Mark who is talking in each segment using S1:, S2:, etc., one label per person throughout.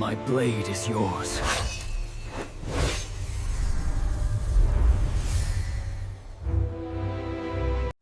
S1: My blade is yours.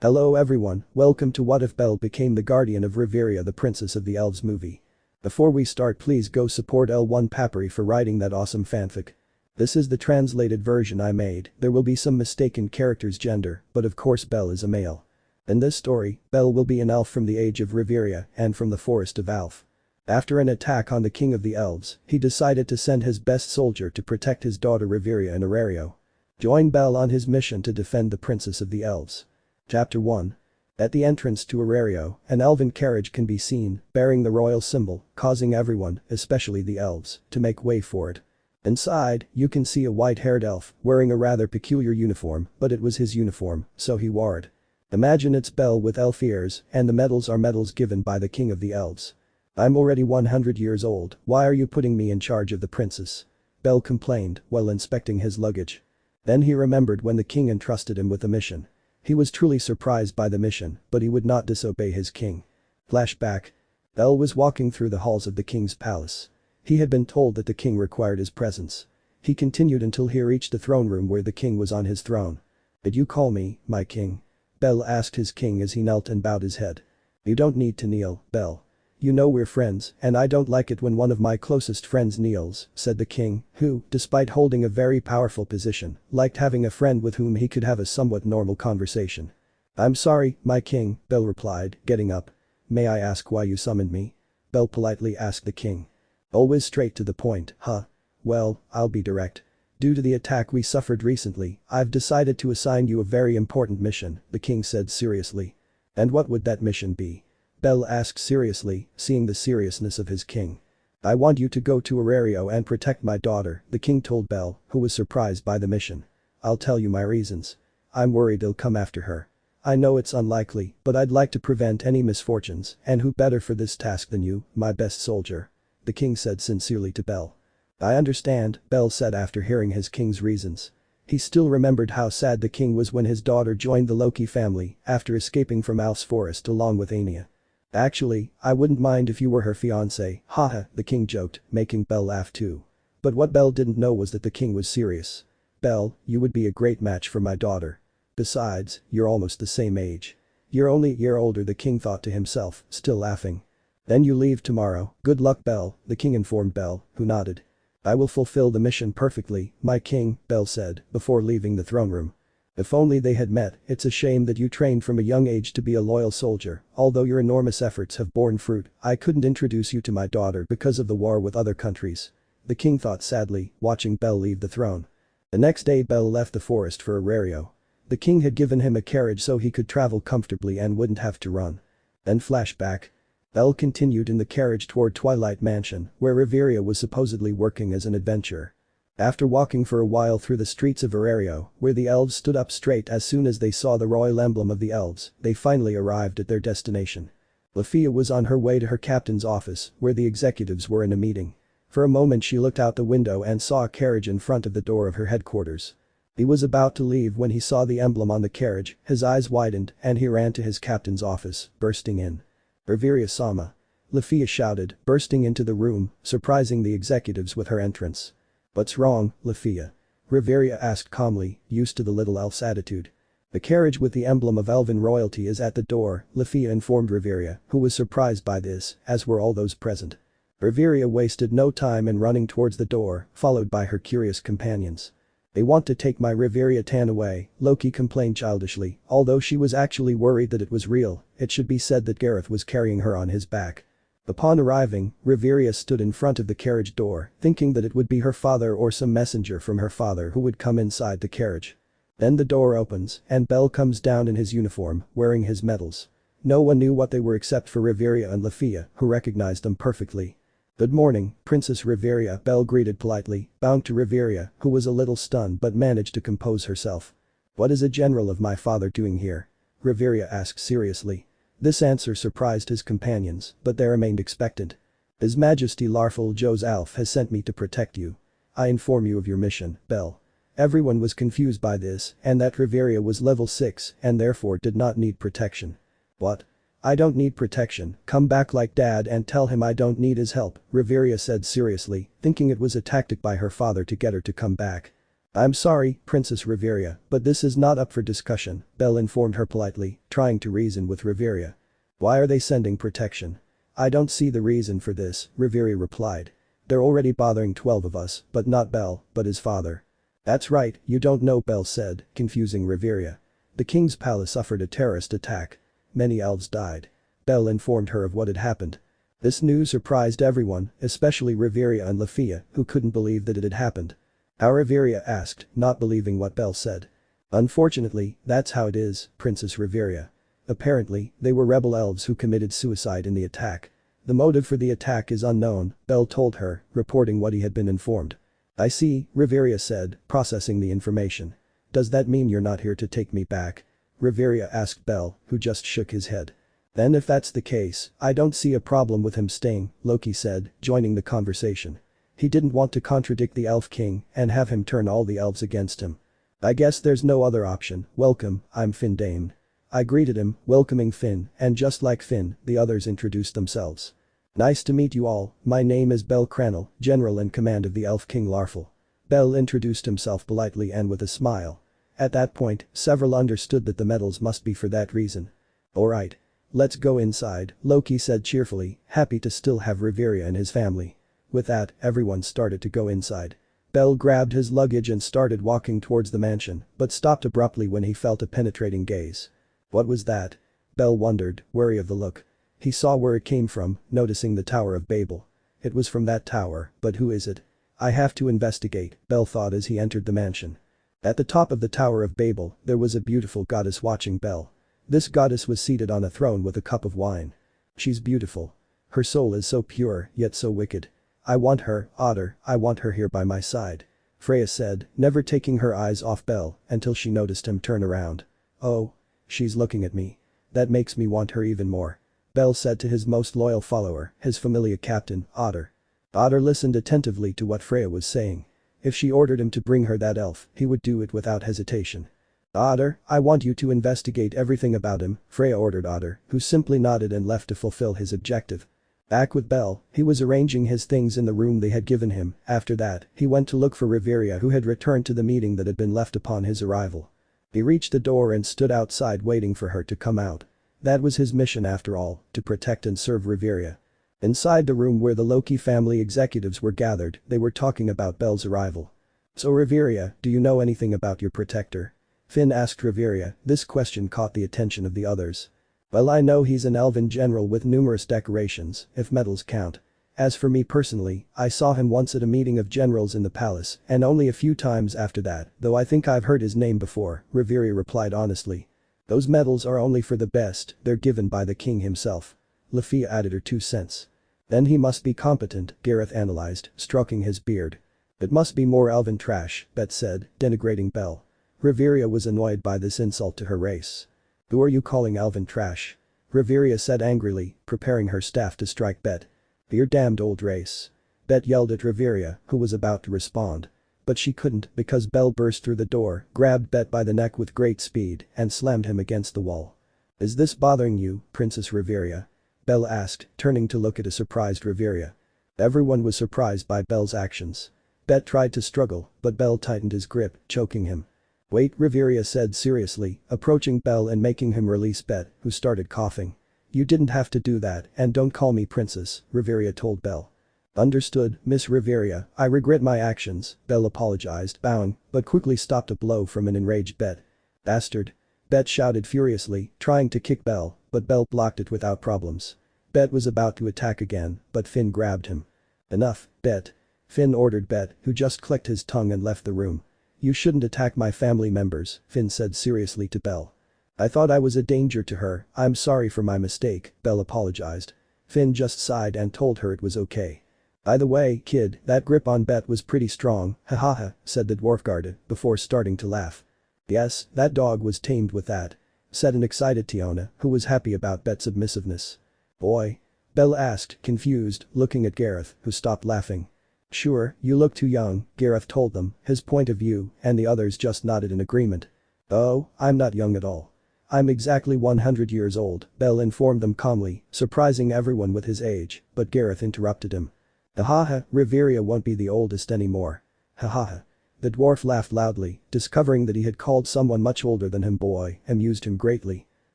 S2: Hello everyone, welcome to What If Belle Became the Guardian of Riveria, the Princess of the Elves movie. Before we start, please go support L1 Papri for writing that awesome fanfic. This is the translated version I made. There will be some mistaken character's gender, but of course Belle is a male. In this story, Belle will be an elf from the age of Riveria and from the forest of Alf. After an attack on the king of the elves, he decided to send his best soldier to protect his daughter Riveria and Aario. Join Belle on his mission to defend the princess of the elves. Chapter 1. At the entrance to Aario, an elven carriage can be seen, bearing the royal symbol, causing everyone, especially the elves, to make way for it. Inside, you can see a white-haired elf, wearing a rather peculiar uniform, but it was his uniform, so he wore it. Imagine it's Belle with elf ears, and the medals are medals given by the king of the elves. I'm already 100 years old, why are you putting me in charge of the princess? Belle complained, while inspecting his luggage. Then he remembered when the king entrusted him with a mission. He was truly surprised by the mission, but he would not disobey his king. Flashback. Belle was walking through the halls of the king's palace. He had been told that the king required his presence. He continued until he reached the throne room where the king was on his throne. "Did you call me, my king?" Belle asked his king as he knelt and bowed his head. "You don't need to kneel, Belle. You know we're friends, and I don't like it when one of my closest friends kneels," said the king, who, despite holding a very powerful position, liked having a friend with whom he could have a somewhat normal conversation. "I'm sorry, my king," Belle replied, getting up. "May I ask why you summoned me?" Belle politely asked the king. "Always straight to the point, huh? Well, I'll be direct. Due to the attack we suffered recently, I've decided to assign you a very important mission," the king said seriously. "And what would that mission be?" Belle asked seriously, seeing the seriousness of his king. "I want you to go to Aario and protect my daughter," the king told Belle, who was surprised by the mission. "I'll tell you my reasons. I'm worried they'll come after her. I know it's unlikely, but I'd like to prevent any misfortunes, and who better for this task than you, my best soldier," the king said sincerely to Belle. "I understand," Belle said after hearing his king's reasons. He still remembered how sad the king was when his daughter joined the Loki family after escaping from Alf's forest along with Akina. "Actually, I wouldn't mind if you were her fiancé, haha," the king joked, making Belle laugh too. But what Belle didn't know was that the king was serious. "Belle, you would be a great match for my daughter. Besides, you're almost the same age. You're only a year older," the king thought to himself, still laughing. "Then you leave tomorrow, good luck Belle," the king informed Belle, who nodded. "I will fulfill the mission perfectly, my king," Belle said, before leaving the throne room. "If only they had met. It's a shame that you trained from a young age to be a loyal soldier, although your enormous efforts have borne fruit. I couldn't introduce you to my daughter because of the war with other countries," the king thought sadly, watching Belle leave the throne. The next day Belle left the forest for Aario. The king had given him a carriage so he could travel comfortably and wouldn't have to run. Then flashback. Belle continued in the carriage toward Twilight Mansion, where Riveria was supposedly working as an adventurer. After walking for a while through the streets of Aario, where the elves stood up straight as soon as they saw the royal emblem of the elves, they finally arrived at their destination. Lafia was on her way to her captain's office, where the executives were in a meeting. For a moment she looked out the window and saw a carriage in front of the door of her headquarters. He was about to leave when he saw the emblem on the carriage, his eyes widened, and he ran to his captain's office, bursting in. "Riveria-sama," Lafia shouted, bursting into the room, surprising the executives with her entrance. "What's wrong, Lafia?" Riveria asked calmly, used to the little elf's attitude. "The carriage with the emblem of elven royalty is at the door," Lafia informed Riveria, who was surprised by this, as were all those present. Riveria wasted no time in running towards the door, followed by her curious companions. "They want to take my Riveria tan away," Loki complained childishly, although she was actually worried that it was real. It should be said that Gareth was carrying her on his back. Upon arriving, Riveria stood in front of the carriage door, thinking that it would be her father or some messenger from her father who would come inside the carriage. Then the door opens, and Belle comes down in his uniform, wearing his medals. No one knew what they were except for Riveria and Lafia, who recognized them perfectly. "Good morning, Princess Riveria," Belle greeted politely, bowing to Riveria, who was a little stunned but managed to compose herself. "What is a general of my father doing here?" Riveria asked seriously. This answer surprised his companions, but they remained expectant. "His Majesty Larful Joe's Alf has sent me to protect you. I inform you of your mission, Belle." Everyone was confused by this, and that Riveria was level 6 and therefore did not need protection. "What? I don't need protection, come back like dad and tell him I don't need his help, Riveria said seriously, thinking it was a tactic by her father to get her to come back. I'm sorry, Princess Riveria, but this is not up for discussion, Belle informed her politely, trying to reason with Riveria. Why are they sending protection? I don't see the reason for this, Riveria replied. They're already bothering 12 of us, but not Belle, but his father. That's right, you don't know, Belle said, confusing Riveria. The king's palace suffered a terrorist attack. Many elves died. Belle informed her of what had happened. This news surprised everyone, especially Riveria and Lafia, who couldn't believe that it had happened. How, Riveria asked, not believing what Belle said. Unfortunately, that's how it is, Princess Riveria. Apparently, they were rebel elves who committed suicide in the attack. The motive for the attack is unknown, Belle told her, reporting what he had been informed. I see, Riveria said, processing the information. Does that mean you're not here to take me back? Riveria asked Belle, who just shook his head. Then if that's the case, I don't see a problem with him staying, Loki said, joining the conversation. He didn't want to contradict the Elf King and have him turn all the elves against him. I guess there's no other option, welcome, I'm Finn Dane. I greeted him, welcoming Finn, and just like Finn, the others introduced themselves. Nice to meet you all, my name is bellcranel, general in command of the Elf King Larfel. Belle introduced himself politely and with a smile. At that point, several understood that the medals must be for that reason. Alright. Let's go inside, Loki said cheerfully, happy to still have Riveria and his family. With that, everyone started to go inside. Belle grabbed his luggage and started walking towards the mansion, but stopped abruptly when he felt a penetrating gaze. What was that? Belle wondered, wary of the look. He saw where it came from, noticing the Tower of Babel. It was from that tower, but who is it? I have to investigate, Belle thought as he entered the mansion. At the top of the Tower of Babel, there was a beautiful goddess watching Belle. This goddess was seated on a throne with a cup of wine. She's beautiful. Her soul is so pure, yet so wicked. I want her, Otter, I want her here by my side. Freya said, never taking her eyes off Belle until she noticed him turn around. Oh. She's looking at me. That makes me want her even more. Belle said to his most loyal follower, his familiar captain, Otter. Otter listened attentively to what Freya was saying. If she ordered him to bring her that elf, he would do it without hesitation. Otter, I want you to investigate everything about him, Freya ordered Otter, who simply nodded and left to fulfill his objective. Back with Belle, he was arranging his things in the room they had given him. After that, he went to look for Riveria, who had returned to the meeting that had been left upon his arrival. He reached the door and stood outside waiting for her to come out. That was his mission after all, to protect and serve Riveria. Inside the room where the Loki family executives were gathered, they were talking about Belle's arrival. So Riveria, do you know anything about your protector? Finn asked Riveria, this question caught the attention of the others. Well, I know he's an elven general with numerous decorations, if medals count. As for me personally, I saw him once at a meeting of generals in the palace and only a few times after that, though I think I've heard his name before, Riveria replied honestly. Those medals are only for the best, they're given by the king himself. Lafia added her 2 cents. Then he must be competent, Gareth analyzed, stroking his beard. It must be more elven trash, Bet said, denigrating Belle. Riveria was annoyed by this insult to her race. Who are you calling elven trash? Riveria said angrily, preparing her staff to strike Bet. Your damned old race. Bet yelled at Riveria, who was about to respond. But she couldn't because Belle burst through the door, grabbed Bet by the neck with great speed, and slammed him against the wall. Is this bothering you, Princess Riveria? Belle asked, turning to look at a surprised Riveria. Everyone was surprised by Belle's actions. Bet tried to struggle, but Belle tightened his grip, choking him. Wait, Riveria said seriously, approaching Belle and making him release Bet, who started coughing. You didn't have to do that, and don't call me princess, Riveria told Belle. Understood, Miss Riveria, I regret my actions, Belle apologized, bowing, but quickly stopped a blow from an enraged Bet. Bastard. Bet shouted furiously, trying to kick Belle, but Belle blocked it without problems. Bet was about to attack again, but Finn grabbed him. Enough, Bet. Finn ordered Bet, who just clicked his tongue and left the room. You shouldn't attack my family members, Finn said seriously to Belle. I thought I was a danger to her, I'm sorry for my mistake, Belle apologized. Finn just sighed and told her it was okay. By the way, kid, that grip on Bet was pretty strong, hahaha, said the dwarf guard, before starting to laugh. Yes, that dog was tamed with that, said an excited Tiona, who was happy about Bet's submissiveness. Boy? Belle asked, confused, looking at Gareth, who stopped laughing. Sure, you look too young, Gareth told them, his point of view, and the others just nodded in agreement. Oh, I'm not young at all. I'm exactly 100 years old, Belle informed them calmly, surprising everyone with his age, but Gareth interrupted him. Haha, Riveria won't be the oldest anymore. Haha. The dwarf laughed loudly, discovering that he had called someone much older than him boy, amused him greatly.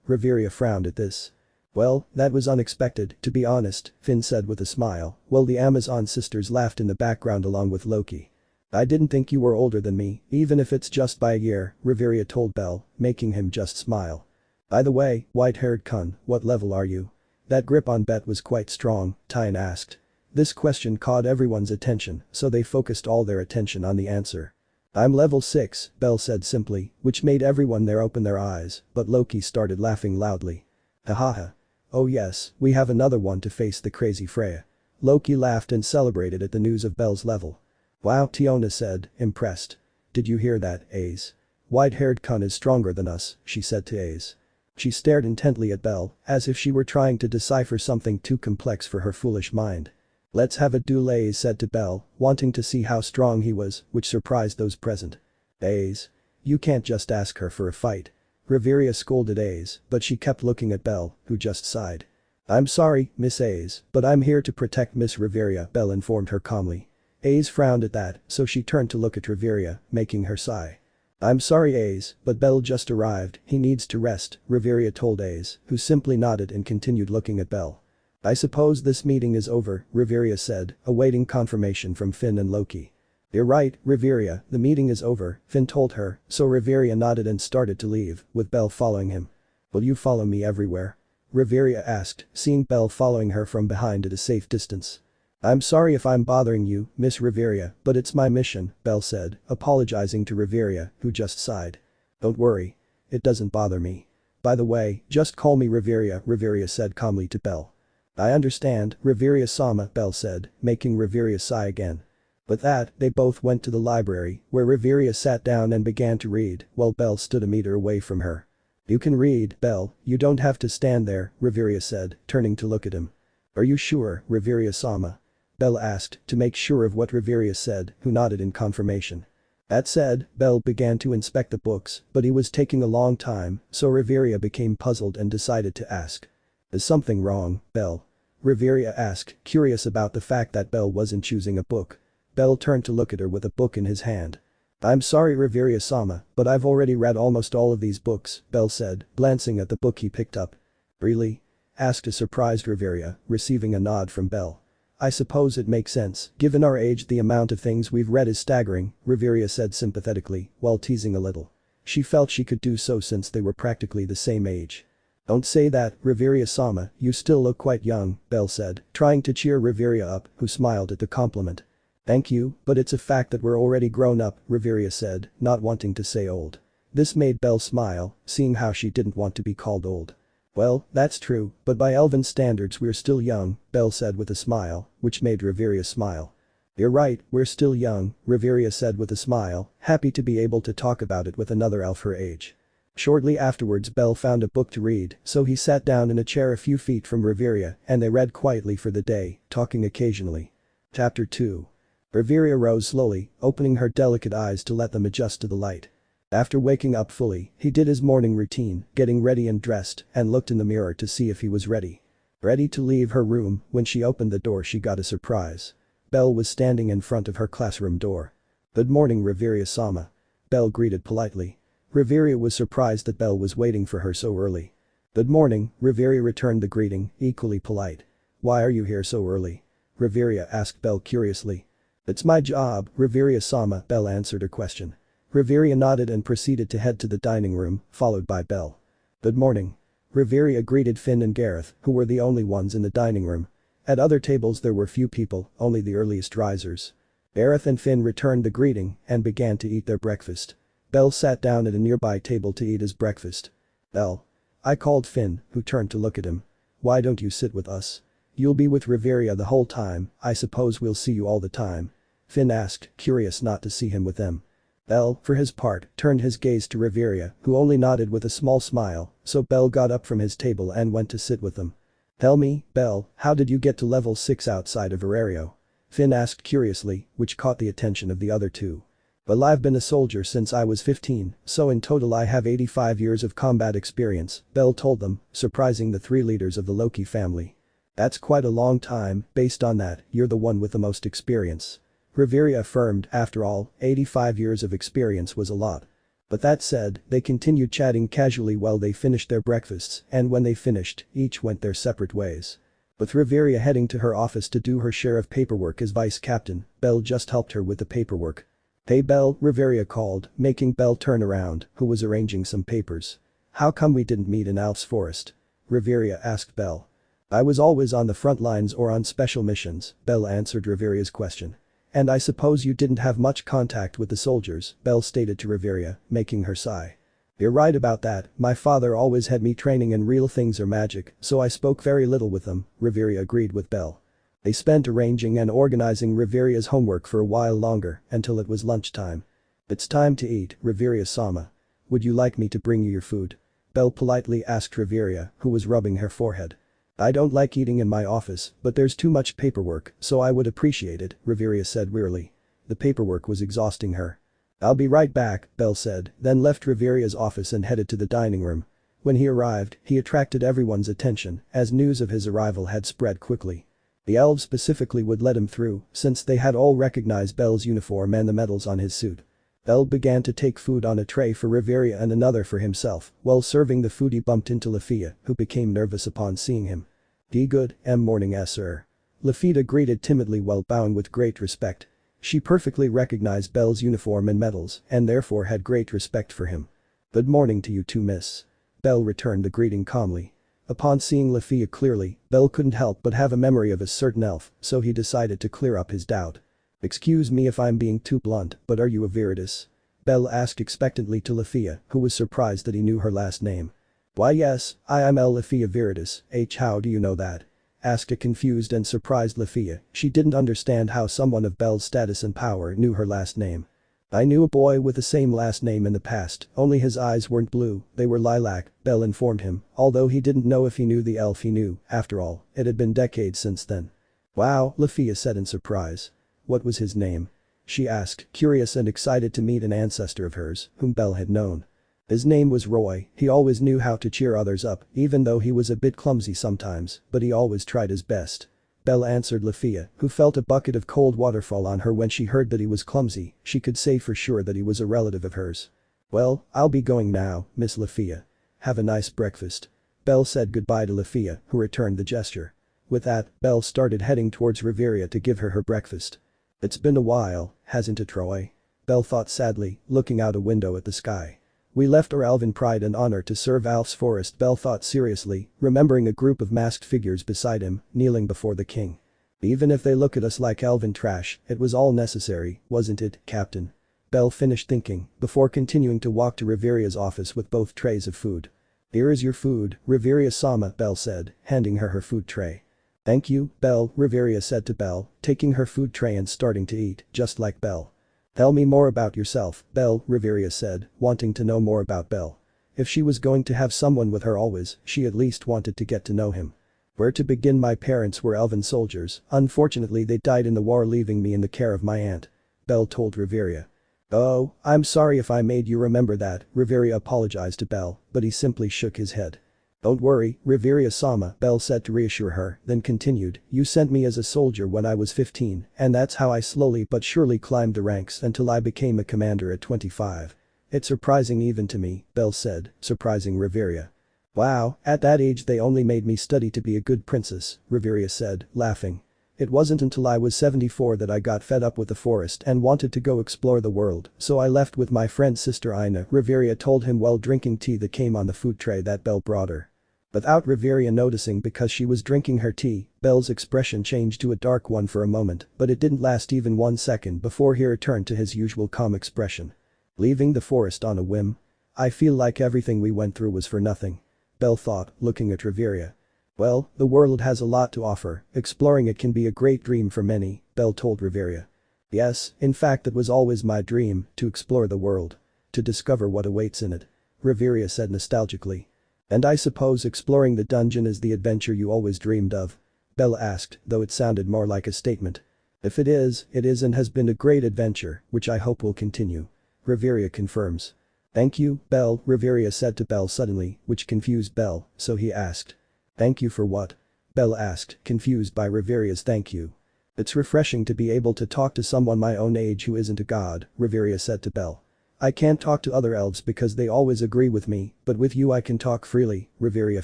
S2: Riveria frowned at this. Well, that was unexpected, to be honest, Finn said with a smile, while the Amazon sisters laughed in the background along with Loki. I didn't think you were older than me, even if it's just by a year, Riveria told Belle, making him just smile. By the way, white-haired cun, what level are you? That grip on Bet was quite strong, Tyne asked. This question caught everyone's attention, so they focused all their attention on the answer. I'm level 6, Belle said simply, which made everyone there open their eyes, but Loki started laughing loudly. Hahaha. Oh yes, we have another one to face the crazy Freya. Loki laughed and celebrated at the news of Belle's level. Wow, Tiona said, impressed. Did you hear that, Ace? White-haired cun is stronger than us, she said to Ace. She stared intently at Belle, as if she were trying to decipher something too complex for her foolish mind. Let's have a duel, Ace said to Belle, wanting to see how strong he was, which surprised those present. Ace. You can't just ask her for a fight. Riveria scolded Ace, but she kept looking at Belle, who just sighed. I'm sorry, Miss Ace, but I'm here to protect Miss Riveria, Belle informed her calmly. Ace frowned at that, so she turned to look at Riveria, making her sigh. I'm sorry Ace, but Belle just arrived, he needs to rest, Riveria told Ace, who simply nodded and continued looking at Belle. I suppose this meeting is over, Riveria said, awaiting confirmation from Finn and Loki. You're right, Riveria, the meeting is over, Finn told her, so Riveria nodded and started to leave, with Belle following him. Will you follow me everywhere? Riveria asked, seeing Belle following her from behind at a safe distance. I'm sorry if I'm bothering you, Miss Riveria, but it's my mission, Belle said, apologizing to Riveria, who just sighed. Don't worry. It doesn't bother me. By the way, just call me Riveria, Riveria said calmly to Belle. I understand, Riveria-sama, Belle said, making Riveria sigh again. With that, they both went to the library, where Riveria sat down and began to read, while Belle stood a meter away from her. You can read, Belle, you don't have to stand there, Riveria said, turning to look at him. Are you sure, Riveria-sama? Belle asked, to make sure of what Riveria said, who nodded in confirmation. That said, Belle began to inspect the books, but he was taking a long time, so Riveria became puzzled and decided to ask. Is something wrong, Belle? Riveria asked, curious about the fact that Belle wasn't choosing a book. Belle turned to look at her with a book in his hand. I'm sorry Riveria-sama, but I've already read almost all of these books, Belle said, glancing at the book he picked up. Really? Asked a surprised Riveria, receiving a nod from Belle. I suppose it makes sense, given our age the amount of things we've read is staggering, Riveria said sympathetically, while teasing a little. She felt she could do so since they were practically the same age. Don't say that, Riveria-sama, you still look quite young, Belle said, trying to cheer Riveria up, who smiled at the compliment. Thank you, but it's a fact that we're already grown up, Riveria said, not wanting to say old. This made Belle smile, seeing how she didn't want to be called old. Well, that's true, but by elven standards we're still young, Belle said with a smile, which made Riveria smile. You're right, we're still young, Riveria said with a smile, happy to be able to talk about it with another elf her age. Shortly afterwards Belle found a book to read, so he sat down in a chair a few feet from Riveria and they read quietly for the day, talking occasionally. Chapter 2. Riveria rose slowly, opening her delicate eyes to let them adjust to the light. After waking up fully, he did his morning routine, getting ready and dressed, and looked in the mirror to see if he was ready. Ready to leave her room, when she opened the door she got a surprise. Belle was standing in front of her classroom door. Good morning Riveria-sama. Belle greeted politely. Riveria was surprised that Belle was waiting for her so early. Good morning, Riveria returned the greeting, equally polite. Why are you here so early? Riveria asked Belle curiously. It's my job, Riveria-sama, Belle answered her question. Riveria nodded and proceeded to head to the dining room, followed by Belle. Good morning. Riveria greeted Finn and Gareth, who were the only ones in the dining room. At other tables there were few people, only the earliest risers. Gareth and Finn returned the greeting and began to eat their breakfast. Belle sat down at a nearby table to eat his breakfast. Belle. I called Finn, who turned to look at him. Why don't you sit with us? You'll be with Riveria the whole time, I suppose we'll see you all the time. Finn asked, curious not to see him with them. Belle, for his part, turned his gaze to Riveria, who only nodded with a small smile, so Belle got up from his table and went to sit with them. Tell me, Belle, how did you get to level 6 outside of Aario? Finn asked curiously, which caught the attention of the other two. Well, I've been a soldier since I was 15, so in total I have 85 years of combat experience, Belle told them, surprising the three leaders of the Loki family. That's quite a long time, based on that, you're the one with the most experience. Riveria affirmed, after all, 85 years of experience was a lot. But that said, they continued chatting casually while they finished their breakfasts, and when they finished, each went their separate ways. With Riveria heading to her office to do her share of paperwork as vice captain, Belle just helped her with the paperwork. "Hey Belle," Riveria called, making Belle turn around, who was arranging some papers. "How come we didn't meet in Elves Forest?" Riveria asked Belle. "I was always on the front lines or on special missions," Belle answered Riveria's question. "And I suppose you didn't have much contact with the soldiers," Belle stated to Riveria, making her sigh. "You're right about that, my father always had me training in real things or magic, so I spoke very little with them," Riveria agreed with Belle. They spent arranging and organizing Riveria's homework for a while longer, until it was lunchtime. "It's time to eat, Riveria-sama. Would you like me to bring you your food?" Belle politely asked Riveria, who was rubbing her forehead. "I don't like eating in my office, but there's too much paperwork, so I would appreciate it," Riveria said wearily. The paperwork was exhausting her. "I'll be right back," Belle said, then left Riveria's office and headed to the dining room. When he arrived, he attracted everyone's attention, as news of his arrival had spread quickly. The elves specifically would let him through, since they had all recognized Belle's uniform and the medals on his suit. Belle began to take food on a tray for Riveria and another for himself, while serving the food he bumped into Lafia, who became nervous upon seeing him. "D good, morning sir." Lafita greeted timidly while bowing with great respect. She perfectly recognized Belle's uniform and medals, and therefore had great respect for him. "Good morning to you too, miss." Belle returned the greeting calmly. Upon seeing Lafia clearly, Belle couldn't help but have a memory of a certain elf, so he decided to clear up his doubt. "Excuse me if I'm being too blunt, but are you a Veritas?" Belle asked expectantly to Lafia, who was surprised that he knew her last name. "Why yes, I am Lafia Veritas, how do you know that?" asked a confused and surprised Lafia. She didn't understand how someone of Belle's status and power knew her last name. "I knew a boy with the same last name in the past, only his eyes weren't blue, they were lilac," Belle informed him, although he didn't know if he knew the elf he knew, after all, it had been decades since then. "Wow," Lafia said in surprise. "What was his name?" she asked, curious and excited to meet an ancestor of hers, whom Belle had known. "His name was Roy, he always knew how to cheer others up, even though he was a bit clumsy sometimes, but he always tried his best." Belle answered Lafia, who felt a bucket of cold water fall on her when she heard that he was clumsy. She could say for sure that he was a relative of hers. "Well, I'll be going now, Miss Lafia. Have a nice breakfast." Belle said goodbye to Lafia, who returned the gesture. With that, Belle started heading towards Riveria to give her breakfast. "It's been a while, hasn't it, Roy?" Belle thought sadly, looking out a window at the sky. "We left our elven pride and honor to serve Elves Forest," Belle thought seriously, remembering a group of masked figures beside him, kneeling before the king. "Even if they look at us like elven trash, it was all necessary, wasn't it, Captain?" Belle finished thinking, before continuing to walk to Riveria's office with both trays of food. "Here is your food, Riveria-sama," Belle said, handing her food tray. "Thank you, Belle," Riveria said to Belle, taking her food tray and starting to eat, just like Belle. "Tell me more about yourself, Belle," Riveria said, wanting to know more about Belle. If she was going to have someone with her always, she at least wanted to get to know him. "Where to begin, my parents were elven soldiers, unfortunately they died in the war leaving me in the care of my aunt," Belle told Riveria. "Oh, I'm sorry if I made you remember that," Riveria apologized to Belle, but he simply shook his head. "Don't worry, Riveria-sama," Belle said to reassure her, then continued, "You sent me as a soldier when I was 15, and that's how I slowly but surely climbed the ranks until I became a commander at 25. It's surprising even to me," Belle said, surprising Riveria. "Wow, at that age they only made me study to be a good princess," Riveria said, laughing. "It wasn't until I was 74 that I got fed up with the forest and wanted to go explore the world, so I left with my friend sister Ina," Riveria told him while drinking tea that came on the food tray that Belle brought her. Without Riveria noticing because she was drinking her tea, Belle's expression changed to a dark one for a moment, but it didn't last even 1 second before he returned to his usual calm expression. "Leaving the forest on a whim? I feel like everything we went through was for nothing," Belle thought, looking at Riveria. "Well, the world has a lot to offer, exploring it can be a great dream for many," Belle told Riveria. "Yes, in fact it was always my dream, to explore the world. To discover what awaits in it," Riveria said nostalgically. "And I suppose exploring the dungeon is the adventure you always dreamed of?" Belle asked, though it sounded more like a statement. If it is and has been a great adventure, which I hope will continue. Riveria confirms. Thank you, Belle, Riveria said to Belle suddenly, which confused Belle, so he asked. Thank you for what? Belle asked, confused by Riveria's thank you. It's refreshing to be able to talk to someone my own age who isn't a god, Riveria said to Belle. I can't talk to other elves because they always agree with me, but with you I can talk freely, Riveria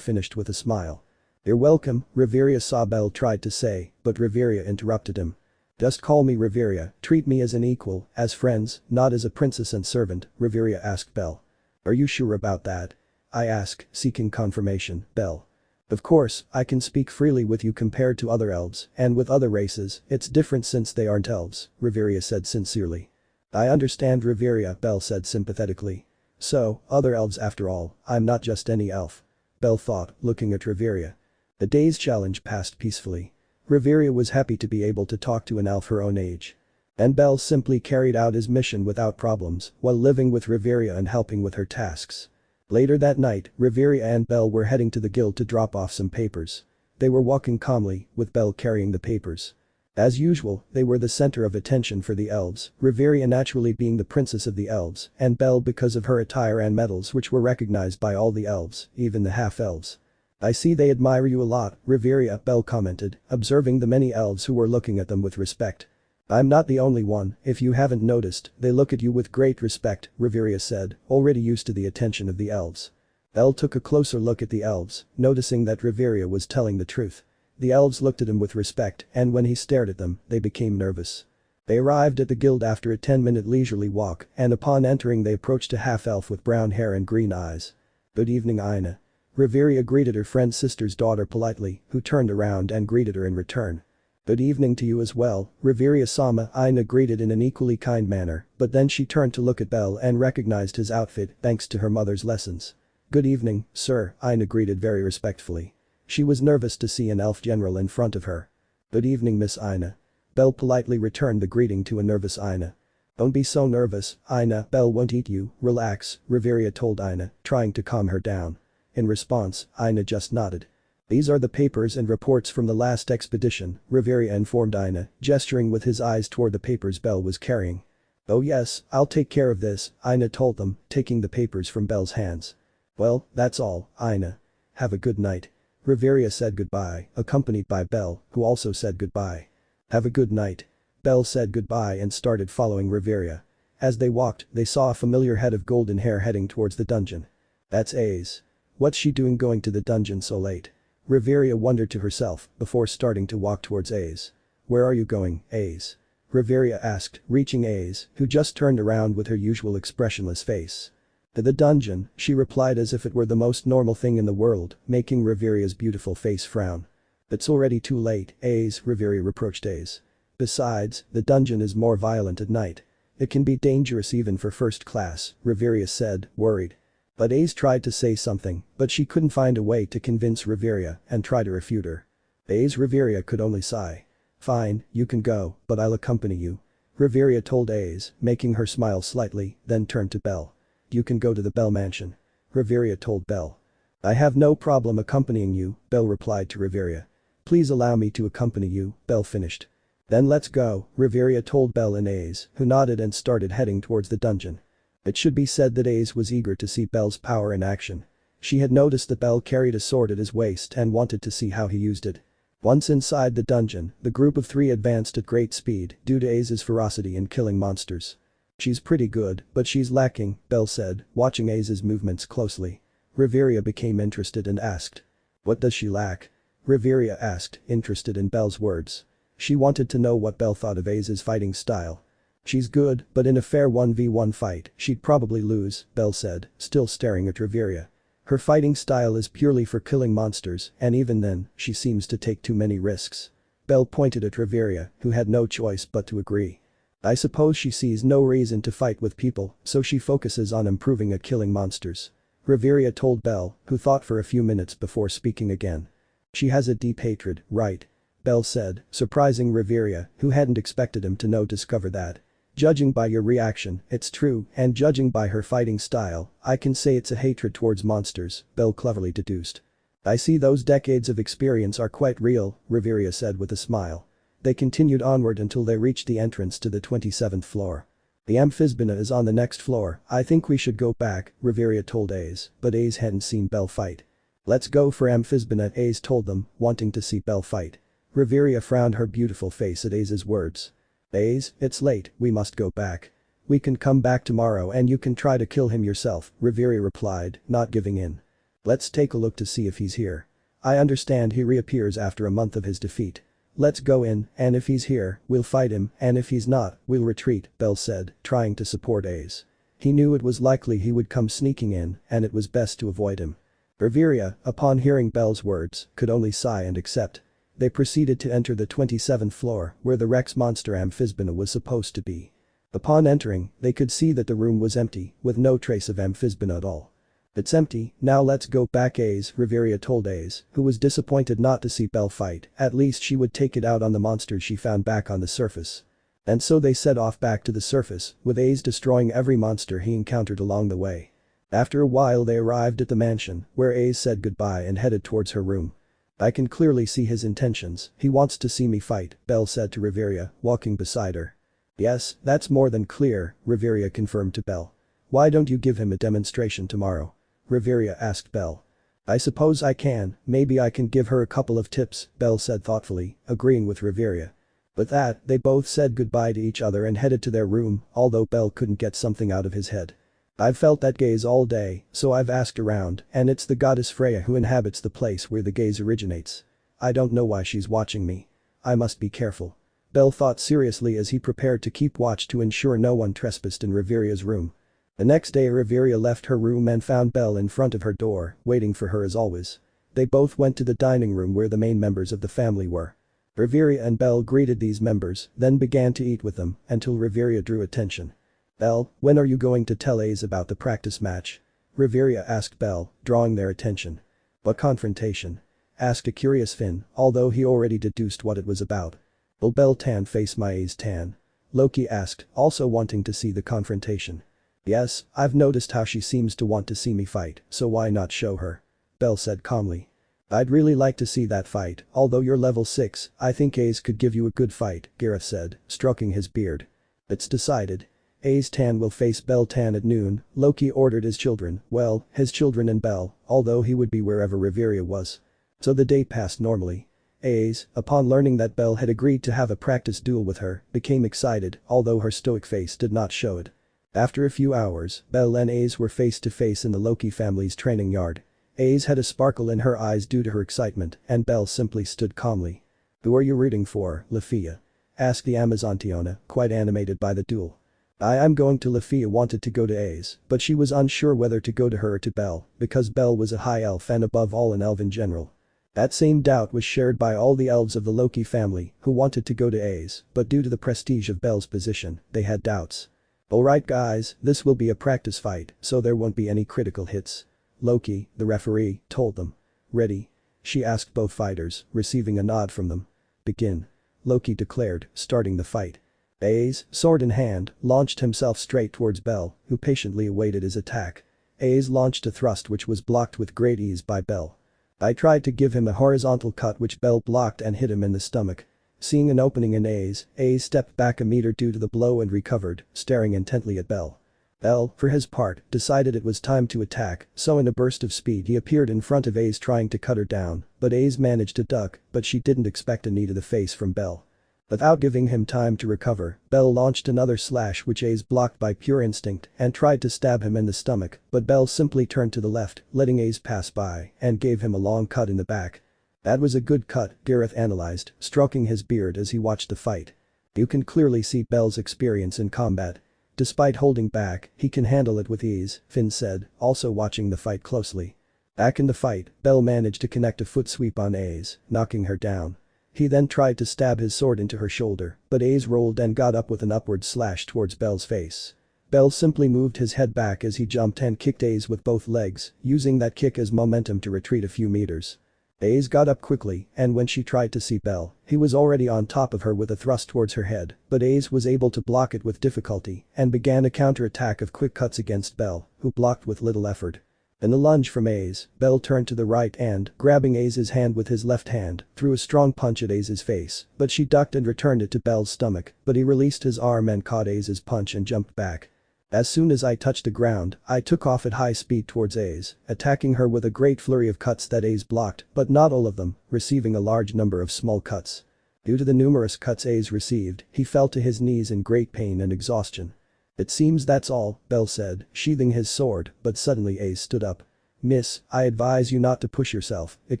S2: finished with a smile. You're welcome, Riveria saw Belle tried to say, but Riveria interrupted him. Just call me Riveria, treat me as an equal, as friends, not as a princess and servant, Riveria asked Belle. Are you sure about that? I asked, seeking confirmation, Belle. Of course, I can speak freely with you compared to other elves, and with other races, it's different since they aren't elves, Riveria said sincerely. I understand Riveria, Belle said sympathetically. So, other elves after all, I'm not just any elf. Belle thought, looking at Riveria. The day's challenge passed peacefully. Riveria was happy to be able to talk to an elf her own age. And Belle simply carried out his mission without problems, while living with Riveria and helping with her tasks. Later that night, Riveria and Belle were heading to the guild to drop off some papers. They were walking calmly, with Belle carrying the papers. As usual, they were the center of attention for the elves, Riveria naturally being the princess of the elves, and Belle because of her attire and medals which were recognized by all the elves, even the half-elves. I see they admire you a lot, Riveria, Belle commented, observing the many elves who were looking at them with respect. I'm not the only one, if you haven't noticed, they look at you with great respect, Riveria said, already used to the attention of the elves. Belle took a closer look at the elves, noticing that Riveria was telling the truth. The elves looked at him with respect, and when he stared at them, they became nervous. They arrived at the guild after a 10-minute leisurely walk, and upon entering they approached a half-elf with brown hair and green eyes. Good evening, Akina. Riveria greeted her friend's sister's daughter politely, who turned around and greeted her in return. Good evening to you as well, Riveria-sama, Akina greeted in an equally kind manner, but then she turned to look at Belle and recognized his outfit thanks to her mother's lessons. Good evening, sir, Akina greeted very respectfully. She was nervous to see an elf general in front of her. Good evening, Miss Akina. Belle politely returned the greeting to a nervous Akina. Don't be so nervous, Akina, Belle won't eat you, relax, Riveria told Akina, trying to calm her down. In response, Akina just nodded. These are the papers and reports from the last expedition, Riveria informed Akina, gesturing with his eyes toward the papers Belle was carrying. Oh yes, I'll take care of this, Akina told them, taking the papers from Belle's hands. Well, that's all, Akina. Have a good night. Riveria said goodbye, accompanied by Belle, who also said goodbye. Have a good night. Belle said goodbye and started following Riveria. As they walked, they saw a familiar head of golden hair heading towards the dungeon. That's Ace. What's she doing going to the dungeon so late? Riveria wondered to herself, before starting to walk towards Ace. Where are you going, Ace? Riveria asked, reaching Ace, who just turned around with her usual expressionless face. To the dungeon, she replied as if it were the most normal thing in the world, making Riveria's beautiful face frown. It's already too late, Ace, Riveria reproached Ace. Besides, the dungeon is more violent at night. It can be dangerous even for first class, Riveria said, worried. But Ace tried to say something, but she couldn't find a way to convince Riveria and try to refute her. Ace, Riveria could only sigh. Fine, you can go, but I'll accompany you. Riveria told Ace, making her smile slightly, then turned to Belle. You can go to the Belle mansion. Riveria told Belle. I have no problem accompanying you, Belle replied to Riveria. Please allow me to accompany you, Belle finished. Then let's go, Riveria told Belle and Ace, who nodded and started heading towards the dungeon. It should be said that Ace was eager to see Belle's power in action. She had noticed that Belle carried a sword at his waist and wanted to see how he used it. Once inside the dungeon, the group of three advanced at great speed due to Ace's ferocity in killing monsters. She's pretty good, but she's lacking, Belle said, watching Ace's movements closely. Riveria became interested and asked. What does she lack? Riveria asked, interested in Belle's words. She wanted to know what Belle thought of Ace's fighting style. She's good, but in a fair 1v1 fight, she'd probably lose, Belle said, still staring at Riveria. Her fighting style is purely for killing monsters, and even then, she seems to take too many risks. Belle pointed at Riveria, who had no choice but to agree. I suppose she sees no reason to fight with people, so she focuses on improving at killing monsters. Riveria told Belle, who thought for a few minutes before speaking again. She has a deep hatred, right? Belle said, surprising Riveria, who hadn't expected him to discover that. Judging by your reaction, it's true, and judging by her fighting style, I can say it's a hatred towards monsters, Belle cleverly deduced. I see those decades of experience are quite real, Riveria said with a smile. They continued onward until they reached the entrance to the 27th floor. The amphisbaena is on the next floor, I think we should go back, Riveria told Ace, but Ace hadn't seen Belle fight. Let's go for amphisbaena, Ace told them, wanting to see Belle fight. Riveria frowned her beautiful face at Ace's words. Ace, it's late, we must go back. We can come back tomorrow and you can try to kill him yourself, Riveria replied, not giving in. Let's take a look to see if he's here. I understand he reappears after a month of his defeat. Let's go in, and if he's here, we'll fight him, and if he's not, we'll retreat, Belle said, trying to support Ace. He knew it was likely he would come sneaking in, and it was best to avoid him. Riveria, upon hearing Belle's words, could only sigh and accept. They proceeded to enter the 27th floor, where the Rex monster amphisbaena was supposed to be. Upon entering, they could see that the room was empty, with no trace of amphisbaena at all. It's empty, now let's go back, Ace, Riveria told Ace, who was disappointed not to see Belle fight, at least she would take it out on the monsters she found back on the surface. And so they set off back to the surface, with Ace destroying every monster he encountered along the way. After a while they arrived at the mansion, where Ace said goodbye and headed towards her room. I can clearly see his intentions, he wants to see me fight, Belle said to Riveria, walking beside her. Yes, that's more than clear, Riveria confirmed to Belle. Why don't you give him a demonstration tomorrow? Riveria asked Belle. I suppose I can, maybe I can give her a couple of tips, Belle said thoughtfully, agreeing with Riveria. With that, they both said goodbye to each other and headed to their room, although Belle couldn't get something out of his head. I've felt that gaze all day, so I've asked around, and it's the goddess Freya who inhabits the place where the gaze originates. I don't know why she's watching me. I must be careful. Belle thought seriously as he prepared to keep watch to ensure no one trespassed in Riveria's room. The next day Riveria left her room and found Belle in front of her door, waiting for her as always. They both went to the dining room where the main members of the family were. Riveria and Belle greeted these members, then began to eat with them, until Riveria drew attention. Belle, when are you going to tell Ace about the practice match? Riveria asked Belle, drawing their attention. What confrontation? Asked a curious Finn, although he already deduced what it was about. Will Belle tan face my Ace tan? Loki asked, also wanting to see the confrontation. Yes, I've noticed how she seems to want to see me fight, so why not show her? Belle said calmly. I'd really like to see that fight, although you're level 6, I think Ace could give you a good fight, Gareth said, stroking his beard. It's decided. Ace Tan will face Belle Tan at noon, Loki ordered his children, well, his children and Belle, although he would be wherever Riveria was. So the day passed normally. Ace, upon learning that Belle had agreed to have a practice duel with her, became excited, although her stoic face did not show it. After a few hours, Belle and Ace were face to face in the Loki family's training yard. Ace had a sparkle in her eyes due to her excitement, and Belle simply stood calmly. Who are you rooting for, Lafia? Asked the Amazontiona, quite animated by the duel. I'm going to Lafia wanted to go to Ace, but she was unsure whether to go to her or to Belle, because Belle was a high elf and above all an elven general. That same doubt was shared by all the elves of the Loki family, who wanted to go to Ace, but due to the prestige of Belle's position, they had doubts. Alright guys, this will be a practice fight, so there won't be any critical hits. Loki, the referee, told them. Ready? She asked both fighters, receiving a nod from them. Begin. Loki declared, starting the fight. Ace, sword in hand, launched himself straight towards Belle, who patiently awaited his attack. Ace launched a thrust which was blocked with great ease by Belle. I tried to give him a horizontal cut which Belle blocked and hit him in the stomach. Seeing an opening in Ace stepped back a meter due to the blow and recovered, staring intently at Belle. Belle, for his part, decided it was time to attack, so in a burst of speed he appeared in front of Ace trying to cut her down, but Ace managed to duck, but she didn't expect a knee to the face from Belle. Without giving him time to recover, Belle launched another slash which Ace blocked by pure instinct and tried to stab him in the stomach, but Belle simply turned to the left, letting Ace pass by, and gave him a long cut in the back. That was a good cut, Gareth analyzed, stroking his beard as he watched the fight. You can clearly see Belle's experience in combat. Despite holding back, he can handle it with ease, Finn said, also watching the fight closely. Back in the fight, Belle managed to connect a foot sweep on Ace, knocking her down. He then tried to stab his sword into her shoulder, but Ace rolled and got up with an upward slash towards Belle's face. Belle simply moved his head back as he jumped and kicked Ace with both legs, using that kick as momentum to retreat a few meters. Ace got up quickly, and when she tried to see Belle, he was already on top of her with a thrust towards her head, but Ace was able to block it with difficulty and began a counter-attack of quick cuts against Belle, who blocked with little effort. In a lunge from A's, Belle turned to the right and, grabbing A's hand with his left hand, threw a strong punch at A's face, but she ducked and returned it to Belle's stomach, but he released his arm and caught A's punch and jumped back. As soon as I touched the ground, I took off at high speed towards A's, attacking her with a great flurry of cuts that A's blocked, but not all of them, receiving a large number of small cuts. Due to the numerous cuts A's received, he fell to his knees in great pain and exhaustion. It seems that's all, Belle said, sheathing his sword, but suddenly A's stood up. Miss, I advise you not to push yourself, it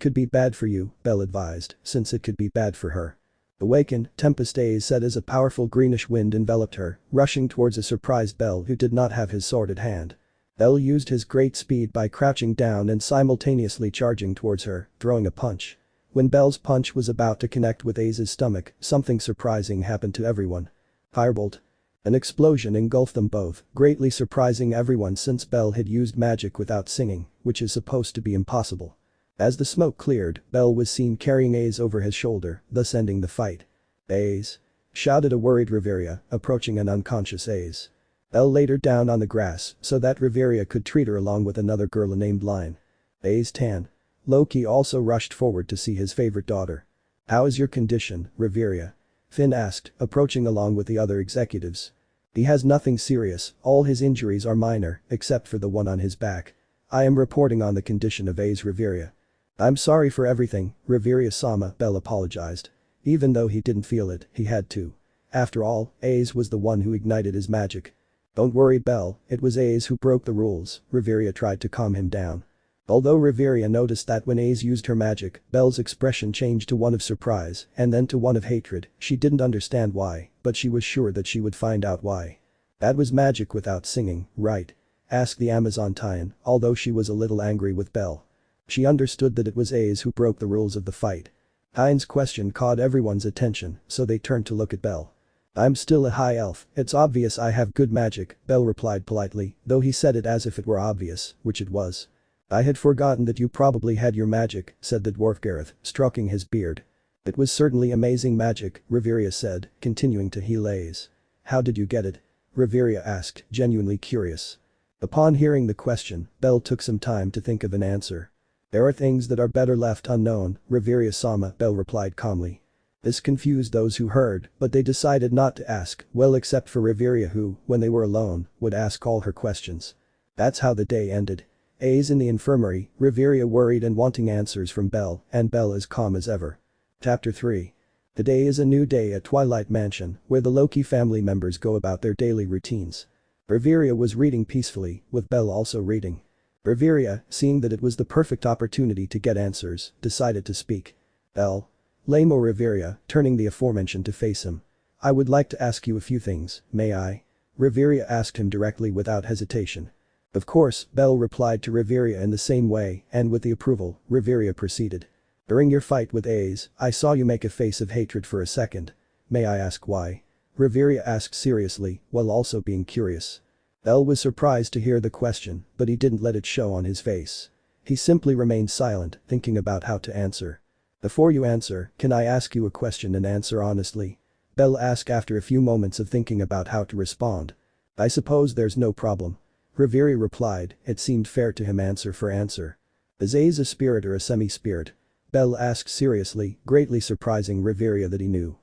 S2: could be bad for you, Belle advised, since it could be bad for her. Awaken, Tempest A's said as a powerful greenish wind enveloped her, rushing towards a surprised Belle who did not have his sword at hand. Belle used his great speed by crouching down and simultaneously charging towards her, throwing a punch. When Belle's punch was about to connect with A's stomach, something surprising happened to everyone. Firebolt. An explosion engulfed them both, greatly surprising everyone since Belle had used magic without singing, which is supposed to be impossible. As the smoke cleared, Belle was seen carrying A's over his shoulder, thus ending the fight. A's! Shouted a worried Riveria, approaching an unconscious A's. Belle laid her down on the grass so that Riveria could treat her along with another girl named Line. A's tan. Loki also rushed forward to see his favorite daughter. How is your condition, Riveria? Finn asked, approaching along with the other executives. He has nothing serious, all his injuries are minor, except for the one on his back. I am reporting on the condition of A's Riveria. I'm sorry for everything, Riveria-sama, Belle apologized. Even though he didn't feel it, he had to. After all, A's was the one who ignited his magic. Don't worry Belle, it was A's who broke the rules, Riveria tried to calm him down. Although Riveria noticed that when A's used her magic, Belle's expression changed to one of surprise and then to one of hatred, she didn't understand why, but she was sure that she would find out why. That was magic without singing, right? Asked the Amazon Tian, although she was a little angry with Belle. She understood that it was A's who broke the rules of the fight. Tian's question caught everyone's attention, so they turned to look at Belle. I'm still a high elf, it's obvious I have good magic, Belle replied politely, though he said it as if it were obvious, which it was. I had forgotten that you probably had your magic, said the dwarf Gareth, stroking his beard. It was certainly amazing magic, Riveria said, continuing to heal A's. How did you get it? Riveria asked, genuinely curious. Upon hearing the question, Belle took some time to think of an answer. There are things that are better left unknown, Riveria-sama, Belle replied calmly. This confused those who heard, but they decided not to ask, well except for Riveria who, when they were alone, would ask all her questions. That's how the day ended. A's in the infirmary, Riveria worried and wanting answers from Belle, and Belle as calm as ever. Chapter 3. Today is a new day at Twilight Mansion, where the Loki family members go about their daily routines. Riveria was reading peacefully, with Belle also reading. Riveria, seeing that it was the perfect opportunity to get answers, decided to speak. Belle. Lamo Riveria, turning the aforementioned to face him. I would like to ask you a few things, may I? Riveria asked him directly without hesitation. Of course, Belle replied to Riveria in the same way, and with the approval, Riveria proceeded. During your fight with A's, I saw you make a face of hatred for a second. May I ask why? Riveria asked seriously, while also being curious. Belle was surprised to hear the question, but he didn't let it show on his face. He simply remained silent, thinking about how to answer. Before you answer, can I ask you a question and answer honestly? Belle asked after a few moments of thinking about how to respond. I suppose there's no problem. Riveria replied, it seemed fair to him answer for answer. Is A's a spirit or a semi-spirit? Belle asked seriously, greatly surprising Riveria that he knew.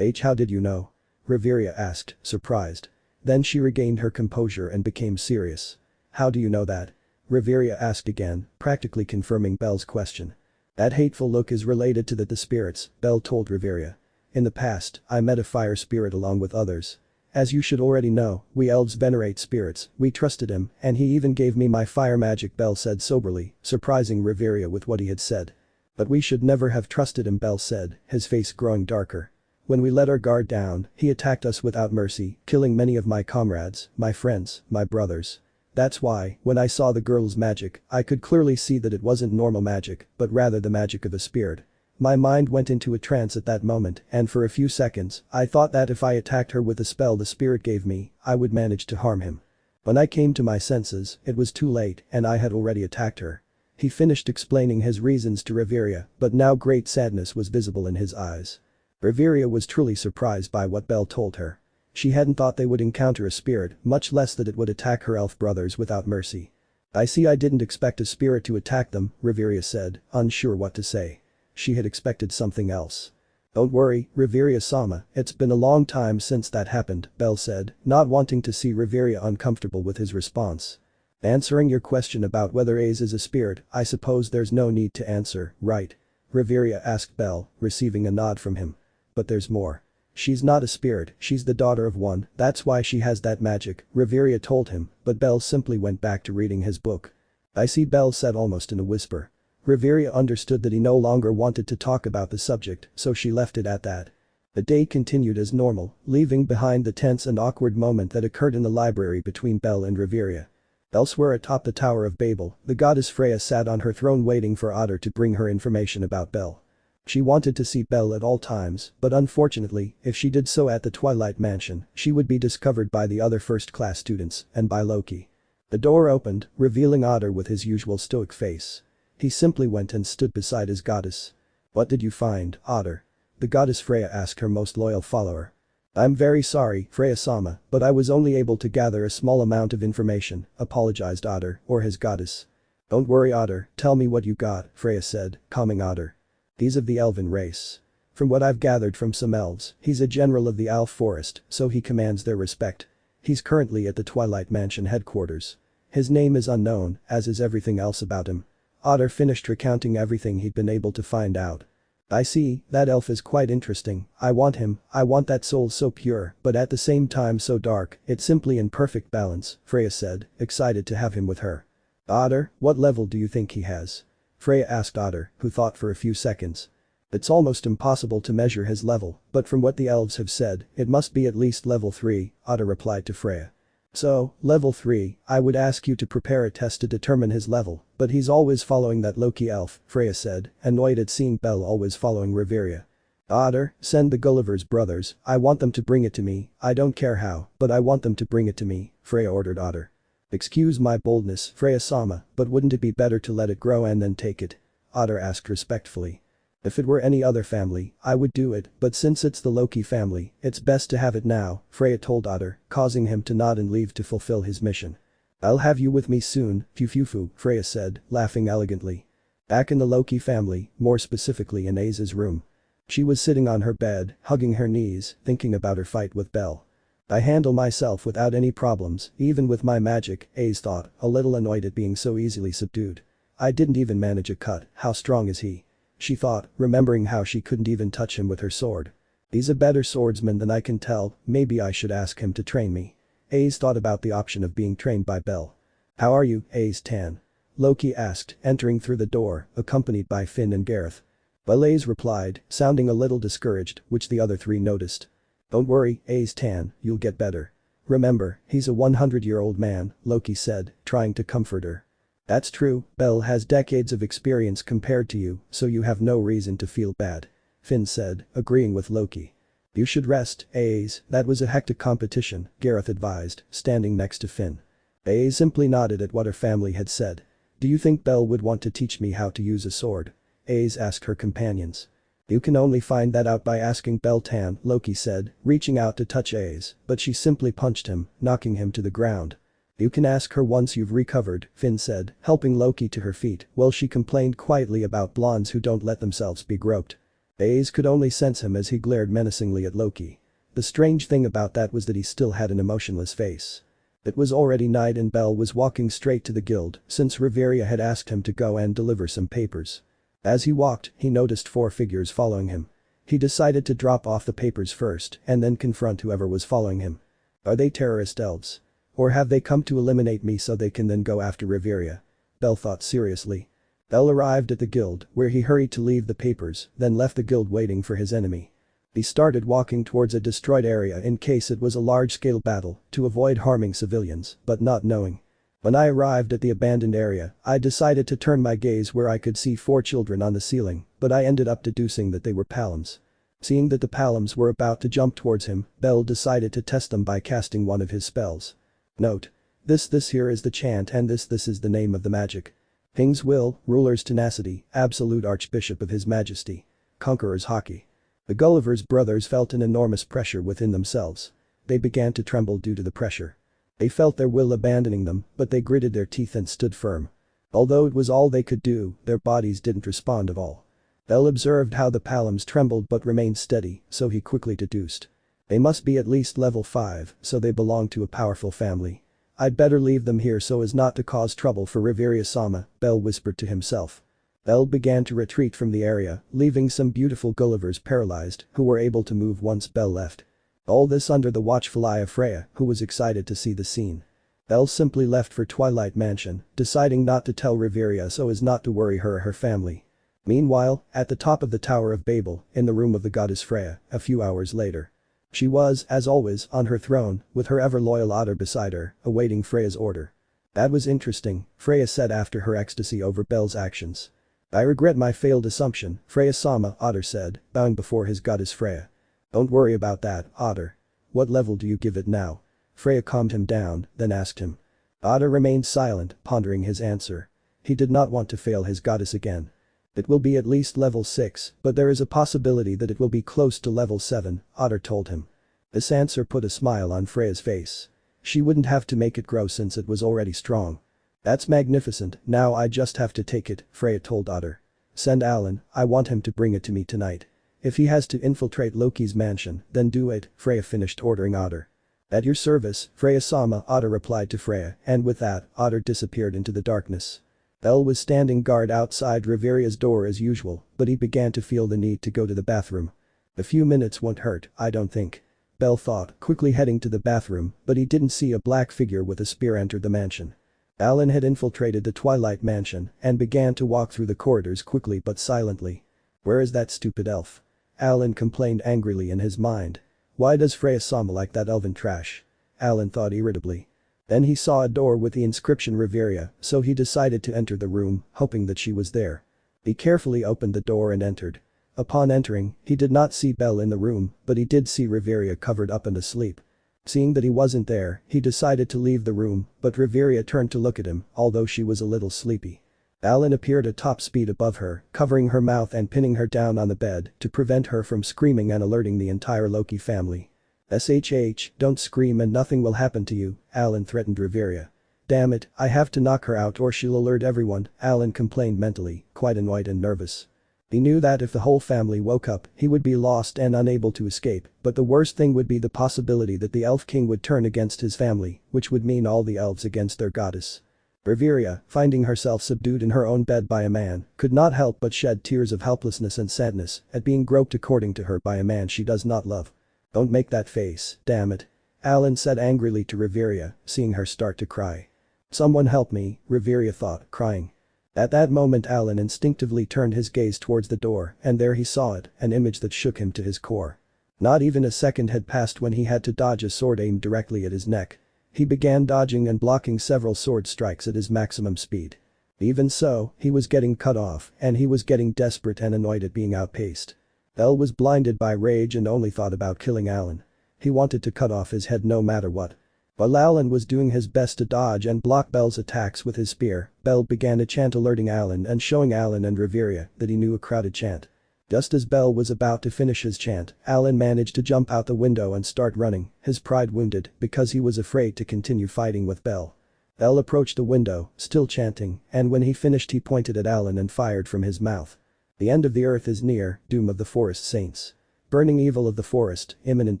S2: How did you know? Riveria asked, surprised. Then she regained her composure and became serious. How do you know that? Riveria asked again, practically confirming Belle's question. That hateful look is related to the spirits, Belle told Riveria. In the past, I met a fire spirit along with others. As you should already know, we elves venerate spirits, we trusted him, and he even gave me my fire magic, Belle said soberly, surprising Riveria with what he had said. But we should never have trusted him, Belle said, his face growing darker. When we let our guard down, he attacked us without mercy, killing many of my comrades, my friends, my brothers. That's why, when I saw the girl's magic, I could clearly see that it wasn't normal magic, but rather the magic of a spirit. My mind went into a trance at that moment, and for a few seconds, I thought that if I attacked her with the spell the spirit gave me, I would manage to harm him. When I came to my senses, it was too late, and I had already attacked her. He finished explaining his reasons to Riveria, but now great sadness was visible in his eyes. Riveria was truly surprised by what Belle told her. She hadn't thought they would encounter a spirit, much less that it would attack her elf brothers without mercy. I see I didn't expect a spirit to attack them, Riveria said, unsure what to say. She had expected something else. Don't worry, Riveria-sama, it's been a long time since that happened, Belle said, not wanting to see Riveria uncomfortable with his response. Answering your question about whether Ace is a spirit, I suppose there's no need to answer, right? Riveria asked Belle, receiving a nod from him. But there's more. She's not a spirit, she's the daughter of one, that's why she has that magic, Riveria told him, but Belle simply went back to reading his book. I see, Belle said almost in a whisper. Riveria understood that he no longer wanted to talk about the subject, so she left it at that. The day continued as normal, leaving behind the tense and awkward moment that occurred in the library between Belle and Riveria. Elsewhere atop the Tower of Babel, the goddess Freya sat on her throne waiting for Otter to bring her information about Belle. She wanted to see Belle at all times, but unfortunately, if she did so at the Twilight Mansion, she would be discovered by the other first-class students, and by Loki. The door opened, revealing Otter with his usual stoic face. He simply went and stood beside his goddess. What did you find, Otter? The goddess Freya asked her most loyal follower. I'm very sorry, Freya-sama, but I was only able to gather a small amount of information, apologized Otter, or his goddess. Don't worry, Otter, tell me what you got, Freya said, calming Otter. He's of the elven race. From what I've gathered from some elves, he's a general of the Elf Forest, so he commands their respect. He's currently at the Twilight Mansion headquarters. His name is unknown, as is everything else about him. Otter finished recounting everything he'd been able to find out. I see, that elf is quite interesting, I want him, I want that soul so pure, but at the same time so dark, it's simply in perfect balance, Freya said, excited to have him with her. Otter, what level do you think he has? Freya asked Otter, who thought for a few seconds. It's almost impossible to measure his level, but from what the elves have said, it must be at least level 3, Otter replied to Freya. So, level 3, I would ask you to prepare a test to determine his level, but he's always following that Loki elf, Freya said, annoyed at seeing Belle always following Riveria. Otter, send the Gulliver's brothers, I want them to bring it to me, I don't care how, but I want them to bring it to me, Freya ordered Otter. Excuse my boldness, Freya-sama, but wouldn't it be better to let it grow and then take it? Otter asked respectfully. If it were any other family, I would do it, but since it's the Loki family, it's best to have it now, Freya told Otter, causing him to nod and leave to fulfill his mission. I'll have you with me soon, Fufufu, Freya said, laughing elegantly. Back in the Loki family, more specifically in Ace's room. She was sitting on her bed, hugging her knees, thinking about her fight with Belle. I handle myself without any problems, even with my magic, Ace thought, a little annoyed at being so easily subdued. I didn't even manage a cut, how strong is he? She thought, remembering how she couldn't even touch him with her sword. He's a better swordsman than I can tell, maybe I should ask him to train me. Ace thought about the option of being trained by Belle. How are you, Ace-tan? Loki asked, entering through the door, accompanied by Finn and Gareth. Well, Ace replied, sounding a little discouraged, which the other three noticed. Don't worry, Ace-tan, you'll get better. Remember, he's a 100-year-old man, Loki said, trying to comfort her. That's true, Belle has decades of experience compared to you, so you have no reason to feel bad. Finn said, agreeing with Loki. You should rest, Ace, that was a hectic competition, Gareth advised, standing next to Finn. Ace simply nodded at what her family had said. Do you think Belle would want to teach me how to use a sword? Ace asked her companions. You can only find that out by asking Belle-tan, Loki said, reaching out to touch Ace, but she simply punched him, knocking him to the ground. You can ask her once you've recovered, Finn said, helping Loki to her feet, while she complained quietly about blondes who don't let themselves be groped. Ace could only sense him as he glared menacingly at Loki. The strange thing about that was that he still had an emotionless face. It was already night and Belle was walking straight to the guild, since Riveria had asked him to go and deliver some papers. As he walked, he noticed 4 figures following him. He decided to drop off the papers first and then confront whoever was following him. Are they terrorist elves? Or have they come to eliminate me so they can then go after Riveria? Belle thought seriously. Belle arrived at the guild, where he hurried to leave the papers, then left the guild waiting for his enemy. He started walking towards a destroyed area in case it was a large-scale battle, to avoid harming civilians, but not knowing. When I arrived at the abandoned area, I decided to turn my gaze where I could see 4 children on the ceiling, but I ended up deducing that they were Pallams. Seeing that the Pallams were about to jump towards him, Belle decided to test them by casting one of his spells. Note. This here is the chant and this is the name of the magic. King's will, ruler's tenacity, absolute archbishop of his majesty. Conqueror's hockey. The Gulliver's brothers felt an enormous pressure within themselves. They began to tremble due to the pressure. They felt their will abandoning them, but they gritted their teeth and stood firm. Although it was all they could do, their bodies didn't respond at all. Belle observed how the palms trembled but remained steady, so he quickly deduced. They must be at least level 5, so they belong to a powerful family. I'd better leave them here so as not to cause trouble for Riveria-sama, Belle whispered to himself. Belle began to retreat from the area, leaving some beautiful Gullivers paralyzed, who were able to move once Belle left. All this under the watchful eye of Freya, who was excited to see the scene. Belle simply left for Twilight Mansion, deciding not to tell Riveria so as not to worry her or her family. Meanwhile, at the top of the Tower of Babel, in the room of the goddess Freya, a few hours later. She was, as always, on her throne, with her ever-loyal otter beside her, awaiting Freya's order. That was interesting, Freya said after her ecstasy over Belle's actions. I regret my failed assumption, Freya-sama, Otter said, bowing before his goddess Freya. Don't worry about that, Otter. What level do you give it now? Freya calmed him down, then asked him. Otter remained silent, pondering his answer. He did not want to fail his goddess again. It will be at least level 6, but there is a possibility that it will be close to level 7, Otter told him. This answer put a smile on Freya's face. She wouldn't have to make it grow since it was already strong. That's magnificent, now I just have to take it, Freya told Otter. Send Alan, I want him to bring it to me tonight. If he has to infiltrate Loki's mansion, then do it, Freya finished ordering Otter. At your service, Freya-sama, Otter replied to Freya, and with that, Otter disappeared into the darkness. Belle was standing guard outside Riveria's door as usual, but he began to feel the need to go to the bathroom. A few minutes won't hurt, I don't think. Belle thought, quickly heading to the bathroom, but he didn't see a black figure with a spear enter the mansion. Alan had infiltrated the Twilight Mansion and began to walk through the corridors quickly but silently. Where is that stupid elf? Alan complained angrily in his mind. Why does Freya-sama like that elven trash? Alan thought irritably. Then he saw a door with the inscription Riveria, so he decided to enter the room, hoping that she was there. He carefully opened the door and entered. Upon entering, he did not see Belle in the room, but he did see Riveria covered up and asleep. Seeing that he wasn't there, he decided to leave the room, but Riveria turned to look at him, although she was a little sleepy. Alan appeared at top speed above her, covering her mouth and pinning her down on the bed to prevent her from screaming and alerting the entire Loki family. SHH, don't scream and nothing will happen to you, Alan threatened Riveria. Damn it, I have to knock her out or she'll alert everyone, Alan complained mentally, quite annoyed and nervous. He knew that if the whole family woke up, he would be lost and unable to escape, but the worst thing would be the possibility that the Elf King would turn against his family, which would mean all the elves against their goddess. Riveria, finding herself subdued in her own bed by a man, could not help but shed tears of helplessness and sadness at being groped according to her by a man she does not love. Don't make that face, damn it. Alan said angrily to Riveria, seeing her start to cry. Someone help me, Riveria thought, crying. At that moment Alan instinctively turned his gaze towards the door and there he saw it, an image that shook him to his core. Not even a second had passed when he had to dodge a sword aimed directly at his neck. He began dodging and blocking several sword strikes at his maximum speed. Even so, he was getting cut off and he was getting desperate and annoyed at being outpaced. Belle was blinded by rage and only thought about killing Alan. He wanted to cut off his head no matter what. While Alan was doing his best to dodge and block Belle's attacks with his spear, Belle began a chant alerting Alan and showing Alan and Riveria that he knew a crowded chant. Just as Belle was about to finish his chant, Alan managed to jump out the window and start running, his pride wounded because he was afraid to continue fighting with Belle. Belle approached the window, still chanting, and when he finished he pointed at Alan and fired from his mouth. The end of the earth is near, doom of the forest saints. Burning evil of the forest, imminent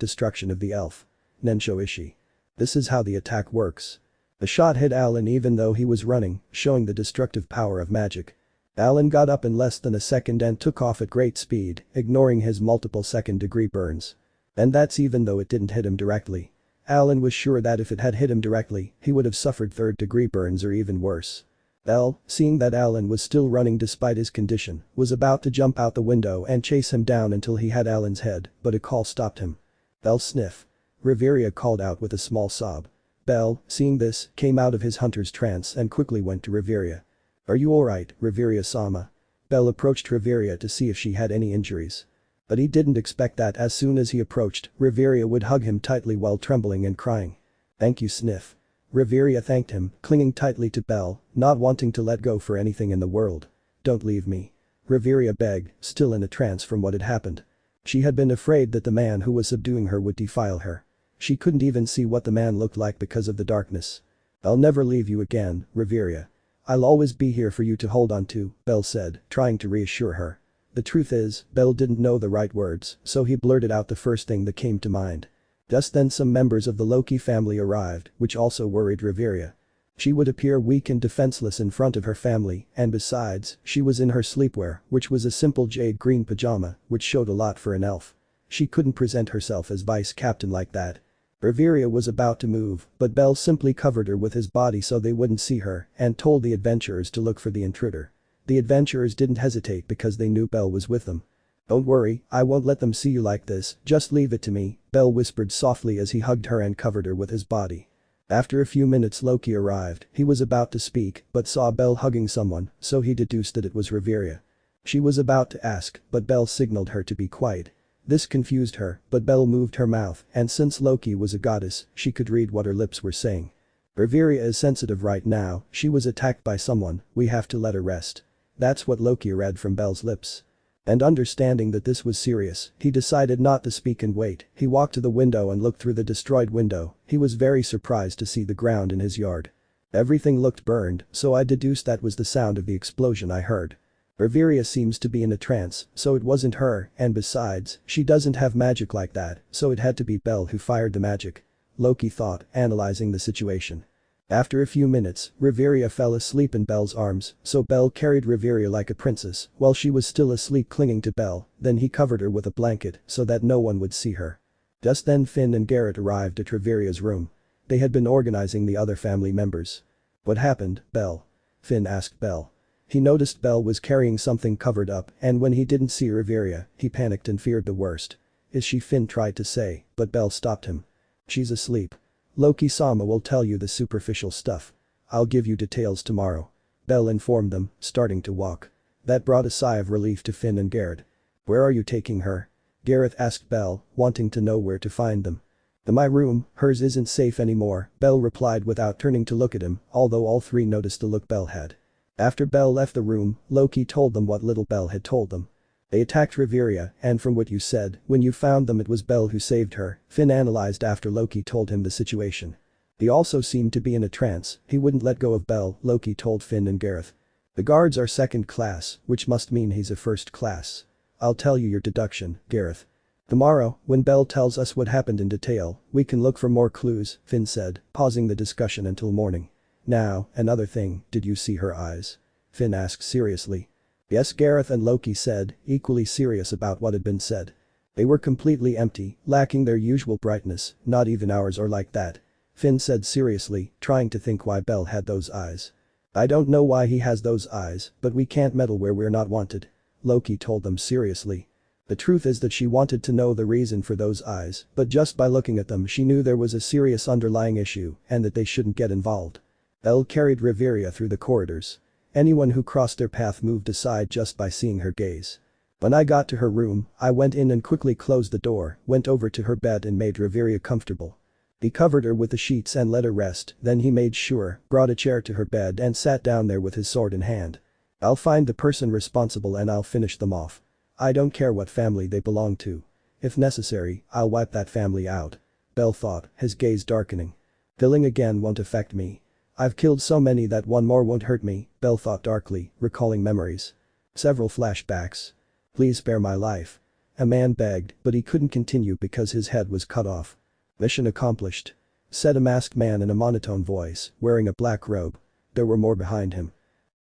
S2: destruction of the elf. Nensho Ishii. This is how the attack works. The shot hit Alan even though he was running, showing the destructive power of magic. Alan got up in less than a second and took off at great speed, ignoring his multiple second-degree burns. And that's even though it didn't hit him directly. Alan was sure that if it had hit him directly, he would have suffered third-degree burns or even worse. Belle, seeing that Alan was still running despite his condition, was about to jump out the window and chase him down until he had Alan's head, but a call stopped him. Belle sniff. Riveria called out with a small sob. Belle, seeing this, came out of his hunter's trance and quickly went to Riveria. Are you alright, Riveria-sama? Belle approached Riveria to see if she had any injuries. But he didn't expect that as soon as he approached, Riveria would hug him tightly while trembling and crying. Thank you, sniff. Riveria thanked him, clinging tightly to Belle, not wanting to let go for anything in the world. Don't leave me. Riveria begged, still in a trance from what had happened. She had been afraid that the man who was subduing her would defile her. She couldn't even see what the man looked like because of the darkness. "I'll never leave you again, Riveria. I'll always be here for you to hold on to," Belle said, trying to reassure her. The truth is, Belle didn't know the right words, so he blurted out the first thing that came to mind. Just then some members of the Loki family arrived, which also worried Riveria. She would appear weak and defenseless in front of her family, and besides, she was in her sleepwear, which was a simple jade green pajama, which showed a lot for an elf. She couldn't present herself as vice captain like that. Riveria was about to move, but Belle simply covered her with his body so they wouldn't see her and told the adventurers to look for the intruder. The adventurers didn't hesitate because they knew Belle was with them. "Don't worry, I won't let them see you like this, just leave it to me," Belle whispered softly as he hugged her and covered her with his body. After a few minutes Loki arrived, he was about to speak but saw Belle hugging someone, so he deduced that it was Riveria. She was about to ask, but Belle signaled her to be quiet. This confused her, but Belle moved her mouth, and since Loki was a goddess, she could read what her lips were saying. "Riveria is sensitive right now, she was attacked by someone, we have to let her rest." That's what Loki read from Belle's lips. And understanding that this was serious, he decided not to speak and wait. He walked to the window and looked through the destroyed window. He was very surprised to see the ground in his yard. "Everything looked burned, so I deduced that was the sound of the explosion I heard. Riveria seems to be in a trance, so it wasn't her, and besides, she doesn't have magic like that, so it had to be Belle who fired the magic," Loki thought, analyzing the situation. After a few minutes, Riveria fell asleep in Belle's arms, so Belle carried Riveria like a princess while she was still asleep clinging to Belle, then he covered her with a blanket so that no one would see her. Just then Finn and Garrett arrived at Riveria's room. They had been organizing the other family members. "What happened, Belle?" Finn asked Belle. He noticed Belle was carrying something covered up and when he didn't see Riveria, he panicked and feared the worst. "Is she?" Finn tried to say, but Belle stopped him. "She's asleep. Loki-sama will tell you the superficial stuff. I'll give you details tomorrow," Belle informed them, starting to walk. That brought a sigh of relief to Finn and Garrett. "Where are you taking her?" Garrett asked Belle, wanting to know where to find them. "My room, hers isn't safe anymore," Belle replied without turning to look at him, although all three noticed the look Belle had. After Belle left the room, Loki told them what little Belle had told them. "They attacked Riveria, and from what you said, when you found them it was Belle who saved her," Finn analyzed after Loki told him the situation. "He also seemed to be in a trance, he wouldn't let go of Belle," Loki told Finn and Gareth. "The guards are second class, which must mean he's a first class. I'll tell you your deduction, Gareth. Tomorrow, when Belle tells us what happened in detail, we can look for more clues," Finn said, pausing the discussion until morning. "Now, another thing, did you see her eyes?" Finn asked seriously. "Yes," Gareth and Loki said, equally serious about what had been said. "They were completely empty, lacking their usual brightness, not even ours are like that," Finn said seriously, trying to think why Belle had those eyes. "I don't know why he has those eyes, but we can't meddle where we're not wanted," Loki told them seriously. The truth is that she wanted to know the reason for those eyes, but just by looking at them she knew there was a serious underlying issue and that they shouldn't get involved. Belle carried Riveria through the corridors. Anyone who crossed their path moved aside just by seeing her gaze. "When I got to her room, I went in and quickly closed the door, went over to her bed and made Riveria comfortable. He covered her with the sheets and let her rest, then he made sure, brought a chair to her bed and sat down there with his sword in hand. I'll find the person responsible and I'll finish them off. I don't care what family they belong to. If necessary, I'll wipe that family out," Belle thought, his gaze darkening. "Killing again won't affect me. I've killed so many that one more won't hurt me," Belle thought darkly, recalling memories. Several flashbacks. "Please spare my life." A man begged, but he couldn't continue because his head was cut off. "Mission accomplished," said a masked man in a monotone voice, wearing a black robe. There were more behind him.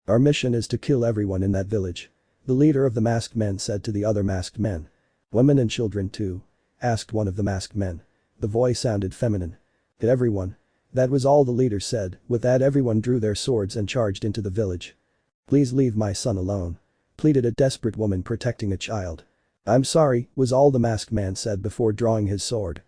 S2: "Our mission is to kill everyone in that village," the leader of the masked men said to the other masked men. "Women and children too?" asked one of the masked men. The voice sounded feminine. "Everyone." That was all the leader said. With that everyone drew their swords and charged into the village. "Please leave my son alone," pleaded a desperate woman protecting a child. "I'm sorry," was all the masked man said before drawing his sword.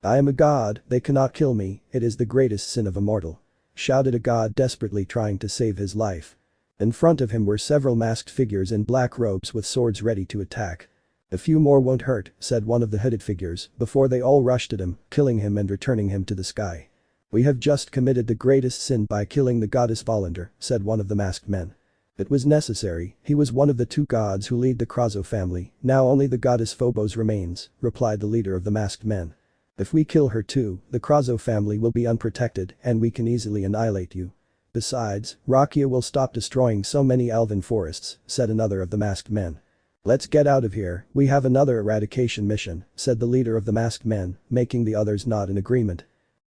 S2: "I am a god, they cannot kill me, it is the greatest sin of a mortal," shouted a god desperately trying to save his life. In front of him were several masked figures in black robes with swords ready to attack. "A few more won't hurt," said one of the hooded figures before they all rushed at him, killing him and returning him to the sky. "We have just committed the greatest sin by killing the goddess Volander," said one of the masked men. "It was necessary, he was one of the two gods who lead the Krazo family, now only the goddess Phobos remains," replied the leader of the masked men. If we kill her too, the Krazo family will be unprotected and we can easily annihilate you. Besides, Rakia will stop destroying so many elven forests, said another of the masked men. Let's get out of here, we have another eradication mission, said the leader of the masked men, making the others nod in agreement.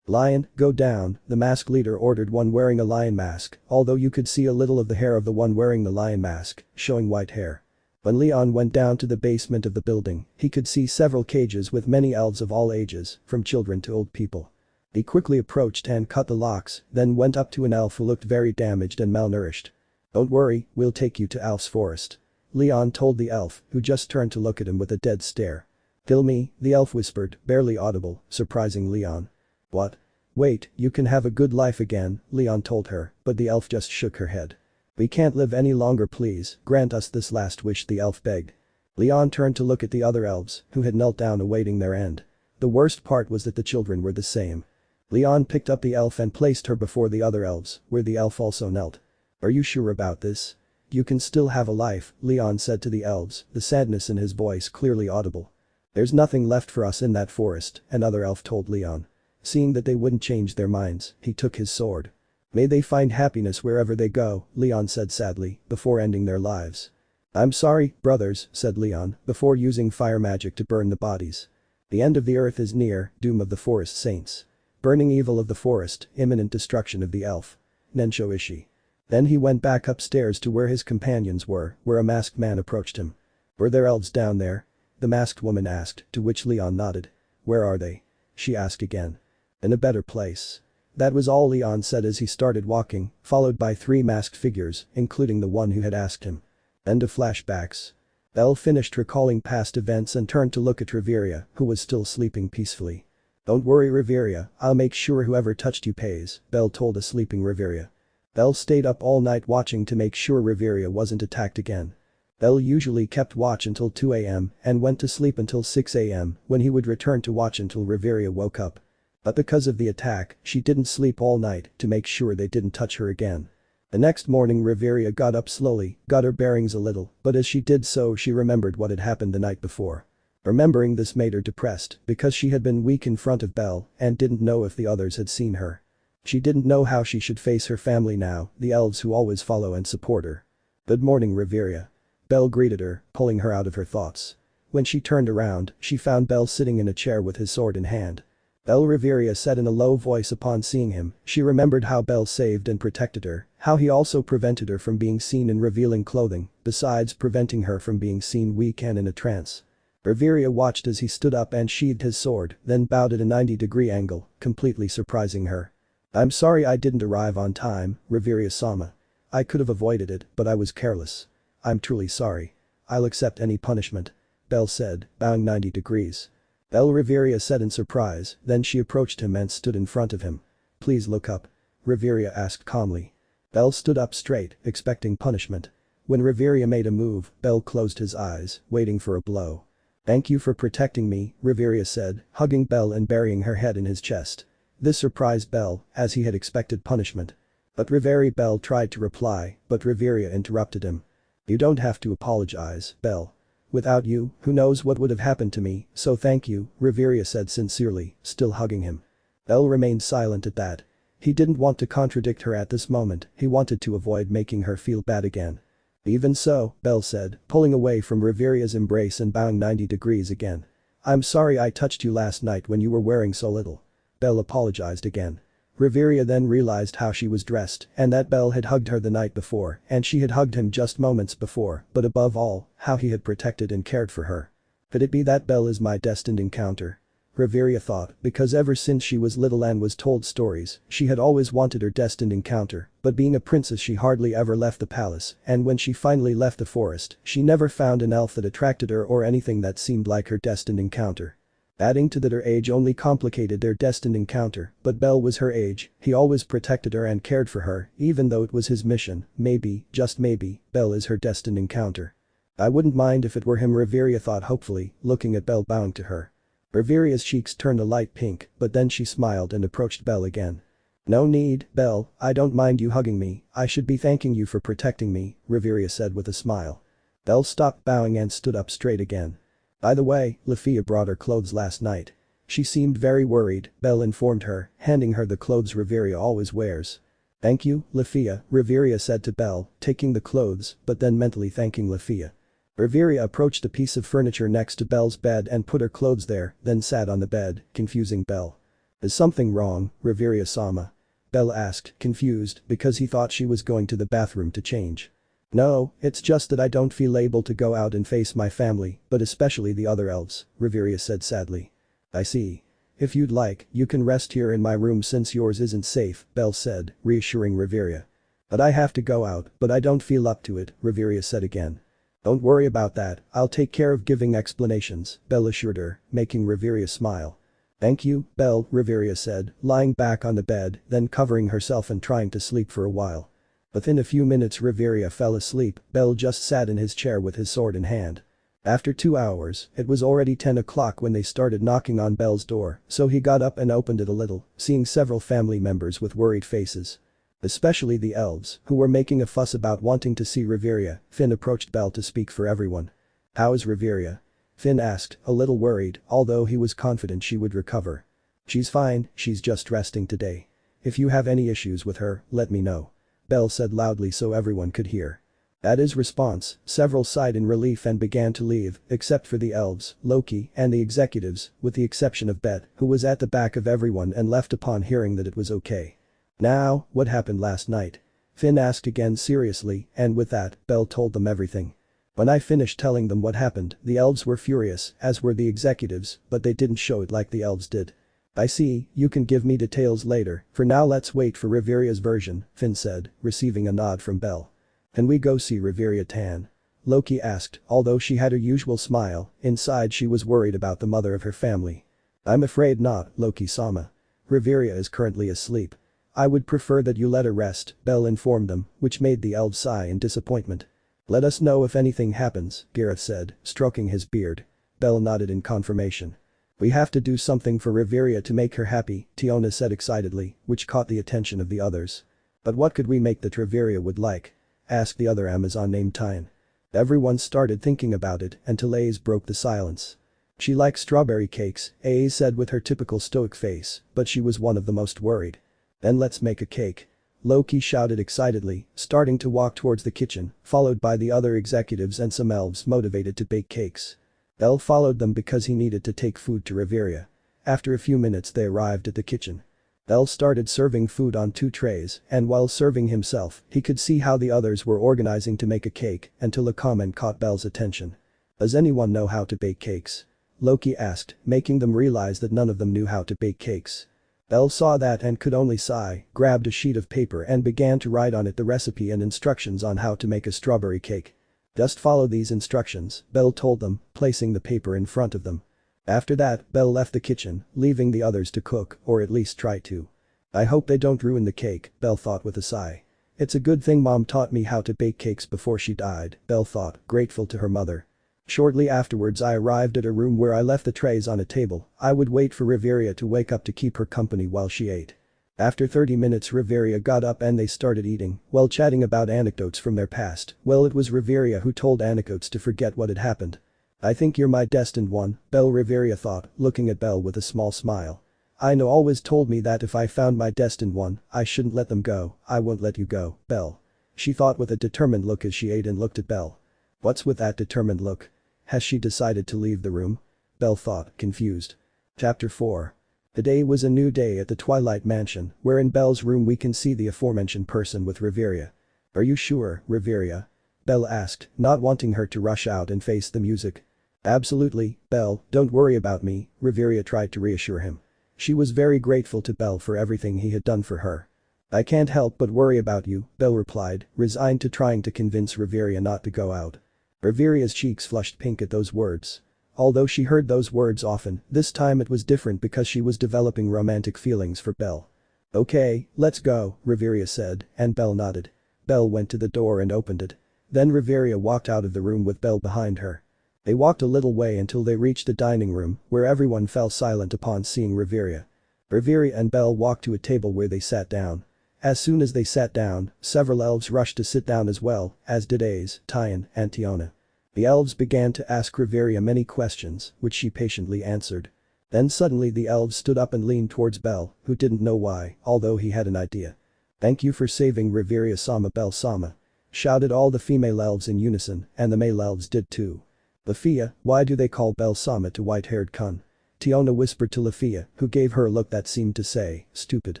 S2: Lion, go down, the masked leader ordered one wearing a lion mask, although you could see a little of the hair of the one wearing the lion mask, showing white hair. When Leon went down to the basement of the building, he could see several cages with many elves of all ages, from children to old people. He quickly approached and cut the locks, then went up to an elf who looked very damaged and malnourished. Don't worry, we'll take you to Elf's forest. Leon told the elf, who just turned to look at him with a dead stare. Kill me, the elf whispered, barely audible, surprising Leon. What? Wait, you can have a good life again, Leon told her, but the elf just shook her head. We can't live any longer, please, grant us this last wish, the elf begged. Leon turned to look at the other elves, who had knelt down awaiting their end. The worst part was that the children were the same. Leon picked up the elf and placed her before the other elves, where the elf also knelt. Are you sure about this? You can still have a life, Leon said to the elves, the sadness in his voice clearly audible. There's nothing left for us in that forest, another elf told Leon. Seeing that they wouldn't change their minds, he took his sword. May they find happiness wherever they go, Leon said sadly, before ending their lives. I'm sorry, brothers, said Leon, before using fire magic to burn the bodies. The end of the earth is near, doom of the forest saints. Burning evil of the forest, imminent destruction of the elf. Nensho Ishii. Then he went back upstairs to where his companions were, where a masked man approached him. Were there elves down there? The masked woman asked, to which Leon nodded. Where are they? She asked again. In a better place. That was all Leon said as he started walking, followed by 3 masked figures, including the one who had asked him. End of flashbacks. Belle finished recalling past events and turned to look at Riveria, who was still sleeping peacefully. Don't worry, Riveria, I'll make sure whoever touched you pays, Belle told a sleeping Riveria. Belle stayed up all night watching to make sure Riveria wasn't attacked again. Belle usually kept watch until 2 AM and went to sleep until 6 AM, when he would return to watch until Riveria woke up. But because of the attack, she didn't sleep all night to make sure they didn't touch her again. The next morning Riveria got up slowly, got her bearings a little, but as she did so she remembered what had happened the night before. Remembering this made her depressed because she had been weak in front of Belle and didn't know if the others had seen her. She didn't know how she should face her family now, the elves who always follow and support her. Good morning, Riveria. Belle greeted her, pulling her out of her thoughts. When she turned around, she found Belle sitting in a chair with his sword in hand. Belle, Riveria said in a low voice upon seeing him. She remembered how Belle saved and protected her, how he also prevented her from being seen in revealing clothing, besides preventing her from being seen weak and in a trance. Riveria watched as he stood up and sheathed his sword, then bowed at a 90-degree angle, completely surprising her. I'm sorry I didn't arrive on time, Riveria-sama. I could have avoided it, but I was careless. I'm truly sorry. I'll accept any punishment. Belle said, bowing 90 degrees. Belle, Riveria said in surprise, then she approached him and stood in front of him. Please look up. Riveria asked calmly. Belle stood up straight, expecting punishment. When Riveria made a move, Belle closed his eyes, waiting for a blow. Thank you for protecting me, Riveria said, hugging Belle and burying her head in his chest. This surprised Belle, as he had expected punishment. But Belle tried to reply, but Riveria interrupted him. You don't have to apologize, Belle. Without you, who knows what would have happened to me, so thank you, Riveria said sincerely, still hugging him. Belle remained silent at that. He didn't want to contradict her at this moment, he wanted to avoid making her feel bad again. Even so, Belle said, pulling away from Riveria's embrace and bowing 90 degrees again. I'm sorry I touched you last night when you were wearing so little. Belle apologized again. Riveria then realized how she was dressed and that Belle had hugged her the night before and she had hugged him just moments before, but above all, how he had protected and cared for her. Could it be that Belle is my destined encounter? Riveria thought, because ever since she was little and was told stories, she had always wanted her destined encounter, but being a princess she hardly ever left the palace, and when she finally left the forest, she never found an elf that attracted her or anything that seemed like her destined encounter. Adding to that, her age only complicated their destined encounter, but Belle was her age, he always protected her and cared for her, even though it was his mission. Maybe, just maybe, Belle is her destined encounter. I wouldn't mind if it were him, Riveria thought hopefully, looking at Belle bowing to her. Riveria's cheeks turned a light pink, but then she smiled and approached Belle again. No need, Belle, I don't mind you hugging me, I should be thanking you for protecting me, Riveria said with a smile. Belle stopped bowing and stood up straight again. By the way, Lafia brought her clothes last night. She seemed very worried, Belle informed her, handing her the clothes Riveria always wears. "Thank you, Lafia," Riveria said to Belle, taking the clothes but then mentally thanking Lafia. Riveria approached a piece of furniture next to Belle's bed and put her clothes there, then sat on the bed, confusing Belle. "Is something wrong, Riveria-sama?" Belle asked, confused because he thought she was going to the bathroom to change. "No, it's just that I don't feel able to go out and face my family, but especially the other elves," Riveria said sadly. "I see. If you'd like, you can rest here in my room since yours isn't safe," Belle said, reassuring Riveria. "But I have to go out, but I don't feel up to it," Riveria said again. "Don't worry about that, I'll take care of giving explanations," Belle assured her, making Riveria smile. "Thank you, Belle," Riveria said, lying back on the bed, then covering herself and trying to sleep for a while. Within a few minutes Riveria fell asleep, Belle just sat in his chair with his sword in hand. After 2 hours, it was already 10 o'clock when they started knocking on Belle's door, so he got up and opened it a little, seeing several family members with worried faces. Especially the elves, who were making a fuss about wanting to see Riveria. Finn approached Belle to speak for everyone. "How is Riveria?" Finn asked, a little worried, although he was confident she would recover. "She's fine, she's just resting today. If you have any issues with her, let me know," Belle said loudly so everyone could hear. At his response, several sighed in relief and began to leave, except for the elves, Loki, and the executives, with the exception of Bette, who was at the back of everyone and left upon hearing that it was okay. "Now, what happened last night?" Finn asked again seriously, and with that, Belle told them everything. "When I finished telling them what happened, the elves were furious, as were the executives, but they didn't show it like the elves did." "I see, you can give me details later, for now let's wait for Riveria's version," Finn said, receiving a nod from Belle. "Can we go see Riveria Tan?" Loki asked, although she had her usual smile, inside she was worried about the mother of her family. "I'm afraid not, Loki-sama. Riveria is currently asleep. I would prefer that you let her rest," Belle informed them, which made the elves sigh in disappointment. "Let us know if anything happens," Gareth said, stroking his beard. Belle nodded in confirmation. "We have to do something for Riveria to make her happy," Tiona said excitedly, which caught the attention of the others. "But what could we make that Riveria would like?" asked the other Amazon named Tyan. Everyone started thinking about it until Aze broke the silence. "She likes strawberry cakes," Aze said with her typical stoic face, but she was one of the most worried. "Then let's make a cake," Loki shouted excitedly, starting to walk towards the kitchen, followed by the other executives and some elves motivated to bake cakes. Belle followed them because he needed to take food to Riveria. After a few minutes they arrived at the kitchen. Belle started serving food on 2 trays, and while serving himself, he could see how the others were organizing to make a cake until a comment caught Belle's attention. "Does anyone know how to bake cakes?" Loki asked, making them realize that none of them knew how to bake cakes. Belle saw that and could only sigh, grabbed a sheet of paper and began to write on it the recipe and instructions on how to make a strawberry cake. "Just follow these instructions," Belle told them, placing the paper in front of them. After that, Belle left the kitchen, leaving the others to cook, or at least try to. "I hope they don't ruin the cake," Belle thought with a sigh. "It's a good thing Mom taught me how to bake cakes before she died," Belle thought, grateful to her mother. "Shortly afterwards I arrived at her room where I left the trays on a table. I would wait for Riveria to wake up to keep her company while she ate." After 30 minutes Riveria got up and they started eating, while chatting about anecdotes from their past. Well, it was Riveria who told anecdotes to forget what had happened. "I think you're my destined one," Belle, Riveria thought, looking at Belle with a small smile. "Aina always told me that if I found my destined one, I shouldn't let them go. I won't let you go, Belle," she thought with a determined look as she ate and looked at Belle. What's with that determined look? Has she decided to leave the room? Belle thought, confused. Chapter 4. The day was a new day at the Twilight Mansion, where in Belle's room we can see the aforementioned person with Riveria. "Are you sure, Riveria?" Belle asked, not wanting her to rush out and face the music. "Absolutely, Belle, don't worry about me," Riveria tried to reassure him. She was very grateful to Belle for everything he had done for her. "I can't help but worry about you," Belle replied, resigned to trying to convince Riveria not to go out. Riveria's cheeks flushed pink at those words. Although she heard those words often, this time it was different because she was developing romantic feelings for Belle. "Okay, let's go," Riveria said, and Belle nodded. Belle went to the door and opened it. Then Riveria walked out of the room with Belle behind her. They walked a little way until they reached the dining room, where everyone fell silent upon seeing Riveria. Riveria and Belle walked to a table where they sat down. As soon as they sat down, several elves rushed to sit down as well, as did Aze, Tyan, and Tiona. The elves began to ask Riveria many questions, which she patiently answered. Then suddenly the elves stood up and leaned towards Belle, who didn't know why, although he had an idea. "Thank you for saving Riveria-sama, Belle-sama," shouted all the female elves in unison, and the male elves did too. "Lafia, why do they call Belle-sama to white-haired kun?" Tiona whispered to Lafia, who gave her a look that seemed to say, "Stupid."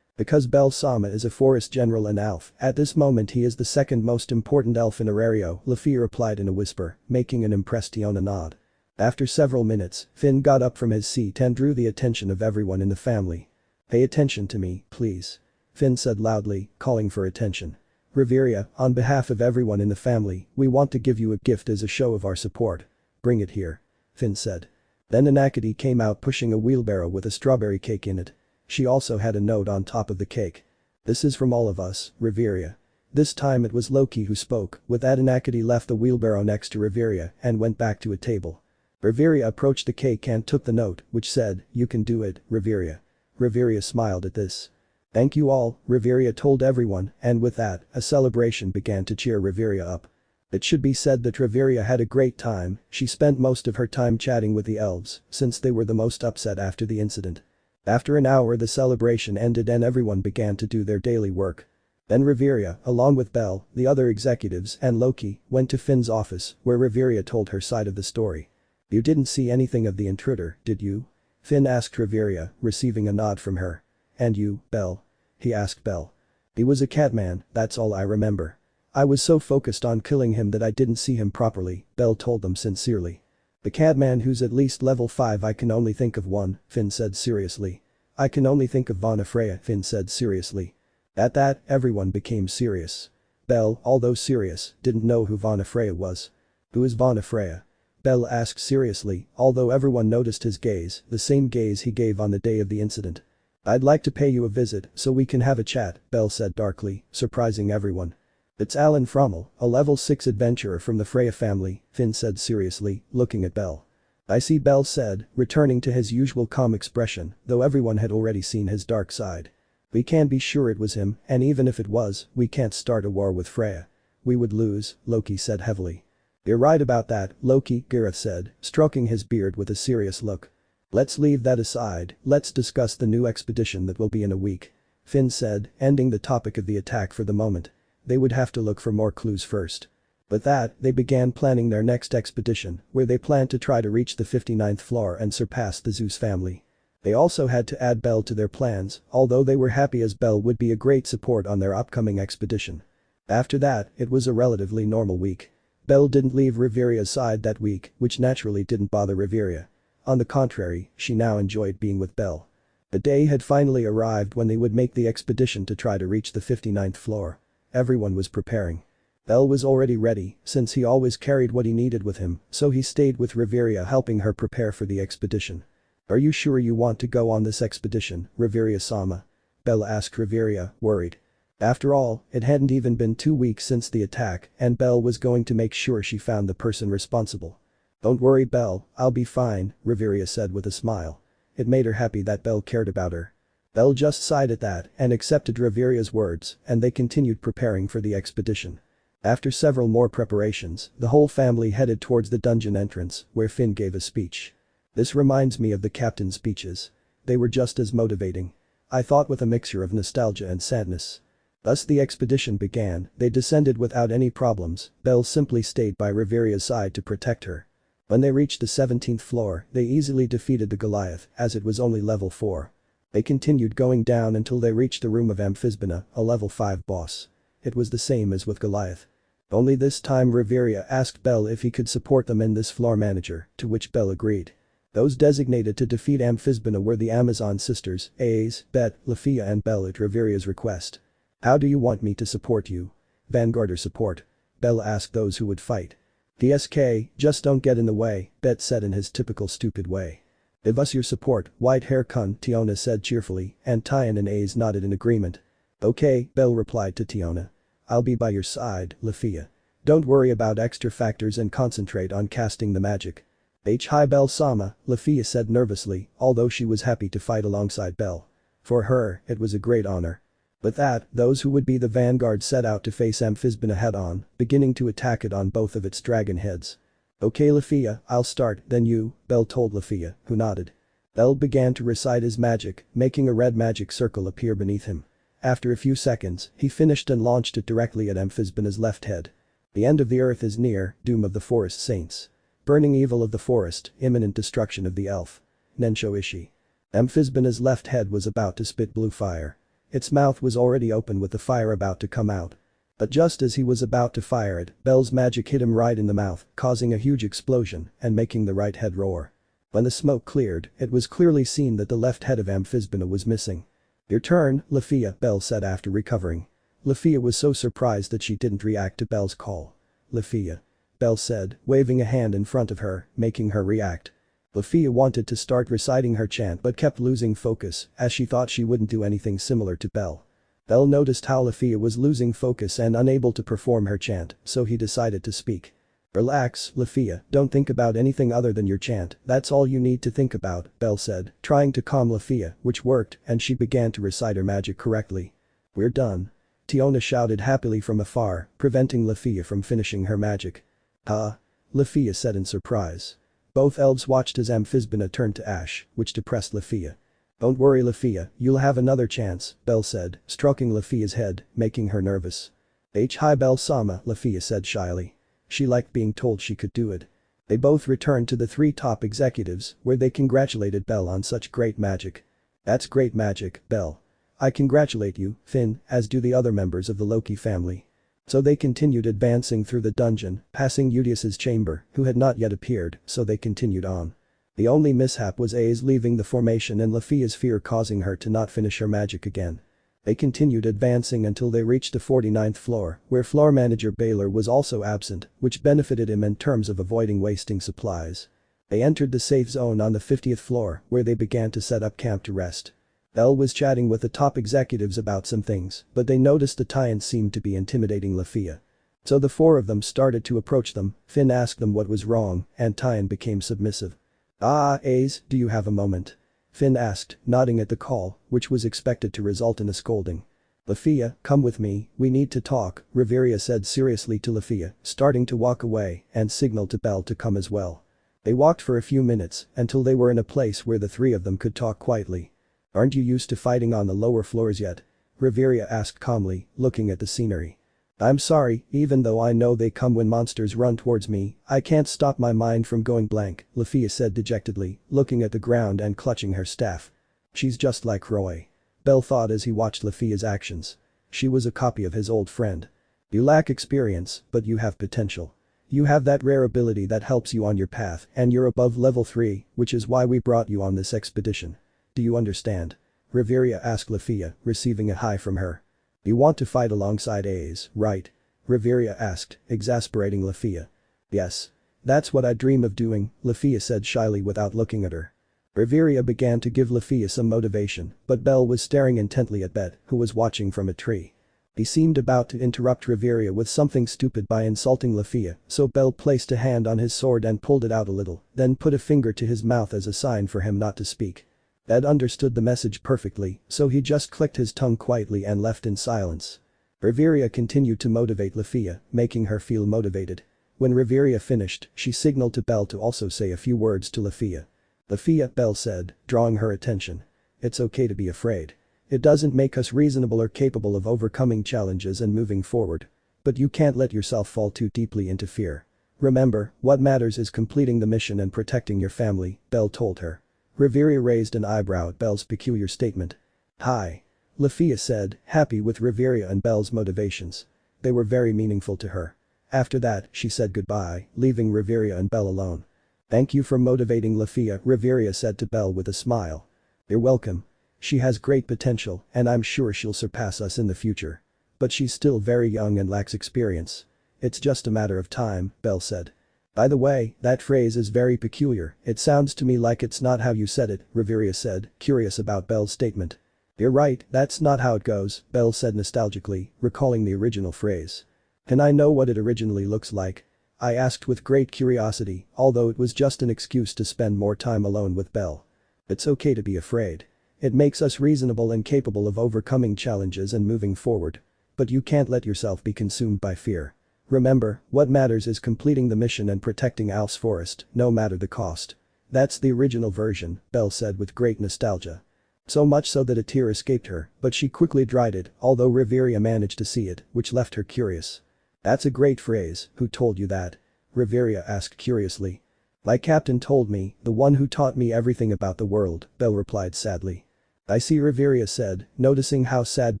S2: "Because Belle-sama is a forest general and elf, at this moment he is the second most important elf in Aario," Lafia replied in a whisper, making an impressed Tiona nod. After several minutes, Finn got up from his seat and drew the attention of everyone in the family. "Pay attention to me, please," Finn said loudly, calling for attention. "Riveria, on behalf of everyone in the family, we want to give you a gift as a show of our support. Bring it here," Finn said. Then Anakity came out pushing a wheelbarrow with a strawberry cake in it. She also had a note on top of the cake. "This is from all of us, Riveria." This time it was Loki who spoke, with that Anakity left the wheelbarrow next to Riveria and went back to a table. Riveria approached the cake and took the note, which said, "You can do it, Riveria." Riveria smiled at this. "Thank you all," Riveria told everyone, and with that, a celebration began to cheer Riveria up. It should be said that Riveria had a great time. She spent most of her time chatting with the elves, since they were the most upset after the incident. After an hour the celebration ended and everyone began to do their daily work. Then Riveria, along with Belle, the other executives and Loki, went to Finn's office, where Riveria told her side of the story. "You didn't see anything of the intruder, did you?" Finn asked Riveria, receiving a nod from her. "And you, Belle?" he asked Belle. "He was a catman, that's all I remember. I was so focused on killing him that I didn't see him properly," Belle told them sincerely. "The catman who's at least level 5, I can only think of one," Finn said seriously. "I can only think of Freya," Finn said seriously. At that, everyone became serious. Belle, although serious, didn't know who Freya was. "Who is Freya?" Belle asked seriously, although everyone noticed his gaze, the same gaze he gave on the day of the incident. "I'd like to pay you a visit so we can have a chat," Belle said darkly, surprising everyone. "It's Alan Frommel, a level 6 adventurer from the Freya family," Finn said seriously, looking at Belle. "I see," Belle said, returning to his usual calm expression, though everyone had already seen his dark side. "We can't be sure it was him, and even if it was, we can't start a war with Freya. We would lose," Loki said heavily. "You're right about that, Loki," Gareth said, stroking his beard with a serious look. "Let's leave that aside, let's discuss the new expedition that will be in a week," Finn said, ending the topic of the attack for the moment. They would have to look for more clues first. With that, they began planning their next expedition, where they planned to try to reach the 59th floor and surpass the Zeus family. They also had to add Belle to their plans, although they were happy as Belle would be a great support on their upcoming expedition. After that, it was a relatively normal week. Belle didn't leave Riveria's side that week, which naturally didn't bother Riveria. On the contrary, she now enjoyed being with Belle. The day had finally arrived when they would make the expedition to try to reach the 59th floor. Everyone was preparing. Belle was already ready, since he always carried what he needed with him, so he stayed with Riveria helping her prepare for the expedition. "Are you sure you want to go on this expedition, Riveria-sama?" Belle asked Riveria, worried. After all, it hadn't even been 2 weeks since the attack, and Belle was going to make sure she found the person responsible. "Don't worry, Belle, I'll be fine," Riveria said with a smile. It made her happy that Belle cared about her. Belle just sighed at that and accepted Riveria's words, and they continued preparing for the expedition. After several more preparations, the whole family headed towards the dungeon entrance, where Finn gave a speech. "This reminds me of the captain's speeches. They were just as motivating. I thought, with a mixture of nostalgia and sadness." Thus the expedition began. They descended without any problems. Belle simply stayed by Riveria's side to protect her. When they reached the 17th floor, they easily defeated the Goliath, as it was only level 4. They continued going down until they reached the room of Amphisbena, a level 5 boss. It was the same as with Goliath. Only this time Riveria asked Belle if he could support them in this floor manager, to which Belle agreed. Those designated to defeat Amphisbena were the Amazon sisters, Aes, Bet, Lafia and Belle at Riveria's request. "How do you want me to support you?" "Vanguard or support?" Belle asked those who would fight. "DSK, just don't get in the way," Bet said in his typical stupid way. "Give us your support, white hair cunt," Tiona said cheerfully, and Tyan and Aes nodded in agreement. "Okay," Belle replied to Tiona. "I'll be by your side, Lafia. Don't worry about extra factors and concentrate on casting the magic." "Hi Belle-sama," Lafia said nervously, although she was happy to fight alongside Belle. For her, it was a great honor. With that, those who would be the vanguard set out to face Amphisbena head-on, beginning to attack it on both of its dragon heads. "Okay Lafia, I'll start, then you," Belle told Lafia, who nodded. Belle began to recite his magic, making a red magic circle appear beneath him. After a few seconds, he finished and launched it directly at Amphisbaena's left head. The end of the earth is near, doom of the forest saints. Burning evil of the forest, imminent destruction of the elf. Nensho Ishii. Amphisbaena's left head was about to spit blue fire. Its mouth was already open with the fire about to come out. But just as he was about to fire it, Belle's magic hit him right in the mouth, causing a huge explosion and making the right head roar. When the smoke cleared, it was clearly seen that the left head of Amphisbaena was missing. "Your turn, Lafia," Belle said after recovering. Lafia was so surprised that she didn't react to Belle's call. "Lafia," Belle said, waving a hand in front of her, making her react. Lafia wanted to start reciting her chant but kept losing focus as she thought she wouldn't do anything similar to Belle. Belle noticed how Lafia was losing focus and unable to perform her chant, so he decided to speak. "Relax, Lafia, don't think about anything other than your chant, that's all you need to think about," Belle said, trying to calm Lafia, which worked, and she began to recite her magic correctly. "We're done." Tiona shouted happily from afar, preventing Lafia from finishing her magic. "Huh?" Lafia said in surprise. Both elves watched as Amphisbaena turned to ash, which depressed Lafia. "Don't worry, Lafia, you'll have another chance," Belle said, stroking Lafia's head, making her nervous. "Hi Belle Sama," Lafia said shyly. She liked being told she could do it. They both returned to the three top executives, where they congratulated Belle on such great magic. "That's great magic, Belle. I congratulate you, Finn, as do the other members of the Loki family." So they continued advancing through the dungeon, passing Udius's chamber, who had not yet appeared, so they continued on. The only mishap was A's leaving the formation and Lafia's fear causing her to not finish her magic again. They continued advancing until they reached the 49th floor, where floor manager Baylor was also absent, which benefited him in terms of avoiding wasting supplies. They entered the safe zone on the 50th floor, where they began to set up camp to rest. Belle was chatting with the top executives about some things, but they noticed the Tyans seemed to be intimidating Lafia. So the four of them started to approach them, Finn asked them what was wrong, and Tyan became submissive. Ace, do you have a moment?" Finn asked, nodding at the call, which was expected to result in a scolding. "Lafia, come with me, we need to talk," Riveria said seriously to Lafia, starting to walk away, and signaled to Belle to come as well. They walked for a few minutes, until they were in a place where the three of them could talk quietly. "Aren't you used to fighting on the lower floors yet?" Riveria asked calmly, looking at the scenery. "I'm sorry, even though I know they come when monsters run towards me, I can't stop my mind from going blank," Lafia said dejectedly, looking at the ground and clutching her staff. "She's just like Roy," Belle thought as he watched Lafia's actions. She was a copy of his old friend. "You lack experience, but you have potential. You have that rare ability that helps you on your path and you're above level 3, which is why we brought you on this expedition. Do you understand?" Riveria asked Lafia, receiving a hi from her. "You want to fight alongside A's, right?" Riveria asked, exasperating Lafia. "Yes. That's what I dream of doing," Lafia said shyly without looking at her. Riveria began to give Lafia some motivation, but Belle was staring intently at Bet, who was watching from a tree. He seemed about to interrupt Riveria with something stupid by insulting Lafia, so Belle placed a hand on his sword and pulled it out a little, then put a finger to his mouth as a sign for him not to speak. Ed understood the message perfectly, so he just clicked his tongue quietly and left in silence. Riveria continued to motivate Lafia, making her feel motivated. When Riveria finished, she signaled to Belle to also say a few words to Lafia. "Lafia," Belle said, drawing her attention. "It's okay to be afraid. It doesn't make us reasonable or capable of overcoming challenges and moving forward. But you can't let yourself fall too deeply into fear. Remember, what matters is completing the mission and protecting your family," Belle told her. Riveria raised an eyebrow at Belle's peculiar statement. "Hi," Lafia said, happy with Riveria and Belle's motivations. They were very meaningful to her. After that, she said goodbye, leaving Riveria and Belle alone. "Thank you for motivating Lafia," Riveria said to Belle with a smile. "You're welcome. She has great potential and I'm sure she'll surpass us in the future. But she's still very young and lacks experience. It's just a matter of time," Belle said. "By the way, that phrase is very peculiar, it sounds to me like it's not how you said it," Riveria said, curious about Belle's statement. "You're right, that's not how it goes," Belle said nostalgically, recalling the original phrase. "Can I know what it originally looks like?" I asked with great curiosity, although it was just an excuse to spend more time alone with Belle. "It's okay to be afraid. It makes us reasonable and capable of overcoming challenges and moving forward. But you can't let yourself be consumed by fear. Remember, what matters is completing the mission and protecting Alf's forest, no matter the cost. That's the original version, Belle said with great nostalgia. So much so that a tear escaped her, but she quickly dried it, although Riveria managed to see it, which left her curious. That's a great phrase, who told you that? Riveria asked curiously. My captain told me, the one who taught me everything about the world, Belle replied sadly. I see, Riveria said, noticing how sad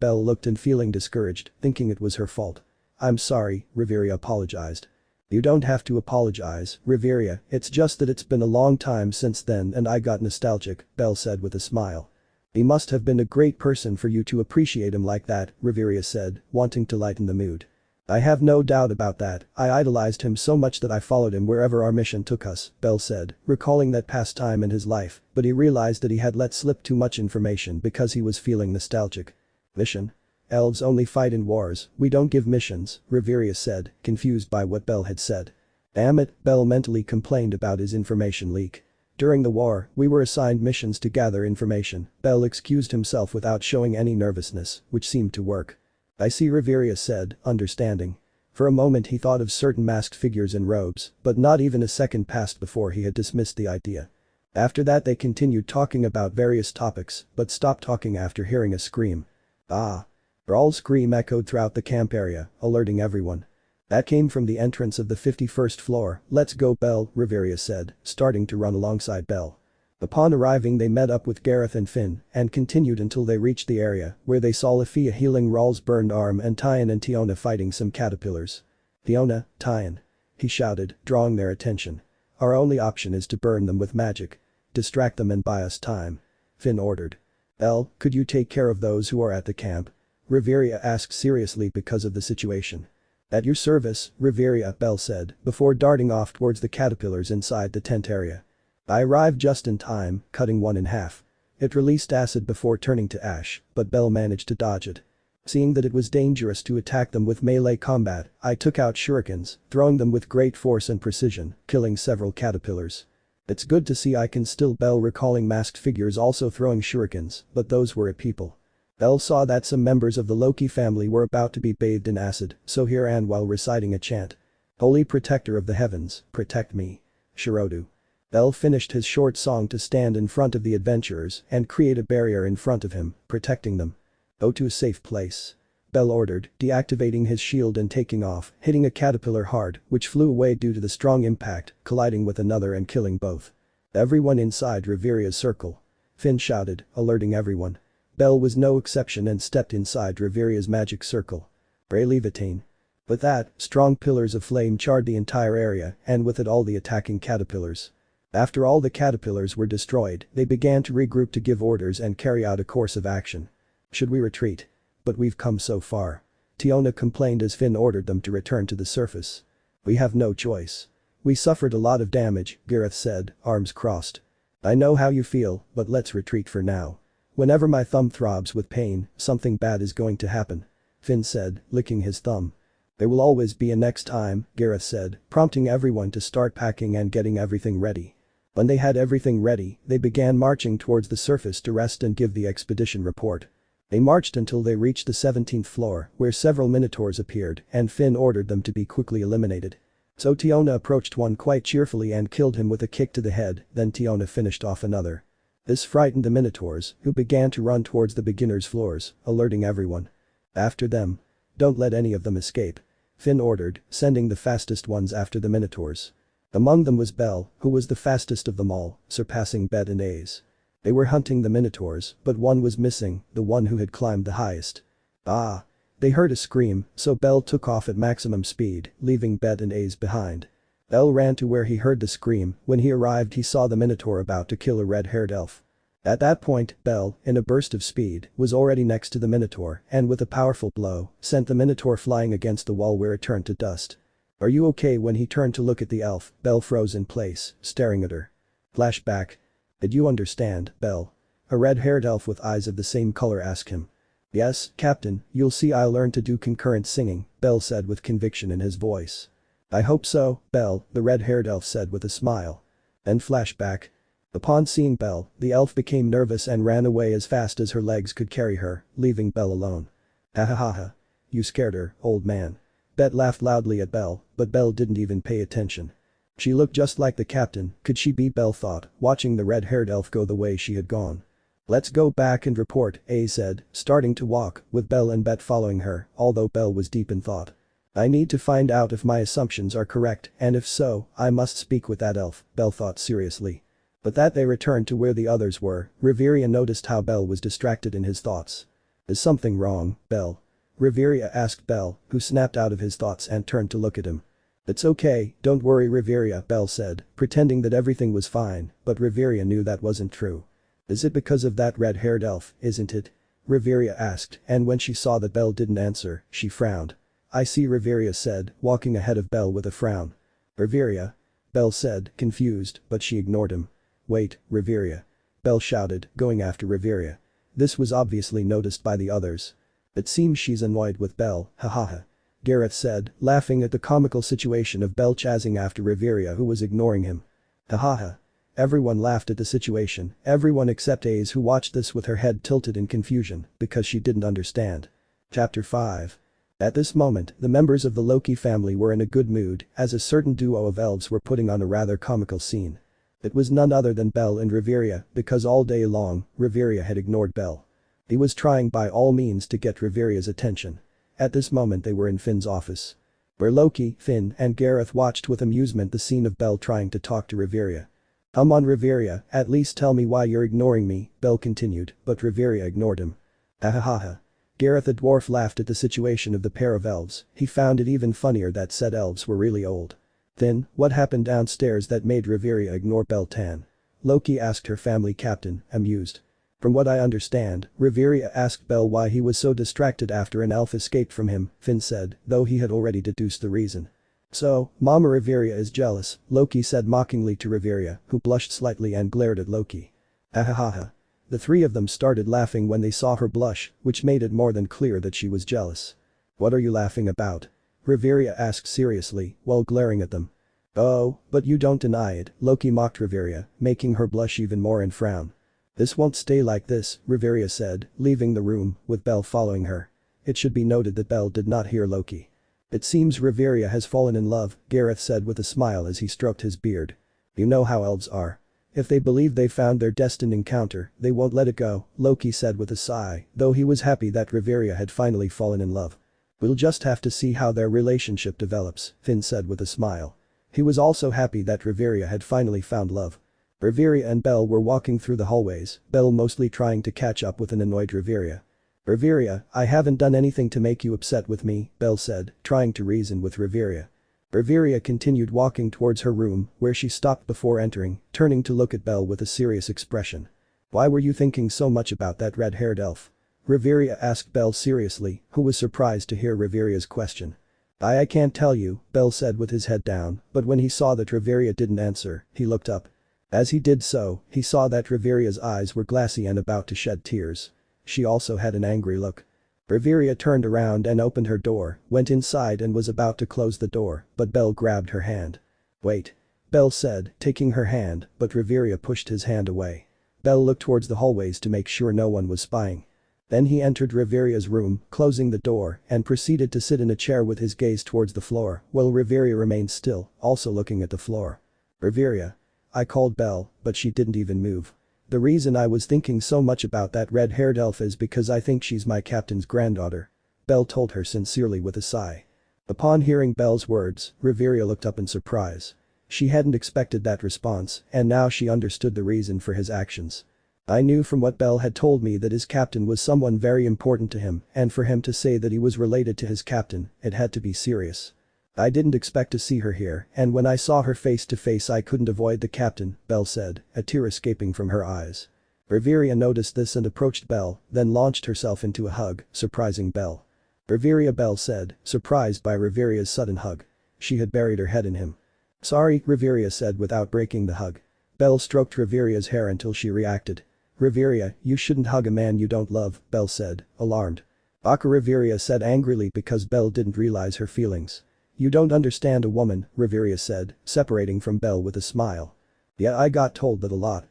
S2: Belle looked and feeling discouraged, thinking it was her fault. I'm sorry, Riveria apologized. You don't have to apologize, Riveria, it's just that it's been a long time since then and I got nostalgic, Belle said with a smile. He must have been a great person for you to appreciate him like that, Riveria said, wanting to lighten the mood. I have no doubt about that, I idolized him so much that I followed him wherever our mission took us, Belle said, recalling that past time in his life, but he realized that he had let slip too much information because he was feeling nostalgic. Mission? Elves only fight in wars, we don't give missions, Riveria said, confused by what Belle had said. Damn it, Belle mentally complained about his information leak. During the war, we were assigned missions to gather information, Belle excused himself without showing any nervousness, which seemed to work. I see, Riveria said, understanding. For a moment he thought of certain masked figures in robes, but not even a second passed before he had dismissed the idea. After that they continued talking about various topics, but stopped talking after hearing a scream. Ah! Brawl's scream echoed throughout the camp area, alerting everyone. That came from the entrance of the 51st floor, let's go Belle, Riveria said, starting to run alongside Belle. Upon arriving they met up with Gareth and Finn, and continued until they reached the area, where they saw Lafia healing Rawl's burned arm and Tyan and Tiona fighting some caterpillars. Tiona, Tyan. He shouted, drawing their attention. Our only option is to burn them with magic. Distract them and buy us time. Finn ordered. Belle, could you take care of those who are at the camp? Riveria asked seriously because of the situation. At your service, Riveria, Belle said, before darting off towards the caterpillars inside the tent area. I arrived just in time, cutting one in half. It released acid before turning to ash, but Belle managed to dodge it. Seeing that it was dangerous to attack them with melee combat, I took out shurikens, throwing them with great force and precision, killing several caterpillars. It's good to see I can still Belle recalling masked figures also throwing shurikens, but those were people. Belle saw that some members of the Loki family were about to be bathed in acid, so he ran while reciting a chant. Holy protector of the heavens, protect me. Shirodu. Belle finished his short song to stand in front of the adventurers and create a barrier in front of him, protecting them. Go to a safe place. Belle ordered, deactivating his shield and taking off, hitting a caterpillar hard, which flew away due to the strong impact, colliding with another and killing both. Everyone inside Riveria's circle. Finn shouted, alerting everyone. Belle was no exception and stepped inside Riveria's magic circle. Bray Levitain. With that, strong pillars of flame charred the entire area and with it all the attacking caterpillars. After all the caterpillars were destroyed, they began to regroup to give orders and carry out a course of action. Should we retreat? But we've come so far. Tiona complained as Finn ordered them to return to the surface. We have no choice. We suffered a lot of damage, Gareth said, arms crossed. I know how you feel, but let's retreat for now. Whenever my thumb throbs with pain, something bad is going to happen. Finn said, licking his thumb. There will always be a next time, Gareth said, prompting everyone to start packing and getting everything ready. When they had everything ready, they began marching towards the surface to rest and give the expedition report. They marched until they reached the 17th floor, where several minotaurs appeared, and Finn ordered them to be quickly eliminated. So Tiona approached one quite cheerfully and killed him with a kick to the head, then Tiona finished off another. This frightened the minotaurs, who began to run towards the beginners' floors, alerting everyone. After them. Don't let any of them escape. Finn ordered, sending the fastest ones after the minotaurs. Among them was Belle, who was the fastest of them all, surpassing Bet and A's. They were hunting the minotaurs, but one was missing, the one who had climbed the highest. Ah! They heard a scream, so Belle took off at maximum speed, leaving Bet and A's behind. Belle ran to where he heard the scream, when he arrived he saw the minotaur about to kill a red-haired elf. At that point, Belle, in a burst of speed, was already next to the minotaur and with a powerful blow, sent the minotaur flying against the wall where it turned to dust. Are you okay? When he turned to look at the elf, Belle froze in place, staring at her. Flashback. Did you understand, Belle? A red-haired elf with eyes of the same color asked him. Yes, Captain, you'll see I'll learn to do concurrent singing, Belle said with conviction in his voice. I hope so, Belle, the red-haired elf said with a smile. Then flashback. Upon seeing Belle, the elf became nervous and ran away as fast as her legs could carry her, leaving Belle alone. Ha ha ha ha. You scared her, old man. Bet laughed loudly at Belle, but Belle didn't even pay attention. She looked just like the captain, could she be? Belle thought, watching the red-haired elf go the way she had gone. Let's go back and report, A said, starting to walk, with Belle and Bet following her, although Belle was deep in thought. I need to find out if my assumptions are correct, and if so, I must speak with that elf, Belle thought seriously. But that they returned to where the others were, Riveria noticed how Belle was distracted in his thoughts. Is something wrong, Belle? Riveria asked Belle, who snapped out of his thoughts and turned to look at him. It's okay, don't worry Riveria, Belle said, pretending that everything was fine, but Riveria knew that wasn't true. Is it because of that red-haired elf, isn't it? Riveria asked, and when she saw that Belle didn't answer, she frowned. I see, Riveria said, walking ahead of Belle with a frown. Riveria? Belle said, confused, but she ignored him. Wait, Riveria. Belle shouted, going after Riveria. This was obviously noticed by the others. It seems she's annoyed with Belle, hahaha. Gareth said, laughing at the comical situation of Belle chasing after Riveria who was ignoring him. Hahaha. Everyone laughed at the situation, everyone except Aze who watched this with her head tilted in confusion because she didn't understand. Chapter 5. At this moment, the members of the Loki family were in a good mood as a certain duo of elves were putting on a rather comical scene. It was none other than Belle and Riveria because all day long, Riveria had ignored Belle. He was trying by all means to get Riveria's attention. At this moment they were in Finn's office. Where Loki, Finn and Gareth watched with amusement the scene of Belle trying to talk to Riveria. Come on Riveria, at least tell me why you're ignoring me, Belle continued, but Riveria ignored him. Ahahaha. Gareth the dwarf laughed at the situation of the pair of elves, he found it even funnier that said elves were really old. Then, what happened downstairs that made Riveria ignore Belle Tan? Loki asked her family captain, amused. From what I understand, Riveria asked Belle why he was so distracted after an elf escaped from him, Finn said, though he had already deduced the reason. So, Mama Riveria is jealous, Loki said mockingly to Riveria, who blushed slightly and glared at Loki. Ahahaha. The three of them started laughing when they saw her blush, which made it more than clear that she was jealous. What are you laughing about? Riveria asked seriously, while glaring at them. Oh, but you don't deny it, Loki mocked Riveria, making her blush even more and frown. This won't stay like this, Riveria said, leaving the room, with Belle following her. It should be noted that Belle did not hear Loki. It seems Riveria has fallen in love, Gareth said with a smile as he stroked his beard. You know how elves are. If they believe they found their destined encounter, they won't let it go, Loki said with a sigh, though he was happy that Riveria had finally fallen in love. We'll just have to see how their relationship develops, Finn said with a smile. He was also happy that Riveria had finally found love. Riveria and Belle were walking through the hallways, Belle mostly trying to catch up with an annoyed Riveria. Riveria, I haven't done anything to make you upset with me, Belle said, trying to reason with Riveria. Riveria continued walking towards her room, where she stopped before entering, turning to look at Belle with a serious expression. Why were you thinking so much about that red-haired elf? Riveria asked Belle seriously, who was surprised to hear Riveria's question. I can't tell you, Belle said with his head down, but when he saw that Riveria didn't answer, he looked up. As he did so, he saw that Riveria's eyes were glassy and about to shed tears. She also had an angry look. Riveria turned around and opened her door, went inside and was about to close the door, but Belle grabbed her hand. Wait. Belle said, taking her hand, but Riveria pushed his hand away. Belle looked towards the hallways to make sure no one was spying. Then he entered Riveria's room, closing the door, and proceeded to sit in a chair with his gaze towards the floor, while Riveria remained still, also looking at the floor. Riveria. I called Belle, but she didn't even move. The reason I was thinking so much about that red-haired elf is because I think she's my captain's granddaughter. Belle told her sincerely with a sigh. Upon hearing Belle's words, Riveria looked up in surprise. She hadn't expected that response, and now she understood the reason for his actions. I knew from what Belle had told me that his captain was someone very important to him, and for him to say that he was related to his captain, it had to be serious. I didn't expect to see her here, and when I saw her face to face I couldn't avoid the captain, Belle said, a tear escaping from her eyes. Riveria noticed this and approached Belle, then launched herself into a hug, surprising Belle. Riveria, Belle said, surprised by Riveria's sudden hug. She had buried her head in him. Sorry, Riveria said without breaking the hug. Belle stroked Riveria's hair until she reacted. Riveria, you shouldn't hug a man you don't love, Belle said, alarmed. Baka, Riveria said angrily because Belle didn't realize her feelings. You don't understand a woman, Riveria said, separating from Belle with a smile. Yeah, I got told that a lot,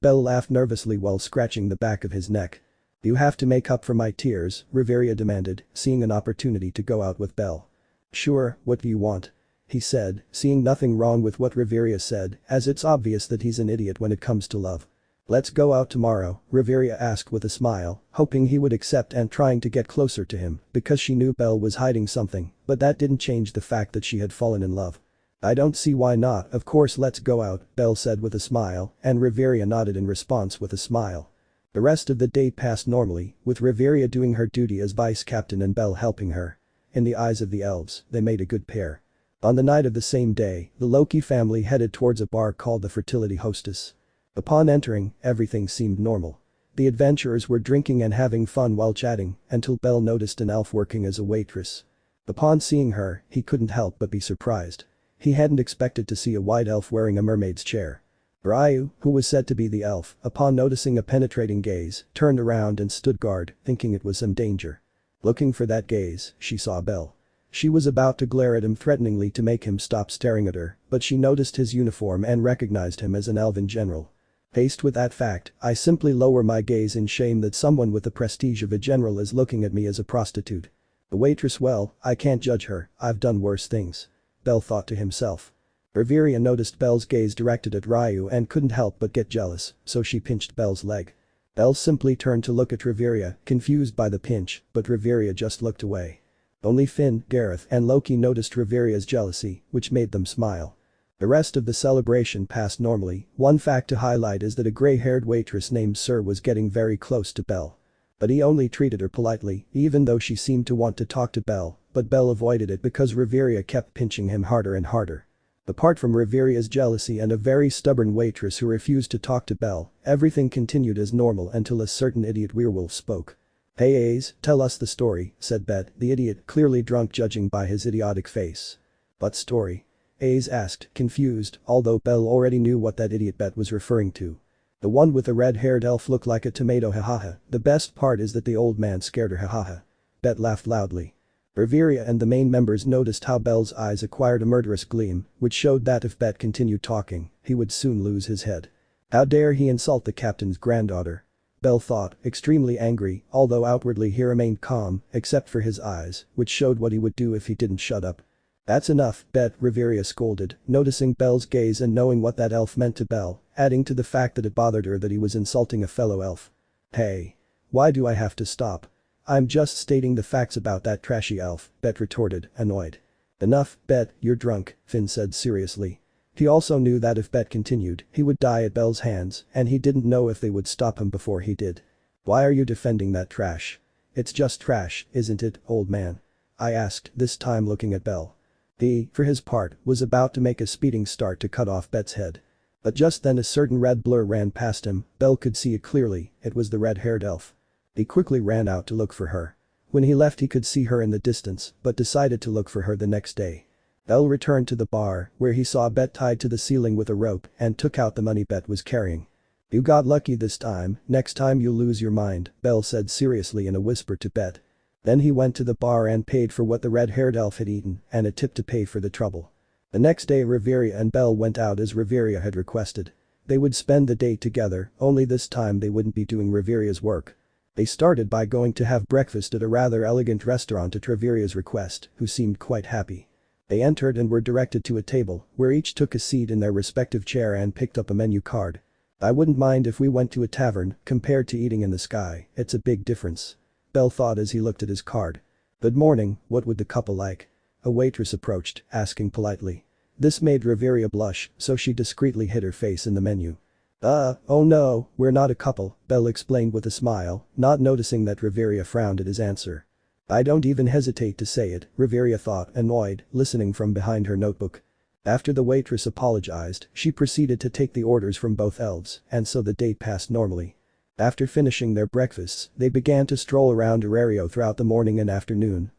S2: Belle laughed nervously while scratching the back of his neck. You have to make up for my tears, Riveria demanded, seeing an opportunity to go out with Belle. Sure, what do you want? he said, seeing nothing wrong with what Riveria said, as it's obvious that he's an idiot when it comes to love. Let's go out tomorrow, Riveria asked with a smile, hoping he would accept and trying to get closer to him because she knew Belle was hiding something, but that didn't change the fact that she had fallen in love. I don't see why not, of course let's go out, Belle said with a smile, and Riveria nodded in response with a smile. The rest of the day passed normally, with Riveria doing her duty as vice captain and Belle helping her. In the eyes of the elves, they made a good pair. On the night of the same day, the Loki family headed towards a bar called the Fertility Hostess. Upon entering, everything seemed normal. The adventurers were drinking and having fun while chatting, until Belle noticed an elf working as a waitress. Upon seeing her, he couldn't help but be surprised. He hadn't expected to see a white elf wearing a mermaid's chair. Aario, who was said to be the elf, upon noticing a penetrating gaze, turned around and stood guard, thinking it was some danger. Looking for that gaze, she saw Belle. She was about to glare at him threateningly to make him stop staring at her, but she noticed his uniform and recognized him as an elven general. Faced with that fact, I simply lower my gaze in shame that someone with the prestige of a general is looking at me as a prostitute. The waitress, well, I can't judge her, I've done worse things. Belle thought to himself. Riveria noticed Belle's gaze directed at Ryu and couldn't help but get jealous, so she pinched Belle's leg. Belle simply turned to look at Riveria, confused by the pinch, but Riveria just looked away. Only Finn, Gareth and Loki noticed Riveria's jealousy, which made them smile. The rest of the celebration passed normally. One fact to highlight is that a grey-haired waitress named Sir was getting very close to Belle. But he only treated her politely, even though she seemed to want to talk to Belle, but Belle avoided it because Riveria kept pinching him harder and harder. Apart from Riveria's jealousy and a very stubborn waitress who refused to talk to Belle, everything continued as normal until a certain idiot werewolf spoke. "Hey Ace, tell us the story," said Bet, the idiot, clearly drunk judging by his idiotic face. "What story?" Ace asked, confused, although Belle already knew what that idiot Bet was referring to. "The one with the red-haired elf looked like a tomato, hahaha. The best part is that the old man scared her, hahaha." Bet laughed loudly. Riveria and the main members noticed how Belle's eyes acquired a murderous gleam, which showed that if Bet continued talking, he would soon lose his head. How dare he insult the captain's granddaughter? Belle thought, extremely angry, although outwardly he remained calm, except for his eyes, which showed what he would do if he didn't shut up. "That's enough, Bet," Riveria scolded, noticing Belle's gaze and knowing what that elf meant to Belle, adding to the fact that it bothered her that he was insulting a fellow elf. "Hey. Why do I have to stop? I'm just stating the facts about that trashy elf," Bet retorted, annoyed. "Enough, Bet, you're drunk," Finn said seriously. He also knew that if Bet continued, he would die at Belle's hands, and he didn't know if they would stop him before he did. "Why are you defending that trash? It's just trash, isn't it, old man?" I asked, this time looking at Belle. He, for his part, was about to make a speeding start to cut off Bet's head. But just then a certain red blur ran past him. Belle could see it clearly, it was the red-haired elf. He quickly ran out to look for her. When he left he could see her in the distance, but decided to look for her the next day. Belle returned to the bar, where he saw Bet tied to the ceiling with a rope and took out the money Bet was carrying. "You got lucky this time, next time you'll lose your mind," Belle said seriously in a whisper to Bet. Then he went to the bar and paid for what the red-haired elf had eaten and a tip to pay for the trouble. The next day Riveria and Belle went out as Riveria had requested. They would spend the day together, only this time they wouldn't be doing Riveria's work. They started by going to have breakfast at a rather elegant restaurant at Riveria's request, who seemed quite happy. They entered and were directed to a table, where each took a seat in their respective chair and picked up a menu card. "I wouldn't mind if we went to a tavern, compared to eating in the sky, it's a big difference," Belle thought as he looked at his card. "Good morning, what would the couple like?" A waitress approached, asking politely. This made Riveria blush, so she discreetly hid her face in the menu. Oh no, we're not a couple," Belle explained with a smile, not noticing that Riveria frowned at his answer. "I don't even hesitate to say it," Riveria thought, annoyed, listening from behind her notebook. After the waitress apologized, she proceeded to take the orders from both elves, and so the day passed normally. After finishing their breakfasts, they began to stroll around Aario throughout the morning and afternoon,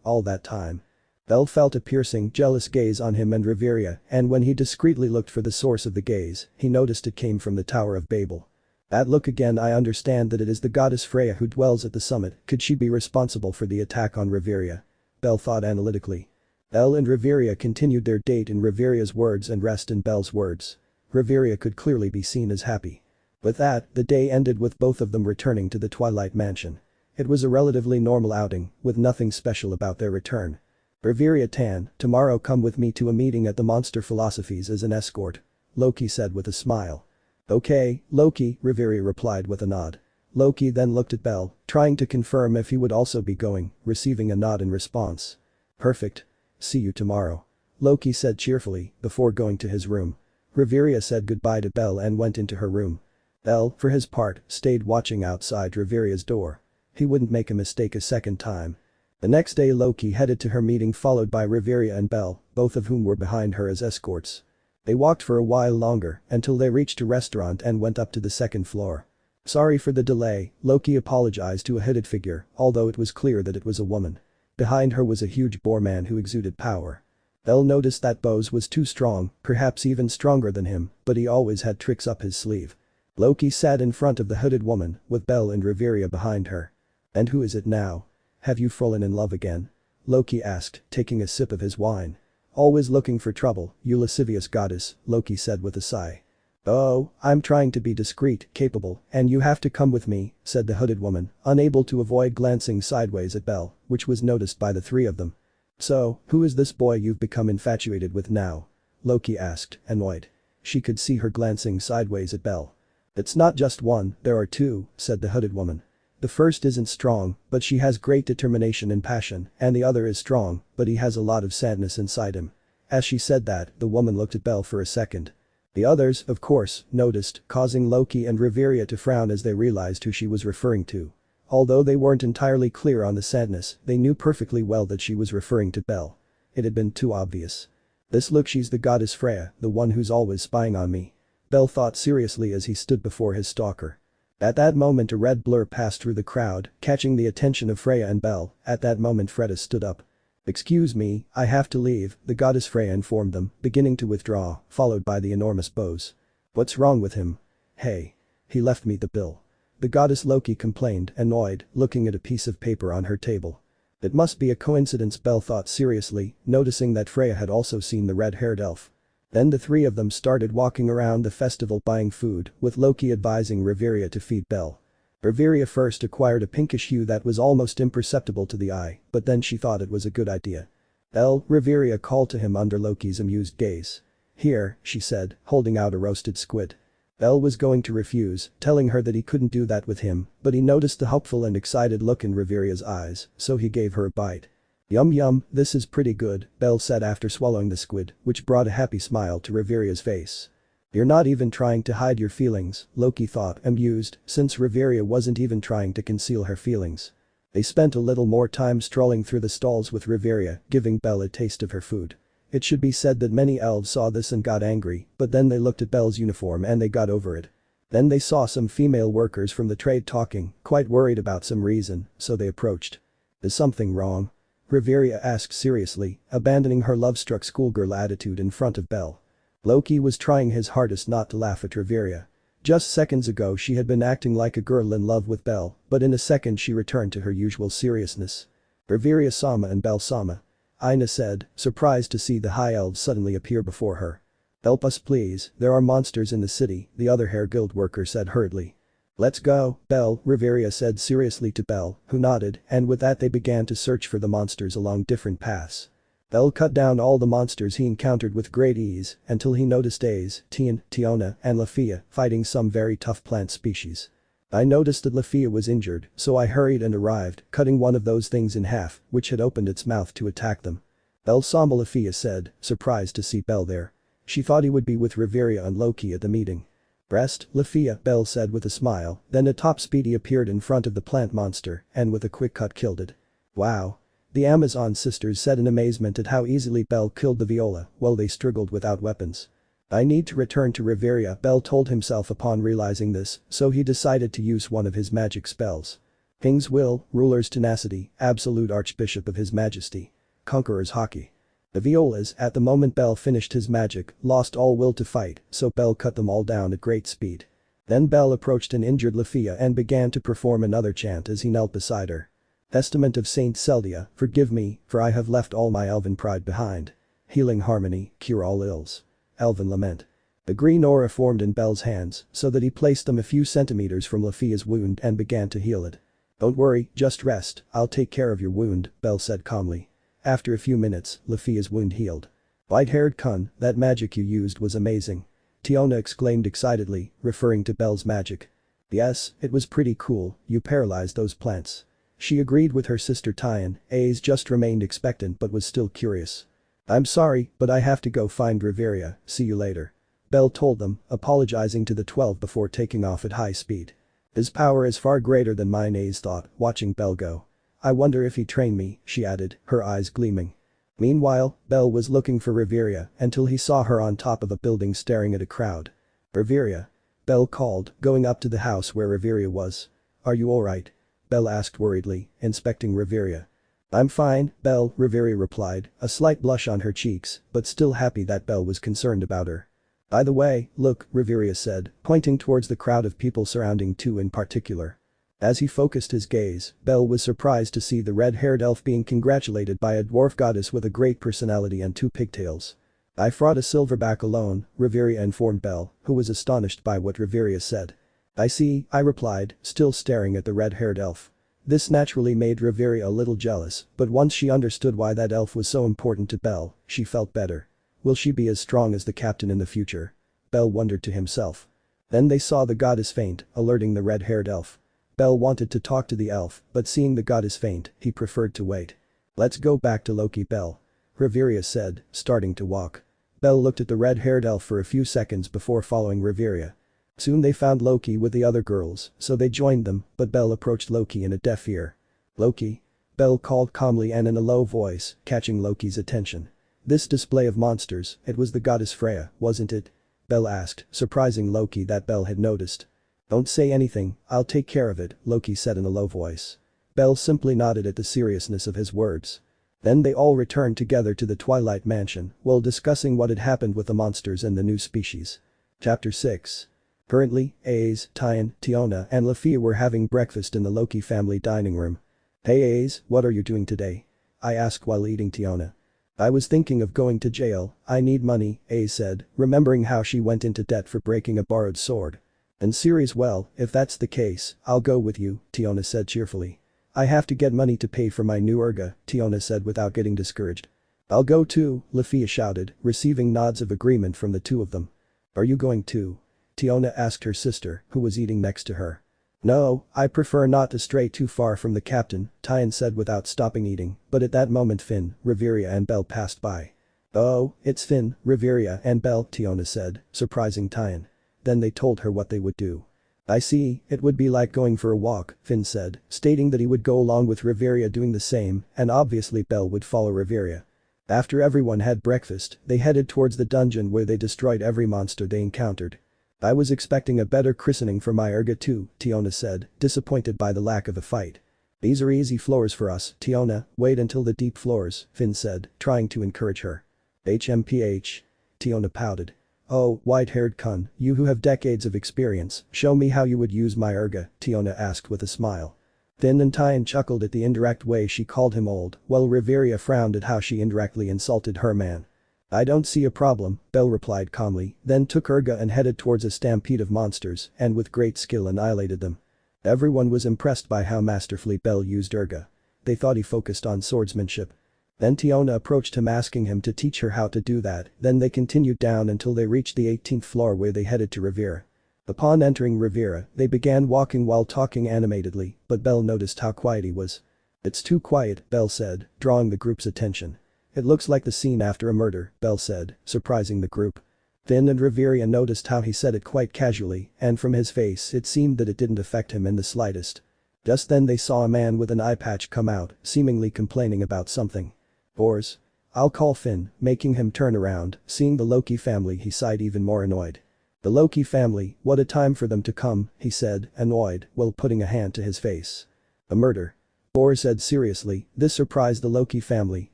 S2: all that time. Belle felt a piercing, jealous gaze on him and Riveria, and when he discreetly looked for the source of the gaze, he noticed it came from the Tower of Babel. "That look again, I understand that it is the goddess Freya who dwells at the summit, could she be responsible for the attack on Riveria?" Belle thought analytically. Belle and Riveria continued their date in Riveria's words and rest in Belle's words. Riveria could clearly be seen as happy. With that, the day ended with both of them returning to the Twilight Mansion. It was a relatively normal outing, with nothing special about their return. Riveria Tan, tomorrow come with me to a meeting at the Monster Philosophies as an escort. Loki said with a smile. Okay, Loki, Riveria replied with a nod. Loki then looked at Belle, trying to confirm if he would also be going, receiving a nod in response. Perfect. See you tomorrow. Loki said cheerfully, before going to his room. Riveria said goodbye to Belle and went into her room. Belle, for his part, stayed watching outside Riveria's door. He wouldn't make a mistake a second time. The next day Loki headed to her meeting followed by Riveria and Belle, both of whom were behind her as escorts. They walked for a while longer, until they reached a restaurant and went up to the second floor. Sorry for the delay, Loki apologized to a hooded figure, although it was clear that it was a woman. Behind her was a huge boar man who exuded power. Belle noticed that Bose was too strong, perhaps even stronger than him, but he always had tricks up his sleeve. Loki sat in front of the hooded woman, with Belle and Riveria behind her. And who is it now? Have you fallen in love again? Loki asked, taking a sip of his wine. Always looking for trouble, you lascivious goddess, Loki said with a sigh. Oh, I'm trying to be discreet, capable, and you have to come with me, said the hooded woman, unable to avoid glancing sideways at Belle, which was noticed by the three of them. So, who is this boy you've become infatuated with now? Loki asked, annoyed. She could see her glancing sideways at Belle. It's not just one, there are two, said the hooded woman. The first isn't strong, but she has great determination and passion, and the other is strong, but he has a lot of sadness inside him. As she said that, the woman looked at Belle for a second. The others, of course, noticed, causing Loki and Riveria to frown as they realized who she was referring to. Although they weren't entirely clear on the sadness, they knew perfectly well that she was referring to Belle. It had been too obvious. This look, she's the goddess Freya, the one who's always spying on me. Belle thought seriously as he stood before his stalker. At that moment a red blur passed through the crowd, catching the attention of Freya and Belle. At that moment Freda stood up. Excuse me, I have to leave, the goddess Freya informed them, beginning to withdraw, followed by the enormous Bose. What's wrong with him? Hey. He left me the bill. The goddess Loki complained, annoyed, looking at a piece of paper on her table. It must be a coincidence, Belle thought seriously, noticing that Freya had also seen the red-haired elf. Then the three of them started walking around the festival buying food, with Loki advising Riveria to feed Belle. Riveria first acquired a pinkish hue that was almost imperceptible to the eye, but then she thought it was a good idea. Belle, Riveria called to him under Loki's amused gaze. Here, she said, holding out a roasted squid. Belle was going to refuse, telling her that he couldn't do that with him, but he noticed the hopeful and excited look in Riveria's eyes, so he gave her a bite. Yum yum, this is pretty good, Belle said after swallowing the squid, which brought a happy smile to Riveria's face. You're not even trying to hide your feelings, Loki thought, amused, since Riveria wasn't even trying to conceal her feelings. They spent a little more time strolling through the stalls with Riveria, giving Belle a taste of her food. It should be said that many elves saw this and got angry, but then they looked at Belle's uniform and they got over it. Then they saw some female workers from the trade talking, quite worried about some reason, so they approached. Is something wrong? Riveria asked seriously, abandoning her love-struck schoolgirl attitude in front of Belle. Loki was trying his hardest not to laugh at Riveria. Just seconds ago she had been acting like a girl in love with Belle, but in a second she returned to her usual seriousness. Riveria sama and Belle sama. Ina said, surprised to see the high elves suddenly appear before her. Help us please, there are monsters in the city, the other hair guild worker said hurriedly. Let's go, Belle, Riveria said seriously to Belle, who nodded, and with that they began to search for the monsters along different paths. Belle cut down all the monsters he encountered with great ease, until he noticed Aze, Tien, Tiona, and Lafia fighting some very tough plant species. I noticed that Lafia was injured, so I hurried and arrived, cutting one of those things in half, which had opened its mouth to attack them. Belle sama, Lafia said, surprised to see Belle there. She thought he would be with Riveria and Loki at the meeting. Breast, Lafia, Belle said with a smile, then a top speedy appeared in front of the plant monster, and with a quick cut killed it. Wow. The Amazon sisters said in amazement at how easily Belle killed the Viola, while they struggled without weapons. I need to return to Riveria, Belle told himself upon realizing this, so he decided to use one of his magic spells. King's Will, Ruler's Tenacity, Absolute Archbishop of His Majesty. Conqueror's Hockey. The Violas, at the moment Belle finished his magic, lost all will to fight, so Belle cut them all down at great speed. Then Belle approached an injured Lafia and began to perform another chant as he knelt beside her. Testament of Saint Seldia, forgive me, for I have left all my elven pride behind. Healing Harmony, cure all ills. Elven Lament. The green aura formed in Belle's hands, so that he placed them a few centimeters from Lafia's wound and began to heal it. Don't worry, just rest, I'll take care of your wound, Belle said calmly. After a few minutes, Lafia's wound healed. "White-haired cun, that magic you used was amazing," Tiona exclaimed excitedly, referring to Belle's magic. "Yes, it was pretty cool, you paralyzed those plants." She agreed with her sister Tyan. Ace just remained expectant but was still curious. "I'm sorry, but I have to go find Riveria, see you later," Belle told them, apologizing to the 12 before taking off at high speed. "His power is far greater than mine," Ace thought, watching Belle go. "I wonder if he trained me," she added, her eyes gleaming. Meanwhile, Belle was looking for Riveria until he saw her on top of a building staring at a crowd. "Riveria?" Belle called, going up to the house where Riveria was. "Are you alright?" Belle asked worriedly, inspecting Riveria. "I'm fine, Belle," Riveria replied, a slight blush on her cheeks, but still happy that Belle was concerned about her. "By the way, look," Riveria said, pointing towards the crowd of people surrounding two in particular. As he focused his gaze, Belle was surprised to see the red-haired elf being congratulated by a dwarf goddess with a great personality and two pigtails. "I fought a silverback alone," Riveria informed Belle, who was astonished by what Riveria said. "I see," I replied, still staring at the red-haired elf. This naturally made Riveria a little jealous, but once she understood why that elf was so important to Belle, she felt better. Will she be as strong as the captain in the future? Belle wondered to himself. Then they saw the goddess faint, alerting the red-haired elf. Belle wanted to talk to the elf, but seeing the goddess faint, he preferred to wait. "Let's go back to Loki, Belle," Riveria said, starting to walk. Belle looked at the red-haired elf for a few seconds before following Riveria. Soon they found Loki with the other girls, so they joined them, but Belle approached Loki in a deaf ear. "Loki?" Belle called calmly and in a low voice, catching Loki's attention. "This display of monsters, it was the goddess Freya, wasn't it?" Belle asked, surprising Loki that Belle had noticed. "Don't say anything, I'll take care of it," Loki said in a low voice. Belle simply nodded at the seriousness of his words. Then they all returned together to the Twilight Mansion while discussing what had happened with the monsters and the new species. Chapter 6. Currently, Ace, Tyan, Tiona and Lafia were having breakfast in the Loki family dining room. "Hey Ace, what are you doing today?" I asked while eating Tiona. "I was thinking of going to jail, I need money," Ace said, remembering how she went into debt for breaking a borrowed sword. "And Ceres, well, if that's the case, I'll go with you," Tiona said cheerfully. "I have to get money to pay for my new Urga," Tiona said without getting discouraged. "I'll go too," Lafia shouted, receiving nods of agreement from the two of them. "Are you going too?" Tiona asked her sister, who was eating next to her. "No, I prefer not to stray too far from the captain," Tyan said without stopping eating, but at that moment Finn, Riveria and Belle passed by. "Oh, it's Finn, Riveria and Belle," Tiona said, surprising Tyan. Then they told her what they would do. "I see, it would be like going for a walk," Finn said, stating that he would go along with Riveria doing the same, and obviously Belle would follow Riveria. After everyone had breakfast, they headed towards the dungeon where they destroyed every monster they encountered. "I was expecting a better christening for my Urga too," Tiona said, disappointed by the lack of a fight. "These are easy floors for us, Tiona, wait until the deep floors," Finn said, trying to encourage her. "HMPH." Tiona pouted. "Oh, white-haired cun, you who have decades of experience, show me how you would use my Urga," Tiona asked with a smile. Finn and Tyan chuckled at the indirect way she called him old, while Riveria frowned at how she indirectly insulted her man. "I don't see a problem," Belle replied calmly, then took Urga and headed towards a stampede of monsters and with great skill annihilated them. Everyone was impressed by how masterfully Belle used Urga. They thought he focused on swordsmanship. Then Tiona approached him asking him to teach her how to do that, then they continued down until they reached the 18th floor where they headed to Rivera. Upon entering Rivera, they began walking while talking animatedly, but Belle noticed how quiet he was. "It's too quiet," Belle said, drawing the group's attention. "It looks like the scene after a murder," Belle said, surprising the group. Finn and Riveria noticed how he said it quite casually, and from his face it seemed that it didn't affect him in the slightest. Just then they saw a man with an eye patch come out, seemingly complaining about something. "Bores?" "I'll call Finn," making him turn around, seeing the Loki family he sighed even more annoyed. "The Loki family, what a time for them to come," he said, annoyed, while putting a hand to his face. "A murder?" Bores said seriously. This surprised the Loki family,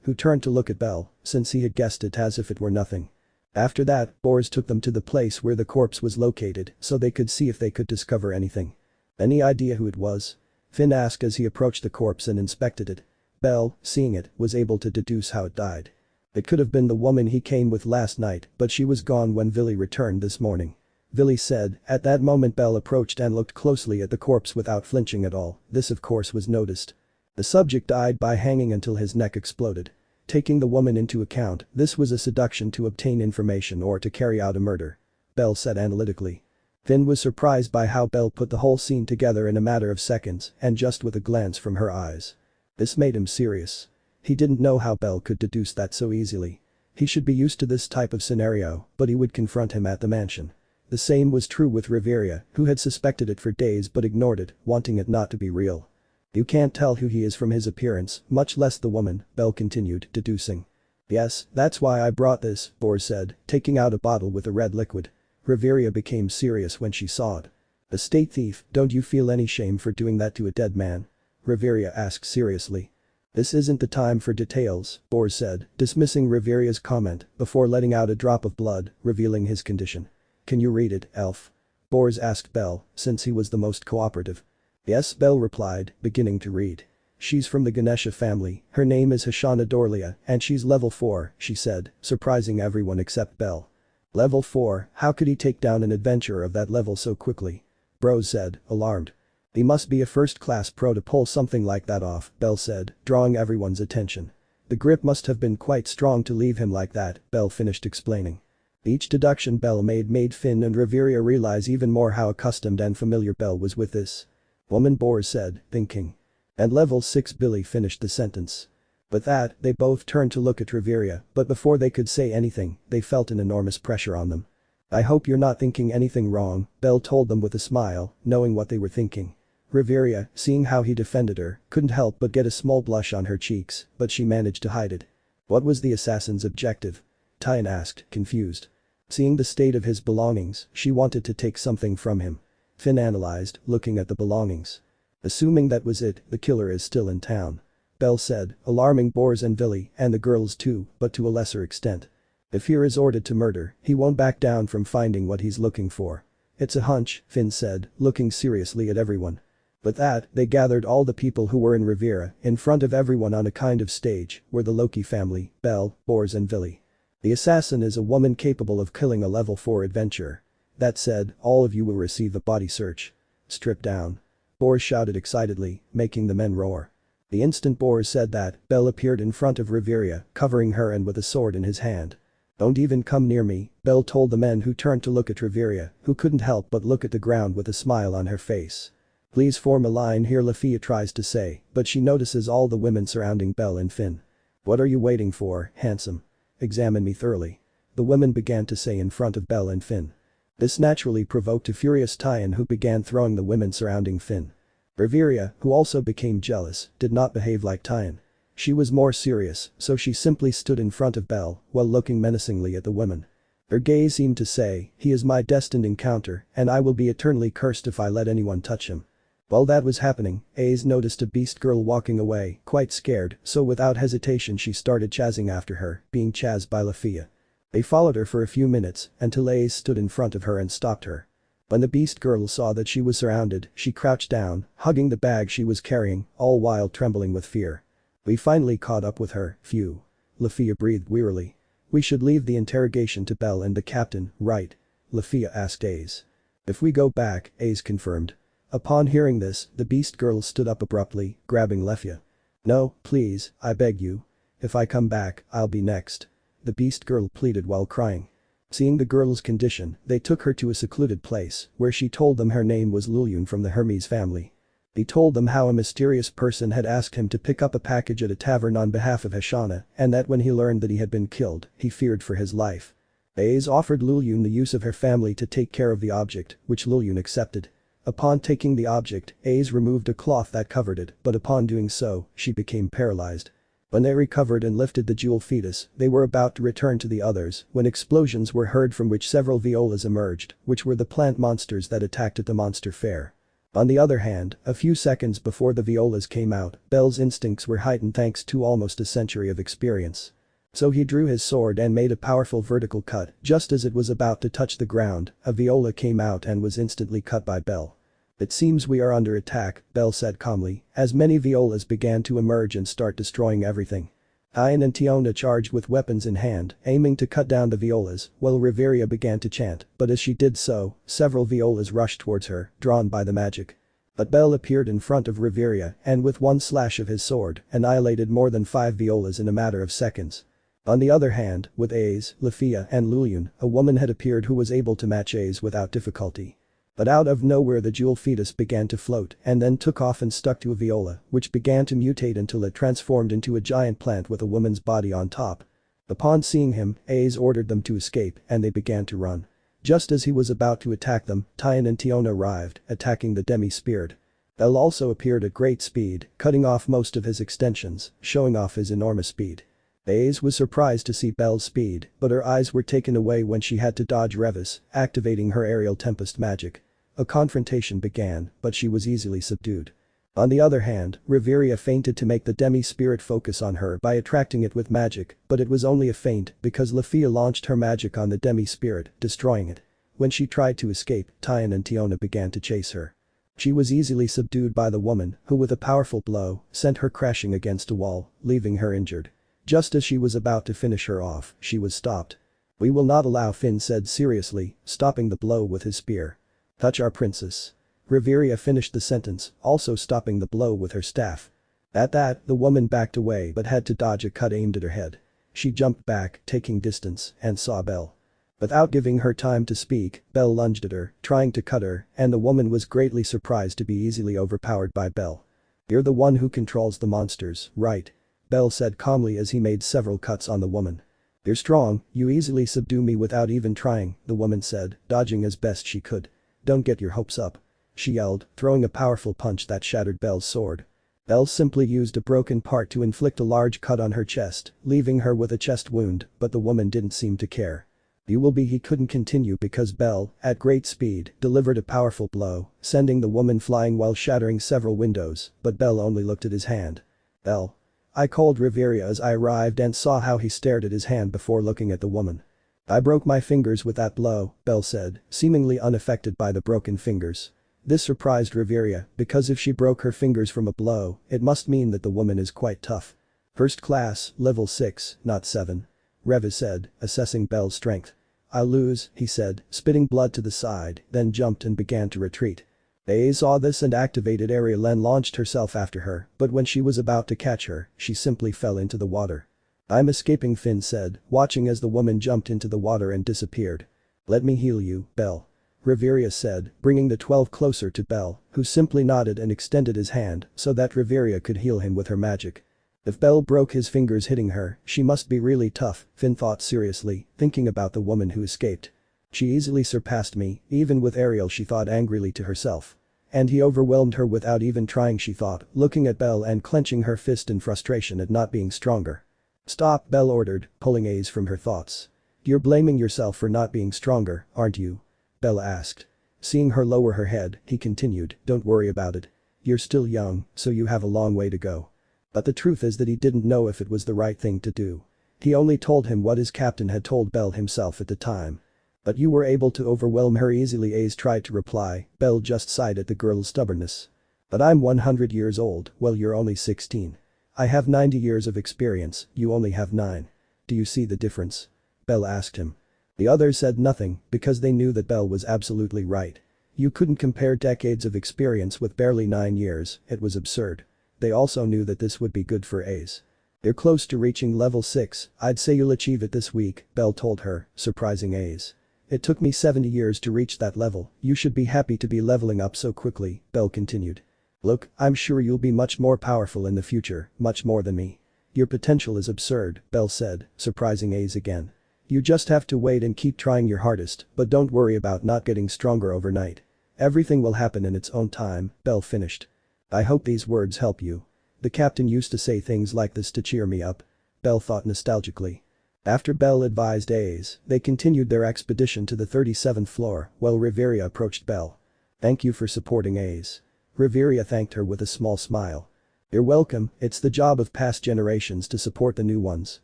S2: who turned to look at Belle, since he had guessed it as if it were nothing. After that, Bores took them to the place where the corpse was located so they could see if they could discover anything. "Any idea who it was?" Finn asked as he approached the corpse and inspected it. Belle, seeing it, was able to deduce how it died. It could have been the woman he came with last night, but she was gone when Villy returned this morning. Villy said. At that moment Belle approached and looked closely at the corpse without flinching at all. This of course was noticed. The subject died by hanging until his neck exploded. Taking the woman into account, this was a seduction to obtain information or to carry out a murder. Belle said analytically. Finn was surprised by how Belle put the whole scene together in a matter of seconds and just with a glance from her eyes. This made him serious. He didn't know how Belle could deduce that so easily. He should be used to this type of scenario, but he would confront him at the mansion. The same was true with Riveria, who had suspected it for days but ignored it, wanting it not to be real. You can't tell who he is from his appearance, much less the woman, Belle continued, deducing. Yes, that's why I brought this, Bors said, taking out a bottle with a red liquid. Riveria became serious when she saw it. A state thief, don't you feel any shame for doing that to a dead man? Riveria asked seriously. This isn't the time for details, Bors said, dismissing Riveria's comment before letting out a drop of blood, revealing his condition. Can you read it, elf? Bors asked Belle, since he was the most cooperative. Yes, Belle replied, beginning to read. She's from the Ganesha family, her name is Hashana Dorlia, and she's level 4, she said, surprising everyone except Belle. Level 4, how could he take down an adventurer of that level so quickly? Bros said, alarmed. He must be a first-class pro to pull something like that off, Belle said, drawing everyone's attention. The grip must have been quite strong to leave him like that, Belle finished explaining. Each deduction Belle made Finn and Riveria realize even more how accustomed and familiar Belle was with this. Woman, Bors said, thinking. And level 6 Billy finished the sentence. With that, they both turned to look at Riveria, but before they could say anything, they felt an enormous pressure on them. I hope you're not thinking anything wrong, Belle told them with a smile, knowing what they were thinking. Riveria, seeing how he defended her, couldn't help but get a small blush on her cheeks, but she managed to hide it. What was the assassin's objective? Tyan asked, confused. Seeing the state of his belongings, she wanted to take something from him. Finn analyzed, looking at the belongings. Assuming that was it, the killer is still in town. Belle said, alarming Bors and Villy, and the girls too, but to a lesser extent. If he resorted to murder, he won't back down from finding what he's looking for. It's a hunch, Finn said, looking seriously at everyone. With that, they gathered all the people who were in Rivera, in front of everyone on a kind of stage, were the Loki family, Belle, Bors and Villy. The assassin is a woman capable of killing a level 4 adventurer. That said, all of you will receive a body search. Strip down. Bors shouted excitedly, making the men roar. The instant Bors said that, Belle appeared in front of Riveria, covering her and with a sword in his hand. Don't even come near me, Belle told the men who turned to look at Riveria, who couldn't help but look at the ground with a smile on her face. Please form a line here, Lafia tries to say, but she notices all the women surrounding Belle and Finn. What are you waiting for, handsome? Examine me thoroughly. The women began to say in front of Belle and Finn. This naturally provoked a furious Tyan who began throwing the women surrounding Finn. Riveria, who also became jealous, did not behave like Tyan. She was more serious, so she simply stood in front of Belle while looking menacingly at the women. Her gaze seemed to say, he is my destined encounter and I will be eternally cursed if I let anyone touch him. While that was happening, Aze noticed a beast girl walking away, quite scared, so without hesitation she started chasing after her, being chased by Lafia. They followed her for a few minutes until Aze stood in front of her and stopped her. When the beast girl saw that she was surrounded, she crouched down, hugging the bag she was carrying, all while trembling with fear. We finally caught up with her, phew. Lafia breathed wearily. We should leave the interrogation to Belle and the captain, right? Lafia asked Aze. If we go back, Aze confirmed. Upon hearing this, the beast girl stood up abruptly, grabbing Lafia. No, please, I beg you. If I come back, I'll be next. The beast girl pleaded while crying. Seeing the girl's condition, they took her to a secluded place, where she told them her name was Lulyun from the Hermes family. He told them how a mysterious person had asked him to pick up a package at a tavern on behalf of Hashana, and that when he learned that he had been killed, he feared for his life. Aze offered Lulyun the use of her family to take care of the object, which Lulyun accepted. Upon taking the object, Aze removed a cloth that covered it, but upon doing so, she became paralyzed. When they recovered and lifted the jewel fetus, they were about to return to the others when explosions were heard from which several violas emerged, which were the plant monsters that attacked at the monster fair. On the other hand, a few seconds before the violas came out, Belle's instincts were heightened thanks to almost a century of experience. So he drew his sword and made a powerful vertical cut. Just as it was about to touch the ground, a viola came out and was instantly cut by Belle. It seems we are under attack, Belle said calmly, as many violas began to emerge and start destroying everything. Tyan and Tiona charged with weapons in hand, aiming to cut down the violas, while Riveria began to chant, but as she did so, several violas rushed towards her, drawn by the magic. But Belle appeared in front of Riveria and with one slash of his sword annihilated more than 5 violas in a matter of seconds. On the other hand, with Aes, Lafia and Lullian, a woman had appeared who was able to match Aes without difficulty. But out of nowhere the jewel fetus began to float and then took off and stuck to a viola, which began to mutate until it transformed into a giant plant with a woman's body on top. Upon seeing him, Aes ordered them to escape and they began to run. Just as he was about to attack them, Tyon and Tiona arrived, attacking the demi-spirit. Belle also appeared at great speed, cutting off most of his extensions, showing off his enormous speed. Aes was surprised to see Belle's speed, but her eyes were taken away when she had to dodge Revis, activating her aerial tempest magic. A confrontation began, but she was easily subdued. On the other hand, Riveria feinted to make the demi-spirit focus on her by attracting it with magic, but it was only a feint because Lafia launched her magic on the demi-spirit, destroying it. When she tried to escape, Tyon and Tiona began to chase her. She was easily subdued by the woman, who with a powerful blow, sent her crashing against a wall, leaving her injured. Just as she was about to finish her off, she was stopped. "We will not allow," Finn said seriously, stopping the blow with his spear. "Touch our princess." Riveria finished the sentence, also stopping the blow with her staff. At that, the woman backed away but had to dodge a cut aimed at her head. She jumped back, taking distance, and saw Belle. Without giving her time to speak, Belle lunged at her, trying to cut her, and the woman was greatly surprised to be easily overpowered by Belle. "You're the one who controls the monsters, right?" Belle said calmly as he made several cuts on the woman. "You're strong, you easily subdue me without even trying," the woman said, dodging as best she could. "Don't get your hopes up," she yelled, throwing a powerful punch that shattered Belle's sword. Belle simply used a broken part to inflict a large cut on her chest, leaving her with a chest wound, but the woman didn't seem to care. He couldn't continue because Belle, at great speed, delivered a powerful blow, sending the woman flying while shattering several windows, but Belle only looked at his hand. "Belle." I called Riveria as I arrived and saw how he stared at his hand before looking at the woman. "I broke my fingers with that blow," Belle said, seemingly unaffected by the broken fingers. This surprised Riveria, because if she broke her fingers from a blow, it must mean that the woman is quite tough. "First class, level 6, not 7. Revis said, assessing Belle's strength. "I'll lose," he said, spitting blood to the side, then jumped and began to retreat. Aes saw this and activated Aario and launched herself after her, but when she was about to catch her, she simply fell into the water. "I'm escaping," Finn said, watching as the woman jumped into the water and disappeared. "Let me heal you, Belle," Riveria said, bringing the 12 closer to Belle, who simply nodded and extended his hand so that Riveria could heal him with her magic. If Belle broke his fingers hitting her, she must be really tough, Finn thought seriously, thinking about the woman who escaped. "She easily surpassed me, even with Aario," she thought angrily to herself. "And he overwhelmed her without even trying," she thought, looking at Belle and clenching her fist in frustration at not being stronger. "Stop," Belle ordered, pulling Aes from her thoughts. "You're blaming yourself for not being stronger, aren't you?" Belle asked. Seeing her lower her head, he continued, "Don't worry about it. You're still young, so you have a long way to go." But the truth is that he didn't know if it was the right thing to do. He only told him what his captain had told Belle himself at the time. "But you were able to overwhelm her easily," Aes tried to reply. Belle just sighed at the girl's stubbornness. "But I'm 100 years old, well you're only 16. I have 90 years of experience, you only have 9. Do you see the difference?" Belle asked him. The others said nothing because they knew that Belle was absolutely right. You couldn't compare decades of experience with barely 9 years, it was absurd. They also knew that this would be good for Aes. "You're close to reaching level 6, I'd say you'll achieve it this week," Belle told her, surprising Aes. "It took me 70 years to reach that level, you should be happy to be leveling up so quickly," Belle continued. "Look, I'm sure you'll be much more powerful in the future, much more than me. Your potential is absurd," Belle said, surprising Aes again. "You just have to wait and keep trying your hardest, but don't worry about not getting stronger overnight. Everything will happen in its own time," Belle finished. "I hope these words help you. The captain used to say things like this to cheer me up," Belle thought nostalgically. After Belle advised Aes, they continued their expedition to the 37th floor while Riveria approached Belle. "Thank you for supporting Aes." Riveria thanked her with a small smile. "You're welcome, it's the job of past generations to support the new ones,"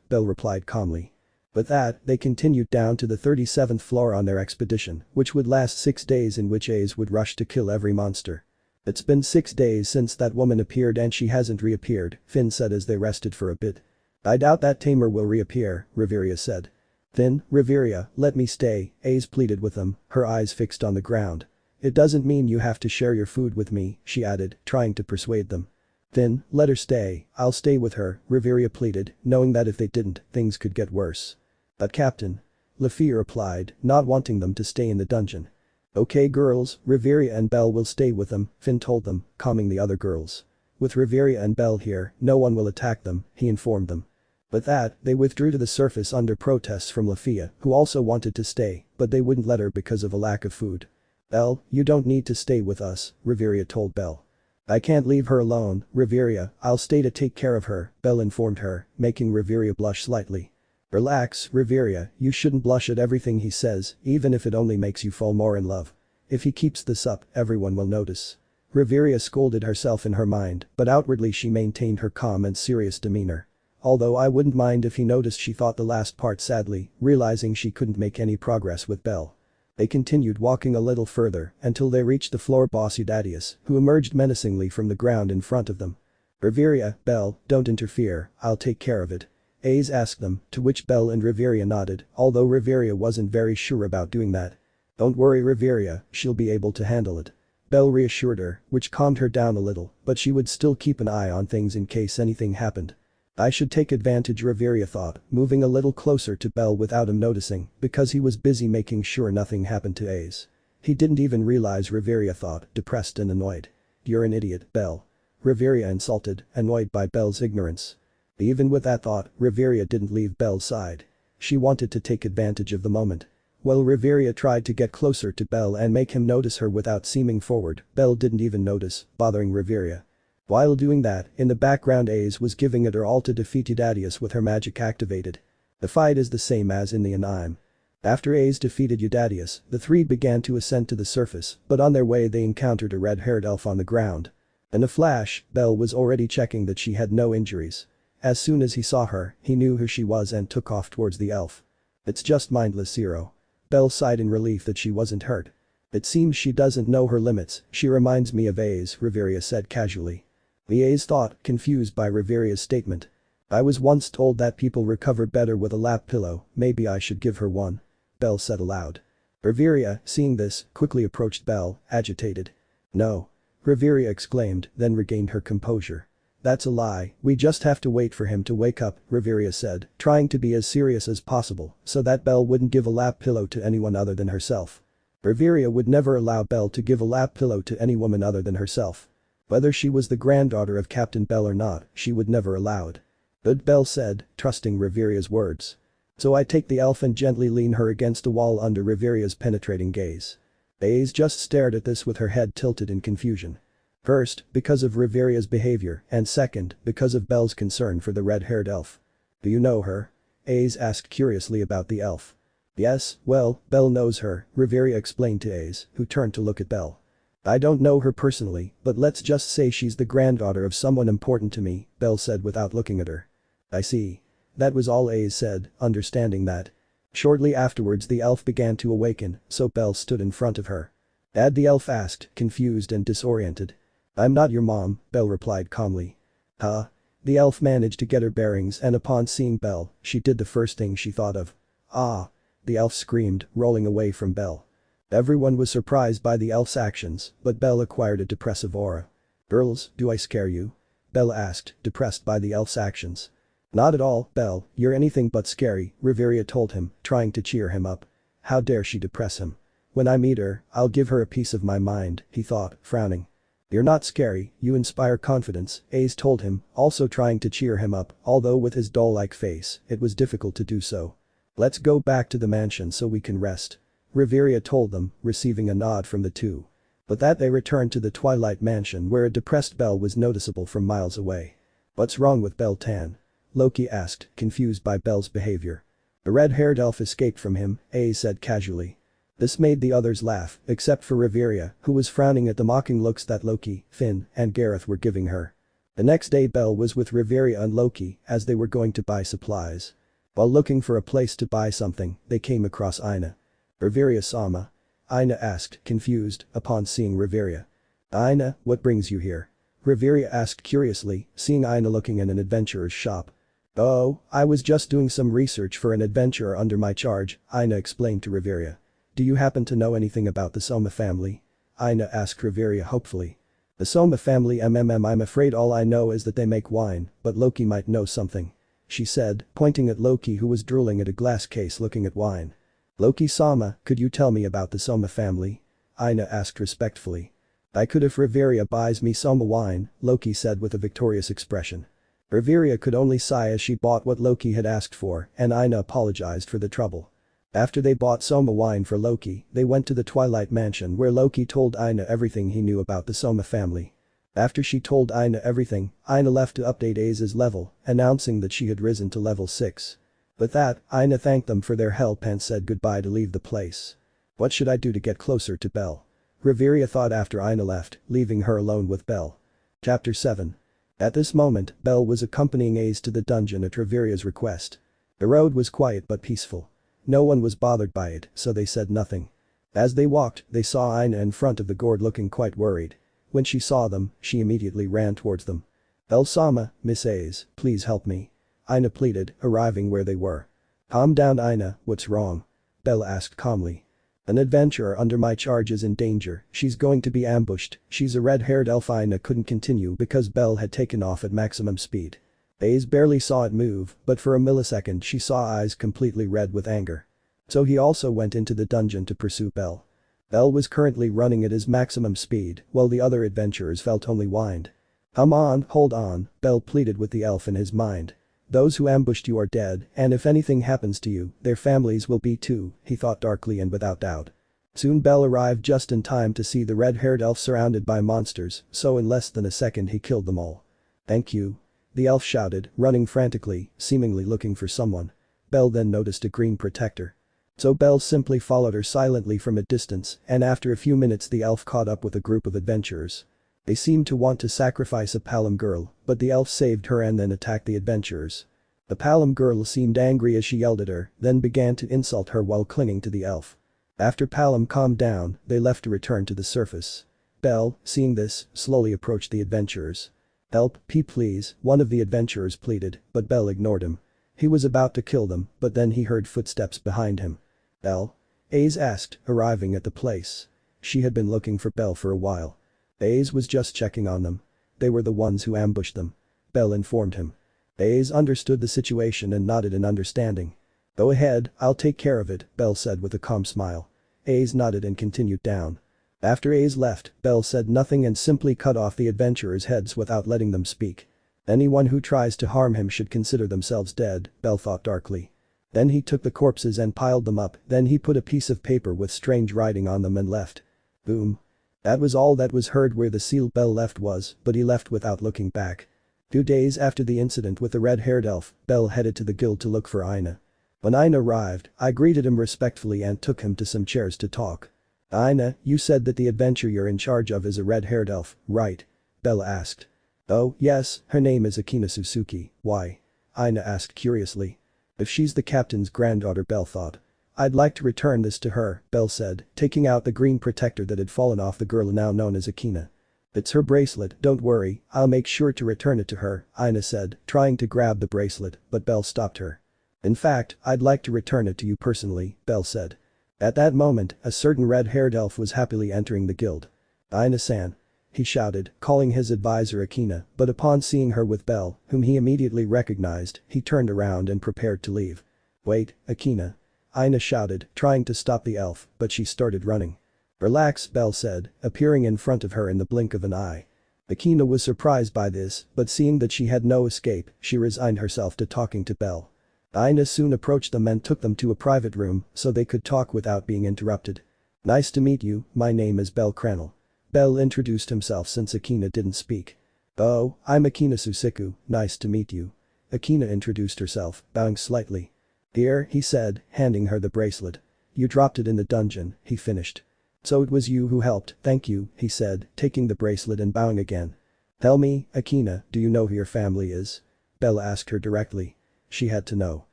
S2: Belle replied calmly. With that, they continued down to the 37th floor on their expedition, which would last 6 days in which Aes would rush to kill every monster. "It's been 6 days since that woman appeared and she hasn't reappeared," Finn said as they rested for a bit. "I doubt that tamer will reappear," Riveria said. "Then, Riveria, let me stay," Aes pleaded with them, her eyes fixed on the ground. It doesn't mean you have to share your food with me, she added, trying to persuade them. Then, let her stay, I'll stay with her, Riveria pleaded, knowing that if they didn't, things could get worse. But Captain. Lafia replied, not wanting them to stay in the dungeon. Okay girls, Riveria and Belle will stay with them, Finn told them, calming the other girls. With Riveria and Belle here, no one will attack them, he informed them. With that, they withdrew to the surface under protests from Lafia, who also wanted to stay, but they wouldn't let her because of a lack of food. Belle, you don't need to stay with us, Riveria told Belle. I can't leave her alone, Riveria, I'll stay to take care of her, Belle informed her, making Riveria blush slightly. Relax, Riveria, you shouldn't blush at everything he says, even if it only makes you fall more in love. If he keeps this up, everyone will notice. Riveria scolded herself in her mind, but outwardly she maintained her calm and serious demeanor. Although I wouldn't mind if he noticed, she thought the last part sadly, realizing she couldn't make any progress with Belle. They continued walking a little further until they reached the floor boss Eudadius, who emerged menacingly from the ground in front of them. Riveria, Belle, don't interfere, I'll take care of it. Ace asked them, to which Belle and Riveria nodded, although Riveria wasn't very sure about doing that. Don't worry Riveria, she'll be able to handle it. Belle reassured her, which calmed her down a little, but she would still keep an eye on things in case anything happened. I should take advantage, Riveria thought, moving a little closer to Belle without him noticing, because he was busy making sure nothing happened to Ace. He didn't even realize, Riveria thought, depressed and annoyed. You're an idiot, Belle. Riveria insulted, annoyed by Belle's ignorance. Even with that thought, Riveria didn't leave Belle's side. She wanted to take advantage of the moment. While Riveria tried to get closer to Belle and make him notice her without seeming forward, Belle didn't even notice, bothering Riveria. While doing that, in the background Ace was giving it her all to defeat Eudadius with her magic activated. The fight is the same as in the anime. After Ace defeated Eudadius, the three began to ascend to the surface, but on their way they encountered a red-haired elf on the ground. In a flash, Belle was already checking that she had no injuries. As soon as he saw her, he knew who she was and took off towards the elf. It's just mindless Zero. Belle sighed in relief that she wasn't hurt. It seems she doesn't know her limits, she reminds me of Ace, Riveria said casually. Ace thought, confused by Riveria's statement. I was once told that people recover better with a lap pillow, maybe I should give her one. Belle said aloud. Riveria, seeing this, quickly approached Belle, agitated. No. Riveria exclaimed, then regained her composure. That's a lie, we just have to wait for him to wake up, Riveria said, trying to be as serious as possible, so that Belle wouldn't give a lap pillow to anyone other than herself. Riveria would never allow Belle to give a lap pillow to any woman other than herself. Whether she was the granddaughter of Captain Belle or not, she would never allow it. But Belle said, trusting Riveria's words. So I take the elf and gently lean her against the wall under Riveria's penetrating gaze. Ace just stared at this with her head tilted in confusion. First, because of Riveria's behavior, and second, because of Belle's concern for the red-haired elf. Do you know her? Ace asked curiously about the elf. Yes, well, Belle knows her, Riveria explained to Ace, who turned to look at Belle. I don't know her personally, but let's just say she's the granddaughter of someone important to me, Belle said without looking at her. I see. That was all Ace said, understanding that. Shortly afterwards the elf began to awaken, so Belle stood in front of her. Dad, the elf asked, confused and disoriented. I'm not your mom, Belle replied calmly. Huh? The elf managed to get her bearings and upon seeing Belle, she did the first thing she thought of. Ah! The elf screamed, rolling away from Belle. Everyone was surprised by the elf's actions, but Belle acquired a depressive aura. Girls, do I scare you? Belle asked, depressed by the elf's actions. Not at all, Belle, you're anything but scary, Riveria told him, trying to cheer him up. How dare she depress him? When I meet her, I'll give her a piece of my mind, he thought, frowning. You're not scary, you inspire confidence, Ace told him, also trying to cheer him up, although with his doll-like face, it was difficult to do so. Let's go back to the mansion so we can rest. Riveria told them, receiving a nod from the two. But that they returned to the Twilight Mansion where a depressed Belle was noticeable from miles away. What's wrong with Belle Tan? Loki asked, confused by Belle's behavior. The red-haired elf escaped from him, Ace said casually. This made the others laugh, except for Riveria, who was frowning at the mocking looks that Loki, Finn, and Gareth were giving her. The next day Belle was with Riveria and Loki as they were going to buy supplies. While looking for a place to buy something, they came across Ina. Riveria-sama? Ina asked, confused, upon seeing Riveria. Ina, what brings you here? Riveria asked curiously, seeing Ina looking in an adventurer's shop. Oh, I was just doing some research for an adventurer under my charge, Ina explained to Riveria. Do you happen to know anything about the Soma family? Aina asked Riveria hopefully. The Soma family I'm afraid all I know is that they make wine, but Loki might know something. She said, pointing at Loki who was drooling at a glass case looking at wine. Loki-sama, could you tell me about the Soma family? Aina asked respectfully. I could if Riveria buys me Soma wine, Loki said with a victorious expression. Riveria could only sigh as she bought what Loki had asked for, and Aina apologized for the trouble. After they bought Soma wine for Loki, they went to the Twilight Mansion where Loki told Aina everything he knew about the Soma family. After she told Aina everything, Aina left to update Aza's level, announcing that she had risen to level 6. With that, Aina thanked them for their help and said goodbye to leave the place. What should I do to get closer to Belle? Riveria thought after Aina left, leaving her alone with Belle. Chapter 7. At this moment, Belle was accompanying Az to the dungeon at Riveria's request. The road was quiet but peaceful. No one was bothered by it, so they said nothing. As they walked, they saw Aina in front of the gourd looking quite worried. When she saw them, she immediately ran towards them. "Belle-sama, Miss Az, please help me," Aina pleaded, arriving where they were. "Calm down Aina, what's wrong?" Belle asked calmly. "An adventurer under my charge is in danger, she's going to be ambushed, she's a red-haired elf." Aina couldn't continue because Belle had taken off at maximum speed. Az barely saw it move, but for a millisecond she saw eyes completely red with anger. So he also went into the dungeon to pursue Belle. Belle was currently running at his maximum speed, while the other adventurers felt only whined. "Come on, hold on," Belle pleaded with the elf in his mind. "Those who ambushed you are dead, and if anything happens to you, their families will be too," he thought darkly and without doubt. Soon Belle arrived just in time to see the red-haired elf surrounded by monsters, so in less than a second he killed them all. "Thank you," the elf shouted, running frantically, seemingly looking for someone. Belle then noticed a green protector. So Belle simply followed her silently from a distance, and after a few minutes the elf caught up with a group of adventurers. They seemed to want to sacrifice a Palom girl, but the elf saved her and then attacked the adventurers. The Palom girl seemed angry as she yelled at her, then began to insult her while clinging to the elf. After Palom calmed down, they left to return to the surface. Belle, seeing this, slowly approached the adventurers. "Help, please," one of the adventurers pleaded, but Belle ignored him. He was about to kill them, but then he heard footsteps behind him. "Belle?" Az asked, arriving at the place. She had been looking for Belle for a while. Az was just checking on them. They were the ones who ambushed them. Belle informed him. Az understood the situation and nodded in understanding. "Go ahead, I'll take care of it," Belle said with a calm smile. Az nodded and continued down. After Az left, Belle said nothing and simply cut off the adventurers' heads without letting them speak. "Anyone who tries to harm him should consider themselves dead," Belle thought darkly. Then he took the corpses and piled them up, then he put a piece of paper with strange writing on them and left. Boom. That was all that was heard where the seal Belle left was, but he left without looking back. 2 days after the incident with the red-haired elf, Belle headed to the guild to look for Aina. When Aina arrived, I greeted him respectfully and took him to some chairs to talk. "Aina, you said that the adventure you're in charge of is a red-haired elf, right?" Belle asked. "Oh, yes, her name is Akina Suzuki, why?" Aina asked curiously. "If she's the captain's granddaughter," Belle thought. "I'd like to return this to her," Belle said, taking out the green protector that had fallen off the girl now known as Akina. "It's her bracelet, don't worry, I'll make sure to return it to her," Aina said, trying to grab the bracelet, but Belle stopped her. "In fact, I'd like to return it to you personally," Belle said. At that moment, a certain red-haired elf was happily entering the guild. "Aina-san," he shouted, calling his advisor Akina, but upon seeing her with Belle, whom he immediately recognized, he turned around and prepared to leave. "Wait, Akina," Aina shouted, trying to stop the elf, but she started running. "Relax," Belle said, appearing in front of her in the blink of an eye. Akina was surprised by this, but seeing that she had no escape, she resigned herself to talking to Belle. Aina soon approached them and took them to a private room so they could talk without being interrupted. "Nice to meet you, my name is bellcranel." Belle introduced himself since Akina didn't speak. "Oh, I'm Akina Suzuki, nice to meet you." Akina introduced herself, bowing slightly. "Here," he said, handing her the bracelet. "You dropped it in the dungeon," he finished. "So it was you who helped, thank you," he said, taking the bracelet and bowing again. "Tell me, Akina, do you know who your family is?" Belle asked her directly. She had to know.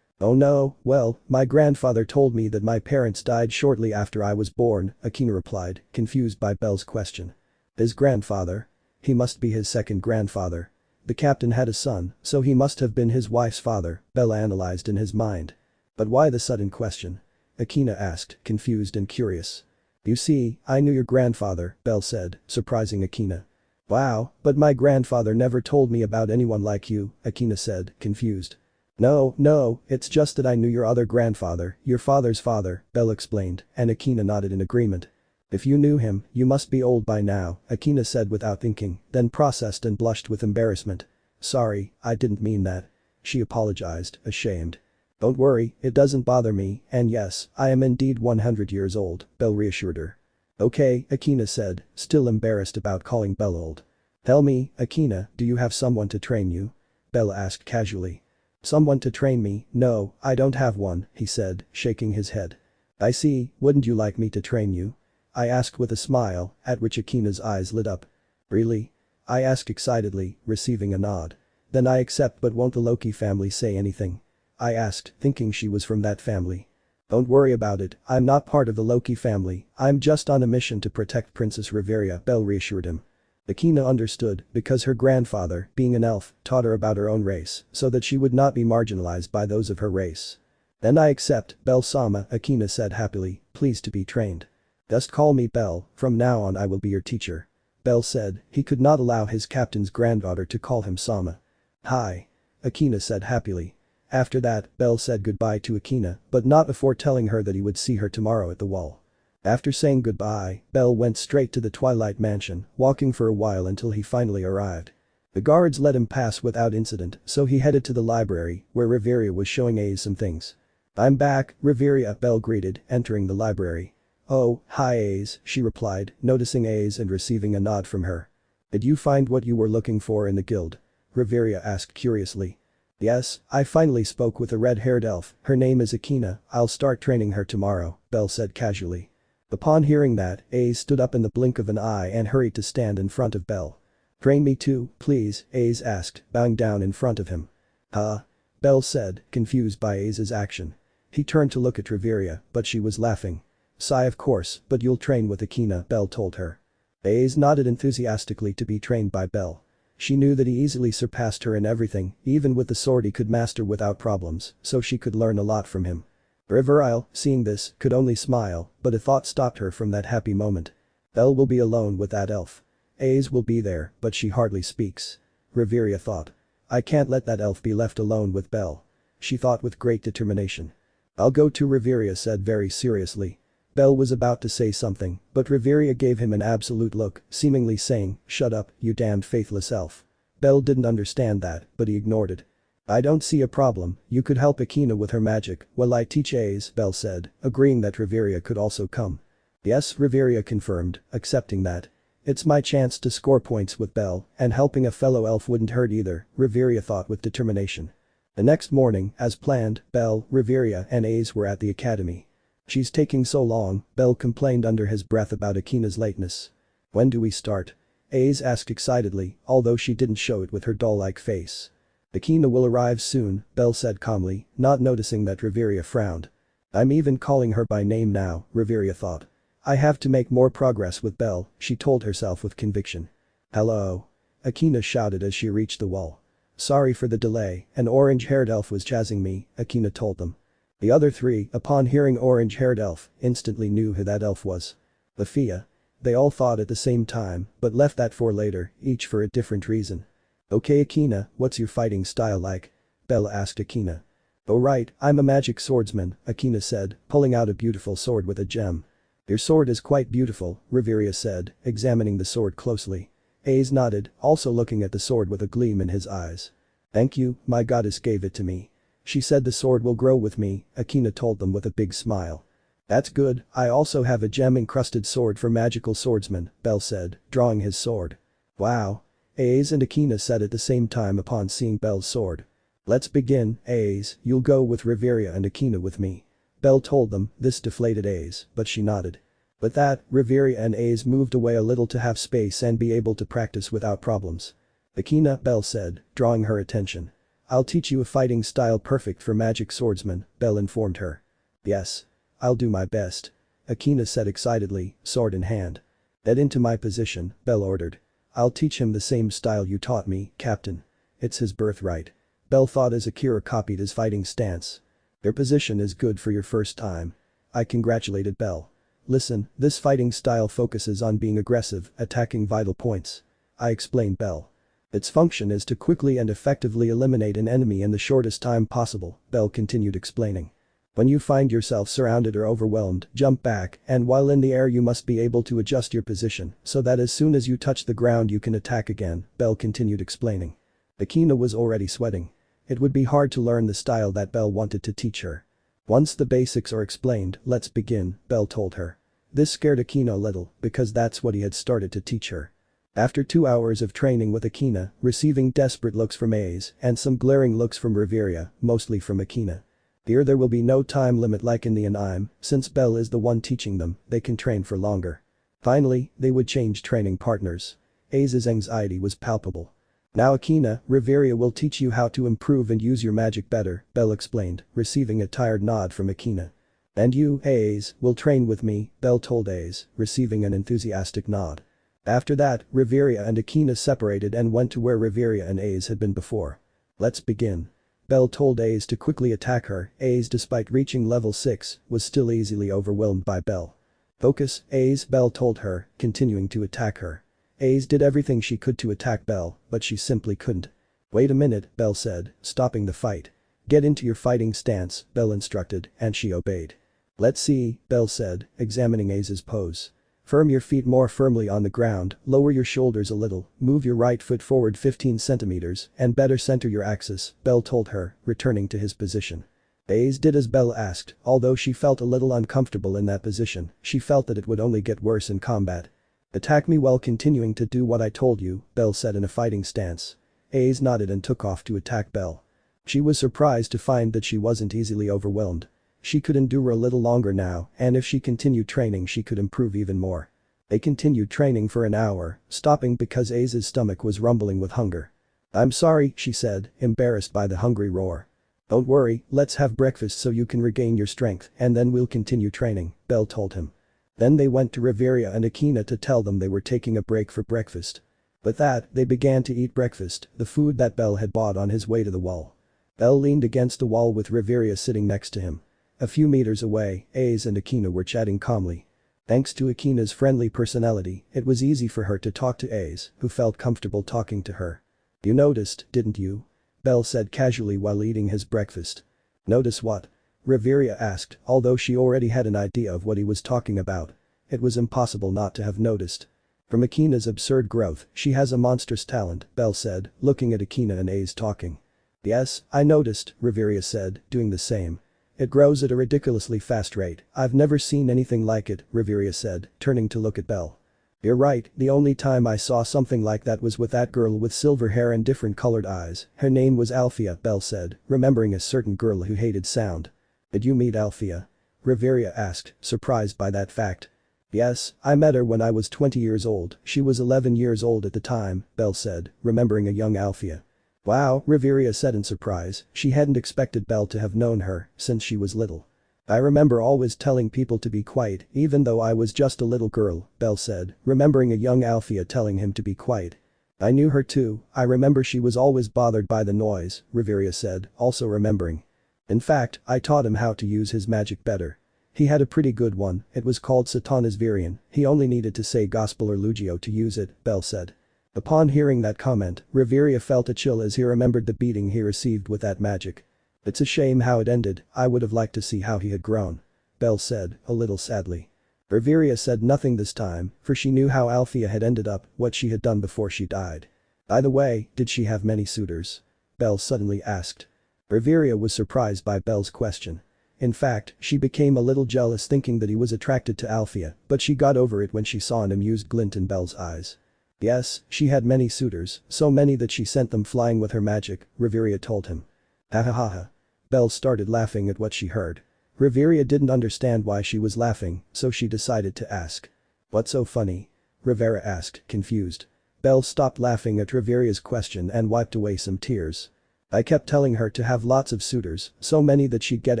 S2: "Oh no, well, my grandfather told me that my parents died shortly after I was born," Akina replied, confused by Belle's question. "His grandfather? He must be his second grandfather. The captain had a son, so he must have been his wife's father," Belle analyzed in his mind. "But why the sudden question?" Akina asked, confused and curious. You see, I knew your grandfather, Belle said, surprising Akina. Wow, but my grandfather never told me about anyone like you, Akina said, confused. No, it's just that I knew your other grandfather, your father's father, Belle explained, and Akina nodded in agreement. If you knew him, you must be old by now, Akina said without thinking, then processed and blushed with embarrassment. Sorry, I didn't mean that. She apologized, ashamed. Don't worry, it doesn't bother me, and yes, I am indeed 100 years old, Belle reassured her. Okay, Akina said, still embarrassed about calling Belle old. Tell me, Akina, do you have someone to train you? Belle asked casually. Someone to train me? No, I don't have one, he said, shaking his head. I see, wouldn't you like me to train you? I asked with a smile, at which Akina's eyes lit up. Really? I asked excitedly, receiving a nod. Then I accept, but won't the Loki family say anything? I asked, thinking she was from that family. Don't worry about it, I'm not part of the Loki family, I'm just on a mission to protect Princess Riveria, Belle reassured him. Akina understood, because her grandfather, being an elf, taught her about her own race, so that she would not be marginalized by those of her race. Then I accept, Belle-sama, Akina said happily, pleased to be trained. Just call me Belle, from now on I will be your teacher. Belle said, he could not allow his captain's granddaughter to call him Sama. Hi. Akina said happily. After that, Belle said goodbye to Akina, but not before telling her that he would see her tomorrow at the wall. After saying goodbye, Belle went straight to the Twilight Mansion, walking for a while until he finally arrived. The guards let him pass without incident, so he headed to the library, where Riveria was showing Ace some things. I'm back, Riveria, Belle greeted, entering the library. Oh, hi Ace, she replied, noticing Ace and receiving a nod from her. Did you find what you were looking for in the guild? Riveria asked curiously. Yes, I finally spoke with a red-haired elf, her name is Akina, I'll start training her tomorrow, Belle said casually. Upon hearing that, Ace stood up in the blink of an eye and hurried to stand in front of Belle. Train me too, please, Ace asked, bowing down in front of him. Huh? Belle said, confused by Ace's action. He turned to look at Riveria, but she was laughing. Sigh of course, but you'll train with Akina, Belle told her. Ace nodded enthusiastically to be trained by Belle. She knew that he easily surpassed her in everything, even with the sword he could master without problems, so she could learn a lot from him. Riveria, seeing this, could only smile, but a thought stopped her from that happy moment. Belle will be alone with that elf. Ace will be there, but she hardly speaks. Riveria thought. I can't let that elf be left alone with Belle. She thought with great determination. I'll go too, Riveria said very seriously. Belle was about to say something, but Riveria gave him an absolute look, seemingly saying, shut up, you damned faithless elf. Belle didn't understand that, but he ignored it. I don't see a problem, you could help Akina with her magic, while I teach Ace, Belle said, agreeing that Riveria could also come. Yes, Riveria confirmed, accepting that. It's my chance to score points with Belle, and helping a fellow elf wouldn't hurt either, Riveria thought with determination. The next morning, as planned, Belle, Riveria and Ace were at the academy. She's taking so long, Belle complained under his breath about Akina's lateness. When do we start? Ace asked excitedly, although she didn't show it with her doll-like face. Akina will arrive soon, Belle said calmly, not noticing that Riveria frowned. I'm even calling her by name now, Riveria thought. I have to make more progress with Belle, she told herself with conviction. Hello. Akina shouted as she reached the wall. Sorry for the delay, an orange-haired elf was chasing me, Akina told them. The other three, upon hearing orange-haired elf, instantly knew who that elf was. Lafia. They all thought at the same time, but left that for later, each for a different reason. Okay Akina, what's your fighting style like? Belle asked Akina. Oh right, I'm a magic swordsman, Akina said, pulling out a beautiful sword with a gem. Your sword is quite beautiful, Riveria said, examining the sword closely. Ace nodded, also looking at the sword with a gleam in his eyes. Thank you, my goddess gave it to me. She said the sword will grow with me, Akina told them with a big smile. That's good, I also have a gem-encrusted sword for magical swordsmen, Belle said, drawing his sword. Wow. Ace and Akina said at the same time upon seeing Belle's sword. Let's begin, Ace, you'll go with Riveria and Akina with me. Belle told them, this deflated Ace, but she nodded. With that, Riveria and Ace moved away a little to have space and be able to practice without problems. Akina, Belle said, drawing her attention. I'll teach you a fighting style perfect for magic swordsmen, Belle informed her. Yes. I'll do my best. Akina said excitedly, sword in hand. Get into my position, Belle ordered. I'll teach him the same style you taught me, Captain. It's his birthright. Belle thought as Akira copied his fighting stance. Your position is good for your first time. I congratulated Belle. Listen, this fighting style focuses on being aggressive, attacking vital points. I explained Belle. Its function is to quickly and effectively eliminate an enemy in the shortest time possible, Belle continued explaining. When you find yourself surrounded or overwhelmed, jump back, and while in the air you must be able to adjust your position so that as soon as you touch the ground you can attack again, Belle continued explaining. Akina was already sweating. It would be hard to learn the style that Belle wanted to teach her. Once the basics are explained, let's begin, Belle told her. This scared Akina a little, because that's what he had started to teach her. After 2 hours of training with Akina, receiving desperate looks from Aze and some glaring looks from Riveria, mostly from Akina. Here there will be no time limit like in the anime, since Belle is the one teaching them, they can train for longer. Finally, they would change training partners. Aze's anxiety was palpable. Now Akina, Riveria will teach you how to improve and use your magic better, Belle explained, receiving a tired nod from Akina. And you, Aze, will train with me, Belle told Aze, receiving an enthusiastic nod. After that, Riveria and Akina separated and went to where Riveria and Aze had been before. Let's begin. Belle told Aze to quickly attack her. Aze, despite reaching level 6, was still easily overwhelmed by Belle. Focus, Aze, Belle told her, continuing to attack her. Aze did everything she could to attack Belle, but she simply couldn't. Wait a minute, Belle said, stopping the fight. Get into your fighting stance, Belle instructed, and she obeyed. Let's see, Belle said, examining Aze's pose. Firm your feet more firmly on the ground, lower your shoulders a little, move your right foot forward 15 centimeters, and better center your axis, Belle told her, returning to his position. Aze did as Belle asked, although she felt a little uncomfortable in that position, she felt that it would only get worse in combat. Attack me while continuing to do what I told you, Belle said in a fighting stance. Aze nodded and took off to attack Belle. She was surprised to find that she wasn't easily overwhelmed. She could endure a little longer now, and if she continued training she could improve even more. They continued training for an hour, stopping because Aze's stomach was rumbling with hunger. I'm sorry, she said, embarrassed by the hungry roar. Don't worry, let's have breakfast so you can regain your strength and then we'll continue training, Belle told him. Then they went to Riveria and Akina to tell them they were taking a break for breakfast. With that, they began to eat breakfast, the food that Belle had bought on his way to the wall. Belle leaned against the wall with Riveria sitting next to him. A few meters away, Aze and Akina were chatting calmly. Thanks to Akina's friendly personality, it was easy for her to talk to Aze, who felt comfortable talking to her. You noticed, didn't you? Belle said casually while eating his breakfast. Notice what? Riveria asked, although she already had an idea of what he was talking about. It was impossible not to have noticed. From Akina's absurd growth, she has a monstrous talent, Belle said, looking at Akina and Aze talking. Yes, I noticed, Riveria said, doing the same. It grows at a ridiculously fast rate, I've never seen anything like it, Riveria said, turning to look at Belle. You're right, the only time I saw something like that was with that girl with silver hair and different colored eyes, her name was Althea, Belle said, remembering a certain girl who hated sound. Did you meet Althea? Riveria asked, surprised by that fact. Yes, I met her when I was 20 years old, she was 11 years old at the time, Belle said, remembering a young Althea. Wow, Riveria said in surprise, she hadn't expected Belle to have known her since she was little. I remember always telling people to be quiet even though I was just a little girl, Belle said, remembering a young Althea telling him to be quiet. I knew her too, I remember she was always bothered by the noise, Riveria said, also remembering. In fact, I taught him how to use his magic better. He had a pretty good one, it was called Satana's Virion, he only needed to say Gospel or Lugio to use it, Belle said. Upon hearing that comment, Riveria felt a chill as he remembered the beating he received with that magic. It's a shame how it ended, I would have liked to see how he had grown. Belle said, a little sadly. Riveria said nothing this time, for she knew how Althea had ended up, what she had done before she died. By the way, did she have many suitors? Belle suddenly asked. Riveria was surprised by Belle's question. In fact, she became a little jealous thinking that he was attracted to Althea, but she got over it when she saw an amused glint in Belle's eyes. Yes, she had many suitors, so many that she sent them flying with her magic, Riveria told him. Ha ha ha ha. Belle started laughing at what she heard. Riveria didn't understand why she was laughing, so she decided to ask. What's so funny? Rivera asked, confused. Belle stopped laughing at Riveria's question and wiped away some tears. I kept telling her to have lots of suitors, so many that she'd get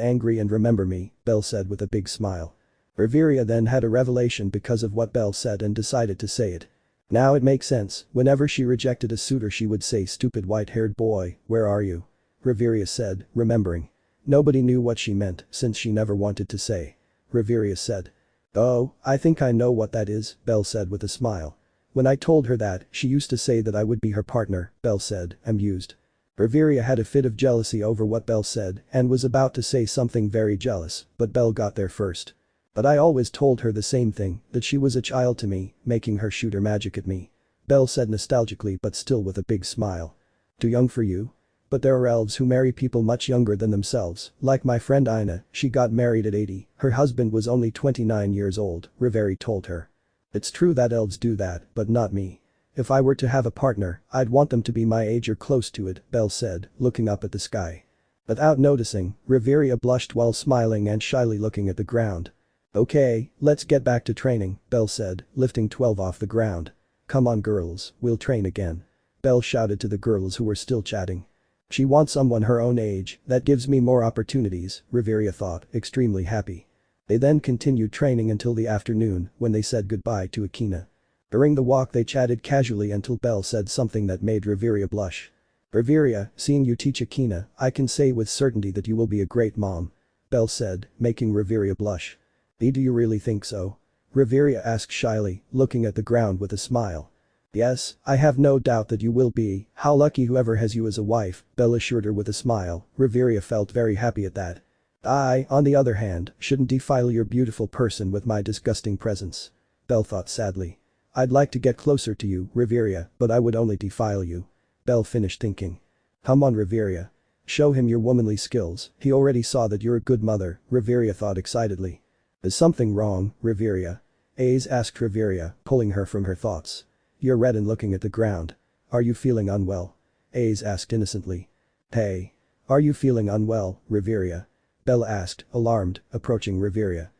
S2: angry and remember me, Belle said with a big smile. Riveria then had a revelation because of what Belle said and decided to say it. Now it makes sense, whenever she rejected a suitor she would say stupid white-haired boy, where are you? Riveria said, remembering. Nobody knew what she meant since she never wanted to say. Riveria said. "Oh, I think I know what that is," Belle said with a smile. "When I told her that, she used to say that I would be her partner," Belle said, amused. Riveria had a fit of jealousy over what Belle said and was about to say something very jealous, but Belle got there first. "But I always told her the same thing, that she was a child to me, making her shoot her magic at me," Belle said nostalgically but still with a big smile. "Too young for you? But there are elves who marry people much younger than themselves, like my friend Ina, she got married at 80, her husband was only 29 years old," Riveria told her. "It's true that elves do that, but not me. If I were to have a partner, I'd want them to be my age or close to it," Belle said, looking up at the sky. Without noticing, Riveria blushed while smiling and shyly looking at the ground. "Okay, let's get back to training," Belle said, lifting 12 off the ground. "Come on girls, we'll train again," Belle shouted to the girls who were still chatting. "She wants someone her own age, that gives me more opportunities," Riveria thought, extremely happy. They then continued training until the afternoon when they said goodbye to Akina. During the walk they chatted casually until Belle said something that made Riveria blush. "Riveria, seeing you teach Akina, I can say with certainty that you will be a great mom," Belle said, making Riveria blush. "Do you really think so?" Riveria asked shyly, looking at the ground with a smile. "Yes, I have no doubt that you will be, how lucky whoever has you as a wife," Belle assured her with a smile. Riveria felt very happy at that. "I, on the other hand, shouldn't defile your beautiful person with my disgusting presence," Belle thought sadly. "I'd like to get closer to you, Riveria, but I would only defile you," Belle finished thinking. "Come on Riveria. Show him your womanly skills, he already saw that you're a good mother," Riveria thought excitedly. "Is something wrong, Riveria?" Ace asked Riveria, pulling her from her thoughts. "You're red and looking at the ground. Are you feeling unwell?" Ace asked innocently. "Hey. Are you feeling unwell, Riveria?" Belle asked, alarmed, approaching Riveria.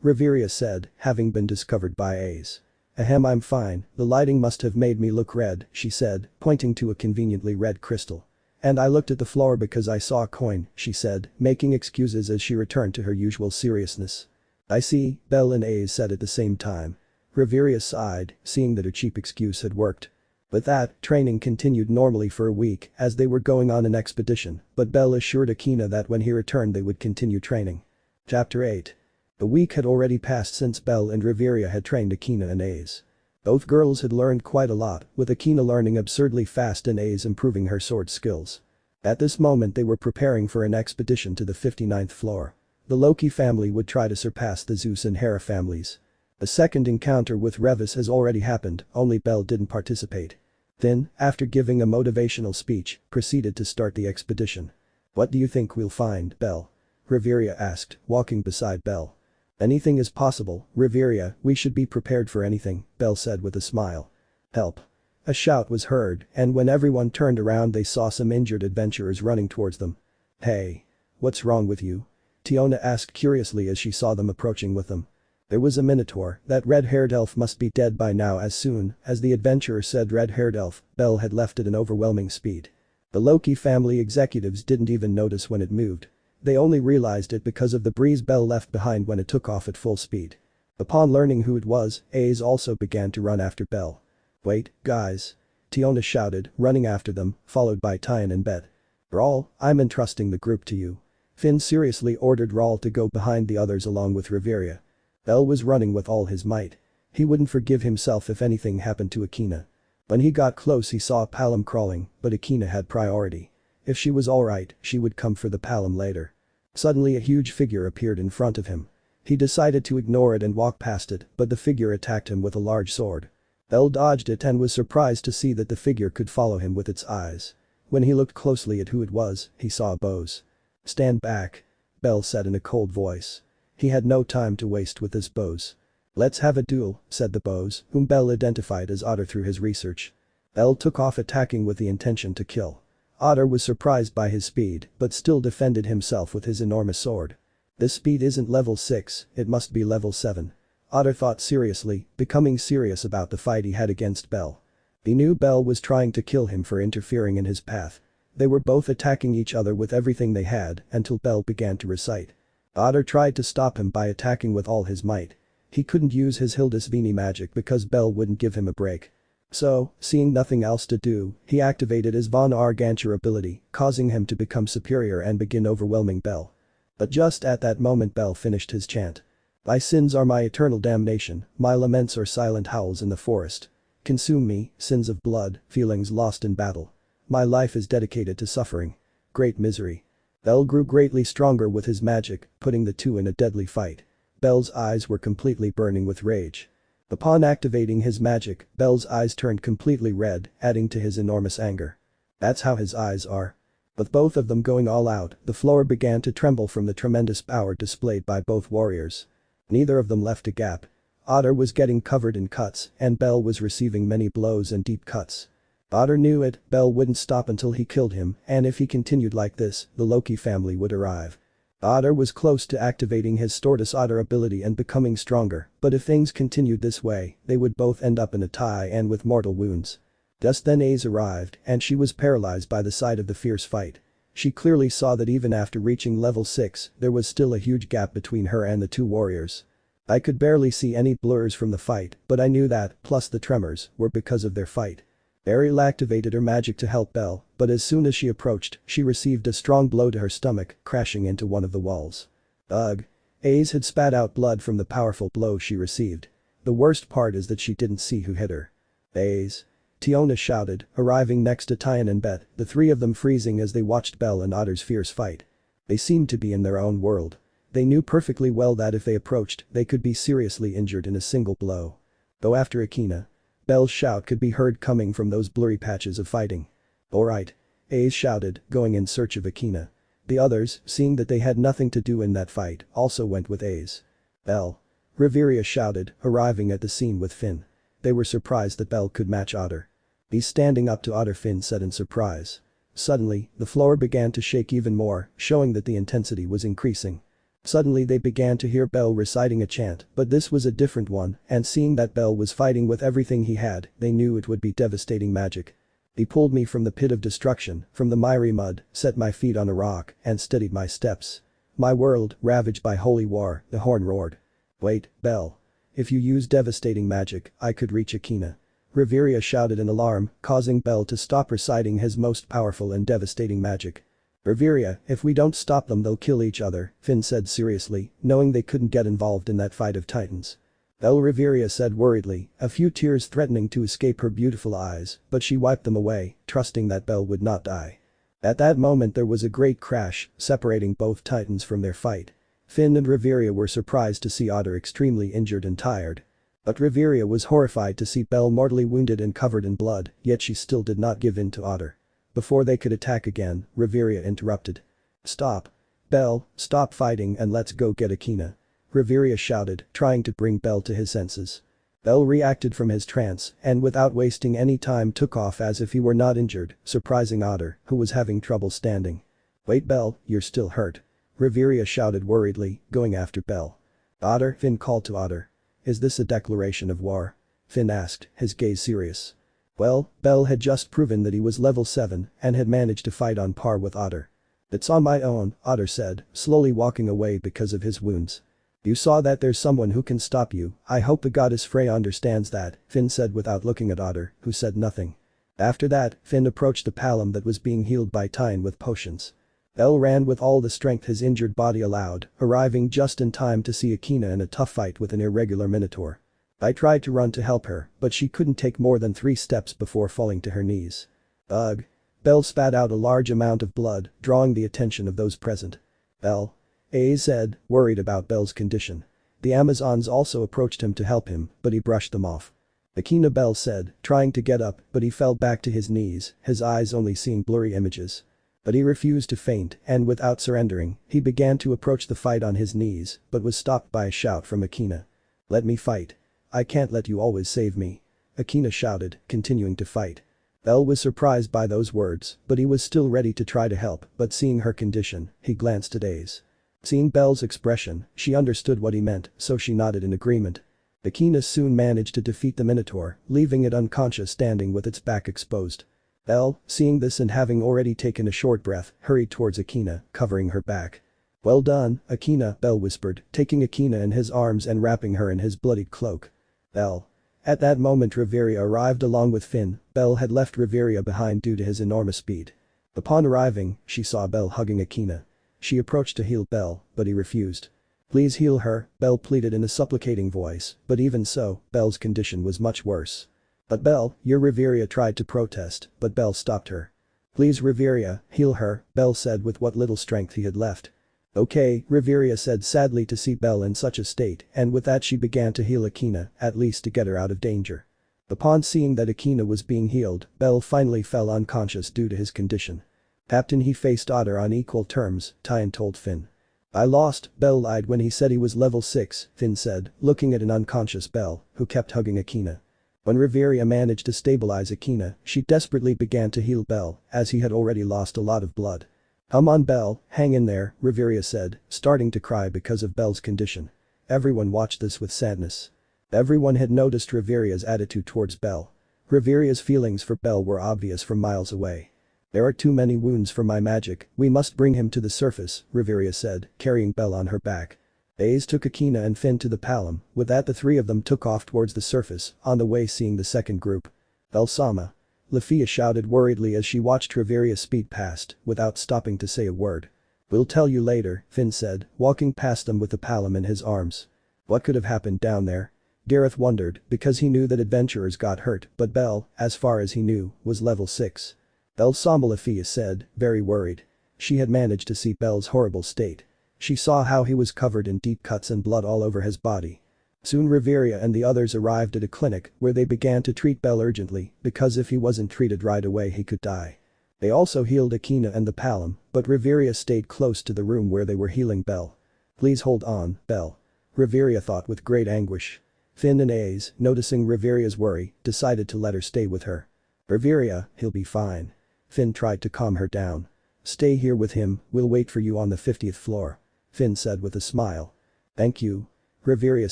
S2: Riveria said, having been discovered by Ace. "Ahem, I'm fine, the lighting must have made me look red," she said, pointing to a conveniently red crystal. "And I looked at the floor because I saw a coin," she said, making excuses as she returned to her usual seriousness. "I see," Belle and Ace said at the same time. Riveria sighed, seeing that her cheap excuse had worked. With that, training continued normally for a week as they were going on an expedition, but Belle assured Akina that when he returned they would continue training. Chapter 8. A week had already passed since Belle and Riveria had trained Akina and Ace. Both girls had learned quite a lot, with Akina learning absurdly fast and Ace improving her sword skills. At this moment they were preparing for an expedition to the 59th floor. The Loki family would try to surpass the Zeus and Hera families. A second encounter with Revis has already happened, only Belle didn't participate. Then, after giving a motivational speech, proceeded to start the expedition. "What do you think we'll find, Belle?" Riveria asked, walking beside Belle. "Anything is possible, Riveria, we should be prepared for anything," Belle said with a smile. "Help." A shout was heard, and when everyone turned around they saw some injured adventurers running towards them. "Hey. What's wrong with you?" Tiona asked curiously as she saw them approaching with them. "There was a minotaur, that red-haired elf must be dead by now." As soon as the adventurer said red-haired elf, Belle had left at an overwhelming speed. The Loki family executives didn't even notice when it moved. They only realized it because of the breeze Belle left behind when it took off at full speed. Upon learning who it was, Ace also began to run after Belle. "Wait, guys!" Tiona shouted, running after them, followed by Tyan and Bet. "Rawl, I'm entrusting the group to you." Finn seriously ordered Rawl to go behind the others along with Riveria. Belle was running with all his might. He wouldn't forgive himself if anything happened to Akina. When he got close he saw a Palom crawling, but Akina had priority. If she was alright, she would come for the Palom later. Suddenly a huge figure appeared in front of him. He decided to ignore it and walk past it, but the figure attacked him with a large sword. Belle dodged it and was surprised to see that the figure could follow him with its eyes. When he looked closely at who it was, he saw a boss. "Stand back," Belle said in a cold voice. He had no time to waste with this boss. "Let's have a duel," said the boss, whom Belle identified as Otter through his research. Belle took off attacking with the intention to kill. Otter was surprised by his speed, but still defended himself with his enormous sword. "This speed isn't level 6, it must be level 7. Otter thought seriously, becoming serious about the fight he had against Belle. He knew Belle was trying to kill him for interfering in his path. They were both attacking each other with everything they had until Belle began to recite. Otter tried to stop him by attacking with all his might. He couldn't use his Hildisvini magic because Belle wouldn't give him a break. So, seeing nothing else to do, he activated his Von Argancher ability, causing him to become superior and begin overwhelming Belle. But just at that moment Belle finished his chant. My sins are my eternal damnation, my laments are silent howls in the forest. Consume me, sins of blood, feelings lost in battle. My life is dedicated to suffering. Great misery. Belle grew greatly stronger with his magic, putting the two in a deadly fight. Belle's eyes were completely burning with rage. Upon activating his magic, Belle's eyes turned completely red, adding to his enormous anger. That's how his eyes are. With both of them going all out, the floor began to tremble from the tremendous power displayed by both warriors. Neither of them left a gap. Otter was getting covered in cuts, and Belle was receiving many blows and deep cuts. Otter knew it, Belle wouldn't stop until he killed him, and if he continued like this, the Loki family would arrive. Otter was close to activating his Tortoise Otter ability and becoming stronger, but if things continued this way, they would both end up in a tie and with mortal wounds. Just then Ace arrived, and she was paralyzed by the sight of the fierce fight. She clearly saw that even after reaching level 6, there was still a huge gap between her and the two warriors. I could barely see any blurs from the fight, but I knew that, plus the tremors, were because of their fight. Aario activated her magic to help Belle, but as soon as she approached, she received a strong blow to her stomach, crashing into one of the walls. Ugh. Ace had spat out blood from the powerful blow she received. The worst part is that she didn't see who hit her. Ace. Tiona shouted, arriving next to Tyan and Beth, the three of them freezing as they watched Belle and Otter's fierce fight. They seemed to be in their own world. They knew perfectly well that if they approached, they could be seriously injured in a single blow. Though after Akina, Belle's shout could be heard coming from those blurry patches of fighting. Alright. Ace shouted, going in search of Akina. The others, seeing that they had nothing to do in that fight, also went with Ace. Belle. Riveria shouted, arriving at the scene with Finn. They were surprised that Belle could match Otter. He's standing up to Otter, Finn said in surprise. Suddenly, the floor began to shake even more, showing that the intensity was increasing. Suddenly they began to hear Belle reciting a chant, but this was a different one, and seeing that Belle was fighting with everything he had, they knew it would be devastating magic. He pulled me from the pit of destruction, from the miry mud, set my feet on a rock, and steadied my steps. My world, ravaged by holy war, the horn roared. Wait, Belle. If you use devastating magic, I could reach Akina. Riveria shouted in alarm, causing Belle to stop reciting his most powerful and devastating magic. Riveria, if we don't stop them they'll kill each other, Finn said seriously, knowing they couldn't get involved in that fight of titans. Belle, Riveria said worriedly, a few tears threatening to escape her beautiful eyes, but she wiped them away, trusting that Belle would not die. At that moment there was a great crash, separating both titans from their fight. Finn and Riveria were surprised to see Otter extremely injured and tired. But Riveria was horrified to see Belle mortally wounded and covered in blood, yet she still did not give in to Otter. Before they could attack again, Riveria interrupted. Stop. Belle, stop fighting and let's go get Akina. Riveria shouted, trying to bring Belle to his senses. Belle reacted from his trance and without wasting any time took off as if he were not injured, surprising Otter, who was having trouble standing. Wait, Belle, you're still hurt. Riveria shouted worriedly, going after Belle. Otter, Finn called to Otter. Is this a declaration of war? Finn asked, his gaze serious. Well, Belle had just proven that he was level 7 and had managed to fight on par with Otter. It's on my own, Otter said, slowly walking away because of his wounds. You saw that there's someone who can stop you, I hope the goddess Freya understands that, Finn said without looking at Otter, who said nothing. After that, Finn approached the palom that was being healed by Tyan with potions. Belle ran with all the strength his injured body allowed, arriving just in time to see Akina in a tough fight with an irregular minotaur. I tried to run to help her, but she couldn't take more than 3 steps before falling to her knees. Ugh. Belle spat out a large amount of blood, drawing the attention of those present. Belle. Ace said, worried about Belle's condition. The Amazons also approached him to help him, but he brushed them off. Akina, Belle said, trying to get up, but he fell back to his knees, his eyes only seeing blurry images. But he refused to faint, and without surrendering, he began to approach the fight on his knees, but was stopped by a shout from Akina. Let me fight. I can't let you always save me. Akina shouted, continuing to fight. Belle was surprised by those words, but he was still ready to try to help, but seeing her condition, he glanced at Ace. Seeing Belle's expression, she understood what he meant, so she nodded in agreement. Akina soon managed to defeat the minotaur, leaving it unconscious standing with its back exposed. Belle, seeing this and having already taken a short breath, hurried towards Akina, covering her back. Well done, Akina, Belle whispered, taking Akina in his arms and wrapping her in his bloodied cloak. Belle. At that moment Riveria arrived along with Finn. Belle had left Riveria behind due to his enormous speed. Upon arriving, she saw Belle hugging Akina. She approached to heal Belle, but he refused. Please heal her, Belle pleaded in a supplicating voice, but even so, Belle's condition was much worse. But Belle, your Riveria tried to protest, but Belle stopped her. Please Riveria, heal her, Belle said with what little strength he had left. Okay, Riveria said sadly to see Belle in such a state, and with that she began to heal Akina, at least to get her out of danger. Upon seeing that Akina was being healed, Belle finally fell unconscious due to his condition. Captain, he faced Otter on equal terms, Tyan told Finn. I lost, Belle lied when he said he was level 6, Finn said, looking at an unconscious Belle, who kept hugging Akina. When Riveria managed to stabilize Akina, she desperately began to heal Belle, as he had already lost a lot of blood. Come on Belle, hang in there, Riveria said, starting to cry because of Belle's condition. Everyone watched this with sadness. Everyone had noticed Riveria's attitude towards Belle. Riveria's feelings for Belle were obvious from miles away. There are too many wounds for my magic, we must bring him to the surface, Riveria said, carrying Belle on her back. Aze took Akina and Finn to the palom, with that the three of them took off towards the surface, on the way seeing the second group. Belle-sama. Lafia shouted worriedly as she watched Riveria speed past, without stopping to say a word. We'll tell you later, Finn said, walking past them with the palom in his arms. What could have happened down there? Gareth wondered, because he knew that adventurers got hurt, but Belle, as far as he knew, was level 6. Belle-sama, Lafia said, very worried. She had managed to see Belle's horrible state. She saw how he was covered in deep cuts and blood all over his body. Soon Riveria and the others arrived at a clinic where they began to treat Belle urgently because if he wasn't treated right away he could die. They also healed Akina and the palom, but Riveria stayed close to the room where they were healing Belle. Please hold on, Belle. Riveria thought with great anguish. Finn and Aze, noticing Riveria's worry, decided to let her stay with her. Riveria, he'll be fine. Finn tried to calm her down. Stay here with him, we'll wait for you on the 50th floor. Finn said with a smile. Thank you. Riveria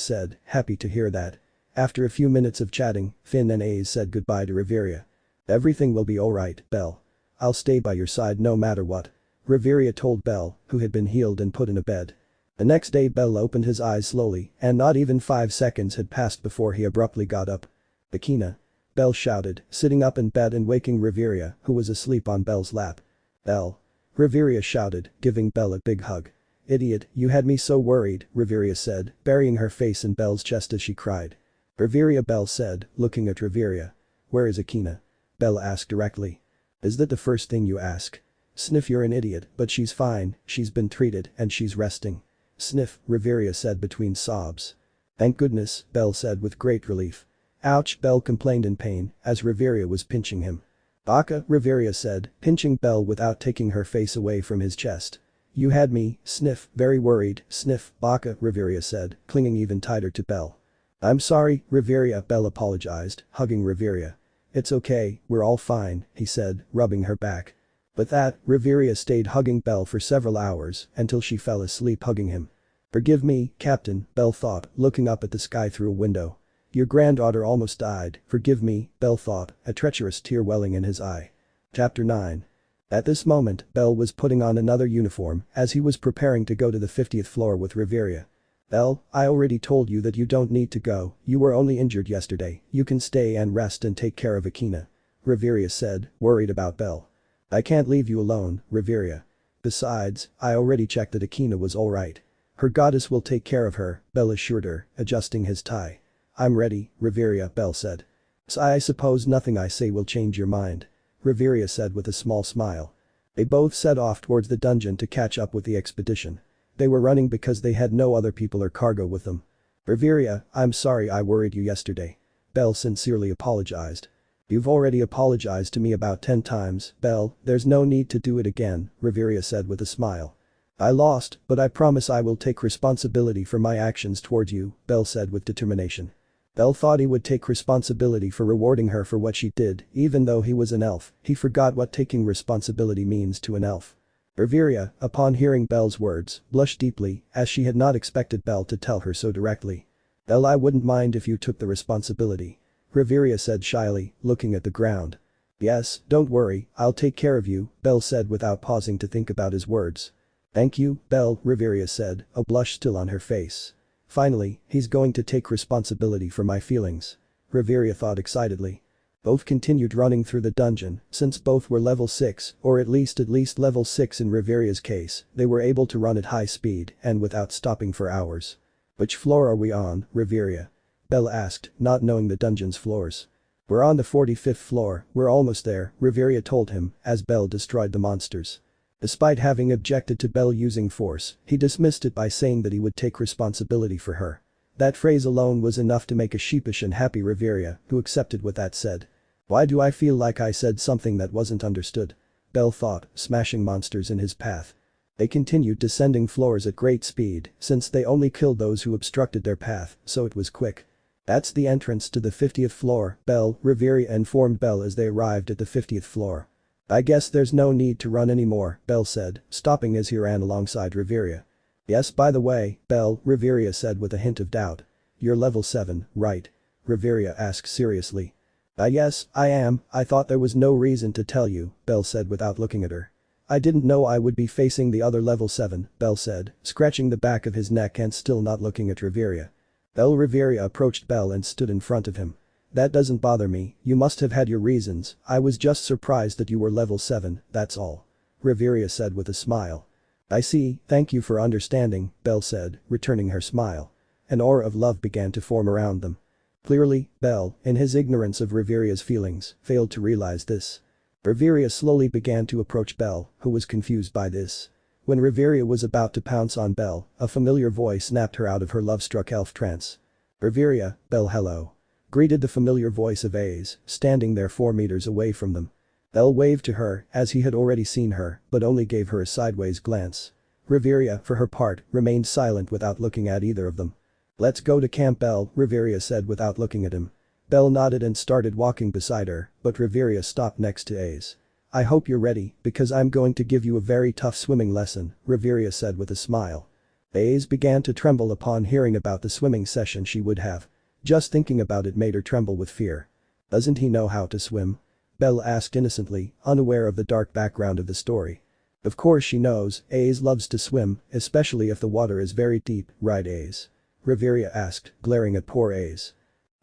S2: said, happy to hear that. After a few minutes of chatting, Finn and Aze said goodbye to Riveria. Everything will be alright, Belle. I'll stay by your side no matter what. Riveria told Belle, who had been healed and put in a bed. The next day Belle opened his eyes slowly and not even 5 seconds had passed before he abruptly got up. Akina. Belle shouted, sitting up in bed and waking Riveria, who was asleep on Belle's lap. Belle. Riveria shouted, giving Belle a big hug. Idiot, you had me so worried, Riveria said, burying her face in Belle's chest as she cried. Riveria, Belle said, looking at Riveria. Where is Akina? Belle asked directly. Is that the first thing you ask? Sniff, you're an idiot, but she's fine, she's been treated and she's resting. Sniff, Riveria said between sobs. Thank goodness, Belle said with great relief. Ouch, Belle complained in pain, as Riveria was pinching him. Baka, Riveria said, pinching Belle without taking her face away from his chest. You had me, Sniff, very worried, Sniff, Baka, Riveria said, clinging even tighter to Belle. I'm sorry, Riveria, Belle apologized, hugging Riveria. It's okay, we're all fine, he said, rubbing her back. With that, Riveria stayed hugging Belle for several hours until she fell asleep hugging him. Forgive me, Captain, Belle thought, looking up at the sky through a window. Your granddaughter almost died, forgive me, Belle thought, a treacherous tear welling in his eye. Chapter 9. At this moment, Belle was putting on another uniform as he was preparing to go to the 50th floor with Riveria. Belle, I already told you that you don't need to go, you were only injured yesterday, you can stay and rest and take care of Akina. Riveria said, worried about Belle. I can't leave you alone, Riveria. Besides, I already checked that Akina was alright. Her goddess will take care of her, Belle assured her, adjusting his tie. I'm ready, Riveria, Belle said. So I suppose nothing I say will change your mind. Riveria said with a small smile. They both set off towards the dungeon to catch up with the expedition. They were running because they had no other people or cargo with them. Riveria, I'm sorry I worried you yesterday. Belle sincerely apologized. You've already apologized to me about 10 times, Belle, there's no need to do it again, Riveria said with a smile. I lost, but I promise I will take responsibility for my actions towards you, Belle said with determination. Belle thought he would take responsibility for rewarding her for what she did, even though he was an elf, he forgot what taking responsibility means to an elf. Riveria, upon hearing Belle's words, blushed deeply, as she had not expected Belle to tell her so directly. Belle, I wouldn't mind if you took the responsibility. Riveria said shyly, looking at the ground. Yes, don't worry, I'll take care of you, Belle said without pausing to think about his words. Thank you, Belle, Riveria said, a blush still on her face. Finally, he's going to take responsibility for my feelings. Riveria thought excitedly. Both continued running through the dungeon, since both were level 6, or at least level 6 in Riveria's case, they were able to run at high speed and without stopping for hours. "Which floor are we on, Riveria?" Belle asked, not knowing the dungeon's floors. "We're on the 45th floor, we're almost there," Riveria told him, as Belle destroyed the monsters. Despite having objected to Belle using force, he dismissed it by saying that he would take responsibility for her. That phrase alone was enough to make a sheepish and happy Riveria, who accepted what that said. "Why do I feel like I said something that wasn't understood?" Belle thought, smashing monsters in his path. They continued descending floors at great speed, since they only killed those who obstructed their path, so it was quick. "That's the entrance to the 50th floor, Belle," Riveria informed Belle as they arrived at the 50th floor. "I guess there's no need to run anymore," Belle said, stopping as he ran alongside Riveria. "Yes, by the way, Belle," Riveria said with a hint of doubt. "You're level 7, right?" Riveria asked seriously. Yes, I am, I thought there was no reason to tell you," Belle said without looking at her. "I didn't know I would be facing the other level 7, Belle said, scratching the back of his neck and still not looking at Riveria. Riveria approached Belle and stood in front of him. "That doesn't bother me, you must have had your reasons, I was just surprised that you were level 7, that's all," Riveria said with a smile. "I see, thank you for understanding," Belle said, returning her smile. An aura of love began to form around them. Clearly, Belle, in his ignorance of Riveria's feelings, failed to realize this. Riveria slowly began to approach Belle, who was confused by this. When Riveria was about to pounce on Belle, a familiar voice snapped her out of her love-struck elf trance. "Riveria, Belle, hello," greeted the familiar voice of Aze, standing there 4 meters away from them. Belle waved to her, as he had already seen her, but only gave her a sideways glance. Riveria, for her part, remained silent without looking at either of them. "Let's go to camp, Belle," Riveria said without looking at him. Belle nodded and started walking beside her, but Riveria stopped next to Aze. "I hope you're ready, because I'm going to give you a very tough swimming lesson," Riveria said with a smile. Aze began to tremble upon hearing about the swimming session she would have. Just thinking about it made her tremble with fear. "Doesn't he know how to swim?" Belle asked innocently, unaware of the dark background of the story. "Of course she knows, Aze loves to swim, especially if the water is very deep, right Aze?" Riveria asked, glaring at poor Aze.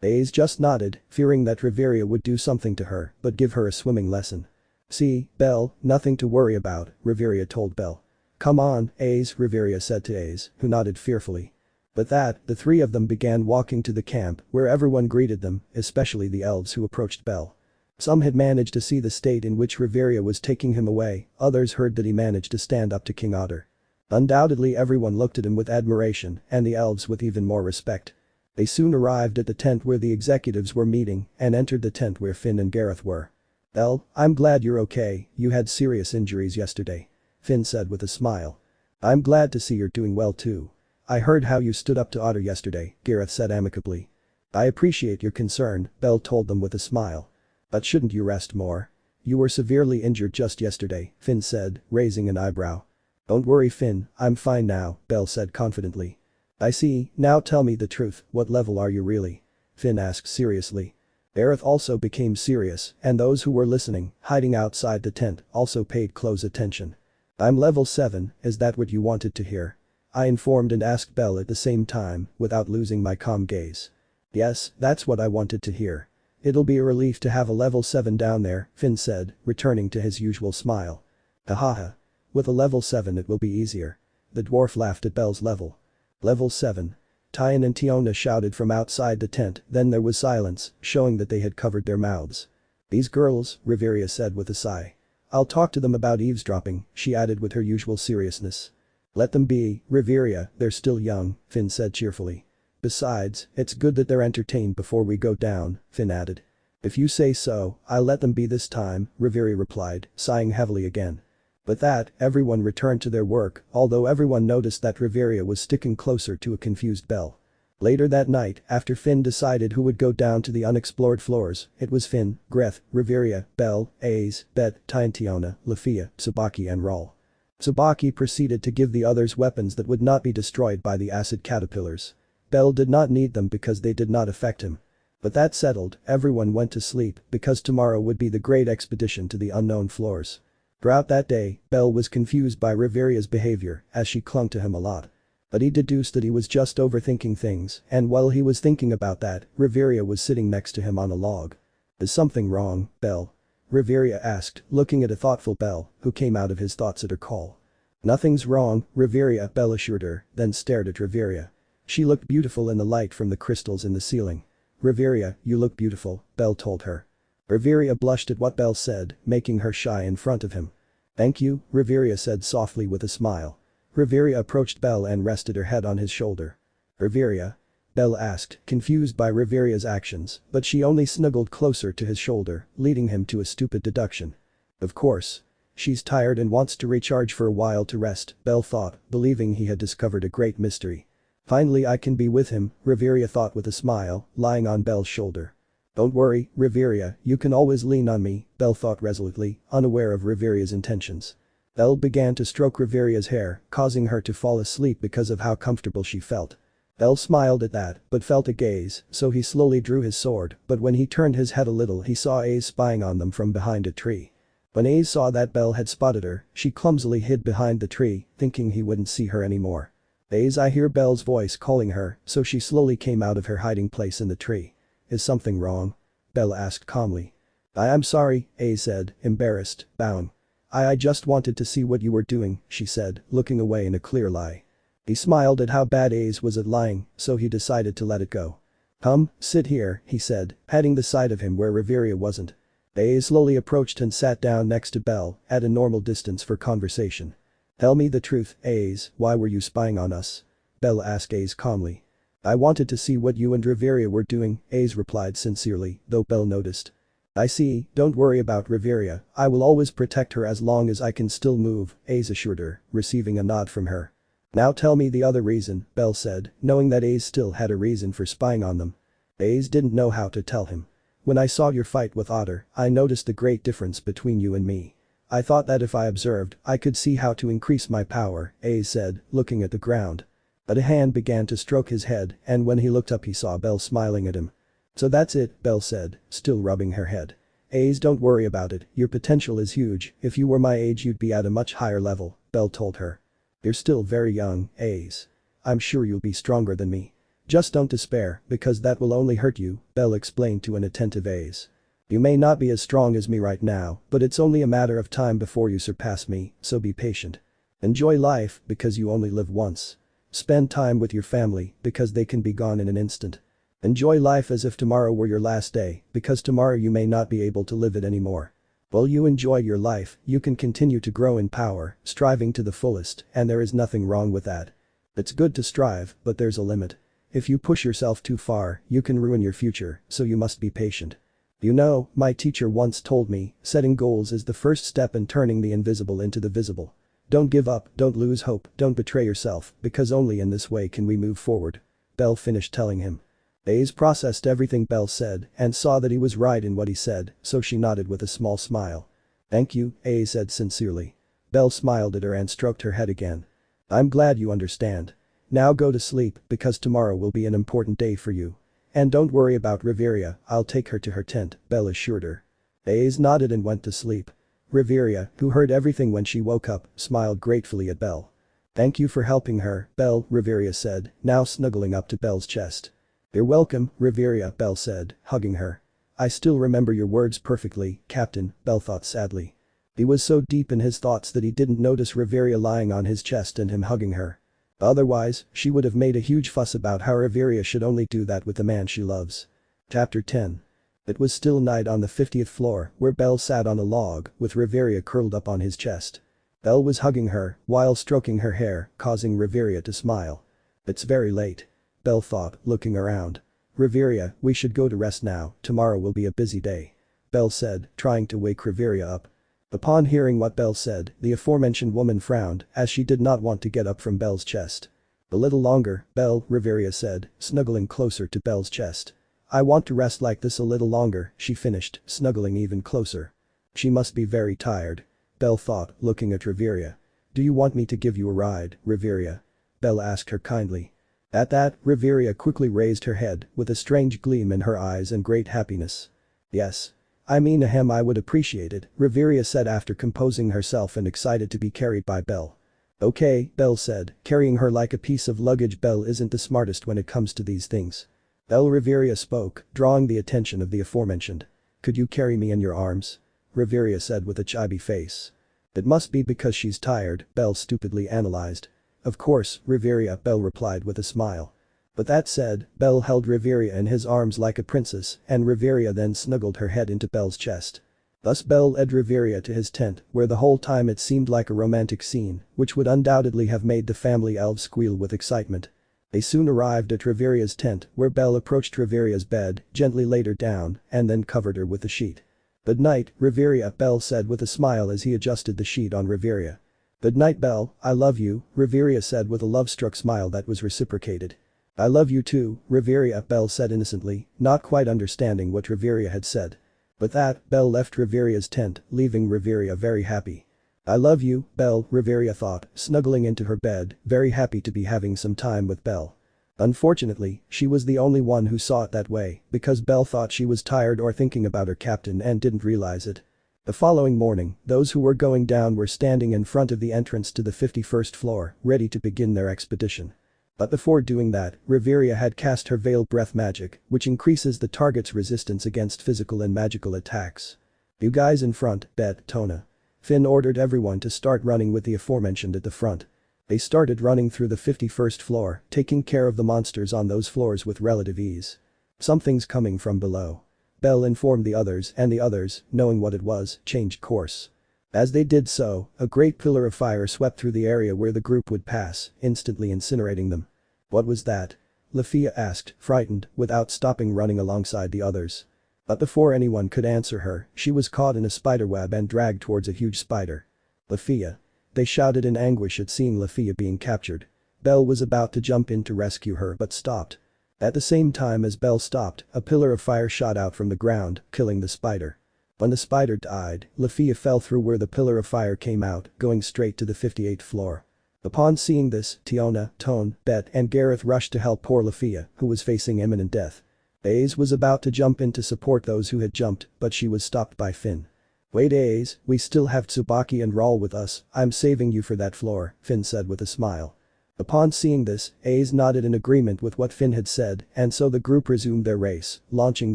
S2: Aze just nodded, fearing that Riveria would do something to her but give her a swimming lesson. "See, Belle, nothing to worry about," Riveria told Belle. "Come on, Aze," Riveria said to Aze, who nodded fearfully. With that, the 3 of them began walking to the camp, where everyone greeted them, especially the elves who approached Belle. Some had managed to see the state in which Riveria was taking him away, others heard that he managed to stand up to King Otter. Undoubtedly everyone looked at him with admiration, and the elves with even more respect. They soon arrived at the tent where the executives were meeting and entered the tent where Finn and Gareth were. "Belle, I'm glad you're okay, you had serious injuries yesterday," Finn said with a smile. "I'm glad to see you're doing well too. I heard how you stood up to Otter yesterday," Gareth said amicably. "I appreciate your concern," Belle told them with a smile. "But shouldn't you rest more? You were severely injured just yesterday," Finn said, raising an eyebrow. "Don't worry Finn, I'm fine now," Belle said confidently. "I see, now tell me the truth, what level are you really?" Finn asked seriously. Gareth also became serious, and those who were listening, hiding outside the tent, also paid close attention. "I'm level 7, is that what you wanted to hear?" I informed and asked Belle at the same time, without losing my calm gaze. "Yes, that's what I wanted to hear. It'll be a relief to have a level 7 down there," Finn said, returning to his usual smile. "Hahaha. With a level 7 it will be easier." The dwarf laughed at Belle's level. "Level 7. Tyan and Tiona shouted from outside the tent, then there was silence, showing that they had covered their mouths. "These girls," Riveria said with a sigh. "I'll talk to them about eavesdropping," she added with her usual seriousness. "Let them be, Riveria, they're still young," Finn said cheerfully. "Besides, it's good that they're entertained before we go down," Finn added. "If you say so, I'll let them be this time," Riveria replied, sighing heavily again. With that, everyone returned to their work, although everyone noticed that Riveria was sticking closer to a confused Belle. Later that night, after Finn decided who would go down to the unexplored floors, it was Finn, Greth, Riveria, Belle, Aze, Bet, Tiona, Lafia, Tsubaki and Rawl. Tsubaki proceeded to give the others weapons that would not be destroyed by the acid caterpillars. Belle did not need them because they did not affect him. But that settled, everyone went to sleep because tomorrow would be the great expedition to the unknown floors. Throughout that day, Belle was confused by Riveria's behavior as she clung to him a lot. But he deduced that he was just overthinking things, and while he was thinking about that, Riveria was sitting next to him on a log. Is something wrong, Belle? Riveria asked, looking at a thoughtful Belle, who came out of his thoughts at her call. Nothing's wrong, Riveria, Belle assured her, then stared at Riveria. She looked beautiful in the light from the crystals in the ceiling. Riveria, you look beautiful, Belle told her. Riveria blushed at what Belle said, making her shy in front of him. Thank you, Riveria said softly with a smile. Riveria approached Belle and rested her head on his shoulder. Riveria? Belle asked, confused by Riveria's actions, but she only snuggled closer to his shoulder, leading him to a stupid deduction. Of course. She's tired and wants to recharge for a while to rest, Belle thought, believing he had discovered a great mystery. Finally I can be with him, Riveria thought with a smile, lying on Belle's shoulder. Don't worry, Riveria, you can always lean on me, Belle thought resolutely, unaware of Riveria's intentions. Belle began to stroke Riveria's hair, causing her to fall asleep because of how comfortable she felt. Belle smiled at that, but felt a gaze, so he slowly drew his sword, but when he turned his head a little he saw Ace spying on them from behind a tree. When Ace saw that Belle had spotted her, she clumsily hid behind the tree, thinking he wouldn't see her anymore. Ace, I hear Belle's voice calling her, so she slowly came out of her hiding place in the tree. Is something wrong? Belle asked calmly. I'm sorry, Ace said, embarrassed, bowing. I just wanted to see what you were doing, she said, looking away in a clear lie. He smiled at how bad Ace was at lying, so he decided to let it go. Come, sit here, he said, patting the side of him where Riveria wasn't. Ace slowly approached and sat down next to Belle, at a normal distance for conversation. Tell me the truth, Ace, why were you spying on us? Belle asked Ace calmly. I wanted to see what you and Riveria were doing, Ace replied sincerely, though Belle noticed. I see, don't worry about Riveria, I will always protect her as long as I can still move, Ace assured her, receiving a nod from her. Now tell me the other reason, Belle said, knowing that Ace still had a reason for spying on them. Ace didn't know how to tell him. When I saw your fight with Otter, I noticed the great difference between you and me. I thought that if I observed, I could see how to increase my power, Ace said, looking at the ground. But a hand began to stroke his head, and when he looked up he saw Belle smiling at him. So that's it, Belle said, still rubbing her head. Ace, don't worry about it, your potential is huge, if you were my age you'd be at a much higher level, Belle told her. You're still very young, Ace. I'm sure you'll be stronger than me. Just don't despair, because that will only hurt you, Belle explained to an attentive Ace. You may not be as strong as me right now, but it's only a matter of time before you surpass me, so be patient. Enjoy life, because you only live once. Spend time with your family, because they can be gone in an instant. Enjoy life as if tomorrow were your last day, because tomorrow you may not be able to live it anymore. While you enjoy your life, you can continue to grow in power, striving to the fullest, and there is nothing wrong with that. It's good to strive, but there's a limit. If you push yourself too far, you can ruin your future, so you must be patient. You know, my teacher once told me, setting goals is the first step in turning the invisible into the visible. Don't give up, don't lose hope, don't betray yourself, because only in this way can we move forward. Belle finished telling him. Ace processed everything Belle said and saw that he was right in what he said, so she nodded with a small smile. Thank you, Ace said sincerely. Belle smiled at her and stroked her head again. I'm glad you understand. Now go to sleep, because tomorrow will be an important day for you. And don't worry about Riveria, I'll take her to her tent, Belle assured her. Ace nodded and went to sleep. Riveria, who heard everything when she woke up, smiled gratefully at Belle. Thank you for helping her, Belle, Riveria said, now snuggling up to Belle's chest. You're welcome, Riveria, Belle said, hugging her. I still remember your words perfectly, Captain, Belle thought sadly. He was so deep in his thoughts that he didn't notice Riveria lying on his chest and him hugging her. Otherwise, she would have made a huge fuss about how Riveria should only do that with the man she loves. Chapter 10. It was still night on the 50th floor, where Belle sat on a log, with Riveria curled up on his chest. Belle was hugging her, while stroking her hair, causing Riveria to smile. It's very late. Belle thought, looking around. Riveria, we should go to rest now, tomorrow will be a busy day. Belle said, trying to wake Riveria up. Upon hearing what Belle said, the aforementioned woman frowned, as she did not want to get up from Belle's chest. A little longer, Belle, Riveria said, snuggling closer to Belle's chest. I want to rest like this a little longer, she finished, snuggling even closer. She must be very tired. Belle thought, looking at Riveria. Do you want me to give you a ride, Riveria? Belle asked her kindly. At that, Riveria quickly raised her head, with a strange gleam in her eyes and great happiness. Yes. I mean ahem, I would appreciate it, Riveria said after composing herself and excited to be carried by Belle. Okay, Belle said, carrying her like a piece of luggage. Belle isn't the smartest when it comes to these things. Belle, Riveria spoke, drawing the attention of the aforementioned. Could you carry me in your arms? Riveria said with a chibi face. It must be because she's tired, Belle stupidly analyzed. Of course, Riveria, Belle replied with a smile. But that said, Belle held Riveria in his arms like a princess and Riveria then snuggled her head into Belle's chest. Thus Belle led Riveria to his tent where the whole time it seemed like a romantic scene, which would undoubtedly have made the family elves squeal with excitement. They soon arrived at Riveria's tent where Belle approached Riveria's bed, gently laid her down, and then covered her with the sheet. "Good night, Riveria," Belle said with a smile as he adjusted the sheet on Riveria. "Good night, Belle, I love you," Riveria said with a love-struck smile that was reciprocated. "I love you too, Riveria," Belle said innocently, not quite understanding what Riveria had said. With that, Belle left Riveria's tent, leaving Riveria very happy. "I love you, Belle," Riveria thought, snuggling into her bed, very happy to be having some time with Belle. Unfortunately, she was the only one who saw it that way, because Belle thought she was tired or thinking about her captain and didn't realize it. The following morning, those who were going down were standing in front of the entrance to the 51st floor, ready to begin their expedition. But before doing that, Riveria had cast her Veil Breath magic, which increases the target's resistance against physical and magical attacks. "You guys in front, bet, Tona." Finn ordered everyone to start running with the aforementioned at the front. They started running through the 51st floor, taking care of the monsters on those floors with relative ease. "Something's coming from below." Belle informed the others and the others, knowing what it was, changed course. As they did so, a great pillar of fire swept through the area where the group would pass, instantly incinerating them. "What was that?" Lafia asked, frightened, without stopping running alongside the others. But before anyone could answer her, she was caught in a spiderweb and dragged towards a huge spider. "Lafia!" They shouted in anguish at seeing Lafia being captured. Belle was about to jump in to rescue her but stopped. At the same time as Belle stopped, a pillar of fire shot out from the ground, killing the spider. When the spider died, Lafia fell through where the pillar of fire came out, going straight to the 58th floor. Upon seeing this, Tiona, Tone, Bet and Gareth rushed to help poor Lafia, who was facing imminent death. Aze was about to jump in to support those who had jumped, but she was stopped by Finn. "Wait, Aze, we still have Tsubaki and Raul with us, I'm saving you for that floor," Finn said with a smile. Upon seeing this, Aze nodded in agreement with what Finn had said and so the group resumed their race, launching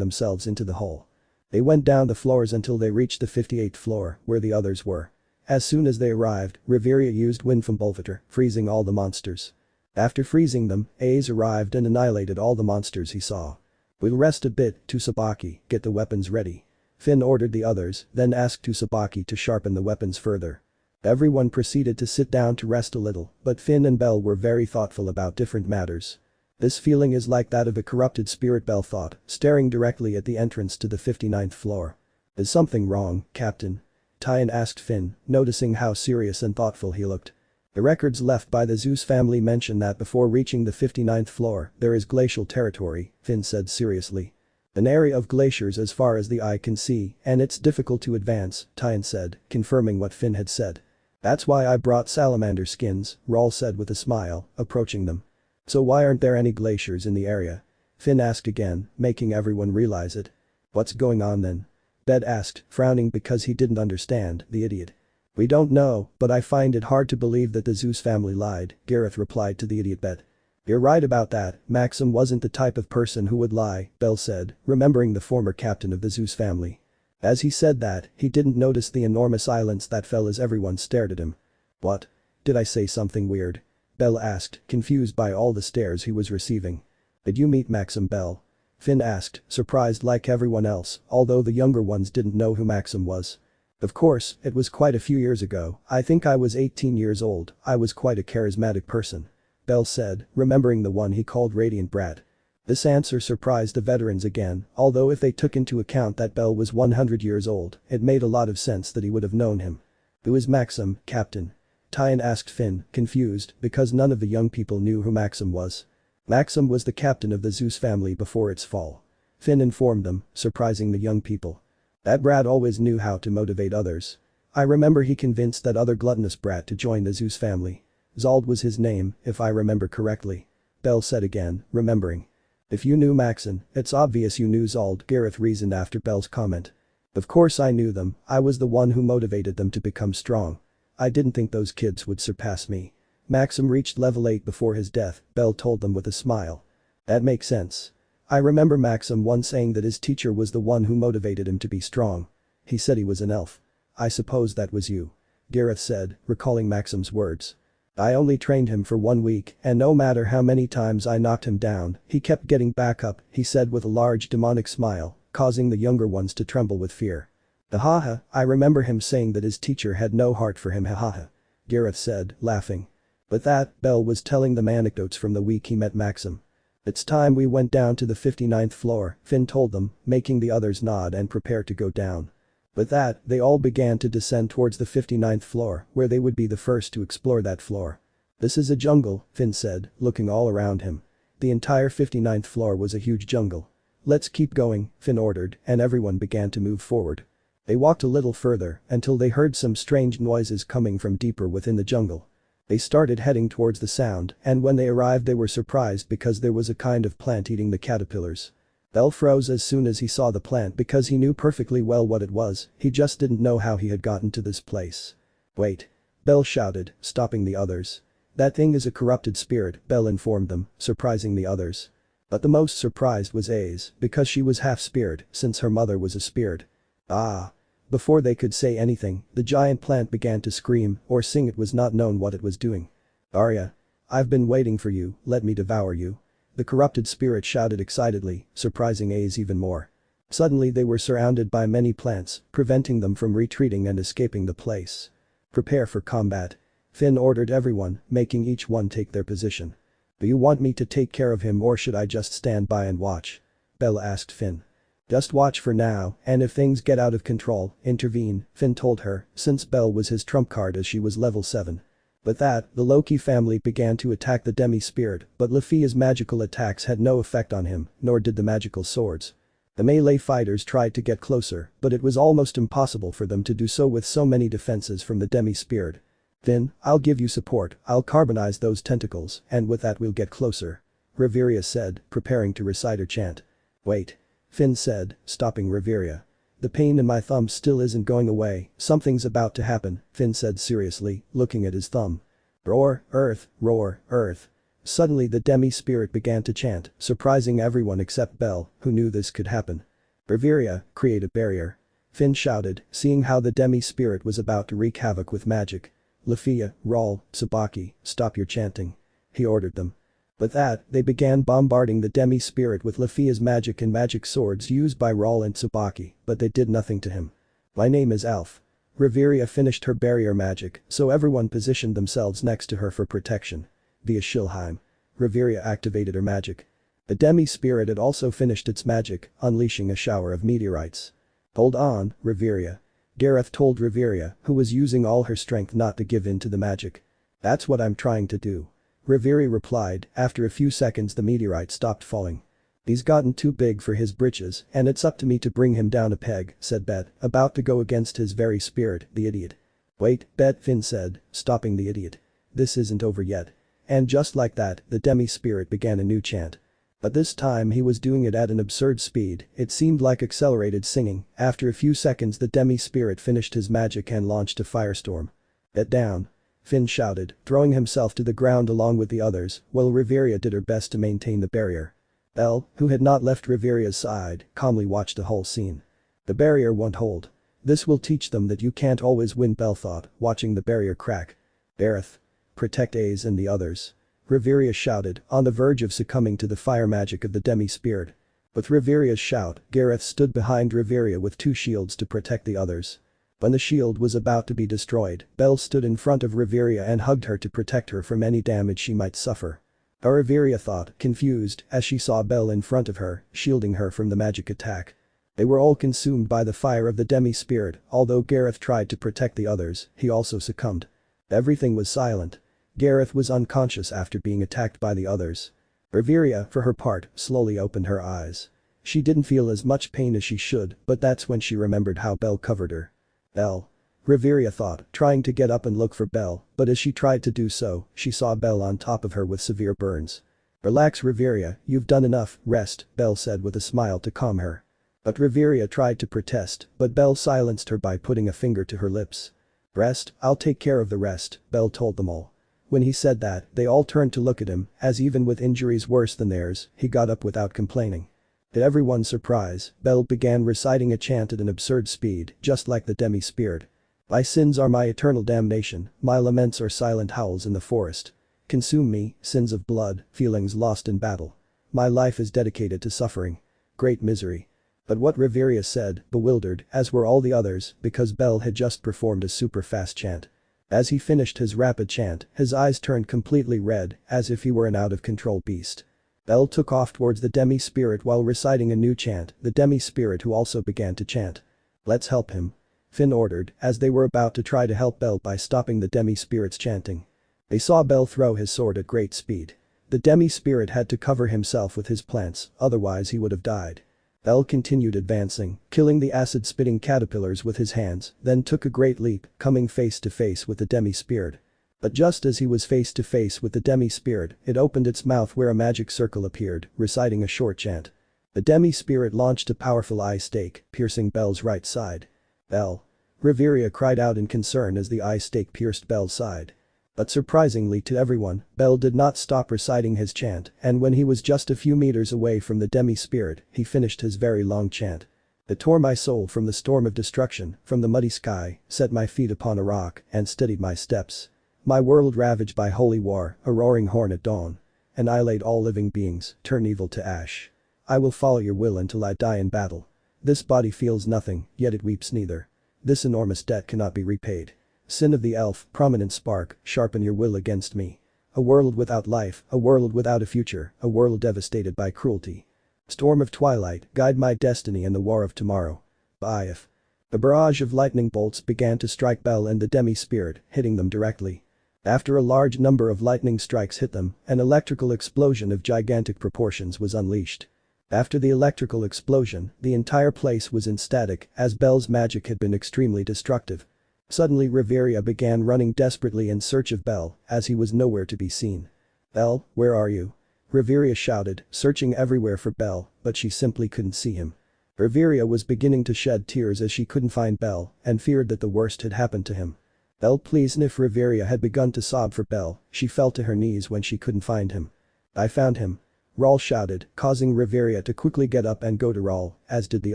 S2: themselves into the hole. They went down the floors until they reached the 58th floor, where the others were. As soon as they arrived, Riveria used Wind from Bolvator, freezing all the monsters. After freezing them, Aze arrived and annihilated all the monsters he saw. "We'll rest a bit, Tsubaki, get the weapons ready." Finn ordered the others, then asked Tsubaki to sharpen the weapons further. Everyone proceeded to sit down to rest a little, but Finn and Belle were very thoughtful about different matters. "This feeling is like that of a corrupted spirit," Belle thought, staring directly at the entrance to the 59th floor. "Is something wrong, Captain?" Tyan asked Finn, noticing how serious and thoughtful he looked. The records left by the Zeus family mention that before reaching the 59th floor, there is glacial territory, Finn said seriously. "An area of glaciers as far as the eye can see, and it's difficult to advance," Tyan said, confirming what Finn had said. "That's why I brought salamander skins," Raul said with a smile, approaching them. "So why aren't there any glaciers in the area?" Finn asked again, making everyone realize it. "What's going on then?" Bet asked, frowning because he didn't understand, the idiot. "We don't know, but I find it hard to believe that the Zeus family lied," Gareth replied to the idiot Bet. "You're right about that, Maxim wasn't the type of person who would lie," Belle said, remembering the former captain of the Zeus family. As he said that, he didn't notice the enormous silence that fell as everyone stared at him. "What? Did I say something weird?" Belle asked, confused by all the stares he was receiving. "Did you meet Maxim, Belle?" Finn asked, surprised like everyone else, although the younger ones didn't know who Maxim was. "Of course, it was quite a few years ago, I think I was 18 years old, I was quite a charismatic person," Belle said, remembering the one he called Radiant Brat. This answer surprised the veterans again, although if they took into account that Belle was 100 years old, it made a lot of sense that he would have known him. "Who is Maxim, Captain?" Tyan asked Finn, confused because none of the young people knew who Maxim was. Maxim was the captain of the Zeus family before its fall. Finn informed them, surprising the young people. "That brat always knew how to motivate others. I remember he convinced that other gluttonous brat to join the Zeus family. Zald was his name, if I remember correctly," Belle said again, remembering. "If you knew Maxim, it's obvious you knew Zald," Gareth reasoned after Belle's comment. "Of course I knew them, I was the one who motivated them to become strong. I didn't think those kids would surpass me. Maxim reached level 8 before his death," Belle told them with a smile. "That makes sense. I remember Maxim once saying that his teacher was the one who motivated him to be strong. He said he was an elf. I suppose that was you. Gareth said, recalling Maxim's words. I only trained him for 1 week, and no matter how many times I knocked him down, he kept getting back up, he said with a large demonic smile, causing the younger ones to tremble with fear. Haha, I remember him saying that his teacher had no heart for him, haha. Gareth said, laughing. With that, Belle was telling them anecdotes from the week he met Maxim. It's time we went down to the 59th floor, Finn told them, making the others nod and prepare to go down. With that, they all began to descend towards the 59th floor, where they would be the first to explore that floor. This is a jungle, Finn said, looking all around him. The entire 59th floor was a huge jungle. Let's keep going, Finn ordered, and everyone began to move forward. They walked a little further until they heard some strange noises coming from deeper within the jungle. They started heading towards the sound, and when they arrived they were surprised because there was a kind of plant eating the caterpillars. Belle froze as soon as he saw the plant because he knew perfectly well what it was, he just didn't know how he had gotten to this place. Wait. Belle shouted, stopping the others. That thing is a corrupted spirit, Belle informed them, surprising the others. But the most surprised was Aze, because she was half spirit, since her mother was a spirit. Ah. Before they could say anything, the giant plant began to scream or sing, it was not known what it was doing. Aario. I've been waiting for you, let me devour you. The corrupted spirit shouted excitedly, surprising Aze even more. Suddenly they were surrounded by many plants, preventing them from retreating and escaping the place. Prepare for combat. Finn ordered everyone, making each one take their position. Do you want me to take care of him or should I just stand by and watch? Belle asked Finn. Just watch for now, and if things get out of control, intervene, Finn told her, since Belle was his trump card as she was level 7. With that, the Loki family began to attack the demi-spirit, but Lefia's magical attacks had no effect on him, nor did the magical swords. The melee fighters tried to get closer, but it was almost impossible for them to do so with so many defenses from the demi-spirit. Finn, I'll give you support, I'll carbonize those tentacles, and with that we'll get closer. Riveria said, preparing to recite her chant. Wait. Finn said, stopping Riveria. The pain in my thumb still isn't going away, something's about to happen, Finn said seriously, looking at his thumb. Roar, earth, roar, earth. Suddenly the demi-spirit began to chant, surprising everyone except Belle, who knew this could happen. Riveria, create a barrier. Finn shouted, seeing how the demi-spirit was about to wreak havoc with magic. Lefia, Raul, Tsubaki, stop your chanting. He ordered them. With that, they began bombarding the demi-spirit with Lefia's magic and magic swords used by Raul and Tsubaki, but they did nothing to him. My name is Elf. Riveria finished her barrier magic, so everyone positioned themselves next to her for protection. Via Shilheim. Riveria activated her magic. The demi-spirit had also finished its magic, unleashing a shower of meteorites. Hold on, Riveria. Gareth told Riveria, who was using all her strength not to give in to the magic. That's what I'm trying to do. Riveria replied, after a few seconds the meteorite stopped falling. He's gotten too big for his britches and it's up to me to bring him down a peg, said Bet, about to go against his very spirit, the idiot. Wait, Bet, Finn said, stopping the idiot. This isn't over yet. And just like that, the demi-spirit began a new chant. But this time he was doing it at an absurd speed, it seemed like accelerated singing. After a few seconds the demi-spirit finished his magic and launched a firestorm. Get down. Finn shouted, throwing himself to the ground along with the others, while Riveria did her best to maintain the barrier. Belle, who had not left Riveria's side, calmly watched the whole scene. The barrier won't hold. This will teach them that you can't always win, Belle thought, watching the barrier crack. Gareth. Protect Aze and the others. Riveria shouted, on the verge of succumbing to the fire magic of the demi-spirit. With Riveria's shout, Gareth stood behind Riveria with 2 shields to protect the others. When the shield was about to be destroyed, Belle stood in front of Riveria and hugged her to protect her from any damage she might suffer. Riveria thought, confused, as she saw Belle in front of her, shielding her from the magic attack. They were all consumed by the fire of the demi-spirit, although Gareth tried to protect the others, he also succumbed. Everything was silent. Gareth was unconscious after being attacked by the others. Riveria, for her part, slowly opened her eyes. She didn't feel as much pain as she should, but that's when she remembered how Belle covered her. Belle. Riveria thought, trying to get up and look for Belle, but as she tried to do so, she saw Belle on top of her with severe burns. Relax, Riveria, you've done enough, rest, Belle said with a smile to calm her. But Riveria tried to protest, but Belle silenced her by putting a finger to her lips. Rest, I'll take care of the rest, Belle told them all. When he said that, they all turned to look at him, as even with injuries worse than theirs, he got up without complaining. To everyone's surprise, Belle began reciting a chant at an absurd speed, just like the demi-spirit. My sins are my eternal damnation, my laments are silent howls in the forest. Consume me, sins of blood, feelings lost in battle. My life is dedicated to suffering. Great misery. But what Riveria said, bewildered, as were all the others, because Belle had just performed a super fast chant. As he finished his rapid chant, his eyes turned completely red, as if he were an out-of-control beast. Belle took off towards the demi-spirit while reciting a new chant, the demi-spirit who also began to chant. Let's help him. Finn ordered, as they were about to try to help Belle by stopping the demi-spirit's chanting. They saw Belle throw his sword at great speed. The demi-spirit had to cover himself with his plants, otherwise he would have died. Belle continued advancing, killing the acid-spitting caterpillars with his hands, then took a great leap, coming face to face with the demi-spirit. But just as he was face to face with the demi-spirit, it opened its mouth where a magic circle appeared, reciting a short chant. The demi-spirit launched a powerful eye stake, piercing Belle's right side. Belle. Riveria cried out in concern as the eye stake pierced Belle's side. But surprisingly to everyone, Belle did not stop reciting his chant, and when he was just a few meters away from the demi-spirit, he finished his very long chant. It tore my soul from the storm of destruction, from the muddy sky, set my feet upon a rock, and steadied my steps. My world ravaged by holy war, a roaring horn at dawn. Annihilate all living beings, turn evil to ash. I will follow your will until I die in battle. This body feels nothing, yet it weeps neither. This enormous debt cannot be repaid. Sin of the elf, prominent spark, sharpen your will against me. A world without life, a world without a future, a world devastated by cruelty. Storm of twilight, guide my destiny in the war of tomorrow. If. A barrage of lightning bolts began to strike Belle and the demi-spirit, hitting them directly. After a large number of lightning strikes hit them, an electrical explosion of gigantic proportions was unleashed. After the electrical explosion, the entire place was in static, as Belle's magic had been extremely destructive. Suddenly Riveria began running desperately in search of Belle, as he was nowhere to be seen. Belle, where are you? Riveria shouted, searching everywhere for Belle, but she simply couldn't see him. Riveria was beginning to shed tears as she couldn't find Belle, and feared that the worst had happened to him. Belle, please. And if Riveria had begun to sob for Belle, she fell to her knees when she couldn't find him. I found him. Rawl shouted, causing Riveria to quickly get up and go to Rawl, as did the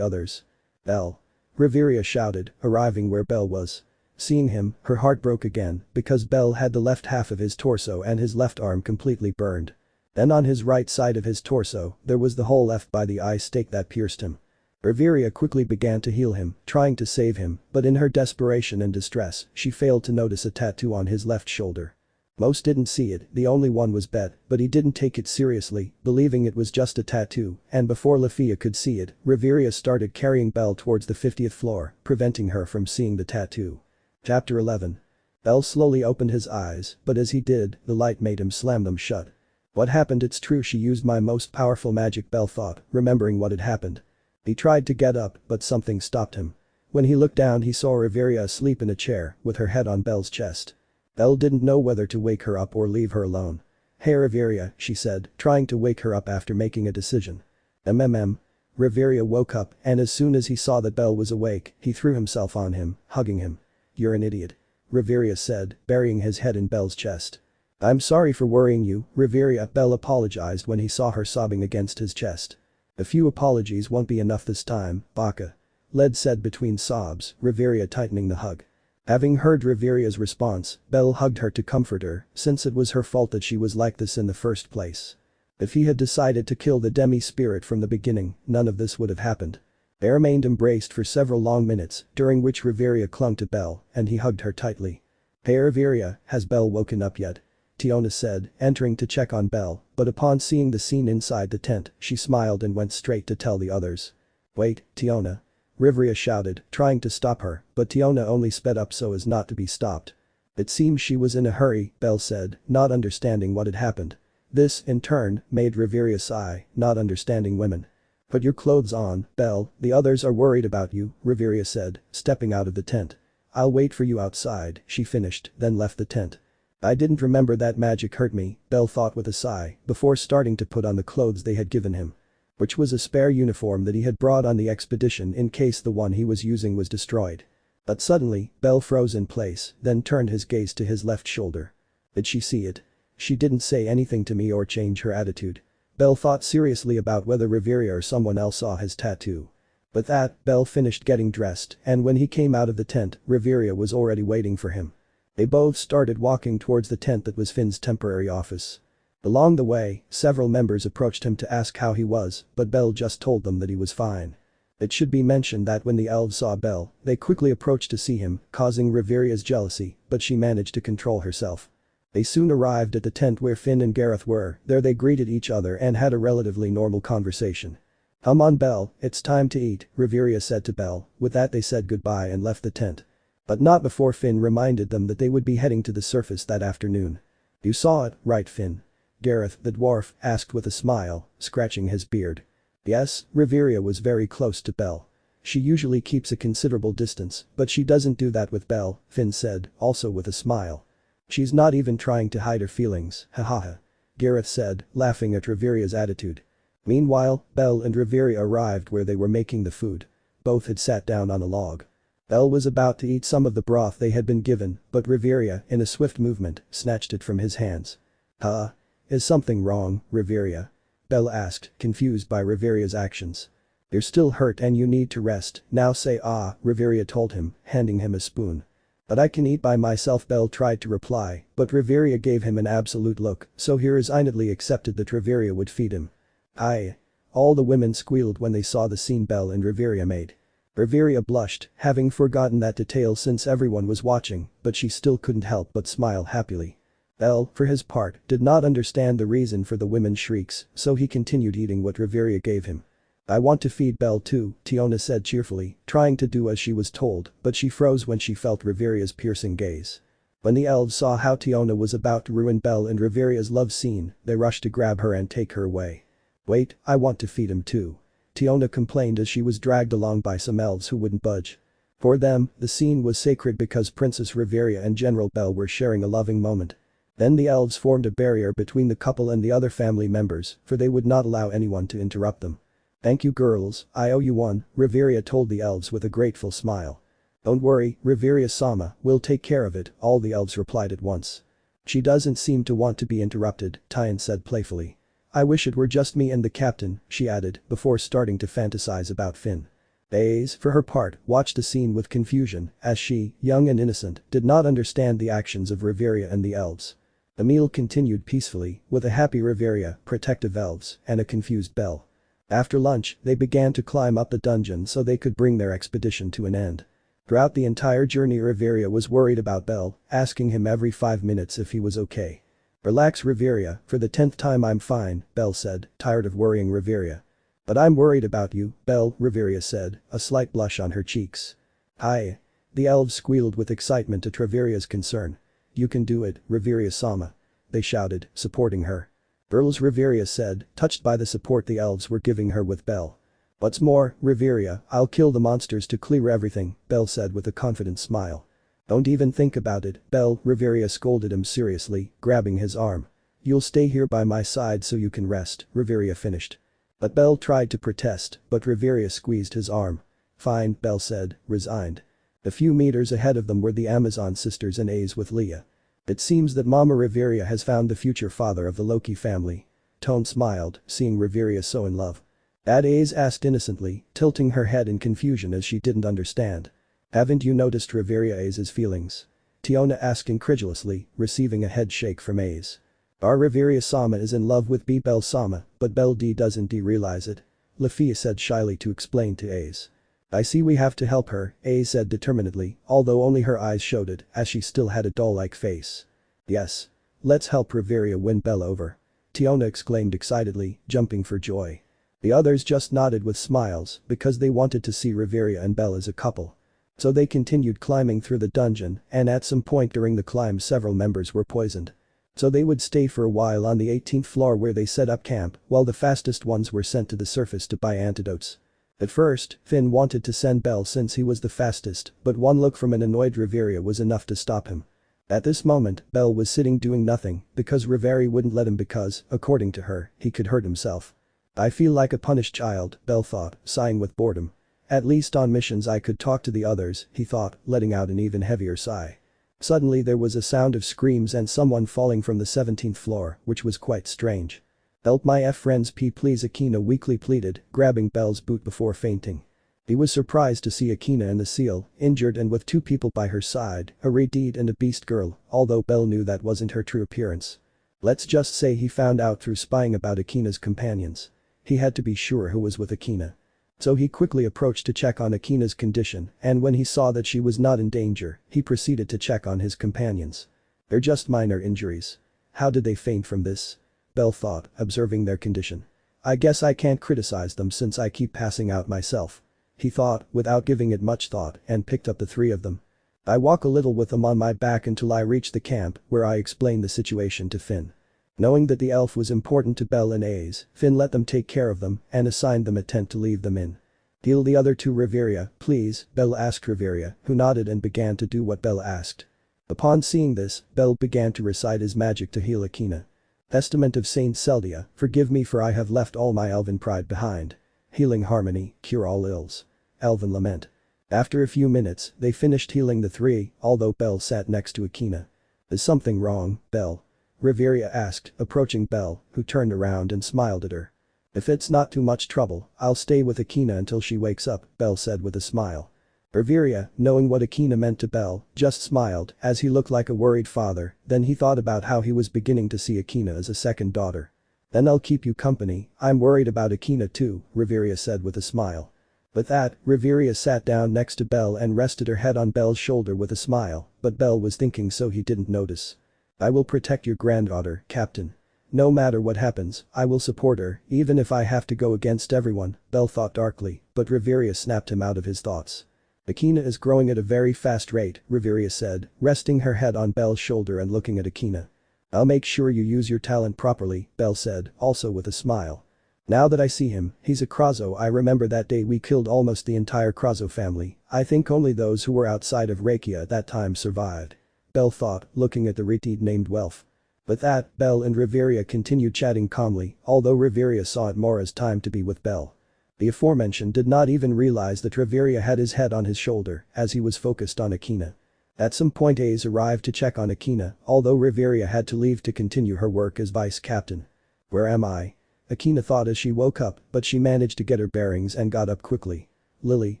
S2: others. Belle. Riveria shouted, arriving where Belle was. Seeing him, her heart broke again, because Belle had the left half of his torso and his left arm completely burned. Then on his right side of his torso, there was the hole left by the eye stake that pierced him. Riveria quickly began to heal him, trying to save him, but in her desperation and distress, she failed to notice a tattoo on his left shoulder. Most didn't see it, the only one was Bet, but he didn't take it seriously, believing it was just a tattoo, and before Lafia could see it, Riveria started carrying Belle towards the 50th floor, preventing her from seeing the tattoo. Chapter 11. Belle slowly opened his eyes, but as he did, the light made him slam them shut. What happened? It's true, she used my most powerful magic, Belle thought, remembering what had happened. He tried to get up, but something stopped him. When he looked down he saw Riveria asleep in a chair, with her head on Belle's chest. Belle didn't know whether to wake her up or leave her alone. Hey Riveria, she said, trying to wake her up after making a decision. Riveria woke up, and as soon as he saw that Belle was awake, he threw himself on him, hugging him. You're an idiot. Riveria said, burying his head in Belle's chest. I'm sorry for worrying you, Riveria. Belle apologized when he saw her sobbing against his chest. A few apologies won't be enough this time, Baka. Led said between sobs, Riveria tightening the hug. Having heard Riveria's response, Belle hugged her to comfort her, since it was her fault that she was like this in the first place. If he had decided to kill the demi-spirit from the beginning, none of this would have happened. They remained embraced for several long minutes, during which Riveria clung to Belle, and he hugged her tightly. Hey Riveria, has Belle woken up yet? Tiona said, entering to check on Belle, but upon seeing the scene inside the tent, she smiled and went straight to tell the others. Wait, Tiona. Riveria shouted, trying to stop her, but Tiona only sped up so as not to be stopped. It seems she was in a hurry, Belle said, not understanding what had happened. This, in turn, made Riveria sigh, not understanding women. Put your clothes on, Belle, the others are worried about you, Riveria said, stepping out of the tent. I'll wait for you outside, she finished, then left the tent. I didn't remember that magic hurt me, Belle thought with a sigh, before starting to put on the clothes they had given him. Which was a spare uniform that he had brought on the expedition in case the one he was using was destroyed. But suddenly, Belle froze in place, then turned his gaze to his left shoulder. Did she see it? She didn't say anything to me or change her attitude. Belle thought seriously about whether Riveria or someone else saw his tattoo. With that, Belle finished getting dressed, and when he came out of the tent, Riveria was already waiting for him. They both started walking towards the tent that was Finn's temporary office. Along the way, several members approached him to ask how he was, but Belle just told them that he was fine. It should be mentioned that when the elves saw Belle, they quickly approached to see him, causing Riveria's jealousy, but she managed to control herself. They soon arrived at the tent where Finn and Gareth were. There they greeted each other and had a relatively normal conversation. "Come on, Belle, it's time to eat," Riveria said to Belle. With that they said goodbye and left the tent. But not before Finn reminded them that they would be heading to the surface that afternoon. "You saw it, right, Finn?" Gareth, the dwarf, asked with a smile, scratching his beard. Yes, Riveria was very close to Belle. She usually keeps a considerable distance, but she doesn't do that with Belle, Finn said, also with a smile. "She's not even trying to hide her feelings, hahaha," Gareth said, laughing at Riveria's attitude. Meanwhile, Belle and Riveria arrived where they were making the food. Both had sat down on a log. Belle was about to eat some of the broth they had been given, but Riveria, in a swift movement, snatched it from his hands. "Huh? Is something wrong, Riveria?" Belle asked, confused by Riveria's actions. "You're still hurt and you need to rest, now say ah," Riveria told him, handing him a spoon. "But I can eat by myself," Belle tried to reply, but Riveria gave him an absolute look, so he resignedly accepted that Riveria would feed him. Aye. All the women squealed when they saw the scene Belle and Riveria made. Riveria blushed, having forgotten that detail since everyone was watching, but she still couldn't help but smile happily. Belle, for his part, did not understand the reason for the women's shrieks, so he continued eating what Riveria gave him. "I want to feed Belle too," Tiona said cheerfully, trying to do as she was told, but she froze when she felt Riveria's piercing gaze. When the elves saw how Tiona was about to ruin Belle and Riveria's love scene, they rushed to grab her and take her away. "Wait, I want to feed him too," Tiona complained as she was dragged along by some elves who wouldn't budge. For them, the scene was sacred because Princess Riveria and General Belle were sharing a loving moment. Then the elves formed a barrier between the couple and the other family members, for they would not allow anyone to interrupt them. "Thank you girls, I owe you one," Riveria told the elves with a grateful smile. "Don't worry, Riveria-sama, we'll take care of it," all the elves replied at once. "She doesn't seem to want to be interrupted," Tyan said playfully. "I wish it were just me and the captain," she added, before starting to fantasize about Finn. Aze, for her part, watched the scene with confusion, as she, young and innocent, did not understand the actions of Riveria and the elves. The meal continued peacefully, with a happy Riveria, protective elves, and a confused Belle. After lunch, they began to climb up the dungeon so they could bring their expedition to an end. Throughout the entire journey Riveria was worried about Belle, asking him every 5 minutes if he was okay. "Relax Riveria, for the 10th time I'm fine," Belle said, tired of worrying Riveria. "But I'm worried about you, Belle," Riveria said, a slight blush on her cheeks. "Hi." The elves squealed with excitement at Riveria's concern. "You can do it, Riveria-sama," they shouted, supporting her. "Girls," Riveria said, touched by the support the elves were giving her with Belle. "What's more, Riveria, I'll kill the monsters to clear everything," Belle said with a confident smile. "Don't even think about it, Belle," Riveria scolded him seriously, grabbing his arm. "You'll stay here by my side so you can rest," Riveria finished. But Belle tried to protest, but Riveria squeezed his arm. "Fine," Belle said, resigned. A few meters ahead of them were the Amazon sisters and Aze with Leah. "It seems that Mama Riveria has found the future father of the Loki family." Tone smiled, seeing Riveria so in love. That Aze asked innocently, tilting her head in confusion as she didn't understand. "Haven't you noticed Riveria Aze's feelings?" Tiona asked incredulously, receiving a head shake from Aze. "Our Riveria-sama is in love with Belle-sama, but Belle doesn't realize it," Lafia said shyly to explain to Aze. "I see we have to help her," Aze said determinedly, although only her eyes showed it as she still had a doll-like face. "Yes. Let's help Riveria win Belle over," Tiona exclaimed excitedly, jumping for joy. The others just nodded with smiles because they wanted to see Riveria and Belle as a couple. So they continued climbing through the dungeon, and at some point during the climb several members were poisoned. So they would stay for a while on the 18th floor where they set up camp while the fastest ones were sent to the surface to buy antidotes. At first, Finn wanted to send Belle since he was the fastest, but one look from an annoyed Riveria was enough to stop him. At this moment, Belle was sitting doing nothing because Riveria wouldn't let him because, according to her, he could hurt himself. "I feel like a punished child," Belle thought, sighing with boredom. "At least on missions I could talk to the others," he thought, letting out an even heavier sigh. Suddenly there was a sound of screams and someone falling from the 17th floor, which was quite strange. "Help my friends please," Akina weakly pleaded, grabbing Belle's boot before fainting. He was surprised to see Akina in the seal, injured and with two people by her side, a red-deed and a beast girl, although Belle knew that wasn't her true appearance. Let's just say he found out through spying about Akina's companions. He had to be sure who was with Akina. So he quickly approached to check on Akina's condition, and when he saw that she was not in danger, he proceeded to check on his companions. They're just minor injuries. How did they faint from this? Belle thought, observing their condition. I guess I can't criticize them since I keep passing out myself. He thought, without giving it much thought, and picked up the three of them. I walk a little with them on my back until I reach the camp, where I explain the situation to Finn. Knowing that the elf was important to Belle and Ace, Finn let them take care of them and assigned them a tent to leave them in. Deal the other to Riveria, please, Belle asked Riveria, who nodded and began to do what Belle asked. Upon seeing this, Belle began to recite his magic to heal Akina. Testament of Saint Seldia, forgive me for I have left all my elven pride behind. Healing harmony, cure all ills. Elven lament. After a few minutes, they finished healing the three, although Belle sat next to Akina. Is something wrong, Belle? Riveria asked, approaching Belle, who turned around and smiled at her. If it's not too much trouble, I'll stay with Akina until she wakes up, Belle said with a smile. Riveria, knowing what Akina meant to Belle, just smiled as he looked like a worried father, then he thought about how he was beginning to see Akina as a second daughter. Then I'll keep you company, I'm worried about Akina too, Riveria said with a smile. With that, Riveria sat down next to Belle and rested her head on Belle's shoulder with a smile, but Belle was thinking so he didn't notice. I will protect your granddaughter, Captain. No matter what happens, I will support her, even if I have to go against everyone, Belle thought darkly, but Riveria snapped him out of his thoughts. Akina is growing at a very fast rate, Riveria said, resting her head on Belle's shoulder and looking at Akina. I'll make sure you use your talent properly, Belle said, also with a smile. Now that I see him, he's a Krazo. I remember that day we killed almost the entire Krazo family. I think only those who were outside of Rekia at that time survived. Belle thought, looking at the Riti named Welf. With that, Belle and Riveria continued chatting calmly, although Riveria saw it more as time to be with Belle. The aforementioned did not even realize that Riveria had his head on his shoulder as he was focused on Akina. At some point Ace arrived to check on Akina, although Riveria had to leave to continue her work as vice captain. Where am I? Akina thought as she woke up, but she managed to get her bearings and got up quickly. Lily,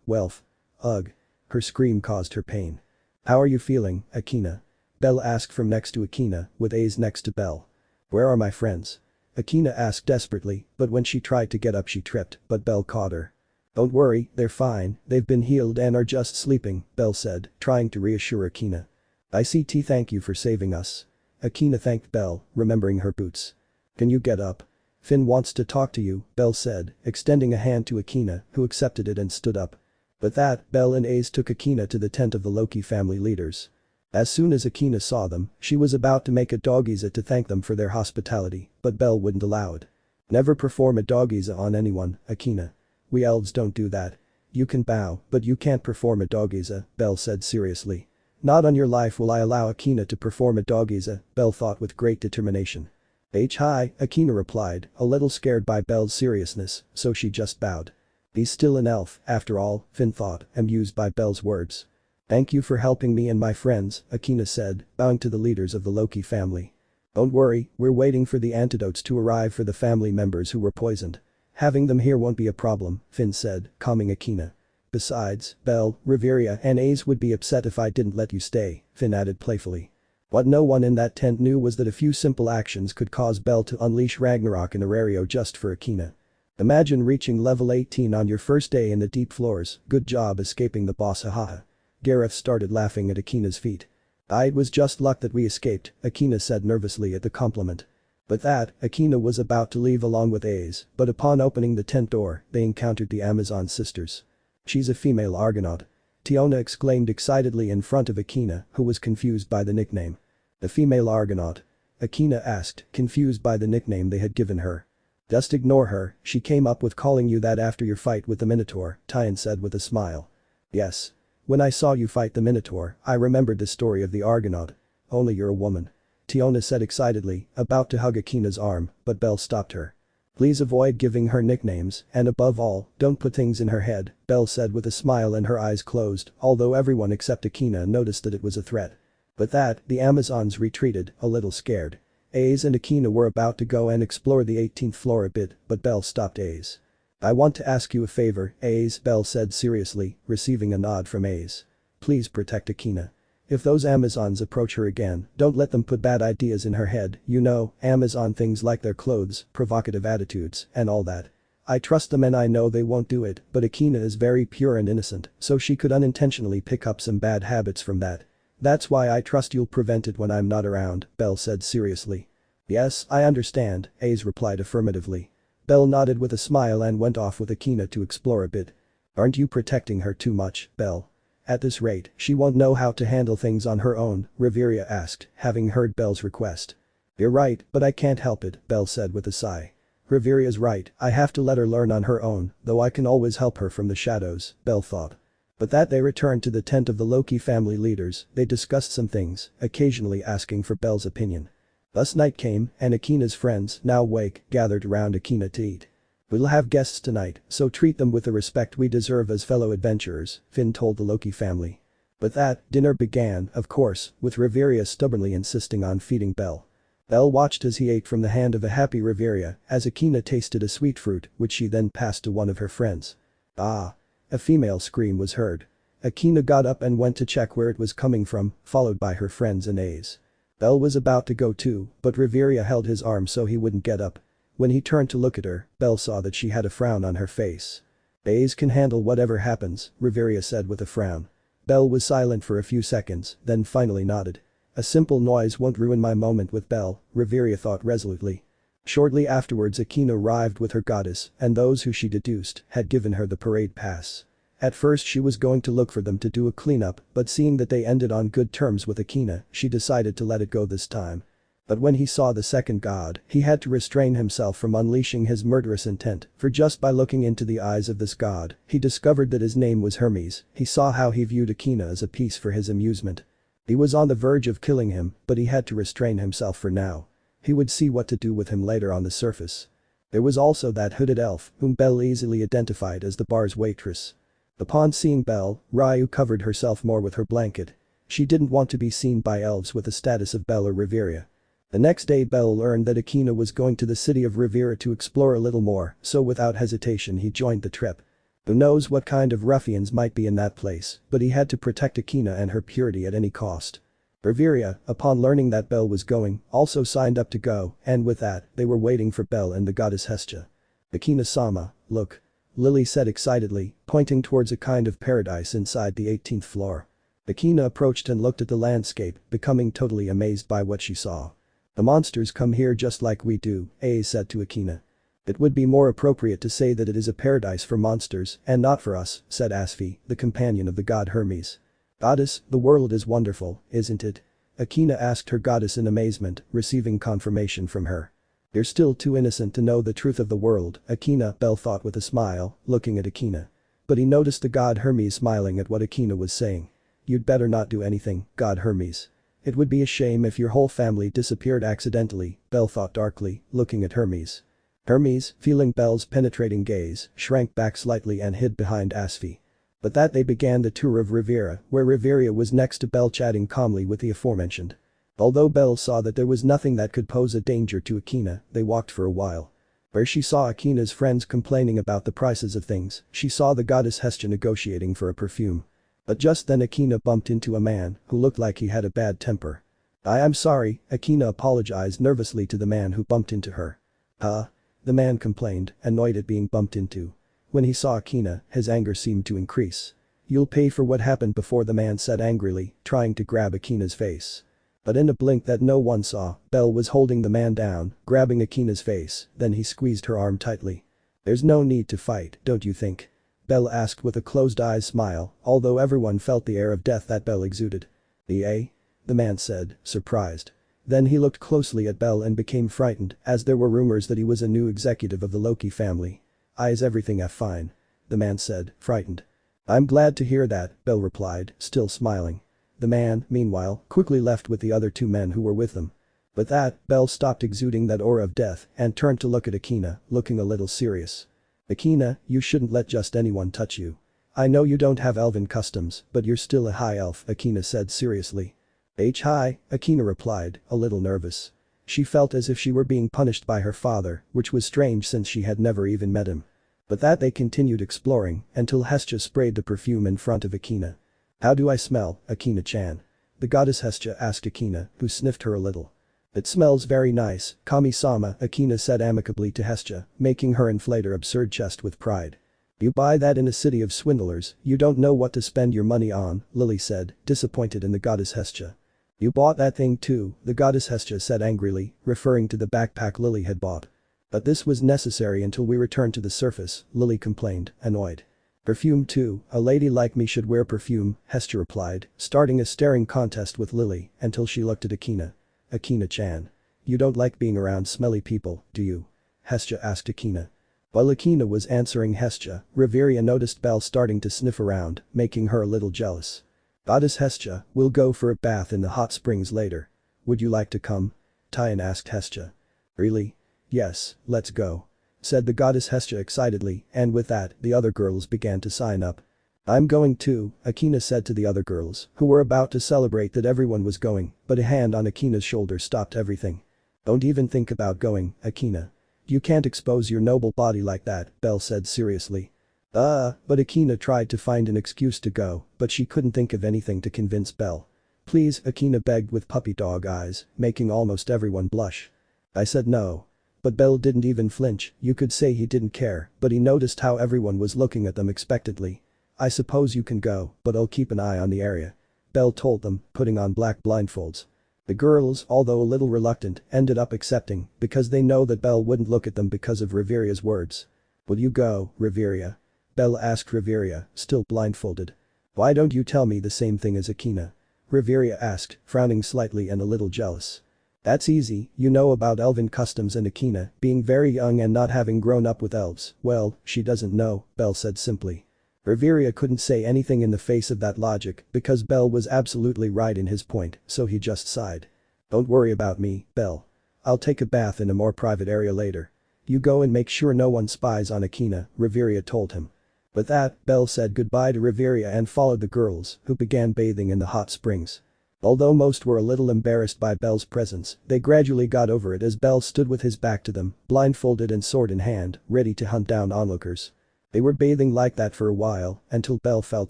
S2: Welf. Ugh. Her scream caused her pain. How are you feeling, Akina? Belle asked from next to Akina, with Ace next to Belle. Where are my friends? Akina asked desperately, but when she tried to get up she tripped, but Belle caught her. Don't worry, they're fine, they've been healed and are just sleeping, Belle said, trying to reassure Akina. Thank you for saving us. Akina thanked Belle, remembering her boots. Can you get up? Finn wants to talk to you, Belle said, extending a hand to Akina, who accepted it and stood up. With that, Belle and Ace took Akina to the tent of the Loki family leaders. As soon as Akina saw them, she was about to make a doggiza to thank them for their hospitality, but Belle wouldn't allow it. Never perform a doggiza on anyone, Akina. We elves don't do that. You can bow, but you can't perform a doggiza, Belle said seriously. Not on your life will I allow Akina to perform a doggiza, Belle thought with great determination. Hi, Akina replied, a little scared by Belle's seriousness, so she just bowed. He's still an elf, after all, Finn thought, amused by Belle's words. Thank you for helping me and my friends, Akina said, bowing to the leaders of the Loki family. Don't worry, we're waiting for the antidotes to arrive for the family members who were poisoned. Having them here won't be a problem, Finn said, calming Akina. Besides, Belle, Riveria and Ace would be upset if I didn't let you stay, Finn added playfully. What no one in that tent knew was that a few simple actions could cause Belle to unleash Ragnarok in Aario just for Akina. Imagine reaching level 18 on your first day in the deep floors, good job escaping the boss, haha. Gareth started laughing at Akina's feat. It was just luck that we escaped, Akina said nervously at the compliment. With that, Akina was about to leave along with Ace, but upon opening the tent door, they encountered the Amazon sisters. She's a female Argonaut. Tiona exclaimed excitedly in front of Akina, who was confused by the nickname. The female Argonaut? Akina asked, confused by the nickname they had given her. Just ignore her, she came up with calling you that after your fight with the Minotaur, Tyan said with a smile. Yes. When I saw you fight the Minotaur, I remembered the story of the Argonaut. Only you're a woman. Tiona said excitedly, about to hug Akina's arm, but Belle stopped her. Please avoid giving her nicknames, and above all, don't put things in her head, Belle said with a smile and her eyes closed, although everyone except Akina noticed that it was a threat. With that, the Amazons retreated, a little scared. Ace and Akina were about to go and explore the 18th floor a bit, but Belle stopped Ace. "I want to ask you a favor, Ace," Belle said seriously, receiving a nod from Ace. "Please protect Akina. If those Amazons approach her again, don't let them put bad ideas in her head, you know, Amazon things like their clothes, provocative attitudes, and all that. I trust them and I know they won't do it, but Akina is very pure and innocent, so she could unintentionally pick up some bad habits from that. That's why I trust you'll prevent it when I'm not around," Belle said seriously. "Yes, I understand," Ace replied affirmatively. Belle nodded with a smile and went off with Akina to explore a bit. "Aren't you protecting her too much, Belle? At this rate, she won't know how to handle things on her own," Riveria asked, having heard Belle's request. "You're right, but I can't help it," Belle said with a sigh. "Riveria's right, I have to let her learn on her own, though I can always help her from the shadows," Belle thought. But that they returned to the tent of the Loki family leaders, they discussed some things, occasionally asking for Belle's opinion. Thus night came, and Akina's friends, now awake, gathered around Akina to eat. "We'll have guests tonight, so treat them with the respect we deserve as fellow adventurers," Finn told the Loki family. With that, dinner began, of course, with Riveria stubbornly insisting on feeding Belle. Belle watched as he ate from the hand of a happy Riveria, as Akina tasted a sweet fruit, which she then passed to one of her friends. "Ah!" A female scream was heard. Akina got up and went to check where it was coming from, followed by her friends and Ace. Belle was about to go too, but Riveria held his arm so he wouldn't get up. When he turned to look at her, Belle saw that she had a frown on her face. "Ace can handle whatever happens," Riveria said with a frown. Belle was silent for a few seconds, then finally nodded. "A simple noise won't ruin my moment with Belle," Riveria thought resolutely. Shortly afterwards Akina arrived with her goddess, and those who she deduced had given her the parade pass. At first she was going to look for them to do a cleanup, but seeing that they ended on good terms with Akina, she decided to let it go this time. But when he saw the second god, he had to restrain himself from unleashing his murderous intent, for just by looking into the eyes of this god, he discovered that his name was Hermes. He saw how he viewed Akina as a piece for his amusement. He was on the verge of killing him, but he had to restrain himself for now. He would see what to do with him later on the surface. There was also that hooded elf, whom Belle easily identified as the bar's waitress. Upon seeing Belle, Ryu covered herself more with her blanket. She didn't want to be seen by elves with the status of Belle or Riveria. The next day Belle learned that Akina was going to the city of Rivera to explore a little more, so without hesitation he joined the trip. Who knows what kind of ruffians might be in that place, but he had to protect Akina and her purity at any cost. Riveria, upon learning that Belle was going, also signed up to go, and with that, they were waiting for Belle and the goddess Hestia. "Akina-sama, look," Lily said excitedly, pointing towards a kind of paradise inside the 18th floor. Akina approached and looked at the landscape, becoming totally amazed by what she saw. "The monsters come here just like we do," Ace said to Akina. "It would be more appropriate to say that it is a paradise for monsters and not for us," said Asfi, the companion of the god Hermes. "Goddess, the world is wonderful, isn't it?" Akina asked her goddess in amazement, receiving confirmation from her. "You're still too innocent to know the truth of the world, Akina," Belle thought with a smile, looking at Akina. But he noticed the god Hermes smiling at what Akina was saying. "You'd better not do anything, god Hermes. It would be a shame if your whole family disappeared accidentally," Belle thought darkly, looking at Hermes. Hermes, feeling Belle's penetrating gaze, shrank back slightly and hid behind Asfi. But that they began the tour of Rivera, where Riveria was next to Belle chatting calmly with the aforementioned. Although Belle saw that there was nothing that could pose a danger to Akina, they walked for a while. Where she saw Akina's friends complaining about the prices of things, she saw the goddess Hestia negotiating for a perfume. But just then Akina bumped into a man who looked like he had a bad temper. I'm sorry," Akina apologized nervously to the man who bumped into her. "Huh?" the man complained, annoyed at being bumped into. When he saw Akina, his anger seemed to increase. "You'll pay for what happened before," the man said angrily, trying to grab Akina's face. But in a blink that no one saw, Belle was holding the man down, grabbing Akina's face, then he squeezed her arm tightly. "There's no need to fight, don't you think?" Belle asked with a closed-eyes smile, although everyone felt the air of death that Belle exuded. "Eh?" the man said, surprised. Then he looked closely at Belle and became frightened, as there were rumors that he was a new executive of the Loki family. "Is everything fine?" the man said, frightened. "I'm glad to hear that," Belle replied, still smiling. The man, meanwhile, quickly left with the other two men who were with them. With that, Belle stopped exuding that aura of death and turned to look at Akina, looking a little serious. "Akina, you shouldn't let just anyone touch you. I know you don't have elven customs, but you're still a high elf," Akina said seriously. "Hi," Akina replied, a little nervous. She felt as if she were being punished by her father, which was strange since she had never even met him. But that they continued exploring until Hestia sprayed the perfume in front of Akina. "How do I smell, Akina-chan?" The goddess Hestia asked Akina, who sniffed her a little. "It smells very nice, Kami-sama," Akina said amicably to Hestia, making her inflate her absurd chest with pride. "You buy that in a city of swindlers, you don't know what to spend your money on," Lily said, disappointed in the goddess Hestia. "You bought that thing too," the goddess Hestia said angrily, referring to the backpack Lily had bought. "But this was necessary until we returned to the surface," Lily complained, annoyed. "Perfume too, a lady like me should wear perfume," Hestia replied, starting a staring contest with Lily until she looked at Akina. "Akina-chan. You don't like being around smelly people, do you?" Hestia asked Akina. While Akina was answering Hestia, Riveria noticed Belle starting to sniff around, making her a little jealous. "Goddess Hestia, we'll go for a bath in the hot springs later. Would you like to come?" Tyan asked Hestia. "Really? Yes, let's go," said the goddess Hestia excitedly, and with that, the other girls began to sign up. "I'm going too," Akina said to the other girls, who were about to celebrate that everyone was going, but a hand on Akina's shoulder stopped everything. "Don't even think about going, Akina. You can't expose your noble body like that," Belle said seriously. But Akina tried to find an excuse to go, but she couldn't think of anything to convince Belle. "Please," Akina begged with puppy dog eyes, making almost everyone blush. "I said no." But Belle didn't even flinch, you could say he didn't care, but he noticed how everyone was looking at them expectantly. "I suppose you can go, but I'll keep an eye on the area," Belle told them, putting on black blindfolds. The girls, although a little reluctant, ended up accepting because they know that Belle wouldn't look at them because of Riveria's words. "Will you go, Riveria?" Belle asked Riveria, still blindfolded. "Why don't you tell me the same thing as Akina?" Riveria asked, frowning slightly and a little jealous. "That's easy, you know about elven customs and Akina being very young and not having grown up with elves, well, she doesn't know," Belle said simply. Riveria couldn't say anything in the face of that logic because Belle was absolutely right in his point, so he just sighed. "Don't worry about me, Belle. I'll take a bath in a more private area later. You go and make sure no one spies on Akina," Riveria told him. With that, Belle said goodbye to Riveria and followed the girls, who began bathing in the hot springs. Although most were a little embarrassed by Belle's presence, they gradually got over it as Belle stood with his back to them, blindfolded and sword in hand, ready to hunt down onlookers. They were bathing like that for a while, until Belle felt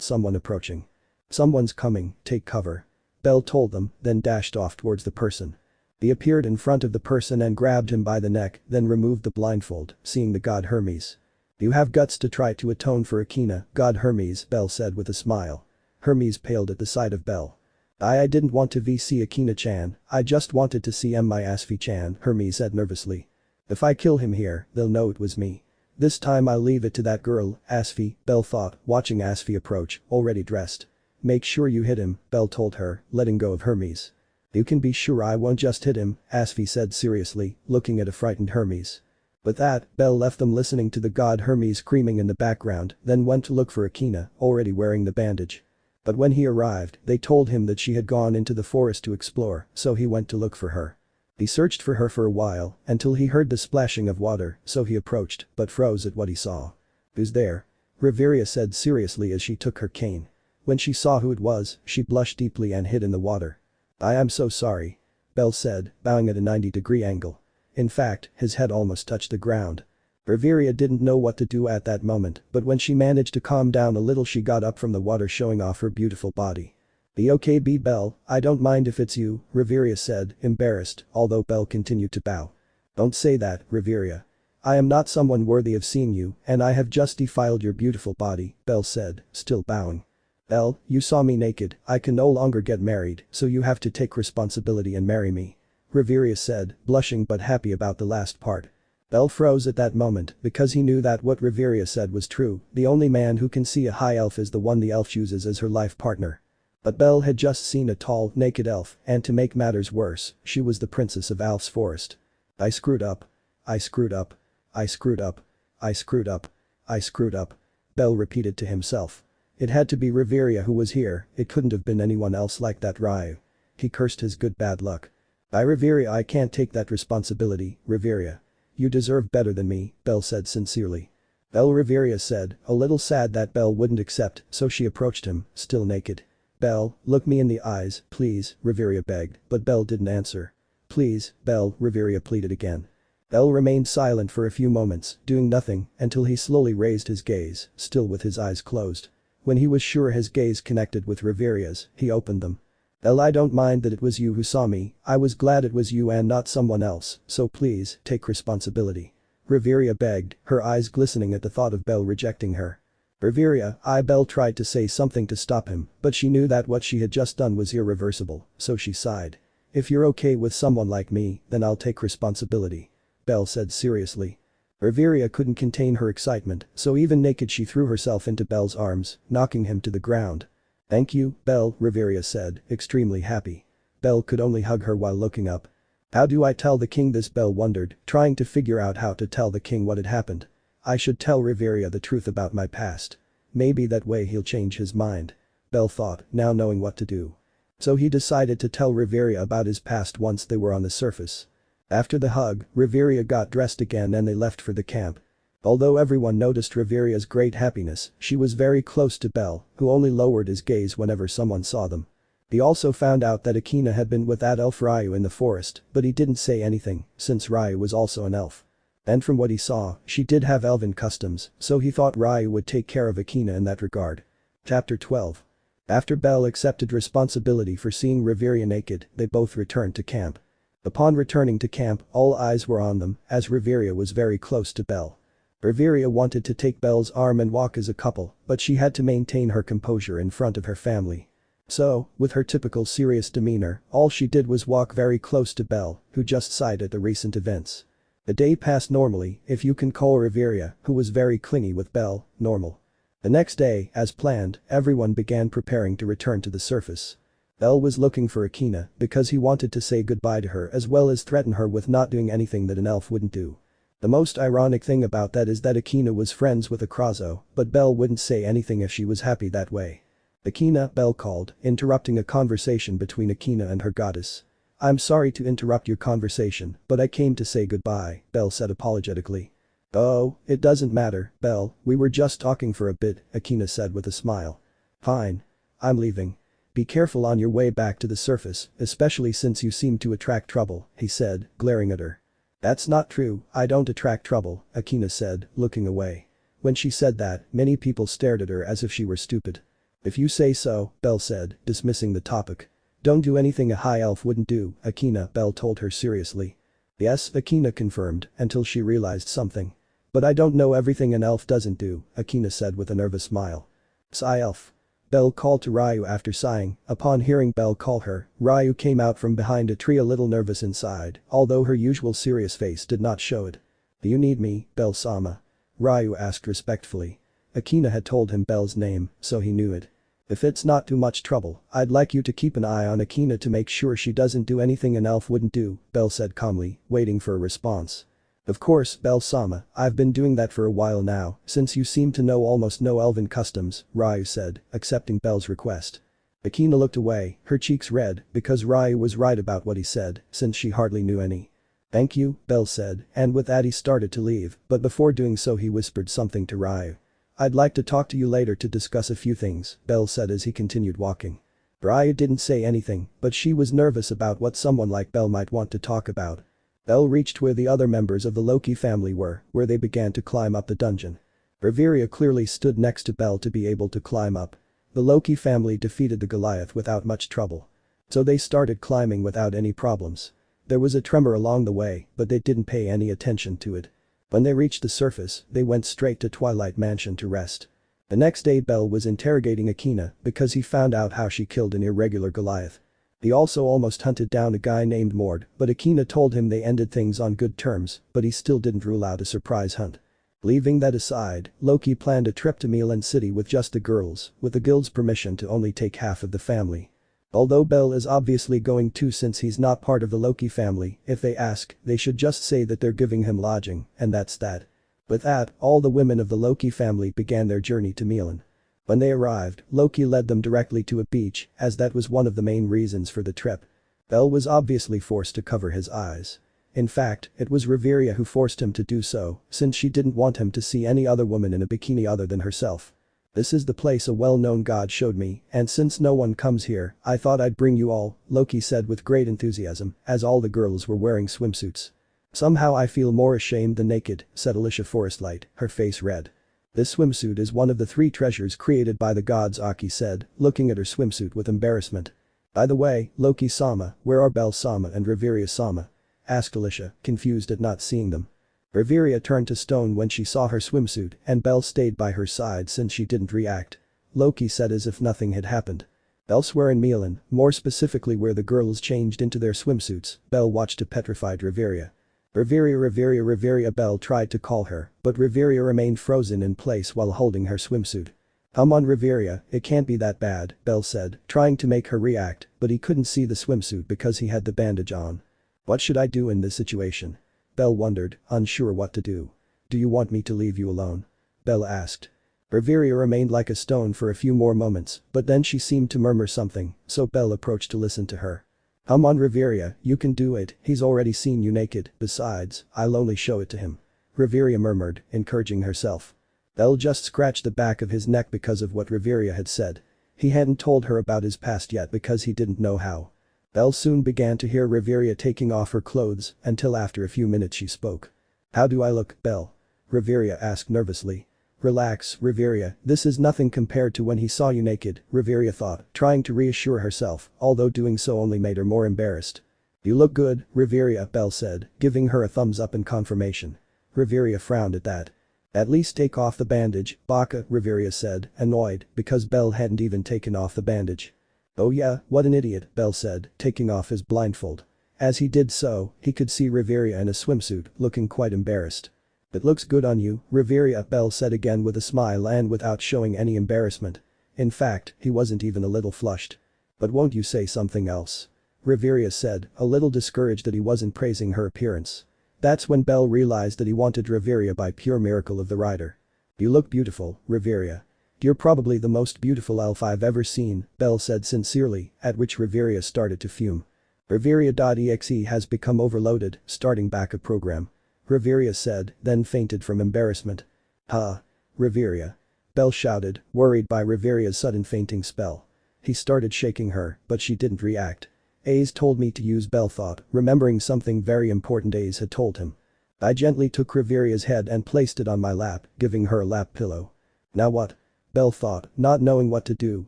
S2: someone approaching. "Someone's coming, take cover," Belle told them, then dashed off towards the person. He appeared in front of the person and grabbed him by the neck, then removed the blindfold, seeing the god Hermes. "You have guts to try to atone for Akina, god Hermes," Belle said with a smile. Hermes paled at the sight of Belle. I didn't want to VC Akina-chan, I just wanted to see my Asfi-chan," Hermes said nervously. "If I kill him here, they'll know it was me. This time I'll leave it to that girl, Asfi," Belle thought, watching Asfi approach, already dressed. "Make sure you hit him," Belle told her, letting go of Hermes. "You can be sure I won't just hit him," Asfi said seriously, looking at a frightened Hermes. With that, Belle left them listening to the god Hermes screaming in the background, then went to look for Akina, already wearing the bandage. But when he arrived, they told him that she had gone into the forest to explore, so he went to look for her. He searched for her for a while, until he heard the splashing of water, so he approached, but froze at what he saw. "Who's there?" Riveria said seriously as she took her cane. When she saw who it was, she blushed deeply and hid in the water. "I am so sorry," Belle said, bowing at a 90-degree angle. In fact, his head almost touched the ground. Riveria didn't know what to do at that moment, but when she managed to calm down a little she got up from the water showing off her beautiful body. "Be okay, Belle, I don't mind if it's you," Riveria said, embarrassed, although Belle continued to bow. "Don't say that, Riveria. I am not someone worthy of seeing you and I have just defiled your beautiful body," Belle said, still bowing. "Belle, you saw me naked, I can no longer get married, so you have to take responsibility and marry me," Riveria said, blushing but happy about the last part. Belle froze at that moment because he knew that what Riveria said was true, the only man who can see a high elf is the one the elf chooses as her life partner. But Belle had just seen a tall, naked elf, and to make matters worse, she was the princess of Alf's forest. "I screwed up. I screwed up. I screwed up. I screwed up. I screwed up," Belle repeated to himself. It had to be Riveria who was here, it couldn't have been anyone else like that Ryu. He cursed his good bad luck. "By Riveria, I can't take that responsibility, Riveria. You deserve better than me," Belle said sincerely. "Belle," Riveria said, a little sad that Belle wouldn't accept, so she approached him, still naked. "Belle, look me in the eyes, please," Riveria begged, but Belle didn't answer. Please, Belle, Riveria pleaded again. Belle remained silent for a few moments, doing nothing, until he slowly raised his gaze, still with his eyes closed. When he was sure his gaze connected with Riveria's, he opened them. Belle, I don't mind that it was you who saw me, I was glad it was you and not someone else, so please, take responsibility. Riveria begged, her eyes glistening at the thought of Belle rejecting her. Riveria, Belle tried to say something to stop him, but she knew that what she had just done was irreversible, so she sighed. If you're okay with someone like me, then I'll take responsibility. Belle said seriously. Riveria couldn't contain her excitement, so even naked she threw herself into Belle's arms, knocking him to the ground. Thank you, Belle, Riveria said, extremely happy. Belle could only hug her while looking up. How do I tell the king this? Belle wondered, trying to figure out how to tell the king what had happened. I should tell Riveria the truth about my past. Maybe that way he'll change his mind. Belle thought, now knowing what to do. So he decided to tell Riveria about his past once they were on the surface. After the hug, Riveria got dressed again and they left for the camp. Although everyone noticed Riveria's great happiness, she was very close to Belle, who only lowered his gaze whenever someone saw them. He also found out that Akina had been with that elf Ryu in the forest, but he didn't say anything, since Ryu was also an elf. And from what he saw, she did have elven customs, so he thought Ryu would take care of Akina in that regard. Chapter 12. After Belle accepted responsibility for seeing Riveria naked, they both returned to camp. Upon returning to camp, all eyes were on them, as Riveria was very close to Belle. Riveria wanted to take Belle's arm and walk as a couple, but she had to maintain her composure in front of her family. So, with her typical serious demeanor, all she did was walk very close to Belle, who just sighed at the recent events. The day passed normally, if you can call Riveria, who was very clingy with Belle, normal. The next day, as planned, everyone began preparing to return to the surface. Belle was looking for Akina because he wanted to say goodbye to her as well as threaten her with not doing anything that an elf wouldn't do. The most ironic thing about that is that Akina was friends with Akrazo, but Belle wouldn't say anything if she was happy that way. Akina, Belle called, interrupting a conversation between Akina and her goddess. I'm sorry to interrupt your conversation, but I came to say goodbye, Belle said apologetically. Oh, it doesn't matter, Belle, we were just talking for a bit, Akina said with a smile. Fine. I'm leaving. Be careful on your way back to the surface, especially since you seem to attract trouble, he said, glaring at her. That's not true, I don't attract trouble, Akina said, looking away. When she said that, many people stared at her as if she were stupid. If you say so, Belle said, dismissing the topic. Don't do anything a high elf wouldn't do, Akina, Belle told her seriously. Yes, Akina confirmed, until she realized something. But I don't know everything an elf doesn't do, Akina said with a nervous smile. Sigh elf. Belle called to Ryu after sighing. Upon hearing Belle call her, Ryu came out from behind a tree a little nervous inside, although her usual serious face did not show it. Do you need me, Belle-sama? Ryu asked respectfully. Akina had told him Belle's name, so he knew it. If it's not too much trouble, I'd like you to keep an eye on Akina to make sure she doesn't do anything an elf wouldn't do, Belle said calmly, waiting for a response. Of course, Belle-sama, I've been doing that for a while now, since you seem to know almost no elven customs, Ryu said, accepting Belle's request. Akina looked away, her cheeks red, because Ryu was right about what he said, since she hardly knew any. Thank you, Belle said, and with that he started to leave, but before doing so he whispered something to Ryu. I'd like to talk to you later to discuss a few things, Belle said as he continued walking. Ryu didn't say anything, but she was nervous about what someone like Belle might want to talk about. Belle reached where the other members of the Loki family were, where they began to climb up the dungeon. Riveria clearly stood next to Belle to be able to climb up. The Loki family defeated the Goliath without much trouble. So they started climbing without any problems. There was a tremor along the way, but they didn't pay any attention to it. When they reached the surface, they went straight to Twilight Mansion to rest. The next day Belle was interrogating Akina because he found out how she killed an irregular Goliath. He also almost hunted down a guy named Mord, but Akina told him they ended things on good terms, but he still didn't rule out a surprise hunt. Leaving that aside, Loki planned a trip to Milan City with just the girls, with the guild's permission to only take half of the family. Although Belle is obviously going too since he's not part of the Loki family, if they ask, they should just say that they're giving him lodging, and that's that. With that, all the women of the Loki family began their journey to Milan. When they arrived, Loki led them directly to a beach, as that was one of the main reasons for the trip. Belle was obviously forced to cover his eyes. In fact, it was Riveria who forced him to do so, since she didn't want him to see any other woman in a bikini other than herself. This is the place a well-known god showed me, and since no one comes here, I thought I'd bring you all, Loki said with great enthusiasm, as all the girls were wearing swimsuits. Somehow I feel more ashamed than naked, said Alicia Forestlight, her face red. This swimsuit is one of the 3 treasures created by the gods, Aki said, looking at her swimsuit with embarrassment. By the way, Loki-sama, where are Belle-sama and Riveria-sama? Asked Alicia, confused at not seeing them. Riveria turned to stone when she saw her swimsuit and Belle stayed by her side since she didn't react. Loki said as if nothing had happened. Elsewhere in Milan, more specifically where the girls changed into their swimsuits, Belle watched a petrified Riveria. Riveria, Belle tried to call her, but Riveria remained frozen in place while holding her swimsuit. Come on Riveria, it can't be that bad, Belle said, trying to make her react, but he couldn't see the swimsuit because he had the bandage on. What should I do in this situation? Belle wondered, unsure what to do. Do you want me to leave you alone? Belle asked. Riveria remained like a stone for a few more moments, but then she seemed to murmur something, so Belle approached to listen to her. Come on Riveria, you can do it, he's already seen you naked, besides, I'll only show it to him. Riveria murmured, encouraging herself. Belle just scratched the back of his neck because of what Riveria had said. He hadn't told her about his past yet because he didn't know how. Belle soon began to hear Riveria taking off her clothes until after a few minutes she spoke. How do I look, Belle? Riveria asked nervously. Relax, Riveria, this is nothing compared to when he saw you naked, Riveria thought, trying to reassure herself, although doing so only made her more embarrassed. You look good, Riveria, Belle said, giving her a thumbs up in confirmation. Riveria frowned at that. At least take off the bandage, Baka, Riveria said, annoyed, because Belle hadn't even taken off the bandage. Oh yeah, what an idiot, Belle said, taking off his blindfold. As he did so, he could see Riveria in a swimsuit, looking quite embarrassed. It looks good on you, Riveria, Belle said again with a smile and without showing any embarrassment. In fact, he wasn't even a little flushed. But won't you say something else? Riveria said, a little discouraged that he wasn't praising her appearance. That's when Belle realized that he wanted Riveria by pure miracle of the writer. You look beautiful, Riveria. You're probably the most beautiful elf I've ever seen, Belle said sincerely, at which Riveria started to fume. Riveria.exe has become overloaded, starting backup program. Riveria said, then fainted from embarrassment. Huh. Riveria. Belle shouted, worried by Riveria's sudden fainting spell. He started shaking her, but she didn't react. Ace told me to use, Belle thought, remembering something very important Ace had told him. I gently took Riveria's head and placed it on my lap, giving her a lap pillow. Now what? Belle thought, not knowing what to do,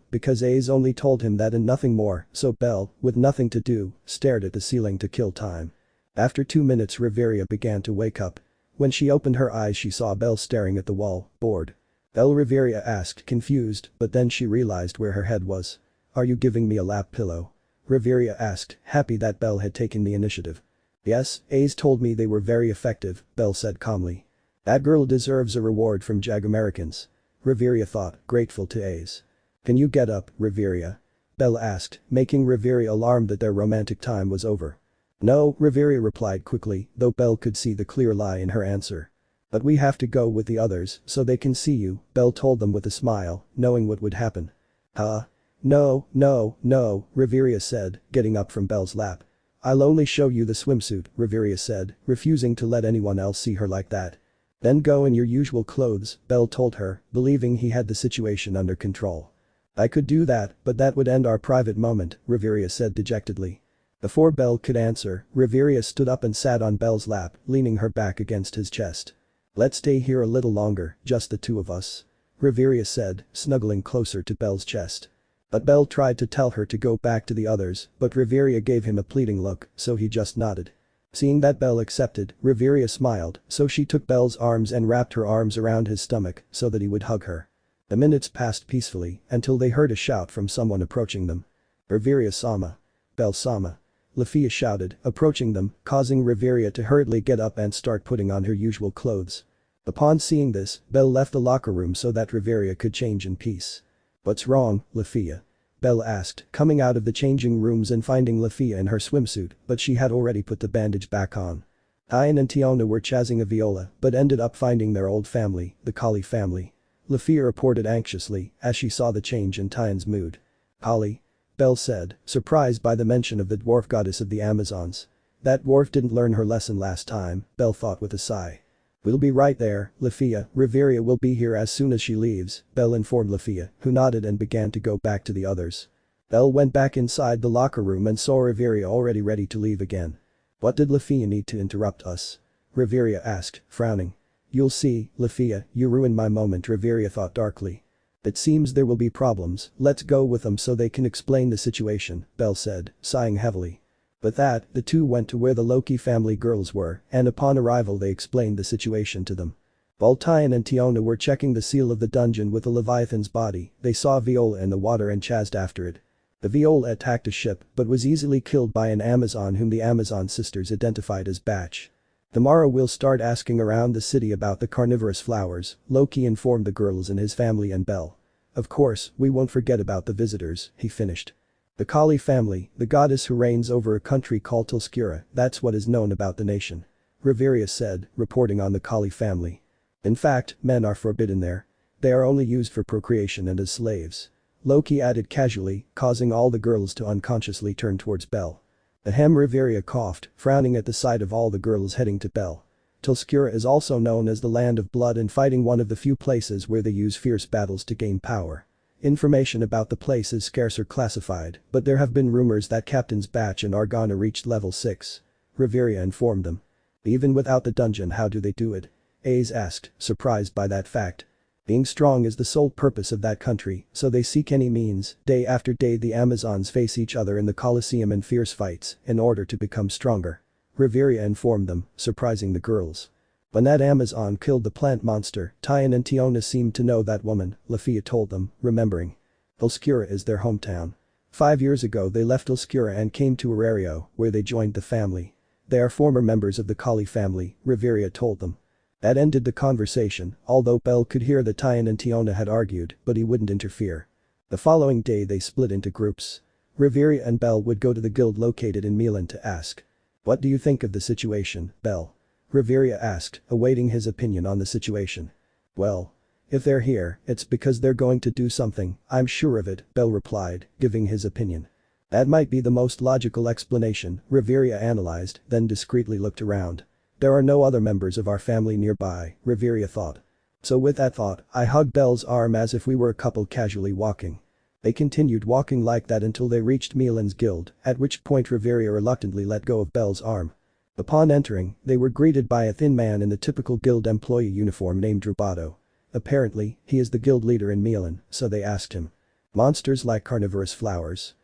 S2: because Ace only told him that and nothing more, so Belle, with nothing to do, stared at the ceiling to kill time. After 2 minutes Riveria began to wake up. When she opened her eyes she saw Belle staring at the wall, bored. Belle, Riveria asked, confused, but then she realized where her head was. Are you giving me a lap pillow? Riveria asked, happy that Belle had taken the initiative. Yes, Ace told me they were very effective, Belle said calmly. That girl deserves a reward from Jag-Americans. Riveria thought, grateful to Ace. Can you get up, Riveria? Belle asked, making Riveria alarmed that their romantic time was over. No, Riveria replied quickly, though Belle could see the clear lie in her answer. But we have to go with the others so they can see you, Belle told them with a smile, knowing what would happen. Huh? No, Riveria said, getting up from Belle's lap. I'll only show you the swimsuit, Riveria said, refusing to let anyone else see her like that. Then go in your usual clothes, Belle told her, believing he had the situation under control. I could do that, but that would end our private moment, Riveria said dejectedly. Before Belle could answer, Riveria stood up and sat on Belle's lap, leaning her back against his chest. Let's stay here a little longer, just the 2 of us. Riveria said, snuggling closer to Belle's chest. But Belle tried to tell her to go back to the others, but Riveria gave him a pleading look, so he just nodded. Seeing that Belle accepted, Riveria smiled, so she took Belle's arms and wrapped her arms around his stomach so that he would hug her. The minutes passed peacefully until they heard a shout from someone approaching them. Riveria-sama. Belle-sama. Lafia shouted, approaching them, causing Riveria to hurriedly get up and start putting on her usual clothes. Upon seeing this, Belle left the locker room so that Riveria could change in peace. What's wrong, Lafia? Belle asked, coming out of the changing rooms and finding Lafia in her swimsuit, but she had already put the bandage back on. Ian and Tiona were chasing a viola, but ended up finding their old family, the Kali family. Lafia reported anxiously, as she saw the change in Tyan's mood. Kali? Belle said, surprised by the mention of the dwarf goddess of the Amazons. That dwarf didn't learn her lesson last time, Belle thought with a sigh. "We'll be right there, Lafia. Riveria will be here as soon as she leaves," Belle informed Lafia, who nodded and began to go back to the others. Belle went back inside the locker room and saw Riveria already ready to leave again. "What did Lafia need to interrupt us?" Riveria asked, frowning. "You'll see, Lafia, you ruined my moment," Riveria thought darkly. "It seems there will be problems, let's go with them so they can explain the situation," Belle said, sighing heavily. With that, the two went to where the Loki family girls were, and upon arrival they explained the situation to them. While Tyan and Tiona were checking the seal of the dungeon with the Leviathan's body, they saw Viola in the water and chased after it. The Viola attacked a ship but was easily killed by an Amazon whom the Amazon sisters identified as Batch. "Tomorrow we'll start asking around the city about the carnivorous flowers," Loki informed the girls and his family and Belle. "Of course, we won't forget about the visitors," he finished. "The Kali family, the goddess who reigns over a country called Tulskura, that's what is known about the nation," Riveria said, reporting on the Kali family. "In fact, men are forbidden there. They are only used for procreation and as slaves," Loki added casually, causing all the girls to unconsciously turn towards Belle. Ahem, Riveria coughed, frowning at the sight of all the girls heading to Belle. Tulskura is also known as the land of blood and fighting, one of the few places where they use fierce battles to gain power. Information about the place is scarce or classified, but there have been rumors that Captains Batch and Argana reached level 6. Riveria informed them. "Even without the dungeon, how do they do it?" Ace asked, surprised by that fact. "Being strong is the sole purpose of that country, so they seek any means." Day after day the Amazons face each other in the Colosseum in fierce fights in order to become stronger, Riveria informed them, surprising the girls. "When that Amazon killed the plant monster, Tyan and Tiona seemed to know that woman," Lafia told them, remembering. "Tulskura is their hometown. 5 years ago they left Tulskura and came to Aario, where they joined the family. They are former members of the Kali family," Riveria told them. That ended the conversation, although Belle could hear that Tyan and Tiona had argued, but he wouldn't interfere. The following day they split into groups. Riveria and Belle would go to the guild located in Milan to ask. "What do you think of the situation, Belle?" Riveria asked, awaiting his opinion on the situation. "Well, if they're here, it's because they're going to do something, I'm sure of it," Belle replied, giving his opinion. "That might be the most logical explanation," Riveria analyzed, then discreetly looked around. "There are no other members of our family nearby," Riveria thought. So with that thought, I hugged Belle's arm as if we were a couple casually walking. They continued walking like that until they reached Milan's guild, at which point Riveria reluctantly let go of Belle's arm. Upon entering, they were greeted by a thin man in the typical guild employee uniform named Rubato. Apparently, he is the guild leader in Milan, so they asked him. "Monsters like carnivorous flowers?"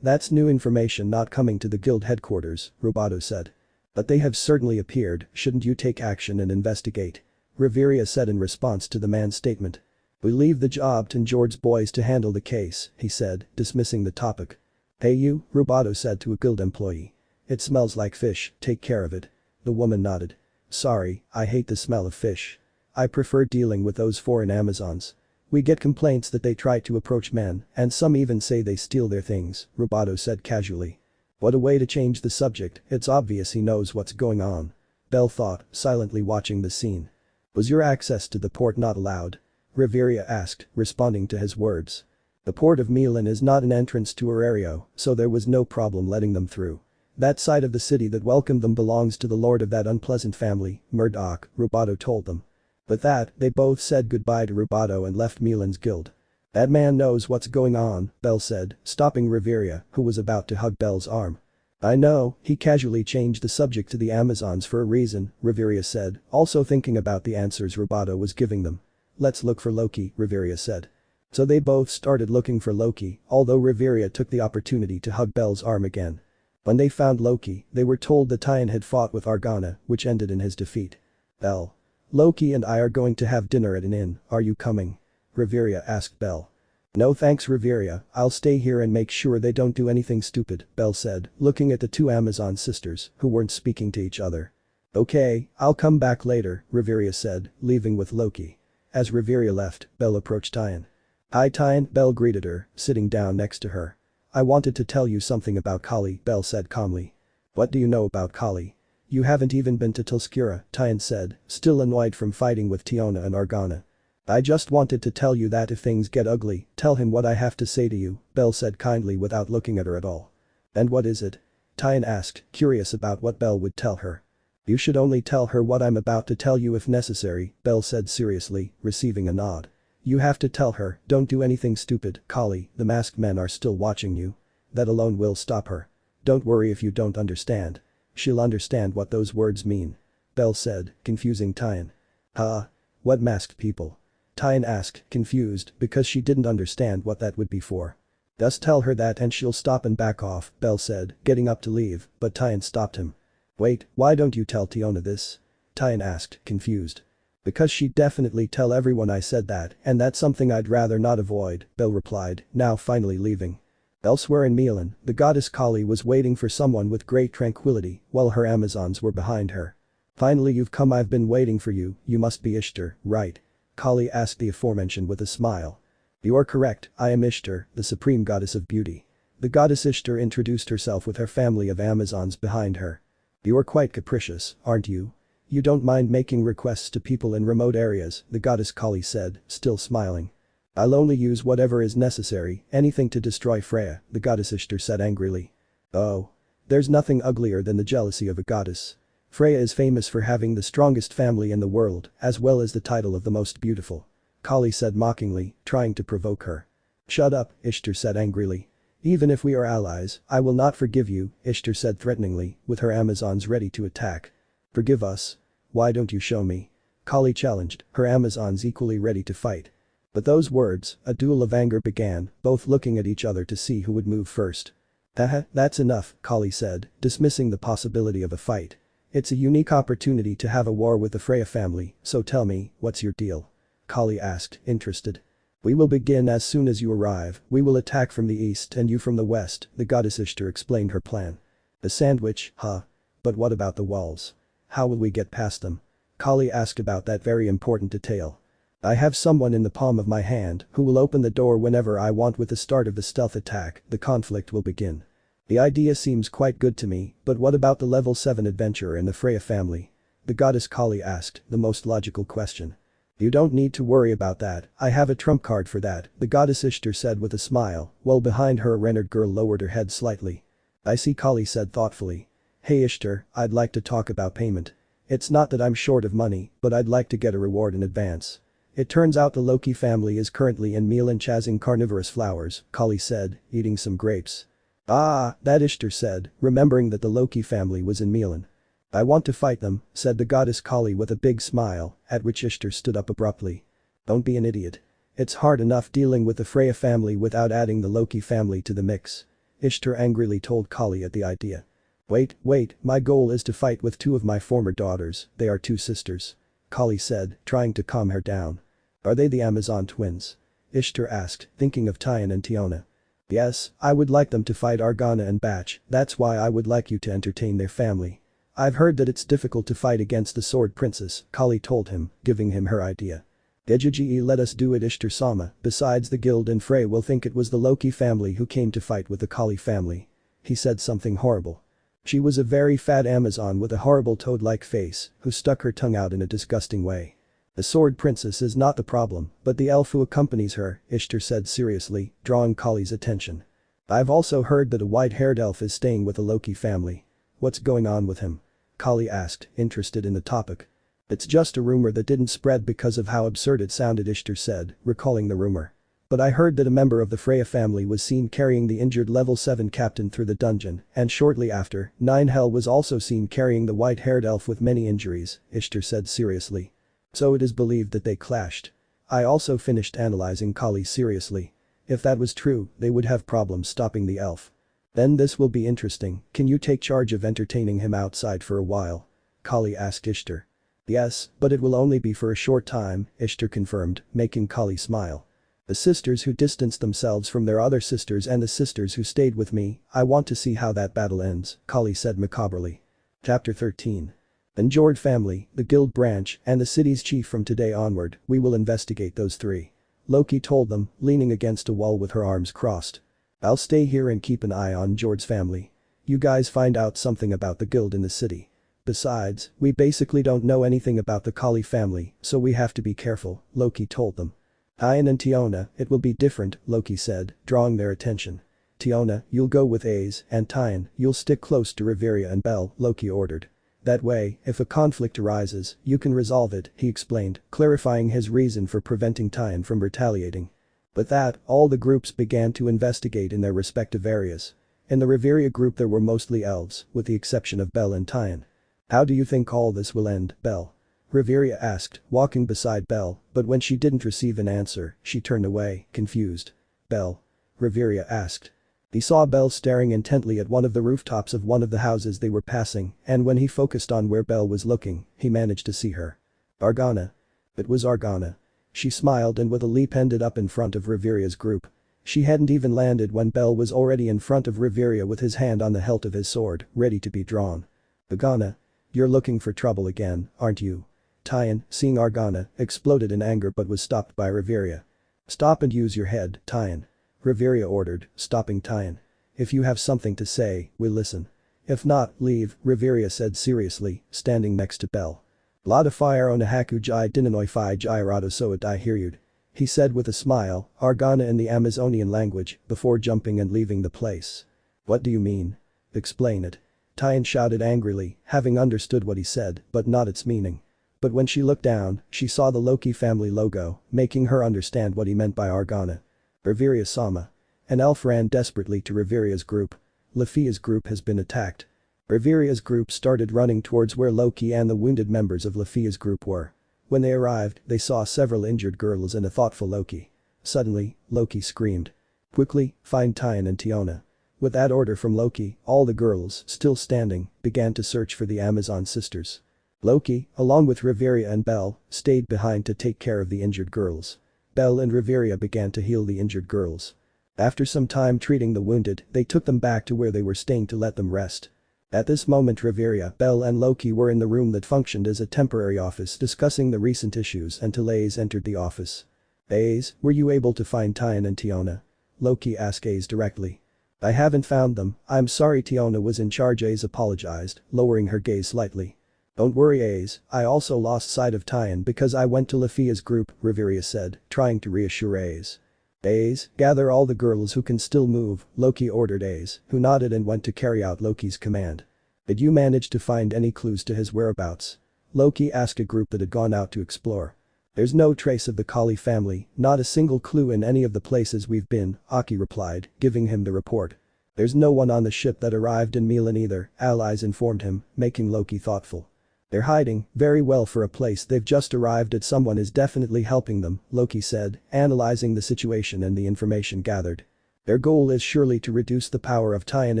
S2: That's new information not coming to the guild headquarters," Rubato said. "But they have certainly appeared, shouldn't you take action and investigate?" Riveria said in response to the man's statement. "We leave the job to George's boys to handle the case," he said, dismissing the topic. "Hey you," Rubato said to a guild employee. "It smells like fish, take care of it." The woman nodded. "Sorry, I hate the smell of fish. I prefer dealing with those foreign Amazons. We get complaints that they try to approach men, and some even say they steal their things," Rubato said casually. What a way to change the subject, it's obvious he knows what's going on. Belle thought, silently watching the scene. "Was your access to the port not allowed?" Riveria asked, responding to his words. "The port of Milan is not an entrance to Aario, so there was no problem letting them through. That side of the city that welcomed them belongs to the lord of that unpleasant family, Murdoch," Rubato told them. With that, they both said goodbye to Rubato and left Milan's guild. "That man knows what's going on," Belle said, stopping Riveria, who was about to hug Belle's arm. "I know, he casually changed the subject to the Amazons for a reason," Riveria said, also thinking about the answers Rubato was giving them. "Let's look for Loki," Riveria said. So they both started looking for Loki, although Riveria took the opportunity to hug Belle's arm again. When they found Loki, they were told that Tyan had fought with Argana, which ended in his defeat. "Belle. Loki and I are going to have dinner at an inn, are you coming?" Riveria asked Belle. "No thanks Riveria, I'll stay here and make sure they don't do anything stupid," Belle said, looking at the two Amazon sisters, who weren't speaking to each other. "Okay, I'll come back later," Riveria said, leaving with Loki. As Riveria left, Belle approached Tyan. "Hi Tyan," Belle greeted her, sitting down next to her. "I wanted to tell you something about Kali," Belle said calmly. "What do you know about Kali?" "You haven't even been to Tulskura," Tyan said, still annoyed from fighting with Tiona and Argana. "I just wanted to tell you that if things get ugly, tell him what I have to say to you," Belle said kindly without looking at her at all. "And what is it?" Tyan asked, curious about what Belle would tell her. You should only tell her what I'm about to tell you if necessary, Belle said seriously, receiving a nod. You have to tell her, don't do anything stupid, Kali, the masked men are still watching you. That alone will stop her. Don't worry if you don't understand. She'll understand what those words mean. Belle said, confusing Tyan. Huh? What masked people? Tyan asked, confused, because she didn't understand what that would be for. Just tell her that and she'll stop and back off, Belle said, getting up to leave, but Tyan stopped him. Wait, why don't you tell Tiona this? Tyan asked, confused. Because she'd definitely tell everyone I said that, and that's something I'd rather not avoid, Belle replied, now finally leaving. Elsewhere in Milan, the goddess Kali was waiting for someone with great tranquility, while her Amazons were behind her. Finally you've come, I've been waiting for you, you must be Ishtar, right? Kali asked the aforementioned with a smile. You are correct, I am Ishtar, the supreme goddess of beauty. The goddess Ishtar introduced herself with her family of Amazons behind her. You are quite capricious, aren't you? You don't mind making requests to people in remote areas, the goddess Kali said, still smiling. I'll only use whatever is necessary, anything to destroy Freya, the goddess Ishtar said angrily. Oh. There's nothing uglier than the jealousy of a goddess. Freya is famous for having the strongest family in the world, as well as the title of the most beautiful. Kali said mockingly, trying to provoke her. Shut up, Ishtar said angrily. Even if we are allies, I will not forgive you, Ishtar said threateningly, with her Amazons ready to attack. Forgive us? Why don't you show me? Kali challenged, her Amazons equally ready to fight. But those words, a duel of anger began, both looking at each other to see who would move first. Haha, that's enough, Kali said, dismissing the possibility of a fight. It's a unique opportunity to have a war with the Freya family, so tell me, what's your deal? Kali asked, interested. We will begin as soon as you arrive, we will attack from the east and you from the west, the goddess Ishtar explained her plan. The sandwich, huh? But what about the walls? How will we get past them? Kali asked about that very important detail. I have someone in the palm of my hand who will open the door whenever I want. With the start of the stealth attack, the conflict will begin. The idea seems quite good to me, but what about the level 7 adventurer in the Freya family? The goddess Kali asked, the most logical question. You don't need to worry about that, I have a trump card for that, the goddess Ishtar said with a smile, while behind her a rendered girl lowered her head slightly. I see, Kali said thoughtfully. Hey Ishtar, I'd like to talk about payment. It's not that I'm short of money, but I'd like to get a reward in advance. It turns out the Loki family is currently in Milan chasing carnivorous flowers, Kali said, eating some grapes. Ah, that Ishtar said, remembering that the Loki family was in Milan. I want to fight them, said the goddess Kali with a big smile, at which Ishtar stood up abruptly. Don't be an idiot. It's hard enough dealing with the Freya family without adding the Loki family to the mix. Ishtar angrily told Kali at the idea. Wait, my goal is to fight with 2 of my former daughters, they are 2 sisters. Kali said, trying to calm her down. Are they the Amazon twins? Ishtar asked, thinking of Tyan and Tiona. Yes, I would like them to fight Argana and Batch, that's why I would like you to entertain their family. I've heard that it's difficult to fight against the Sword Princess, Kali told him, giving him her idea. Dejuji let us do it, Ishtar Sama, besides the guild and Frey will think it was the Loki family who came to fight with the Kali family. He said something horrible. She was a very fat Amazon with a horrible toad-like face, who stuck her tongue out in a disgusting way. The Sword Princess is not the problem, but the elf who accompanies her, Ishtar said seriously, drawing Kali's attention. I've also heard that a white-haired elf is staying with the Loki family. What's going on with him? Kali asked, interested in the topic. It's just a rumor that didn't spread because of how absurd it sounded, Ishtar said, recalling the rumor. But I heard that a member of the Freya family was seen carrying the injured level 7 captain through the dungeon, and shortly after, Ninehell was also seen carrying the white-haired elf with many injuries, Ishtar said seriously. So it is believed that they clashed. I also finished analyzing Kali seriously. If that was true, they would have problems stopping the elf. Then this will be interesting, can you take charge of entertaining him outside for a while? Kali asked Ishtar. Yes, but it will only be for a short time, Ishtar confirmed, making Kali smile. The sisters who distanced themselves from their other sisters and the sisters who stayed with me, I want to see how that battle ends, Kali said macabrely. Chapter 13. The Njord family, the guild branch, and the city's chief. From today onward, we will investigate those 3. Loki told them, leaning against a wall with her arms crossed. I'll stay here and keep an eye on Njord's family. You guys find out something about the guild in the city. Besides, we basically don't know anything about the Kali family, so we have to be careful, Loki told them. Tyan and Tiona, it will be different, Loki said, drawing their attention. Tiona, you'll go with Ace, and Tyan, you'll stick close to Riveria and Belle, Loki ordered. That way, if a conflict arises, you can resolve it, he explained, clarifying his reason for preventing Tyan from retaliating. With that, all the groups began to investigate in their respective areas. In the Riveria group there were mostly elves, with the exception of Belle and Tyan. How do you think all this will end, Belle? Riveria asked, walking beside Belle, but when she didn't receive an answer, she turned away, confused. Belle? Riveria asked. He saw Belle staring intently at one of the rooftops of one of the houses they were passing, and when he focused on where Belle was looking, he managed to see her. Argana. It was Argana. She smiled and with a leap ended up in front of Riveria's group. She hadn't even landed when Belle was already in front of Riveria with his hand on the hilt of his sword, ready to be drawn. Argana. You're looking for trouble again, aren't you? Tyan, seeing Argana, exploded in anger but was stopped by Riveria. Stop and use your head, Tyan. Riveria ordered, stopping Tyan. If you have something to say, we'll listen. If not, leave, Riveria said seriously, standing next to Belle. Lada fire on a haku jai dinanoi fi jai rado soat I hear you. He said with a smile, Argana in the Amazonian language, before jumping and leaving the place. What do you mean? Explain it. Tyan shouted angrily, having understood what he said, but not its meaning. But when she looked down, she saw the Loki family logo, making her understand what he meant by Argana. Riveria-sama. An elf ran desperately to Riveria's group. Lafia's group has been attacked. Riveria's group started running towards where Loki and the wounded members of Lafia's group were. When they arrived, they saw several injured girls and a thoughtful Loki. Suddenly, Loki screamed. Quickly, find Tyan and Tiona. With that order from Loki, all the girls, still standing, began to search for the Amazon sisters. Loki, along with Riveria and Belle, stayed behind to take care of the injured girls. Belle and Riveria began to heal the injured girls. After some time treating the wounded, they took them back to where they were staying to let them rest. At this moment Riveria, Belle and Loki were in the room that functioned as a temporary office discussing the recent issues until Ace entered the office. Ace, were you able to find Tyan and Tiona? Loki asked Ace directly. I haven't found them, I'm sorry Tiona was in charge. Ace apologized, lowering her gaze slightly. Don't worry Ace, I also lost sight of Tyan because I went to Lafia's group, Riveria said, trying to reassure Ace. Ace, gather all the girls who can still move, Loki ordered Ace, who nodded and went to carry out Loki's command. Did you manage to find any clues to his whereabouts? Loki asked a group that had gone out to explore. There's no trace of the Kali family, not a single clue in any of the places we've been, Aki replied, giving him the report. There's no one on the ship that arrived in Milan either, allies informed him, making Loki thoughtful. They're hiding, very well for a place they've just arrived at. Someone is definitely helping them, Loki said, analyzing the situation and the information gathered. Their goal is surely to reduce the power of Tyan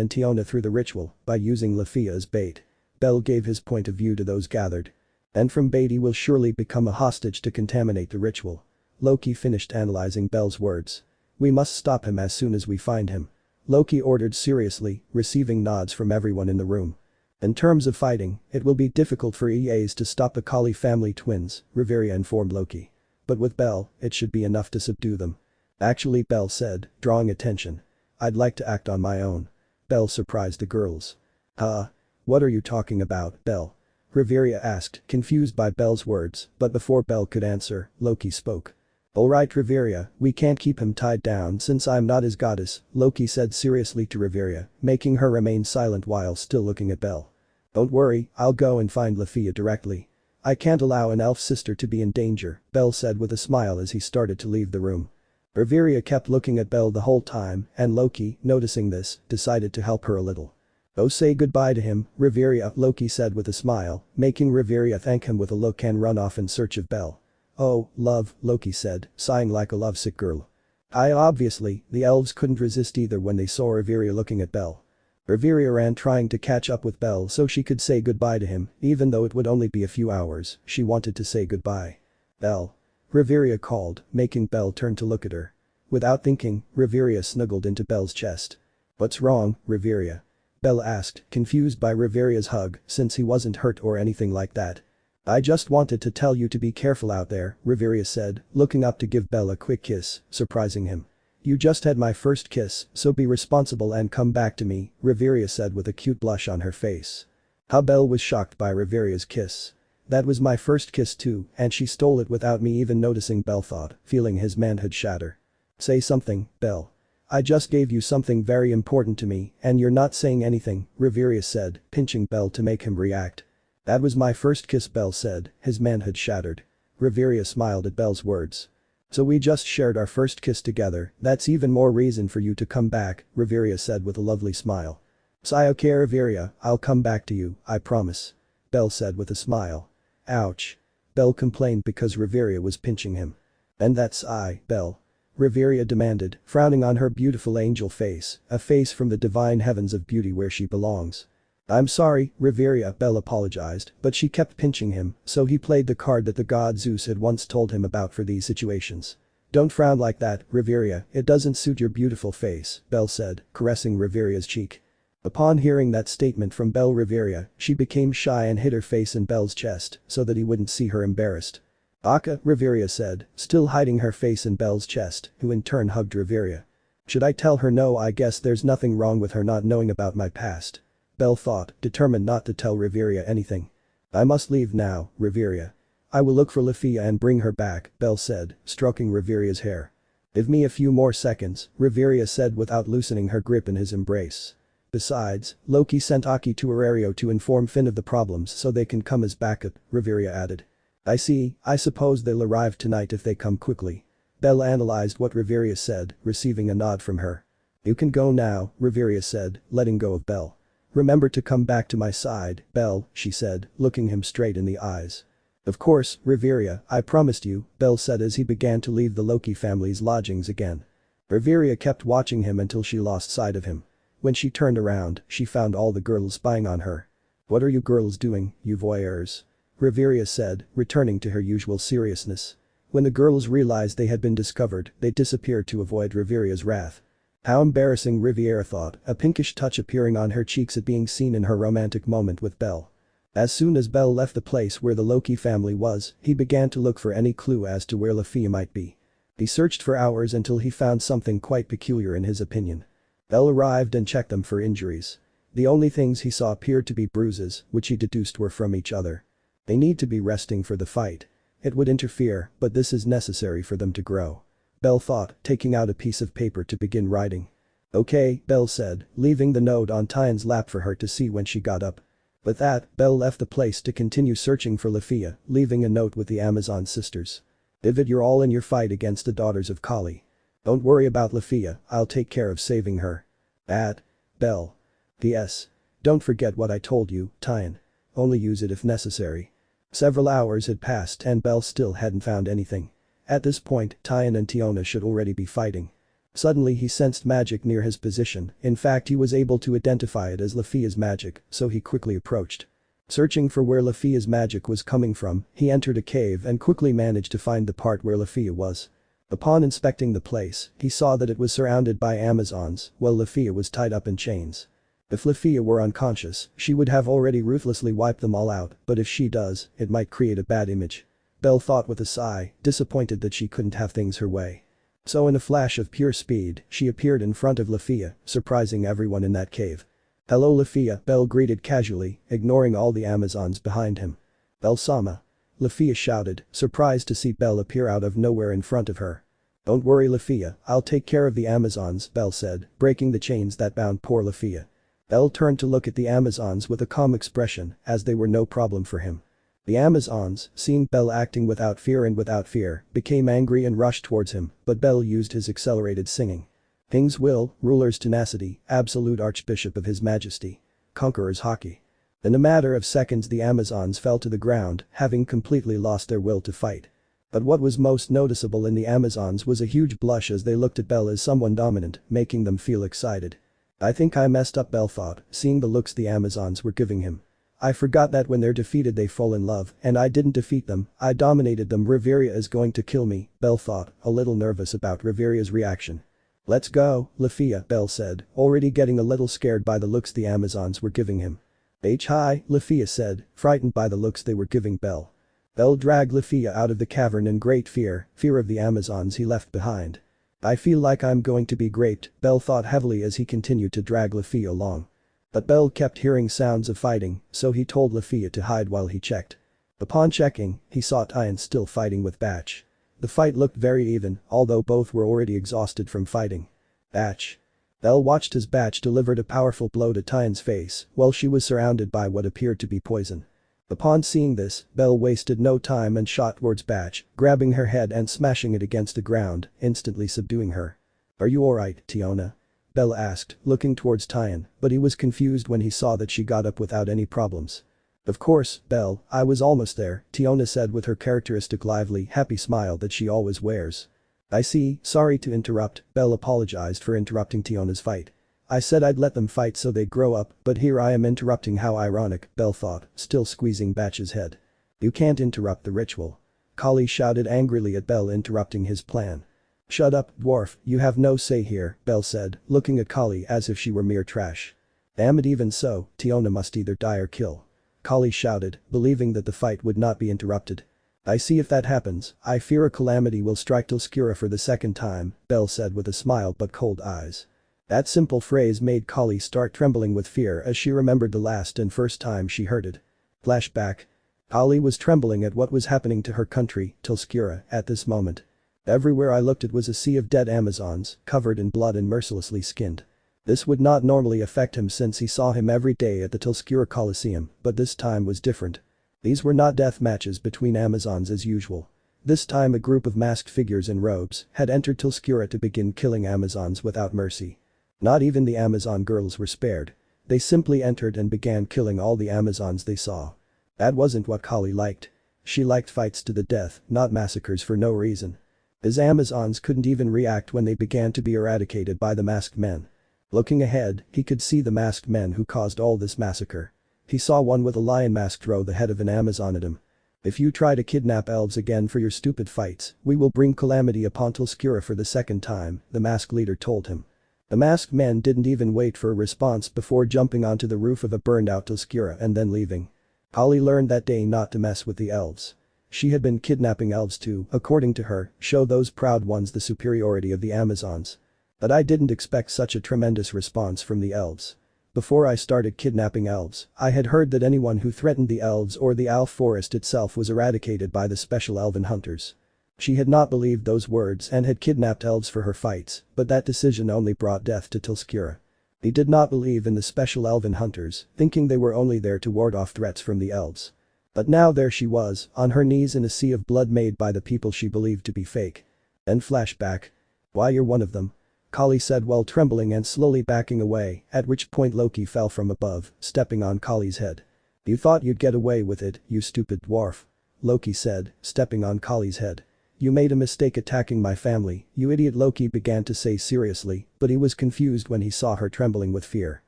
S2: and Tiona through the ritual, by using Lafia as bait. Belle gave his point of view to those gathered. And from bait he will surely become a hostage to contaminate the ritual. Loki finished analyzing Belle's words. We must stop him as soon as we find him. Loki ordered seriously, receiving nods from everyone in the room. In terms of fighting, it will be difficult for EAs to stop the Kali family twins, Riveria informed Loki. But with Belle, it should be enough to subdue them. Actually, Belle said, drawing attention. I'd like to act on my own. Belle surprised the girls. What are you talking about, Belle? Riveria asked, confused by Belle's words, but before Belle could answer, Loki spoke. Alright Riveria, we can't keep him tied down since I'm not his goddess, Loki said seriously to Riveria, making her remain silent while still looking at Belle. Don't worry, I'll go and find Lafia directly. I can't allow an elf sister to be in danger, Belle said with a smile as he started to leave the room. Riveria kept looking at Belle the whole time, and Loki, noticing this, decided to help her a little. Go say goodbye to him, Riveria, Loki said with a smile, making Riveria thank him with a look and run off in search of Belle. Oh, love, Loki said, sighing like a lovesick girl. Obviously, the elves couldn't resist either when they saw Riveria looking at Belle. Riveria ran trying to catch up with Belle so she could say goodbye to him, even though it would only be a few hours, she wanted to say goodbye. Belle. Riveria called, making Belle turn to look at her. Without thinking, Riveria snuggled into Belle's chest. What's wrong, Riveria? Belle asked, confused by Riveria's hug since he wasn't hurt or anything like that. I just wanted to tell you to be careful out there, Riveria said, looking up to give Belle a quick kiss, surprising him. You just had my first kiss, so be responsible and come back to me, Riveria said with a cute blush on her face. How Belle was shocked by Riveria's kiss. That was my first kiss too, and she stole it without me even noticing, Belle thought, feeling his manhood shatter. Say something, Belle. I just gave you something very important to me, and you're not saying anything, Riveria said, pinching Belle to make him react. That was my first kiss, Belle said, his manhood shattered. Riveria smiled at Belle's words. So we just shared our first kiss together, that's even more reason for you to come back, Riveria said with a lovely smile. Sigh, okay Riveria, I'll come back to you, I promise. Belle said with a smile. Ouch. Belle complained because Riveria was pinching him. And that's Belle. Riveria demanded, frowning on her beautiful angel face, a face from the divine heavens of beauty where she belongs. I'm sorry, Riveria, Belle apologized, but she kept pinching him, so he played the card that the god Zeus had once told him about for these situations. Don't frown like that, Riveria, it doesn't suit your beautiful face, Belle said, caressing Riveria's cheek. Upon hearing that statement from Belle, Riveria, she became shy and hid her face in Belle's chest so that he wouldn't see her embarrassed. Aka, Riveria said, still hiding her face in Belle's chest, who in turn hugged Riveria. Should I tell her no? I guess there's nothing wrong with her not knowing about my past. Belle thought, determined not to tell Riveria anything. I must leave now, Riveria. I will look for Lafia and bring her back, Belle said, stroking Riveria's hair. Give me a few more seconds, Riveria said without loosening her grip in his embrace. Besides, Loki sent Aki to Aario to inform Finn of the problems so they can come as backup, Riveria added. I see, I suppose they'll arrive tonight if they come quickly. Belle analyzed what Riveria said, receiving a nod from her. You can go now, Riveria said, letting go of Belle. Remember to come back to my side, Belle, she said, looking him straight in the eyes. Of course, Riveria, I promised you, Belle said as he began to leave the Loki family's lodgings again. Riveria kept watching him until she lost sight of him. When she turned around, she found all the girls spying on her. What are you girls doing, you voyeurs? Riveria said, returning to her usual seriousness. When the girls realized they had been discovered, they disappeared to avoid Riveria's wrath. How embarrassing, Riviera thought, a pinkish touch appearing on her cheeks at being seen in her romantic moment with Belle. As soon as Belle left the place where the Loki family was, he began to look for any clue as to where Lafia might be. He searched for hours until he found something quite peculiar in his opinion. Belle arrived and checked them for injuries. The only things he saw appeared to be bruises, which he deduced were from each other. They need to be resting for the fight. It would interfere, but this is necessary for them to grow. Belle thought, taking out a piece of paper to begin writing. Okay, Belle said, leaving the note on Tyan's lap for her to see when she got up. With that, Belle left the place to continue searching for Lafia, leaving a note with the Amazon sisters. David, you're all in your fight against the daughters of Kali. Don't worry about Lafia, I'll take care of saving her. Belle. P.S. Don't forget what I told you, Tyan. Only use it if necessary. Several hours had passed and Belle still hadn't found anything. At this point, Tyan and Tiona should already be fighting. Suddenly he sensed magic near his position, in fact he was able to identify it as Lafia's magic, so he quickly approached. Searching for where Lafia's magic was coming from, he entered a cave and quickly managed to find the part where Lafia was. Upon inspecting the place, he saw that it was surrounded by Amazons, while Lafia was tied up in chains. If Lafia were unconscious, she would have already ruthlessly wiped them all out, but if she does, it might create a bad image. Belle thought with a sigh, disappointed that she couldn't have things her way. So in a flash of pure speed, she appeared in front of Lafia, surprising everyone in that cave. Hello Lafia, Belle greeted casually, ignoring all the Amazons behind him. Belle-sama. Lafia shouted, surprised to see Belle appear out of nowhere in front of her. Don't worry Lafia, I'll take care of the Amazons, Belle said, breaking the chains that bound poor Lafia. Belle turned to look at the Amazons with a calm expression, as they were no problem for him. The Amazons, seeing Belle acting without fear, became angry and rushed towards him, but Belle used his accelerated singing. King's will, ruler's tenacity, absolute archbishop of his majesty. Conqueror's hockey. In a matter of seconds the Amazons fell to the ground, having completely lost their will to fight. But what was most noticeable in the Amazons was a huge blush as they looked at Belle as someone dominant, making them feel excited. I think I messed up, Belle thought, seeing the looks the Amazons were giving him. I forgot that when they're defeated they fall in love, and I didn't defeat them, I dominated them. Riveria is going to kill me, Belle thought, a little nervous about Riveria's reaction. Let's go, Lafia, Belle said, already getting a little scared by the looks the Amazons were giving him. Hi, Lafia said, frightened by the looks they were giving Belle. Belle dragged Lafia out of the cavern in great fear of the Amazons he left behind. I feel like I'm going to be raped, Belle thought heavily as he continued to drag Lafia along. But Belle kept hearing sounds of fighting, so he told Lafia to hide while he checked. Upon checking, he saw Tyan still fighting with Batch. The fight looked very even, although both were already exhausted from fighting. Batch. Belle watched as Batch delivered a powerful blow to Tyan's face while she was surrounded by what appeared to be poison. Upon seeing this, Belle wasted no time and shot towards Batch, grabbing her head and smashing it against the ground, instantly subduing her. "Are you alright, Tiona?" Belle asked, looking towards Tyan, but he was confused when he saw that she got up without any problems. "Of course, Belle, I was almost there," Tiona said with her characteristic lively, happy smile that she always wears. "I see, sorry to interrupt," Belle apologized for interrupting Tiona's fight. "I said I'd let them fight so they'd grow up, but here I am interrupting, how ironic," Belle thought, still squeezing Batch's head. "You can't interrupt the ritual." Kali shouted angrily at Belle, interrupting his plan. "Shut up, dwarf, you have no say here," Belle said, looking at Kali as if she were mere trash. "Damn it, even so, Tiona must either die or kill." Kali shouted, believing that the fight would not be interrupted. "I see, if that happens, I fear a calamity will strike Tilskura for the second time," Belle said with a smile but cold eyes. That simple phrase made Kali start trembling with fear as she remembered the last and first time she heard it. Flashback. Kali was trembling at what was happening to her country, Tilskura, at this moment. "Everywhere I looked it was a sea of dead Amazons, covered in blood and mercilessly skinned. This would not normally affect him since he saw him every day at the Tilskura Coliseum, but this time was different. These were not death matches between Amazons as usual. This time a group of masked figures in robes had entered Tilskura to begin killing Amazons without mercy. Not even the Amazon girls were spared. They simply entered and began killing all the Amazons they saw. That wasn't what Kali liked. She liked fights to the death, not massacres for no reason. His Amazons couldn't even react when they began to be eradicated by the masked men. Looking ahead, he could see the masked men who caused all this massacre. He saw one with a lion mask throw the head of an Amazon at him. "If you try to kidnap elves again for your stupid fights, we will bring calamity upon Tilskura for the second time," the masked leader told him. The masked men didn't even wait for a response before jumping onto the roof of a burned-out Tilskura and then leaving. Kali learned that day not to mess with the elves. She had been kidnapping elves to, according to her, show those proud ones the superiority of the Amazons. "But I didn't expect such a tremendous response from the elves. Before I started kidnapping elves, I had heard that anyone who threatened the elves or the Alf forest itself was eradicated by the special elven hunters." She had not believed those words and had kidnapped elves for her fights, but that decision only brought death to Tilskura. He did not believe in the special elven hunters, thinking they were only there to ward off threats from the elves. But now there she was, on her knees in a sea of blood made by the people she believed to be fake. Then flashback. "Why, you're one of them," Kali said while trembling and slowly backing away, at which point Loki fell from above, stepping on Kali's head. "You thought you'd get away with it, you stupid dwarf," Loki said, stepping on Kali's head. "You made a mistake attacking my family, you idiot," Loki began to say seriously, but he was confused when he saw her trembling with fear.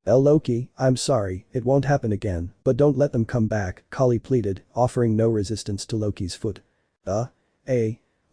S2: Loki, I'm sorry, it won't happen again, but don't let them come back," Kali pleaded, offering no resistance to Loki's foot.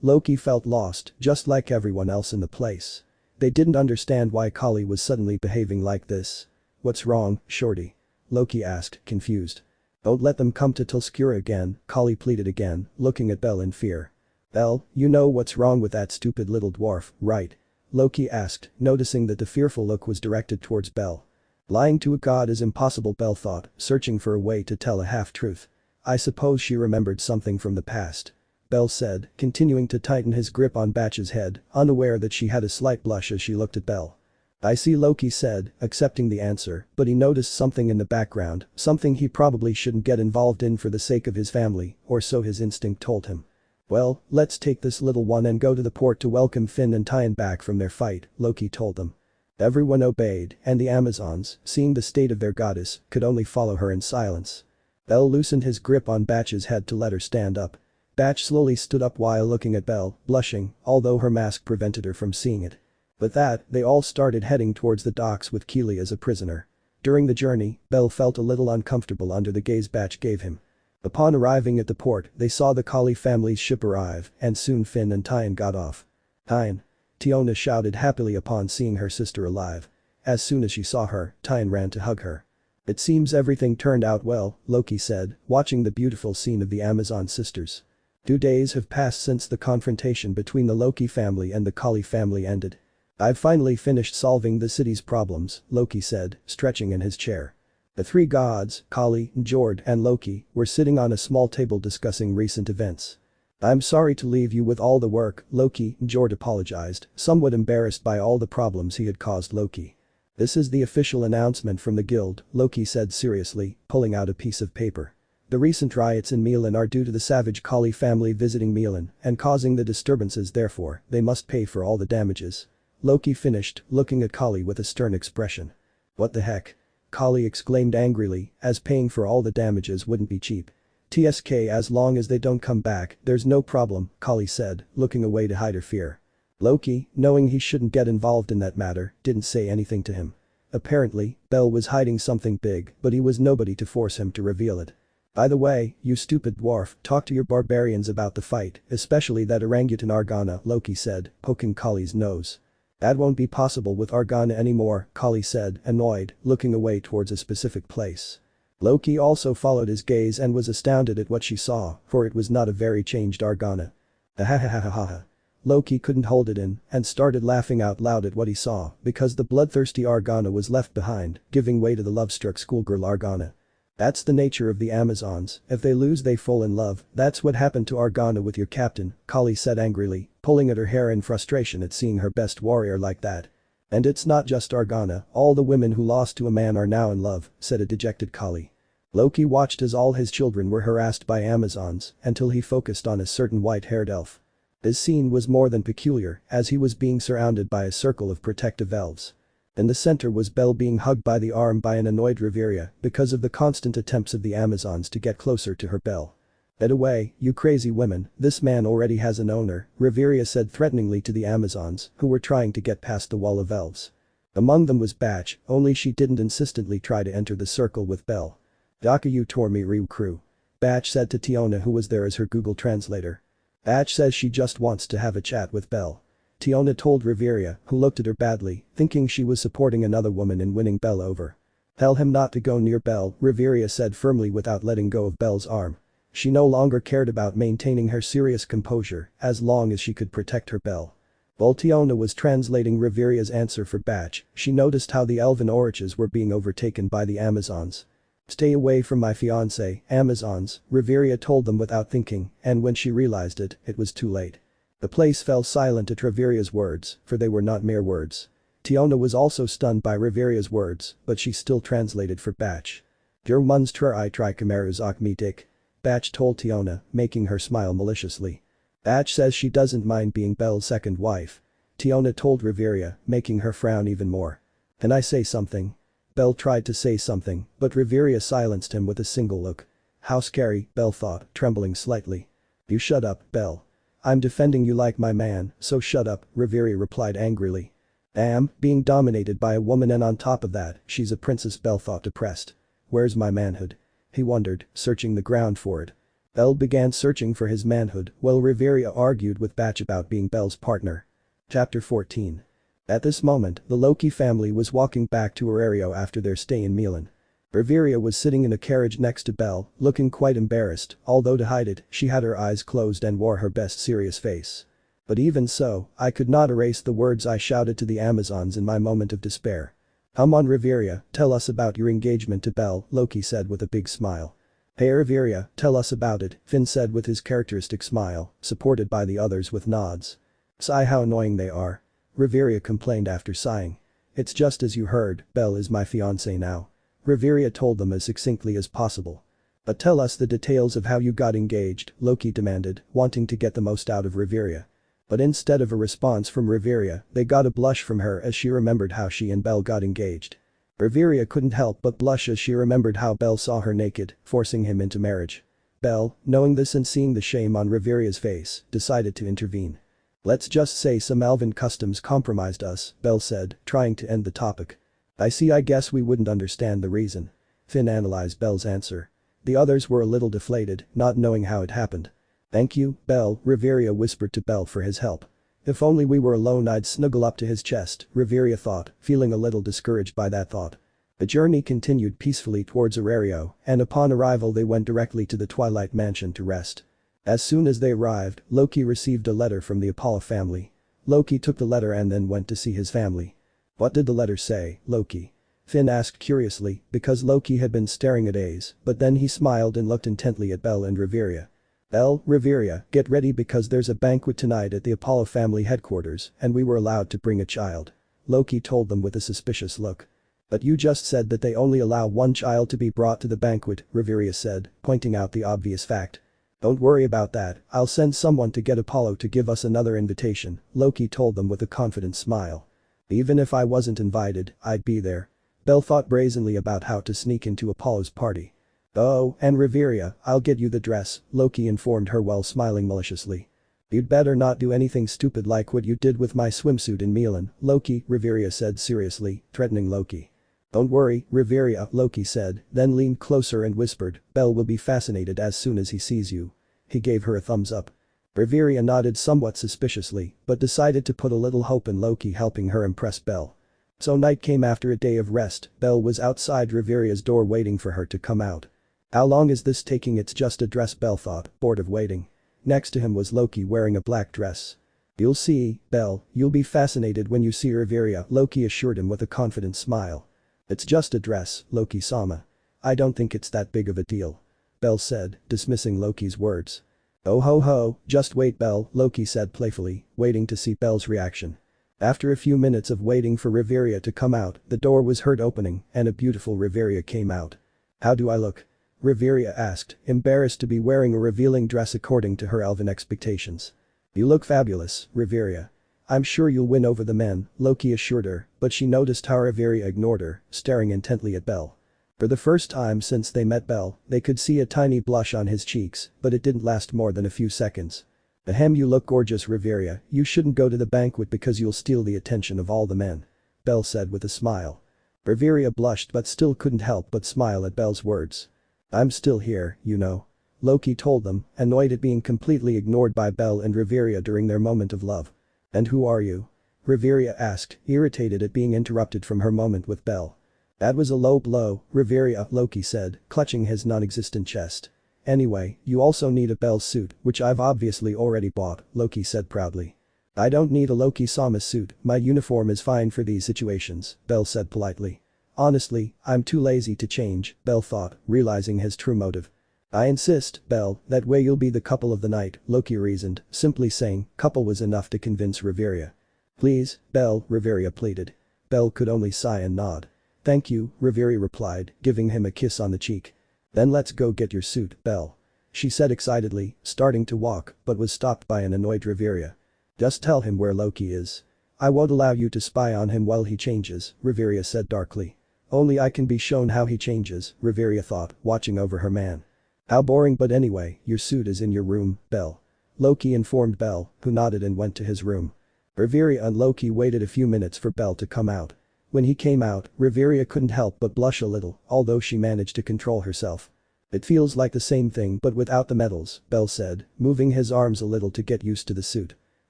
S2: Loki felt lost, just like everyone else in the place. They didn't understand why Kali was suddenly behaving like this. "What's wrong, shorty?" Loki asked, confused. "Don't let them come to Tilskura again," Kali pleaded again, looking at Belle in fear. "Belle, you know what's wrong with that stupid little dwarf, right?" Loki asked, noticing that the fearful look was directed towards Belle. Lying to a god is impossible, Belle thought, searching for a way to tell a half-truth. "I suppose she remembered something from the past," Belle said, continuing to tighten his grip on Batch's head, unaware that she had a slight blush as she looked at Belle. "I see," Loki said, accepting the answer, but he noticed something in the background, something he probably shouldn't get involved in for the sake of his family, or so his instinct told him. "Well, let's take this little one and go to the port to welcome Finn and Tyan back from their fight," Loki told them. Everyone obeyed, and the Amazons, seeing the state of their goddess, could only follow her in silence. Belle loosened his grip on Batch's head to let her stand up. Batch slowly stood up while looking at Belle, blushing, although her mask prevented her from seeing it. With that, they all started heading towards the docks with Keely as a prisoner. During the journey, Belle felt a little uncomfortable under the gaze Batch gave him. Upon arriving at the port, they saw the Kali family's ship arrive, and soon Finn and Tyan got off. "Tyan!" Tiona shouted happily upon seeing her sister alive. As soon as she saw her, Tyan ran to hug her. "It seems everything turned out well," Loki said, watching the beautiful scene of the Amazon sisters. 2 days have passed since the confrontation between the Loki family and the Kali family ended. "I've finally finished solving the city's problems," Loki said, stretching in his chair. The 3 gods, Kali, Jord and Loki, were sitting on a small table discussing recent events. "I'm sorry to leave you with all the work," Loki, Jord apologized, somewhat embarrassed by all the problems he had caused Loki. "This is the official announcement from the guild," Loki said seriously, pulling out a piece of paper. The recent riots in Milan are due to the savage Kali family visiting Milan and causing the disturbances, therefore, they must pay for all the damages. Loki finished, looking at Kali with a stern expression. What the heck? Kali exclaimed angrily, as paying for all the damages wouldn't be cheap. TSK, as long as they don't come back, there's no problem, Kali said, looking away to hide her fear. Loki, knowing he shouldn't get involved in that matter, didn't say anything to him. Apparently, Belle was hiding something big, but he was nobody to force him to reveal it. By the way, you stupid dwarf, talk to your barbarians about the fight, especially that orangutan Argana, Loki said, poking Kali's nose. That won't be possible with Argana anymore, Kali said, annoyed, looking away towards a specific place. Loki also followed his gaze and was astounded at what she saw, for it was not a very changed Argana. Ahahahaha. Loki couldn't hold it in and started laughing out loud at what he saw because the bloodthirsty Argana was left behind, giving way to the love-struck schoolgirl Argana. That's the nature of the Amazons, if they lose they fall in love, that's what happened to Argana with your captain, Kali said angrily, pulling at her hair in frustration at seeing her best warrior like that. And it's not just Argana, all the women who lost to a man are now in love, said a dejected Kali. Loki watched as all his children were harassed by Amazons until he focused on a certain white-haired elf. This scene was more than peculiar as he was being surrounded by a circle of protective elves. In the center was Belle being hugged by the arm by an annoyed Riveria because of the constant attempts of the Amazons to get closer to her. Belle. Get away, you crazy women, this man already has an owner, Riveria said threateningly to the Amazons who were trying to get past the wall of elves. Among them was Batch, only she didn't insistently try to enter the circle with Belle. Daka you tore me Ryu crew. Batch said to Tiona who was there as her Google translator. Batch says she just wants to have a chat with Belle. Tiona told Riveria, who looked at her badly, thinking she was supporting another woman in winning Belle over. Tell him not to go near Belle, Riveria said firmly without letting go of Belle's arm. She no longer cared about maintaining her serious composure as long as she could protect her Belle. While Tiona was translating Riveria's answer for Batch, she noticed how the elven orches were being overtaken by the Amazons. Stay away from my fiancé, Amazons, Riveria told them without thinking, and when she realized it, it was too late. The place fell silent at Riveria's words, for they were not mere words. Tiona was also stunned by Riveria's words, but she still translated for Batch. Der Mun's I try Kamerus me dick. Batch told Tiona, making her smile maliciously. Batch says she doesn't mind being Belle's second wife. Tiona told Riveria, making her frown even more. Can I say something? Belle tried to say something, but Riveria silenced him with a single look. How scary, Belle thought, trembling slightly. You shut up, Belle. I'm defending you like my man, so shut up, Riveria replied angrily. Damn, being dominated by a woman and on top of that, she's a princess, Belle thought depressed. Where's my manhood? He wondered, searching the ground for it. Belle began searching for his manhood while Riveria argued with Batch about being Belle's partner. Chapter 14. At this moment, the Loki family was walking back to Aario after their stay in Milan. Riveria was sitting in a carriage next to Belle, looking quite embarrassed, although to hide it, she had her eyes closed and wore her best serious face. But even so, I could not erase the words I shouted to the Amazons in my moment of despair. Come on Riveria, tell us about your engagement to Belle, Loki said with a big smile. Hey Riveria, tell us about it, Finn said with his characteristic smile, supported by the others with nods. Sigh how annoying they are. Riveria complained after sighing. It's just as you heard, Belle is my fiancé now. Riveria told them as succinctly as possible. But tell us the details of how you got engaged, Loki demanded, wanting to get the most out of Riveria. But instead of a response from Riveria, they got a blush from her as she remembered how she and Belle got engaged. Riveria couldn't help but blush as she remembered how Belle saw her naked, forcing him into marriage. Belle, knowing this and seeing the shame on Riveria's face, decided to intervene. Let's just say some elven customs compromised us, Belle said, trying to end the topic. I guess we wouldn't understand the reason. Finn analyzed Belle's answer. The others were a little deflated, not knowing how it happened. Thank you, Belle, Riveria whispered to Belle for his help. If only we were alone I'd snuggle up to his chest, Riveria thought, feeling a little discouraged by that thought. The journey continued peacefully towards Aario, and upon arrival they went directly to the Twilight Mansion to rest. As soon as they arrived, Loki received a letter from the Apollo family. Loki took the letter and then went to see his family. What did the letter say, Loki? Finn asked curiously, because Loki had been staring at Ace, but then he smiled and looked intently at Belle and Riveria. Belle, Riveria, get ready because there's a banquet tonight at the Apollo family headquarters and we were allowed to bring a child. Loki told them with a suspicious look. But you just said that they only allow one child to be brought to the banquet, Riveria said, pointing out the obvious fact. Don't worry about that, I'll send someone to get Apollo to give us another invitation, Loki told them with a confident smile. Even if I wasn't invited, I'd be there. Belle thought brazenly about how to sneak into Apollo's party. Oh, and Riveria, I'll get you the dress, Loki informed her while smiling maliciously. You'd better not do anything stupid like what you did with my swimsuit in Milan, Loki, Riveria said seriously, threatening Loki. Don't worry, Riveria, Loki said, then leaned closer and whispered, Belle will be fascinated as soon as he sees you. He gave her a thumbs up. Riveria nodded somewhat suspiciously, but decided to put a little hope in Loki helping her impress Belle. So night came after a day of rest, Belle was outside Riveria's door waiting for her to come out. How long is this taking? It's just a dress, Belle thought, bored of waiting. Next to him was Loki wearing a black dress. You'll see, Belle, you'll be fascinated when you see Riveria, Loki assured him with a confident smile. It's just a dress, Loki-sama. I don't think it's that big of a deal. Belle said, dismissing Loki's words. Oh ho ho, just wait Belle, Loki said playfully, waiting to see Belle's reaction. After a few minutes of waiting for Riveria to come out, the door was heard opening and a beautiful Riveria came out. How do I look? Riveria asked, embarrassed to be wearing a revealing dress according to her elven expectations. You look fabulous, Riveria. I'm sure you'll win over the men, Loki assured her, but she noticed how Riveria ignored her, staring intently at Belle. For the first time since they met Belle, they could see a tiny blush on his cheeks, but it didn't last more than a few seconds. Ahem, you look gorgeous, Riveria, you shouldn't go to the banquet because you'll steal the attention of all the men. Belle said with a smile. Riveria blushed but still couldn't help but smile at Belle's words. I'm still here, you know. Loki told them, annoyed at being completely ignored by Belle and Riveria during their moment of love. And who are you? Riveria asked, irritated at being interrupted from her moment with Belle. That was a low blow, Riveria, Loki said, clutching his non-existent chest. Anyway, you also need a Belle suit, which I've obviously already bought, Loki said proudly. I don't need a Loki-sama suit, my uniform is fine for these situations, Belle said politely. Honestly, I'm too lazy to change, Belle thought, realizing his true motive. I insist, Belle, that way you'll be the couple of the night, Loki reasoned, simply saying couple was enough to convince Riveria. Please, Belle, Riveria pleaded. Belle could only sigh and nod. Thank you, Riveria replied, giving him a kiss on the cheek. Then let's go get your suit, Belle. She said excitedly, starting to walk, but was stopped by an annoyed Riveria. Just tell him where Loki is. I won't allow you to spy on him while he changes, Riveria said darkly. Only I can be shown how he changes, Riveria thought, watching over her man. How boring, but anyway, your suit is in your room, Belle. Loki informed Belle, who nodded and went to his room. Riveria and Loki waited a few minutes for Belle to come out. When he came out, Riveria couldn't help but blush a little, although she managed to control herself. It feels like the same thing but without the medals, Belle said, moving his arms a little to get used to the suit.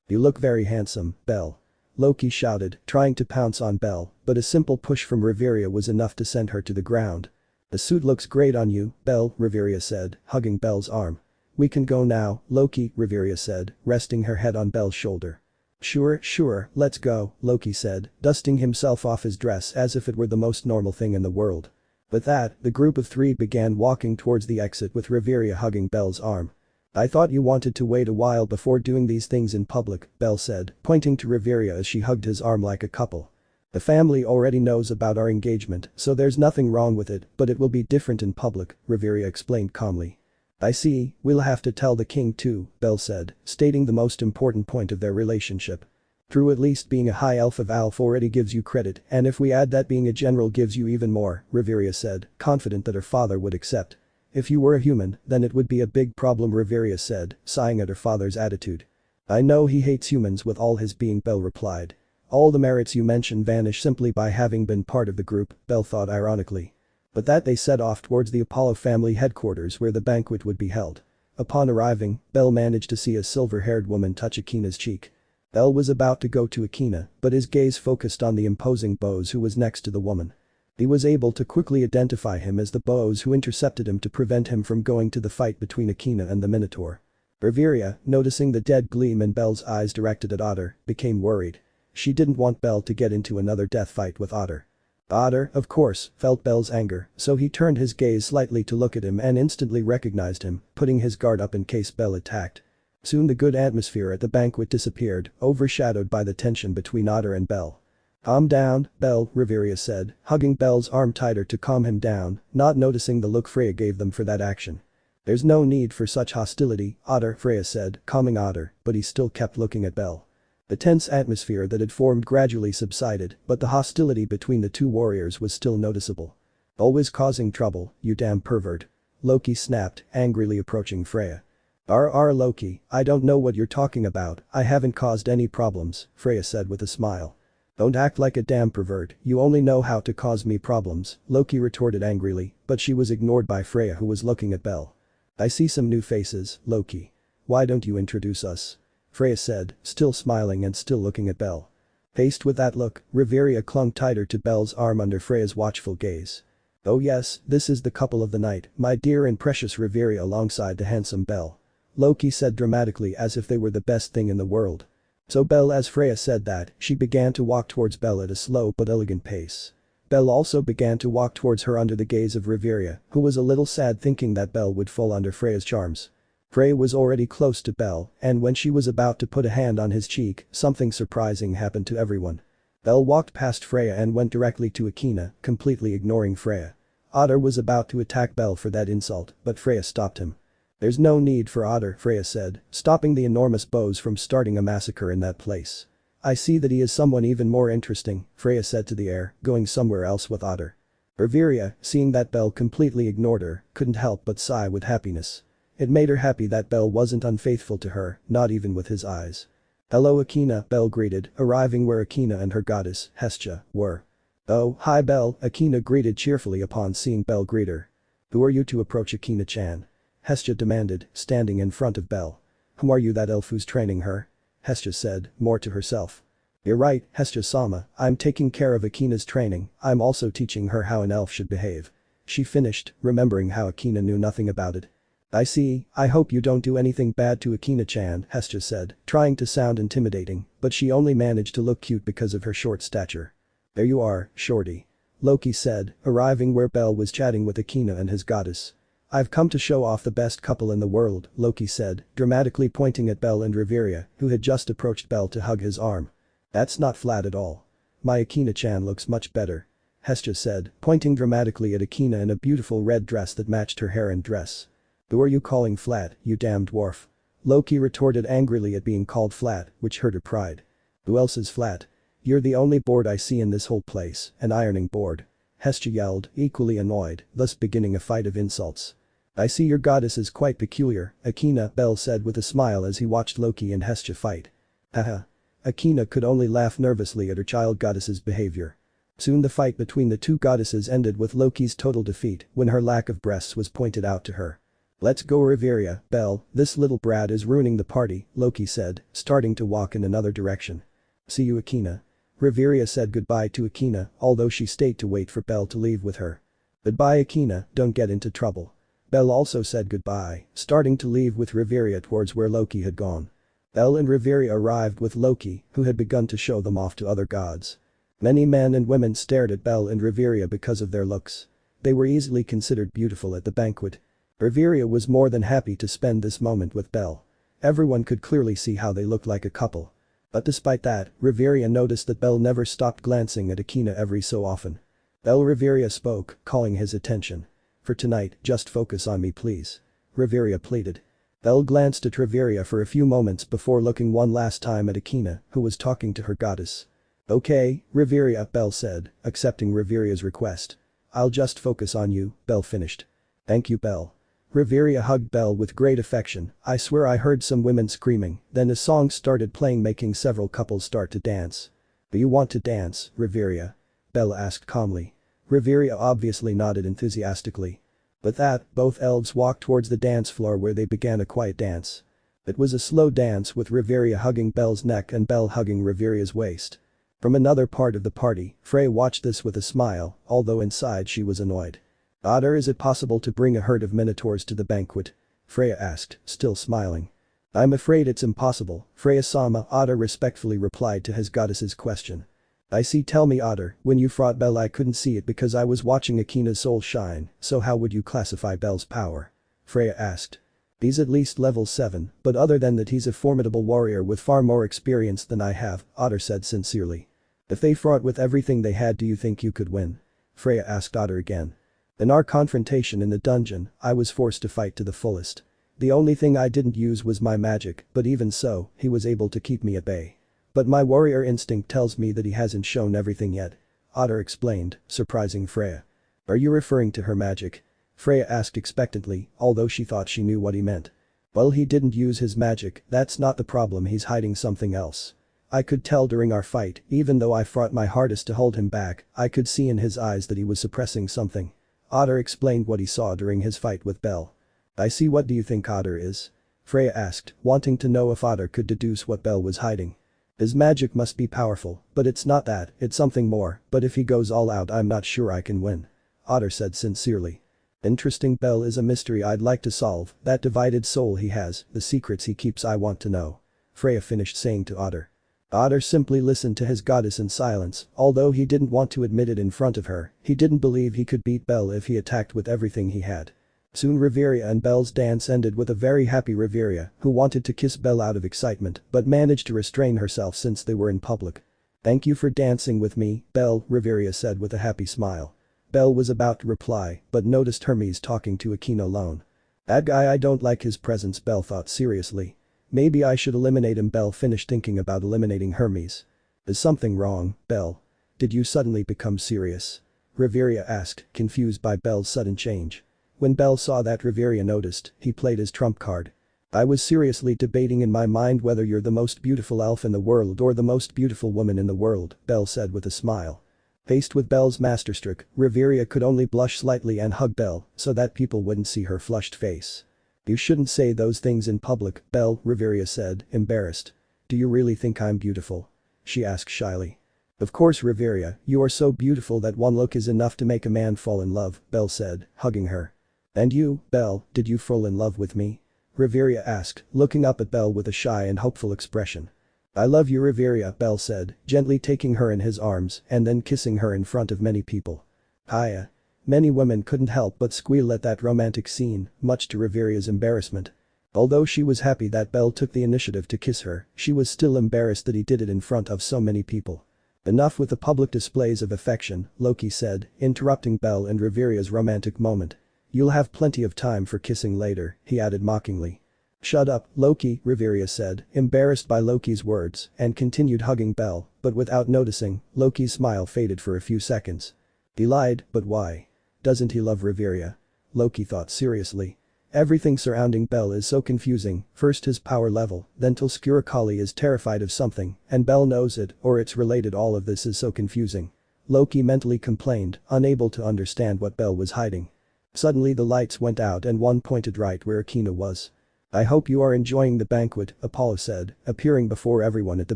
S2: You look very handsome, Belle. Loki shouted, trying to pounce on Belle, but a simple push from Riveria was enough to send her to the ground. The suit looks great on you, Belle, Riveria said, hugging Belle's arm. We can go now, Loki, Riveria said, resting her head on Belle's shoulder. Sure, let's go, Loki said, dusting himself off his dress as if it were the most normal thing in the world. With that, the group of three began walking towards the exit with Riveria hugging Belle's arm. I thought you wanted to wait a while before doing these things in public, Belle said, pointing to Riveria as she hugged his arm like a couple. The family already knows about our engagement, so there's nothing wrong with it, but it will be different in public, Riveria explained calmly. I see, we'll have to tell the king too, Belle said, stating the most important point of their relationship. True, at least being a high elf of Alf already gives you credit, and if we add that being a general gives you even more, Riveria said, confident that her father would accept. If you were a human, then it would be a big problem, Riveria said, sighing at her father's attitude. I know he hates humans with all his being, Belle replied. All the merits you mention vanish simply by having been part of the group, Belle thought ironically. But that they set off towards the Apollo family headquarters where the banquet would be held. Upon arriving, Belle managed to see a silver-haired woman touch Akina's cheek. Belle was about to go to Akina, but his gaze focused on the imposing Bose who was next to the woman. He was able to quickly identify him as the Bose who intercepted him to prevent him from going to the fight between Akina and the Minotaur. Riveria, noticing the dead gleam in Belle's eyes directed at Otter, became worried. She didn't want Belle to get into another death fight with Otter. Otter, of course, felt Belle's anger, so he turned his gaze slightly to look at him and instantly recognized him, putting his guard up in case Belle attacked. Soon the good atmosphere at the banquet disappeared, overshadowed by the tension between Otter and Belle. "Calm down, Belle," Riveria said, hugging Belle's arm tighter to calm him down, not noticing the look Freya gave them for that action. "There's no need for such hostility, Otter," Freya said, calming Otter, but he still kept looking at Belle. The tense atmosphere that had formed gradually subsided, but the hostility between the two warriors was still noticeable. "Always causing trouble, you damn pervert," Loki snapped, angrily approaching Freya. Loki, I don't know what you're talking about, I haven't caused any problems," Freya said with a smile. "Don't act like a damn pervert, you only know how to cause me problems," Loki retorted angrily, but she was ignored by Freya who was looking at Belle. "I see some new faces, Loki. Why don't you introduce us?" Freya said, still smiling and still looking at Belle. Faced with that look, Riveria clung tighter to Belle's arm under Freya's watchful gaze. "Oh yes, this is the couple of the night, my dear and precious Riveria alongside the handsome Belle," Loki said dramatically as if they were the best thing in the world. So Belle, as Freya said that, she began to walk towards Belle at a slow but elegant pace. Belle also began to walk towards her under the gaze of Riveria, who was a little sad thinking that Belle would fall under Freya's charms. Freya was already close to Belle, and when she was about to put a hand on his cheek, something surprising happened to everyone. Belle walked past Freya and went directly to Akina, completely ignoring Freya. Otter was about to attack Belle for that insult, but Freya stopped him. "There's no need for Otter," Freya said, stopping the enormous bows from starting a massacre in that place. "I see that he is someone even more interesting," Freya said to the air, going somewhere else with Otter. Riveria, seeing that Belle completely ignored her, couldn't help but sigh with happiness. It made her happy that Belle wasn't unfaithful to her, not even with his eyes. "Hello Akina," Belle greeted, arriving where Akina and her goddess, Hestia, were. "Oh, hi Belle," Akina greeted cheerfully upon seeing Belle greet her. "Who are you to approach Akina-chan?" Hestia demanded, standing in front of Belle. "Who are you, that elf who's training her?" Hestia said, more to herself. "You're right, Hestia-sama, I'm taking care of Akina's training, I'm also teaching her how an elf should behave." She finished, remembering how Akina knew nothing about it. "I see, I hope you don't do anything bad to Akina-chan," Hestia said, trying to sound intimidating, but she only managed to look cute because of her short stature. "There you are, shorty," Loki said, arriving where Belle was chatting with Akina and his goddess. "I've come to show off the best couple in the world," Loki said, dramatically pointing at Belle and Riveria, who had just approached Belle to hug his arm. "That's not flat at all. My Akina-chan looks much better," Hestia said, pointing dramatically at Akina in a beautiful red dress that matched her hair and dress. "Who are you calling flat, you damn dwarf?" Loki retorted angrily at being called flat, which hurt her pride. "Who else is flat? You're the only board I see in this whole place, an ironing board," Hestia yelled, equally annoyed, thus beginning a fight of insults. "I see your goddess is quite peculiar, Akina," Belle said with a smile as he watched Loki and Hestia fight. Haha. Akina could only laugh nervously at her child goddess's behavior. Soon the fight between the two goddesses ended with Loki's total defeat when her lack of breasts was pointed out to her. "Let's go Riveria, Belle, this little brat is ruining the party," Loki said, starting to walk in another direction. "See you Akina." Riveria said goodbye to Akina, although she stayed to wait for Belle to leave with her. "Goodbye Akina, don't get into trouble." Belle also said goodbye, starting to leave with Riveria towards where Loki had gone. Belle and Riveria arrived with Loki, who had begun to show them off to other gods. Many men and women stared at Belle and Riveria because of their looks. They were easily considered beautiful at the banquet. Riveria was more than happy to spend this moment with Belle. Everyone could clearly see how they looked like a couple. But despite that, Riveria noticed that Belle never stopped glancing at Akina every so often. Belle Riveria spoke, calling his attention. "For tonight, just focus on me please," Riveria pleaded. Belle glanced at Riveria for a few moments before looking one last time at Akina, who was talking to her goddess. "Okay, Riveria," Belle said, accepting Riveria's request. "I'll just focus on you," Belle finished. "Thank you Belle." Riveria hugged Belle with great affection. "I swear I heard some women screaming, then a song started playing making several couples start to dance." "Do you want to dance, Riveria?" Belle asked calmly. Riveria obviously nodded enthusiastically. With that, both elves walked towards the dance floor where they began a quiet dance. It was a slow dance with Riveria hugging Belle's neck and Belle hugging Riveria's waist. From another part of the party, Freya watched this with a smile, although inside she was annoyed. "Otter, is it possible to bring a herd of minotaurs to the banquet?" Freya asked, still smiling. "I'm afraid it's impossible," Freya-sama, Otter respectfully replied to his goddess's question. "I see, tell me Otter, when you fought Belle I couldn't see it because I was watching Akina's soul shine, so how would you classify Belle's power?" Freya asked. "He's at least level 7, but other than that he's a formidable warrior with far more experience than I have," Otter said sincerely. If they fought with everything they had, do you think you could win? Freya asked Otter again. In our confrontation in the dungeon, I was forced to fight to the fullest. The only thing I didn't use was my magic, but even so, he was able to keep me at bay. But my warrior instinct tells me that he hasn't shown everything yet. Otter explained, surprising Freya. Are you referring to her magic? Freya asked expectantly, although she thought she knew what he meant. Well, he didn't use his magic, that's not the problem, he's hiding something else. I could tell during our fight, even though I fought my hardest to hold him back, I could see in his eyes that he was suppressing something. Otter explained what he saw during his fight with Belle. I see, what do you think Otter is? Freya asked, wanting to know if Otter could deduce what Belle was hiding. His magic must be powerful, but it's not that, it's something more, but if he goes all out I'm not sure I can win. Otter said sincerely. Interesting, Belle is a mystery I'd like to solve, that divided soul he has, the secrets he keeps, I want to know. Freya finished saying to Otter. Otter simply listened to his goddess in silence, although he didn't want to admit it in front of her, he didn't believe he could beat Belle if he attacked with everything he had. Soon Riveria and Belle's dance ended with a very happy Riveria, who wanted to kiss Belle out of excitement but managed to restrain herself since they were in public. Thank you for dancing with me, Belle, Riveria said with a happy smile. Belle was about to reply, but noticed Hermes talking to Akina alone. That guy, I don't like his presence, Belle thought seriously. Maybe I should eliminate him. Belle finished thinking about eliminating Hermes. Is something wrong, Belle? Did you suddenly become serious? Riveria asked, confused by Belle's sudden change. When Belle saw that Riveria noticed, he played his trump card. I was seriously debating in my mind whether you're the most beautiful elf in the world or the most beautiful woman in the world, Belle said with a smile. Faced with Belle's masterstroke, Riveria could only blush slightly and hug Belle so that people wouldn't see her flushed face. You shouldn't say those things in public, Belle, Riveria said, embarrassed. Do you really think I'm beautiful? She asked shyly. Of course, Riveria, you are so beautiful that one look is enough to make a man fall in love, Belle said, hugging her. And you, Belle, did you fall in love with me? Riveria asked, looking up at Belle with a shy and hopeful expression. I love you, Riveria, Belle said, gently taking her in his arms and then kissing her in front of many people. Hiya. Many women couldn't help but squeal at that romantic scene, much to Riveria's embarrassment. Although she was happy that Belle took the initiative to kiss her, she was still embarrassed that he did it in front of so many people. Enough with the public displays of affection, Loki said, interrupting Belle and Riveria's romantic moment. You'll have plenty of time for kissing later, he added mockingly. Shut up, Loki, Riveria said, embarrassed by Loki's words, and continued hugging Belle, but without noticing, Loki's smile faded for a few seconds. He lied, but why? Doesn't he love Riveria? Loki thought seriously. Everything surrounding Belle is so confusing, first his power level, then Tulskura is terrified of something, and Belle knows it, or it's related. All of this is so confusing. Loki mentally complained, unable to understand what Belle was hiding. Suddenly the lights went out and one pointed right where Akina was. I hope you are enjoying the banquet, Apollo said, appearing before everyone at the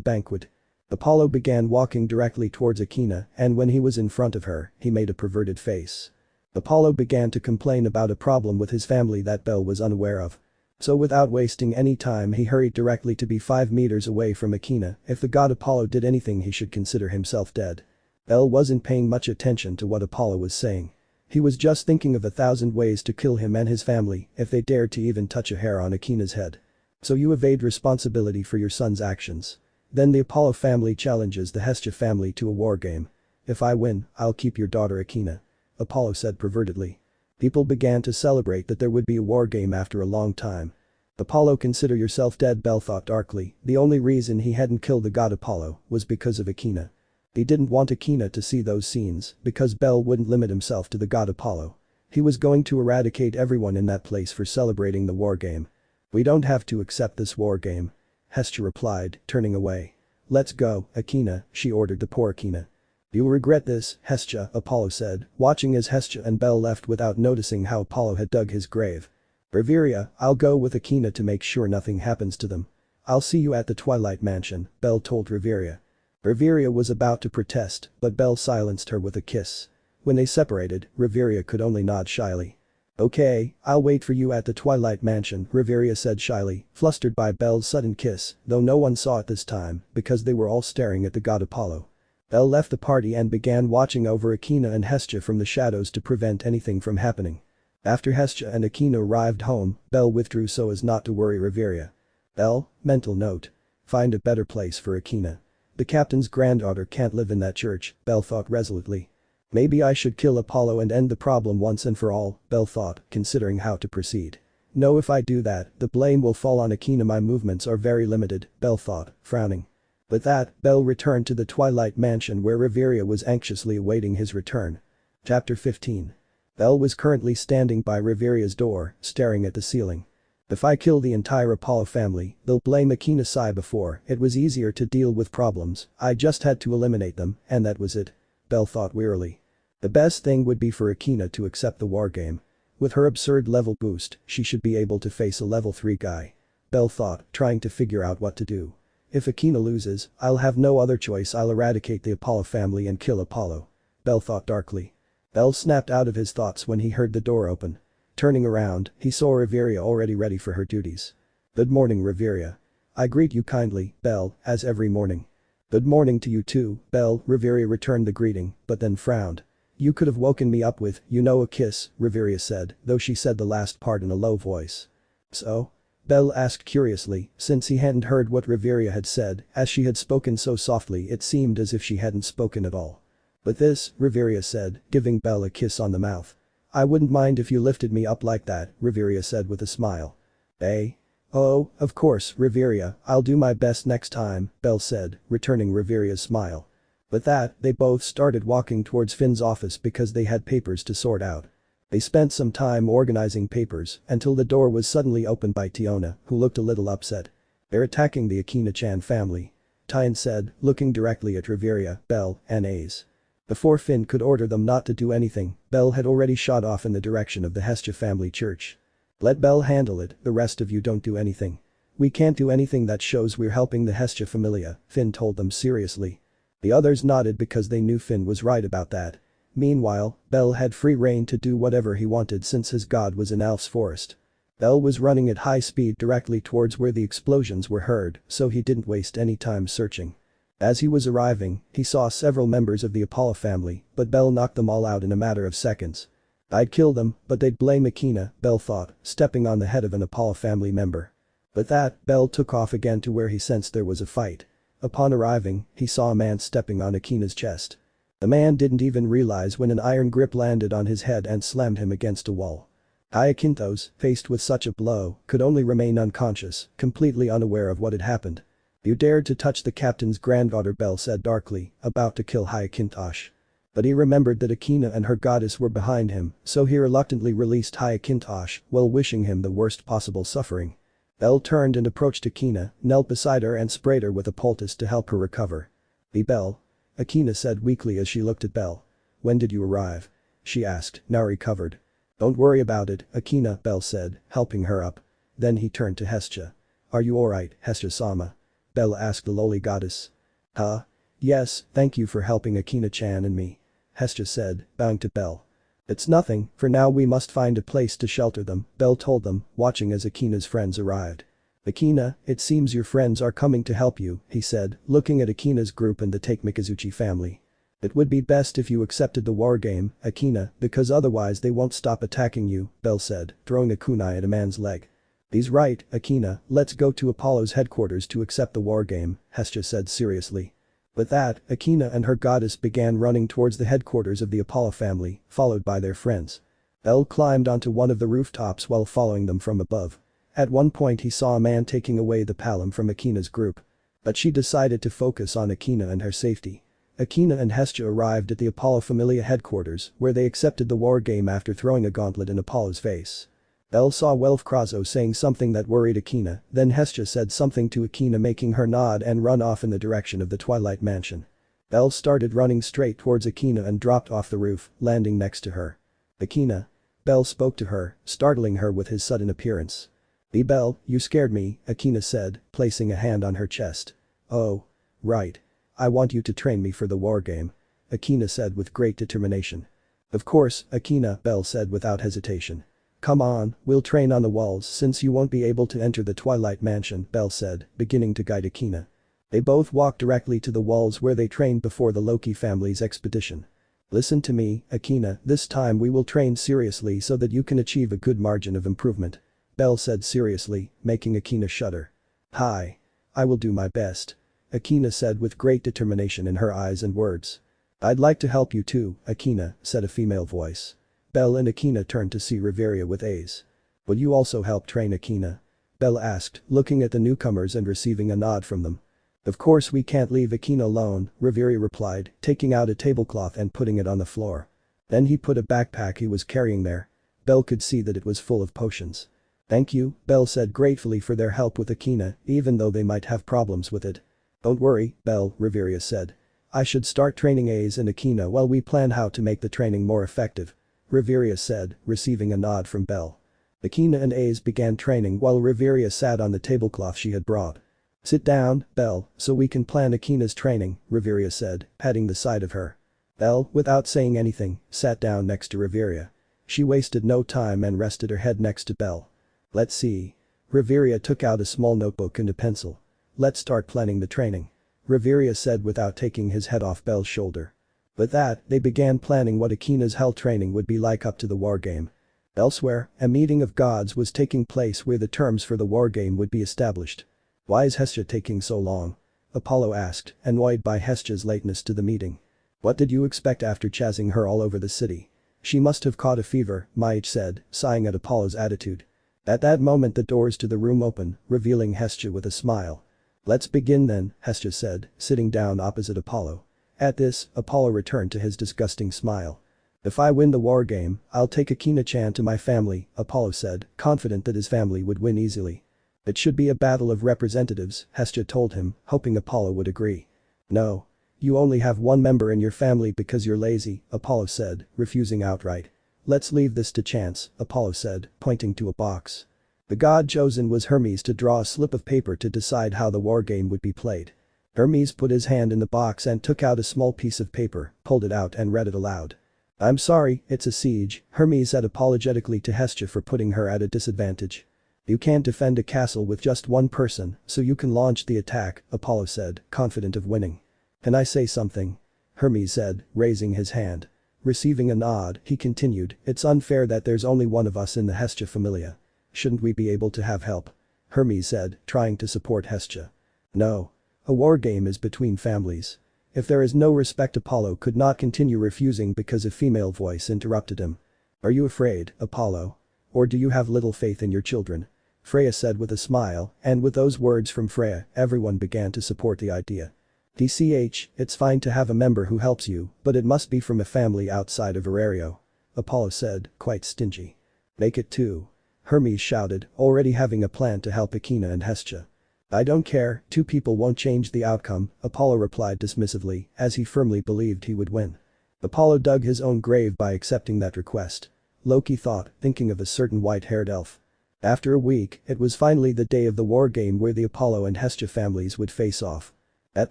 S2: banquet. Apollo began walking directly towards Akina, and when he was in front of her, he made a perverted face. Apollo began to complain about a problem with his family that Belle was unaware of. So without wasting any time, he hurried directly to be 5 meters away from Akina. If the god Apollo did anything, he should consider himself dead. Belle wasn't paying much attention to what Apollo was saying. He was just thinking of 1,000 ways to kill him and his family if they dared to even touch a hair on Akina's head. So you evade responsibility for your son's actions. Then the Apollo family challenges the Hestia family to a war game. If I win, I'll keep your daughter Akina. Apollo said pervertedly. People began to celebrate that there would be a war game after a long time. Apollo, consider yourself dead, Belle thought darkly. The only reason he hadn't killed the god Apollo was because of Akina. He didn't want Akina to see those scenes because Belle wouldn't limit himself to the god Apollo. He was going to eradicate everyone in that place for celebrating the war game. We don't have to accept this war game. Hestia replied, turning away. Let's go, Akina, she ordered the poor Akina. You'll regret this, Hestia, Apollo said, watching as Hestia and Belle left without noticing how Apollo had dug his grave. Riveria, I'll go with Akina to make sure nothing happens to them. I'll see you at the Twilight Mansion, Belle told Riveria. Riveria was about to protest, but Belle silenced her with a kiss. When they separated, Riveria could only nod shyly. Okay, I'll wait for you at the Twilight Mansion, Riveria said shyly, flustered by Belle's sudden kiss, though no one saw it this time because they were all staring at the god Apollo. Belle left the party and began watching over Akina and Hestia from the shadows to prevent anything from happening. After Hestia and Akina arrived home, Belle withdrew so as not to worry Riveria. Belle, mental note. Find a better place for Akina. The captain's granddaughter can't live in that church, Belle thought resolutely. Maybe I should kill Apollo and end the problem once and for all, Belle thought, considering how to proceed. No, if I do that, the blame will fall on Akina. My movements are very limited, Belle thought, frowning. With that, Belle returned to the Twilight Mansion where Riveria was anxiously awaiting his return. Chapter 15. Belle was currently standing by Riveria's door, staring at the ceiling. If I kill the entire Apollo family, they'll blame Akina. Sigh. Before, it was easier to deal with problems, I just had to eliminate them, and that was it. Belle thought wearily. The best thing would be for Akina to accept the wargame. With her absurd level boost, she should be able to face a level 3 guy. Belle thought, trying to figure out what to do. If Akina loses, I'll have no other choice. I'll eradicate the Apollo family and kill Apollo. Belle thought darkly. Belle snapped out of his thoughts when he heard the door open. Turning around, he saw Riveria already ready for her duties. Good morning, Riveria. I greet you kindly, Belle, as every morning. Good morning to you too, Belle. Riveria returned the greeting, but then frowned. You could have woken me up with, a kiss, Riveria said, though she said the last part in a low voice. So? Belle asked curiously, since he hadn't heard what Riveria had said, as she had spoken so softly it seemed as if she hadn't spoken at all. But this, Riveria said, giving Belle a kiss on the mouth. I wouldn't mind if you lifted me up like that, Riveria said with a smile. Eh? Oh, of course, Riveria, I'll do my best next time, Belle said, returning Riveria's smile. With that, they both started walking towards Finn's office because they had papers to sort out. They spent some time organizing papers until the door was suddenly opened by Tiona, who looked a little upset. They're attacking the Akina-chan family. Tyan said, looking directly at Riveria, Belle, and Ace. Before Finn could order them not to do anything, Belle had already shot off in the direction of the Hestia family church. Let Belle handle it, the rest of you don't do anything. We can't do anything that shows we're helping the Hestia familia, Finn told them seriously. The others nodded because they knew Finn was right about that. Meanwhile, Belle had free reign to do whatever he wanted since his god was in Elf's forest. Belle was running at high speed directly towards where the explosions were heard, so he didn't waste any time searching. As he was arriving, he saw several members of the Apollo family, but Belle knocked them all out in a matter of seconds. I'd kill them, but they'd blame Akina, Belle thought, stepping on the head of an Apollo family member. With that, Belle took off again to where he sensed there was a fight. Upon arriving, he saw a man stepping on Akina's chest. The man didn't even realize when an iron grip landed on his head and slammed him against a wall. Hyacinthos, faced with such a blow, could only remain unconscious, completely unaware of what had happened. You dared to touch the captain's granddaughter, Belle said darkly, about to kill Hyacinthos. But he remembered that Akina and her goddess were behind him, so he reluctantly released Hyacinthos while wishing him the worst possible suffering. Belle turned and approached Akina, knelt beside her and sprayed her with a poultice to help her recover. Belle? Akina said weakly as she looked at Belle. When did you arrive? She asked, now recovered. Don't worry about it, Akina, Belle said, helping her up. Then he turned to Hestia. Are you alright, Hestia-sama? Belle asked the lowly goddess. Huh? Yes, thank you for helping Akina-chan and me. Hestia said, bowing to Belle. It's nothing, for now we must find a place to shelter them, Belle told them, watching as Akina's friends arrived. Akina, it seems your friends are coming to help you, he said, looking at Akina's group and the Takemikazuchi family. It would be best if you accepted the wargame, Akina, because otherwise they won't stop attacking you, Belle said, throwing a kunai at a man's leg. He's right, Akina, let's go to Apollo's headquarters to accept the wargame, Hestia said seriously. With that, Akina and her goddess began running towards the headquarters of the Apollo family, followed by their friends. Belle climbed onto one of the rooftops while following them from above. At one point he saw a man taking away the palom from Akina's group. But she decided to focus on Akina and her safety. Akina and Hestia arrived at the Apollo Familia headquarters, where they accepted the wargame after throwing a gauntlet in Apollo's face. Belle saw Welfkrazo saying something that worried Akina, then Hestia said something to Akina making her nod and run off in the direction of the Twilight Mansion. Belle started running straight towards Akina and dropped off the roof, landing next to her. Akina? Belle spoke to her, startling her with his sudden appearance. Belle, you scared me, Akina said, placing a hand on her chest. Oh. Right. I want you to train me for the wargame. Akina said with great determination. Of course, Akina, Belle said without hesitation. Come on, we'll train on the walls since you won't be able to enter the Twilight Mansion, Belle said, beginning to guide Akina. They both walked directly to the walls where they trained before the Loki family's expedition. Listen to me, Akina, this time we will train seriously so that you can achieve a good margin of improvement. Belle said seriously, making Akina shudder. Hi. I will do my best. Akina said with great determination in her eyes and words. "I'd like to help you too, Akina," said a female voice. Belle and Akina turned to see Riveria with A's. "Will you also help train Akina?" Belle asked, looking at the newcomers and receiving a nod from them. "Of course we can't leave Akina alone," Riveria replied, taking out a tablecloth and putting it on the floor. Then he put a backpack he was carrying there. Belle could see that it was full of potions. "Thank you," Belle said gratefully for their help with Akina, even though they might have problems with it. "Don't worry, Belle," Riveria said. "I should start training A's and Akina while we plan how to make the training more effective," Riveria said, receiving a nod from Belle. Akina and A's began training while Riveria sat on the tablecloth she had brought. "Sit down, Belle, so we can plan Akina's training," Riveria said, patting the side of her. Belle, without saying anything, sat down next to Riveria. She wasted no time and rested her head next to Belle. "Let's see." Riveria took out a small notebook and a pencil. "Let's start planning the training," Riveria said without taking his head off Belle's shoulder. With that, they began planning what Akina's hell training would be like up to the wargame. Elsewhere, a meeting of gods was taking place where the terms for the wargame would be established. "Why is Hestia taking so long?" Apollo asked, annoyed by Hestia's lateness to the meeting. "What did you expect after chasing her all over the city? She must have caught a fever," Maich said, sighing at Apollo's attitude. At that moment the doors to the room opened, revealing Hestia with a smile. "Let's begin then," Hestia said, sitting down opposite Apollo. At this, Apollo returned to his disgusting smile. "If I win the wargame, I'll take Akina-chan to my family," Apollo said, confident that his family would win easily. "It should be a battle of representatives," Hestia told him, hoping Apollo would agree. "No. You only have one member in your family because you're lazy," Apollo said, refusing outright. "Let's leave this to chance," Apollo said, pointing to a box. The god chosen was Hermes to draw a slip of paper to decide how the wargame would be played. Hermes put his hand in the box and took out a small piece of paper, pulled it out and read it aloud. "I'm sorry, it's a siege," Hermes said apologetically to Hestia for putting her at a disadvantage. "You can't defend a castle with just one person, so you can launch the attack," Apollo said, confident of winning. "Can I say something?" Hermes said, raising his hand. Receiving a nod, he continued, "It's unfair that there's only one of us in the Hestia familia. Shouldn't we be able to have help?" Hermes said, trying to support Hestia. "No. A wargame is between families. If there is no respect." Apollo could not continue refusing because a female voice interrupted him. "Are you afraid, Apollo? Or do you have little faith in your children?" Freya said with a smile, and with those words from Freya, everyone began to support the idea. "It's fine to have a member who helps you, but it must be from a family outside of Aario," Apollo said, quite stingy. "Make it two," Hermes shouted, already having a plan to help Akina and Hestia. "I don't care, two people won't change the outcome," Apollo replied dismissively, as he firmly believed he would win. Apollo dug his own grave by accepting that request. Loki thought, thinking of a certain white-haired elf. After a week, it was finally the day of the wargame where the Apollo and Hestia families would face off. At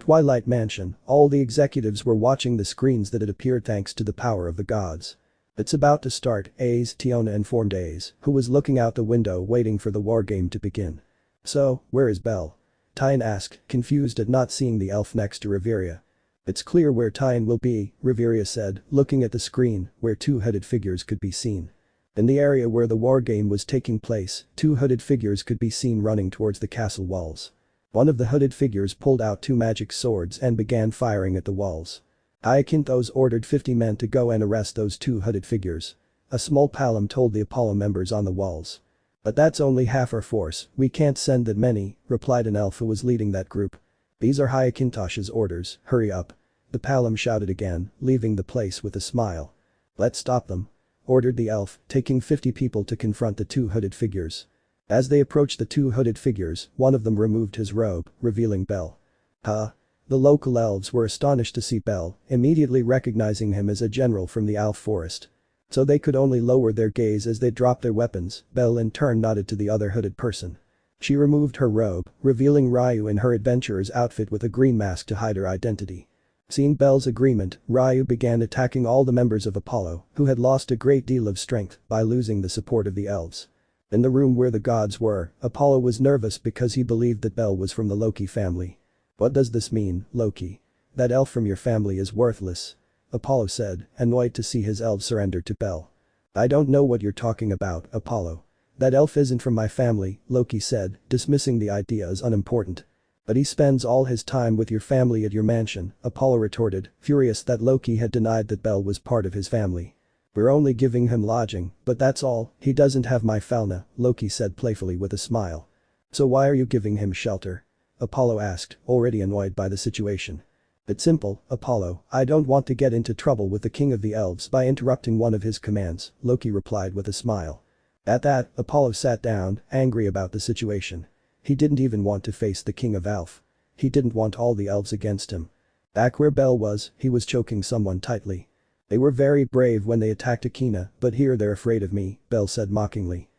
S2: Twilight Mansion, all the executives were watching the screens that had appeared thanks to the power of the gods. "It's about to start," Tiona informed A's, who was looking out the window waiting for the wargame to begin. "So, where is Belle?" Tyne asked, confused at not seeing the elf next to Riveria. "It's clear where Tyne will be," Riveria said, looking at the screen, where two hooded figures could be seen. In the area where the wargame was taking place, two hooded figures could be seen running towards the castle walls. One of the hooded figures pulled out two magic swords and began firing at the walls. Iakinthos ordered 50 men to go and arrest those two hooded figures. A small palom told the Apollo members on the walls. "But that's only half our force, we can't send that many," replied an elf who was leading that group. "These are Iakinthos's orders, hurry up," the palom shouted again, leaving the place with a smile. "Let's stop them," ordered the elf, taking 50 people to confront the two hooded figures. As they approached the two hooded figures, one of them removed his robe, revealing Belle. Huh? The local elves were astonished to see Belle, immediately recognizing him as a general from the elf forest. So they could only lower their gaze as they dropped their weapons. Belle in turn nodded to the other hooded person. She removed her robe, revealing Ryu in her adventurer's outfit with a green mask to hide her identity. Seeing Belle's agreement, Ryu began attacking all the members of Apollo, who had lost a great deal of strength by losing the support of the elves. In the room where the gods were, Apollo was nervous because he believed that Belle was from the Loki family. "What does this mean, Loki? That elf from your family is worthless," Apollo said, annoyed to see his elves surrender to Belle. "I don't know what you're talking about, Apollo. That elf isn't from my family," Loki said, dismissing the idea as unimportant. But he spends all his time with your family at your mansion, Apollo retorted, furious that Loki had denied that Belle was part of his family. We're only giving him lodging, but that's all, he doesn't have my Falna, Loki said playfully with a smile. So why are you giving him shelter? Apollo asked, already annoyed by the situation. It's simple, Apollo, I don't want to get into trouble with the king of the elves by interrupting one of his commands, Loki replied with a smile. At that, Apollo sat down, angry about the situation. He didn't even want to face the king of Elf. He didn't want all the elves against him. Back where Belle was, he was choking someone tightly. They were very brave when they attacked Akina, but here they're afraid of me, Belle said mockingly.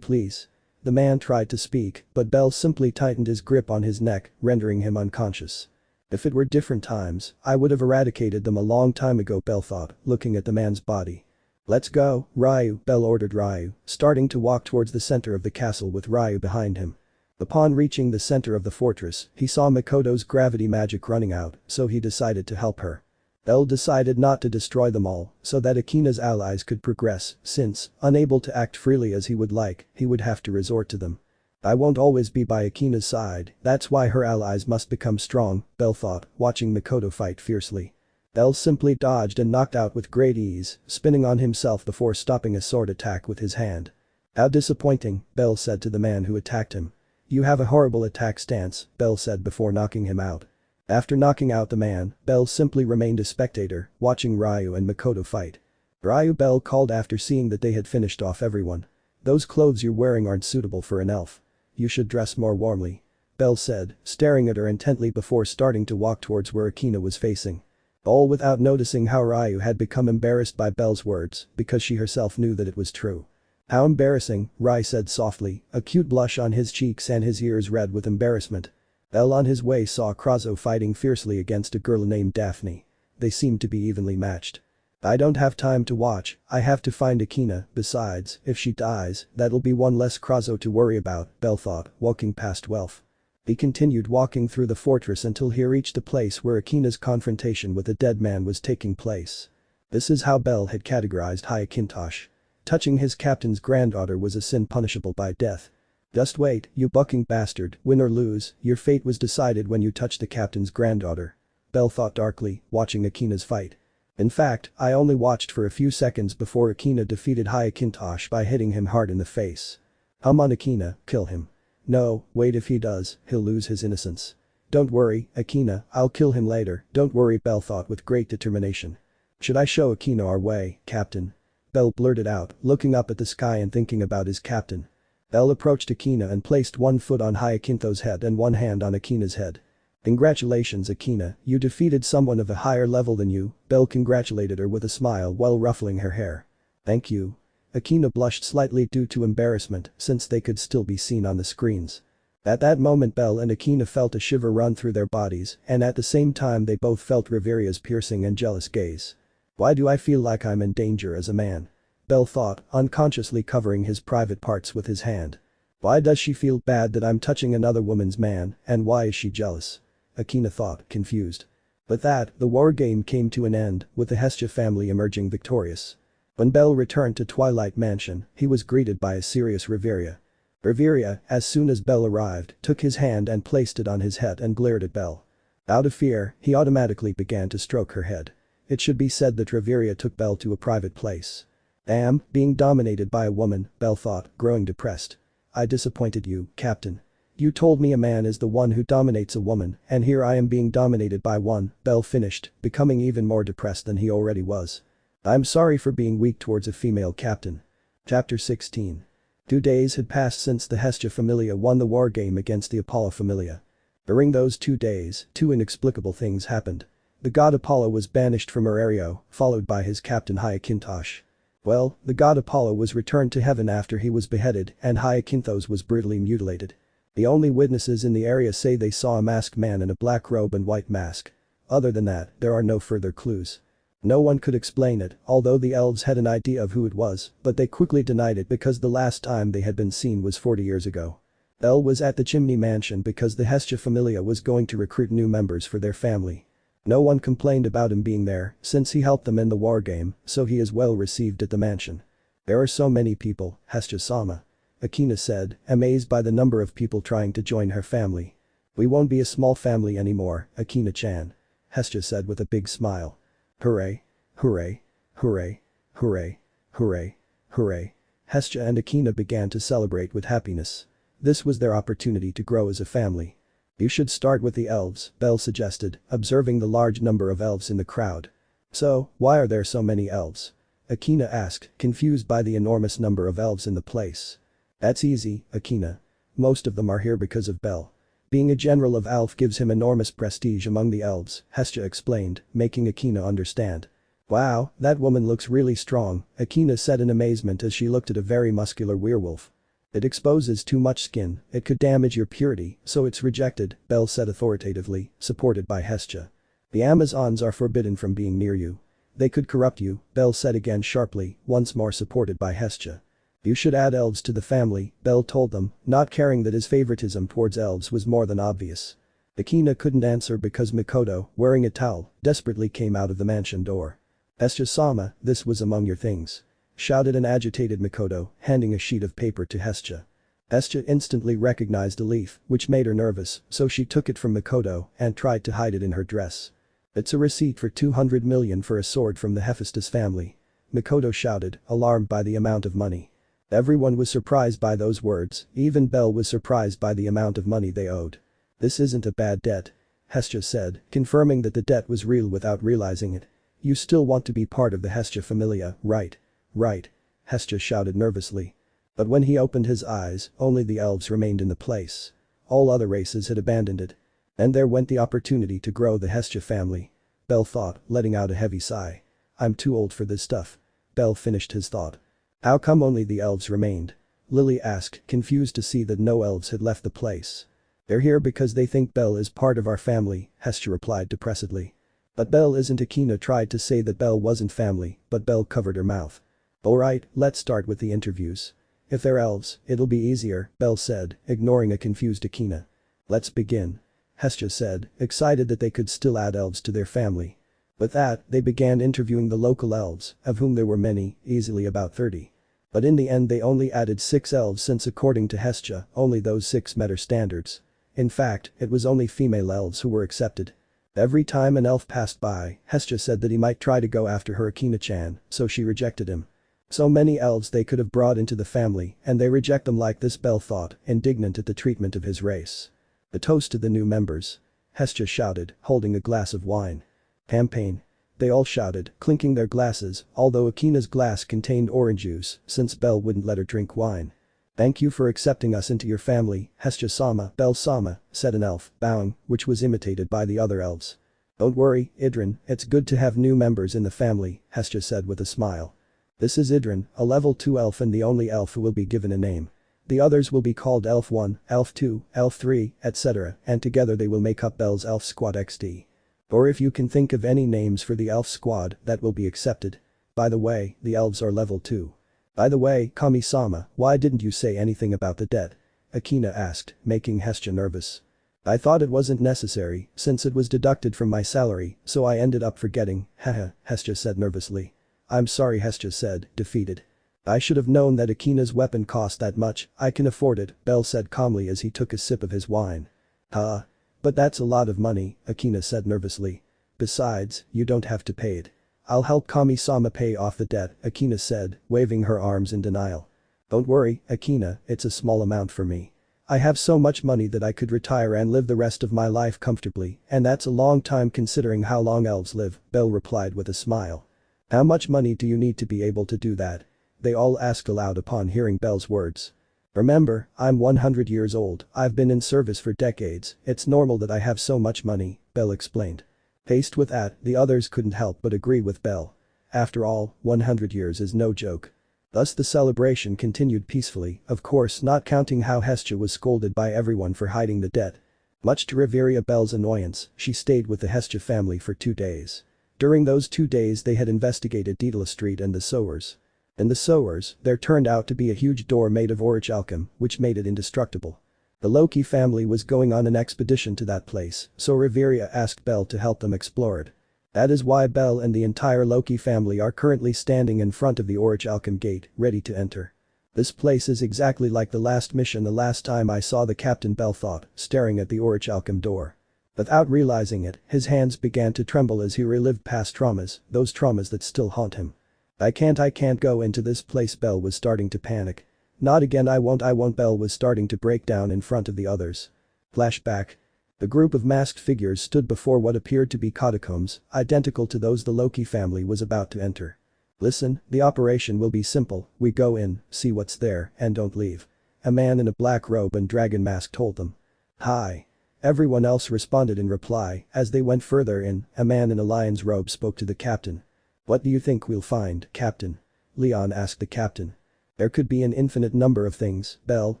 S2: Please. The man tried to speak, but Belle simply tightened his grip on his neck, rendering him unconscious. If it were different times, I would have eradicated them a long time ago, Belle thought, looking at the man's body. Let's go, Ryu, Belle ordered Ryu, starting to walk towards the center of the castle with Ryu behind him. Upon reaching the center of the fortress, he saw Makoto's gravity magic running out, so he decided to help her. Belle decided not to destroy them all, so that Akina's allies could progress, since, unable to act freely as he would like, he would have to resort to them. I won't always be by Akina's side, that's why her allies must become strong, Belle thought, watching Makoto fight fiercely. Belle simply dodged and knocked out with great ease, spinning on himself before stopping a sword attack with his hand. How disappointing, Belle said to the man who attacked him. You have a horrible attack stance, Belle said before knocking him out. After knocking out the man, Belle simply remained a spectator, watching Ryu and Makoto fight. Ryu, Belle called after seeing that they had finished off everyone. Those clothes you're wearing aren't suitable for an elf. You should dress more warmly. Belle said, staring at her intently before starting to walk towards where Akina was facing. All without noticing how Ryu had become embarrassed by Belle's words, because she herself knew that it was true. How embarrassing, Ryu said softly, a cute blush on his cheeks and his ears red with embarrassment. Belle on his way saw Krazo fighting fiercely against a girl named Daphne. They seemed to be evenly matched. I don't have time to watch, I have to find Akina, besides, if she dies, that'll be one less Krazo to worry about, Belle thought, walking past Welf. He continued walking through the fortress until he reached the place where Akina's confrontation with the dead man was taking place. This is how Belle had categorized Hyacintosh. Touching his captain's granddaughter was a sin punishable by death. Just wait, you bucking bastard, win or lose, your fate was decided when you touched the captain's granddaughter. Belle thought darkly, watching Akina's fight. In fact, I only watched for a few seconds before Akina defeated Hyacintosh by hitting him hard in the face. Come on Akina, kill him. No, wait, if he does, he'll lose his innocence. Don't worry, Akina, I'll kill him later, don't worry, Belle thought with great determination. Should I show Akina our way, Captain? Belle blurted out, looking up at the sky and thinking about his captain. Belle approached Akina and placed one foot on Hyacinto's head and one hand on Akina's head. Congratulations Akina, you defeated someone of a higher level than you, Belle congratulated her with a smile while ruffling her hair. Thank you. Akina blushed slightly due to embarrassment since they could still be seen on the screens. At that moment Belle and Akina felt a shiver run through their bodies and at the same time they both felt Riveria's piercing and jealous gaze. Why do I feel like I'm in danger as a man? Belle thought, unconsciously covering his private parts with his hand. Why does she feel bad that I'm touching another woman's man, and why is she jealous? Akina thought, confused. With that, the war game came to an end, with the Hestia family emerging victorious. When Belle returned to Twilight Mansion, he was greeted by a serious Riveria. Riveria, as soon as Belle arrived, took his hand and placed it on his head and glared at Belle. Out of fear, he automatically began to stroke her head. It should be said that Riveria took Belle to a private place. Damn, being dominated by a woman, Belle thought, growing depressed. I disappointed you, Captain. You told me a man is the one who dominates a woman, and here I am being dominated by one, Belle finished, becoming even more depressed than he already was. I'm sorry for being weak towards a female captain. Chapter 16. 2 days had passed since the Hestia Familia won the war game against the Apollo Familia. During those 2 days, 2 inexplicable things happened. The god Apollo was banished from Aario, followed by his captain Hyacintosh. Well, the god Apollo was returned to heaven after he was beheaded and Hyacinthos was brutally mutilated. The only witnesses in the area say they saw a masked man in a black robe and white mask. Other than that, there are no further clues. No one could explain it, although the elves had an idea of who it was, but they quickly denied it because the last time they had been seen was 40 years ago. Belle was at the Chimney Mansion because the Hestia Familia was going to recruit new members for their family. No one complained about him being there, since he helped them in the war game, so he is well received at the mansion. There are so many people, Hestia-sama. Akina said, amazed by the number of people trying to join her family. We won't be a small family anymore, Akina-chan. Hestia said with a big smile. Hooray. Hooray. Hooray. Hooray. Hooray. Hooray. Hestia and Akina began to celebrate with happiness. This was their opportunity to grow as a family. You should start with the elves, Belle suggested, observing the large number of elves in the crowd. So, why are there so many elves? Akina asked, confused by the enormous number of elves in the place. That's easy, Akina. Most of them are here because of Belle. Being a general of Elf gives him enormous prestige among the elves, Hestia explained, making Akina understand. Wow, that woman looks really strong, Akina said in amazement as she looked at a very muscular werewolf. It exposes too much skin, it could damage your purity, so it's rejected, Belle said authoritatively, supported by Hestia. The Amazons are forbidden from being near you. They could corrupt you, Belle said again sharply, once more supported by Hestia. You should add elves to the family, Belle told them, not caring that his favoritism towards elves was more than obvious. Akina couldn't answer because Mikoto, wearing a towel, desperately came out of the mansion door. Hestia-sama, this was among your things. Shouted an agitated Mikoto, handing a sheet of paper to Hestia. Hestia instantly recognized a leaf, which made her nervous, so she took it from Mikoto and tried to hide it in her dress. It's a receipt for 200 million for a sword from the Hephaestus family. Mikoto shouted, alarmed by the amount of money. Everyone was surprised by those words, even Belle was surprised by the amount of money they owed. This isn't a bad debt. Hestia said, confirming that the debt was real without realizing it. You still want to be part of the Hestia familia, right? Right. Hestia shouted nervously. But when he opened his eyes, only the elves remained in the place. All other races had abandoned it. And there went the opportunity to grow the Hestia family. Belle thought, letting out a heavy sigh. I'm too old for this stuff. Belle finished his thought. How come only the elves remained? Lily asked, confused to see that no elves had left the place. They're here because they think Belle is part of our family, Hestia replied depressedly. But Belle isn't. Akina tried to say that Belle wasn't family, but Belle covered her mouth. Alright, let's start with the interviews. If they're elves, it'll be easier, Belle said, ignoring a confused Akina. Let's begin. Hestia said, excited that they could still add elves to their family. With that, they began interviewing the local elves, of whom there were many, easily about 30. But in the end they only added 6 elves since according to Hestia, only those 6 met her standards. In fact, it was only female elves who were accepted. Every time an elf passed by, Hestia said that he might try to go after her Akina-chan, so she rejected him. So many elves they could have brought into the family and they reject them like this, Belle thought, indignant at the treatment of his race. The toast to the new members. Hestia shouted, holding a glass of wine. Champagne. They all shouted, clinking their glasses, although Akina's glass contained orange juice since Belle wouldn't let her drink wine. Thank you for accepting us into your family, Hestia-sama, Belle-sama, said an elf, bowing, which was imitated by the other elves. Don't worry, Idrin, it's good to have new members in the family, Hestia said with a smile. This is Idrin, a level 2 elf and the only elf who will be given a name. The others will be called Elf 1, Elf 2, Elf 3, etc., and together they will make up Belle's Elf Squad XD. Or if you can think of any names for the Elf Squad, that will be accepted. By the way, the elves are level 2. By the way, Kami-sama, why didn't you say anything about the debt? Akina asked, making Hestia nervous. I thought it wasn't necessary, since it was deducted from my salary, so I ended up forgetting, haha, Hestia said nervously. I'm sorry, Hestia said, defeated. I should have known that Akina's weapon cost that much, I can afford it, Belle said calmly as he took a sip of his wine. But that's a lot of money, Akina said nervously. Besides, you don't have to pay it. I'll help Kami-sama pay off the debt, Akina said, waving her arms in denial. Don't worry, Akina, it's a small amount for me. I have so much money that I could retire and live the rest of my life comfortably, and that's a long time considering how long elves live, Belle replied with a smile. How much money do you need to be able to do that? They all asked aloud upon hearing Belle's words. Remember, I'm 100 years old, I've been in service for decades, it's normal that I have so much money, Belle explained. Faced with that, the others couldn't help but agree with Belle. After all, 100 years is no joke. Thus the celebration continued peacefully, of course not counting how Hestia was scolded by everyone for hiding the debt. Much to Riveria Belle's annoyance, she stayed with the Hestia family for 2 days. During those 2 days they had investigated Daedalus Street and the sewers. In the sewers, there turned out to be a huge door made of orichalcum, which made it indestructible. The Loki family was going on an expedition to that place, so Riveria asked Belle to help them explore it. That is why Belle and the entire Loki family are currently standing in front of the orichalcum gate, ready to enter. This place is exactly like the last mission the last time I saw the captain, Belle thought, staring at the orichalcum door. Without realizing it, his hands began to tremble as he relived past traumas, those traumas that still haunt him. I can't go into this place. Belle was starting to panic. Not again, I won't. Belle was starting to break down in front of the others. Flashback. The group of masked figures stood before what appeared to be catacombs, identical to those the Loki family was about to enter. Listen, the operation will be simple, we go in, see what's there, and don't leave. A man in a black robe and dragon mask told them. Hi. Everyone else responded in reply. As they went further in, a man in a lion's robe spoke to the captain. What do you think we'll find, Captain? Leon asked the captain. There could be an infinite number of things, Belle,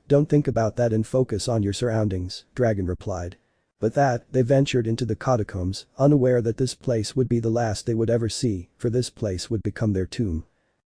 S2: don't think about that and focus on your surroundings, Dragon replied. With that, they ventured into the catacombs, unaware that this place would be the last they would ever see, for this place would become their tomb.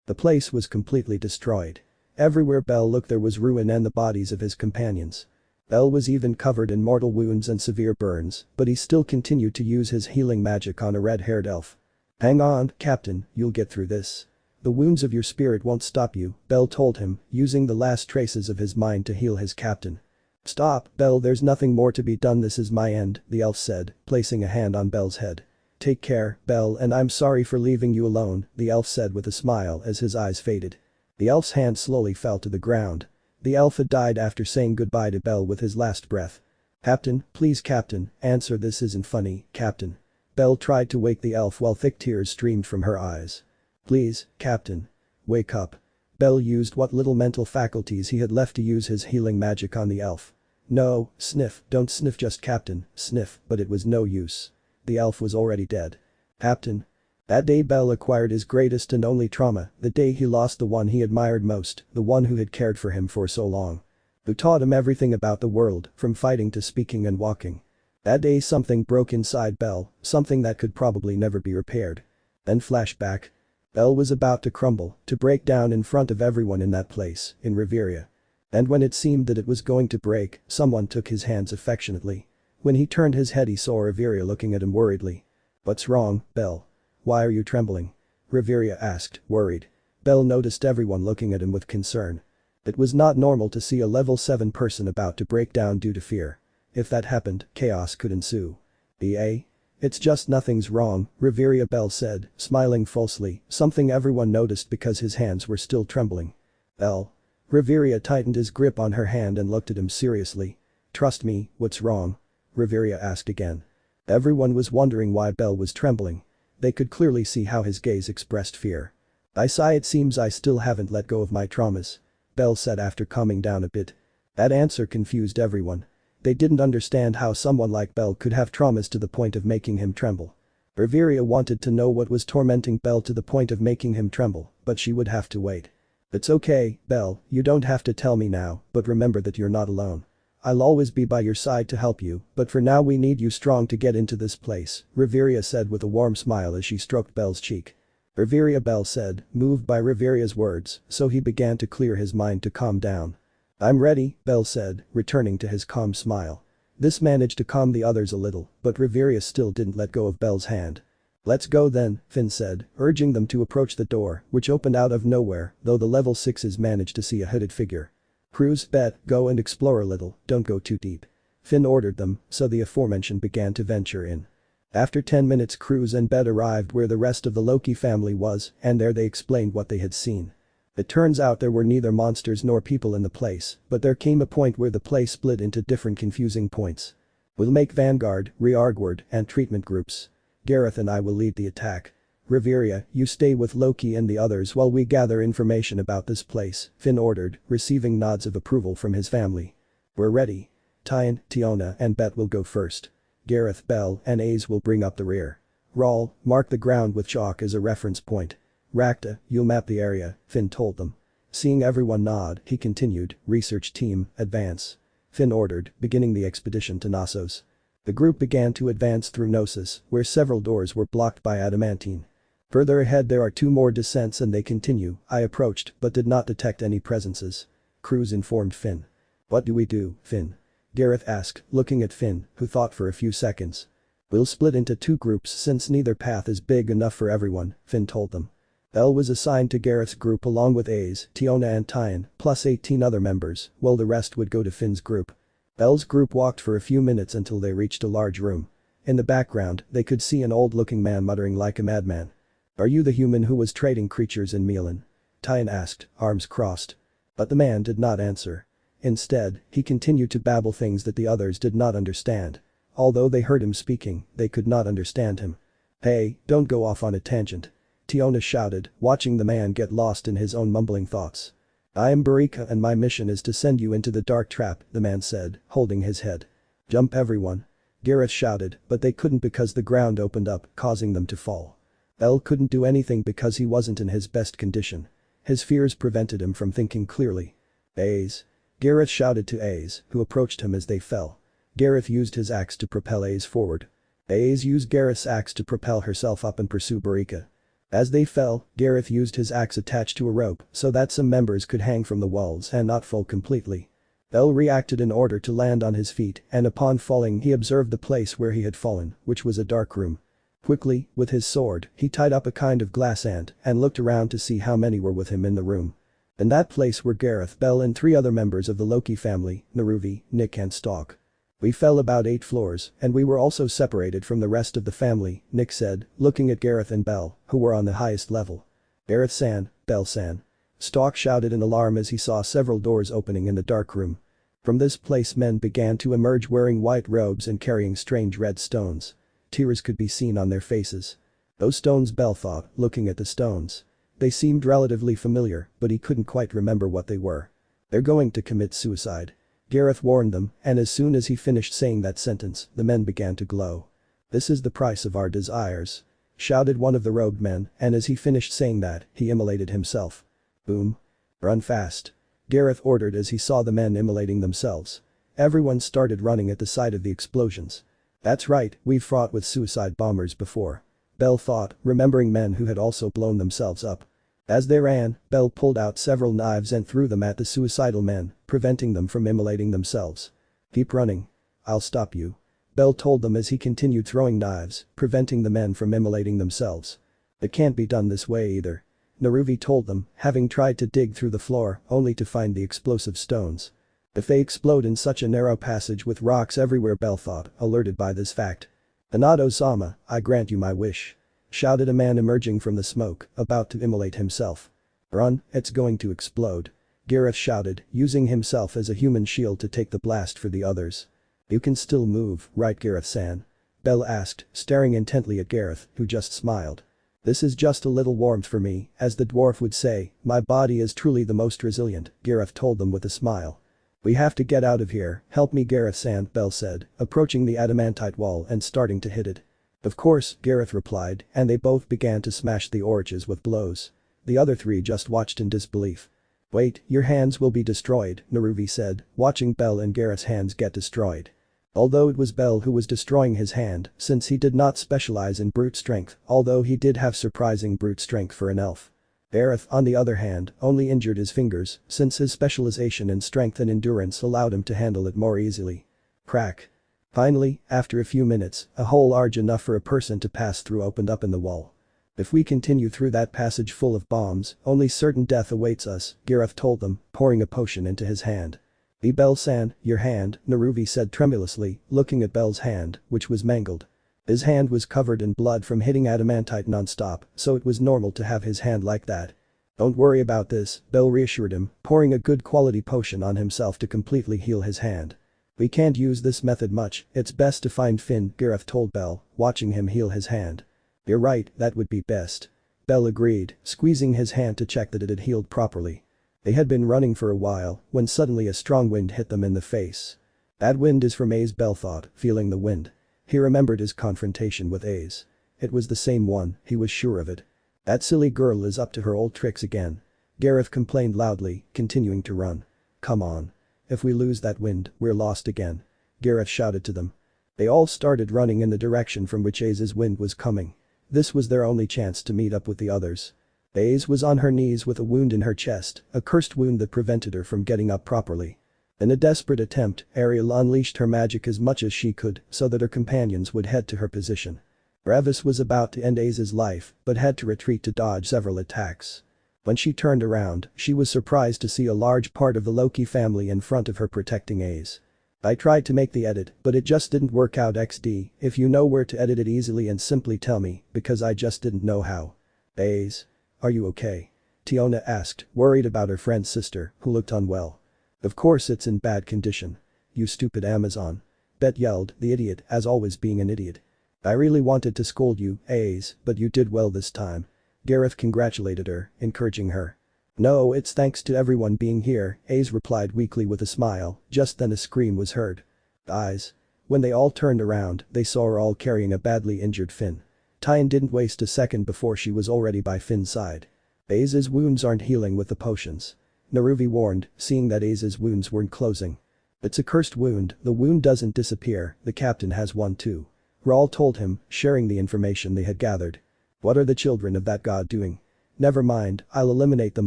S2: The place was completely destroyed. Everywhere Belle looked there was ruin and the bodies of his companions. Belle was even covered in mortal wounds and severe burns, but he still continued to use his healing magic on a red-haired elf. Hang on, Captain, you'll get through this. The wounds of your spirit won't stop you, Belle told him, using the last traces of his mind to heal his captain. Stop, Belle, there's nothing more to be done, this is my end, the elf said, placing a hand on Belle's head. Take care, Belle, and I'm sorry for leaving you alone, the elf said with a smile as his eyes faded. The elf's hand slowly fell to the ground. The elf had died after saying goodbye to Belle with his last breath. Captain, please Captain, answer, this isn't funny, Captain. Belle tried to wake the elf while thick tears streamed from her eyes. Please, Captain. Wake up. Belle used what little mental faculties he had left to use his healing magic on the elf. No, sniff, don't sniff, just Captain, sniff, but it was no use. The elf was already dead. Captain. That day Belle acquired his greatest and only trauma, the day he lost the one he admired most, the one who had cared for him for so long. Who taught him everything about the world, from fighting to speaking and walking. That day something broke inside Belle, something that could probably never be repaired. Then flashback. Belle was about to crumble, to break down in front of everyone in that place, in Riveria. And when it seemed that it was going to break, someone took his hands affectionately. When he turned his head he saw Riveria looking at him worriedly. What's wrong, Belle? Why are you trembling? Riveria asked, worried. Belle noticed everyone looking at him with concern. It was not normal to see a level 7 person about to break down due to fear. If that happened, chaos could ensue. "Eh? It's just nothing's wrong," Riveria, Belle said, smiling falsely, something everyone noticed because his hands were still trembling. "Belle?" Riveria tightened his grip on her hand and looked at him seriously. "Trust me, what's wrong?" Riveria asked again. Everyone was wondering why Belle was trembling. They could clearly see how his gaze expressed fear. "I sigh, it seems I still haven't let go of my traumas," Belle said after calming down a bit. That answer confused everyone. They didn't understand how someone like Belle could have traumas to the point of making him tremble. Riveria wanted to know what was tormenting Belle to the point of making him tremble, but she would have to wait. "It's okay, Belle, you don't have to tell me now, but remember that you're not alone. I'll always be by your side to help you, but for now we need you strong to get into this place," Riveria said with a warm smile as she stroked Belle's cheek. "Riveria," Belle said, moved by Riveria's words, so he began to clear his mind to calm down. "I'm ready," Belle said, returning to his calm smile. This managed to calm the others a little, but Riveria still didn't let go of Belle's hand. "Let's go then," Finn said, urging them to approach the door, which opened out of nowhere, though the level 6s managed to see a hooded figure. "Cruz, Bet, go and explore a little, don't go too deep," Finn ordered them, so the aforementioned began to venture in. After 10 minutes Cruz and Bet arrived where the rest of the Loki family was, and there they explained what they had seen. It turns out there were neither monsters nor people in the place, but there came a point where the place split into different confusing points. "We'll make vanguard, rearguard, and treatment groups. Gareth and I will lead the attack. Riveria, you stay with Loki and the others while we gather information about this place," Finn ordered, receiving nods of approval from his family. "We're ready. Tyan, Tiona and Bet will go first. Gareth, Belle and Aze will bring up the rear. Rawl, mark the ground with chalk as a reference point. Rakta, you'll map the area," Finn told them. Seeing everyone nod, he continued, "Research team, advance." Finn ordered, beginning the expedition to Knossos. The group began to advance through Knossos, where several doors were blocked by adamantine. Further ahead there are 2 more descents and they continue. "I approached but did not detect any presences," Cruz informed Finn. "What do we do, Finn?" Gareth asked, looking at Finn, who thought for a few seconds. "We'll split into 2 groups since neither path is big enough for everyone," Finn told them. Belle was assigned to Gareth's group along with A's, Tiona and Tyan, plus 18 other members, while the rest would go to Finn's group. Belle's group walked for a few minutes until they reached a large room. In the background, they could see an old-looking man muttering like a madman. "Are you the human who was trading creatures in Milan?" Tyan asked, arms crossed. But the man did not answer. Instead, he continued to babble things that the others did not understand. Although they heard him speaking, they could not understand him. "Hey, don't go off on a tangent," Tiona shouted, watching the man get lost in his own mumbling thoughts. "I am Barika and my mission is to send you into the dark trap," the man said, holding his head. "Jump everyone," Gareth shouted, but they couldn't because the ground opened up, causing them to fall. Belle couldn't do anything because he wasn't in his best condition. His fears prevented him from thinking clearly. "A's," Gareth shouted to A's, who approached him as they fell. Gareth used his axe to propel A's forward. A's used Gareth's axe to propel herself up and pursue Barika. As they fell, Gareth used his axe attached to a rope so that some members could hang from the walls and not fall completely. Belle reacted in order to land on his feet and upon falling he observed the place where he had fallen, which was a dark room. Quickly, with his sword, he tied up a kind of glass ant and looked around to see how many were with him in the room. In that place were Gareth, Belle and 3 other members of the Loki family, Naruvi, Nick and Stalk. "We fell about 8 floors, and we were also separated from the rest of the family," Nick said, looking at Gareth and Belle, who were on the highest level. "Gareth-san, Belle-san." Stalk shouted in alarm as he saw several doors opening in the dark room. From this place men began to emerge wearing white robes and carrying strange red stones. Tears could be seen on their faces. "Those stones," Belle thought, looking at the stones. They seemed relatively familiar, but he couldn't quite remember what they were. "They're going to commit suicide," Gareth warned them, and as soon as he finished saying that sentence, the men began to glow. "This is the price of our desires," shouted one of the robed men, and as he finished saying that, he immolated himself. Boom. "Run fast," Gareth ordered as he saw the men immolating themselves. Everyone started running at the sight of the explosions. "That's right, we've fought with suicide bombers before," Belle thought, remembering men who had also blown themselves up. As they ran, Belle pulled out several knives and threw them at the suicidal men, preventing them from immolating themselves. "Keep running. I'll stop you," Belle told them as he continued throwing knives, preventing the men from immolating themselves. "It can't be done this way either," Naruvi told them, having tried to dig through the floor only to find the explosive stones. "If they explode in such a narrow passage with rocks everywhere," Belle thought, alerted by this fact. "Anato-sama, I grant you my wish," shouted a man emerging from the smoke, about to immolate himself. "Run, it's going to explode," Gareth shouted, using himself as a human shield to take the blast for the others. "You can still move, right Gareth-san?" Belle asked, staring intently at Gareth, who just smiled. "This is just a little warmth for me, as the dwarf would say, my body is truly the most resilient," Gareth told them with a smile. "We have to get out of here, help me Gareth-san," Belle said, approaching the adamantite wall and starting to hit it. "Of course," Gareth replied, and they both began to smash the arches with blows. The other 3 just watched in disbelief. "Wait, your hands will be destroyed," Naruvi said, watching Belle and Gareth's hands get destroyed. Although it was Belle who was destroying his hand, since he did not specialize in brute strength, although he did have surprising brute strength for an elf. Gareth, on the other hand, only injured his fingers, since his specialization in strength and endurance allowed him to handle it more easily. Crack. Finally, after a few minutes, a hole large enough for a person to pass through opened up in the wall. "If we continue through that passage full of bombs, only certain death awaits us," Gareth told them, pouring a potion into his hand. "Be Belle-san, your hand," Naruvi said tremulously, looking at Belle's hand, which was mangled. His hand was covered in blood from hitting adamantite non-stop, so it was normal to have his hand like that. "Don't worry about this," Belle reassured him, pouring a good quality potion on himself to completely heal his hand. "We can't use this method much, it's best to find Finn," Gareth told Belle, watching him heal his hand. "You're right, that would be best," Belle agreed, squeezing his hand to check that it had healed properly. They had been running for a while when suddenly a strong wind hit them in the face. "That wind is from A's," Belle thought, feeling the wind. He remembered his confrontation with A's. It was the same one, he was sure of it. "That silly girl is up to her old tricks again," Gareth complained loudly, continuing to run. "Come on. If we lose that wind, we're lost again," Gareth shouted to them. They all started running in the direction from which A's wind was coming. This was their only chance to meet up with the others. A's was on her knees with a wound in her chest, a cursed wound that prevented her from getting up properly. In a desperate attempt, Aario unleashed her magic as much as she could so that her companions would head to her position. Revis was about to end Aze's life, but had to retreat to dodge several attacks. When she turned around, she was surprised to see a large part of the Loki family in front of her protecting Aze. I tried to make the edit, but it just didn't work out XD. If you know where to edit it easily and simply tell me, because I just didn't know how. Aze. Are you okay? Tiona asked, worried about her friend's sister, who looked unwell. Of course it's in bad condition. You stupid Amazon. Bet yelled, the idiot, as always being an idiot. I really wanted to scold you, Aze, but you did well this time. Gareth congratulated her, encouraging her. No, it's thanks to everyone being here, Aze replied weakly with a smile. Just then a scream was heard. Eyes. When they all turned around, they saw her all carrying a badly injured Finn. Tyan didn't waste a second before she was already by Finn's side. Aze's wounds aren't healing with the potions. Neruvi warned, seeing that Aze's wounds weren't closing. It's a cursed wound, the wound doesn't disappear, the captain has one too. Rahl told him, sharing the information they had gathered. What are the children of that god doing? Never mind, I'll eliminate them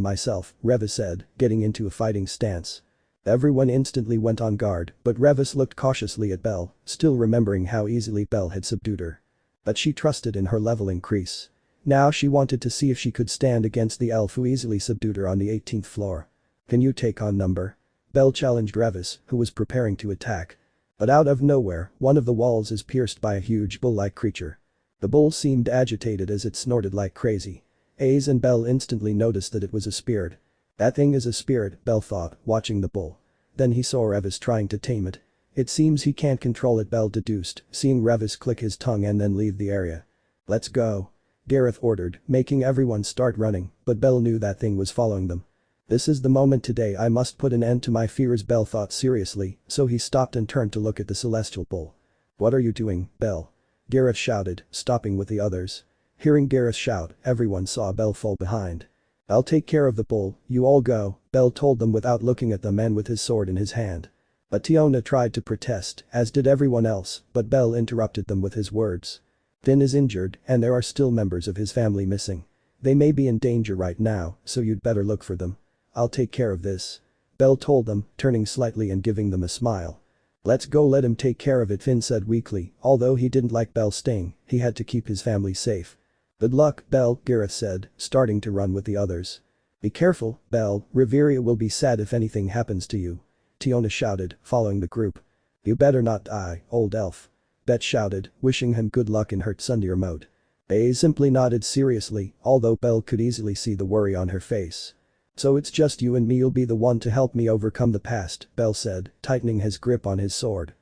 S2: myself, Revis said, getting into a fighting stance. Everyone instantly went on guard, but Revis looked cautiously at Belle, still remembering how easily Belle had subdued her. But she trusted in her level increase. Now she wanted to see if she could stand against the elf who easily subdued her on the 18th floor. Can you take on number? Belle challenged Revis, who was preparing to attack. But out of nowhere, one of the walls is pierced by a huge bull-like creature. The bull seemed agitated as it snorted like crazy. Aze and Belle instantly noticed that it was a spirit. That thing is a spirit, Belle thought, watching the bull. Then he saw Revis trying to tame it. It seems he can't control it, Belle deduced, seeing Revis click his tongue and then leave the area. Let's go. Gareth ordered, making everyone start running, but Belle knew that thing was following them. This is the moment today I must put an end to my fears, Belle thought seriously, so he stopped and turned to look at the celestial bull. What are you doing, Belle? Gareth shouted, stopping with the others. Hearing Gareth shout, everyone saw Belle fall behind. I'll take care of the bull, you all go, Belle told them without looking at them and with his sword in his hand. But Tiona tried to protest, as did everyone else, but Belle interrupted them with his words. Finn is injured, and there are still members of his family missing. They may be in danger right now, so you'd better look for them. I'll take care of this. Belle told them, turning slightly and giving them a smile. Let's go, let him take care of it, Finn said weakly, although he didn't like Belle staying, he had to keep his family safe. Good luck, Belle, Gareth said, starting to run with the others. Be careful, Belle, Riveria will be sad if anything happens to you. Tiona shouted, following the group. You better not die, old elf. Bet shouted, wishing him good luck in her Tsundir mode. Aze simply nodded seriously, although Belle could easily see the worry on her face. So it's just you and me, you'll be the one to help me overcome the past, Belle said, tightening his grip on his sword.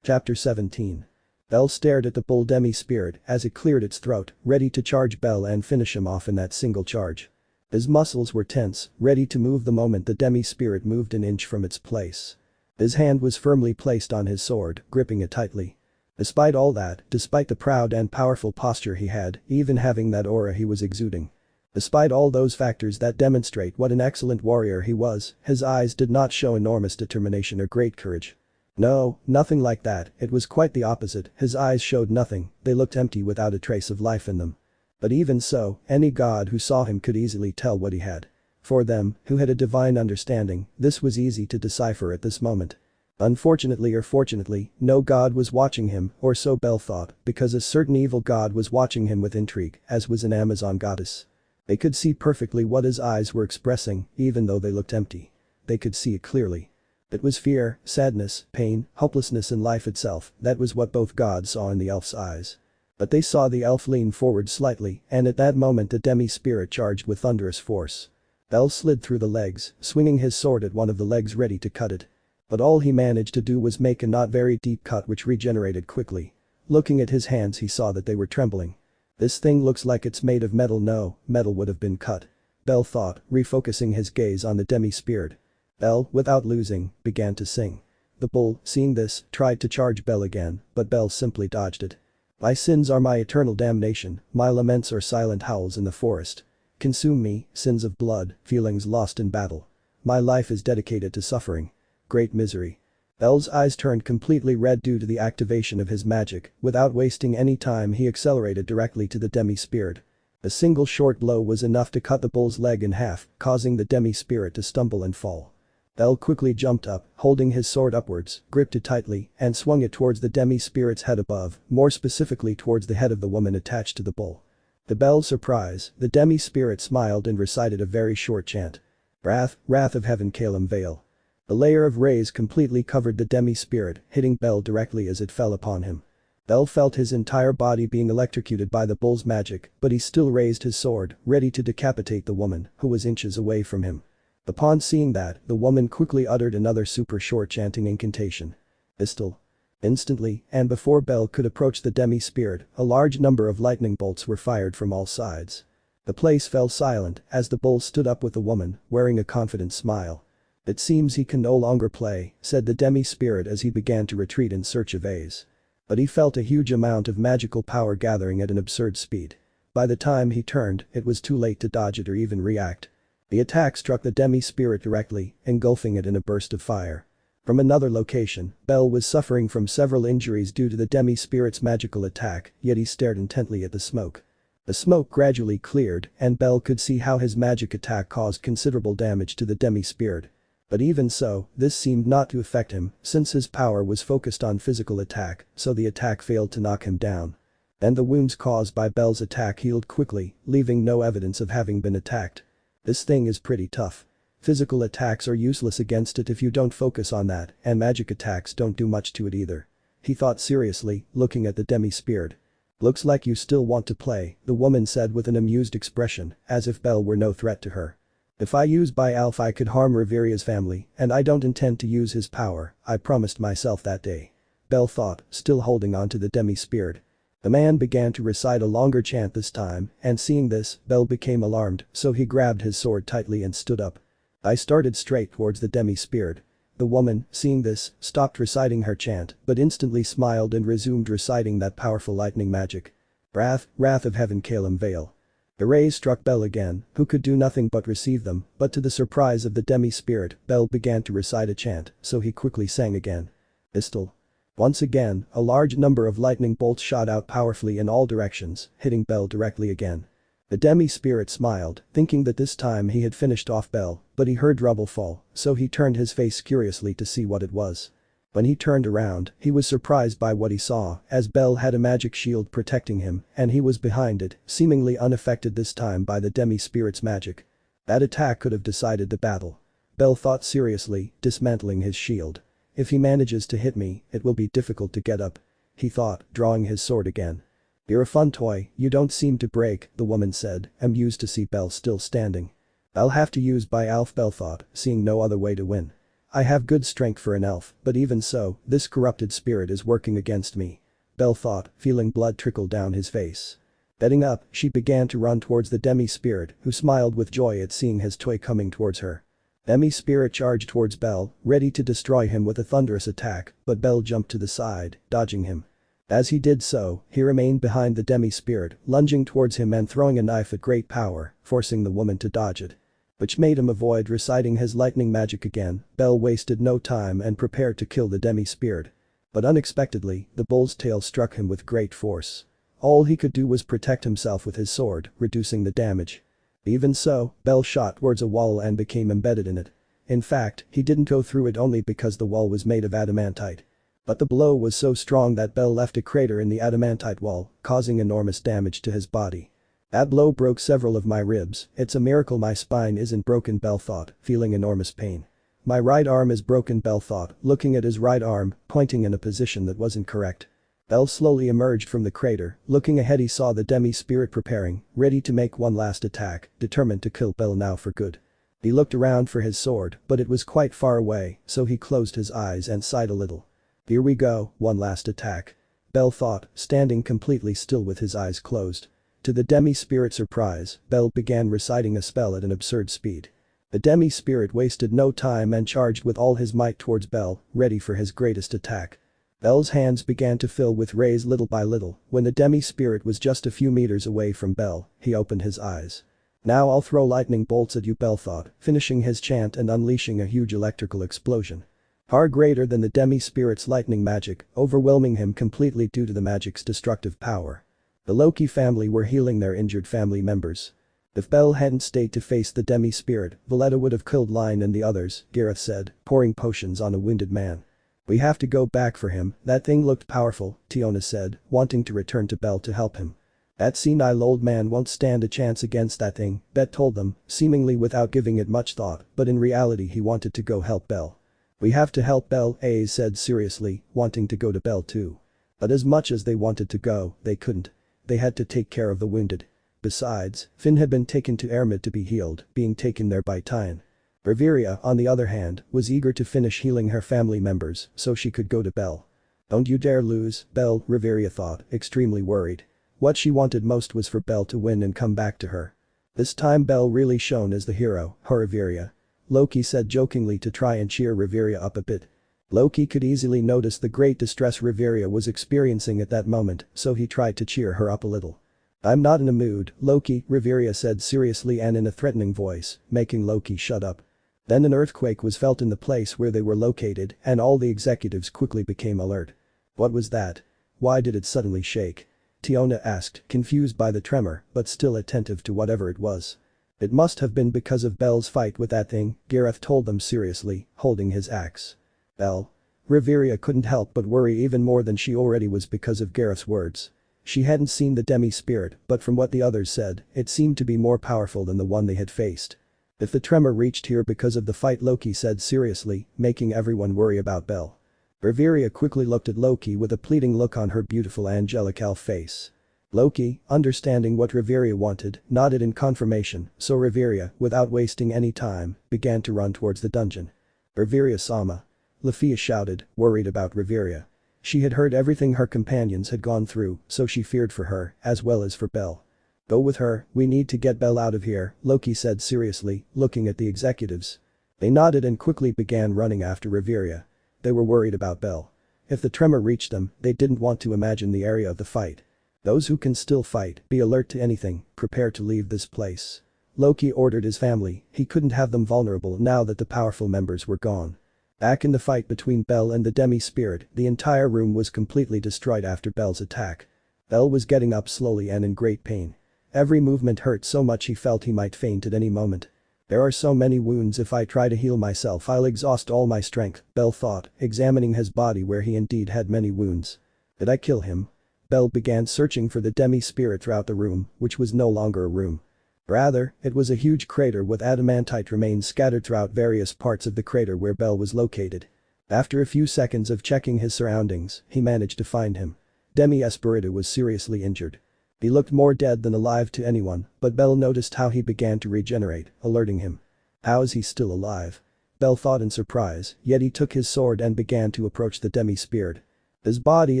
S2: Chapter 17. Belle stared at the bull demi-spirit as it cleared its throat, ready to charge Belle and finish him off in that single charge. His muscles were tense, ready to move the moment the demi-spirit moved an inch from its place. His hand was firmly placed on his sword, gripping it tightly. Despite all that, despite the proud and powerful posture he had, even having that aura he was exuding. Despite all those factors that demonstrate what an excellent warrior he was, his eyes did not show enormous determination or great courage. No, nothing like that, it was quite the opposite, his eyes showed nothing, they looked empty without a trace of life in them. But even so, any god who saw him could easily tell what he had. For them, who had a divine understanding, this was easy to decipher at this moment. Unfortunately or fortunately, no god was watching him, or so Belle thought, because a certain evil god was watching him with intrigue, as was an Amazon goddess. They could see perfectly what his eyes were expressing, even though they looked empty. They could see it clearly. It was fear, sadness, pain, hopelessness in life itself, that was what both gods saw in the elf's eyes. But they saw the elf lean forward slightly, and at that moment the demi-spirit charged with thunderous force. Belle slid through the legs, swinging his sword at one of the legs ready to cut it. But all he managed to do was make a not very deep cut which regenerated quickly. Looking at his hands he saw that they were trembling. This thing looks like it's made of metal. No, metal would have been cut. Belle thought, refocusing his gaze on the demi-spirit. Belle, without losing, began to sing. The bull, seeing this, tried to charge Belle again, but Belle simply dodged it. My sins are my eternal damnation, my laments are silent howls in the forest. Consume me, sins of blood, feelings lost in battle. My life is dedicated to suffering. Great misery. Belle's eyes turned completely red due to the activation of his magic, without wasting any time he accelerated directly to the demi-spirit. A single short blow was enough to cut the bull's leg in half, causing the demi-spirit to stumble and fall. Belle quickly jumped up, holding his sword upwards, gripped it tightly, and swung it towards the demi-spirit's head above, more specifically towards the head of the woman attached to the bull. To Belle's surprise, the demi-spirit smiled and recited a very short chant. Wrath of heaven Calum Vale. The layer of rays completely covered the demi-spirit, hitting Belle directly as it fell upon him. Belle felt his entire body being electrocuted by the bull's magic, but he still raised his sword, ready to decapitate the woman, who was inches away from him. Upon seeing that, the woman quickly uttered another super short chanting incantation. Pistol. Instantly, and before Belle could approach the demi-spirit, a large number of lightning bolts were fired from all sides. The place fell silent as the bull stood up with the woman, wearing a confident smile. "It seems he can no longer play," said the demi-spirit as he began to retreat in search of A's. But he felt a huge amount of magical power gathering at an absurd speed. By the time he turned, it was too late to dodge it or even react. The attack struck the demi-spirit directly, engulfing it in a burst of fire. From another location, Belle was suffering from several injuries due to the demi-spirit's magical attack, yet he stared intently at the smoke. The smoke gradually cleared, and Belle could see how his magic attack caused considerable damage to the demi-spirit. But even so, this seemed not to affect him, since his power was focused on physical attack, so the attack failed to knock him down. Then the wounds caused by Belle's attack healed quickly, leaving no evidence of having been attacked. This thing is pretty tough. Physical attacks are useless against it if you don't focus on that, and magic attacks don't do much to it either. He thought seriously, looking at the demi-spirit. "Looks like you still want to play," the woman said with an amused expression, as if Belle were no threat to her. "If I use by Alf I could harm Riveria's family, and I don't intend to use his power, I promised myself that day." Belle thought, still holding on to the demi-spirit. The man began to recite a longer chant this time, and seeing this, Belle became alarmed, so he grabbed his sword tightly and stood up. I started straight towards the demi-spirit. The woman, seeing this, stopped reciting her chant, but instantly smiled and resumed reciting that powerful lightning magic. Wrath of heaven Calum Vale. The rays struck Belle again, who could do nothing but receive them, but to the surprise of the demi-spirit, Belle began to recite a chant, so he quickly sang again. Pistol. Once again, a large number of lightning bolts shot out powerfully in all directions, hitting Belle directly again. The demi-spirit smiled, thinking that this time he had finished off Belle, but he heard rubble fall, so he turned his face curiously to see what it was. When he turned around, he was surprised by what he saw, as Belle had a magic shield protecting him, and he was behind it, seemingly unaffected this time by the demi-spirit's magic. That attack could have decided the battle. Belle thought seriously, dismantling his shield. "If he manages to hit me, it will be difficult to get up," he thought, drawing his sword again. "You're a fun toy, you don't seem to break," the woman said, amused to see Belle still standing. "I'll have to use by Alf," Belle thought, seeing no other way to win. "I have good strength for an elf, but even so, this corrupted spirit is working against me," Belle thought, feeling blood trickle down his face. Getting up, she began to run towards the demi-spirit, who smiled with joy at seeing his toy coming towards her. Demi-spirit charged towards Belle, ready to destroy him with a thunderous attack, but Belle jumped to the side, dodging him. As he did so, he remained behind the demi-spirit, lunging towards him and throwing a knife at great power, forcing the woman to dodge it. Which made him avoid reciting his lightning magic again. Belle wasted no time and prepared to kill the demi-spirit. But unexpectedly, the bull's tail struck him with great force. All he could do was protect himself with his sword, reducing the damage. Even so, Belle shot towards a wall and became embedded in it. In fact, he didn't go through it only because the wall was made of adamantite. But the blow was so strong that Belle left a crater in the adamantite wall, causing enormous damage to his body. "That blow broke several of my ribs, it's a miracle my spine isn't broken," Belle thought, feeling enormous pain. "My right arm is broken," Belle thought, looking at his right arm, pointing in a position that wasn't correct. Belle slowly emerged from the crater. Looking ahead he saw the demi-spirit preparing, ready to make one last attack, determined to kill Belle now for good. He looked around for his sword, but it was quite far away, so he closed his eyes and sighed a little. "Here we go, one last attack," Belle thought, standing completely still with his eyes closed. To the demi-spirit's surprise, Belle began reciting a spell at an absurd speed. The demi-spirit wasted no time and charged with all his might towards Belle, ready for his greatest attack. Belle's hands began to fill with rays little by little. When the demi-spirit was just a few meters away from Belle, he opened his eyes. "Now I'll throw lightning bolts at you," Belle thought, finishing his chant and unleashing a huge electrical explosion. Far greater than the demi-spirit's lightning magic, overwhelming him completely due to the magic's destructive power. The Loki family were healing their injured family members. If Belle hadn't stayed to face the demi-spirit, Valletta would have killed Line and the others, Gareth said, pouring potions on a wounded man. We have to go back for him, that thing looked powerful, Tiona said, wanting to return to Belle to help him. That senile old man won't stand a chance against that thing, Bet told them, seemingly without giving it much thought, but in reality he wanted to go help Belle. We have to help Belle, Ace said seriously, wanting to go to Belle too. But as much as they wanted to go, they couldn't. They had to take care of the wounded. Besides, Finn had been taken to Ermid to be healed, being taken there by Tyne. Riveria, on the other hand, was eager to finish healing her family members so she could go to Belle. Don't you dare lose, Belle, Riveria thought, extremely worried. What she wanted most was for Belle to win and come back to her. This time Belle really shone as the hero, Riveria. Loki said jokingly to try and cheer Riveria up a bit. Loki could easily notice the great distress Riveria was experiencing at that moment, so he tried to cheer her up a little. I'm not in a mood, Loki, Riveria said seriously and in a threatening voice, making Loki shut up. Then an earthquake was felt in the place where they were located and all the executives quickly became alert. What was that? Why did it suddenly shake? Tiona asked, confused by the tremor, but still attentive to whatever it was. It must have been because of Belle's fight with that thing, Gareth told them seriously, holding his axe. Belle? Riveria couldn't help but worry even more than she already was because of Gareth's words. She hadn't seen the demi-spirit, but from what the others said, it seemed to be more powerful than the one they had faced. If the tremor reached here because of the fight, Loki said seriously, making everyone worry about Belle. Riveria quickly looked at Loki with a pleading look on her beautiful angelic elf face. Loki, understanding what Riveria wanted, nodded in confirmation, so Riveria, without wasting any time, began to run towards the dungeon. Riveria-sama. Lafia shouted, worried about Riveria. She had heard everything her companions had gone through, so she feared for her, as well as for Belle. Go with her, we need to get Belle out of here, Loki said seriously, looking at the executives. They nodded and quickly began running after Riveria. They were worried about Belle. If the tremor reached them, they didn't want to imagine the area of the fight. Those who can still fight, be alert to anything, prepare to leave this place. Loki ordered his family, he couldn't have them vulnerable now that the powerful members were gone. Back in the fight between Belle and the demi-spirit, the entire room was completely destroyed after Belle's attack. Belle was getting up slowly and in great pain. Every movement hurt so much he felt he might faint at any moment. There are so many wounds, if I try to heal myself I'll exhaust all my strength, Belle thought, examining his body where he indeed had many wounds. Did I kill him? Belle began searching for the demi-spirit throughout the room, which was no longer a room. Rather, it was a huge crater with adamantite remains scattered throughout various parts of the crater where Belle was located. After a few seconds of checking his surroundings, he managed to find him. Demi-Espiritu was seriously injured. He looked more dead than alive to anyone, but Belle noticed how he began to regenerate, alerting him. How is he still alive? Belle thought in surprise, yet he took his sword and began to approach the demi-spirit. His body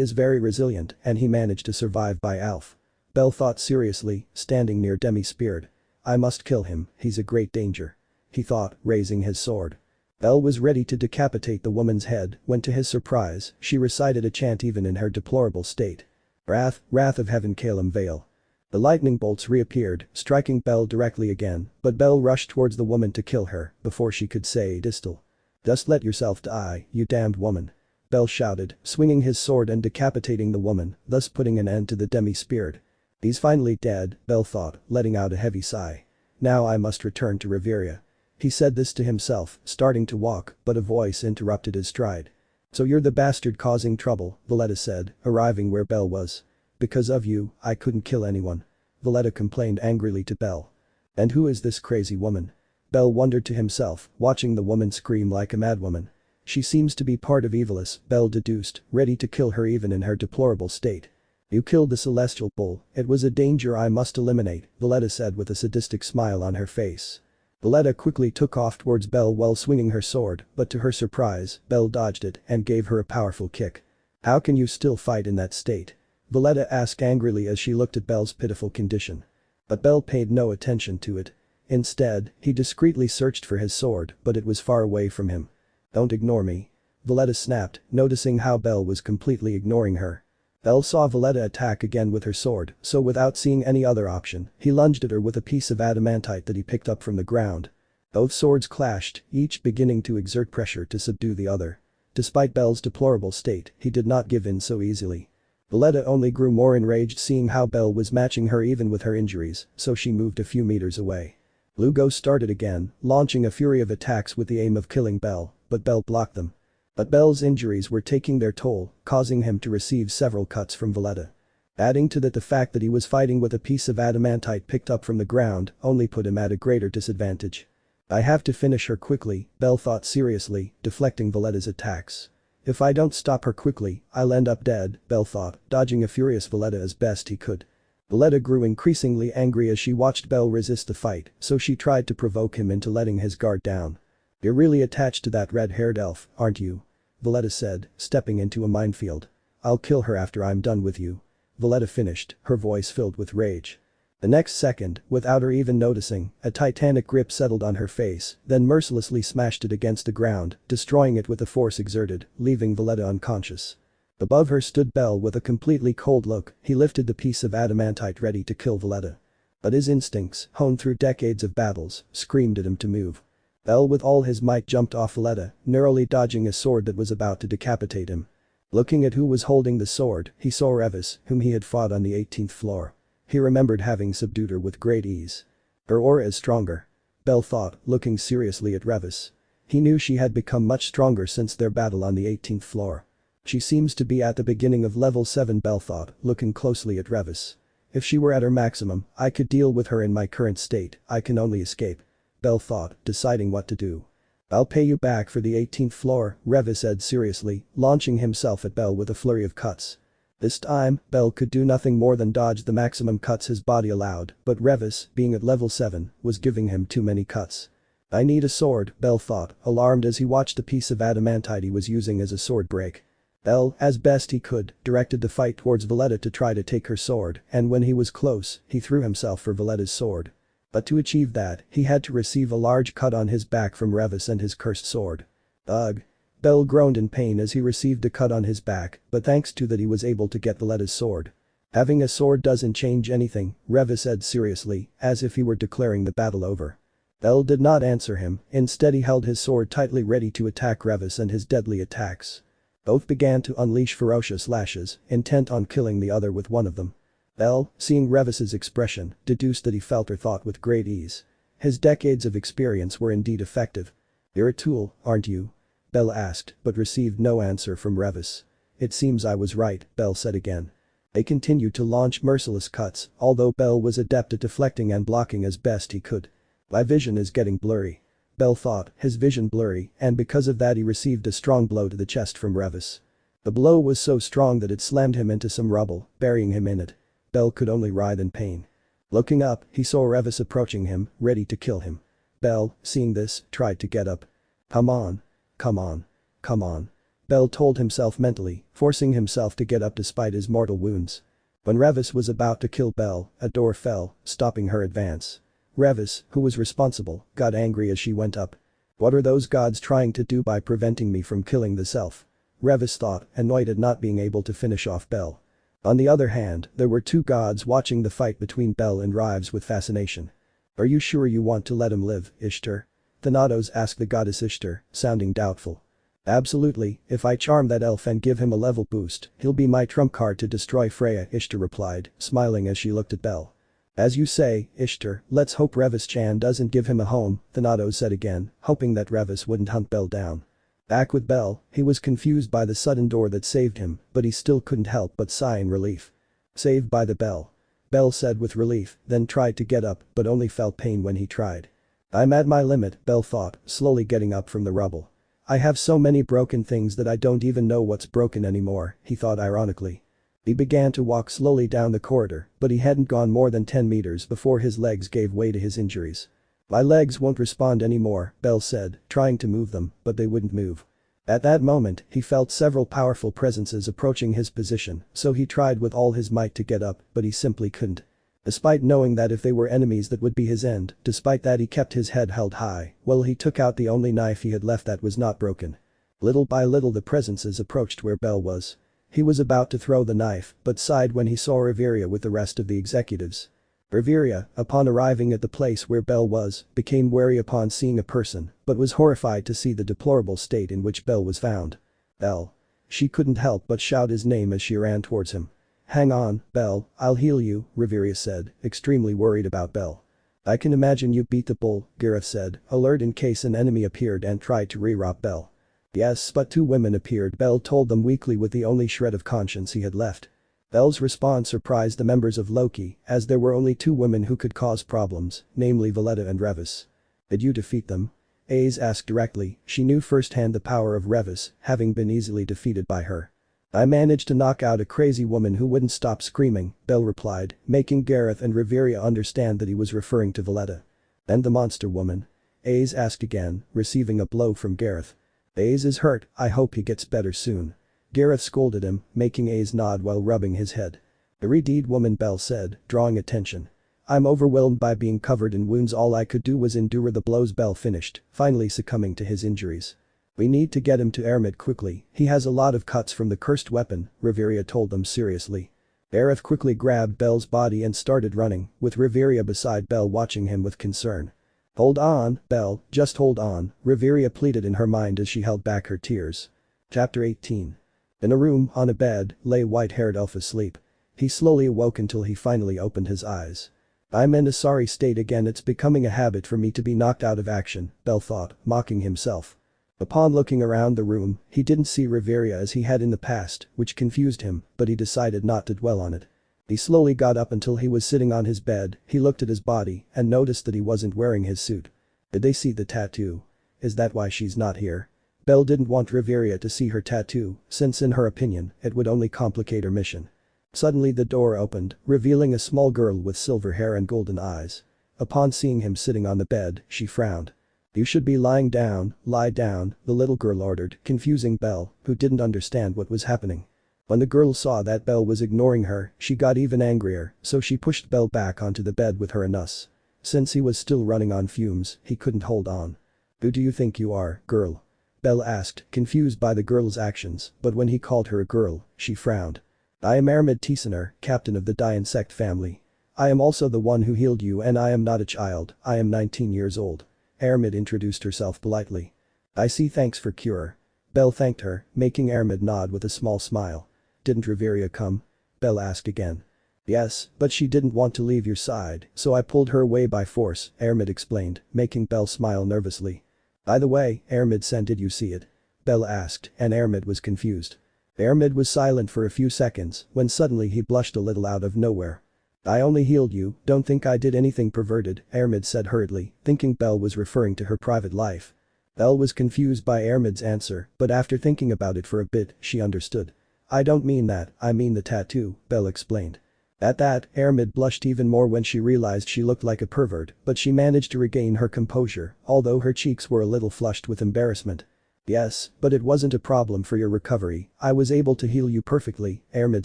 S2: is very resilient and he managed to survive by Alf. Belle thought seriously, standing near demi-spirit. I must kill him, he's a great danger. He thought, raising his sword. Belle was ready to decapitate the woman's head when to his surprise, she recited a chant even in her deplorable state. Wrath, wrath of heaven Calum Vale. The lightning bolts reappeared, striking Belle directly again, but Belle rushed towards the woman to kill her before she could say distal. Just let yourself die, you damned woman. Belle shouted, swinging his sword and decapitating the woman, thus putting an end to the demi-spirit. He's finally dead, Belle thought, letting out a heavy sigh. Now I must return to Riveria. He said this to himself, starting to walk, but a voice interrupted his stride. So you're the bastard causing trouble, Valletta said, arriving where Belle was. Because of you, I couldn't kill anyone. Valletta complained angrily to Belle. And who is this crazy woman? Belle wondered to himself, watching the woman scream like a madwoman. She seems to be part of Evilus, Belle deduced, ready to kill her even in her deplorable state. You killed the celestial bull, it was a danger I must eliminate, Valletta said with a sadistic smile on her face. Valletta quickly took off towards Belle while swinging her sword, but to her surprise, Belle dodged it and gave her a powerful kick. How can you still fight in that state? Valletta asked angrily as she looked at Belle's pitiful condition. But Belle paid no attention to it. Instead, he discreetly searched for his sword, but it was far away from him. Don't ignore me. Valletta snapped, noticing how Belle was completely ignoring her. Belle saw Valletta attack again with her sword, so without seeing any other option, he lunged at her with a piece of adamantite that he picked up from the ground. Both swords clashed, each beginning to exert pressure to subdue the other. Despite Belle's deplorable state, he did not give in so easily. Valletta only grew more enraged seeing how Belle was matching her even with her injuries, so she moved a few meters away. Lugo started again, launching a fury of attacks with the aim of killing Belle, but Belle blocked them. But Belle's injuries were taking their toll, causing him to receive several cuts from Valletta. Adding to that the fact that he was fighting with a piece of adamantite picked up from the ground only put him at a greater disadvantage. I have to finish her quickly, Belle thought seriously, deflecting Valletta's attacks. If I don't stop her quickly, I'll end up dead, Belle thought, dodging a furious Valletta as best he could. Valletta grew increasingly angry as she watched Belle resist the fight, so she tried to provoke him into letting his guard down. You're really attached to that red-haired elf, aren't you? Valletta said, stepping into a minefield. I'll kill her after I'm done with you. Valletta finished, her voice filled with rage. The next second, without her even noticing, a titanic grip settled on her face, then mercilessly smashed it against the ground, destroying it with the force exerted, leaving Valletta unconscious. Above her stood Belle with a completely cold look, he lifted the piece of adamantite ready to kill Valletta. But his instincts, honed through decades of battles, screamed at him to move. Belle with all his might jumped off Valletta, narrowly dodging a sword that was about to decapitate him. Looking at who was holding the sword, he saw Revis, whom he had fought on the 18th floor. He remembered having subdued her with great ease. Her aura is stronger. Belle thought, looking seriously at Revis. He knew she had become much stronger since their battle on the 18th floor. She seems to be at the beginning of level 7, Belle thought, looking closely at Revis. If she were at her maximum, I could deal with her in my current state, I can only escape. Belle thought, deciding what to do. I'll pay you back for the 18th floor, Revis said seriously, launching himself at Belle with a flurry of cuts. This time, Belle could do nothing more than dodge the maximum cuts his body allowed, but Revis, being at level 7, was giving him too many cuts. I need a sword, Belle thought, alarmed as he watched the piece of adamantite he was using as a sword break. Belle, as best he could, directed the fight towards Valletta to try to take her sword, and when he was close, he threw himself for Valletta's sword. But to achieve that, he had to receive a large cut on his back from Revis and his cursed sword. Ugh. Belle groaned in pain as he received a cut on his back, but thanks to that he was able to get Valletta's sword. Having a sword doesn't change anything, Revis said seriously, as if he were declaring the battle over. Belle did not answer him, instead he held his sword tightly ready to attack Revis and his deadly attacks. Both began to unleash ferocious lashes, intent on killing the other with one of them. Belle, seeing Revis's expression, deduced that he felt her thought with great ease. His decades of experience were indeed effective. You're a tool, aren't you? Belle asked, but received no answer from Revis. It seems I was right, Belle said again. They continued to launch merciless cuts, although Belle was adept at deflecting and blocking as best he could. My vision is getting blurry. Belle thought, his vision blurry, and because of that he received a strong blow to the chest from Revis. The blow was so strong that it slammed him into some rubble, burying him in it. Belle could only writhe in pain. Looking up, he saw Revis approaching him, ready to kill him. Belle, seeing this, tried to get up. Come on. Come on. Come on. Belle told himself mentally, forcing himself to get up despite his mortal wounds. When Revis was about to kill Belle, a door fell, stopping her advance. Revis, who was responsible, got angry as she went up. What are those gods trying to do by preventing me from killing this elf? Revis thought, annoyed at not being able to finish off Belle. On the other hand, there were two gods watching the fight between Belle and Rives with fascination. Are you sure you want to let him live, Ishtar? Thanatos asked the goddess Ishtar, sounding doubtful. Absolutely, if I charm that elf and give him a level boost, he'll be my trump card to destroy Freya, Ishtar replied, smiling as she looked at Belle. As you say, Ishtar, let's hope Revis-chan doesn't give him a home, Thanatos said again, hoping that Revis wouldn't hunt Belle down. Back with Belle, he was confused by the sudden door that saved him, but he still couldn't help but sigh in relief. Saved by the bell. Belle said with relief, then tried to get up, but only felt pain when he tried. I'm at my limit, Belle thought, slowly getting up from the rubble. I have so many broken things that I don't even know what's broken anymore, he thought ironically. He began to walk slowly down the corridor, but he hadn't gone more than 10 meters before his legs gave way to his injuries. My legs won't respond anymore, Belle said, trying to move them, but they wouldn't move. At that moment, he felt several powerful presences approaching his position, so he tried with all his might to get up, but he simply couldn't. Despite knowing that if they were enemies that would be his end, despite that he kept his head held high, well he took out the only knife he had left that was not broken. Little by little the presences approached where Belle was. He was about to throw the knife, but sighed when he saw Riveria with the rest of the executives. Riveria, upon arriving at the place where Belle was, became wary upon seeing a person, but was horrified to see the deplorable state in which Belle was found. Belle. She couldn't help but shout his name as she ran towards him. "Hang on, Belle, I'll heal you," Riveria said, extremely worried about Belle. "I can imagine you beat the bull," Gareth said, alert in case an enemy appeared and tried to re-rob Belle. "Yes, but two women appeared," Belle told them weakly with the only shred of conscience he had left. Belle's response surprised the members of Loki, as there were only two women who could cause problems, namely Valletta and Revis. "Did you defeat them?" Ace asked directly, she knew firsthand the power of Revis, having been easily defeated by her. "I managed to knock out a crazy woman who wouldn't stop screaming," Belle replied, making Gareth and Riveria understand that he was referring to Valletta. "And the monster woman?" Ace asked again, receiving a blow from Gareth. "Ace is hurt, I hope he gets better soon." Gareth scolded him, making Ace nod while rubbing his head. "The Redeed woman," Belle said, drawing attention. "I'm overwhelmed by being covered in wounds, all I could do was endure the blows." Belle finished, finally succumbing to his injuries. "We need to get him to Ermid quickly, he has a lot of cuts from the cursed weapon," Riveria told them seriously. Gareth quickly grabbed Belle's body and started running, with Riveria beside Belle watching him with concern. "Hold on, Belle, just hold on," Riveria pleaded in her mind as she held back her tears. Chapter 18. In a room, on a bed, lay white-haired elf asleep. He slowly awoke until he finally opened his eyes. "I'm in a sorry state again, it's becoming a habit for me to be knocked out of action," Belle thought, mocking himself. Upon looking around the room, he didn't see Riveria as he had in the past, which confused him, but he decided not to dwell on it. He slowly got up until he was sitting on his bed, he looked at his body and noticed that he wasn't wearing his suit. Did they see the tattoo? Is that why she's not here? Belle didn't want Riveria to see her tattoo, since in her opinion, it would only complicate her mission. Suddenly the door opened, revealing a small girl with silver hair and golden eyes. Upon seeing him sitting on the bed, she frowned. "You should be lying down, lie down," the little girl ordered, confusing Belle, who didn't understand what was happening. When the girl saw that Belle was ignoring her, she got even angrier, so she pushed Belle back onto the bed with her anus. Since he was still running on fumes, he couldn't hold on. "Who do you think you are, girl?" Belle asked, confused by the girl's actions, but when he called her a girl, she frowned. "I am Ermid Tiesener, captain of the Die insect family. I am also the one who healed you, and I am not a child, I am 19 years old. Ermid introduced herself politely. "I see, thanks for cure." Belle thanked her, making Ermid nod with a small smile. "Didn't Riveria come?" Belle asked again. "Yes, but she didn't want to leave your side, so I pulled her away by force," Ermid explained, making Belle smile nervously. "By the way, Ermid-san, did you see it?" Belle asked, and Ermid was confused. Ermid was silent for a few seconds, when suddenly he blushed a little out of nowhere. "I only healed you, don't think I did anything perverted," Ermid said hurriedly, thinking Belle was referring to her private life. Belle was confused by Ermid's answer, but after thinking about it for a bit, she understood. "I don't mean that, I mean the tattoo," Belle explained. At that, Ermid blushed even more when she realized she looked like a pervert, but she managed to regain her composure, although her cheeks were a little flushed with embarrassment. "Yes, but it wasn't a problem for your recovery, I was able to heal you perfectly," Ermid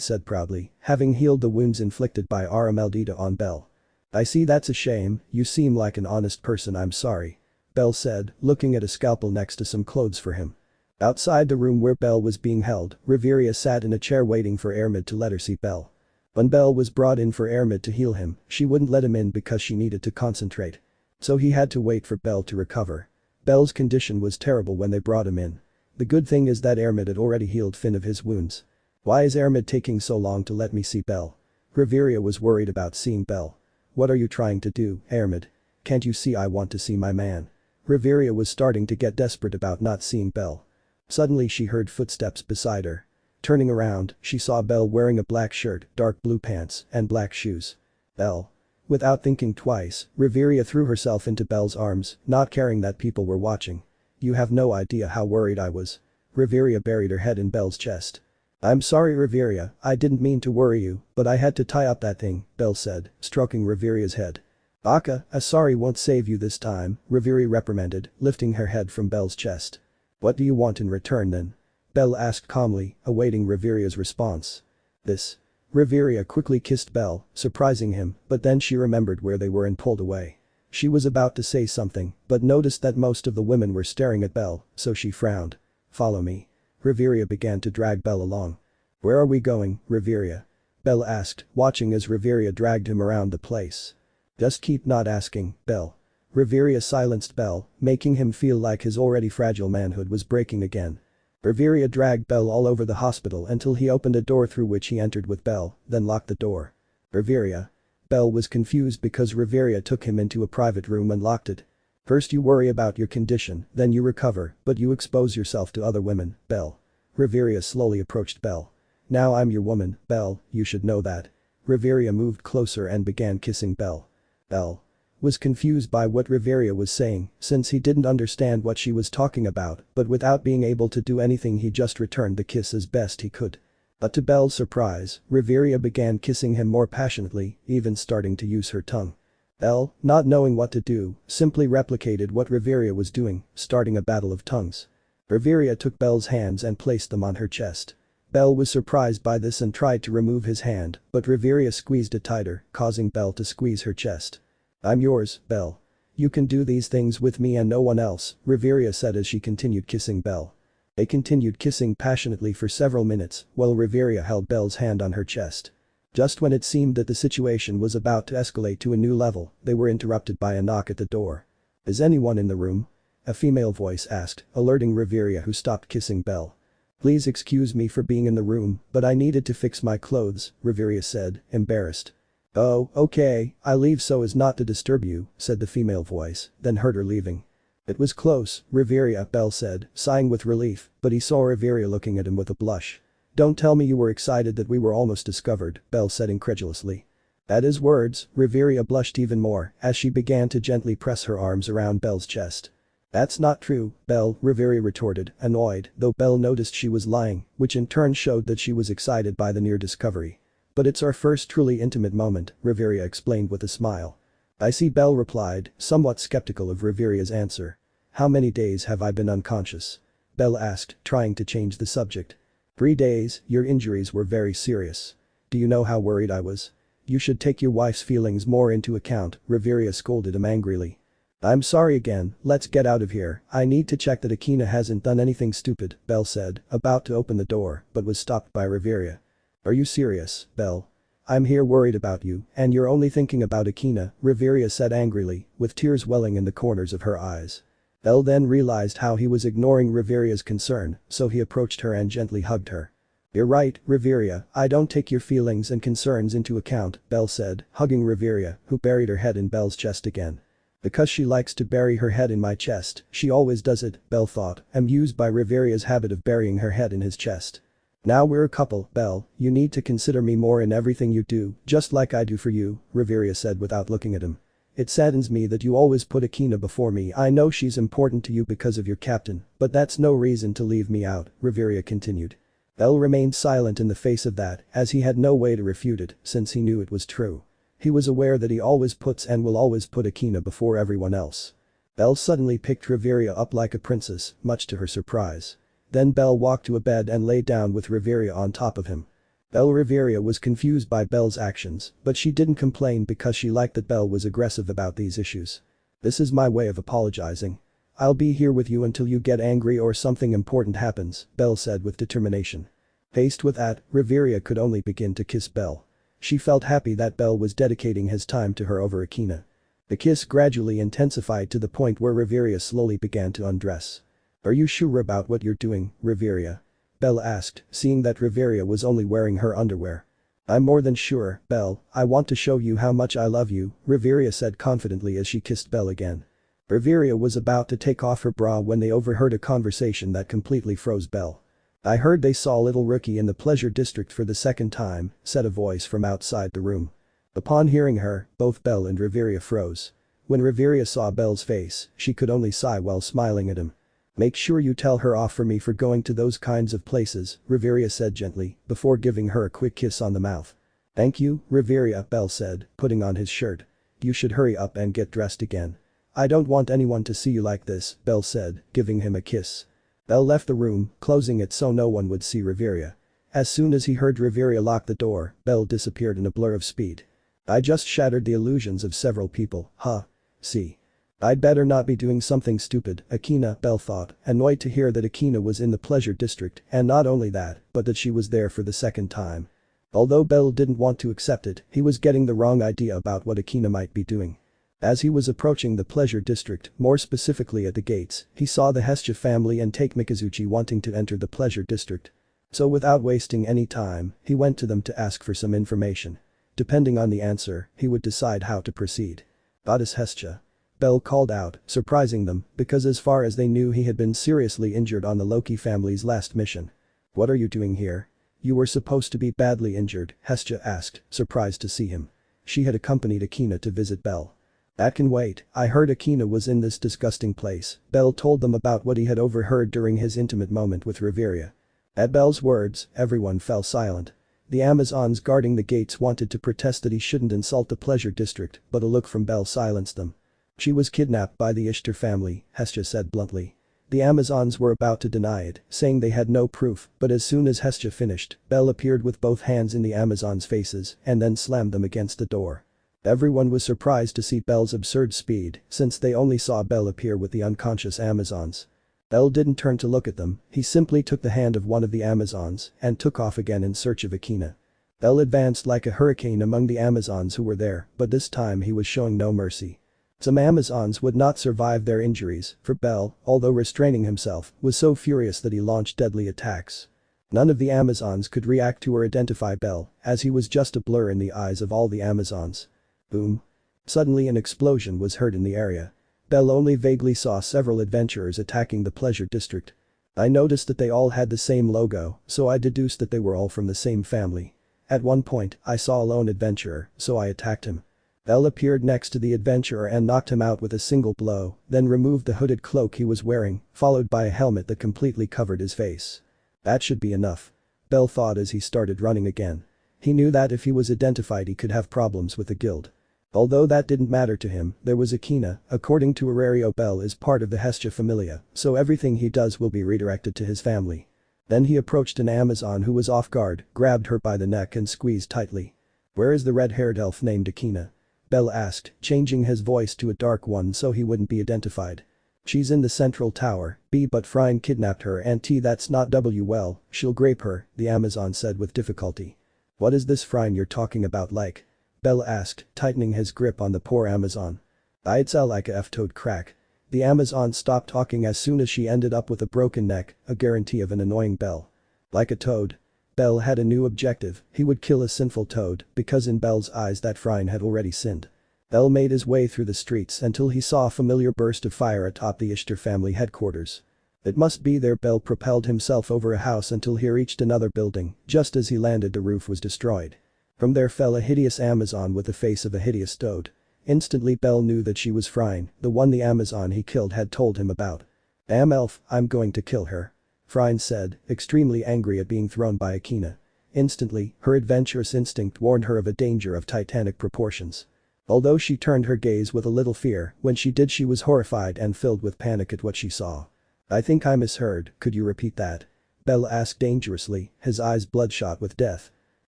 S2: said proudly, having healed the wounds inflicted by Ara Maldita on Belle. "I see, that's a shame, you seem like an honest person, I'm sorry," Belle said, looking at a scalpel next to some clothes for him. Outside the room where Belle was being held, Riveria sat in a chair waiting for Ermid to let her see Belle. When Belle was brought in for Ermid to heal him, she wouldn't let him in because she needed to concentrate. So he had to wait for Belle to recover. Belle's condition was terrible when they brought him in. The good thing is that Ermid had already healed Finn of his wounds. "Why is Ermid taking so long to let me see Belle?" Riveria was worried about seeing Belle. "What are you trying to do, Ermid? Can't you see I want to see my man?" Riveria was starting to get desperate about not seeing Belle. Suddenly she heard footsteps beside her. Turning around, she saw Belle wearing a black shirt, dark blue pants, and black shoes. "Belle." Without thinking twice, Riveria threw herself into Belle's arms, not caring that people were watching. "You have no idea how worried I was." Riveria buried her head in Belle's chest. "I'm sorry, Riveria, I didn't mean to worry you, but I had to tie up that thing," Belle said, stroking Riveria's head. "Aka, a sorry won't save you this time," Riveria reprimanded, lifting her head from Belle's chest. "What do you want in return then?" Belle asked calmly, awaiting Riveria's response. "This." Riveria quickly kissed Belle, surprising him, but then she remembered where they were and pulled away. She was about to say something, but noticed that most of the women were staring at Belle, so she frowned. "Follow me." Riveria began to drag Belle along. "Where are we going, Riveria?" Belle asked, watching as Riveria dragged him around the place. "Just keep not asking, Belle." Riveria silenced Belle, making him feel like his already fragile manhood was breaking again. Riveria dragged Belle all over the hospital until he opened a door through which he entered with Belle, then locked the door. Riveria. Belle was confused because Riveria took him into a private room and locked it. First you worry about your condition, then you recover, but you expose yourself to other women, Belle. Riveria slowly approached Belle. Now I'm your woman, Belle, you should know that. Riveria moved closer and began kissing Belle. Belle was confused by what Riveria was saying, since he didn't understand what she was talking about, but without being able to do anything he just returned the kiss as best he could. But to Belle's surprise, Riveria began kissing him more passionately, even starting to use her tongue. Belle, not knowing what to do, simply replicated what Riveria was doing, starting a battle of tongues. Riveria took Belle's hands and placed them on her chest. Belle was surprised by this and tried to remove his hand, but Riveria squeezed it tighter, causing Belle to squeeze her chest. I'm yours, Belle. You can do these things with me and no one else, Riveria said as she continued kissing Belle. They continued kissing passionately for several minutes, while Riveria held Belle's hand on her chest. Just when it seemed that the situation was about to escalate to a new level, they were interrupted by a knock at the door. Is anyone in the room? A female voice asked, alerting Riveria, who stopped kissing Belle. Please excuse me for being in the room, but I needed to fix my clothes, Riveria said, embarrassed. Oh, okay, I'll leave so as not to disturb you, said the female voice, then heard her leaving. It was close, Riveria, Belle said, sighing with relief, but he saw Riveria looking at him with a blush. Don't tell me you were excited that we were almost discovered, Belle said incredulously. At his words, Riveria blushed even more as she began to gently press her arms around Belle's chest. That's not true, Belle, Riveria retorted, annoyed, though Belle noticed she was lying, which in turn showed that she was excited by the near discovery. But it's our first truly intimate moment, Riveria explained with a smile. I see, Belle replied, somewhat skeptical of Riveria's answer. How many days have I been unconscious? Belle asked, trying to change the subject. 3 days, your injuries were very serious. Do you know how worried I was? You should take your wife's feelings more into account, Riveria scolded him angrily. I'm sorry again, let's get out of here, I need to check that Akina hasn't done anything stupid, Belle said, about to open the door, but was stopped by Riveria. Are you serious, Belle? I'm here worried about you, and you're only thinking about Akina, Riveria said angrily, with tears welling in the corners of her eyes. Belle then realized how he was ignoring Riveria's concern, so he approached her and gently hugged her. You're right, Riveria, I don't take your feelings and concerns into account, Belle said, hugging Riveria, who buried her head in Belle's chest again. Because she likes to bury her head in my chest, she always does it, Belle thought, amused by Riveria's habit of burying her head in his chest. Now we're a couple, Belle, you need to consider me more in everything you do, just like I do for you, Riveria said without looking at him. It saddens me that you always put Akina before me. I know she's important to you because of your captain, but that's no reason to leave me out, Riveria continued. Belle remained silent in the face of that, as he had no way to refute it, since he knew it was true. He was aware that he always puts and will always put Akina before everyone else. Belle suddenly picked Riveria up like a princess, much to her surprise. Then Belle walked to a bed and lay down with Riveria on top of him. Riveria was confused by Belle's actions, but she didn't complain because she liked that Belle was aggressive about these issues. This is my way of apologizing. I'll be here with you until you get angry or something important happens, Belle said with determination. Faced with that, Riveria could only begin to kiss Belle. She felt happy that Belle was dedicating his time to her over Akina. The kiss gradually intensified to the point where Riveria slowly began to undress. Are you sure about what you're doing, Riveria? Belle asked, seeing that Riveria was only wearing her underwear. I'm more than sure, Belle, I want to show you how much I love you, Riveria said confidently as she kissed Belle again. Riveria was about to take off her bra when they overheard a conversation that completely froze Belle. I heard they saw little Rookie in the pleasure district for the second time, said a voice from outside the room. Upon hearing her, both Belle and Riveria froze. When Riveria saw Belle's face, she could only sigh while smiling at him. Make sure you tell her off for me for going to those kinds of places, Riveria said gently, before giving her a quick kiss on the mouth. Thank you, Riveria, Belle said, putting on his shirt. You should hurry up and get dressed again. I don't want anyone to see you like this, Belle said, giving him a kiss. Belle left the room, closing it so no one would see Riveria. As soon as he heard Riveria lock the door, Belle disappeared in a blur of speed. I just shattered the illusions of several people, huh? See. I'd better not be doing something stupid, Akina, Belle thought, annoyed to hear that Akina was in the pleasure district, and not only that, but that she was there for the second time. Although Belle didn't want to accept it, he was getting the wrong idea about what Akina might be doing. As he was approaching the pleasure district, more specifically at the gates, he saw the Hestia family and Take Mikazuchi wanting to enter the pleasure district. So without wasting any time, he went to them to ask for some information. Depending on the answer, he would decide how to proceed. Goddess Hestia. Belle called out, surprising them, because as far as they knew he had been seriously injured on the Loki family's last mission. What are you doing here? You were supposed to be badly injured, Hestia asked, surprised to see him. She had accompanied Akina to visit Belle. That can wait, I heard Akina was in this disgusting place. Belle told them about what he had overheard during his intimate moment with Riveria. At Belle's words, everyone fell silent. The Amazons guarding the gates wanted to protest that he shouldn't insult the pleasure district, but a look from Belle silenced them. She was kidnapped by the Ishtar family, Hestia said bluntly. The Amazons were about to deny it, saying they had no proof, but as soon as Hestia finished, Belle appeared with both hands in the Amazons' faces and then slammed them against the door. Everyone was surprised to see Belle's absurd speed, since they only saw Belle appear with the unconscious Amazons. Belle didn't turn to look at them, he simply took the hand of one of the Amazons and took off again in search of Akina. Belle advanced like a hurricane among the Amazons who were there, but this time he was showing no mercy. Some Amazons would not survive their injuries, for Belle, although restraining himself, was so furious that he launched deadly attacks. None of the Amazons could react to or identify Belle, as he was just a blur in the eyes of all the Amazons. Boom. Suddenly an explosion was heard in the area. Belle only vaguely saw several adventurers attacking the pleasure district. I noticed that they all had the same logo, so I deduced that they were all from the same family. At one point, I saw a lone adventurer, so I attacked him. Belle appeared next to the adventurer and knocked him out with a single blow, then removed the hooded cloak he was wearing, followed by a helmet that completely covered his face. That should be enough. Belle thought as he started running again. He knew that if he was identified he could have problems with the guild. Although that didn't matter to him, there was Akina. According to Aario, Belle is part of the Hestia familia, so everything he does will be redirected to his family. Then he approached an Amazon who was off guard, grabbed her by the neck and squeezed tightly. Where is the red-haired elf named Akina? Belle asked, changing his voice to a dark one so he wouldn't be identified. She's in the central tower, B, but Freya kidnapped her and T, that's not W, well, she'll grape her, the Amazon said with difficulty. What is this Freya you're talking about like? Belle asked, tightening his grip on the poor Amazon. I'd sell like a F-toed crack. The Amazon stopped talking as soon as she ended up with a broken neck, a guarantee of an annoying Belle. Like a toad. Belle had a new objective, he would kill a sinful toad, because in Belle's eyes that Freya had already sinned. Belle made his way through the streets until he saw a familiar burst of fire atop the Ishtar family headquarters. It must be there. Belle propelled himself over a house until he reached another building, just as he landed the roof was destroyed. From there fell a hideous Amazon with the face of a hideous toad. Instantly Belle knew that she was Freya, the one the Amazon he killed had told him about. Damn elf, I'm going to kill her. Freya said, extremely angry at being thrown by Akina. Instantly, her adventurous instinct warned her of a danger of titanic proportions. Although she turned her gaze with a little fear, when she did she was horrified and filled with panic at what she saw. I think I misheard, could you repeat that? Belle asked dangerously, his eyes bloodshot with death.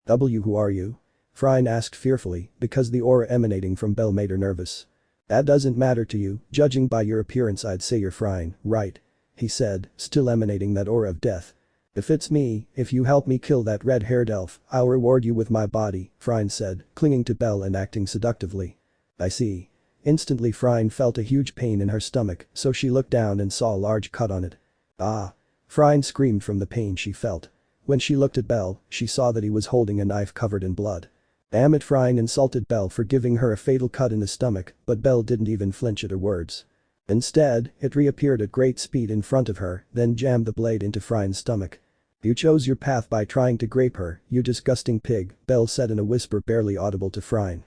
S2: Who are you? Freya asked fearfully, because the aura emanating from Belle made her nervous. That doesn't matter to you, judging by your appearance I'd say you're Freya, right? He said, still emanating that aura of death. If it's me, if you help me kill that red-haired elf, I'll reward you with my body, Freya said, clinging to Belle and acting seductively. I see. Instantly Freya felt a huge pain in her stomach, so she looked down and saw a large cut on it. Ah! Freya screamed from the pain she felt. When she looked at Belle, she saw that he was holding a knife covered in blood. Damn it, Freya insulted Belle for giving her a fatal cut in the stomach, but Belle didn't even flinch at her words. Instead, it reappeared at great speed in front of her, then jammed the blade into Freya's stomach. You chose your path by trying to grape her, you disgusting pig, Belle said in a whisper barely audible to Freya.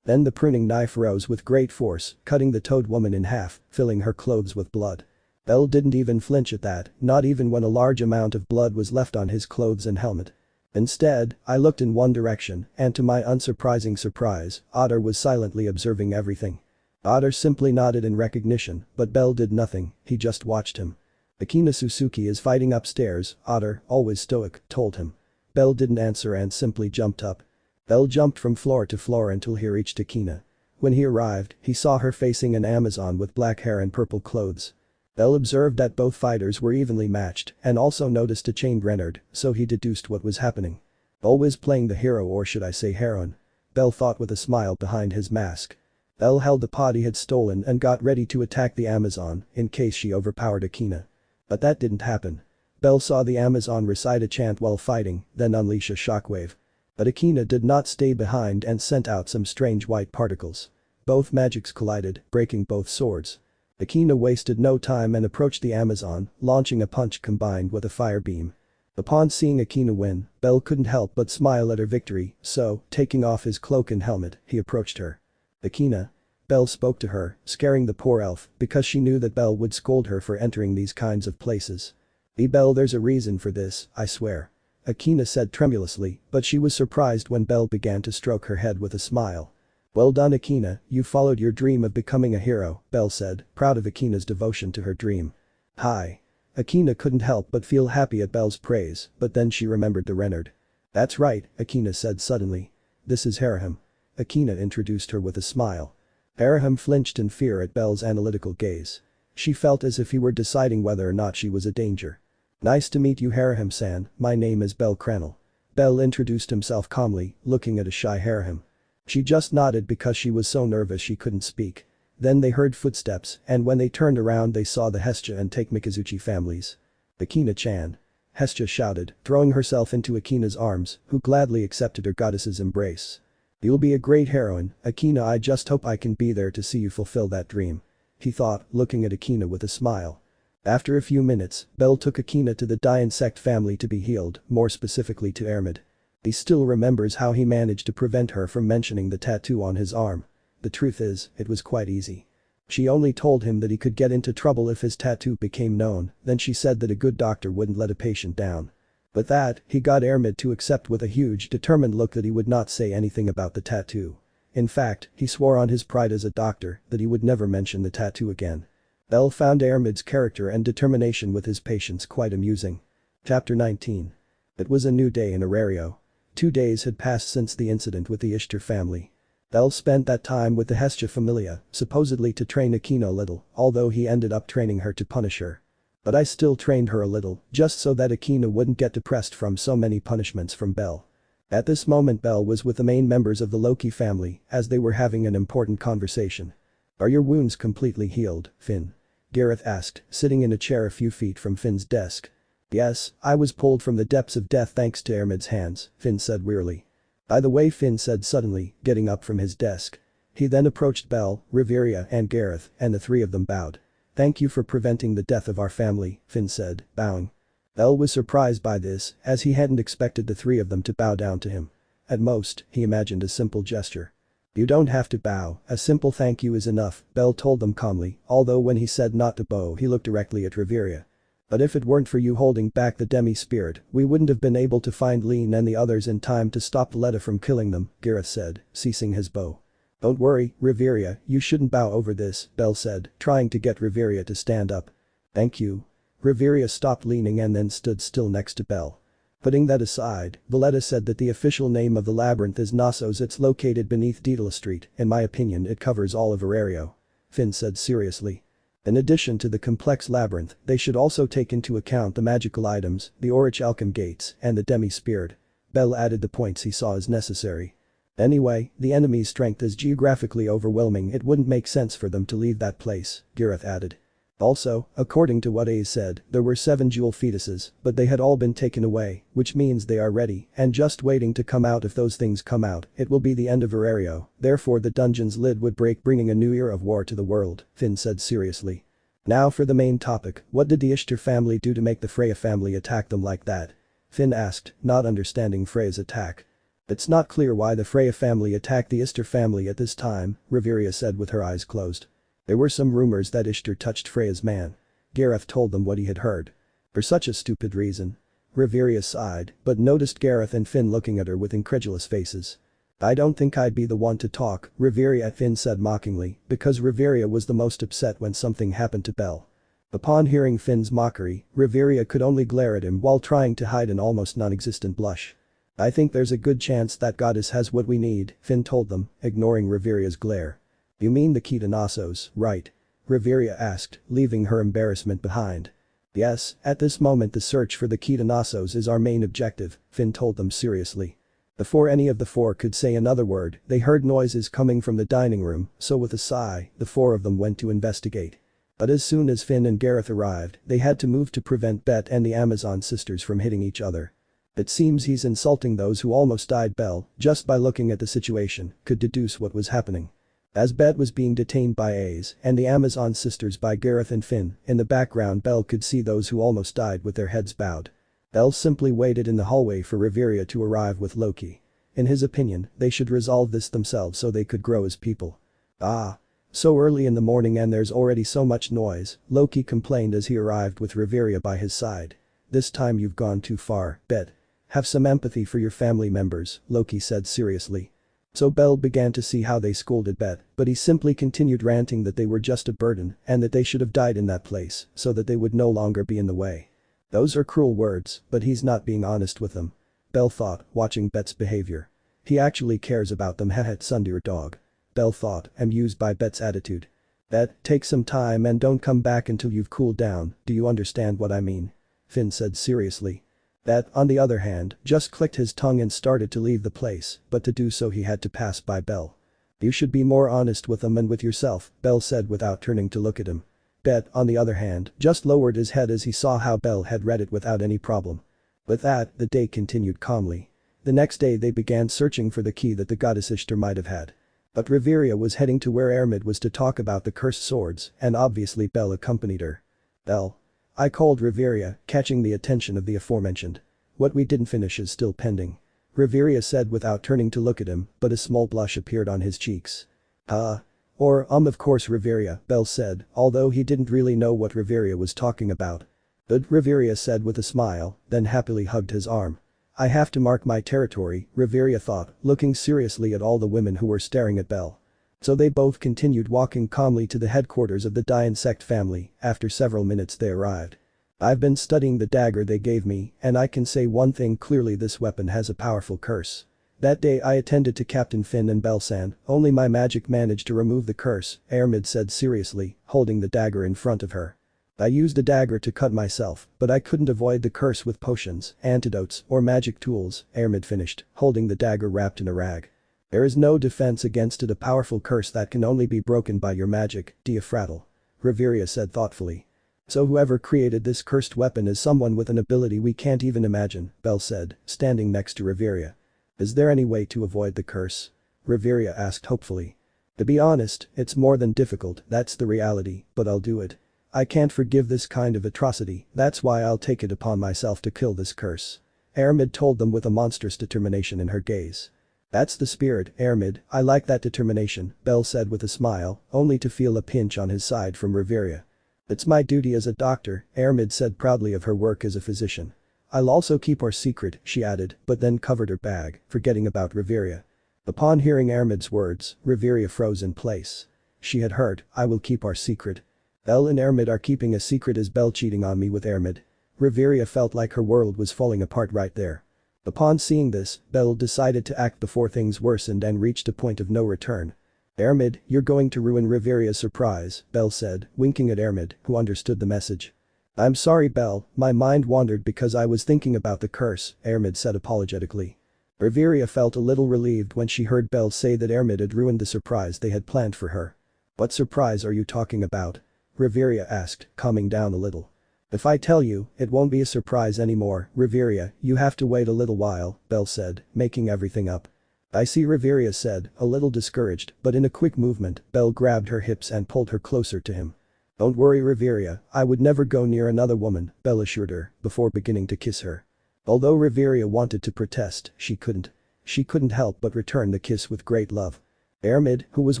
S2: Then the pruning knife rose with great force, cutting the toad woman in half, filling her clothes with blood. Belle didn't even flinch at that, not even when a large amount of blood was left on his clothes and helmet. Instead, I looked in one direction, and to my unsurprising surprise, Otter was silently observing everything. Otter simply nodded in recognition, but Belle did nothing, he just watched him. Akina Suzuki is fighting upstairs, Otter, always stoic, told him. Belle didn't answer and simply jumped up. Belle jumped from floor to floor until he reached Akina. When he arrived, he saw her facing an Amazon with black hair and purple clothes. Belle observed that both fighters were evenly matched and also noticed a chained Renard, so he deduced what was happening. Always playing the hero, or should I say heroine? Belle thought with a smile behind his mask. Belle held the pot he had stolen and got ready to attack the Amazon in case she overpowered Akina. But that didn't happen. Belle saw the Amazon recite a chant while fighting, then unleash a shockwave. But Akina did not stay behind and sent out some strange white particles. Both magics collided, breaking both swords. Akina wasted no time and approached the Amazon, launching a punch combined with a fire beam. Upon seeing Akina win, Belle couldn't help but smile at her victory, so, taking off his cloak and helmet, he approached her. "Akina." Belle spoke to her, scaring the poor elf because she knew that Belle would scold her for entering these kinds of places. "Belle, there's a reason for this, I swear." Akina said tremulously, but she was surprised when Belle began to stroke her head with a smile. "Well done, Akina, you followed your dream of becoming a hero," Belle said, proud of Akina's devotion to her dream. "Hi." Akina couldn't help but feel happy at Belle's praise, but then she remembered the Renard. "That's right," Akina said suddenly. "This is Haraham." Akina introduced her with a smile. Haraham flinched in fear at Belle's analytical gaze. She felt as if he were deciding whether or not she was a danger. "Nice to meet you, Haraham-san, my name is bellcranel." Belle introduced himself calmly, looking at a shy Haraham. She just nodded because she was so nervous she couldn't speak. Then they heard footsteps, and when they turned around they saw the Hestia and Take Mikazuchi families. "Akina-chan." Hestia shouted, throwing herself into Akina's arms, who gladly accepted her goddess's embrace. "You'll be a great heroine, Akina, I just hope I can be there to see you fulfill that dream," he thought, looking at Akina with a smile. After a few minutes, Belle took Akina to the Die insect family to be healed, more specifically to Ermid. He still remembers how he managed to prevent her from mentioning the tattoo on his arm. The truth is, it was quite easy. She only told him that he could get into trouble if his tattoo became known, then she said that a good doctor wouldn't let a patient down. But that, he got Ermid to accept with a huge determined look that he would not say anything about the tattoo. In fact, he swore on his pride as a doctor that he would never mention the tattoo again. Belle found Ermid's character and determination with his patients quite amusing. Chapter 19. It was a new day in Aario. 2 days had passed since the incident with the Ishtar family. Belle spent that time with the Hestia Familia, supposedly to train Akina a little, although he ended up training her to punish her. But I still trained her a little, just so that Akina wouldn't get depressed from so many punishments from Belle. At this moment Belle was with the main members of the Loki family as they were having an important conversation. "Are your wounds completely healed, Finn?" Gareth asked, sitting in a chair a few feet from Finn's desk. "Yes, I was pulled from the depths of death thanks to Ermid's hands," Finn said wearily. "By the way," Finn said suddenly, getting up from his desk. He then approached Belle, Riveria and Gareth, and the three of them bowed. "Thank you for preventing the death of our family," Finn said, bowing. Belle was surprised by this, as he hadn't expected the three of them to bow down to him. At most, he imagined a simple gesture. "You don't have to bow, a simple thank you is enough," Belle told them calmly, although when he said not to bow he looked directly at Riveria. "But if it weren't for you holding back the demi-spirit, we wouldn't have been able to find Lean and the others in time to stop Letta from killing them," Gareth said, ceasing his bow. "Don't worry, Riveria, you shouldn't bow over this," Belle said, trying to get Riveria to stand up. "Thank you." Riveria stopped leaning and then stood still next to Belle. Putting that aside, Valletta said that the official name of the labyrinth is Knossos. It's located beneath Daedalus Street, in my opinion it covers all of Aario. Finn said seriously. In addition to the complex labyrinth, they should also take into account the magical items, the Orich Alchem gates, and the demi-spirit. Belle added the points he saw as necessary. "Anyway, the enemy's strength is geographically overwhelming, it wouldn't make sense for them to leave that place," Gareth added. Also, according to what Ace said, there were 7 jewel fetuses, but they had all been taken away, which means they are ready and just waiting to come out. If those things come out, it will be the end of Aario, therefore the dungeon's lid would break, bringing a new era of war to the world, Finn said seriously. "Now for the main topic, what did the Ishtar family do to make the Freya family attack them like that?" Finn asked, not understanding Freya's attack. "It's not clear why the Freya family attacked the Ishtar family at this time," Riveria said with her eyes closed. "There were some rumors that Ishtar touched Freya's man." Gareth told them what he had heard. "For such a stupid reason." Riveria sighed, but noticed Gareth and Finn looking at her with incredulous faces. "I don't think I'd be the one to talk," Riveria, Finn said mockingly, because Riveria was the most upset when something happened to Belle. Upon hearing Finn's mockery, Riveria could only glare at him while trying to hide an almost non-existent blush. "I think there's a good chance that goddess has what we need," Finn told them, ignoring Riveria's glare. "You mean the key to Knossos, right?" Riveria asked, leaving her embarrassment behind. "Yes, at this moment the search for the key to Knossos is our main objective," Finn told them seriously. Before any of the four could say another word, they heard noises coming from the dining room, so with a sigh, the four of them went to investigate. But as soon as Finn and Gareth arrived, they had to move to prevent Bet and the Amazon sisters from hitting each other. It seems he's insulting those who almost died. Belle, just by looking at the situation, could deduce what was happening. As Bet was being detained by A's and the Amazon sisters by Gareth and Finn, in the background Belle could see those who almost died with their heads bowed. Belle simply waited in the hallway for Riveria to arrive with Loki. In his opinion, they should resolve this themselves so they could grow as people. Ah. So early in the morning and there's already so much noise, Loki complained as he arrived with Riveria by his side. This time you've gone too far, Bet. Have some empathy for your family members, Loki said seriously. So Belle began to see how they scolded Bet, but he simply continued ranting that they were just a burden and that they should have died in that place so that they would no longer be in the way. Those are cruel words, but he's not being honest with them. Belle thought, watching Bet's behavior. He actually cares about them. Sundeer dog. Belle thought, amused by Bet's attitude. Bet, take some time and don't come back until you've cooled down, do you understand what I mean? Finn said seriously. Bet, on the other hand, just clicked his tongue and started to leave the place, but to do so he had to pass by Belle. You should be more honest with them and with yourself, Belle said without turning to look at him. Bet, on the other hand, just lowered his head as he saw how Belle had read it without any problem. With that, the day continued calmly. The next day they began searching for the key that the goddess Ishtar might have had. But Riveria was heading to where Ermid was to talk about the cursed swords, and obviously Belle accompanied her. Belle. I called Riveria, catching the attention of the aforementioned. What we didn't finish is still pending. Riveria said without turning to look at him, but a small blush appeared on his cheeks. Of course Riveria, Belle said, although he didn't really know what Riveria was talking about. But Riveria said with a smile, then happily hugged his arm. I have to mark my territory, Riveria thought, looking seriously at all the women who were staring at Belle. So they both continued walking calmly to the headquarters of the Dian sect family. After several minutes they arrived. I've been studying the dagger they gave me, and I can say one thing clearly: this weapon has a powerful curse. That day I attended to Captain Finn and Belsan, only my magic managed to remove the curse, Ermid said seriously, holding the dagger in front of her. I used a dagger to cut myself, but I couldn't avoid the curse with potions, antidotes, or magic tools, Ermid finished, holding the dagger wrapped in a rag. There is no defense against it, a powerful curse that can only be broken by your magic, Diafratel. Riveria said thoughtfully. So whoever created this cursed weapon is someone with an ability we can't even imagine, Belle said, standing next to Riveria. Is there any way to avoid the curse? Riveria asked hopefully. To be honest, it's more than difficult, that's the reality, but I'll do it. I can't forgive this kind of atrocity, that's why I'll take it upon myself to kill this curse. Ermid told them with a monstrous determination in her gaze. That's the spirit, Ermid, I like that determination, Belle said with a smile, only to feel a pinch on his side from Riveria. It's my duty as a doctor, Ermid said proudly of her work as a physician. I'll also keep our secret, she added, but then covered her bag, forgetting about Riveria. Upon hearing Ermid's words, Riveria froze in place. She had heard, I will keep our secret. Belle and Ermid are keeping a secret. Is Belle cheating on me with Ermid? Riveria felt like her world was falling apart right there. Upon seeing this, Belle decided to act before things worsened and reached a point of no return. Ermid, you're going to ruin Riveria's surprise, Belle said, winking at Ermid, who understood the message. I'm sorry Belle, my mind wandered because I was thinking about the curse, Ermid said apologetically. Riveria felt a little relieved when she heard Belle say that Ermid had ruined the surprise they had planned for her. What surprise are you talking about? Riveria asked, calming down a little. If I tell you, it won't be a surprise anymore, Riveria, you have to wait a little while, Belle said, making everything up. I see, Riveria said, a little discouraged, but in a quick movement, Belle grabbed her hips and pulled her closer to him. Don't worry Riveria, I would never go near another woman, Belle assured her, before beginning to kiss her. Although Riveria wanted to protest, she couldn't. She couldn't help but return the kiss with great love. Ermid, who was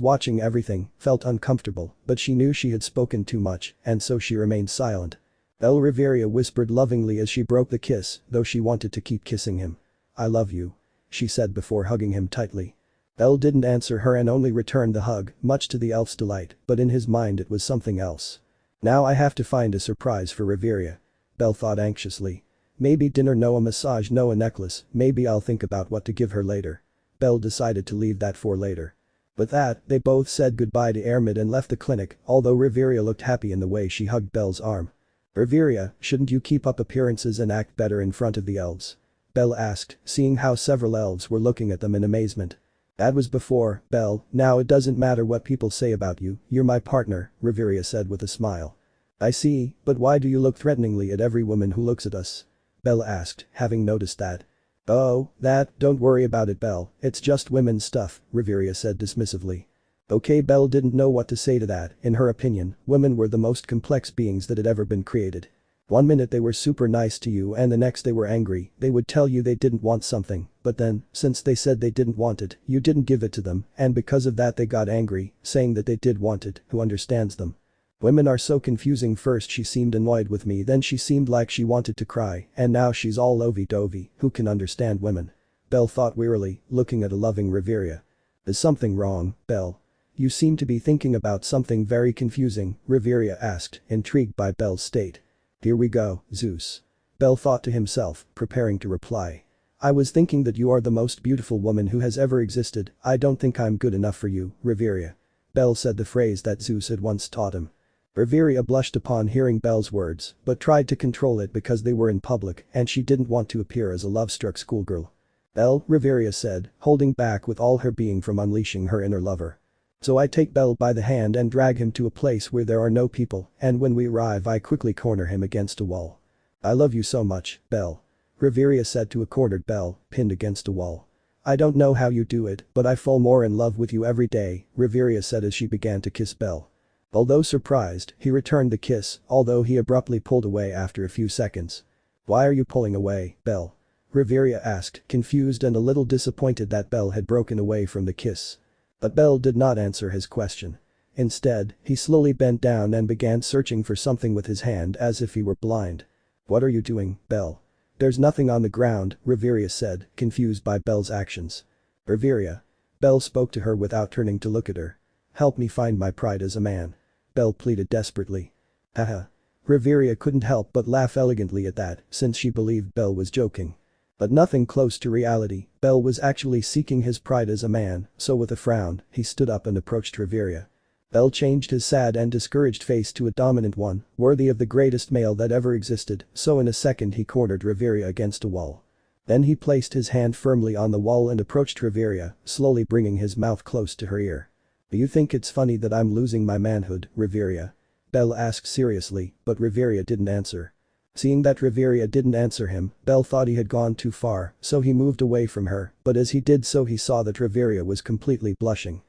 S2: watching everything, felt uncomfortable, but she knew she had spoken too much, and so she remained silent. Belle Riveria whispered lovingly as she broke the kiss, though she wanted to keep kissing him. I love you. She said before hugging him tightly. Belle didn't answer her and only returned the hug, much to the elf's delight, but in his mind it was something else. Now I have to find a surprise for Riveria. Belle thought anxiously. Maybe dinner, no a massage, no a necklace, maybe I'll think about what to give her later. Belle decided to leave that for later. With that, they both said goodbye to Ermid and left the clinic, although Riveria looked happy in the way she hugged Belle's arm. Riveria, shouldn't you keep up appearances and act better in front of the elves? Belle asked, seeing how several elves were looking at them in amazement. That was before, Belle, now it doesn't matter what people say about you, you're my partner, Riveria said with a smile. I see, but why do you look threateningly at every woman who looks at us? Belle asked, having noticed that. Oh, don't worry about it, Belle, it's just women's stuff, Riveria said dismissively. Okay, Belle didn't know what to say to that. In her opinion, women were the most complex beings that had ever been created. One minute they were super nice to you and the next they were angry, they would tell you they didn't want something, but then, since they said they didn't want it, you didn't give it to them, and because of that they got angry, saying that they did want it, who understands them? Women are so confusing. First she seemed annoyed with me, then she seemed like she wanted to cry, and now she's all lovey-dovey, who can understand women? Belle thought wearily, looking at a loving Riveria. Is something wrong, Belle? You seem to be thinking about something very confusing, Riveria asked, intrigued by Belle's state. Here we go, Zeus. Belle thought to himself, preparing to reply. I was thinking that you are the most beautiful woman who has ever existed. I don't think I'm good enough for you, Riveria. Belle said the phrase that Zeus had once taught him. Riveria blushed upon hearing Belle's words, but tried to control it because they were in public and she didn't want to appear as a love-struck schoolgirl. Belle, Riveria said, holding back with all her being from unleashing her inner lover. So I take Belle by the hand and drag him to a place where there are no people, and when we arrive I quickly corner him against a wall. I love you so much, Belle. Riveria said to a cornered Belle, pinned against a wall. I don't know how you do it, but I fall more in love with you every day, Riveria said as she began to kiss Belle. Although surprised, he returned the kiss, although he abruptly pulled away after a few seconds. Why are you pulling away, Belle? Riveria asked, confused and a little disappointed that Belle had broken away from the kiss. But Belle did not answer his question. Instead, he slowly bent down and began searching for something with his hand as if he were blind. What are you doing, Belle? There's nothing on the ground, Riveria said, confused by Belle's actions. Riveria. Belle spoke to her without turning to look at her. Help me find my pride as a man. Belle pleaded desperately. Haha. Riveria couldn't help but laugh elegantly at that, since she believed Belle was joking. But nothing close to reality, Belle was actually seeking his pride as a man, so with a frown, he stood up and approached Riveria. Belle changed his sad and discouraged face to a dominant one, worthy of the greatest male that ever existed, so in a second he cornered Riveria against a wall. Then he placed his hand firmly on the wall and approached Riveria, slowly bringing his mouth close to her ear. Do you think it's funny that I'm losing my manhood, Riveria? Belle asked seriously, but Riveria didn't answer. Seeing that Riveria didn't answer him, Belle thought he had gone too far, so he moved away from her, but as he did so he saw that Riveria was completely blushing.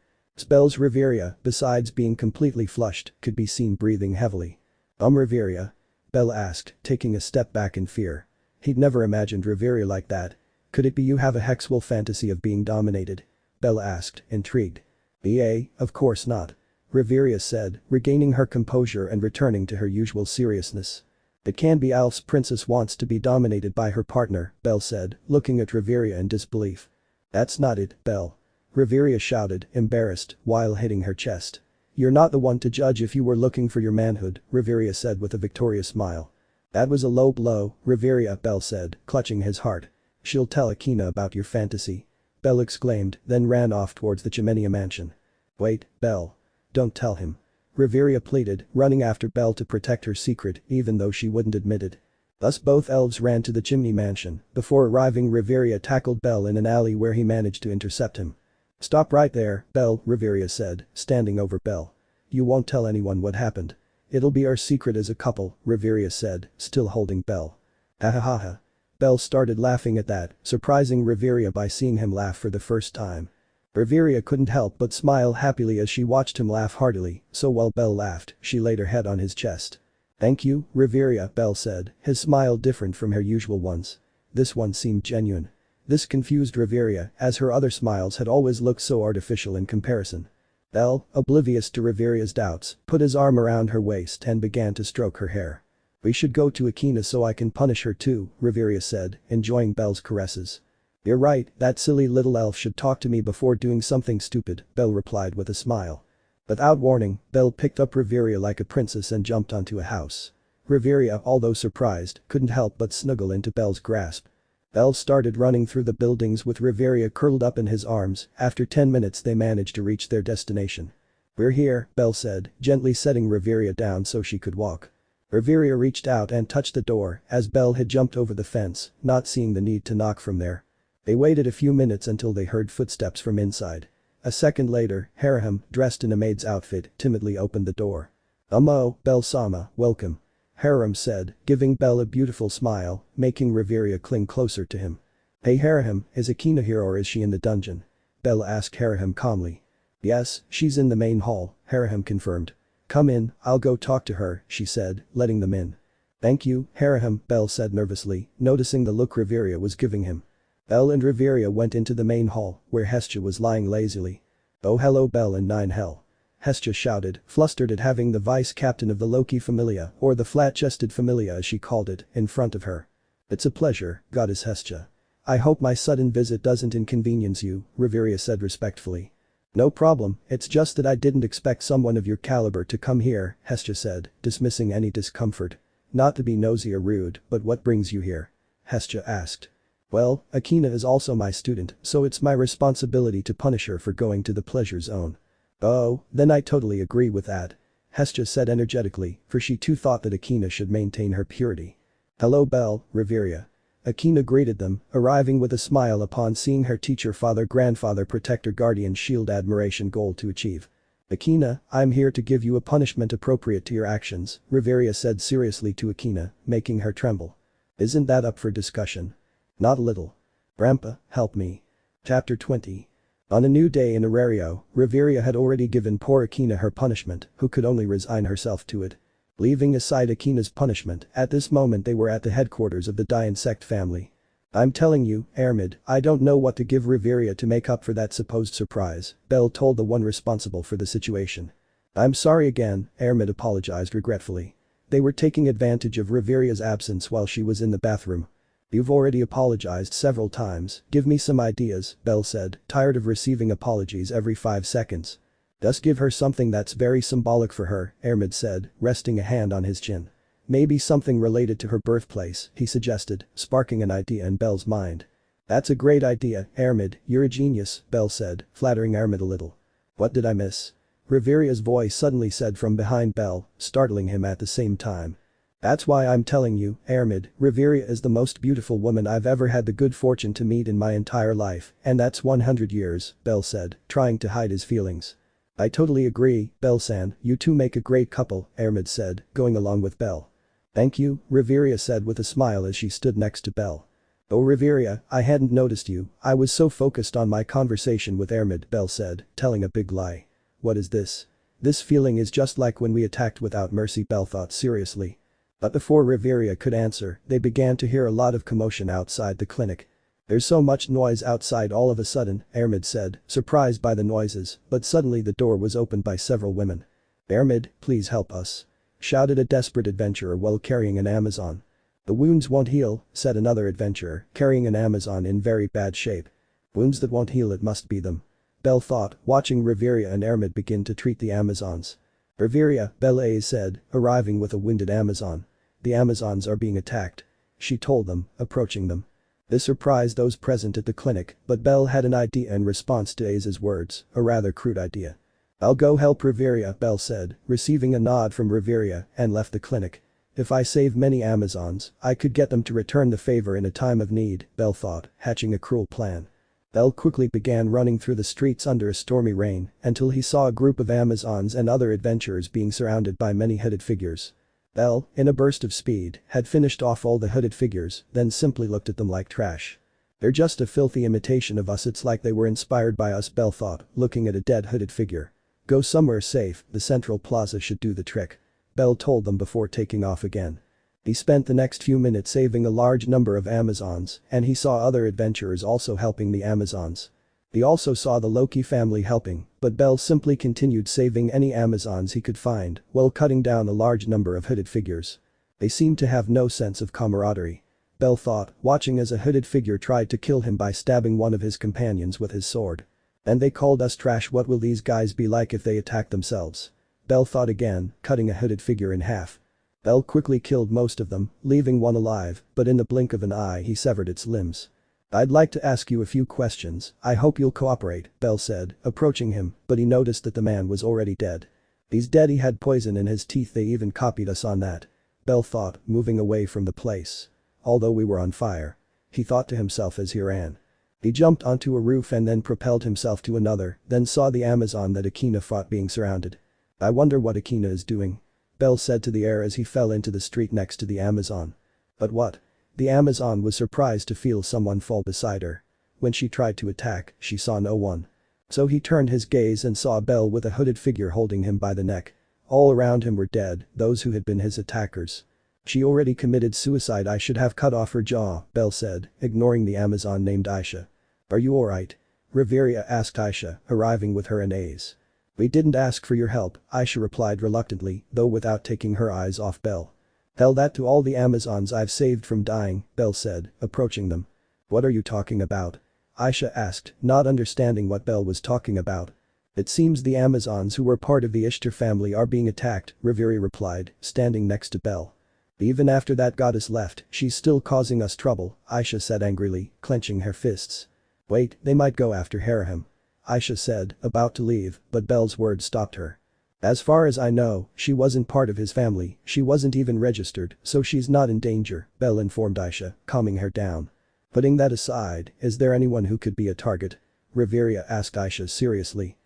S2: Belle's Riveria, besides being completely flushed, could be seen breathing heavily. Riveria? Belle asked, taking a step back in fear. He'd never imagined Riveria like that. Could it be you have a hexual fantasy of being dominated? Belle asked, intrigued. Of course not. Riveria said, regaining her composure and returning to her usual seriousness. It can be Elf's princess wants to be dominated by her partner, Belle said, looking at Riveria in disbelief. That's not it, Belle. Riveria shouted, embarrassed, while hitting her chest. You're not the one to judge if you were looking for your manhood, Riveria said with a victorious smile. That was a low blow, Riveria, Belle said, clutching his heart. She'll tell Akina about your fantasy. Belle exclaimed, then ran off towards the Chimenia mansion. Wait, Belle. Don't tell him. Riveria pleaded, running after Belle to protect her secret even though she wouldn't admit it. Thus both elves ran to the chimney mansion. Before arriving, Riveria tackled Belle in an alley where he managed to intercept him. Stop right there, Belle, Riveria said, standing over Belle. You won't tell anyone what happened. It'll be our secret as a couple, Riveria said, still holding Belle. Ha ha ha ha. Belle started laughing at that, surprising Riveria by seeing him laugh for the first time. Riveria couldn't help but smile happily as she watched him laugh heartily, so while Belle laughed, she laid her head on his chest. Thank you, Riveria, Belle said, his smile different from her usual ones. This one seemed genuine. This confused Riveria, as her other smiles had always looked so artificial in comparison. Belle, oblivious to Riveria's doubts, put his arm around her waist and began to stroke her hair. We should go to Akina so I can punish her too, Riveria said, enjoying Belle's caresses. You're right, that silly little elf should talk to me before doing something stupid, Belle replied with a smile. Without warning, Belle picked up Riveria like a princess and jumped onto a house. Riveria, although surprised, couldn't help but snuggle into Belle's grasp. Belle started running through the buildings with Riveria curled up in his arms. After 10 minutes they managed to reach their destination. We're here, Belle said, gently setting Riveria down so she could walk. Riveria reached out and touched the door as Belle had jumped over the fence, not seeing the need to knock from there. They waited a few minutes until they heard footsteps from inside. A second later, Haraham, dressed in a maid's outfit, timidly opened the door. Belle-sama, welcome. Haraham said, giving Belle a beautiful smile, making Riveria cling closer to him. Hey Haraham, is Akina here or is she in the dungeon? Belle asked Haraham calmly. Yes, she's in the main hall, Haraham confirmed. Come in, I'll go talk to her, she said, letting them in. Thank you, Haraham, Belle said nervously, noticing the look Riveria was giving him. Belle and Riveria went into the main hall, where Hestia was lying lazily. Oh hello Belle and nine hell. Hestia shouted, flustered at having the vice-captain of the Loki familia, or the flat-chested familia as she called it, in front of her. It's a pleasure, goddess Hestia. I hope my sudden visit doesn't inconvenience you, Riveria said respectfully. No problem, it's just that I didn't expect someone of your caliber to come here, Hestia said, dismissing any discomfort. Not to be nosy or rude, but what brings you here? Hestia asked. Well, Akina is also my student, so it's my responsibility to punish her for going to the pleasure zone. Oh, then I totally agree with that. Hestia said energetically, for she too thought that Akina should maintain her purity. Hello Belle, Riveria. Akina greeted them, arriving with a smile upon seeing her teacher father grandfather protector guardian shield admiration goal to achieve. Akina, I'm here to give you a punishment appropriate to your actions, Riveria said seriously to Akina, making her tremble. Isn't that up for discussion? Not a little. Grandpa, help me. Chapter 20. On a new day in Aario, Riveria had already given poor Akina her punishment, who could only resign herself to it. Leaving aside Akina's punishment, at this moment they were at the headquarters of the Die Insect family. I'm telling you, Ermid, I don't know what to give Riveria to make up for that supposed surprise, Belle told the one responsible for the situation. I'm sorry again, Ermid apologized regretfully. They were taking advantage of Riveria's absence while she was in the bathroom. You've already apologized several times, give me some ideas, Belle said, tired of receiving apologies every 5 seconds. Just give her something that's very symbolic for her, Ermid said, resting a hand on his chin. Maybe something related to her birthplace, he suggested, sparking an idea in Belle's mind. That's a great idea, Ermid, you're a genius, Belle said, flattering Ermid a little. What did I miss? Riveria's voice suddenly said from behind Belle, startling him at the same time. That's why I'm telling you, Ermid, Riveria is the most beautiful woman I've ever had the good fortune to meet in my entire life, and that's 100 years, Belle said, trying to hide his feelings. I totally agree, Belle-san, you two make a great couple, Ermid said, going along with Belle. Thank you, Riveria said with a smile as she stood next to Belle. Oh Riveria, I hadn't noticed you, I was so focused on my conversation with Ermid, Belle said, telling a big lie. What is this? This feeling is just like when we attacked without mercy, Belle thought seriously. But before Riveria could answer, they began to hear a lot of commotion outside the clinic. There's so much noise outside all of a sudden, Ermid said, surprised by the noises, but suddenly the door was opened by several women. Ermid, please help us. Shouted a desperate adventurer while carrying an Amazon. The wounds won't heal, said another adventurer, carrying an Amazon in very bad shape. Wounds that won't heal, it must be them. Belle thought, watching Riveria and Ermid begin to treat the Amazons. Riveria, Belle said, arriving with a wounded Amazon. The Amazons are being attacked. She told them, approaching them. This surprised those present at the clinic, but Belle had an idea in response to Aza's words, a rather crude idea. I'll go help Riveria, Belle said, receiving a nod from Riveria, and left the clinic. If I save many Amazons, I could get them to return the favor in a time of need, Belle thought, hatching a cruel plan. Belle quickly began running through the streets under a stormy rain until he saw a group of Amazons and other adventurers being surrounded by many hooded figures. Belle, in a burst of speed, had finished off all the hooded figures, then simply looked at them like trash. They're just a filthy imitation of us, it's like they were inspired by us, Belle thought, looking at a dead hooded figure. Go somewhere safe, the central plaza should do the trick. Belle told them before taking off again. He spent the next few minutes saving a large number of Amazons, and he saw other adventurers also helping the Amazons. He also saw the Loki family helping, but Belle simply continued saving any Amazons he could find while cutting down a large number of hooded figures. They seemed to have no sense of camaraderie. Belle thought, watching as a hooded figure tried to kill him by stabbing one of his companions with his sword. And they called us trash, what will these guys be like if they attack themselves? Belle thought again, cutting a hooded figure in half. Belle quickly killed most of them, leaving one alive, but in the blink of an eye he severed its limbs. I'd like to ask you a few questions, I hope you'll cooperate, Belle said, approaching him, but he noticed that the man was already dead. He's dead, he had poison in his teeth, they even copied us on that. Belle thought, moving away from the place. Although we were on fire. He thought to himself as he ran. He jumped onto a roof and then propelled himself to another, then saw the Amazon that Akina fought being surrounded. I wonder what Akina is doing. Belle said to the air as he fell into the street next to the Amazon. But what? The Amazon was surprised to feel someone fall beside her. When she tried to attack, she saw no one. So he turned his gaze and saw Belle with a hooded figure holding him by the neck. All around him were dead, those who had been his attackers. She already committed suicide. I should have cut off her jaw, Belle said, ignoring the Amazon named Aisha. Are you alright? Riveria asked Aisha, arriving with her in A's. We didn't ask for your help, Aisha replied reluctantly, though without taking her eyes off Belle. Tell that to all the Amazons I've saved from dying, Belle said, approaching them. What are you talking about? Aisha asked, not understanding what Belle was talking about. It seems the Amazons who were part of the Ishtar family are being attacked, Riveria replied, standing next to Belle. Even after that goddess left, she's still causing us trouble, Aisha said angrily, clenching her fists. Wait, they might go after Harahim. Aisha said, about to leave, but Belle's words stopped her. As far as I know, she wasn't part of his family, she wasn't even registered, so she's not in danger, Belle informed Aisha, calming her down. Putting that aside, is there anyone who could be a target? Riveria asked Aisha seriously.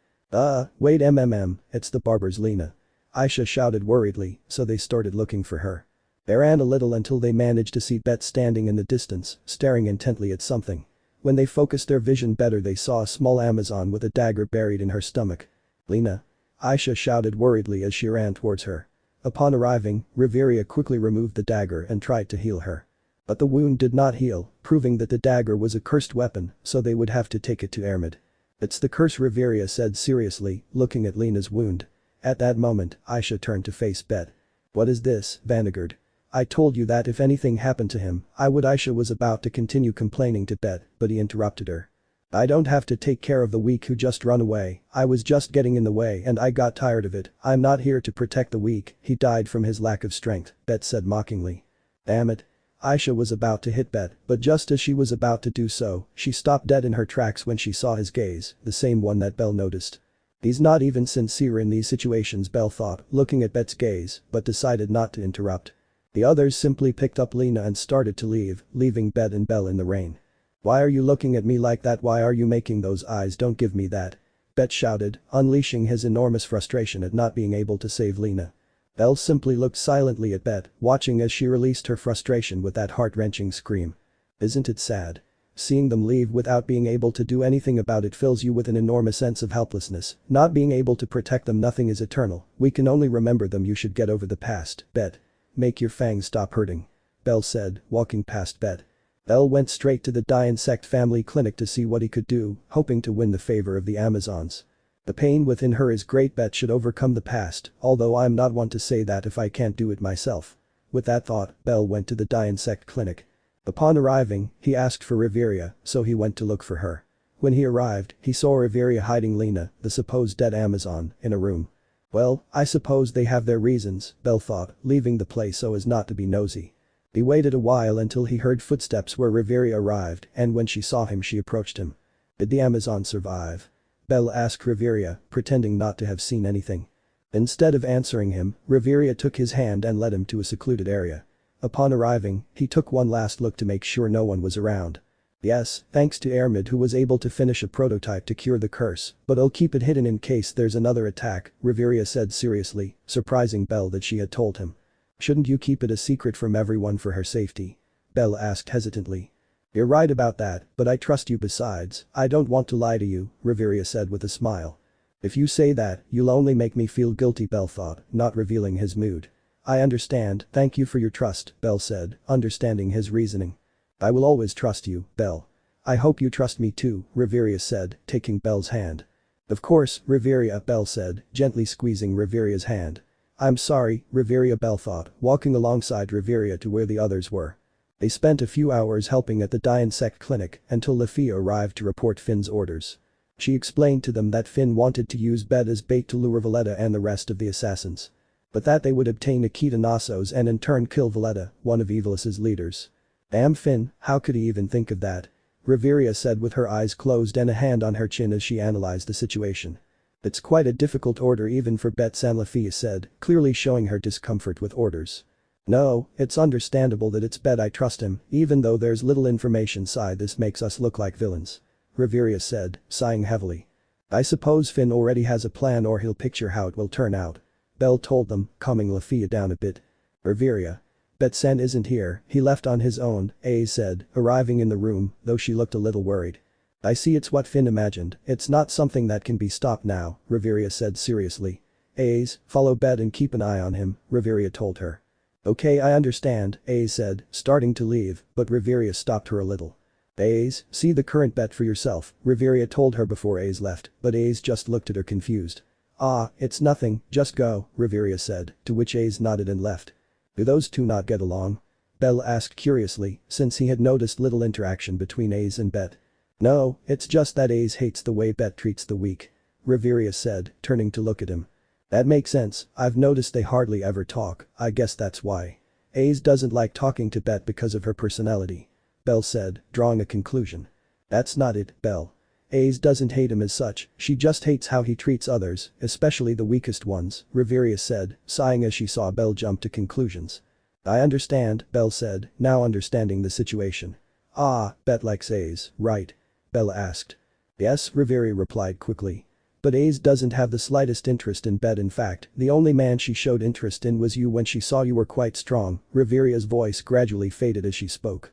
S2: Wait it's the barber's Lena. Aisha shouted worriedly, so they started looking for her. They ran a little until they managed to see Bette standing in the distance, staring intently at something. When they focused their vision better they saw a small Amazon with a dagger buried in her stomach. Lena? Aisha shouted worriedly as she ran towards her. Upon arriving, Riveria quickly removed the dagger and tried to heal her. But the wound did not heal, proving that the dagger was a cursed weapon, so they would have to take it to Ermid. It's the curse, Riveria said seriously, looking at Lena's wound. At that moment, Aisha turned to face Bette. What is this, Vanguard? I told you that if anything happened to him, I would. Aisha was about to continue complaining to Bette, but he interrupted her. I don't have to take care of the weak who just run away, I was just getting in the way and I got tired of it, I'm not here to protect the weak, he died from his lack of strength, Bette said mockingly. Damn it. Aisha was about to hit Bette, but just as she was about to do so, she stopped dead in her tracks when she saw his gaze, the same one that Belle noticed. He's not even sincere in these situations, Belle thought, looking at Bette's gaze, but decided not to interrupt. The others simply picked up Lena and started to leave, leaving Bette and Belle in the rain. Why are you looking at me like that? Why are you making those eyes? Don't give me that. Bette shouted, unleashing his enormous frustration at not being able to save Lena. Belle simply looked silently at Bette, watching as she released her frustration with that heart-wrenching scream. Isn't it sad? Seeing them leave without being able to do anything about it fills you with an enormous sense of helplessness, not being able to protect them. Nothing is eternal, we can only remember them. You should get over the past, Bette. Make your fangs stop hurting. Belle said, walking past Bette. Belle went straight to the Die Insect family clinic to see what he could do, hoping to win the favor of the Amazons. The pain within her is great. Bette should overcome the past, although I'm not one to say that if I can't do it myself. With that thought, Belle went to the Die Insect clinic. Upon arriving, he asked for Riveria, so he went to look for her. When he arrived, he saw Riveria hiding Lena, the supposed dead Amazon, in a room. Well, I suppose they have their reasons, Belle thought, leaving the place so as not to be nosy. He waited a while until he heard footsteps where Riveria arrived, and when she saw him she approached him. Did the Amazon survive? Belle asked Riveria, pretending not to have seen anything. Instead of answering him, Riveria took his hand and led him to a secluded area. Upon arriving, he took one last look to make sure no one was around. Yes, thanks to Ermid who was able to finish a prototype to cure the curse, but I'll keep it hidden in case there's another attack, Riveria said seriously, surprising Belle that she had told him. Shouldn't you keep it a secret from everyone for her safety? Belle asked hesitantly. You're right about that, but I trust you. Besides, I don't want to lie to you, Riveria said with a smile. If you say that, you'll only make me feel guilty, Belle thought, not revealing his mood. I understand, thank you for your trust, Belle said, understanding his reasoning. I will always trust you, Belle. I hope you trust me too, Riveria said, taking Belle's hand. Of course, Riveria, Belle said, gently squeezing Riveria's hand. I'm sorry, Riveria, Belle thought, walking alongside Riveria to where the others were. They spent a few hours helping at the Die Insect clinic until Lafia arrived to report Finn's orders. She explained to them that Finn wanted to use Bette as bait to lure Valletta and the rest of the assassins. But that they would obtain Akita Nassos and in turn kill Valletta, one of Evilus's leaders. Damn Finn, how could he even think of that? Riveria said with her eyes closed and a hand on her chin as she analyzed the situation. It's quite a difficult order even for Bette, Lafia said, clearly showing her discomfort with orders. No, it's understandable that it's Bet I trust him, even though there's little information side this makes us look like villains. Riveria said, sighing heavily. I suppose Finn already has a plan or he'll picture how it will turn out. Belle told them, calming Lafia down a bit. Riveria. Bet-san isn't here, he left on his own, Ace said, arriving in the room, though she looked a little worried. I see it's what Finn imagined, it's not something that can be stopped now, Riveria said seriously. Ace, follow Bet and keep an eye on him, Riveria told her. Okay, I understand, Ace said, starting to leave, but Riveria stopped her a little. Ace, see the current Bet for yourself, Riveria told her before Ace left, but Ace just looked at her confused. Ah, it's nothing, just go, Riveria said, to which Ace nodded and left. Do those two not get along? Belle asked curiously, since he had noticed little interaction between Ace and Bet. No, it's just that Ace hates the way Bet treats the weak. Riveria said, turning to look at him. That makes sense, I've noticed they hardly ever talk, I guess that's why. Ace doesn't like talking to Bet because of her personality. Belle said, drawing a conclusion. That's not it, Belle. Ace doesn't hate him as such, she just hates how he treats others, especially the weakest ones, Riveria said, sighing as she saw Belle jump to conclusions. I understand, Belle said, now understanding the situation. Ah, Bet likes Ace, right? Belle asked. Yes, Riveria replied quickly. But Ace doesn't have the slightest interest in Bet, in fact, the only man she showed interest in was you when she saw you were quite strong, Riveria's voice gradually faded as she spoke.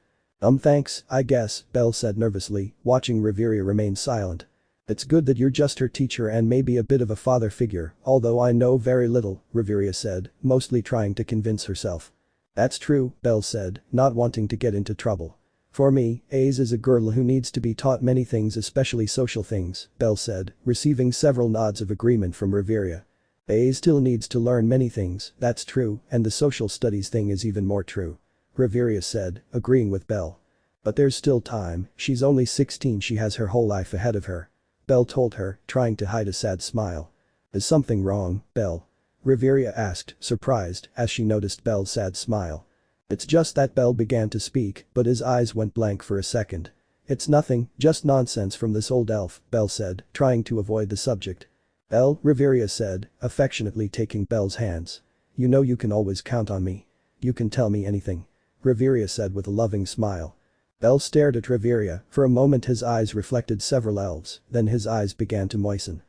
S2: Thanks, I guess, Belle said nervously, watching Riveria remain silent. It's good that you're just her teacher and maybe a bit of a father figure, although I know very little, Riveria said, mostly trying to convince herself. That's true, Belle said, not wanting to get into trouble. For me, Ace is a girl who needs to be taught many things, especially social things, Belle said, receiving several nods of agreement from Riveria. Ace still needs to learn many things, that's true, and the social studies thing is even more true. Riveria said, agreeing with Belle. But there's still time, she's only 16, she has her whole life ahead of her. Belle told her, trying to hide a sad smile. Is something wrong, Belle? Riveria asked, surprised, as she noticed Belle's sad smile. It's just that Belle began to speak, but his eyes went blank for a second. It's nothing, just nonsense from this old elf, Belle said, trying to avoid the subject. Belle, Riveria said, affectionately taking Belle's hands. You know you can always count on me. You can tell me anything. Riveria said with a loving smile. Belle stared at Riveria, for a moment his eyes reflected several elves, then his eyes began to moisten.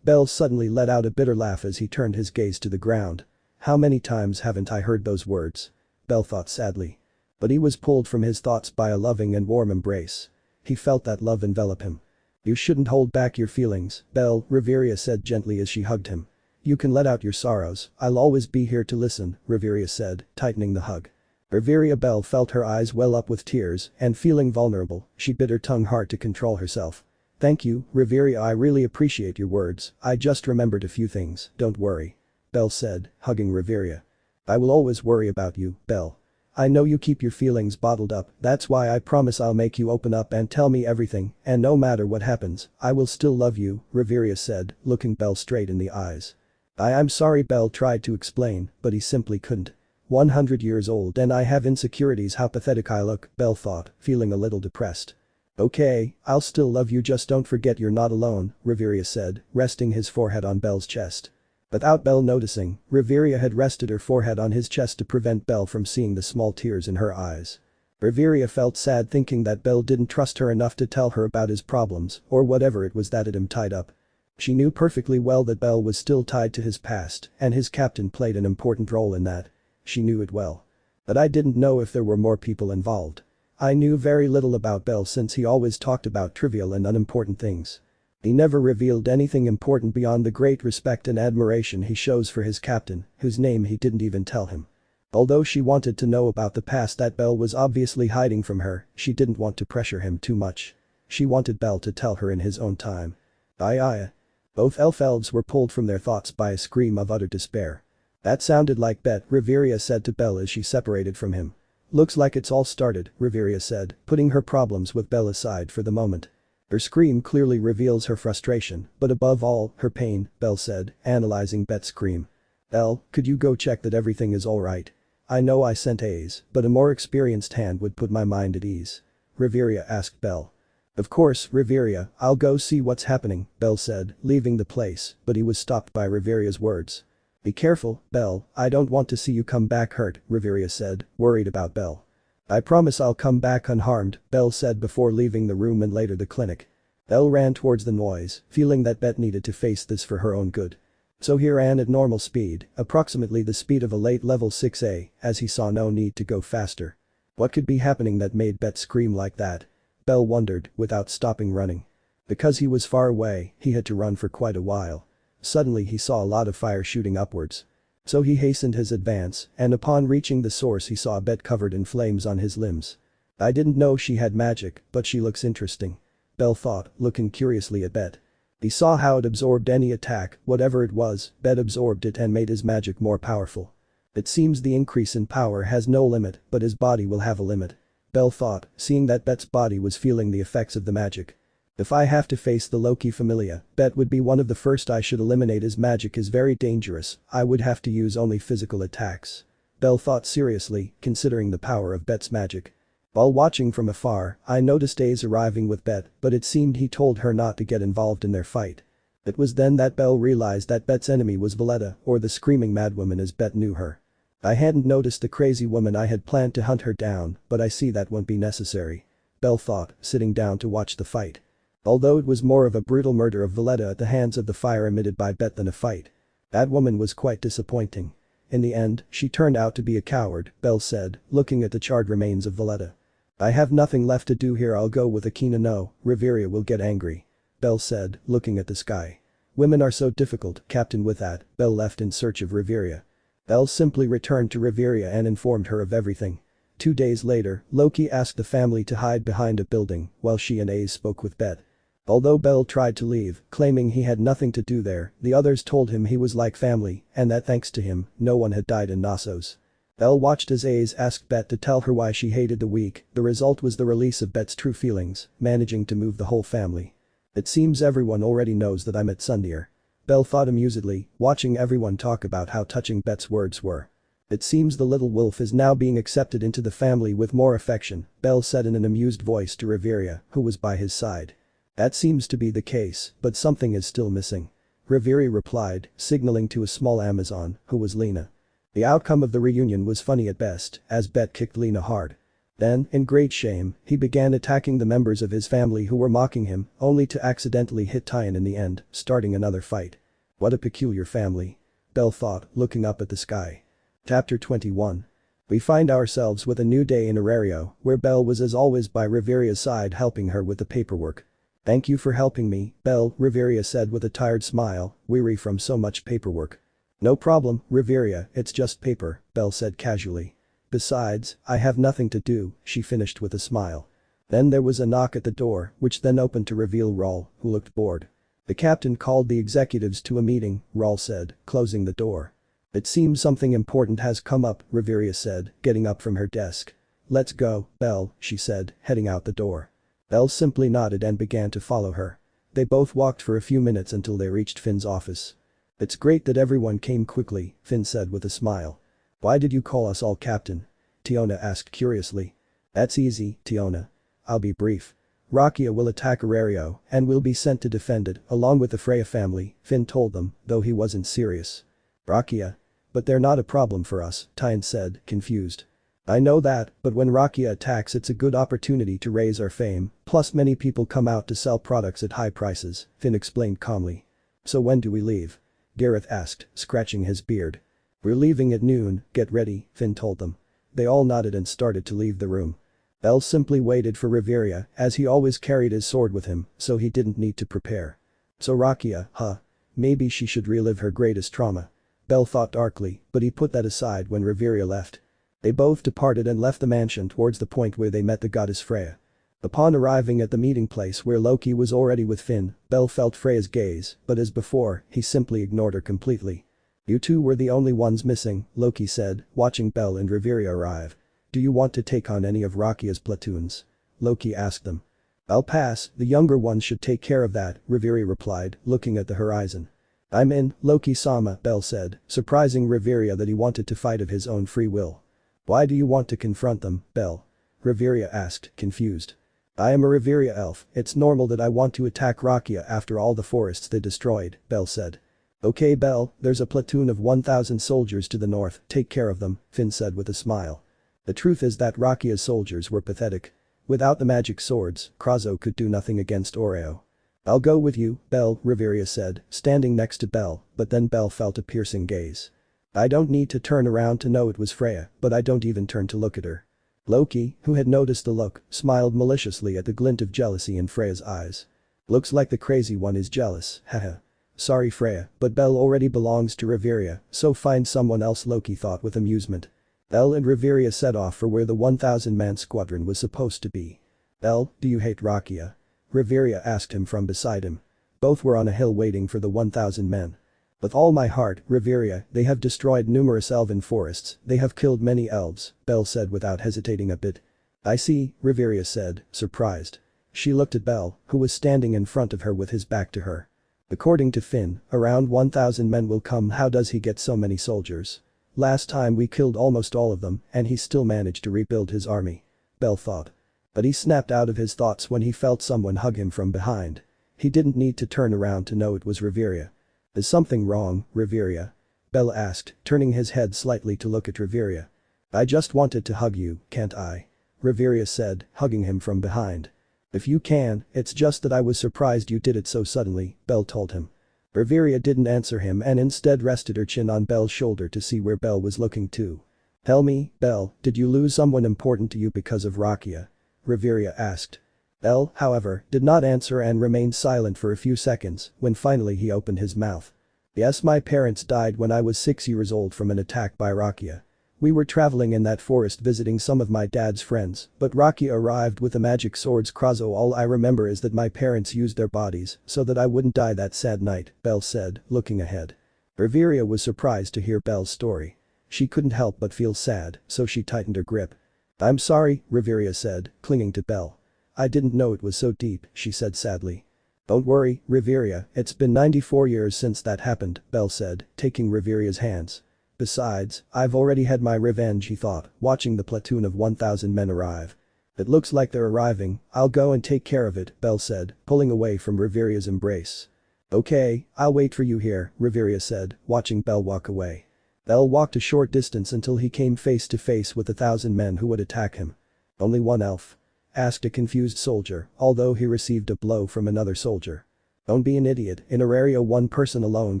S2: Belle suddenly let out a bitter laugh as he turned his gaze to the ground. How many times haven't I heard those words? Belle thought sadly. But he was pulled from his thoughts by a loving and warm embrace. He felt that love envelop him. You shouldn't hold back your feelings, Belle, Riveria said gently as she hugged him. You can let out your sorrows, I'll always be here to listen, Riveria said, tightening the hug. Riveria Belle felt her eyes well up with tears, and feeling vulnerable, she bit her tongue hard to control herself. Thank you, Riveria, I really appreciate your words, I just remembered a few things, don't worry. Belle said, hugging Riveria. I will always worry about you, Belle. I know you keep your feelings bottled up, that's why I promise I'll make you open up and tell me everything, and no matter what happens, I will still love you, Riveria said, looking Belle straight in the eyes. I'm sorry, Belle tried to explain, but he simply couldn't. 100 years old and I have insecurities, how pathetic I look, Belle thought, feeling a little depressed. Okay, I'll still love you, just don't forget you're not alone, Riveria said, resting his forehead on Belle's chest. Without Belle noticing, Riveria had rested her forehead on his chest to prevent Belle from seeing the small tears in her eyes. Riveria felt sad thinking that Belle didn't trust her enough to tell her about his problems or whatever it was that had him tied up. She knew perfectly well that Belle was still tied to his past and his captain played an important role in that. She knew it well. But I didn't know if there were more people involved. I knew very little about Belle since he always talked about trivial and unimportant things. He never revealed anything important beyond the great respect and admiration he shows for his captain, whose name he didn't even tell him. Although she wanted to know about the past that Belle was obviously hiding from her, she didn't want to pressure him too much. She wanted Belle to tell her in his own time. Both elves were pulled from their thoughts by a scream of utter despair. That sounded like Bet, Riveria said to Belle as she separated from him. Looks like it's all started, Riveria said, putting her problems with Belle aside for the moment. Her scream clearly reveals her frustration, but above all, her pain, Belle said, analyzing Bet's scream. Belle, could you go check that everything is alright? I know I sent A's, but a more experienced hand would put my mind at ease. Riveria asked Belle. Of course, Riveria, I'll go see what's happening, Belle said, leaving the place, but he was stopped by Riveria's words. Be careful, Belle, I don't want to see you come back hurt, Riveria said, worried about Belle. I promise I'll come back unharmed, Belle said before leaving the room and later the clinic. Belle ran towards the noise, feeling that Bette needed to face this for her own good. So he ran at normal speed, approximately the speed of a late level 6A, as he saw no need to go faster. What could be happening that made Bette scream like that? Belle wondered, without stopping running. Because he was far away, he had to run for quite a while. Suddenly he saw a lot of fire shooting upwards. So he hastened his advance, and upon reaching the source he saw Bette covered in flames on his limbs. I didn't know she had magic, but she looks interesting. Belle thought, looking curiously at Bette. He saw how it absorbed any attack, whatever it was, Bette absorbed it and made his magic more powerful. It seems the increase in power has no limit, but his body will have a limit. Belle thought, seeing that Bette's body was feeling the effects of the magic. If I have to face the Loki familia, Bette would be one of the first I should eliminate. His magic is very dangerous, I would have to use only physical attacks. Belle thought seriously, considering the power of Bette's magic. While watching from afar, I noticed Ace arriving with Bette, but it seemed he told her not to get involved in their fight. It was then that Belle realized that Bette's enemy was Valletta, or the screaming madwoman as Bette knew her. I hadn't noticed the crazy woman. I had planned to hunt her down, but I see that won't be necessary. Belle thought, sitting down to watch the fight. Although it was more of a brutal murder of Valletta at the hands of the fire emitted by Bette than a fight. That woman was quite disappointing. In the end, she turned out to be a coward, Belle said, looking at the charred remains of Valletta. I have nothing left to do here. I'll go with Akina. No, Riveria will get angry. Belle said, looking at the sky. Women are so difficult, Captain. With that, Belle left in search of Riveria. Belle simply returned to Riveria and informed her of everything. 2 days later, Loki asked the family to hide behind a building while she and Ace spoke with Bette. Although Belle tried to leave, claiming he had nothing to do there, the others told him he was like family and that thanks to him, no one had died in Knossos. Belle watched as Ace asked Bette to tell her why she hated the weak. The result was the release of Bette's true feelings, managing to move the whole family. It seems everyone already knows that I'm at Sundeer. Belle thought amusedly, watching everyone talk about how touching Bette's words were. It seems the little wolf is now being accepted into the family with more affection, Belle said in an amused voice to Riveria, who was by his side. That seems to be the case, but something is still missing. Riveria replied, signaling to a small Amazon, who was Lena. The outcome of the reunion was funny at best, as Bette kicked Lena hard. Then, in great shame, he began attacking the members of his family who were mocking him, only to accidentally hit Tyan in the end, starting another fight. What a peculiar family. Belle thought, looking up at the sky. Chapter 21. We find ourselves with a new day in Aario, where Belle was as always by Riveria's side helping her with the paperwork. Thank you for helping me, Belle, Riveria said with a tired smile, weary from so much paperwork. No problem, Riveria, it's just paper, Belle said casually. Besides, I have nothing to do, she finished with a smile. Then there was a knock at the door, which then opened to reveal Raul, who looked bored. The captain called the executives to a meeting, Raul said, closing the door. It seems something important has come up, Riveria said, getting up from her desk. Let's go, Belle, she said, heading out the door. Belle simply nodded and began to follow her. They both walked for a few minutes until they reached Finn's office. It's great that everyone came quickly, Finn said with a smile. Why did you call us all captain? Tiona asked curiously. That's easy, Tiona. I'll be brief. Rakia will attack Aario and will be sent to defend it along with the Freya family, Finn told them, though he wasn't serious. Rakia? But they're not a problem for us, Tyan said, confused. I know that, but when Rakia attacks it's a good opportunity to raise our fame, plus many people come out to sell products at high prices, Finn explained calmly. So when do we leave? Gareth asked, scratching his beard. We're leaving at noon, get ready, Finn told them. They all nodded and started to leave the room. Belle simply waited for Riveria as he always carried his sword with him, so he didn't need to prepare. So Rakia, huh? Maybe she should relive her greatest trauma. Belle thought darkly, but he put that aside when Riveria left. They both departed and left the mansion towards the point where they met the goddess Freya. Upon arriving at the meeting place where Loki was already with Finn, Belle felt Freya's gaze, but as before, he simply ignored her completely. You two were the only ones missing, Loki said, watching Belle and Riveria arrive. Do you want to take on any of Rakia's platoons? Loki asked them. I'll pass, the younger ones should take care of that, Riveria replied, looking at the horizon. I'm in, Loki-sama, Belle said, surprising Riveria that he wanted to fight of his own free will. Why do you want to confront them, Belle? Riveria asked, confused. I am a Riveria elf, it's normal that I want to attack Rakia after all the forests they destroyed, Belle said. Okay Belle, there's a platoon of 1,000 soldiers to the north, take care of them, Finn said with a smile. The truth is that Rakia's soldiers were pathetic. Without the magic swords, Krazo could do nothing against Aario. I'll go with you, Belle, Riveria said, standing next to Belle, but then Belle felt a piercing gaze. I don't need to turn around to know it was Freya, but I don't even turn to look at her. Loki, who had noticed the look, smiled maliciously at the glint of jealousy in Freya's eyes. Looks like the crazy one is jealous, haha. Sorry Freya, but Belle already belongs to Riveria, so find someone else, Loki thought with amusement. Belle and Riveria set off for where the 1,000-man squadron was supposed to be. Belle, do you hate Rakia? Riveria asked him from beside him. Both were on a hill waiting for the 1,000 men. With all my heart, Riveria, they have destroyed numerous elven forests, they have killed many elves, Belle said without hesitating a bit. I see, Riveria said, surprised. She looked at Belle, who was standing in front of her with his back to her. According to Finn, around 1,000 men will come. How does he get so many soldiers? Last time we killed almost all of them and he still managed to rebuild his army. Belle thought. But he snapped out of his thoughts when he felt someone hug him from behind. He didn't need to turn around to know it was Riveria. Is something wrong, Riveria? Belle asked, turning his head slightly to look at Riveria. I just wanted to hug you, can't I? Riveria said, hugging him from behind. If you can, it's just that I was surprised you did it so suddenly, Belle told him. Riveria didn't answer him and instead rested her chin on Belle's shoulder to see where Belle was looking too. Tell me, Belle, did you lose someone important to you because of Rakia? Riveria asked. Belle, however, did not answer and remained silent for a few seconds when finally he opened his mouth. Yes, my parents died when I was 6 years old from an attack by Rakia. We were traveling in that forest visiting some of my dad's friends, but Rakia arrived with the magic swords. Krazo, all I remember is that my parents used their bodies so that I wouldn't die that sad night, Belle said, looking ahead. Riveria was surprised to hear Belle's story. She couldn't help but feel sad, so she tightened her grip. I'm sorry, Riveria said, clinging to Belle. I didn't know it was so deep, she said sadly. Don't worry, Riveria, it's been 94 years since that happened, Belle said, taking Riveria's hands. Besides, I've already had my revenge, he thought, watching the platoon of 1,000 men arrive. It looks like they're arriving, I'll go and take care of it, Belle said, pulling away from Riveria's embrace. Okay, I'll wait for you here, Riveria said, watching Belle walk away. Belle walked a short distance until he came face to face with 1,000 men who would attack him. Only one elf? Asked a confused soldier, although he received a blow from another soldier. Don't be an idiot, in Aario one person alone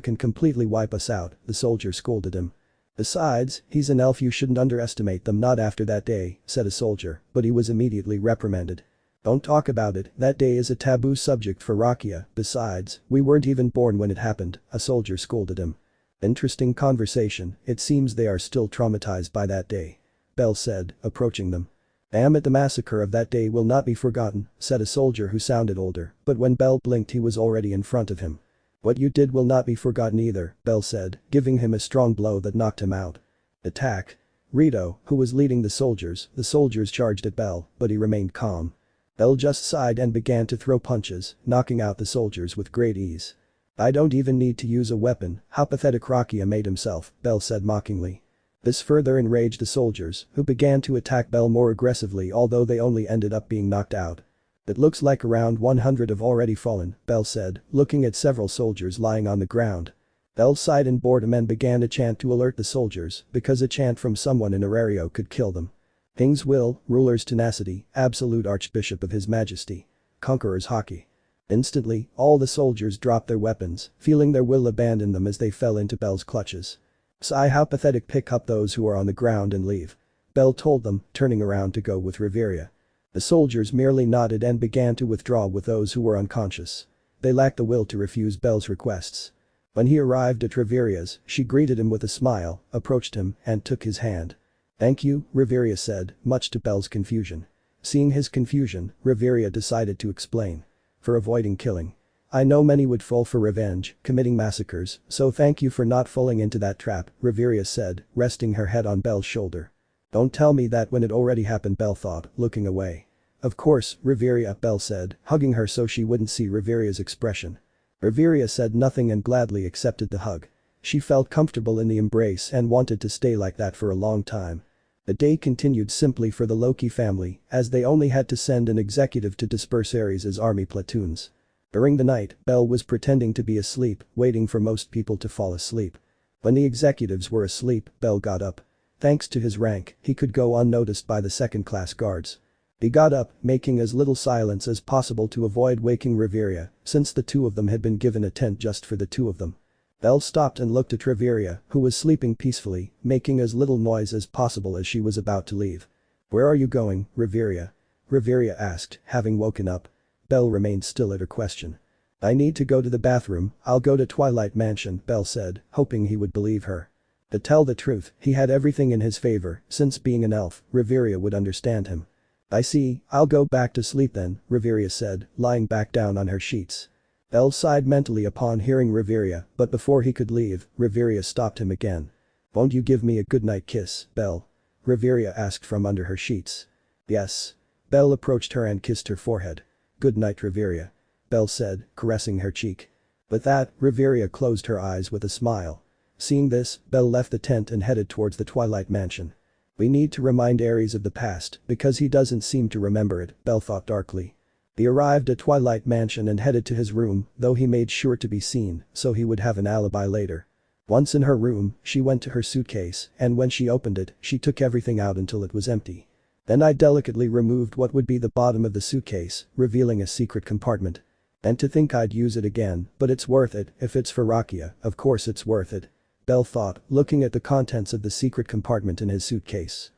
S2: can completely wipe us out, the soldier scolded him. Besides, he's an elf, you shouldn't underestimate them, not after that day, said a soldier, but he was immediately reprimanded. Don't talk about it, that day is a taboo subject for Rakia, besides, we weren't even born when it happened, a soldier scolded him. Interesting conversation, it seems they are still traumatized by that day. Belle said, approaching them. Damn it, the massacre of that day will not be forgotten, said a soldier who sounded older, but when Belle blinked he was already in front of him. What you did will not be forgotten either, Belle said, giving him a strong blow that knocked him out. Attack. Rito, who was leading the soldiers charged at Belle, but he remained calm. Belle just sighed and began to throw punches, knocking out the soldiers with great ease. I don't even need to use a weapon, how pathetic Rakia made himself, Belle said mockingly. This further enraged the soldiers, who began to attack Belle more aggressively, although they only ended up being knocked out. It looks like around 100 have already fallen, Belle said, looking at several soldiers lying on the ground. Belle sighed in boredom and began a chant to alert the soldiers, because a chant from someone in Aario could kill them. King's will, ruler's tenacity, absolute archbishop of his majesty. Conqueror's hockey. Instantly, all the soldiers dropped their weapons, feeling their will abandon them as they fell into Belle's clutches. Sigh, how pathetic, pick up those who are on the ground and leave. Belle told them, turning around to go with Riveria. The soldiers merely nodded and began to withdraw with those who were unconscious. They lacked the will to refuse Belle's requests. When he arrived at Riveria's, she greeted him with a smile, approached him, and took his hand. Thank you, Riveria said, much to Belle's confusion. Seeing his confusion, Riveria decided to explain. For avoiding killing. I know many would fall for revenge, committing massacres, so thank you for not falling into that trap, Riveria said, resting her head on Belle's shoulder. Don't tell me that when it already happened, Belle thought, looking away. Of course, Riveria, Belle said, hugging her so she wouldn't see Riveria's expression. Riveria said nothing and gladly accepted the hug. She felt comfortable in the embrace and wanted to stay like that for a long time. The day continued simply for the Loki family, as they only had to send an executive to disperse Ares' army platoons. During the night, Belle was pretending to be asleep, waiting for most people to fall asleep. When the executives were asleep, Belle got up. Thanks to his rank, he could go unnoticed by the second-class guards. He got up, making as little silence as possible to avoid waking Riveria, since the two of them had been given a tent just for the two of them. Belle stopped and looked at Riveria, who was sleeping peacefully, making as little noise as possible as she was about to leave. "Where are you going, Riveria?" Riveria asked, having woken up. Belle remained still at her question. "I need to go to the bathroom, I'll go to Twilight Mansion," Belle said, hoping he would believe her. To tell the truth, he had everything in his favor, since being an elf, Riveria would understand him. "I see, I'll go back to sleep then," Riveria said, lying back down on her sheets. Belle sighed mentally upon hearing Riveria, but before he could leave, Riveria stopped him again. "Won't you give me a goodnight kiss, Belle?" Riveria asked from under her sheets. "Yes." Belle approached her and kissed her forehead. "Good night, Riveria," Belle said, caressing her cheek. With that, Riveria closed her eyes with a smile. Seeing this, Belle left the tent and headed towards the Twilight Mansion. "We need to remind Ares of the past, because he doesn't seem to remember it," Belle thought darkly. They arrived at Twilight Mansion and headed to his room, though he made sure to be seen, so he would have an alibi later. Once in her room, she went to her suitcase, and when she opened it, she took everything out until it was empty. Then I delicately removed what would be the bottom of the suitcase, revealing a secret compartment. And to think I'd use it again, but it's worth it, if it's for Rakia, of course it's worth it. Belle thought, looking at the contents of the secret compartment in his suitcase.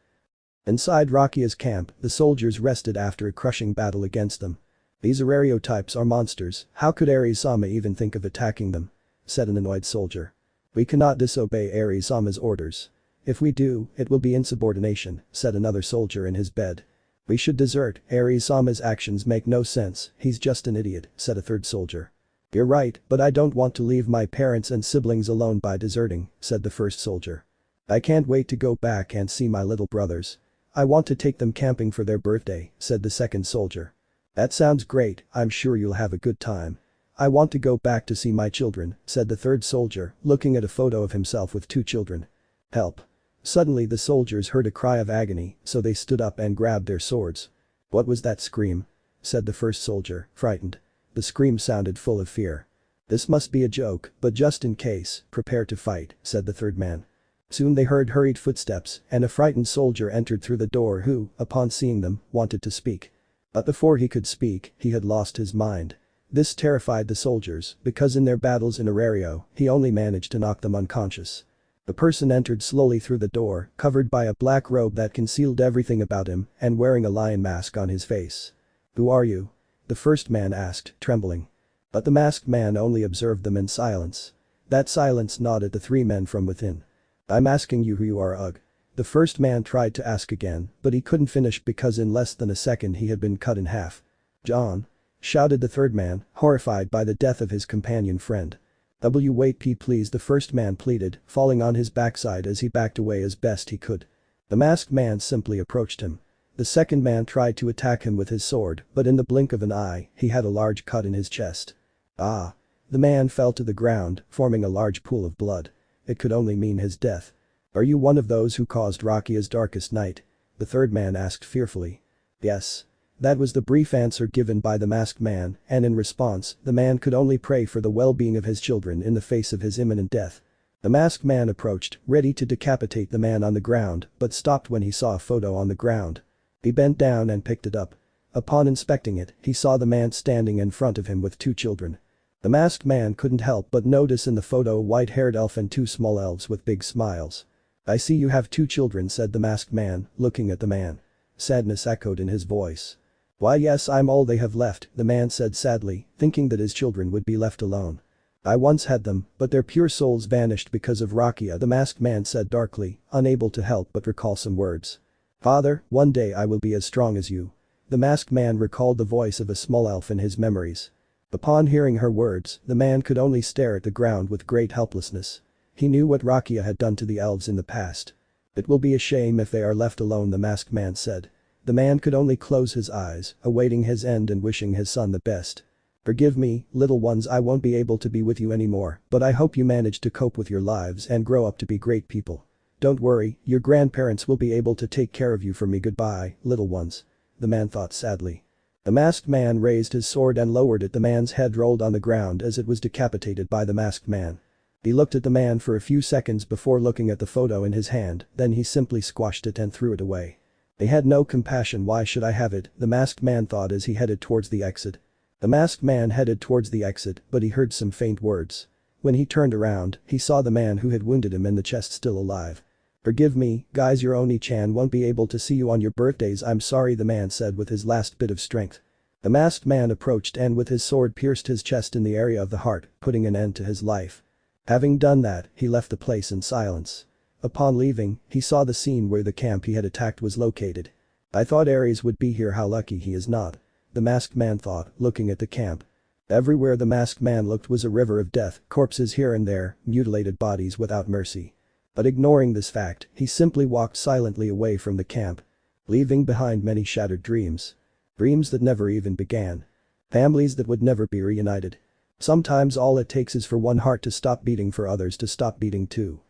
S2: Inside Rakia's camp, the soldiers rested after a crushing battle against them. "These Aario types are monsters, how could Ares-sama even think of attacking them?" said an annoyed soldier. "We cannot disobey Ares-sama's orders. If we do, it will be insubordination," said another soldier in his bed. "We should desert, Ares-sama's actions make no sense, he's just an idiot," said a third soldier. "You're right, but I don't want to leave my parents and siblings alone by deserting," said the first soldier. "I can't wait to go back and see my little brothers. I want to take them camping for their birthday," said the second soldier. "That sounds great, I'm sure you'll have a good time. I want to go back to see my children," said the third soldier, looking at a photo of himself with two children. "Help." Suddenly the soldiers heard a cry of agony, so they stood up and grabbed their swords. "What was that scream?" said the first soldier, frightened. The scream sounded full of fear. "This must be a joke, but just in case, prepare to fight," said the third man. Soon they heard hurried footsteps, and a frightened soldier entered through the door who, upon seeing them, wanted to speak. But before he could speak, he had lost his mind. This terrified the soldiers, because in their battles in Aario, he only managed to knock them unconscious. The person entered slowly through the door, covered by a black robe that concealed everything about him, and wearing a lion mask on his face. "Who are you?" the first man asked, trembling. But the masked man only observed them in silence. That silence nodded the three men from within. "I'm asking you who you are, Ugh." The first man tried to ask again, but he couldn't finish because in less than a second he had been cut in half. "John?" shouted the third man, horrified by the death of his companion friend. "Wait please," the first man pleaded, falling on his backside as he backed away as best he could. The masked man simply approached him. The second man tried to attack him with his sword, but in the blink of an eye, he had a large cut in his chest. "Ah." The man fell to the ground, forming a large pool of blood. It could only mean his death. "Are you one of those who caused Rakia's darkest night?" the third man asked fearfully. "Yes." That was the brief answer given by the masked man, and in response, the man could only pray for the well-being of his children in the face of his imminent death. The masked man approached, ready to decapitate the man on the ground, but stopped when he saw a photo on the ground. He bent down and picked it up. Upon inspecting it, he saw the man standing in front of him with two children. The masked man couldn't help but notice in the photo a white-haired elf and two small elves with big smiles. "I see you have two children," said the masked man, looking at the man. Sadness echoed in his voice. "Why yes, I'm all they have left," the man said sadly, thinking that his children would be left alone. "I once had them, but their pure souls vanished because of Rakia," the masked man said darkly, unable to help but recall some words. "Father, one day I will be as strong as you." The masked man recalled the voice of a small elf in his memories. Upon hearing her words, the man could only stare at the ground with great helplessness. He knew what Rakia had done to the elves in the past. "It will be a shame if they are left alone," the masked man said. The man could only close his eyes, awaiting his end and wishing his son the best. "Forgive me, little ones, I won't be able to be with you anymore, but I hope you manage to cope with your lives and grow up to be great people. Don't worry, your grandparents will be able to take care of you for me. Goodbye, little ones." The man thought sadly. The masked man raised his sword and lowered it. The man's head rolled on the ground as it was decapitated by the masked man. He looked at the man for a few seconds before looking at the photo in his hand, then he simply squashed it and threw it away. They had no compassion. Why should I have it, the masked man thought as he headed towards the exit. The masked man headed towards the exit, but he heard some faint words. When he turned around, he saw the man who had wounded him in the chest still alive. "Forgive me, guys, your Oni-chan won't be able to see you on your birthdays, I'm sorry," the man said with his last bit of strength. The masked man approached and with his sword pierced his chest in the area of the heart, putting an end to his life. Having done that, he left the place in silence. Upon leaving, he saw the scene where the camp he had attacked was located. "I thought Ares would be here, how lucky he is not," the masked man thought, looking at the camp. Everywhere the masked man looked was a river of death, corpses here and there, mutilated bodies without mercy. But ignoring this fact, he simply walked silently away from the camp, leaving behind many shattered dreams. Dreams that never even began. Families that would never be reunited. Sometimes all it takes is for one heart to stop beating for others to stop beating too.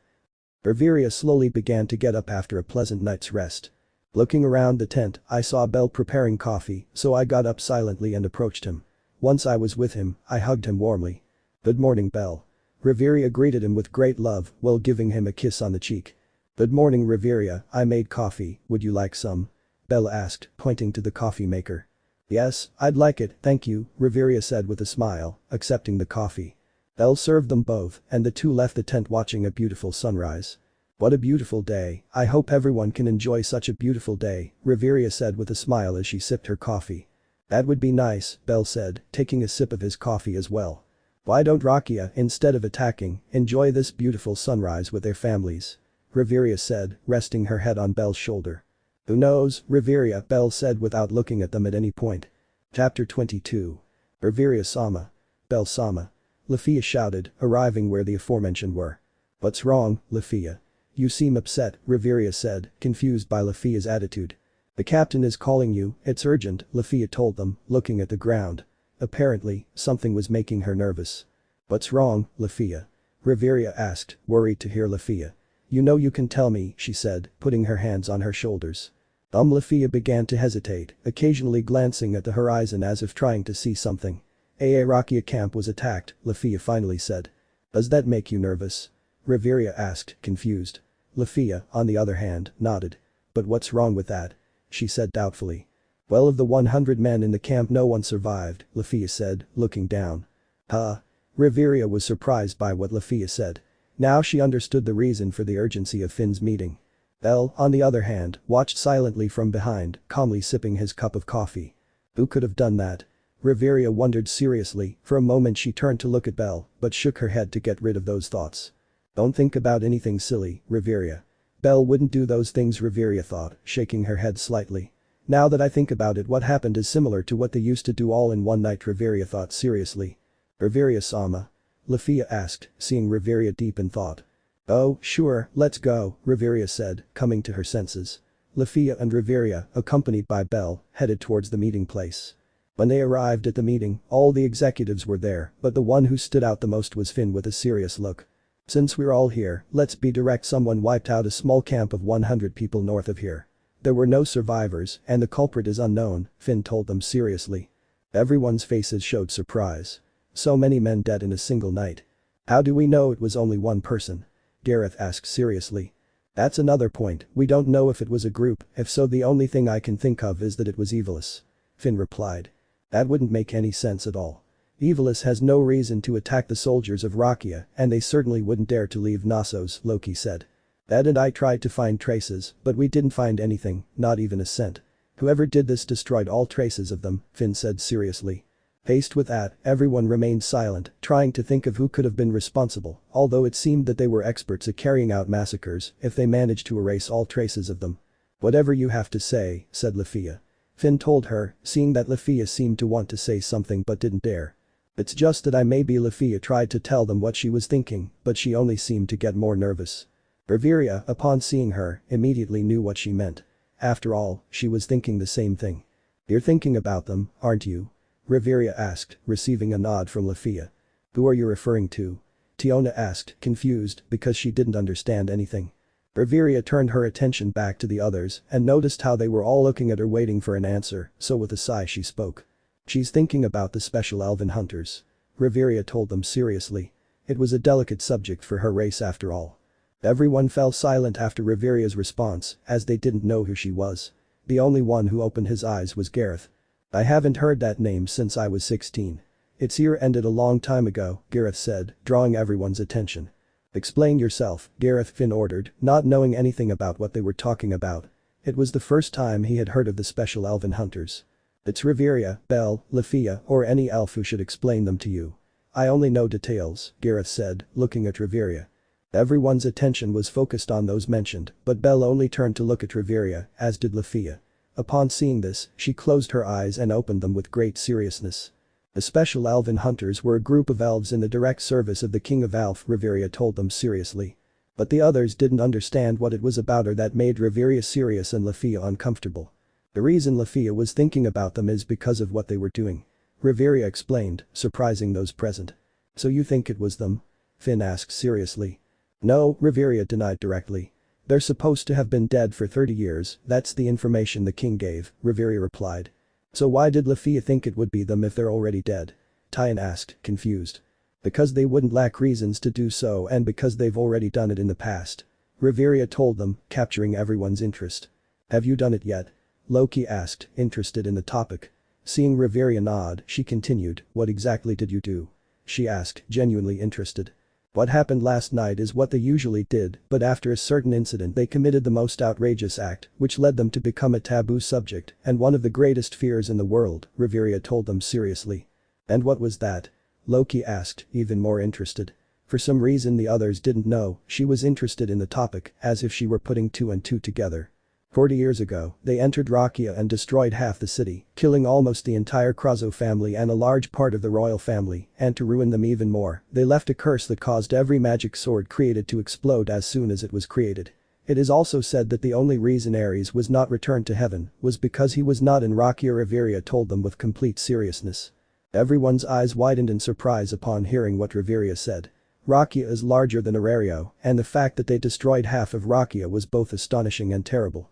S2: Riveria slowly began to get up after a pleasant night's rest. Looking around the tent, I saw Belle preparing coffee, so I got up silently and approached him. Once I was with him, I hugged him warmly. "Good morning, Belle." Riveria greeted him with great love while giving him a kiss on the cheek. "Good morning, Riveria, I made coffee, would you like some?" Belle asked, pointing to the coffee maker. "Yes, I'd like it, thank you," Riveria said with a smile, accepting the coffee. Belle served them both, and the two left the tent watching a beautiful sunrise. "What a beautiful day, I hope everyone can enjoy such a beautiful day," Riveria said with a smile as she sipped her coffee. "That would be nice," Belle said, taking a sip of his coffee as well. "Why don't Rakia, instead of attacking, enjoy this beautiful sunrise with their families?" Riveria said, resting her head on Belle's shoulder. "Who knows, Riveria," Belle said without looking at them at any point. Chapter 22. Riveria-sama. Belle-sama. Lafia shouted, arriving where the aforementioned were. "What's wrong, Lafia? You seem upset," Riveria said, confused by Lafia's attitude. "The captain is calling you, it's urgent," Lafia told them, looking at the ground. Apparently, something was making her nervous. "What's wrong, Lafia?" Riveria asked, worried to hear Lafia. "You know you can tell me," she said, putting her hands on her shoulders. Lafia began to hesitate, occasionally glancing at the horizon as if trying to see something. Rakia camp was attacked, Lafia finally said. "Does that make you nervous?" Riveria asked, confused. Lafia, on the other hand, nodded. "But what's wrong with that?" she said doubtfully. "Well, of the 100 men in the camp no one survived," Lafia said, looking down. "Huh?" Riveria was surprised by what Lafia said. Now she understood the reason for the urgency of Finn's meeting. Belle, on the other hand, watched silently from behind, calmly sipping his cup of coffee. Who could have done that? Riveria wondered seriously. For a moment she turned to look at Belle, but shook her head to get rid of those thoughts. "Don't think about anything silly, Riveria. Belle wouldn't do those things," Riveria thought, shaking her head slightly. "Now that I think about it, what happened is similar to what they used to do all in one night," Riveria thought seriously. "Riveria-sama?" Lafia asked, seeing Riveria deep in thought. "Oh, sure, let's go," Riveria said, coming to her senses. Lafia and Riveria, accompanied by Belle, headed towards the meeting place. When they arrived at the meeting, all the executives were there, but the one who stood out the most was Finn with a serious look. "Since we're all here, let's be direct. Someone wiped out a small camp of 100 people north of here. There were no survivors, and the culprit is unknown," Finn told them seriously. Everyone's faces showed surprise. So many men dead in a single night. "How do we know it was only one person?" Gareth asked seriously. "That's another point, we don't know if it was a group, if so the only thing I can think of is that it was Evilus," Finn replied. "That wouldn't make any sense at all. Evilus has no reason to attack the soldiers of Rakia, and they certainly wouldn't dare to leave Knossos," Loki said. "Ed and I tried to find traces, but we didn't find anything, not even a scent. Whoever did this destroyed all traces of them," Finn said seriously. Faced with that, everyone remained silent, trying to think of who could have been responsible, although it seemed that they were experts at carrying out massacres if they managed to erase all traces of them. "Whatever you have to say," said Lafia. Finn told her, seeing that Lafia seemed to want to say something but didn't dare. "It's just that I maybe," Lafia tried to tell them what she was thinking, but she only seemed to get more nervous. Riveria, upon seeing her, immediately knew what she meant. After all, she was thinking the same thing. "You're thinking about them, aren't you?" Riveria asked, receiving a nod from Lafia. "Who are you referring to?" Tiona asked, confused because she didn't understand anything. Riveria turned her attention back to the others and noticed how they were all looking at her waiting for an answer, so with a sigh she spoke. She's thinking about the special elven hunters. Riveria told them seriously. It was a delicate subject for her race after all. Everyone fell silent after Riveria's response, as they didn't know who she was. The only one who opened his eyes was Gareth. I haven't heard that name since I was 16. Its year ended a long time ago, Gareth said, drawing everyone's attention. Explain yourself, Gareth Finn ordered, not knowing anything about what they were talking about. It was the first time he had heard of the special elven hunters. It's Riveria, Belle, Lafia, or any elf who should explain them to you. I only know details, Gareth said, looking at Riveria. Everyone's attention was focused on those mentioned, but Belle only turned to look at Riveria, as did Lafia. Upon seeing this, she closed her eyes and opened them with great seriousness. The special elven hunters were a group of elves in the direct service of the King of Elf, Riveria told them seriously. But the others didn't understand what it was about her that made Riveria serious and Lafia uncomfortable. The reason Lafia was thinking about them is because of what they were doing. Riveria explained, surprising those present. So you think it was them? Finn asked seriously. No, Riveria denied directly. They're supposed to have been dead for 30 years, that's the information the king gave, Riveria replied. So why did Lafia think it would be them if they're already dead? Tyan asked, confused. Because they wouldn't lack reasons to do so and because they've already done it in the past. Riveria told them, capturing everyone's interest. Have you done it yet? Loki asked, interested in the topic. Seeing Riveria nod, she continued, what exactly did you do? She asked, genuinely interested. What happened last night is what they usually did, but after a certain incident they committed the most outrageous act, which led them to become a taboo subject and one of the greatest fears in the world, Riveria told them seriously. And what was that? Loki asked, even more interested. For some reason the others didn't know, she was interested in the topic, as if she were putting two and two together. 40 years ago, they entered Rakia and destroyed half the city, killing almost the entire Krazo family and a large part of the royal family, and to ruin them even more, they left a curse that caused every magic sword created to explode as soon as it was created. It is also said that the only reason Ares was not returned to heaven was because he was not in Rakia. Riveria told them with complete seriousness. Everyone's eyes widened in surprise upon hearing what Riveria said. Rakia is larger than Aario, and the fact that they destroyed half of Rakia was both astonishing and terrible.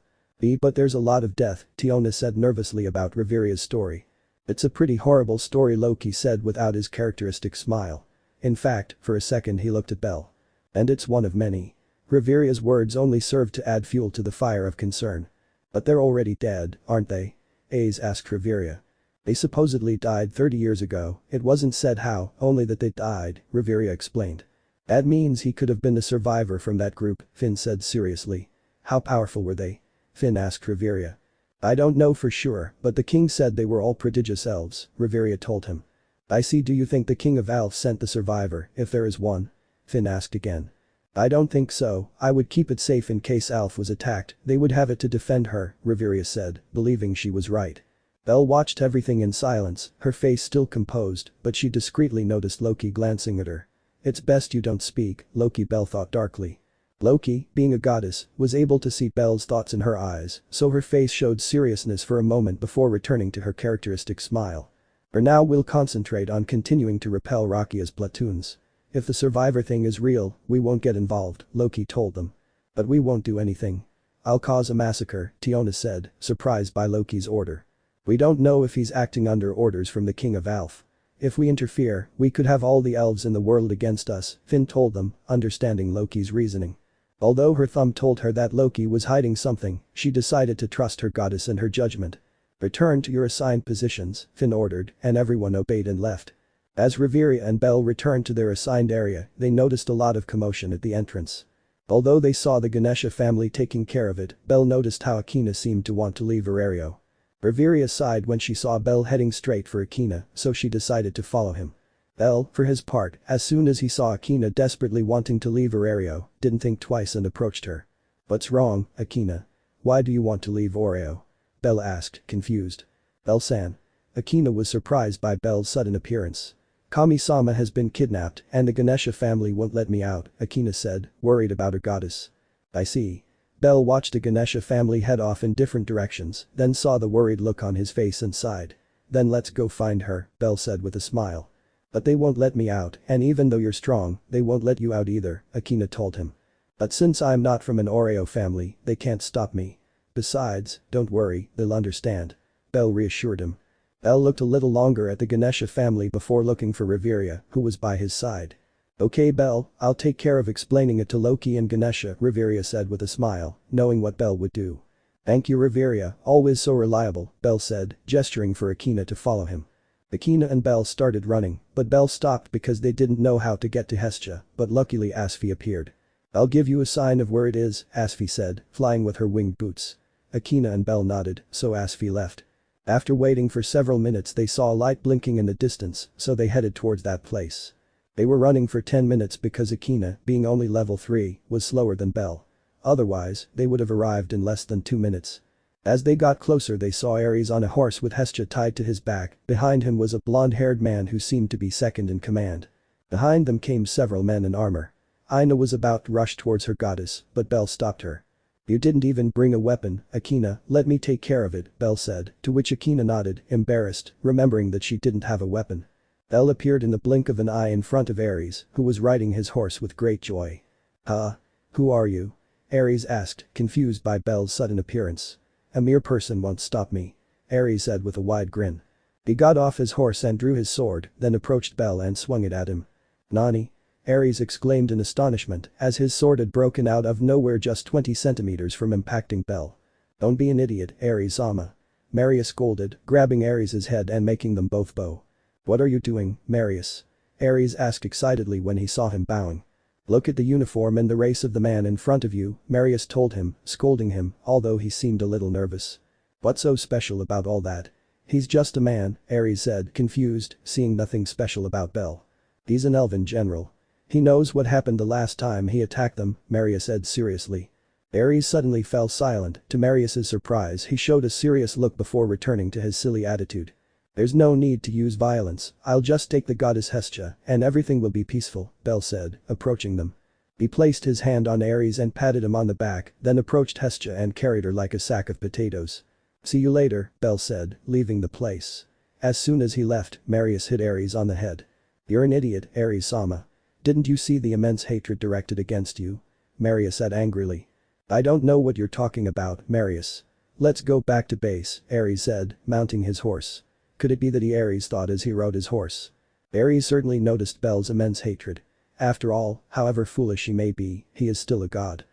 S2: But there's a lot of death, Tiona said nervously about Riveria's story. It's a pretty horrible story, Loki said without his characteristic smile. In fact, for a second he looked at Belle. And it's one of many. Riveria's words only served to add fuel to the fire of concern. But they're already dead, aren't they? Ace asked Riveria. They supposedly died 30 years ago, it wasn't said how, only that they died, Riveria explained. That means he could have been the survivor from that group, Finn said seriously. How powerful were they? Finn asked Riveria. I don't know for sure, but the king said they were all prodigious elves, Riveria told him. I see. Do you think the king of elves sent the survivor, if there is one? Finn asked again. I don't think so, I would keep it safe in case Elf was attacked, they would have it to defend her, Riveria said, believing she was right. Belle watched everything in silence, her face still composed, but she discreetly noticed Loki glancing at her. It's best you don't speak, Loki, Belle thought darkly. Loki, being a goddess, was able to see Belle's thoughts in her eyes, so her face showed seriousness for a moment before returning to her characteristic smile. For now we'll concentrate on continuing to repel Rakia's platoons. If the survivor thing is real, we won't get involved, Loki told them. But we won't do anything. I'll cause a massacre, Tiona said, surprised by Loki's order. We don't know if he's acting under orders from the king of Elf. If we interfere, we could have all the elves in the world against us, Finn told them, understanding Loki's reasoning. Although her thumb told her that Loki was hiding something, she decided to trust her goddess and her judgment. Return to your assigned positions, Finn ordered, and everyone obeyed and left. As Riveria and Belle returned to their assigned area, they noticed a lot of commotion at the entrance. Although they saw the Ganesha family taking care of it, Belle noticed how Akina seemed to want to leave Aario. Riveria sighed when she saw Belle heading straight for Akina, so she decided to follow him. Belle, for his part, as soon as he saw Akina desperately wanting to leave Aario, didn't think twice and approached her. What's wrong, Akina? Why do you want to leave Aario? Belle asked, confused. Belle-san. Akina was surprised by Belle's sudden appearance. Kami-sama has been kidnapped and the Ganesha family won't let me out, Akina said, worried about her goddess. I see. Belle watched the Ganesha family head off in different directions, then saw the worried look on his face and sighed. Then let's go find her, Belle said with a smile. But they won't let me out, and even though you're strong, they won't let you out either, Akina told him. But since I'm not from an Oreo family, they can't stop me. Besides, don't worry, they'll understand. Belle reassured him. Belle looked a little longer at the Ganesha family before looking for Riveria, who was by his side. Okay Belle, I'll take care of explaining it to Loki and Ganesha, Riveria said with a smile, knowing what Belle would do. Thank you Riveria, always so reliable, Belle said, gesturing for Akina to follow him. Akina and Belle started running, but Belle stopped because they didn't know how to get to Hestia, but luckily Asfi appeared. I'll give you a sign of where it is, Asfi said, flying with her winged boots. Akina and Belle nodded, so Asfi left. After waiting for several minutes they saw a light blinking in the distance, so they headed towards that place. They were running for 10 minutes because Akina, being only level 3, was slower than Belle. Otherwise, they would have arrived in less than 2 minutes. As they got closer they saw Ares on a horse with Hestia tied to his back, behind him was a blonde-haired man who seemed to be second in command. Behind them came several men in armor. Aina was about to rush towards her goddess, but Belle stopped her. You didn't even bring a weapon, Akina, let me take care of it, Belle said, to which Akina nodded, embarrassed, remembering that she didn't have a weapon. Belle appeared in the blink of an eye in front of Ares, who was riding his horse with great joy. Huh? Who are you? Ares asked, confused by Belle's sudden appearance. A mere person won't stop me. Ares said with a wide grin. He got off his horse and drew his sword, then approached Belle and swung it at him. Nani? Ares exclaimed in astonishment as his sword had broken out of nowhere just 20 centimeters from impacting Belle. Don't be an idiot, Ares-sama. Marius scolded, grabbing Ares' head and making them both bow. What are you doing, Marius? Ares asked excitedly when he saw him bowing. Look at the uniform and the race of the man in front of you, Marius told him, scolding him, although he seemed a little nervous. What's so special about all that? He's just a man, Ares said, confused, seeing nothing special about Belle. He's an elven general. He knows what happened the last time he attacked them, Marius said seriously. Ares suddenly fell silent, to Marius's surprise he showed a serious look before returning to his silly attitude. There's no need to use violence, I'll just take the goddess Hestia and everything will be peaceful, Belle said, approaching them. He placed his hand on Ares and patted him on the back, then approached Hestia and carried her like a sack of potatoes. See you later, Belle said, leaving the place. As soon as he left, Marius hit Ares on the head. You're an idiot, Ares-sama. Didn't you see the immense hatred directed against you? Marius said angrily. I don't know what you're talking about, Marius. Let's go back to base, Ares said, mounting his horse. Could it be that Ares thought as he rode his horse? Ares certainly noticed Belle's immense hatred. After all, however foolish he may be, he is still a god.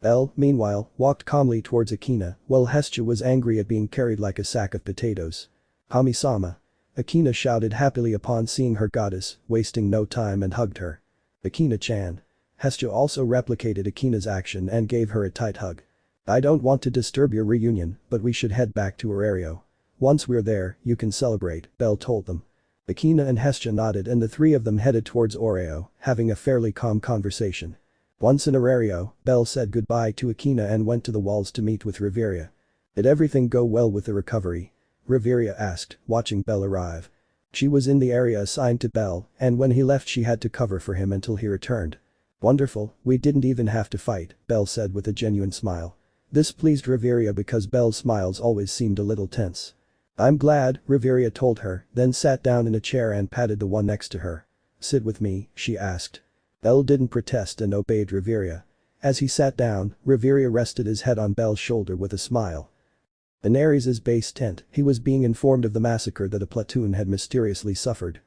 S2: Belle, meanwhile, walked calmly towards Akina, while Hestia was angry at being carried like a sack of potatoes. Kami-sama. Akina shouted happily upon seeing her goddess, wasting no time and hugged her. Akina-chan. Hestia also replicated Akina's action and gave her a tight hug. I don't want to disturb your reunion, but we should head back to Aario. Once we're there, you can celebrate, Belle told them. Akina and Hestia nodded and the three of them headed towards Aario, having a fairly calm conversation. Once in Aario, Belle said goodbye to Akina and went to the walls to meet with Riveria. Did everything go well with the recovery? Riveria asked, watching Belle arrive. She was in the area assigned to Belle, and when he left she had to cover for him until he returned. Wonderful, we didn't even have to fight, Belle said with a genuine smile. This pleased Riveria because Belle's smiles always seemed a little tense. I'm glad, Riveria told her, then sat down in a chair and patted the one next to her. Sit with me, she asked. Belle didn't protest and obeyed Riveria. As he sat down, Riveria rested his head on Belle's shoulder with a smile. In Ares' base tent, he was being informed of the massacre that a platoon had mysteriously suffered.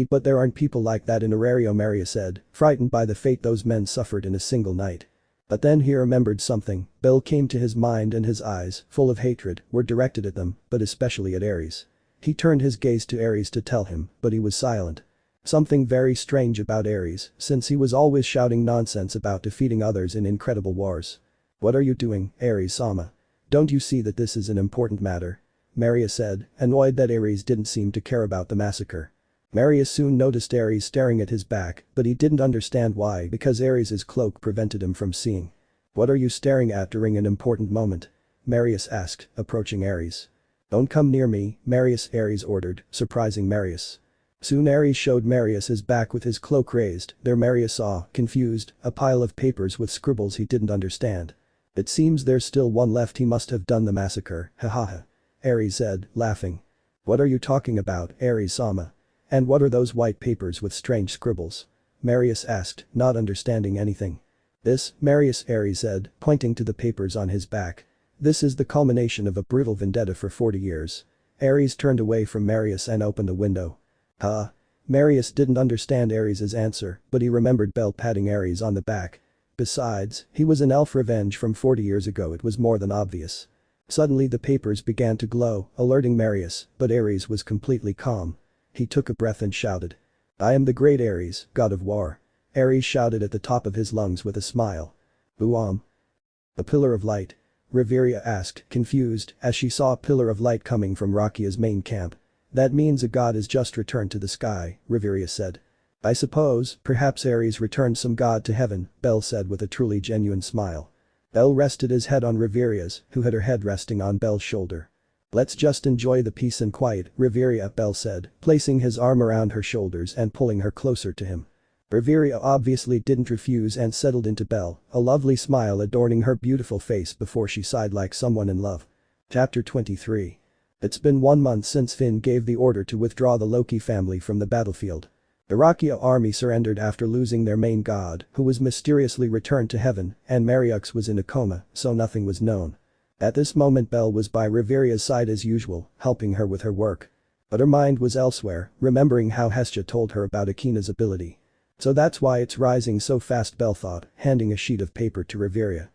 S2: But there aren't people like that in Aario, Maria said, frightened by the fate those men suffered in a single night. But then he remembered something, Belle came to his mind and his eyes, full of hatred, were directed at them, but especially at Ares. He turned his gaze to Ares to tell him, but he was silent. Something very strange about Ares, since he was always shouting nonsense about defeating others in incredible wars. What are you doing, Ares-sama? Don't you see that this is an important matter? Maria said, annoyed that Ares didn't seem to care about the massacre. Maria soon noticed Ares staring at his back, but he didn't understand why because Ares' cloak prevented him from seeing. What are you staring at during an important moment? Marius asked, approaching Ares. Don't come near me, Ares ordered, surprising Marius. Soon Ares showed Marius his back with his cloak raised, there Marius saw, confused, a pile of papers with scribbles he didn't understand. It seems there's still one left, he must have done the massacre, hahaha. Ares said, laughing. What are you talking about, Ares-sama? And what are those white papers with strange scribbles? Marius asked, not understanding anything. This, Marius Ares said, pointing to the papers on his back. This is the culmination of a brutal vendetta for 40 years. Ares turned away from Marius and opened a window. Huh? Marius didn't understand Ares's answer, but he remembered Belle patting Ares on the back. Besides, he was an elf revenge from 40 years ago, it was more than obvious. Suddenly the papers began to glow, alerting Marius, but Ares was completely calm. He took a breath and shouted. I am the great Ares, god of war. Ares shouted at the top of his lungs with a smile. Buam. A pillar of light? Riveria asked, confused, as she saw a pillar of light coming from Rakia's main camp. That means a god has just returned to the sky, Riveria said. I suppose, perhaps Ares returned some god to heaven, Belle said with a truly genuine smile. Belle rested his head on Riveria's, who had her head resting on Belle's shoulder. Let's just enjoy the peace and quiet, Riveria, Belle said, placing his arm around her shoulders and pulling her closer to him. Riveria obviously didn't refuse and settled into Belle, a lovely smile adorning her beautiful face before she sighed like someone in love. Chapter 23. It's been 1 month since Finn gave the order to withdraw the Loki family from the battlefield. The Rakia army surrendered after losing their main god, who was mysteriously returned to heaven, and Mariux was in a coma, so nothing was known. At this moment Belle was by Riveria's side as usual, helping her with her work. But her mind was elsewhere, remembering how Hestia told her about Akina's ability. So that's why it's rising so fast, Belle thought, handing a sheet of paper to Riveria.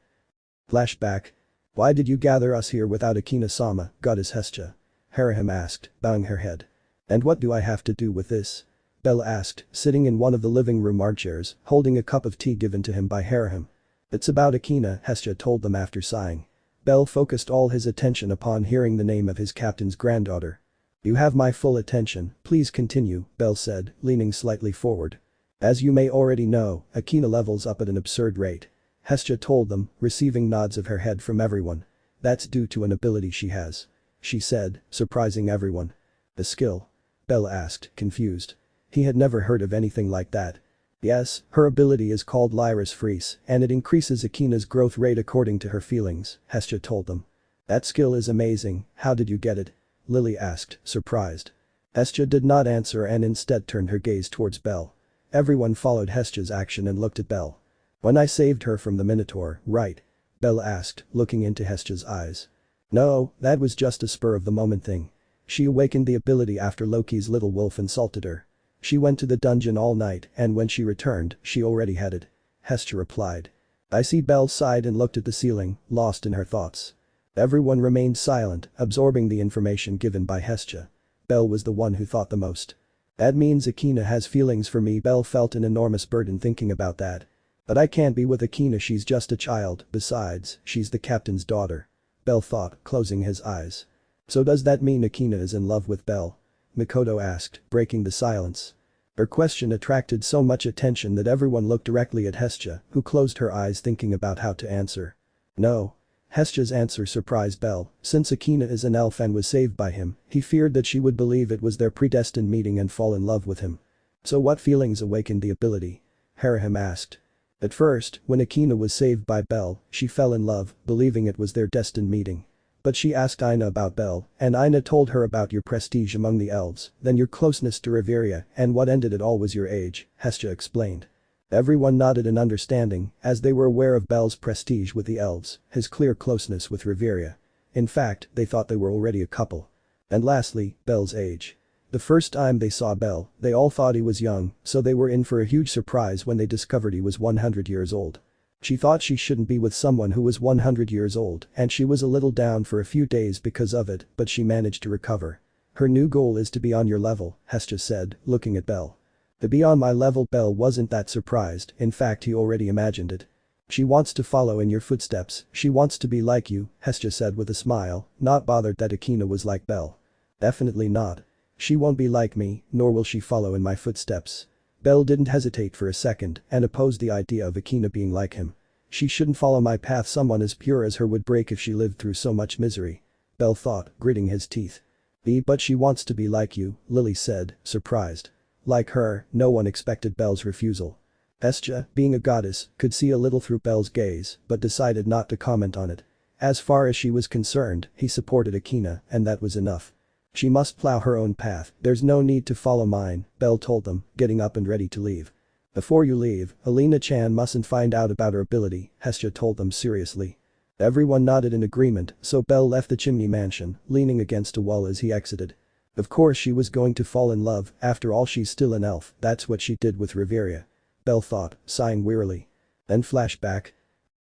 S2: Flashback. Why did you gather us here without Akina-sama, goddess Hestia? Harahim asked, bowing her head. And what do I have to do with this? Belle asked, sitting in one of the living room armchairs, holding a cup of tea given to him by Harahim. It's about Akina, Hestia told them after sighing. Belle focused all his attention upon hearing the name of his captain's granddaughter. You have my full attention, please continue, Belle said, leaning slightly forward. As you may already know, Akina levels up at an absurd rate. Hestia told them, receiving nods of her head from everyone. That's due to an ability she has. She said, surprising everyone. The skill? Belle asked, confused. He had never heard of anything like that. Yes, her ability is called Lyra's Freeze, and it increases Akina's growth rate according to her feelings, Hestia told them. That skill is amazing, how did you get it? Lily asked, surprised. Hestia did not answer and instead turned her gaze towards Belle. Everyone followed Hestia's action and looked at Belle. When I saved her from the Minotaur, right? Belle asked, looking into Hestia's eyes. No, that was just a spur-of-the-moment thing. She awakened the ability after Loki's little wolf insulted her. She went to the dungeon all night and when she returned, she already had it. Hestia replied. I see. Belle sighed and looked at the ceiling, lost in her thoughts. Everyone remained silent, absorbing the information given by Hestia. Belle was the one who thought the most. That means Akina has feelings for me. Belle felt an enormous burden thinking about that. But I can't be with Akina, she's just a child, besides, she's the captain's daughter. Belle thought, closing his eyes. So does that mean Akina is in love with Belle? Mikoto asked, breaking the silence. Her question attracted so much attention that everyone looked directly at Hestia, who closed her eyes thinking about how to answer. No. Hestia's answer surprised Belle, since Akina is an elf and was saved by him, he feared that she would believe it was their predestined meeting and fall in love with him. So what feelings awakened the ability? Harahim asked. At first, when Akina was saved by Belle, she fell in love, believing it was their destined meeting. But she asked Aina about Belle, and Aina told her about your prestige among the elves, then your closeness to Riveria, and what ended it all was your age, Hestia explained. Everyone nodded in understanding, as they were aware of Belle's prestige with the elves, his clear closeness with Riveria. In fact, they thought they were already a couple. And lastly, Belle's age. The first time they saw Belle, they all thought he was young, so they were in for a huge surprise when they discovered he was 100 years old. She thought she shouldn't be with someone who was 100 years old, and she was a little down for a few days because of it, but she managed to recover. Her new goal is to be on your level, Hestia said, looking at Belle. To be on my level. Belle wasn't that surprised, in fact he already imagined it. She wants to follow in your footsteps, she wants to be like you, Hestia said with a smile, not bothered that Akina was like Belle. Definitely not. She won't be like me, nor will she follow in my footsteps. Belle didn't hesitate for a second and opposed the idea of Akina being like him. She shouldn't follow my path. Someone as pure as her would break if she lived through so much misery. Belle thought, gritting his teeth. But she wants to be like you, Lily said, surprised. Like her, no one expected Belle's refusal. Hestia, being a goddess, could see a little through Belle's gaze, but decided not to comment on it. As far as she was concerned, he supported Akina, and that was enough. She must plow her own path, there's no need to follow mine, Belle told them, getting up and ready to leave. Before you leave, Alina-chan mustn't find out about her ability, Hestia told them seriously. Everyone nodded in agreement, so Belle left the chimney mansion, leaning against a wall as he exited. Of course she was going to fall in love, after all she's still an elf, that's what she did with Riveria. Belle thought, sighing wearily. Then flashback.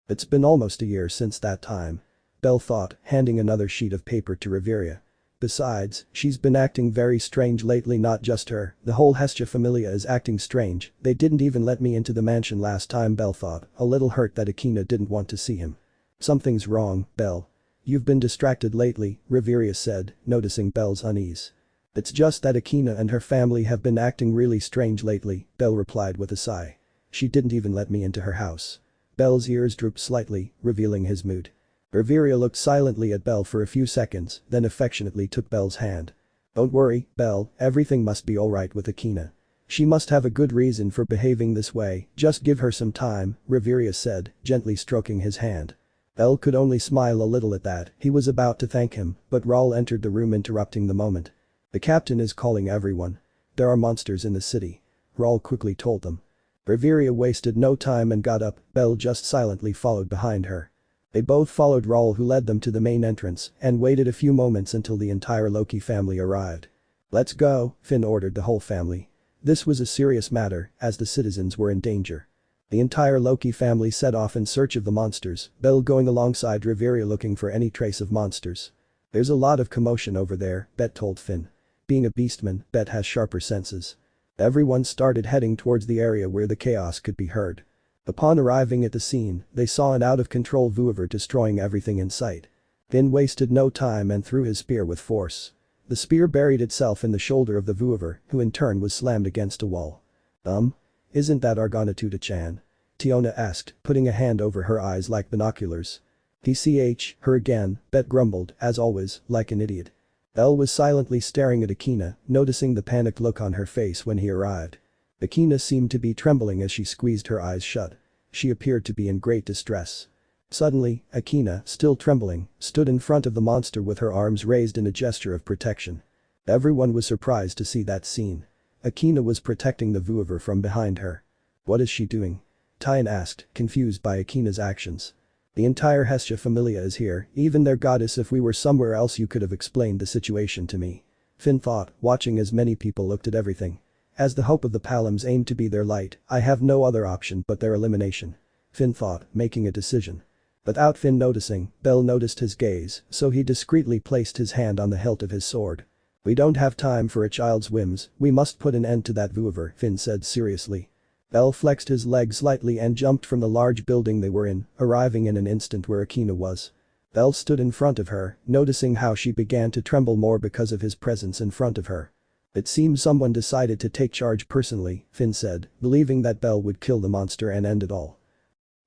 S2: It's been almost a year since that time. Belle thought, handing another sheet of paper to Riveria. Besides, she's been acting very strange lately, not just her, the whole Hestia familia is acting strange, they didn't even let me into the mansion last time, Belle thought, a little hurt that Akina didn't want to see him. Something's wrong, Belle. You've been distracted lately, Riveria said, noticing Belle's unease. It's just that Akina and her family have been acting really strange lately, Belle replied with a sigh. She didn't even let me into her house. Belle's ears drooped slightly, revealing his mood. Riveria looked silently at Belle for a few seconds, then affectionately took Belle's hand. Don't worry, Belle, everything must be alright with Akina. She must have a good reason for behaving this way, just give her some time, Riveria said, gently stroking his hand. Belle could only smile a little at that, he was about to thank him, but Raoul entered the room interrupting the moment. The captain is calling everyone. There are monsters in the city. Raoul quickly told them. Riveria wasted no time and got up, Belle just silently followed behind her. They both followed Raoul, who led them to the main entrance and waited a few moments until the entire Loki family arrived. Let's go, Finn ordered the whole family. This was a serious matter, as the citizens were in danger. The entire Loki family set off in search of the monsters, Belle going alongside Riveria looking for any trace of monsters. There's a lot of commotion over there, Bet told Finn. Being a beastman, Bet has sharper senses. Everyone started heading towards the area where the chaos could be heard. Upon arriving at the scene, they saw an out-of-control Vouivre destroying everything in sight. Finn wasted no time and threw his spear with force. The spear buried itself in the shoulder of the Vouivre, who in turn was slammed against a wall. Isn't that Argonaututa-chan? Tiona asked, putting a hand over her eyes like binoculars. Her again, Bet grumbled, as always, like an idiot. Elle was silently staring at Akina, noticing the panicked look on her face when he arrived. Akina seemed to be trembling as she squeezed her eyes shut. She appeared to be in great distress. Suddenly, Akina, still trembling, stood in front of the monster with her arms raised in a gesture of protection. Everyone was surprised to see that scene. Akina was protecting the Vouivre from behind her. What is she doing? Tyan asked, confused by Akina's actions. The entire Hestia familia is here, even their goddess. If we were somewhere else you could have explained the situation to me. Finn thought, watching as many people looked at everything. As the hope of the Palams aimed to be their light, I have no other option but their elimination. Finn thought, making a decision. Without Finn noticing, Belle noticed his gaze, so he discreetly placed his hand on the hilt of his sword. We don't have time for a child's whims, we must put an end to that Vouivre, Finn said seriously. Belle flexed his leg slightly and jumped from the large building they were in, arriving in an instant where Akina was. Belle stood in front of her, noticing how she began to tremble more because of his presence in front of her. It seems someone decided to take charge personally, Finn said, believing that Belle would kill the monster and end it all.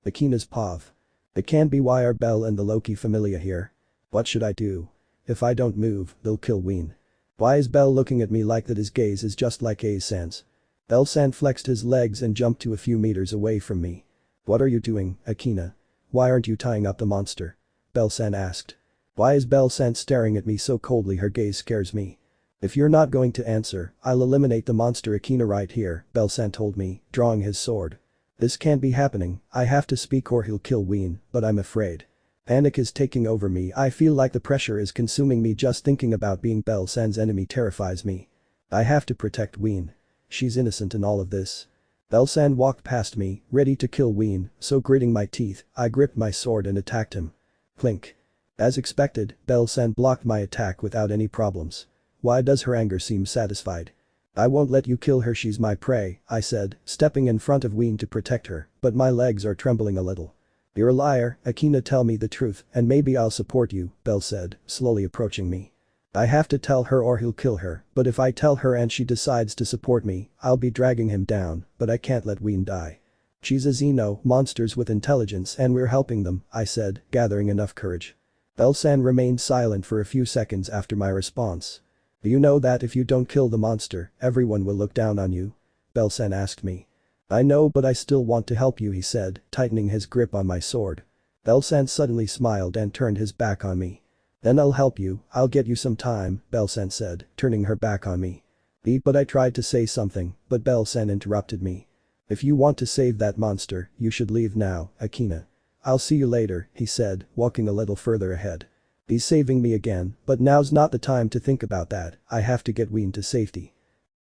S2: Akina's pav. It can't be. Why are Belle and the Loki familia here? What should I do? If I don't move, they'll kill Ween. Why is Belle looking at me like that? His gaze is just like A's-san's. Belle-san flexed his legs and jumped to a few meters away from me. What are you doing, Akina? Why aren't you tying up the monster? Belle-san asked. Why is Belle-san staring at me so coldly? Her gaze scares me. If you're not going to answer, I'll eliminate the monster Akina right here, Belle-san told me, drawing his sword. This can't be happening, I have to speak or he'll kill Ween, but I'm afraid. Panic is taking over me. I feel like the pressure is consuming me. Just thinking about being Belle-san's enemy terrifies me. I have to protect Ween. She's innocent in all of this. Belle-san walked past me, ready to kill Ween, so gritting my teeth, I gripped my sword and attacked him. Clink. As expected, Belle-san blocked my attack without any problems. Why does her anger seem satisfied? I won't let you kill her. She's my prey, I said, stepping in front of Ween to protect her, but my legs are trembling a little. You're a liar, Akina. Tell me the truth and maybe I'll support you, Belle said, slowly approaching me. I have to tell her or he'll kill her, but if I tell her and she decides to support me, I'll be dragging him down, but I can't let Ween die. She's a Xeno, monsters with intelligence, and we're helping them, I said, gathering enough courage. Belle-san remained silent for a few seconds after my response. Do you know that if you don't kill the monster, everyone will look down on you? Belle-san asked me. I know, but I still want to help you, he said, tightening his grip on my sword. Belle-san suddenly smiled and turned his back on me. Then I'll help you, I'll get you some time, Belle-san said, turning her back on me. But I tried to say something, but Belle-san interrupted me. If you want to save that monster, you should leave now, Akina. I'll see you later, he said, walking a little further ahead. He's saving me again, but now's not the time to think about that, I have to get Ween to safety.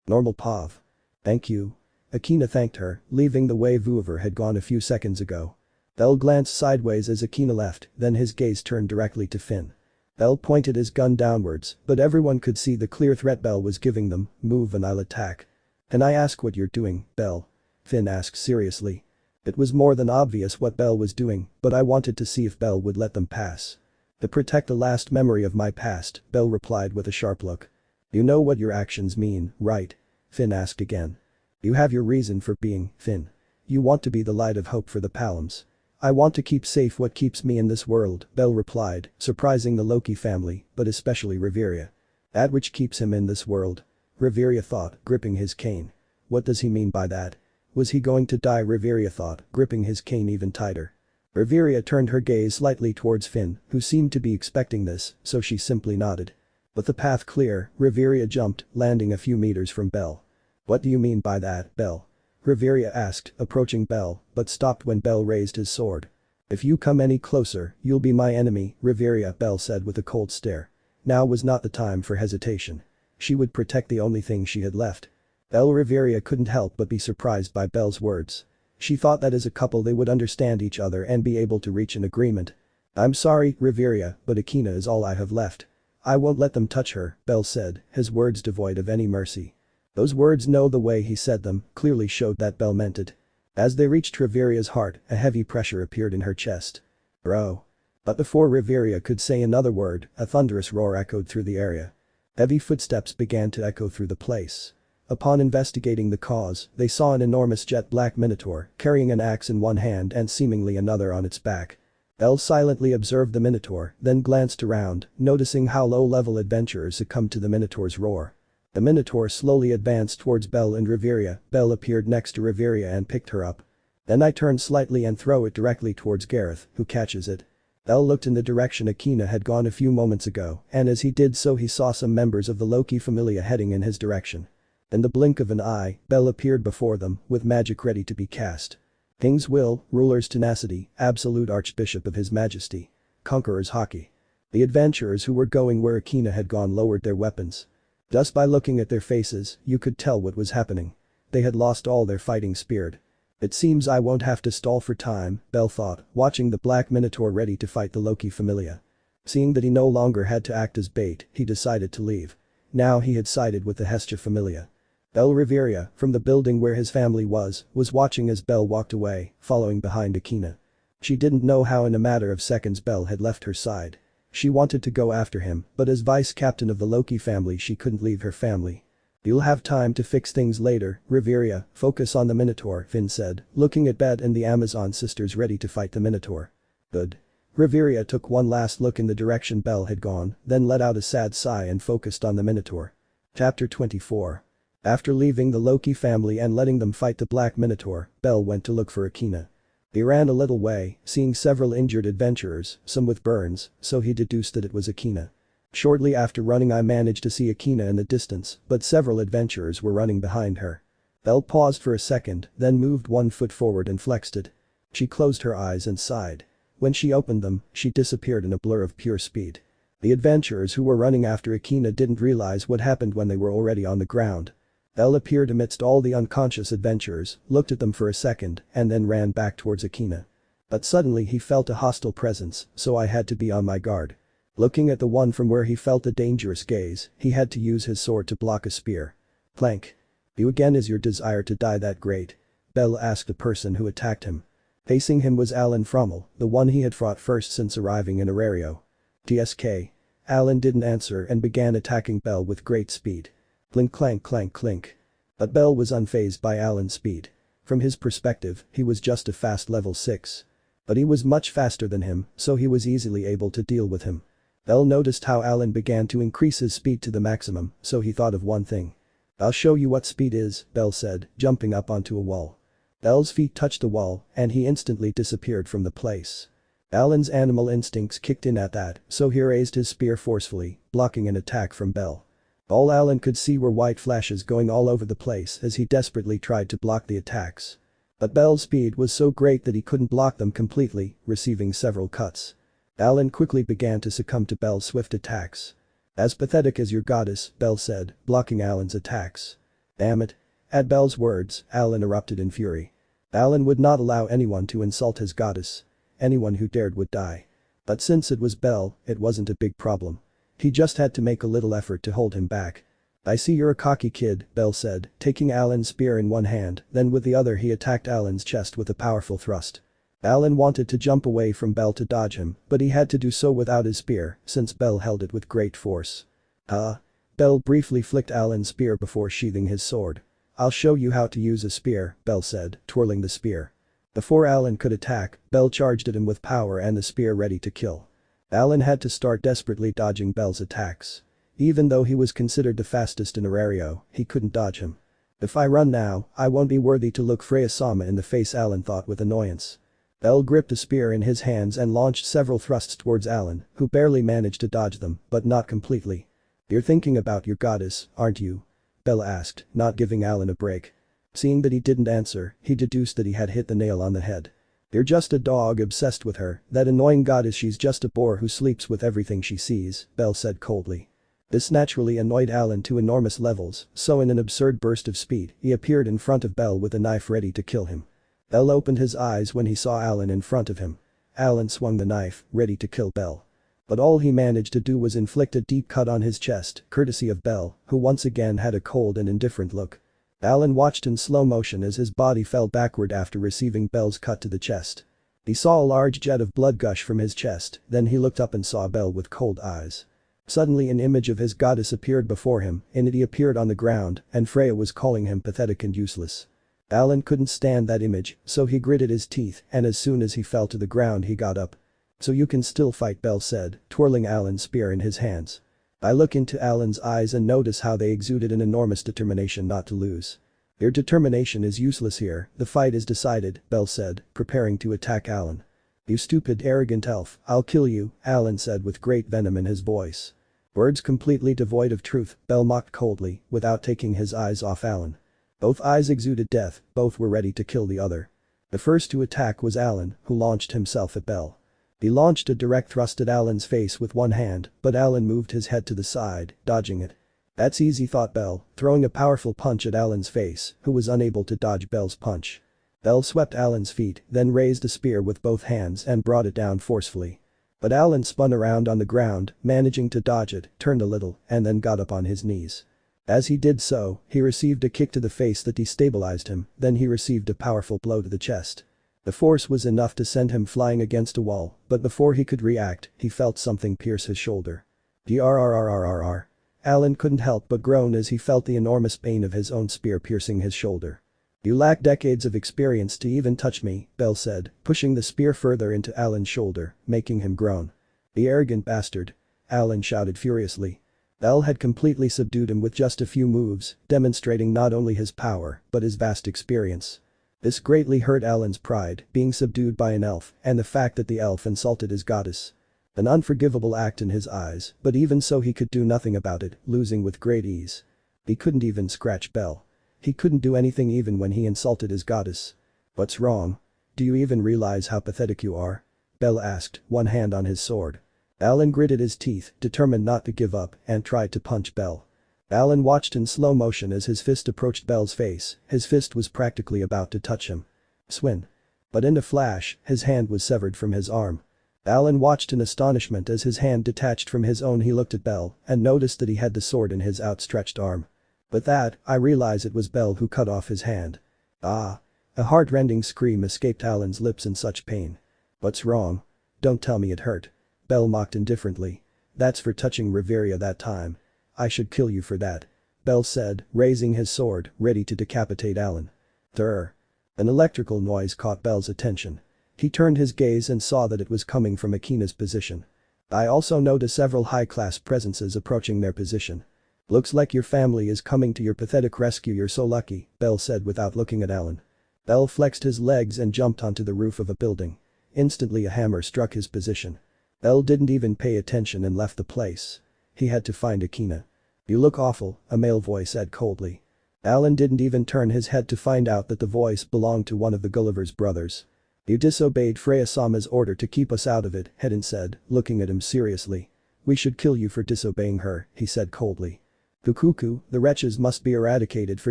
S2: Normal Pav. Thank you. Akina thanked her, leaving the way whoever had gone a few seconds ago. Belle glanced sideways as Akina left, then his gaze turned directly to Finn. Belle pointed his gun downwards, but everyone could see the clear threat Belle was giving them, move and I'll attack. Can I ask what you're doing, Belle? Finn asked seriously. It was more than obvious what Belle was doing, but I wanted to see if Belle would let them pass. To protect the last memory of my past, Belle replied with a sharp look. You know what your actions mean, right? Finn asked again. You have your reason for being, Finn. You want to be the light of hope for the Palms. I want to keep safe what keeps me in this world, Belle replied, surprising the Loki family, but especially Riveria. That which keeps him in this world. Riveria thought, gripping his cane. What does he mean by that? Was he going to die? Riveria thought, gripping his cane even tighter. Riveria turned her gaze slightly towards Finn, who seemed to be expecting this, so she simply nodded. With the path clear, Riveria jumped, landing a few meters from Belle. What do you mean by that, Belle? Riveria asked, approaching Belle, but stopped when Belle raised his sword. If you come any closer, you'll be my enemy, Riveria, Belle said with a cold stare. Now was not the time for hesitation. She would protect the only thing she had left. Belle Riveria couldn't help but be surprised by Belle's words. She thought that as a couple they would understand each other and be able to reach an agreement. I'm sorry, Riveria, but Akina is all I have left. I won't let them touch her, Belle said, his words devoid of any mercy. Those words, no, the way he said them, clearly showed that Belle meant it. As they reached Riveria's heart, a heavy pressure appeared in her chest. Bro. But before Riveria could say another word, a thunderous roar echoed through the area. Heavy footsteps began to echo through the place. Upon investigating the cause, they saw an enormous jet-black minotaur, carrying an axe in one hand and seemingly another on its back. Belle silently observed the minotaur, then glanced around, noticing how low-level adventurers succumbed to the minotaur's roar. The minotaur slowly advanced towards Belle and Riveria. Belle appeared next to Riveria and picked her up. Then I turn slightly and throw it directly towards Gareth, who catches it. Belle looked in the direction Akina had gone a few moments ago, and as he did so he saw some members of the Loki familia heading in his direction. In the blink of an eye, Belle appeared before them, with magic ready to be cast. King's will, ruler's tenacity, absolute archbishop of his majesty. Conqueror's hockey. The adventurers who were going where Akina had gone lowered their weapons. Just by looking at their faces, you could tell what was happening. They had lost all their fighting spirit. It seems I won't have to stall for time, Belle thought, watching the black minotaur ready to fight the Loki familia. Seeing that he no longer had to act as bait, he decided to leave. Now he had sided with the Hestia familia. Belle Riveria, from the building where his family was watching as Belle walked away, following behind Akina. She didn't know how in a matter of seconds Belle had left her side. She wanted to go after him, but as vice captain of the Loki family she couldn't leave her family. You'll have time to fix things later, Riveria, focus on the Minotaur, Finn said, looking at Belle and the Amazon sisters ready to fight the Minotaur. Good. Riveria took one last look in the direction Belle had gone, then let out a sad sigh and focused on the Minotaur. Chapter 24. After leaving the Loki family and letting them fight the Black Minotaur, Belle went to look for Akina. He ran a little way, seeing several injured adventurers, some with burns, so he deduced that it was Akina. Shortly after running I managed to see Akina in the distance, but several adventurers were running behind her. Belle paused for a second, then moved one foot forward and flexed it. She closed her eyes and sighed. When she opened them, she disappeared in a blur of pure speed. The adventurers who were running after Akina didn't realize what happened when they were already on the ground. Belle appeared amidst all the unconscious adventurers, looked at them for a second, and then ran back towards Akina. But suddenly he felt a hostile presence, so I had to be on my guard. Looking at the one from where he felt a dangerous gaze, he had to use his sword to block a spear. Clank. You again, is your desire to die that great? Belle asked the person who attacked him. Facing him was Alan Frommel, the one he had fought first since arriving in Aario. TSK. Alan didn't answer and began attacking Belle with great speed. Clink clank clank clink. But Belle was unfazed by Alan's speed. From his perspective, he was just a fast level 6. But he was much faster than him, so he was easily able to deal with him. Belle noticed how Alan began to increase his speed to the maximum, so he thought of one thing. I'll show you what speed is, Belle said, jumping up onto a wall. Belle's feet touched the wall, and he instantly disappeared from the place. Alan's animal instincts kicked in at that, so he raised his spear forcefully, blocking an attack from Belle. All Alan could see were white flashes going all over the place as he desperately tried to block the attacks. But Belle's speed was so great that he couldn't block them completely, receiving several cuts. Alan quickly began to succumb to Belle's swift attacks. "As pathetic as your goddess," Belle said, blocking Alan's attacks. "Damn it." At Belle's words, Alan erupted in fury. Alan would not allow anyone to insult his goddess. Anyone who dared would die. But since it was Belle, it wasn't a big problem. He just had to make a little effort to hold him back. "I see you're a cocky kid," Belle said, taking Alan's spear in one hand, then with the other he attacked Alan's chest with a powerful thrust. Alan wanted to jump away from Belle to dodge him, but he had to do so without his spear, since Belle held it with great force. Belle briefly flicked Alan's spear before sheathing his sword. "I'll show you how to use a spear," Belle said, twirling the spear. Before Alan could attack, Belle charged at him with power and the spear ready to kill. Alan had to start desperately dodging Belle's attacks. Even though he was considered the fastest in Aario, he couldn't dodge him. "If I run now, I won't be worthy to look Freya-sama in the face," Alan thought with annoyance. Belle gripped a spear in his hands and launched several thrusts towards Alan, who barely managed to dodge them, but not completely. "You're thinking about your goddess, aren't you?" Belle asked, not giving Alan a break. Seeing that he didn't answer, he deduced that he had hit the nail on the head. "You're just a dog obsessed with her, that annoying goddess, she's just a bore who sleeps with everything she sees," Belle said coldly. This naturally annoyed Alan to enormous levels, so in an absurd burst of speed, he appeared in front of Belle with a knife ready to kill him. Belle opened his eyes when he saw Alan in front of him. Alan swung the knife, ready to kill Belle. But all he managed to do was inflict a deep cut on his chest, courtesy of Belle, who once again had a cold and indifferent look. Alan watched in slow motion as his body fell backward after receiving Belle's cut to the chest. He saw a large jet of blood gush from his chest, then he looked up and saw Belle with cold eyes. Suddenly an image of his goddess appeared before him, in it he appeared on the ground, and Freya was calling him pathetic and useless. Alan couldn't stand that image, so he gritted his teeth, and as soon as he fell to the ground he got up. "So you can still fight," Belle said, twirling Alan's spear in his hands. I look into Alan's eyes and notice how they exuded an enormous determination not to lose. "Your determination is useless here, the fight is decided," Belle said, preparing to attack Alan. "You stupid arrogant elf, I'll kill you," Alan said with great venom in his voice. Words completely devoid of truth, Belle mocked coldly, without taking his eyes off Alan. Both eyes exuded death, both were ready to kill the other. The first to attack was Alan, who launched himself at Belle. He launched a direct thrust at Alan's face with one hand, but Alan moved his head to the side, dodging it. "That's easy," thought Belle, throwing a powerful punch at Alan's face, who was unable to dodge Belle's punch. Belle swept Alan's feet, then raised a spear with both hands and brought it down forcefully. But Alan spun around on the ground, managing to dodge it, turned a little, and then got up on his knees. As he did so, he received a kick to the face that destabilized him, then he received a powerful blow to the chest. The force was enough to send him flying against a wall, but before he could react, he felt something pierce his shoulder. Drrrrrrrr. Alan couldn't help but groan as he felt the enormous pain of his own spear piercing his shoulder. "You lack decades of experience to even touch me," Belle said, pushing the spear further into Alan's shoulder, making him groan. "The arrogant bastard," Alan shouted furiously. Belle had completely subdued him with just a few moves, demonstrating not only his power, but his vast experience. This greatly hurt Alan's pride, being subdued by an elf, and the fact that the elf insulted his goddess. An unforgivable act in his eyes, but even so he could do nothing about it, losing with great ease. He couldn't even scratch Belle. He couldn't do anything even when he insulted his goddess. "What's wrong? Do you even realize how pathetic you are?" Belle asked, one hand on his sword. Alan gritted his teeth, determined not to give up, and tried to punch Belle. Alan watched in slow motion as his fist approached Belle's face, his fist was practically about to touch him. Swin. But in a flash, his hand was severed from his arm. Alan watched in astonishment as his hand detached from his own. He looked at Belle and noticed that he had the sword in his outstretched arm. But that, I realize it was Belle who cut off his hand. "Ah." A heart-rending scream escaped Alan's lips in such pain. "What's wrong? Don't tell me it hurt." Belle mocked indifferently. "That's for touching Riveria that time. I should kill you for that," Belle said, raising his sword, ready to decapitate Alan. Durr. An electrical noise caught Belle's attention. He turned his gaze and saw that it was coming from Akina's position. "I also noticed several high-class presences approaching their position. Looks like your family is coming to your pathetic rescue. You're so lucky," Belle said without looking at Alan. Belle flexed his legs and jumped onto the roof of a building. Instantly a hammer struck his position. Belle didn't even pay attention and left the place. He had to find Akina. "You look awful," a male voice said coldly. Alan didn't even turn his head to find out that the voice belonged to one of the Gulliver's brothers. "You disobeyed Freya-sama's order to keep us out of it," Hedin said, looking at him seriously. "We should kill you for disobeying her," he said coldly. "Kukuku, the wretches must be eradicated for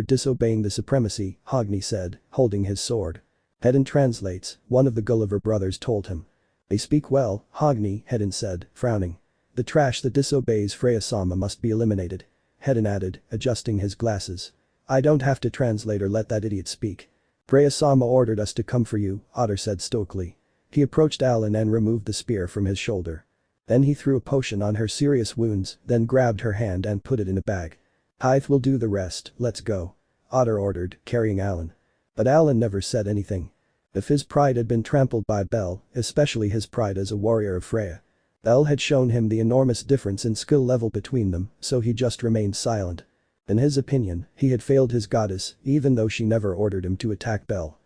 S2: disobeying the supremacy," Hogni said, holding his sword. Hedin translates, one of the Gulliver brothers told him. "They speak well, Hogni," Hedin said, frowning. "The trash that disobeys Freya-sama must be eliminated," Hedin added, adjusting his glasses. "I don't have to translate or let that idiot speak." "Freya-sama ordered us to come for you," Otter said stoically. He approached Alan and removed the spear from his shoulder. Then he threw a potion on her serious wounds, then grabbed her hand and put it in a bag. "Hythe will do the rest, let's go," Otter ordered, carrying Alan. But Alan never said anything. If his pride had been trampled by Belle, especially his pride as a warrior of Freya. Belle had shown him the enormous difference in skill level between them, so he just remained silent. In his opinion, he had failed his goddess, even though she never ordered him to attack Belle.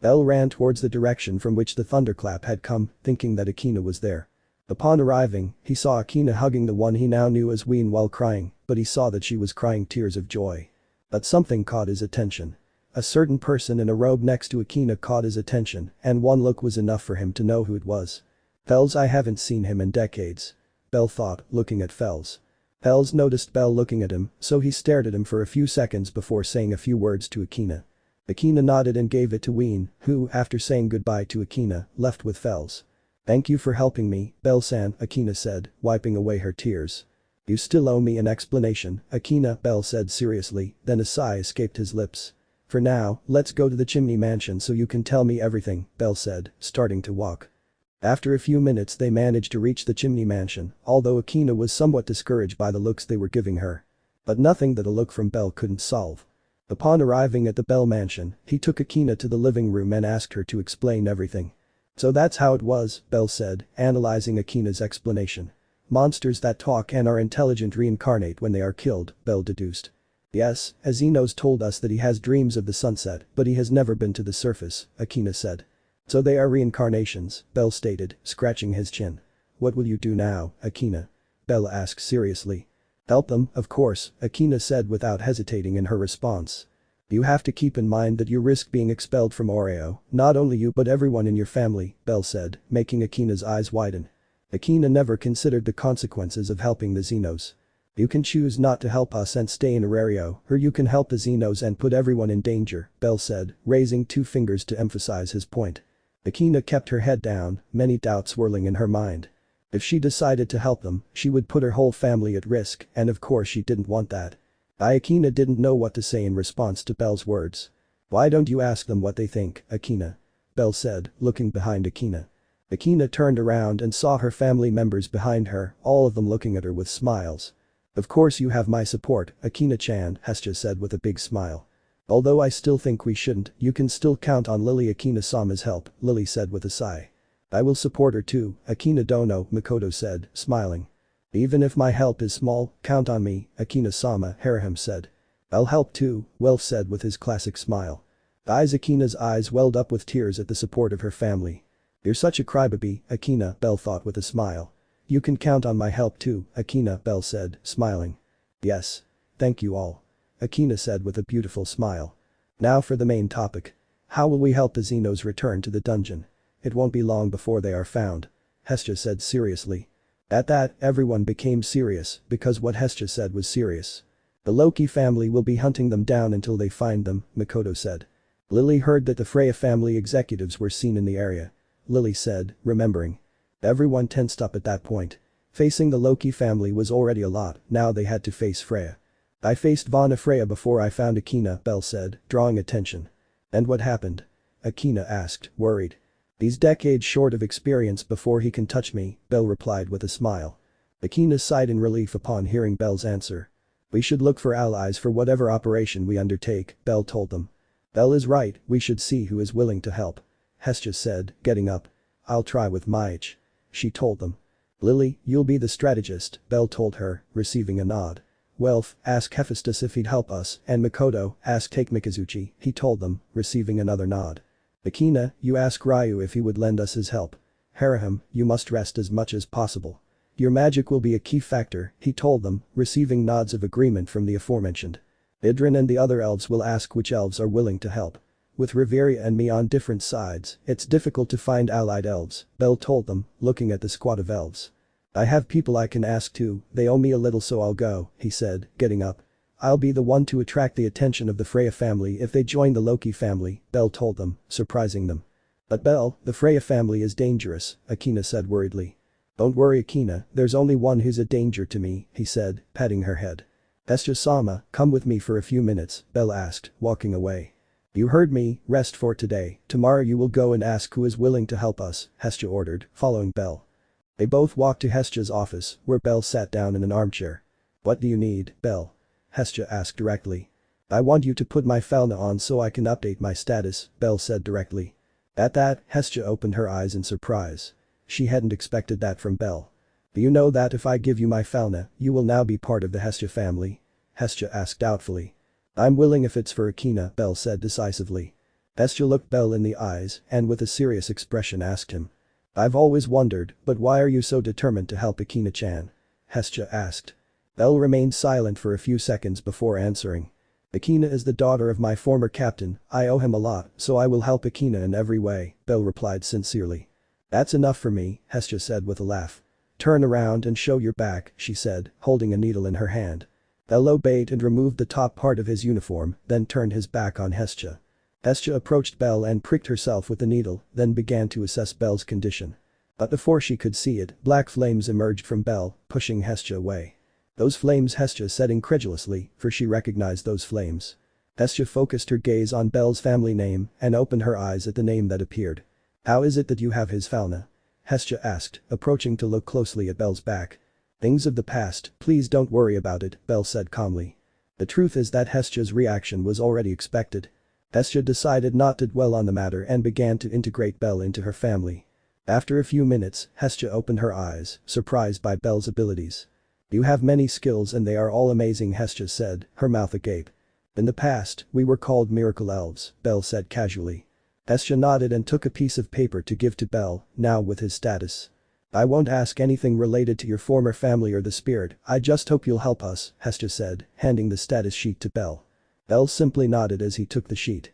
S2: Belle ran towards the direction from which the thunderclap had come, thinking that Akina was there. Upon arriving, he saw Akina hugging the one he now knew as Ween while crying, but he saw that she was crying tears of joy. But something caught his attention. A certain person in a robe next to Akina caught his attention, and one look was enough for him to know who it was. "Fels, I haven't seen him in decades," Belle thought, looking at Fels. Fels noticed Belle looking at him, so he stared at him for a few seconds before saying a few words to Akina. Akina nodded and gave it to Ween, who, after saying goodbye to Akina, left with Fels. "Thank you for helping me, Belle-san," Akina said, wiping away her tears. "You still owe me an explanation, Akina," Belle said seriously, then a sigh escaped his lips. "For now, let's go to the chimney mansion so you can tell me everything," Belle said, starting to walk. After a few minutes they managed to reach the chimney mansion, although Akina was somewhat discouraged by the looks they were giving her. But nothing that a look from Belle couldn't solve. Upon arriving at the Belle mansion, he took Akina to the living room and asked her to explain everything. "So that's how it was," Belle said, analyzing Akina's explanation. "Monsters that talk and are intelligent reincarnate when they are killed," Belle deduced. "Yes, Azino's told us that he has dreams of the sunset, but he has never been to the surface," Akina said. "So they are reincarnations," Belle stated, scratching his chin. "What will you do now, Akina?" Belle asked seriously. "Help them, of course," Akina said without hesitating in her response. "You have to keep in mind that you risk being expelled from Aario, not only you but everyone in your family," Belle said, making Akina's eyes widen. Akina never considered the consequences of helping the Xenos. "You can choose not to help us and stay in Aario, or you can help the Xenos and put everyone in danger," Belle said, raising two fingers to emphasize his point. Akina kept her head down, many doubts swirling in her mind. If she decided to help them, she would put her whole family at risk, and of course she didn't want that. Akina didn't know what to say in response to Belle's words. "Why don't you ask them what they think, Akina?" Belle said, looking behind Akina. Akina turned around and saw her family members behind her, all of them looking at her with smiles. "Of course you have my support, Akina-chan," Hestia said with a big smile. "Although I still think we shouldn't, you can still count on Lily Akina-sama's help," Lily said with a sigh. "I will support her too, Akina Dono," Makoto said, smiling. "Even if my help is small, count on me, Akina-sama," Harahim said. "I'll help too," Welf said with his classic smile. Akina's eyes welled up with tears at the support of her family. "You're such a crybaby, Akina," Belle thought with a smile. "You can count on my help too, Akina," Belle said, smiling. "Yes. Thank you all," Akina said with a beautiful smile. "Now for the main topic. How will we help the Xenos return to the dungeon? It won't be long before they are found," Hestia said seriously. At that, everyone became serious, because what Hestia said was serious. "The Loki family will be hunting them down until they find them," Makoto said. "Lily heard that the Freya family executives were seen in the area," Lily said, remembering. Everyone tensed up at that point. Facing the Loki family was already a lot, now they had to face Freya. "I faced Vana Freya before I found Akina," Belle said, drawing attention. "And what happened?" Akina asked, worried. "These decades short of experience before he can touch me," Belle replied with a smile. Akina sighed in relief upon hearing Belle's answer. "We should look for allies for whatever operation we undertake," Belle told them. "Belle is right, we should see who is willing to help," Hestia said, getting up. "I'll try with Maich," she told them. "Lily, you'll be the strategist," Belle told her, receiving a nod. "Welf, ask Hephaestus if he'd help us, and Makoto, ask Take Mikazuchi," he told them, receiving another nod. "Akina, you ask Ryu if he would lend us his help. Harahim, you must rest as much as possible. Your magic will be a key factor," he told them, receiving nods of agreement from the aforementioned. Idrin and the other elves will ask which elves are willing to help. With Riveria and me on different sides, it's difficult to find allied elves, Belle told them, looking at the squad of elves. I have people I can ask too, they owe me a little so I'll go, he said, getting up. I'll be the one to attract the attention of the Freya family if they join the Loki family, Belle told them, surprising them. But Belle, the Freya family is dangerous, Akina said worriedly. Don't worry Akina, there's only one who's a danger to me, he said, patting her head. Hestia-sama, come with me for a few minutes, Belle asked, walking away. You heard me, rest for today, tomorrow you will go and ask who is willing to help us, Hestia ordered, following Belle. They both walked to Hestia's office, where Belle sat down in an armchair. What do you need, Belle? Hestia asked directly. I want you to put my Falna on so I can update my status, Belle said directly. At that, Hestia opened her eyes in surprise. She hadn't expected that from Belle. Do you know that if I give you my Falna, you will now be part of the Hestia family? Hestia asked doubtfully. I'm willing if it's for Akina, Belle said decisively. Hestia looked Belle in the eyes and with a serious expression asked him. I've always wondered, but why are you so determined to help Akina-chan? Hestia asked. Belle remained silent for a few seconds before answering. Akina is the daughter of my former captain, I owe him a lot, so I will help Akina in every way, Belle replied sincerely. That's enough for me, Hestia said with a laugh. Turn around and show your back, she said, holding a needle in her hand. Belle obeyed and removed the top part of his uniform, then turned his back on Hestia. Hestia approached Belle and pricked herself with the needle, then began to assess Belle's condition. But before she could see it, black flames emerged from Belle, pushing Hestia away. Those flames, Hestia said incredulously, for she recognized those flames. Hestia focused her gaze on Belle's family name and opened her eyes at the name that appeared. How is it that you have his Falna? Hestia asked, approaching to look closely at Belle's back. Things of the past, please don't worry about it, Belle said calmly. The truth is that Hestia's reaction was already expected. Hestia decided not to dwell on the matter and began to integrate Belle into her family. After a few minutes, Hestia opened her eyes, surprised by Belle's abilities. You have many skills and they are all amazing, Hestia said, her mouth agape. In the past, we were called miracle elves, Belle said casually. Hestia nodded and took a piece of paper to give to Belle, now with his status. I won't ask anything related to your former family or the spirit, I just hope you'll help us, Hestia said, handing the status sheet to Belle. Belle simply nodded as he took the sheet.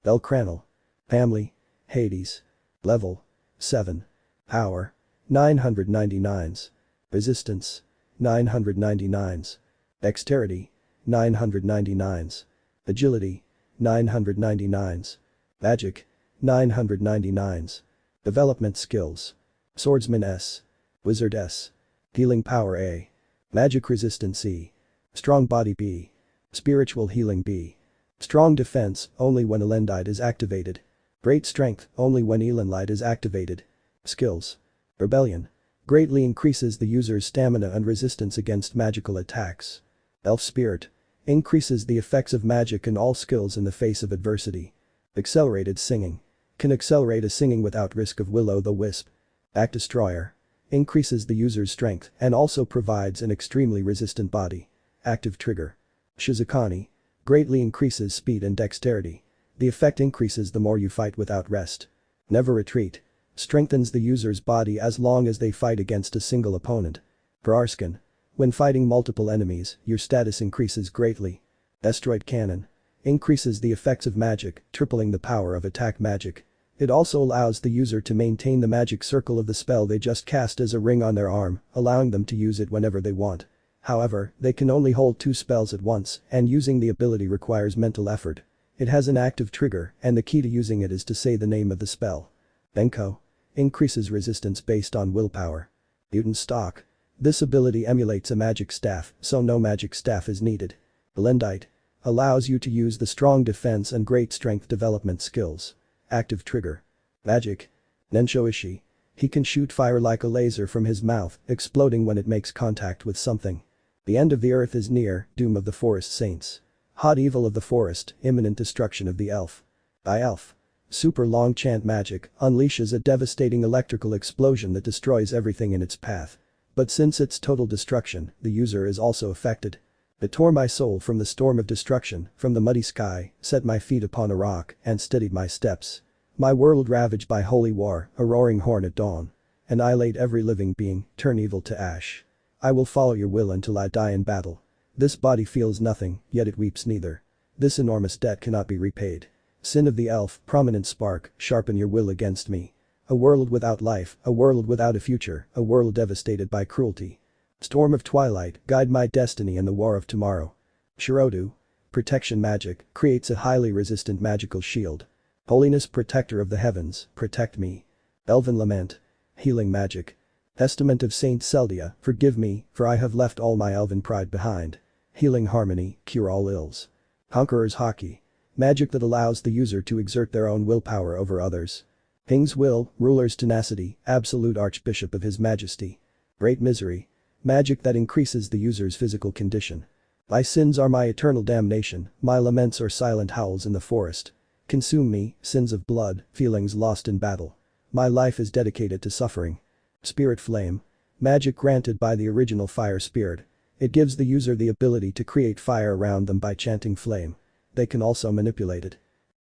S2: Bellcranel. Family. Hades. Level. 7. Power. 999s. Resistance. 999s. Dexterity. 999s. Agility. 999s. Magic. 999s. Development skills. Swordsman S. Wizard S. Healing power A. Magic resistance E. Strong body B. Spiritual healing B. Strong defense only when Elendite is activated. Great strength only when Elenlight is activated. Skills. Rebellion. Greatly increases the user's stamina and resistance against magical attacks. Elf Spirit. Increases the effects of magic and all skills in the face of adversity. Accelerated Singing. Can accelerate a singing without risk of will-o'-the-wisp. Act Destroyer. Increases the user's strength and also provides an extremely resistant body. Active Trigger. Shizukani. Greatly increases speed and dexterity. The effect increases the more you fight without rest. Never Retreat. Strengthens the user's body as long as they fight against a single opponent. Pararskin. When fighting multiple enemies, your status increases greatly. Destroyed Cannon. Increases the effects of magic, tripling the power of attack magic. It also allows the user to maintain the magic circle of the spell they just cast as a ring on their arm, allowing them to use it whenever they want. However, they can only hold 2 spells at once, and using the ability requires mental effort. It has an active trigger, and the key to using it is to say the name of the spell. Benko. Increases resistance based on willpower. Mutant Stock. This ability emulates a magic staff, so no magic staff is needed. Elendite. Allows you to use the strong defense and great strength development skills. Active trigger. Magic. Nensho-ishi. He can shoot fire like a laser from his mouth, exploding when it makes contact with something. The end of the earth is near, doom of the forest saints. Hot evil of the forest, imminent destruction of the elf. By elf. Super long chant magic unleashes a devastating electrical explosion that destroys everything in its path. But since it's total destruction, the user is also affected. It tore my soul from the storm of destruction, from the muddy sky, set my feet upon a rock, and steadied my steps. My world ravaged by holy war, a roaring horn at dawn. Annihilate every living being, turn evil to ash. I will follow your will until I die in battle. This body feels nothing, yet it weeps neither. This enormous debt cannot be repaid. Sin of the elf, prominent spark, sharpen your will against me. A world without life, a world without a future, a world devastated by cruelty. Storm of twilight, guide my destiny in the war of tomorrow. Shirodu. Protection magic, creates a highly resistant magical shield. Holiness protector of the heavens, protect me. Elven lament. Healing magic. Testament of Saint Seldia, forgive me, for I have left all my elven pride behind. Healing harmony, cure all ills. Conqueror's hockey. Magic that allows the user to exert their own willpower over others. King's will, ruler's tenacity, absolute archbishop of his majesty. Great misery. Magic that increases the user's physical condition. My sins are my eternal damnation, my laments are silent howls in the forest. Consume me, sins of blood, feelings lost in battle. My life is dedicated to suffering. Spirit flame. Magic granted by the original fire spirit. It gives the user the ability to create fire around them by chanting flame. They can also manipulate it.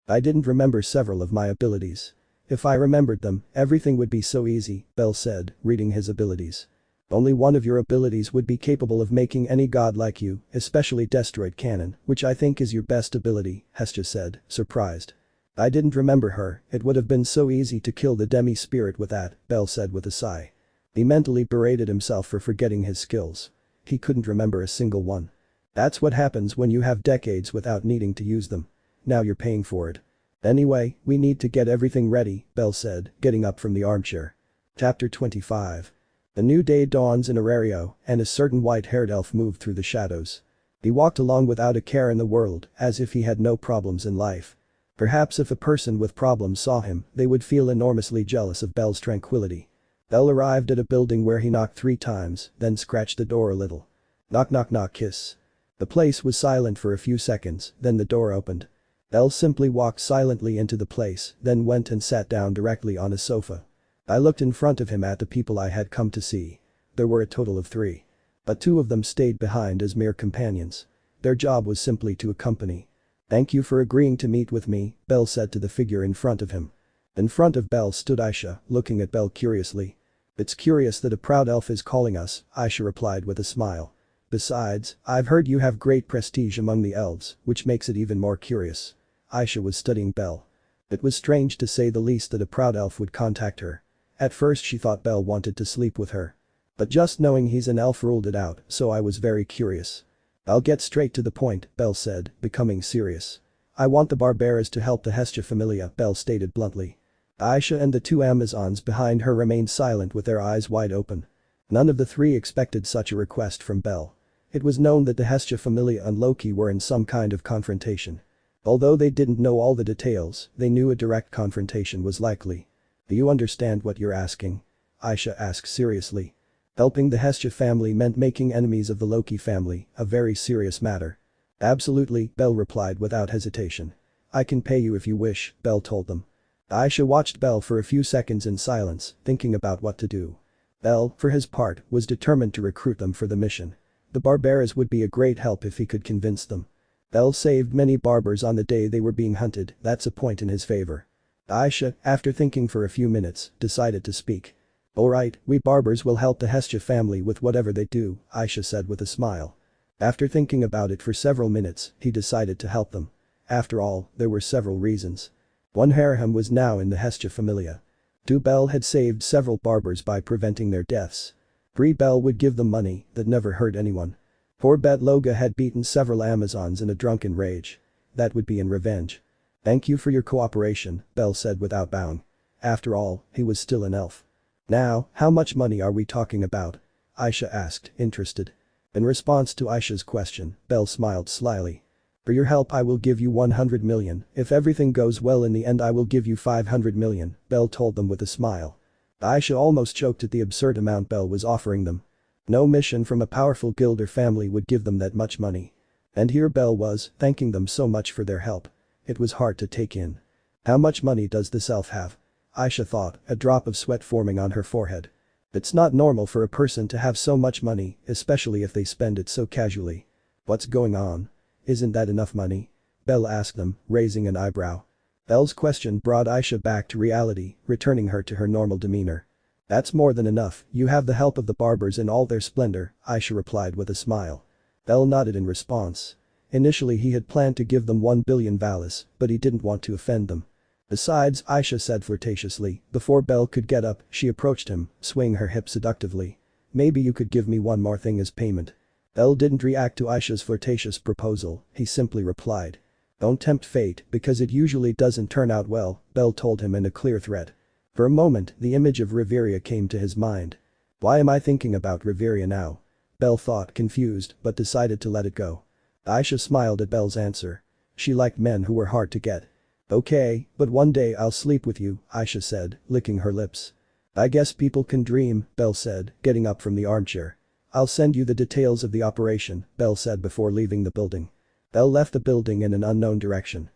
S2: I didn't remember several of my abilities. If I remembered them, everything would be so easy, Belle said, reading his abilities. Only one of your abilities would be capable of making any god like you, especially Destroyed Cannon, which I think is your best ability, Hestia said, surprised. I didn't remember her, it would have been so easy to kill the demi-spirit with that, Belle said with a sigh. He mentally berated himself for forgetting his skills. He couldn't remember a single one. That's what happens when you have decades without needing to use them. Now you're paying for it. Anyway, we need to get everything ready, Belle said, getting up from the armchair. Chapter 25. A new day dawns in Aario, and a certain white-haired elf moved through the shadows. He walked along without a care in the world, as if he had no problems in life. Perhaps if a person with problems saw him, they would feel enormously jealous of Belle's tranquility. Belle arrived at a building where he knocked 3 times, then scratched the door a little. Knock knock knock kiss. The place was silent for a few seconds, then the door opened. Belle simply walked silently into the place, then went and sat down directly on a sofa. I looked in front of him at the people I had come to see. There were a total of 3. But 2 of them stayed behind as mere companions. Their job was simply to accompany. Thank you for agreeing to meet with me, Belle said to the figure in front of him. In front of Belle stood Aisha, looking at Belle curiously. It's curious that a proud elf is calling us, Aisha replied with a smile. Besides, I've heard you have great prestige among the elves, which makes it even more curious. Aisha was studying Belle. It was strange to say the least that a proud elf would contact her. At first she thought Belle wanted to sleep with her. But just knowing he's an elf ruled it out, so I was very curious. I'll get straight to the point, Belle said, becoming serious. I want the Barbaras to help the Hestia Familia, Belle stated bluntly. Aisha and the 2 Amazons behind her remained silent with their eyes wide open. None of the 3 expected such a request from Belle. It was known that the Hestia Familia and Loki were in some kind of confrontation. Although they didn't know all the details, they knew a direct confrontation was likely. Do you understand what you're asking? Aisha asked seriously. Helping the Hestia family meant making enemies of the Loki family, a very serious matter. Absolutely, Belle replied without hesitation. I can pay you if you wish, Belle told them. Aisha watched Belle for a few seconds in silence, thinking about what to do. Belle, for his part, was determined to recruit them for the mission. The Barbaras would be a great help if he could convince them. Belle saved many barbers on the day they were being hunted, that's a point in his favor. Aisha, after thinking for a few minutes, decided to speak. Alright, we barbers will help the Hestia family with whatever they do, Aisha said with a smile. After thinking about it for several minutes, he decided to help them. After all, there were several reasons. 1 Haraham was now in the Hestia Familia. 2 Belle had saved several barbers by preventing their deaths. 3 Belle would give them money that never hurt anyone. 4 Loga had beaten several Amazons in a drunken rage. That would be in revenge. Thank you for your cooperation, Belle said without bowing. After all, he was still an elf. Now, how much money are we talking about? Aisha asked, interested. In response to Aisha's question, Belle smiled slyly. For your help I will give you 100 million, if everything goes well in the end I will give you 500 million, Belle told them with a smile. Aisha almost choked at the absurd amount Belle was offering them. No mission from a powerful guild or family would give them that much money. And here Belle was, thanking them so much for their help. It was hard to take in. How much money does this elf have? Aisha thought, a drop of sweat forming on her forehead. It's not normal for a person to have so much money, especially if they spend it so casually. What's going on? Isn't that enough money? Belle asked them, raising an eyebrow. Belle's question brought Aisha back to reality, returning her to her normal demeanor. That's more than enough, you have the help of the barbers in all their splendor, Aisha replied with a smile. Belle nodded in response. Initially he had planned to give them 1 billion valis, but he didn't want to offend them. Besides, Aisha said flirtatiously. Before Belle could get up, she approached him, swaying her hip seductively. Maybe you could give me one more thing as payment. Belle didn't react to Aisha's flirtatious proposal, he simply replied. Don't tempt fate, because it usually doesn't turn out well, Belle told him in a clear threat. For a moment, the image of Riveria came to his mind. Why am I thinking about Riveria now? Belle thought, confused, but decided to let it go. Aisha smiled at Belle's answer. She liked men who were hard to get. Okay, but one day I'll sleep with you, Aisha said, licking her lips. I guess people can dream, Belle said, getting up from the armchair. I'll send you the details of the operation, Belle said before leaving the building. Belle left the building in an unknown direction.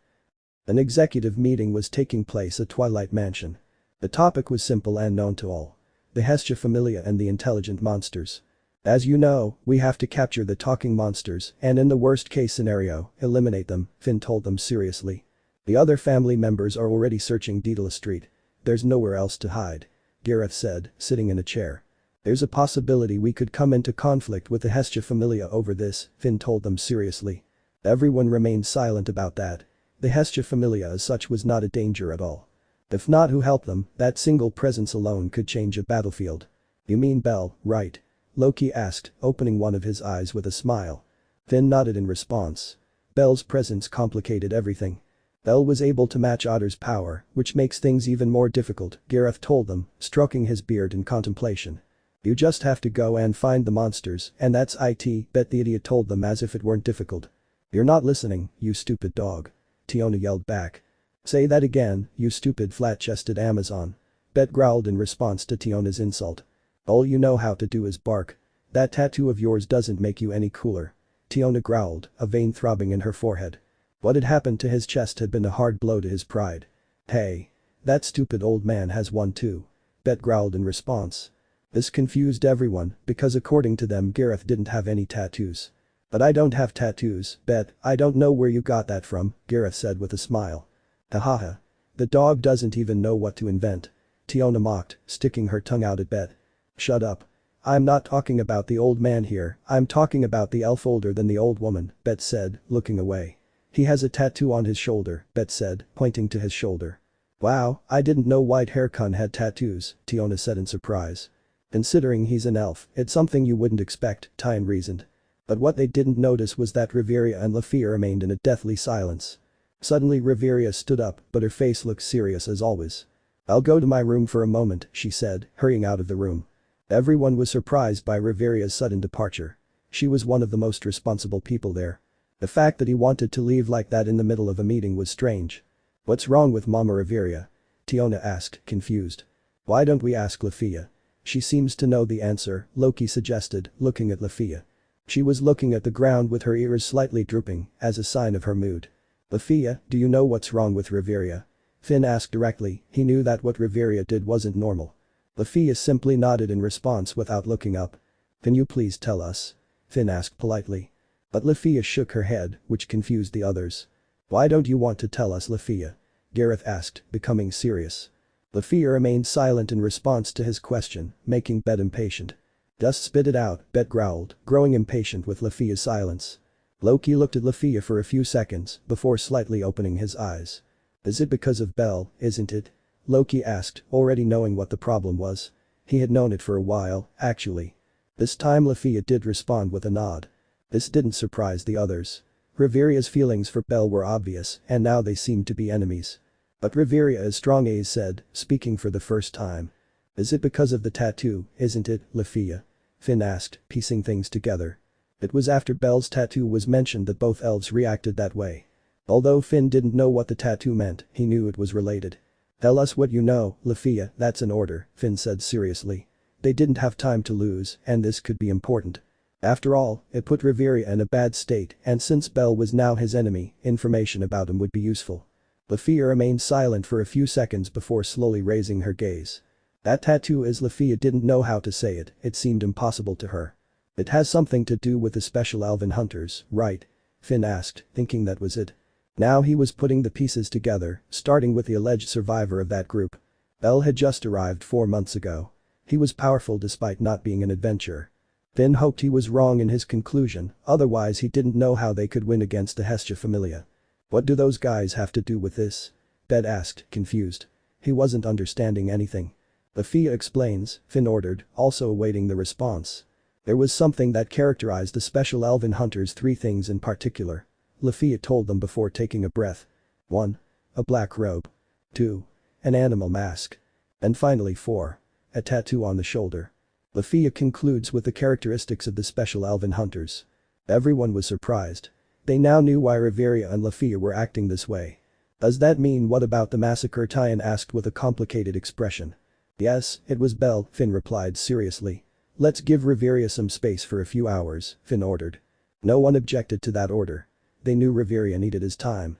S2: An executive meeting was taking place at Twilight Mansion. The topic was simple and known to all. The Hestia Familia and the intelligent monsters. As you know, we have to capture the talking monsters and in the worst case scenario, eliminate them, Finn told them seriously. The other family members are already searching Daedalus Street. There's nowhere else to hide. Gareth said, sitting in a chair. There's a possibility we could come into conflict with the Hestia Familia over this, Finn told them seriously. Everyone remained silent about that. The Hestia Familia as such was not a danger at all. If not, who helped them? That single presence alone could change a battlefield. You mean Belle, right? Loki asked, opening one of his eyes with a smile. Finn nodded in response. Belle's presence complicated everything. Belle was able to match Otter's power, which makes things even more difficult, Gareth told them, stroking his beard in contemplation. You just have to go and find the monsters, and that's it, Bet the idiot told them as if it weren't difficult. You're not listening, you stupid dog. Tiona yelled back. Say that again, you stupid flat-chested Amazon. Bet growled in response to Tiona's insult. All you know how to do is bark. That tattoo of yours doesn't make you any cooler. Tiona growled, a vein throbbing in her forehead. What had happened to his chest had been a hard blow to his pride. Hey. That stupid old man has one too. Bet growled in response. This confused everyone, because according to them Gareth didn't have any tattoos. But I don't have tattoos, Bet, I don't know where you got that from, Gareth said with a smile. Hahaha. The dog doesn't even know what to invent. Tiona mocked, sticking her tongue out at Bet. Shut up. I'm not talking about the old man here, I'm talking about the elf older than the old woman, Bet said, looking away. He has a tattoo on his shoulder, Bet said, pointing to his shoulder. Wow, I didn't know White Haircon had tattoos, Tiona said in surprise. Considering he's an elf, it's something you wouldn't expect, Tyne reasoned. But what they didn't notice was that Riveria and Lafia remained in a deathly silence. Suddenly Riveria stood up, but her face looked serious as always. I'll go to my room for a moment, she said, hurrying out of the room. Everyone was surprised by Riveria's sudden departure. She was one of the most responsible people there. The fact that he wanted to leave like that in the middle of a meeting was strange. What's wrong with Mama Riveria? Tiona asked, confused. Why don't we ask Lafia? She seems to know the answer, Loki suggested, looking at Lafia. She was looking at the ground with her ears slightly drooping, as a sign of her mood. Lafia, do you know what's wrong with Riveria? Finn asked directly, he knew that what Riveria did wasn't normal. Lafia simply nodded in response without looking up. Can you please tell us? Finn asked politely. But Lafia shook her head, which confused the others. Why don't you want to tell us, Lafia? Gareth asked, becoming serious. Lafia remained silent in response to his question, making Bet impatient. Just spit it out, Bet growled, growing impatient with Lafia's silence. Loki looked at Lafia for a few seconds before slightly opening his eyes. Is it because of Belle, isn't it? Loki asked, already knowing what the problem was. He had known it for a while, actually. This time Lafia did respond with a nod. This didn't surprise the others. Riveria's feelings for Belle were obvious, and now they seemed to be enemies. But Riveria is strong, Ace said, speaking for the first time. Is it because of the tattoo, isn't it, Lafia? Finn asked, piecing things together. It was after Belle's tattoo was mentioned that both elves reacted that way. Although Finn didn't know what the tattoo meant, he knew it was related. Tell us what you know, Lafia, that's an order, Finn said seriously. They didn't have time to lose, and this could be important. After all, it put Riveria in a bad state, and since Belle was now his enemy, information about him would be useful. Lafia remained silent for a few seconds before slowly raising her gaze. That tattoo is Lafia didn't know how to say it, it seemed impossible to her. It has something to do with the special elven hunters, right? Finn asked, thinking that was it. Now he was putting the pieces together, starting with the alleged survivor of that group. Belle had just arrived 4 months ago. He was powerful despite not being an adventurer. Finn hoped he was wrong in his conclusion, otherwise he didn't know how they could win against the Hestia Familia. What do those guys have to do with this? Belle asked, confused. He wasn't understanding anything. Lafia explains, Finn ordered, also awaiting the response. There was something that characterized the special elven hunters, 3 things in particular. Lafia told them before taking a breath. 1. A black robe. 2. An animal mask. And finally 4. A tattoo on the shoulder. Lafia concludes with the characteristics of the special elven hunters. Everyone was surprised. They now knew why Riveria and Lafia were acting this way. Does that mean what about the massacre? Tyan asked with a complicated expression. Yes, it was Belle, Finn replied seriously. Let's give Riveria some space for a few hours, Finn ordered. No one objected to that order. They knew Riveria needed his time.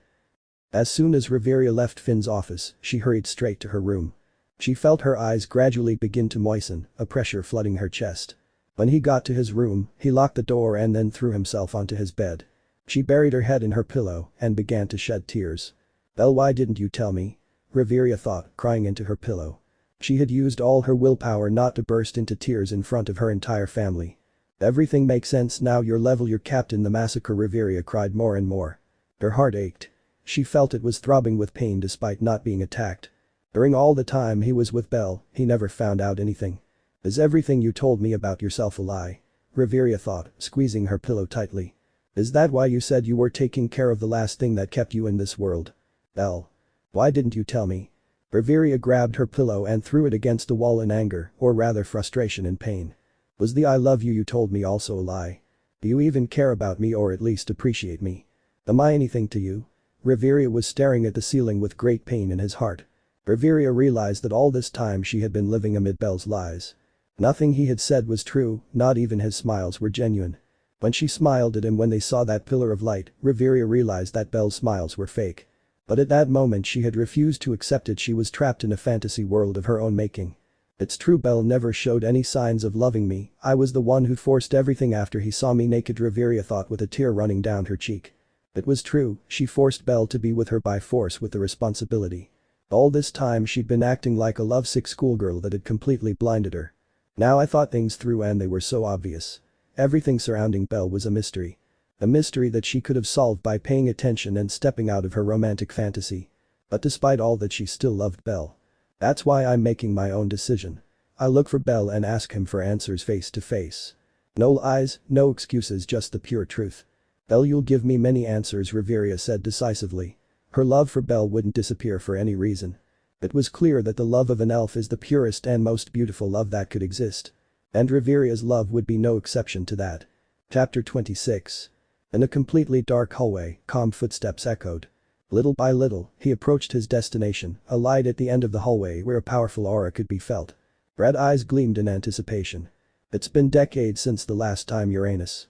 S2: As soon as Riveria left Finn's office, she hurried straight to her room. She felt her eyes gradually begin to moisten, a pressure flooding her chest. When he got to his room, he locked the door and then threw himself onto his bed. She buried her head in her pillow and began to shed tears. Belle, why didn't you tell me? Riveria thought, crying into her pillow. She had used all her willpower not to burst into tears in front of her entire family. Everything makes sense now, your level, your captain. The massacre, Riveria cried more and more. Her heart ached. She felt it was throbbing with pain despite not being attacked. During all the time he was with Belle, he never found out anything. Is everything you told me about yourself a lie? Riveria thought, squeezing her pillow tightly. Is that why you said you were taking care of the last thing that kept you in this world? Belle. Why didn't you tell me? Riveria grabbed her pillow and threw it against the wall in anger, or rather frustration and pain. Was the I love you told me also a lie? Do you even care about me or at least appreciate me? Am I anything to you? Riveria was staring at the ceiling with great pain in his heart. Riveria realized that all this time she had been living amid Belle's lies. Nothing he had said was true, not even his smiles were genuine. When she smiled at him when they saw that pillar of light, Riveria realized that Belle's smiles were fake. But at that moment she had refused to accept it. She was trapped in a fantasy world of her own making. It's true, Belle never showed any signs of loving me. I was the one who forced everything after he saw me naked, Riveria thought with a tear running down her cheek. It was true, she forced Belle to be with her by force with the responsibility. All this time she'd been acting like a lovesick schoolgirl that had completely blinded her. Now I thought things through and they were so obvious. Everything surrounding Belle was a mystery. A mystery that she could have solved by paying attention and stepping out of her romantic fantasy. But despite all that, she still loved Belle. That's why I'm making my own decision. I look for Belle and ask him for answers face to face. No lies, no excuses, just the pure truth. Belle, you'll give me many answers, Riveria said decisively. Her love for Belle wouldn't disappear for any reason. It was clear that the love of an elf is the purest and most beautiful love that could exist. And Riveria's love would be no exception to that. Chapter 26. In a completely dark hallway, calm footsteps echoed. Little by little, he approached his destination, a light at the end of the hallway where a powerful aura could be felt. Red eyes gleamed in anticipation. It's been decades since the last time Uranus.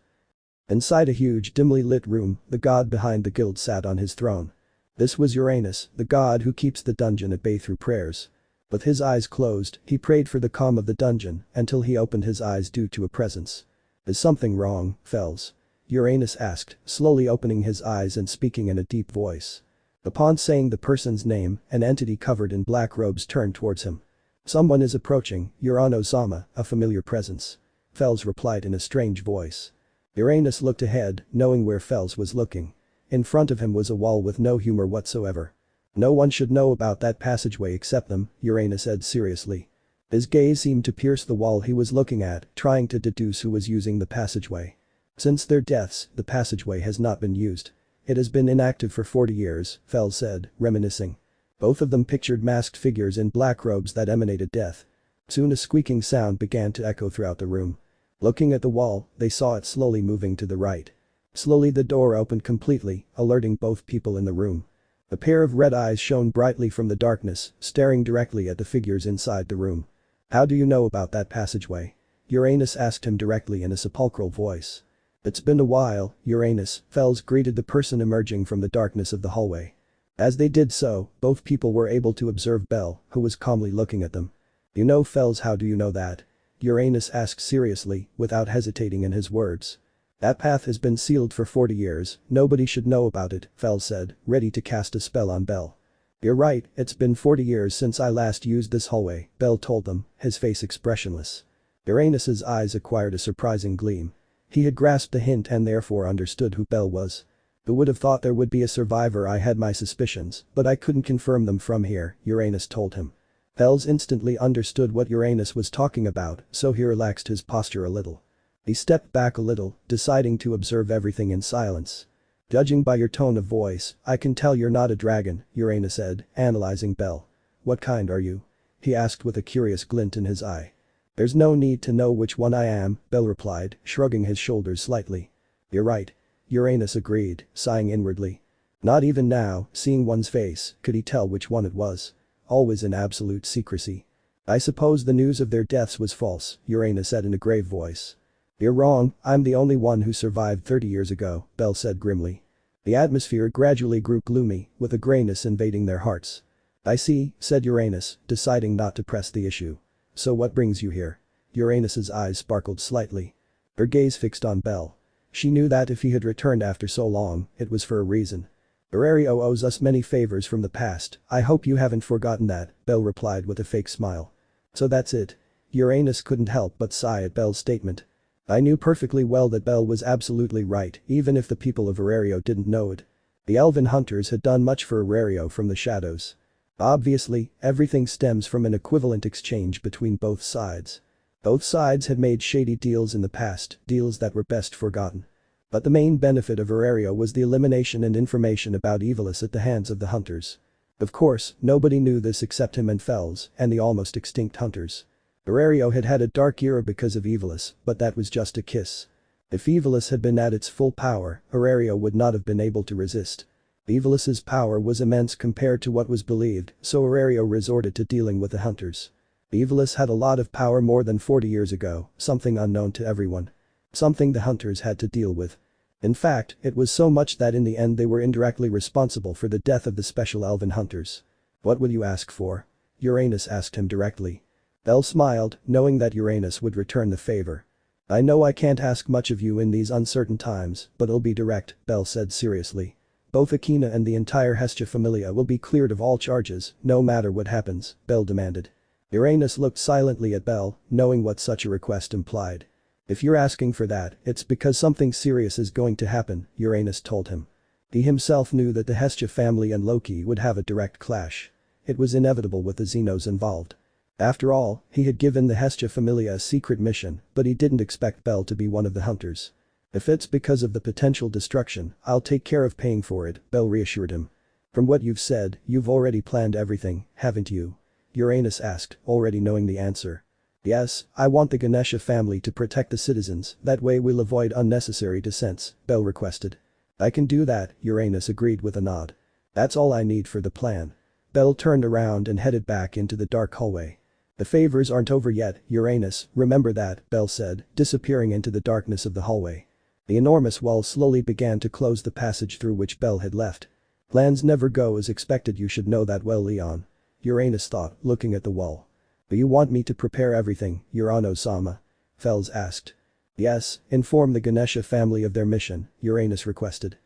S2: Inside a huge, dimly lit room, the god behind the guild sat on his throne. This was Uranus, the god who keeps the dungeon at bay through prayers. With his eyes closed, he prayed for the calm of the dungeon until he opened his eyes due to a presence. Is something wrong, Fells? Uranus asked, slowly opening his eyes and speaking in a deep voice. Upon saying the person's name, an entity covered in black robes turned towards him. Someone is approaching, Urano-sama, a familiar presence. Fells replied in a strange voice. Uranus looked ahead, knowing where Fells was looking. In front of him was a wall with no humor whatsoever. No one should know about that passageway except them, Uranus said seriously. His gaze seemed to pierce the wall he was looking at, trying to deduce who was using the passageway. Since their deaths, the passageway has not been used. It has been inactive for 40 years, Fells said, reminiscing. Both of them pictured masked figures in black robes that emanated death. Soon a squeaking sound began to echo throughout the room. Looking at the wall, they saw it slowly moving to the right. Slowly the door opened completely, alerting both people in the room. A pair of red eyes shone brightly from the darkness, staring directly at the figures inside the room. How do you know about that passageway? Uranus asked him directly in a sepulchral voice. It's been a while, Uranus, Fells greeted the person emerging from the darkness of the hallway. As they did so, both people were able to observe Belle, who was calmly looking at them. You know Fells, how do you know that? Uranus asked seriously, without hesitating in his words. That path has been sealed for 40 years, nobody should know about it, Fells said, ready to cast a spell on Belle. You're right, it's been 40 years since I last used this hallway, Belle told them, his face expressionless. Uranus's eyes acquired a surprising gleam. He had grasped the hint and therefore understood who Belle was. Who would have thought there would be a survivor? I had my suspicions, but I couldn't confirm them from here, Uranus told him. Elves instantly understood what Uranus was talking about, so he relaxed his posture a little. He stepped back a little, deciding to observe everything in silence. Judging by your tone of voice, I can tell you're not a dragon, Uranus said, analyzing Belle. What kind are you? He asked with a curious glint in his eye. There's no need to know which one I am, Belle replied, shrugging his shoulders slightly. You're right. Uranus agreed, sighing inwardly. Not even now, seeing one's face, could he tell which one it was. Always in absolute secrecy. I suppose the news of their deaths was false, Uranus said in a grave voice. You're wrong, I'm the only one who survived 30 years ago, Belle said grimly. The atmosphere gradually grew gloomy, with a grayness invading their hearts. I see, said Uranus, deciding not to press the issue. So what brings you here? Uranus's eyes sparkled slightly. Her gaze fixed on Belle. She knew that if he had returned after so long, it was for a reason. Aario owes us many favors from the past, I hope you haven't forgotten that, Belle replied with a fake smile. So that's it. Uranus couldn't help but sigh at Belle's statement. I knew perfectly well that Belle was absolutely right, even if the people of Aario didn't know it. The elven hunters had done much for Aario from the shadows. Obviously, everything stems from an equivalent exchange between both sides. Both sides had made shady deals in the past, deals that were best forgotten. But the main benefit of Aario was the elimination and information about Evilus at the hands of the hunters. Of course, nobody knew this except him and Fells, and the almost extinct hunters. Aario had had a dark era because of Evilus, but that was just a kiss. If Evilus had been at its full power, Aario would not have been able to resist. Evilus's power was immense compared to what was believed, so Aario resorted to dealing with the hunters. Evilus had a lot of power more than 40 years ago, something unknown to everyone. Something the hunters had to deal with. In fact, it was so much that in the end they were indirectly responsible for the death of the special elven hunters. What would you ask for? Uranus asked him directly. Belle smiled, knowing that Uranus would return the favor. I know I can't ask much of you in these uncertain times, but I'll be direct, Belle said seriously. Both Akina and the entire Hestia familia will be cleared of all charges, no matter what happens, Belle demanded. Uranus looked silently at Belle, knowing what such a request implied. If you're asking for that, it's because something serious is going to happen, Uranus told him. He himself knew that the Hestia family and Loki would have a direct clash. It was inevitable with the Xenos involved. After all, he had given the Hestia familia a secret mission, but he didn't expect Belle to be one of the hunters. If it's because of the potential destruction, I'll take care of paying for it, Belle reassured him. From what you've said, you've already planned everything, haven't you? Uranus asked, already knowing the answer. Yes, I want the Ganesha family to protect the citizens, that way we'll avoid unnecessary dissents, Belle requested. I can do that, Uranus agreed with a nod. That's all I need for the plan. Belle turned around and headed back into the dark hallway. The favors aren't over yet, Uranus, remember that, Belle said, disappearing into the darkness of the hallway. The enormous wall slowly began to close the passage through which Belle had left. Plans never go as expected, you should know that well, Leon. Uranus thought, looking at the wall. Do you want me to prepare everything, Urano-sama? Fells asked. Yes, inform the Ganesha family of their mission, Uranus requested.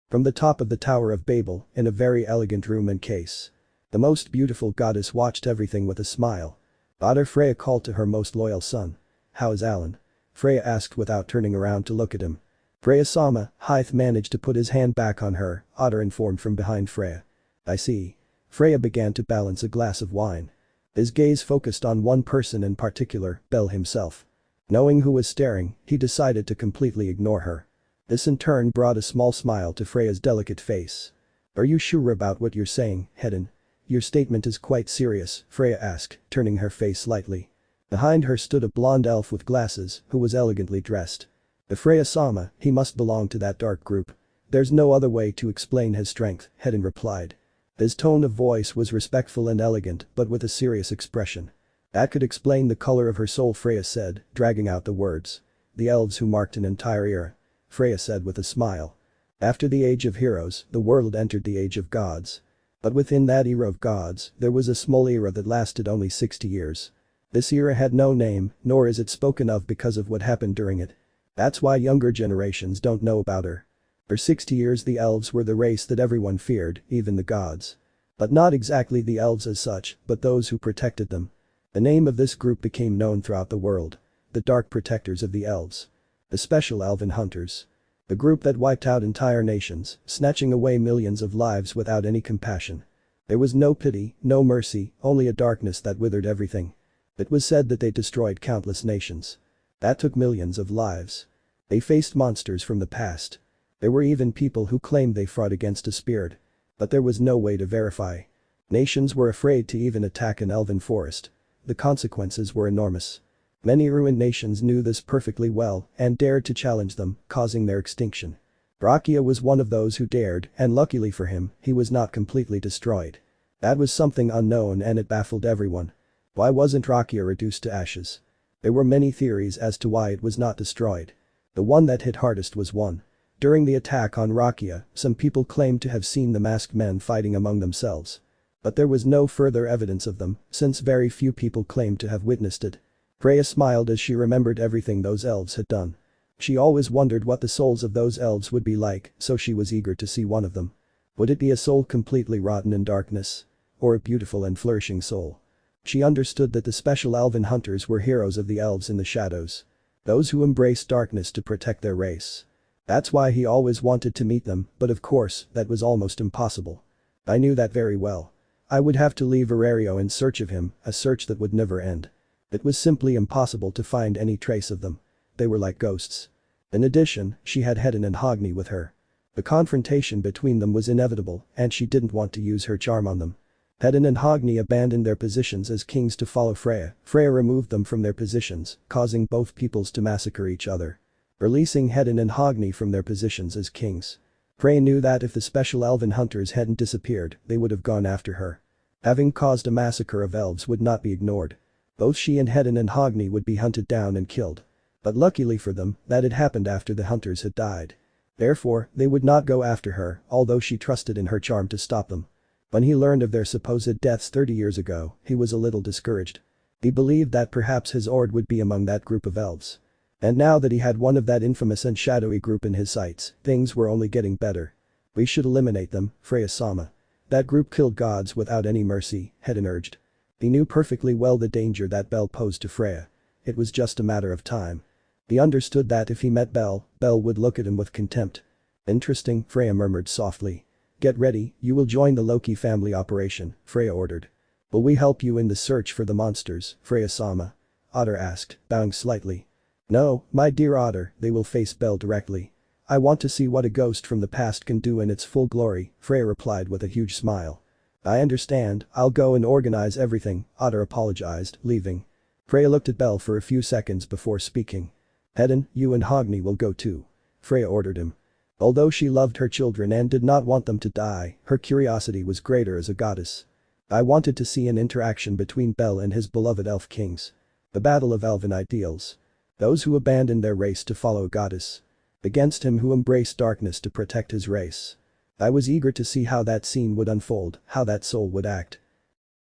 S2: From the top of the Tower of Babel, in a very elegant room and case. The most beautiful goddess watched everything with a smile. Daughter Freya called to her most loyal son. How is Alan? Freya asked without turning around to look at him. Freya-sama, Hythe managed to put his hand back on her, Otter informed from behind Freya. I see. Freya began to balance a glass of wine. His gaze focused on one person in particular, Belle himself. Knowing who was staring, he decided to completely ignore her. This in turn brought a small smile to Freya's delicate face. Are you sure about what you're saying, Hedin? Your statement is quite serious, Freya asked, turning her face slightly. Behind her stood a blonde elf with glasses, who was elegantly dressed. The Freya-sama, he must belong to that dark group. There's no other way to explain his strength, Hedin replied. His tone of voice was respectful and elegant, but with a serious expression. That could explain the color of her soul, Freya said, dragging out the words. The elves who marked an entire era. Freya said with a smile. After the age of heroes, the world entered the age of gods. But within that era of gods, there was a small era that lasted only 60 years. This era had no name, nor is it spoken of because of what happened during it. That's why younger generations don't know about her. For 60 years the elves were the race that everyone feared, even the gods. But not exactly the elves as such, but those who protected them. The name of this group became known throughout the world. the Dark Protectors of the Elves. The Special Elven Hunters. The group that wiped out entire nations, snatching away millions of lives without any compassion. There was no pity, no mercy, only a darkness that withered everything. It was said that they destroyed countless nations. That took millions of lives. They faced monsters from the past. There were even people who claimed they fought against a spirit. But there was no way to verify. Nations were afraid to even attack an elven forest. The consequences were enormous. Many ruined nations knew this perfectly well and dared to challenge them, causing their extinction. Rakia was one of those who dared, and luckily for him, he was not completely destroyed. That was something unknown and it baffled everyone. Why wasn't Rakia reduced to ashes? There were many theories as to why it was not destroyed. The one that hit hardest was one. During the attack on Rakia, some people claimed to have seen the masked men fighting among themselves. But there was no further evidence of them, since very few people claimed to have witnessed it. Freya smiled as she remembered everything those elves had done. She always wondered what the souls of those elves would be like, so she was eager to see one of them. Would it be a soul completely rotten in darkness? Or a beautiful and flourishing soul? She understood that the special elven hunters were heroes of the elves in the shadows. Those who embraced darkness to protect their race. That's why he always wanted to meet them, but of course, that was almost impossible. I knew that very well. I would have to leave Aario in search of him, a search that would never end. It was simply impossible to find any trace of them. They were like ghosts. In addition, she had Hedin and Hogni with her. The confrontation between them was inevitable, and she didn't want to use her charm on them. Hedin and Hogni abandoned their positions as kings to follow Freya. Freya removed them from their positions, causing both peoples to massacre each other. Releasing Hedin and Hogni from their positions as kings. Freya knew that if the special elven hunters hadn't disappeared, they would have gone after her. Having caused a massacre of elves would not be ignored. Both she and Hedin and Hogni would be hunted down and killed. But luckily for them, that had happened after the hunters had died. Therefore, they would not go after her, although she trusted in her charm to stop them. When he learned of their supposed deaths 30 years ago, he was a little discouraged. He believed that perhaps his Ord would be among that group of elves. And now that he had one of that infamous and shadowy group in his sights, things were only getting better. We should eliminate them, Freya-sama. That group killed gods without any mercy, Hedin urged. He knew perfectly well the danger that Belle posed to Freya. It was just a matter of time. He understood that if he met Belle, Belle would look at him with contempt. Interesting, Freya murmured softly. Get ready, you will join the Loki family operation, Freya ordered. Will we help you in the search for the monsters, Freya-sama? Otter asked, bowing slightly. No, my dear Otter, they will face Belle directly. I want to see what a ghost from the past can do in its full glory, Freya replied with a huge smile. I understand, I'll go and organize everything, Otter apologized, leaving. Freya looked at Belle for a few seconds before speaking. Hedin, you and Hogni will go too. Freya ordered him. Although she loved her children and did not want them to die, her curiosity was greater as a goddess. I wanted to see an interaction between Belle and his beloved elf kings. The battle of elven ideals. Those who abandoned their race to follow a goddess. Against him who embraced darkness to protect his race. I was eager to see how that scene would unfold, how that soul would act.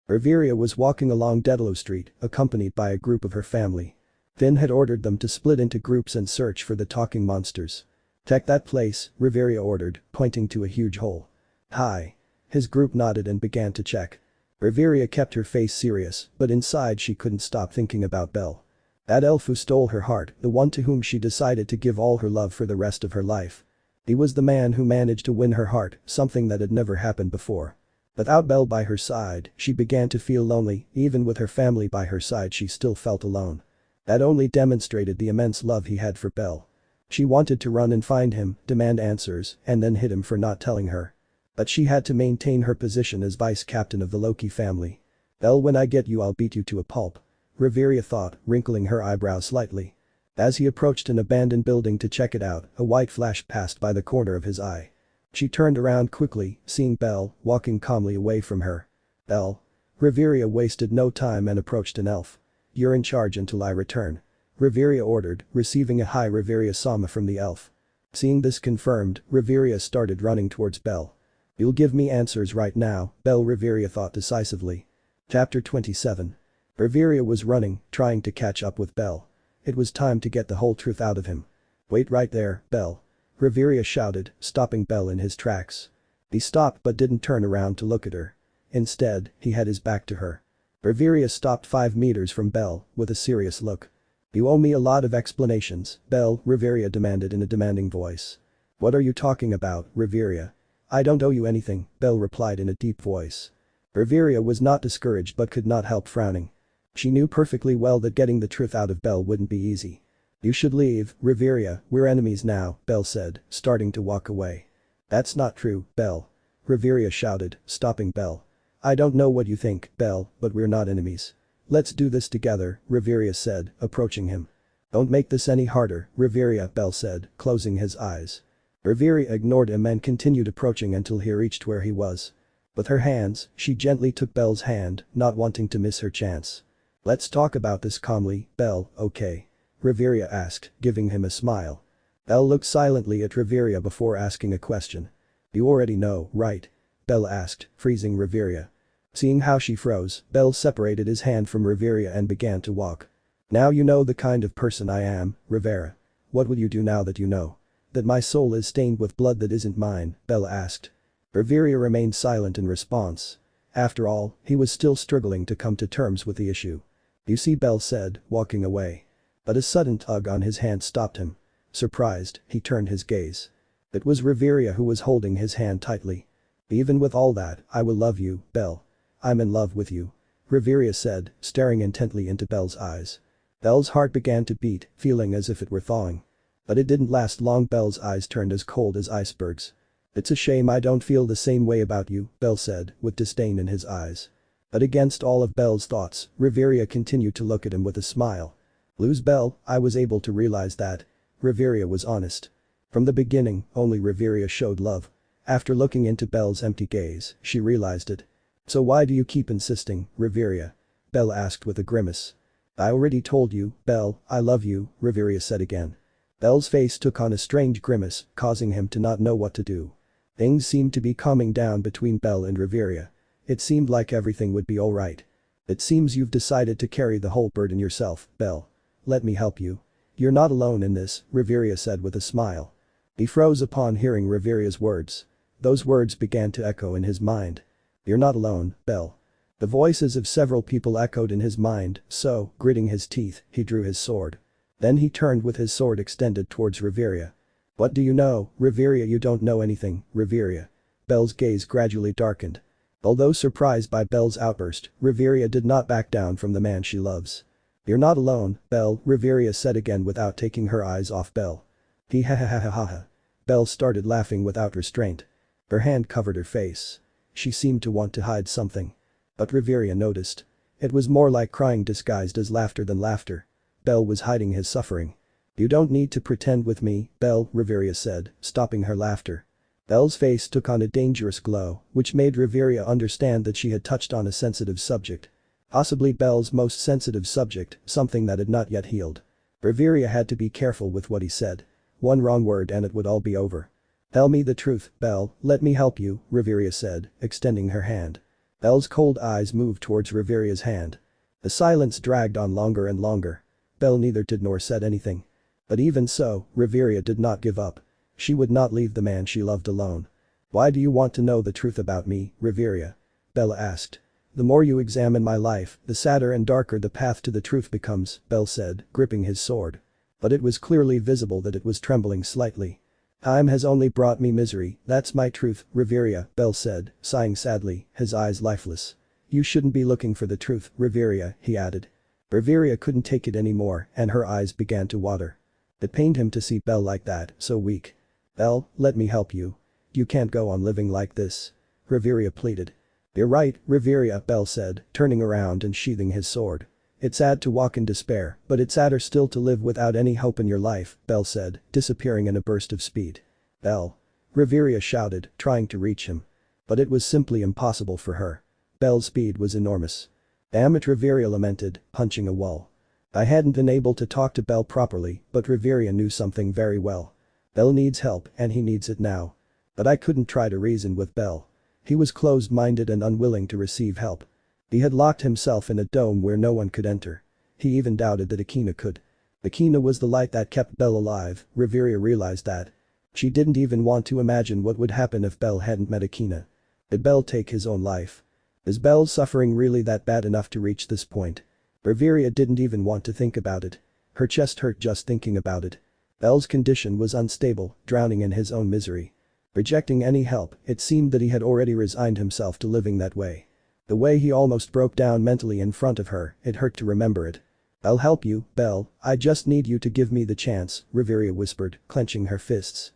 S2: Riveria was walking along Daedalo Street, accompanied by a group of her family. Finn had ordered them to split into groups and search for the talking monsters. Check that place, Riveria ordered, pointing to a huge hole. Hi. His group nodded and began to check. Riveria kept her face serious, but inside she couldn't stop thinking about Belle. That elf who stole her heart, the one to whom she decided to give all her love for the rest of her life. He was the man who managed to win her heart, something that had never happened before. Without Belle by her side, she began to feel lonely, even with her family by her side she still felt alone. That only demonstrated the immense love he had for Belle. She wanted to run and find him, demand answers, and then hit him for not telling her. But she had to maintain her position as vice captain of the Loki family. Belle, when I get you I'll beat you to a pulp. Riveria thought, wrinkling her eyebrows slightly. As he approached an abandoned building to check it out, a white flash passed by the corner of his eye. She turned around quickly, seeing Belle, walking calmly away from her. Belle. Riveria wasted no time and approached an elf. You're in charge until I return. Riveria ordered, receiving a high Riveria-sama from the elf. Seeing this confirmed, Riveria started running towards Belle. You'll give me answers right now, Belle, Riveria thought decisively. Chapter 27. Riveria was running, trying to catch up with Belle. It was time to get the whole truth out of him. Wait right there, Belle. Riveria shouted, stopping Belle in his tracks. He stopped but didn't turn around to look at her. Instead, he had his back to her. Riveria stopped 5 meters from Belle, with a serious look. You owe me a lot of explanations, Belle, Riveria demanded in a demanding voice. What are you talking about, Riveria? I don't owe you anything, Belle replied in a deep voice. Riveria was not discouraged but could not help frowning. She knew perfectly well that getting the truth out of Belle wouldn't be easy. You should leave, Riveria, we're enemies now, Belle said, starting to walk away. That's not true, Belle. Riveria shouted, stopping Belle. I don't know what you think, Belle, but we're not enemies. Let's do this together, Riveria said, approaching him. Don't make this any harder, Riveria, Belle said, closing his eyes. Riveria ignored him and continued approaching until he reached where he was. With her hands, she gently took Belle's hand, not wanting to miss her chance. Let's talk about this calmly, Belle, okay? Riveria asked, giving him a smile. Belle looked silently at Riveria before asking a question. You already know, right? Belle asked, freezing Riveria. Seeing how she froze, Belle separated his hand from Riveria and began to walk. Now you know the kind of person I am, Rivera. What will you do now that you know? That my soul is stained with blood that isn't mine, Belle asked. Riveria remained silent in response. After all, he was still struggling to come to terms with the issue. You see, Belle said, walking away. But a sudden tug on his hand stopped him. Surprised, he turned his gaze. It was Riveria who was holding his hand tightly. Even with all that, I will love you, Belle. I'm in love with you. Riveria said, staring intently into Belle's eyes. Belle's heart began to beat, feeling as if it were thawing. But it didn't last long. Belle's eyes turned as cold as icebergs. It's a shame I don't feel the same way about you, Belle said, with disdain in his eyes. But against all of Belle's thoughts, Riveria continued to look at him with a smile. Lose Belle, I was able to realize that. Riveria was honest. From the beginning, only Riveria showed love. After looking into Belle's empty gaze, she realized it. So why do you keep insisting, Riveria? Belle asked with a grimace. I already told you, Belle, I love you, Riveria said again. Belle's face took on a strange grimace, causing him to not know what to do. Things seemed to be calming down between Belle and Riveria. It seemed like everything would be alright. It seems you've decided to carry the whole burden yourself, Belle. Let me help you. You're not alone in this, Riveria said with a smile. He froze upon hearing Riveria's words. Those words began to echo in his mind. You're not alone, Belle. The voices of several people echoed in his mind, so, gritting his teeth, he drew his sword. Then he turned with his sword extended towards Riveria. What do you know, Riveria? You don't know anything, Riveria. Belle's gaze gradually darkened. Although surprised by Belle's outburst, Riveria did not back down from the man she loves. You're not alone, Belle, Riveria said again without taking her eyes off Belle. He ha ha ha ha ha ha. Belle started laughing without restraint. Her hand covered her face. She seemed to want to hide something. But Riveria noticed. It was more like crying disguised as laughter than laughter. Belle was hiding his suffering. You don't need to pretend with me, Belle, Riveria said, stopping her laughter. Belle's face took on a dangerous glow, which made Riveria understand that she had touched on a sensitive subject. Possibly Belle's most sensitive subject, something that had not yet healed. Riveria had to be careful with what he said. One wrong word and it would all be over. Tell me the truth, Belle, let me help you, Riveria said, extending her hand. Belle's cold eyes moved towards Riveria's hand. The silence dragged on longer and longer. Belle neither did nor said anything. But even so, Riveria did not give up. She would not leave the man she loved alone. Why do you want to know the truth about me, Riveria? Belle asked. The more you examine my life, the sadder and darker the path to the truth becomes, Belle said, gripping his sword. But it was clearly visible that it was trembling slightly. Time has only brought me misery, that's my truth, Riveria, Belle said, sighing sadly, his eyes lifeless. You shouldn't be looking for the truth, Riveria, he added. Riveria couldn't take it anymore and her eyes began to water. It pained him to see Belle like that, so weak. Belle, let me help you. You can't go on living like this. Riveria pleaded. You're right, Riveria, Belle said, turning around and sheathing his sword. It's sad to walk in despair, but it's sadder still to live without any hope in your life, Belle said, disappearing in a burst of speed. Belle. Riveria shouted, trying to reach him. But it was simply impossible for her. Belle's speed was enormous. Damn it, Riveria lamented, punching a wall. I hadn't been able to talk to Belle properly, but Riveria knew something very well. Belle needs help and he needs it now. But I couldn't try to reason with Belle. He was closed-minded and unwilling to receive help. He had locked himself in a dome where no one could enter. He even doubted that Akina could. Akina was the light that kept Belle alive, Riveria realized that. She didn't even want to imagine what would happen if Belle hadn't met Akina. Did Belle take his own life? Is Belle's suffering really that bad enough to reach this point? Riveria didn't even want to think about it. Her chest hurt just thinking about it. Belle's condition was unstable, drowning in his own misery. Rejecting any help, it seemed that he had already resigned himself to living that way. The way he almost broke down mentally in front of her, it hurt to remember it. "I'll help you, Belle, I just need you to give me the chance," Riveria whispered, clenching her fists.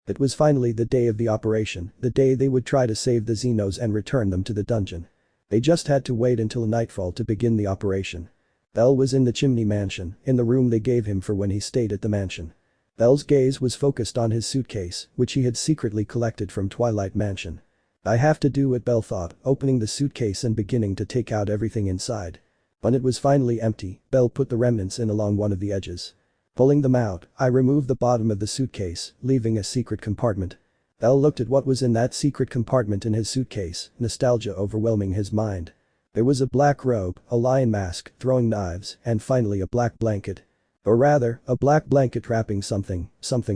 S2: It was finally the day of the operation, the day they would try to save the Xenos and return them to the dungeon. They just had to wait until nightfall to begin the operation. Belle was in the chimney mansion, in the room they gave him for when he stayed at the mansion. Belle's gaze was focused on his suitcase, which he had secretly collected from Twilight Mansion. "I have to do it," Belle thought, opening the suitcase and beginning to take out everything inside. When it was finally empty, Belle put the remnants in along one of the edges. Pulling them out, I removed the bottom of the suitcase, leaving a secret compartment. Belle looked at what was in that secret compartment in his suitcase, nostalgia overwhelming his mind. There was a black robe, a lion mask, throwing knives, and finally a black blanket. Or rather, a black blanket wrapping something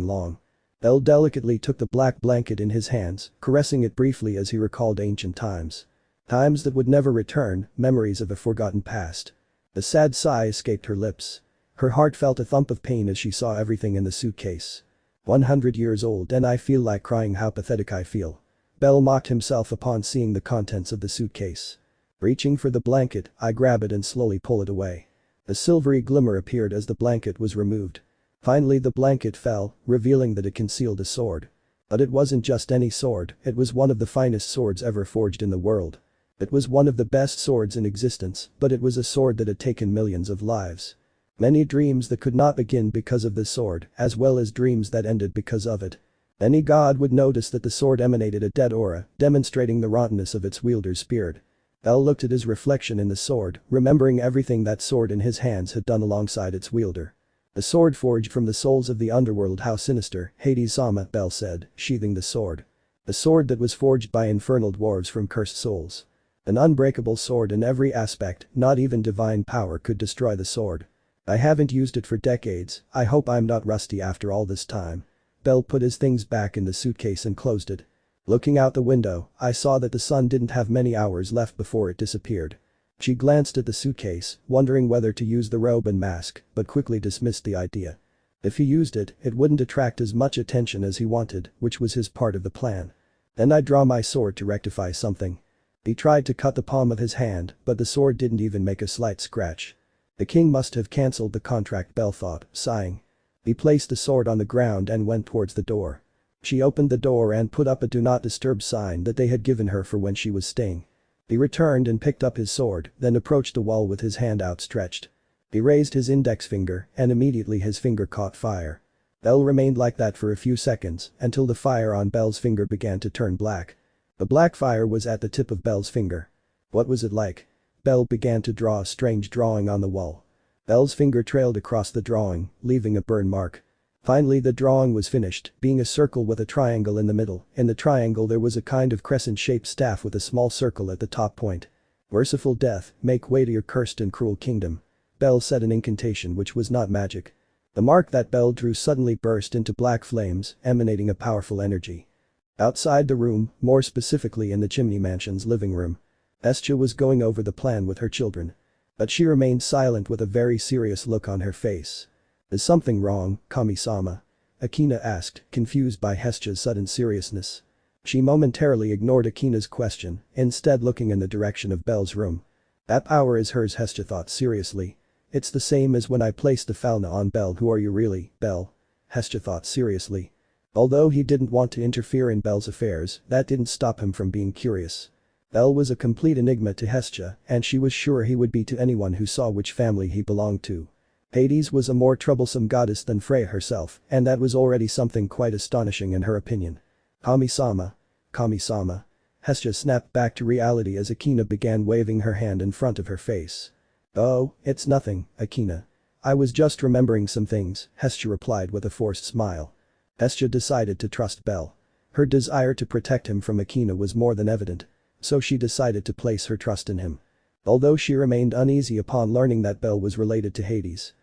S2: long. Belle delicately took the black blanket in his hands, caressing it briefly as he recalled ancient times. Times that would never return, memories of a forgotten past. A sad sigh escaped her lips. Her heart felt a thump of pain as she saw everything in the suitcase. 100 years old and I feel like crying, how pathetic I feel. Belle mocked himself upon seeing the contents of the suitcase. Reaching for the blanket, I grab it and slowly pull it away. A silvery glimmer appeared as the blanket was removed. Finally the blanket fell, revealing that it concealed a sword. But it wasn't just any sword, it was one of the finest swords ever forged in the world. It was one of the best swords in existence, but it was a sword that had taken millions of lives. Many dreams that could not begin because of this sword, as well as dreams that ended because of it. Any god would notice that the sword emanated a dead aura, demonstrating the rottenness of its wielder's spirit. Belle looked at his reflection in the sword, remembering everything that sword in his hands had done alongside its wielder. "The sword forged from the souls of the underworld, how sinister, Hades-sama," Belle said, sheathing the sword. "A sword that was forged by infernal dwarves from cursed souls. An unbreakable sword in every aspect, not even divine power could destroy the sword. I haven't used it for decades, I hope I'm not rusty after all this time." Belle put his things back in the suitcase and closed it. Looking out the window, I saw that the sun didn't have many hours left before it disappeared. She glanced at the suitcase, wondering whether to use the robe and mask, but quickly dismissed the idea. If he used it, it wouldn't attract as much attention as he wanted, which was his part of the plan. Then I'd draw my sword to rectify something. He tried to cut the palm of his hand, but the sword didn't even make a slight scratch. The king must have cancelled the contract, Belle thought, sighing. He placed the sword on the ground and went towards the door. She opened the door and put up a do not disturb sign that they had given her for when she was staying. He returned and picked up his sword, then approached the wall with his hand outstretched. He raised his index finger and immediately his finger caught fire. Belle remained like that for a few seconds until the fire on Belle's finger began to turn black. The black fire was at the tip of Belle's finger. What was it like? Belle began to draw a strange drawing on the wall. Belle's finger trailed across the drawing, leaving a burn mark. Finally the drawing was finished, being a circle with a triangle in the middle. In the triangle there was a kind of crescent-shaped staff with a small circle at the top point. "Merciful death, make way to your cursed and cruel kingdom." Belle said an incantation which was not magic. The mark that Belle drew suddenly burst into black flames, emanating a powerful energy. Outside the room, more specifically in the chimney mansion's living room, Hestia was going over the plan with her children. But she remained silent with a very serious look on her face. "Is something wrong, Kami-sama?" Akina asked, confused by Hestia's sudden seriousness. She momentarily ignored Akina's question, instead looking in the direction of Belle's room. "That power is hers," Hestia thought seriously. "It's the same as when I placed the Falna on Belle." "Who are you really, Belle?" Hestia thought seriously. Although he didn't want to interfere in Belle's affairs, that didn't stop him from being curious. Belle was a complete enigma to Hestia, and she was sure he would be to anyone who saw which family he belonged to. Hades was a more troublesome goddess than Freya herself, and that was already something quite astonishing in her opinion. "Kami-sama. Kami-sama." Hestia snapped back to reality as Akina began waving her hand in front of her face. "Oh, it's nothing, Akina. I was just remembering some things," Hestia replied with a forced smile. Hestia decided to trust Belle. Her desire to protect him from Akina was more than evident. So she decided to place her trust in him. Although she remained uneasy upon learning that Belle was related to Hades.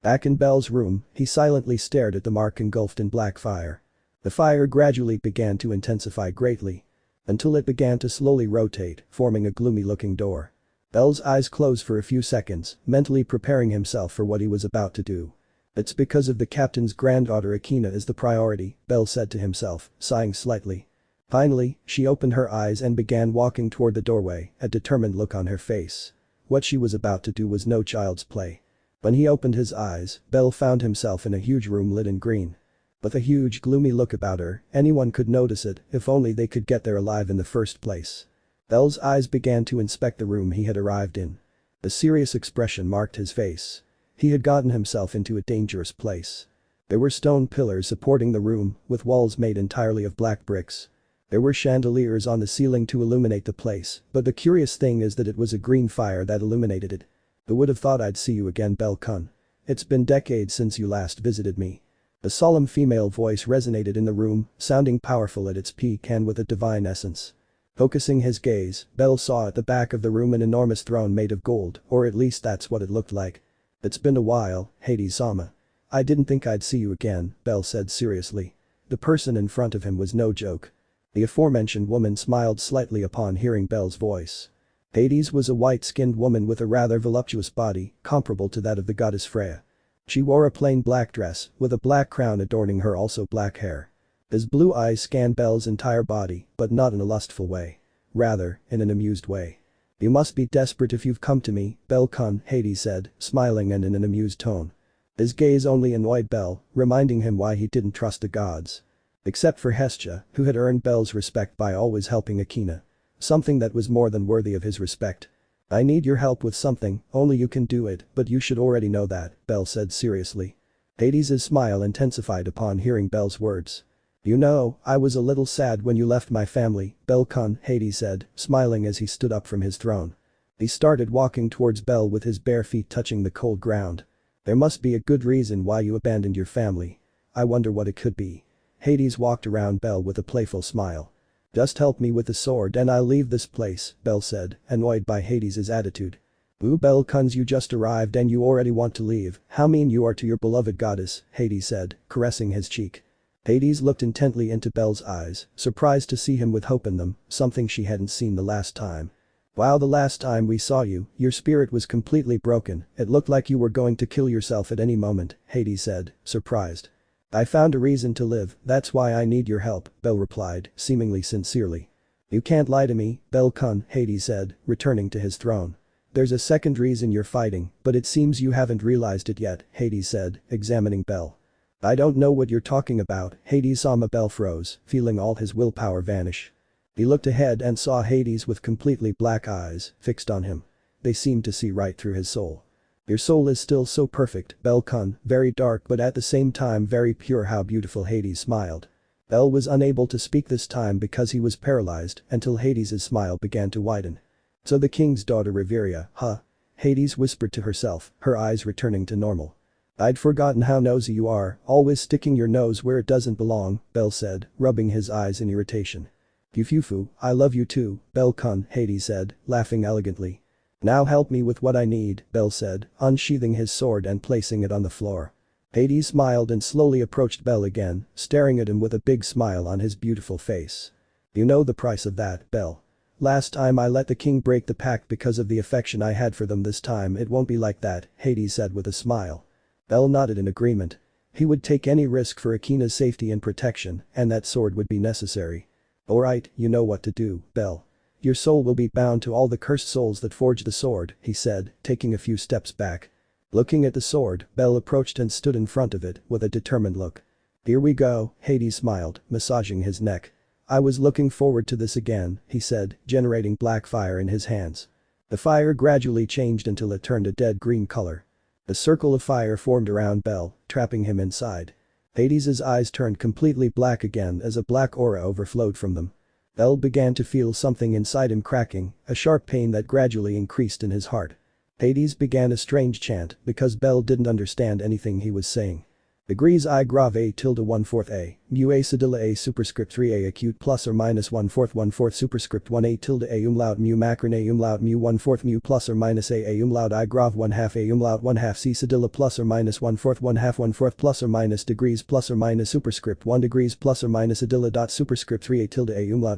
S2: Back in Belle's room, he silently stared at the mark engulfed in black fire. The fire gradually began to intensify greatly. Until it began to slowly rotate, forming a gloomy-looking door. Belle's eyes closed for a few seconds, mentally preparing himself for what he was about to do. It's because of the captain's granddaughter Akina is the priority, Belle said to himself, sighing slightly. Finally, she opened her eyes and began walking toward the doorway, a determined look on her face. What she was about to do was no child's play. When he opened his eyes, Belle found himself in a huge room lit in green. With a huge gloomy look about her, anyone could notice it if only they could get there alive in the first place. Belle's eyes began to inspect the room he had arrived in. A serious expression marked his face. He had gotten himself into a dangerous place. There were stone pillars supporting the room, with walls made entirely of black bricks. There were chandeliers on the ceiling to illuminate the place, but the curious thing is that it was a green fire that illuminated it. Who would have thought I'd see you again, Belle-kun? It's been decades since you last visited me. A solemn female voice resonated in the room, sounding powerful at its peak and with a divine essence. Focusing his gaze, Belle saw at the back of the room an enormous throne made of gold, or at least that's what it looked like. It's been a while, Hades-sama. I didn't think I'd see you again, Belle said seriously. The person in front of him was no joke. The aforementioned woman smiled slightly upon hearing Belle's voice. Hades was a white-skinned woman with a rather voluptuous body, comparable to that of the goddess Freya. She wore a plain black dress, with a black crown adorning her also black hair. His blue eyes scanned Belle's entire body, but not in a lustful way. Rather, in an amused way. You must be desperate if you've come to me, Belle-kun, Hades said, smiling and in an amused tone. His gaze only annoyed Belle, reminding him why he didn't trust the gods. Except for Hestia, who had earned Belle's respect by always helping Akina. Something that was more than worthy of his respect. I need your help with something, only you can do it, but you should already know that, Belle said seriously. Hades' smile intensified upon hearing Belle's words. You know, I was a little sad when you left my family, Belle-kun, Hades said, smiling as he stood up from his throne. He started walking towards Belle with his bare feet touching the cold ground. There must be a good reason why you abandoned your family. I wonder what it could be. Hades walked around Belle with a playful smile. Just help me with the sword and I'll leave this place, Belle said, annoyed by Hades' attitude. Ooh, Belle-kun, you just arrived and you already want to leave, how mean you are to your beloved goddess, Hades said, caressing his cheek. Hades looked intently into Belle's eyes, surprised to see him with hope in them, something she hadn't seen the last time. Wow, the last time we saw you, your spirit was completely broken, it looked like you were going to kill yourself at any moment, Hades said, surprised. I found a reason to live, that's why I need your help, Belle replied, seemingly sincerely. You can't lie to me, Belle-kun, Hades said, returning to his throne. There's a second reason you're fighting, but it seems you haven't realized it yet, Hades said, examining Belle. I don't know what you're talking about, Hades-sama. Belle froze, feeling all his willpower vanish. He looked ahead and saw Hades with completely black eyes, fixed on him. They seemed to see right through his soul. Your soul is still so perfect, Belle-kun, very dark but at the same time very pure. How beautiful, Hades smiled. Belle was unable to speak this time because he was paralyzed until Hades' smile began to widen. So the king's daughter Riveria, huh? Hades whispered to herself, her eyes returning to normal. I'd forgotten how nosy you are, always sticking your nose where it doesn't belong, Belle said, rubbing his eyes in irritation. Fufufu, I love you too, Belle-kun, Hades said, laughing elegantly. Now help me with what I need, Belle said, unsheathing his sword and placing it on the floor. Hades smiled and slowly approached Belle again, staring at him with a big smile on his beautiful face. You know the price of that, Belle. Last time I let the king break the pact because of the affection I had for them. This time it won't be like that, Hades said with a smile. Belle nodded in agreement. He would take any risk for Akina's safety and protection, and that sword would be necessary. Alright, you know what to do, Belle. Your soul will be bound to all the cursed souls that forged the sword, he said, taking a few steps back. Looking at the sword, Belle approached and stood in front of it with a determined look. Here we go, Hades smiled, massaging his neck. I was looking forward to this again, he said, generating black fire in his hands. The fire gradually changed until it turned a dead green color. A circle of fire formed around Belle, trapping him inside. Hades' eyes turned completely black again as a black aura overflowed from them. Belle began to feel something inside him cracking, a sharp pain that gradually increased in his heart. Hades began a strange chant because Belle didn't understand anything he was saying. Degrees I grave a tilde 1/4 a, mu a sedilla a superscript 3a acute plus or minus 1/4 superscript 1 a tilde a umlaut mu macron a umlaut mu 1/4 mu plus or minus a umlaut I grave 1/2 a umlaut 1/2 c sedilla plus or minus 1/4 1/2 plus or minus degrees plus or minus superscript 1 degrees plus or minus sedilla dot superscript 3 a tilde a umlaut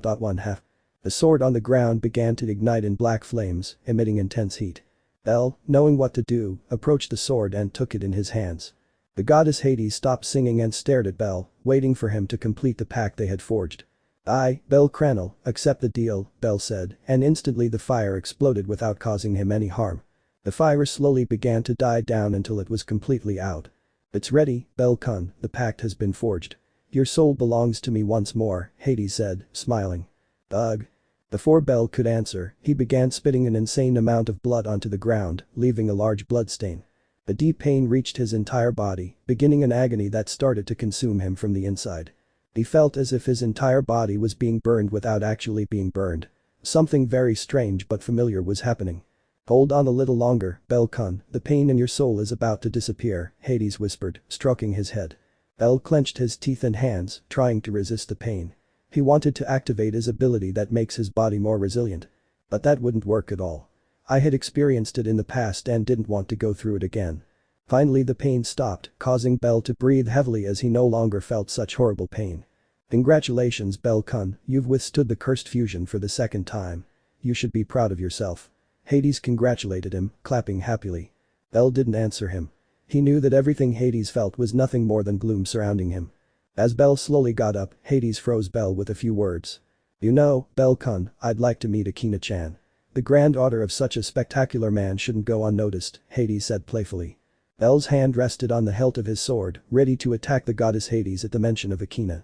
S2: dot 1/2. The sword on the ground began to ignite in black flames, emitting intense heat. Belle, knowing what to do, approached the sword and took it in his hands. The goddess Hades stopped singing and stared at Belle, waiting for him to complete the pact they had forged. Bellcranel, accept the deal, Belle said, and instantly the fire exploded without causing him any harm. The fire slowly began to die down until it was completely out. It's ready, Belle-kun, the pact has been forged. Your soul belongs to me once more, Hades said, smiling. Ugh. Before Belle could answer, he began spitting an insane amount of blood onto the ground, leaving a large bloodstain. A deep pain reached his entire body, beginning an agony that started to consume him from the inside. He felt as if his entire body was being burned without actually being burned. Something very strange but familiar was happening. Hold on a little longer, Belle-kun, the pain in your soul is about to disappear, Hades whispered, stroking his head. Belle clenched his teeth and hands, trying to resist the pain. He wanted to activate his ability that makes his body more resilient. But that wouldn't work at all. I had experienced it in the past and didn't want to go through it again. Finally the pain stopped, causing Belle to breathe heavily as he no longer felt such horrible pain. Congratulations Belle-kun, you've withstood the cursed fusion for the second time. You should be proud of yourself. Hades congratulated him, clapping happily. Belle didn't answer him. He knew that everything Hades felt was nothing more than gloom surrounding him. As Belle slowly got up, Hades froze Belle with a few words. You know, Belle-kun, I'd like to meet Akina-chan. The granddaughter of such a spectacular man shouldn't go unnoticed, Hades said playfully. Belle's hand rested on the hilt of his sword, ready to attack the goddess Hades at the mention of Akina.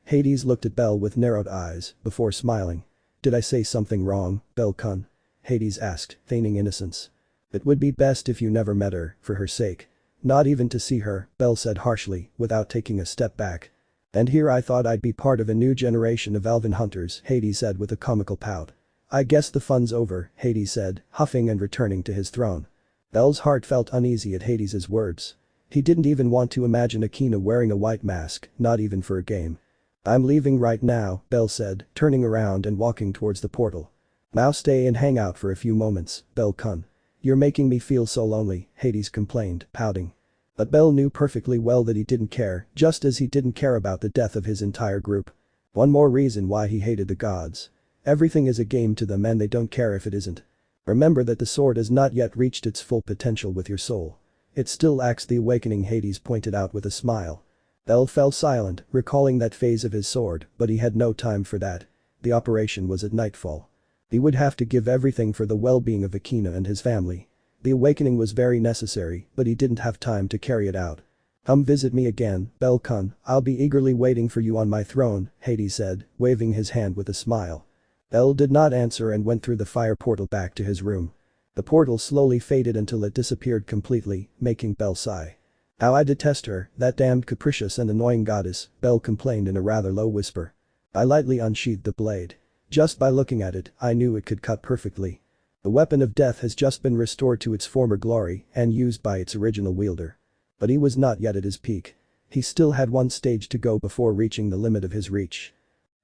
S2: Hades looked at Belle with narrowed eyes, before smiling. Did I say something wrong, Belle-kun? Hades asked, feigning innocence. It would be best if you never met her, for her sake. Not even to see her, Belle said harshly, without taking a step back. And here I thought I'd be part of a new generation of elven hunters, Hades said with a comical pout. I guess the fun's over, Hades said, huffing and returning to his throne. Belle's heart felt uneasy at Hades's words. He didn't even want to imagine Akina wearing a white mask, not even for a game. I'm leaving right now, Belle said, turning around and walking towards the portal. Now stay and hang out for a few moments, Belle-kun. You're making me feel so lonely, Hades complained, pouting. But Belle knew perfectly well that he didn't care, just as he didn't care about the death of his entire group. One more reason why he hated the gods. Everything is a game to them and they don't care if it isn't. Remember that the sword has not yet reached its full potential with your soul. It still lacks the awakening, Hades pointed out with a smile. Belle fell silent, recalling that phase of his sword, but he had no time for that. The operation was at nightfall. He would have to give everything for the well-being of Akina and his family. The awakening was very necessary, but he didn't have time to carry it out. Come visit me again, Belle-kun, I'll be eagerly waiting for you on my throne, Hades said, waving his hand with a smile. Belle did not answer and went through the fire portal back to his room. The portal slowly faded until it disappeared completely, making Belle sigh. How I detest her, that damned capricious and annoying goddess, Belle complained in a rather low whisper. I lightly unsheathed the blade. Just by looking at it, I knew it could cut perfectly. The weapon of death has just been restored to its former glory and used by its original wielder. But he was not yet at his peak. He still had one stage to go before reaching the limit of his reach.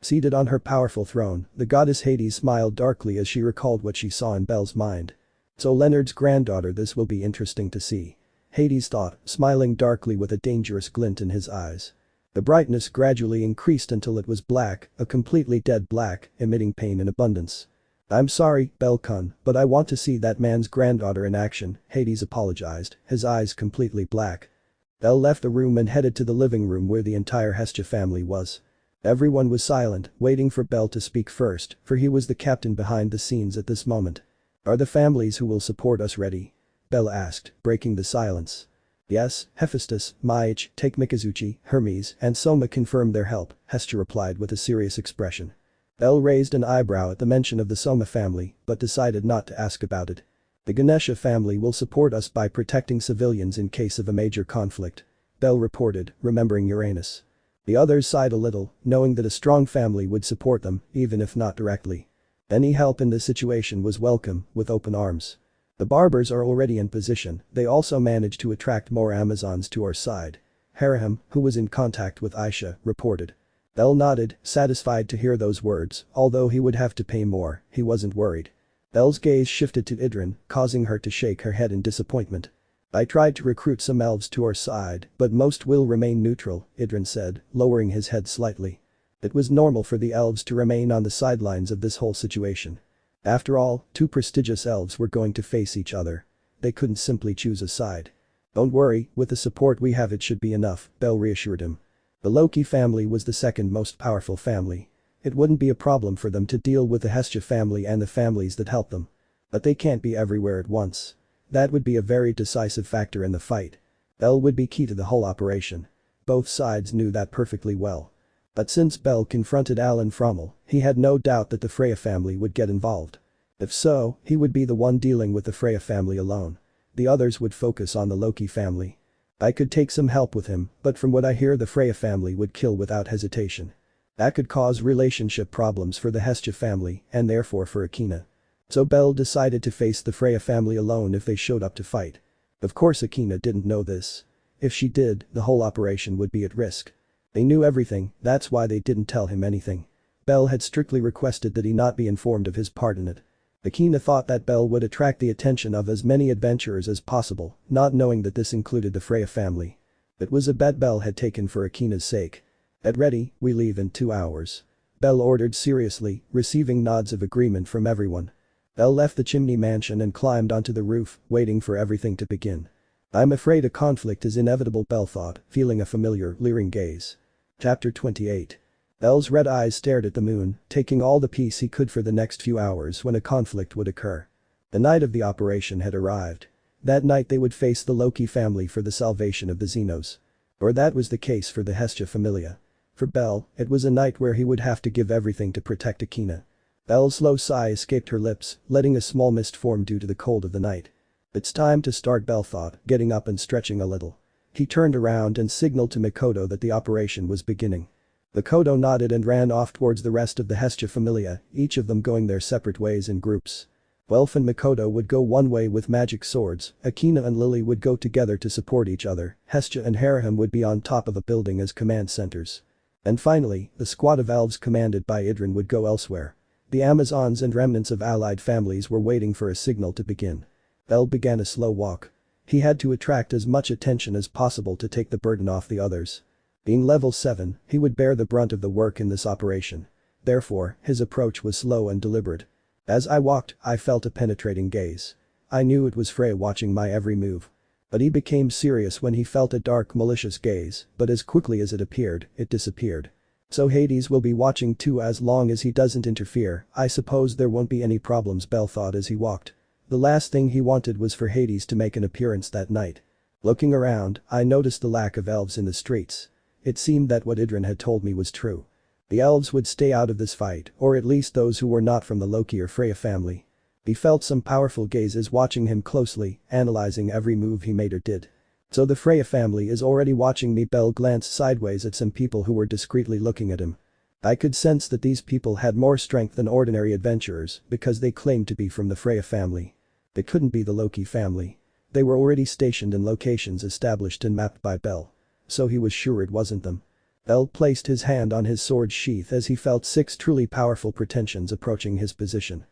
S2: Seated on her powerful throne, the goddess Hades smiled darkly as she recalled what she saw in Belle's mind. So Leonard's granddaughter, this will be interesting to see. Hades thought, smiling darkly with a dangerous glint in his eyes. The brightness gradually increased until it was black, a completely dead black, emitting pain in abundance. I'm sorry, Belle-kun, but I want to see that man's granddaughter in action, Hades apologized, his eyes completely black. Belle left the room and headed to the living room where the entire Hestia family was. Everyone was silent, waiting for Belle to speak first, for he was the captain behind the scenes at this moment. Are the families who will support us ready? Belle asked, breaking the silence. Yes, Hephaestus, Maich, Take Mikazuchi, Hermes, and Soma confirmed their help, Hestia replied with a serious expression. Belle raised an eyebrow at the mention of the Soma family, but decided not to ask about it. The Ganesha family will support us by protecting civilians in case of a major conflict, Belle reported, remembering Uranus. The others sighed a little, knowing that a strong family would support them, even if not directly. Any help in this situation was welcome, with open arms. The barbers are already in position, they also managed to attract more Amazons to our side. Haraham, who was in contact with Aisha, reported. Belle nodded, satisfied to hear those words, although he would have to pay more, he wasn't worried. Belle's gaze shifted to Idrin, causing her to shake her head in disappointment. I tried to recruit some elves to our side, but most will remain neutral, Idrin said, lowering his head slightly. It was normal for the elves to remain on the sidelines of this whole situation. After all, two prestigious elves were going to face each other. They couldn't simply choose a side. "Don't worry, with the support we have it should be enough," Belle reassured him. The Loki family was the second most powerful family. It wouldn't be a problem for them to deal with the Hestia family and the families that help them. But they can't be everywhere at once. That would be a very decisive factor in the fight. Belle would be key to the whole operation. Both sides knew that perfectly well. But since Belle confronted Alan Frommel, he had no doubt that the Freya family would get involved. If so, he would be the one dealing with the Freya family alone. The others would focus on the Loki family. I could take some help with him, but from what I hear the Freya family would kill without hesitation. That could cause relationship problems for the Hestia family and therefore for Akina. So Belle decided to face the Freya family alone if they showed up to fight. Of course Akina didn't know this. If she did, the whole operation would be at risk. They knew everything, that's why they didn't tell him anything. Belle had strictly requested that he not be informed of his part in it. Akina thought that Belle would attract the attention of as many adventurers as possible, not knowing that this included the Freya family. It was a bet Belle had taken for Akina's sake. "Get ready, we leave in 2 hours." Belle ordered seriously, receiving nods of agreement from everyone. Belle left the chimney mansion and climbed onto the roof, waiting for everything to begin. "I'm afraid a conflict is inevitable," Belle thought, feeling a familiar, leering gaze. Chapter 28. Belle's red eyes stared at the moon, taking all the peace he could for the next few hours when a conflict would occur. The night of the operation had arrived. That night they would face the Loki family for the salvation of the Xenos. Or that was the case for the Hestia familia. For Belle, it was a night where he would have to give everything to protect Akina. Belle's slow sigh escaped her lips, letting a small mist form due to the cold of the night. "It's time to start," Belle thought, getting up and stretching a little. He turned around and signaled to Mikoto that the operation was beginning. Mikoto nodded and ran off towards the rest of the Hestia familia, each of them going their separate ways in groups. Welf and Mikoto would go one way with magic swords, Akina and Lily would go together to support each other, Hestia and Haraham would be on top of a building as command centers. And finally, the squad of elves commanded by Idrin would go elsewhere. The Amazons and remnants of allied families were waiting for a signal to begin. Belle began a slow walk. He had to attract as much attention as possible to take the burden off the others. Being level 7, he would bear the brunt of the work in this operation. Therefore, his approach was slow and deliberate. As I walked, I felt a penetrating gaze. I knew it was Freya watching my every move. But he became serious when he felt a dark, malicious gaze, but as quickly as it appeared, it disappeared. So Hades will be watching too as long as he doesn't interfere. I suppose there won't be any problems, Belle thought as he walked. The last thing he wanted was for Hades to make an appearance that night. Looking around, I noticed the lack of elves in the streets. It seemed that what Idrin had told me was true. The elves would stay out of this fight, or at least those who were not from the Loki or Freya family. He felt some powerful gazes watching him closely, analyzing every move he made or did. So the Freya family is already watching me. Belle glanced sideways at some people who were discreetly looking at him. I could sense that these people had more strength than ordinary adventurers because they claimed to be from the Freya family. They couldn't be the Loki family. They were already stationed in locations established and mapped by Belle. So he was sure it wasn't them. Belle placed his hand on his sword sheath as he felt 6 truly powerful pretensions approaching his position.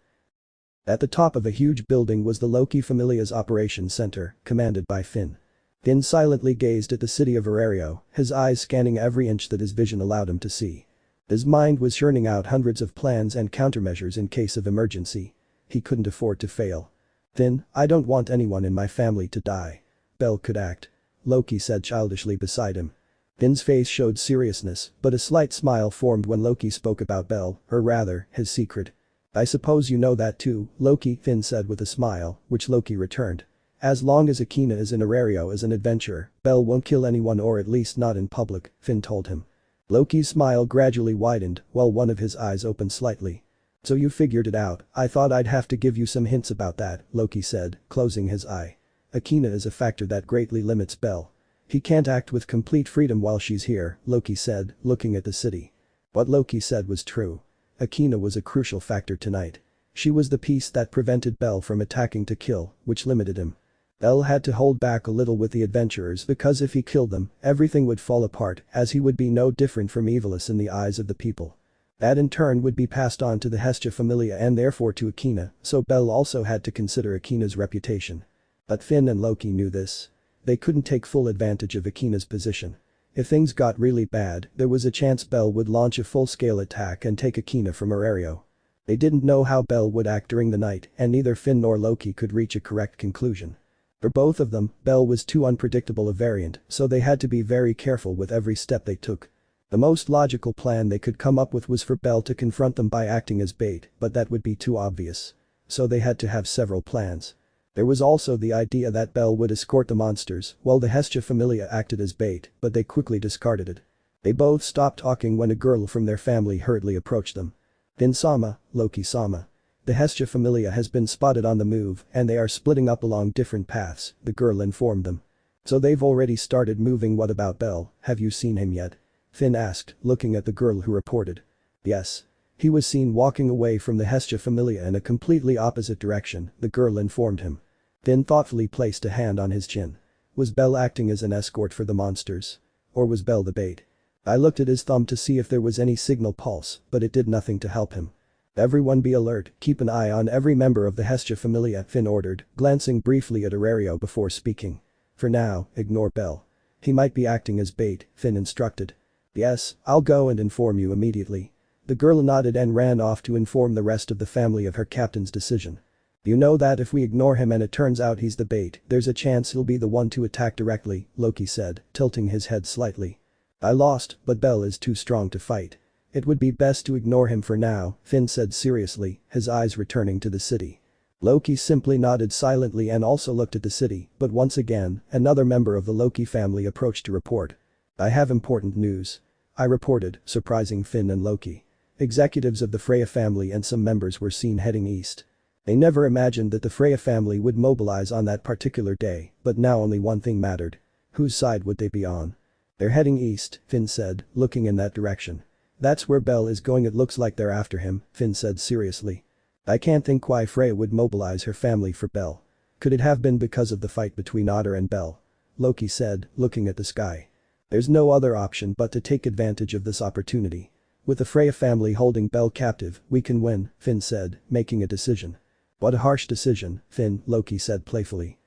S2: At the top of a huge building was the Loki familia's operations center, commanded by Finn. Finn silently gazed at the city of Aario, his eyes scanning every inch that his vision allowed him to see. His mind was churning out hundreds of plans and countermeasures in case of emergency. He couldn't afford to fail. "Finn, I don't want anyone in my family to die." Belle could act. Loki said childishly beside him. Finn's face showed seriousness, but a slight smile formed when Loki spoke about Belle, or rather, his secret. "I suppose you know that too, Loki," Finn said with a smile, which Loki returned. "As long as Akina is in Aario as an adventurer, Belle won't kill anyone, or at least not in public," Finn told him. Loki's smile gradually widened, while one of his eyes opened slightly. "So you figured it out. I thought I'd have to give you some hints about that," Loki said, closing his eye. "Akina is a factor that greatly limits Belle. He can't act with complete freedom while she's here," Loki said, looking at the city. What Loki said was true. Akina was a crucial factor tonight. She was the piece that prevented Belle from attacking to kill, which limited him. Belle had to hold back a little with the adventurers because if he killed them, everything would fall apart as he would be no different from Evilus in the eyes of the people. That in turn would be passed on to the Hestia familia and therefore to Akina, so Belle also had to consider Akina's reputation. But Finn and Loki knew this. They couldn't take full advantage of Akina's position. If things got really bad, there was a chance Belle would launch a full-scale attack and take Akina from Aario. They didn't know how Belle would act during the night, and neither Finn nor Loki could reach a correct conclusion. For both of them, Belle was too unpredictable a variant, so they had to be very careful with every step they took. The most logical plan they could come up with was for Belle to confront them by acting as bait, but that would be too obvious. So they had to have several plans. There was also the idea that Belle would escort the monsters, while the Hestia familia acted as bait, but they quickly discarded it. They both stopped talking when a girl from their family hurriedly approached them. Finn sama, Loki sama. The Hestia familia has been spotted on the move and they are splitting up along different paths, the girl informed them. So they've already started moving. What about Belle, have you seen him yet? Finn asked, looking at the girl who reported. Yes. He was seen walking away from the Hestia familia in a completely opposite direction, the girl informed him. Finn thoughtfully placed a hand on his chin. Was Belle acting as an escort for the monsters? Or was Belle the bait? I looked at his thumb to see if there was any signal pulse, but it did nothing to help him. Everyone be alert, keep an eye on every member of the Hestia familia, Finn ordered, glancing briefly at Aario before speaking. For now, ignore Belle. He might be acting as bait, Finn instructed. Yes, I'll go and inform you immediately. The girl nodded and ran off to inform the rest of the family of her captain's decision. You know that if we ignore him and it turns out he's the bait, there's a chance he'll be the one to attack directly, Loki said, tilting his head slightly. I lost, but Belle is too strong to fight. It would be best to ignore him for now, Finn said seriously, his eyes returning to the city. Loki simply nodded silently and also looked at the city, but once again, another member of the Loki family approached to report. I have important news. I reported, surprising Finn and Loki. Executives of the Freya family and some members were seen heading east. They never imagined that the Freya family would mobilize on that particular day, but now only one thing mattered. Whose side would they be on? They're heading east, Finn said, looking in that direction. That's where Belle is going. It looks like they're after him, Finn said seriously. I can't think why Freya would mobilize her family for Belle. Could it have been because of the fight between Otter and Belle? Loki said, looking at the sky. There's no other option but to take advantage of this opportunity. With the Freya family holding Belle captive, we can win, Finn said, making a decision. What a harsh decision, Finn, Loki said playfully.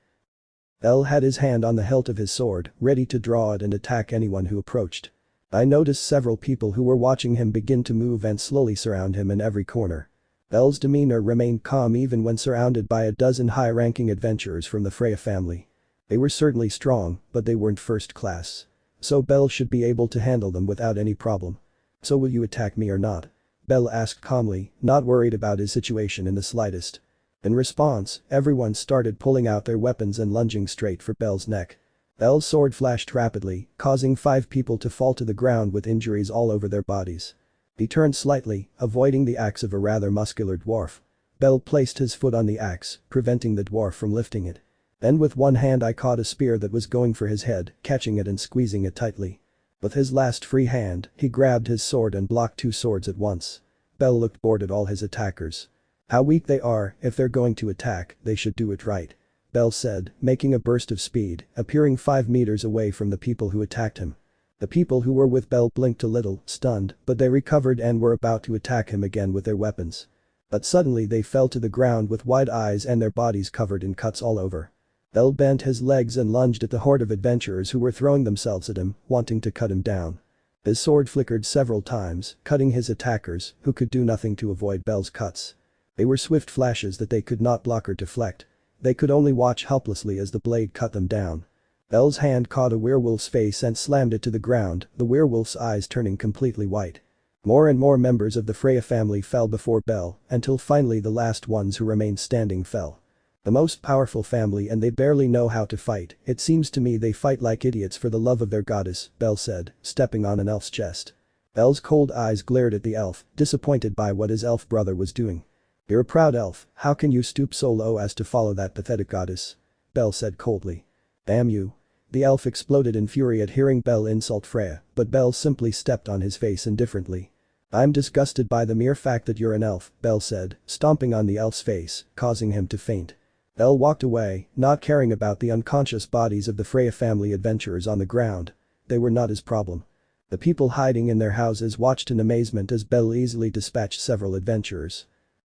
S2: Belle had his hand on the hilt of his sword, ready to draw it and attack anyone who approached. I noticed several people who were watching him begin to move and slowly surround him in every corner. Belle's demeanor remained calm even when surrounded by a dozen high-ranking adventurers from the Freya family. They were certainly strong, but they weren't first class. So Belle should be able to handle them without any problem. So will you attack me or not? Belle asked calmly, not worried about his situation in the slightest. In response, everyone started pulling out their weapons and lunging straight for Belle's neck. Belle's sword flashed rapidly, causing 5 people to fall to the ground with injuries all over their bodies. He turned slightly, avoiding the axe of a rather muscular dwarf. Belle placed his foot on the axe, preventing the dwarf from lifting it. Then with one hand I caught a spear that was going for his head, catching it and squeezing it tightly. With his last free hand, he grabbed his sword and blocked 2 swords at once. Belle looked bored at all his attackers. How weak they are, if they're going to attack, they should do it right. Belle said, making a burst of speed, appearing 5 meters away from the people who attacked him. The people who were with Belle blinked a little, stunned, but they recovered and were about to attack him again with their weapons. But suddenly they fell to the ground with wide eyes and their bodies covered in cuts all over. Belle bent his legs and lunged at the horde of adventurers who were throwing themselves at him, wanting to cut him down. His sword flickered several times, cutting his attackers, who could do nothing to avoid Belle's cuts. They were swift flashes that they could not block or deflect. They could only watch helplessly as the blade cut them down. Belle's hand caught a werewolf's face and slammed it to the ground, the werewolf's eyes turning completely white. More and more members of the Freya family fell before Belle, until finally the last ones who remained standing fell. The most powerful family and they barely know how to fight, it seems to me they fight like idiots for the love of their goddess, Belle said, stepping on an elf's chest. Belle's cold eyes glared at the elf, disappointed by what his elf brother was doing. You're a proud elf, how can you stoop so low as to follow that pathetic goddess? Belle said coldly. Damn you. The elf exploded in fury at hearing Belle insult Freya, but Belle simply stepped on his face indifferently. I'm disgusted by the mere fact that you're an elf, Belle said, stomping on the elf's face, causing him to faint. Belle walked away, not caring about the unconscious bodies of the Freya family adventurers on the ground. They were not his problem. The people hiding in their houses watched in amazement as Belle easily dispatched several adventurers.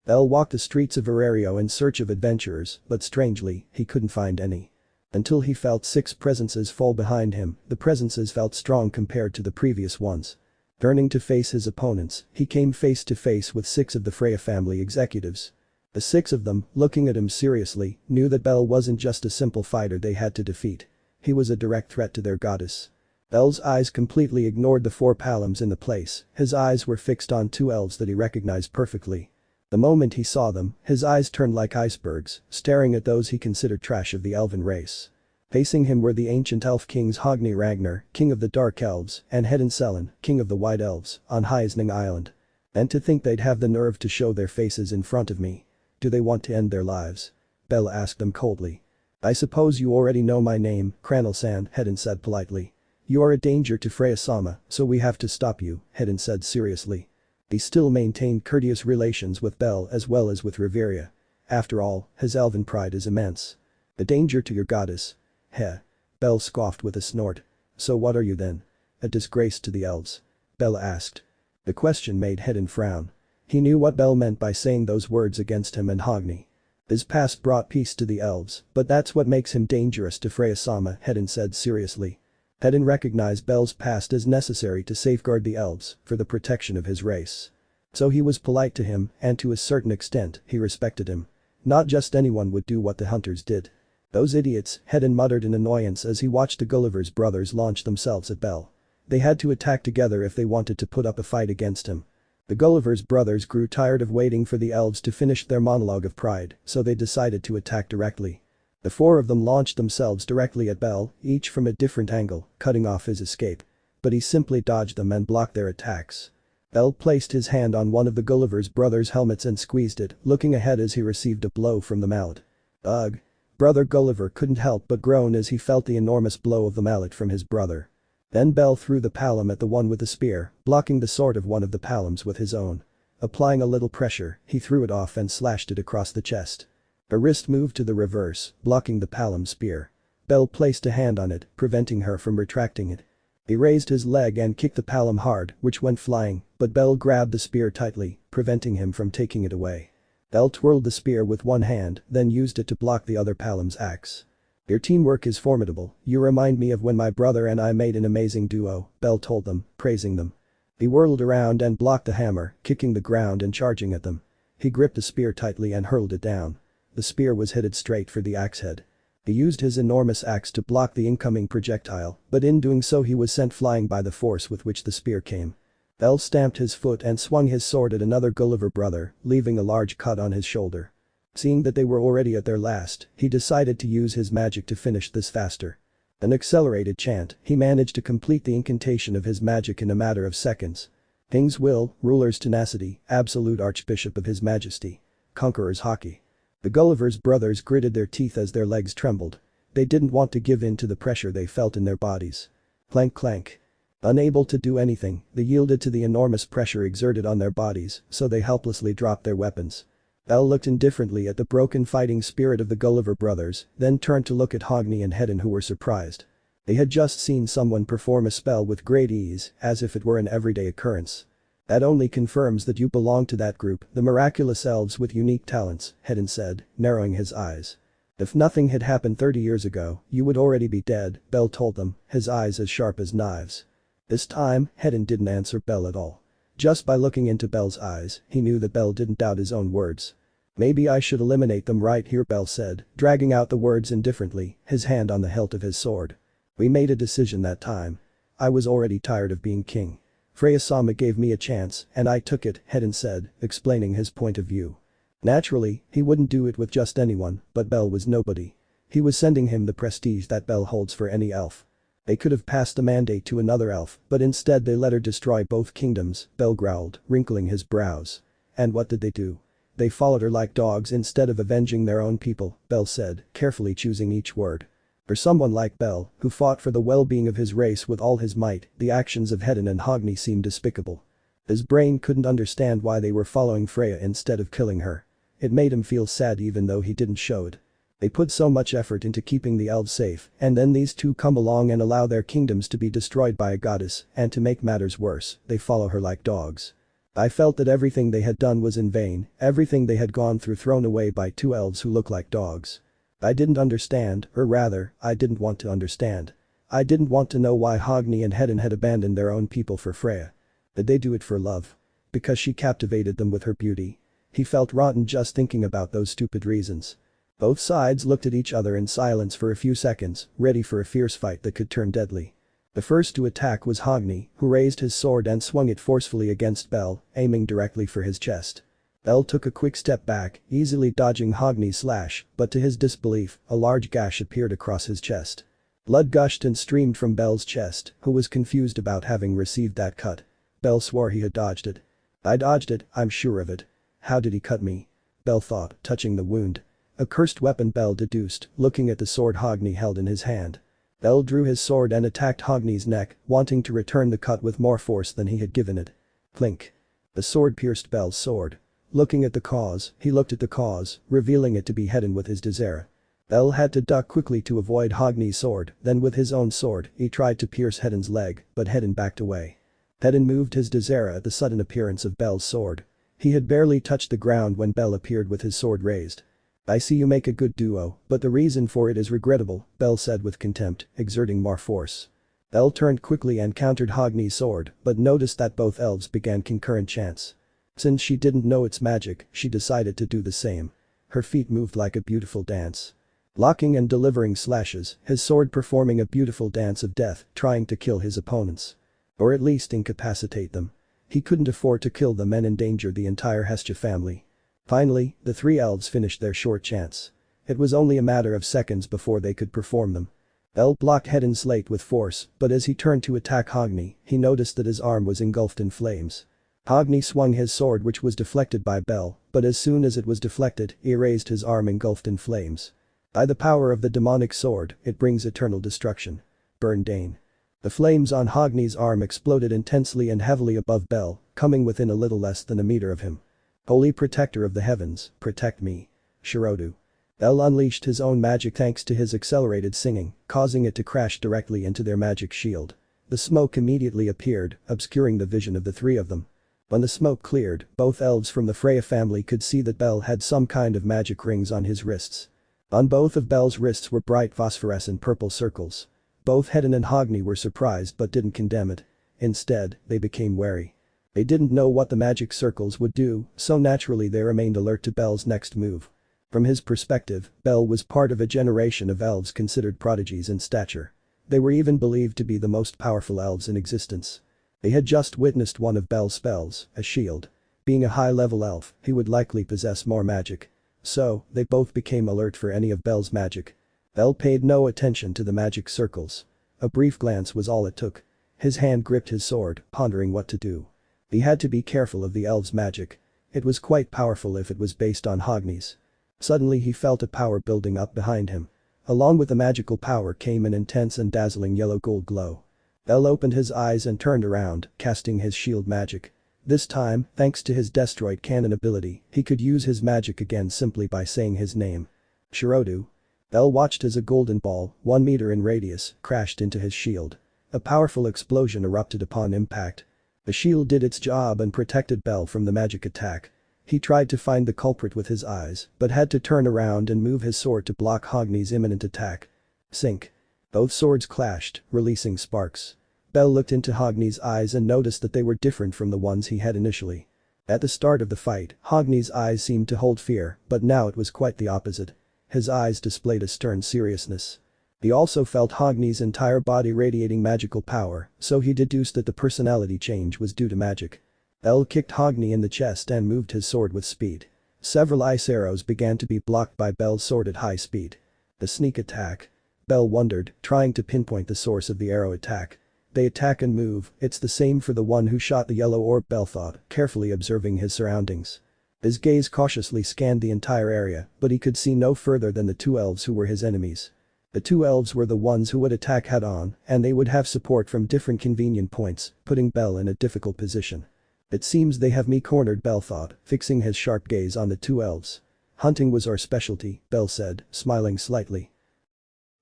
S2: Belle walked the streets of Aario in search of adventurers, but strangely, he couldn't find any. Until he felt 6 presences fall behind him, the presences felt strong compared to the previous ones. Turning to face his opponents, he came face to face with 6 of the Freya family executives. The 6 of them, looking at him seriously, knew that Belle wasn't just a simple fighter they had to defeat. He was a direct threat to their goddess. Belle's eyes completely ignored the 4 Palams in the place, his eyes were fixed on 2 elves that he recognized perfectly. The moment he saw them, his eyes turned like icebergs, staring at those he considered trash of the elven race. Facing him were the ancient elf kings Hogni Ragnar, king of the Dark Elves, and Hedin Selen, king of the White Elves, on Heisning Island. And to think they'd have the nerve to show their faces in front of me. Do they want to end their lives? Belle asked them coldly. I suppose you already know my name, Cranel-san, Hedin said politely. You are a danger to Freya-sama, so we have to stop you, Hedin said seriously. He still maintained courteous relations with Belle as well as with Riveria. After all, his elven pride is immense. A danger to your goddess? Heh. Belle scoffed with a snort. So what are you then? A disgrace to the elves? Belle asked. The question made Hedin frown. He knew what Belle meant by saying those words against him and Hogni. His past brought peace to the elves, but that's what makes him dangerous to Freya-sama, Hedin said seriously. Hedin recognized Belle's past as necessary to safeguard the elves for the protection of his race. So he was polite to him and to a certain extent he respected him. Not just anyone would do what the hunters did. Those idiots, Hedin muttered in annoyance as he watched the Gulliver's brothers launch themselves at Belle. They had to attack together if they wanted to put up a fight against him. The Gulliver's brothers grew tired of waiting for the elves to finish their monologue of pride, so they decided to attack directly. The 4 of them launched themselves directly at Belle, each from a different angle, cutting off his escape. But he simply dodged them and blocked their attacks. Belle placed his hand on one of the Gulliver's brothers' helmets and squeezed it, looking ahead as he received a blow from the mallet. Ugh. Brother Gulliver couldn't help but groan as he felt the enormous blow of the mallet from his brother. Then Belle threw the Palam at the one with the spear, blocking the sword of one of the Palams with his own. Applying a little pressure, he threw it off and slashed it across the chest. Her wrist moved to the reverse, blocking the Palam spear. Belle placed a hand on it, preventing her from retracting it. He raised his leg and kicked the Palam hard, which went flying, but Belle grabbed the spear tightly, preventing him from taking it away. Belle twirled the spear with one hand, then used it to block the other Palam's axe. Your teamwork is formidable, you remind me of when my brother and I made an amazing duo, Belle told them, praising them. He whirled around and blocked the hammer, kicking the ground and charging at them. He gripped the spear tightly and hurled it down. The spear was headed straight for the axe head. He used his enormous axe to block the incoming projectile, but in doing so he was sent flying by the force with which the spear came. Belle stamped his foot and swung his sword at another Gulliver brother, leaving a large cut on his shoulder. Seeing that they were already at their last, he decided to use his magic to finish this faster. An accelerated chant, he managed to complete the incantation of his magic in a matter of seconds. King's will, ruler's tenacity, absolute archbishop of his majesty. Conqueror's hockey. The Gulliver's brothers gritted their teeth as their legs trembled. They didn't want to give in to the pressure they felt in their bodies. Clank clank. Unable to do anything, they yielded to the enormous pressure exerted on their bodies, so they helplessly dropped their weapons. Belle looked indifferently at the broken fighting spirit of the Gulliver brothers, then turned to look at Hogni and Hedin who were surprised. They had just seen someone perform a spell with great ease, as if it were an everyday occurrence. That only confirms that you belong to that group, the miraculous elves with unique talents, Hedin said, narrowing his eyes. If nothing had happened 30 years ago, you would already be dead, Belle told them, his eyes as sharp as knives. This time, Hedin didn't answer Belle at all. Just by looking into Belle's eyes, he knew that Belle didn't doubt his own words. Maybe I should eliminate them right here, Belle said, dragging out the words indifferently, his hand on the hilt of his sword. We made a decision that time. I was already tired of being king. Freya-sama gave me a chance, and I took it, Hedin said, explaining his point of view. Naturally, he wouldn't do it with just anyone, but Belle was nobody. He was sending him the prestige that Belle holds for any elf. They could have passed the mandate to another elf, but instead they let her destroy both kingdoms, Belle growled, wrinkling his brows. And what did they do? They followed her like dogs instead of avenging their own people, Belle said, carefully choosing each word. For someone like Belle, who fought for the well-being of his race with all his might, the actions of Hedin and Hogni seemed despicable. His brain couldn't understand why they were following Freya instead of killing her. It made him feel sad even though he didn't show it. They put so much effort into keeping the elves safe, and then these two come along and allow their kingdoms to be destroyed by a goddess, and to make matters worse, they follow her like dogs. I felt that everything they had done was in vain, everything they had gone through thrown away by two elves who look like dogs. I didn't understand, or rather, I didn't want to understand. I didn't want to know why Hogni and Hedin had abandoned their own people for Freya. Did they do it for love? Because she captivated them with her beauty? He felt rotten just thinking about those stupid reasons. Both sides looked at each other in silence for a few seconds, ready for a fierce fight that could turn deadly. The first to attack was Hogni, who raised his sword and swung it forcefully against Belle, aiming directly for his chest. Belle took a quick step back, easily dodging Hogni's slash, but to his disbelief, a large gash appeared across his chest. Blood gushed and streamed from Belle's chest, who was confused about having received that cut. Belle swore he had dodged it. I dodged it, I'm sure of it. How did he cut me? Belle thought, touching the wound. A cursed weapon, Belle deduced, looking at the sword Hogni held in his hand. Belle drew his sword and attacked Hogni's neck, wanting to return the cut with more force than he had given it. Clink. The sword pierced Belle's sword. Looking at the cause, he looked at the cause, revealing it to be Hedin with his Dezera. Belle had to duck quickly to avoid Hogni's sword, then with his own sword, he tried to pierce Hedin's leg, but Hedin backed away. Hedin moved his Dezera at the sudden appearance of Belle's sword. He had barely touched the ground when Belle appeared with his sword raised. I see you make a good duo, but the reason for it is regrettable, Belle said with contempt, exerting more force. Belle turned quickly and countered Hogni's sword, but noticed that both elves began concurrent chants. Since she didn't know its magic, she decided to do the same. Her feet moved like a beautiful dance. Blocking and delivering slashes, his sword performing a beautiful dance of death, trying to kill his opponents. Or at least incapacitate them. He couldn't afford to kill them and endanger the entire Hestia family. Finally, the three elves finished their short chants. It was only a matter of seconds before they could perform them. Belle blocked Hedin's slate with force, but as he turned to attack Hogni, he noticed that his arm was engulfed in flames. Hogni swung his sword, which was deflected by Belle, but as soon as it was deflected, he raised his arm engulfed in flames. By the power of the demonic sword, it brings eternal destruction. Burn Dane. The flames on Hogni's arm exploded intensely and heavily above Belle, coming within a little less than a meter of him. Holy protector of the heavens, protect me. Shirodu. Belle unleashed his own magic thanks to his accelerated singing, causing it to crash directly into their magic shield. The smoke immediately appeared, obscuring the vision of the three of them. When the smoke cleared, both elves from the Freya family could see that Belle had some kind of magic rings on his wrists. On both of Belle's wrists were bright phosphorescent purple circles. Both Hedin and Hogni were surprised but didn't condemn it. Instead, they became wary. They didn't know what the magic circles would do, so naturally they remained alert to Belle's next move. From his perspective, Belle was part of a generation of elves considered prodigies in stature. They were even believed to be the most powerful elves in existence. They had just witnessed one of Belle's spells, a shield. Being a high-level elf, he would likely possess more magic. So, they both became alert for any of Belle's magic. Belle paid no attention to the magic circles. A brief glance was all it took. His hand gripped his sword, pondering what to do. He had to be careful of the elves' magic. It was quite powerful if it was based on Hogni's. Suddenly he felt a power building up behind him. Along with the magical power came an intense and dazzling yellow-gold glow. Belle opened his eyes and turned around, casting his shield magic. This time, thanks to his Destroyed Cannon ability, he could use his magic again simply by saying his name. Shirodu. Belle watched as a golden ball, 1 meter in radius, crashed into his shield. A powerful explosion erupted upon impact. The shield did its job and protected Belle from the magic attack. He tried to find the culprit with his eyes, but had to turn around and move his sword to block Hogni's imminent attack. Sync. Both swords clashed, releasing sparks. Belle looked into Hogni's eyes and noticed that they were different from the ones he had initially. At the start of the fight, Hogni's eyes seemed to hold fear, but now it was quite the opposite. His eyes displayed a stern seriousness. He also felt Hogni's entire body radiating magical power, so he deduced that the personality change was due to magic. Belle kicked Hogni in the chest and moved his sword with speed. Several ice arrows began to be blocked by Belle's sword at high speed. The sneak attack. Belle wondered, trying to pinpoint the source of the arrow attack. They attack and move, it's the same for the one who shot the yellow orb, Belle thought, carefully observing his surroundings. His gaze cautiously scanned the entire area, but he could see no further than the two elves who were his enemies. The two elves were the ones who would attack head-on, and they would have support from different convenient points, putting Belle in a difficult position. It seems they have me cornered, Belle thought, fixing his sharp gaze on the two elves. Hunting was our specialty, Belle said, smiling slightly.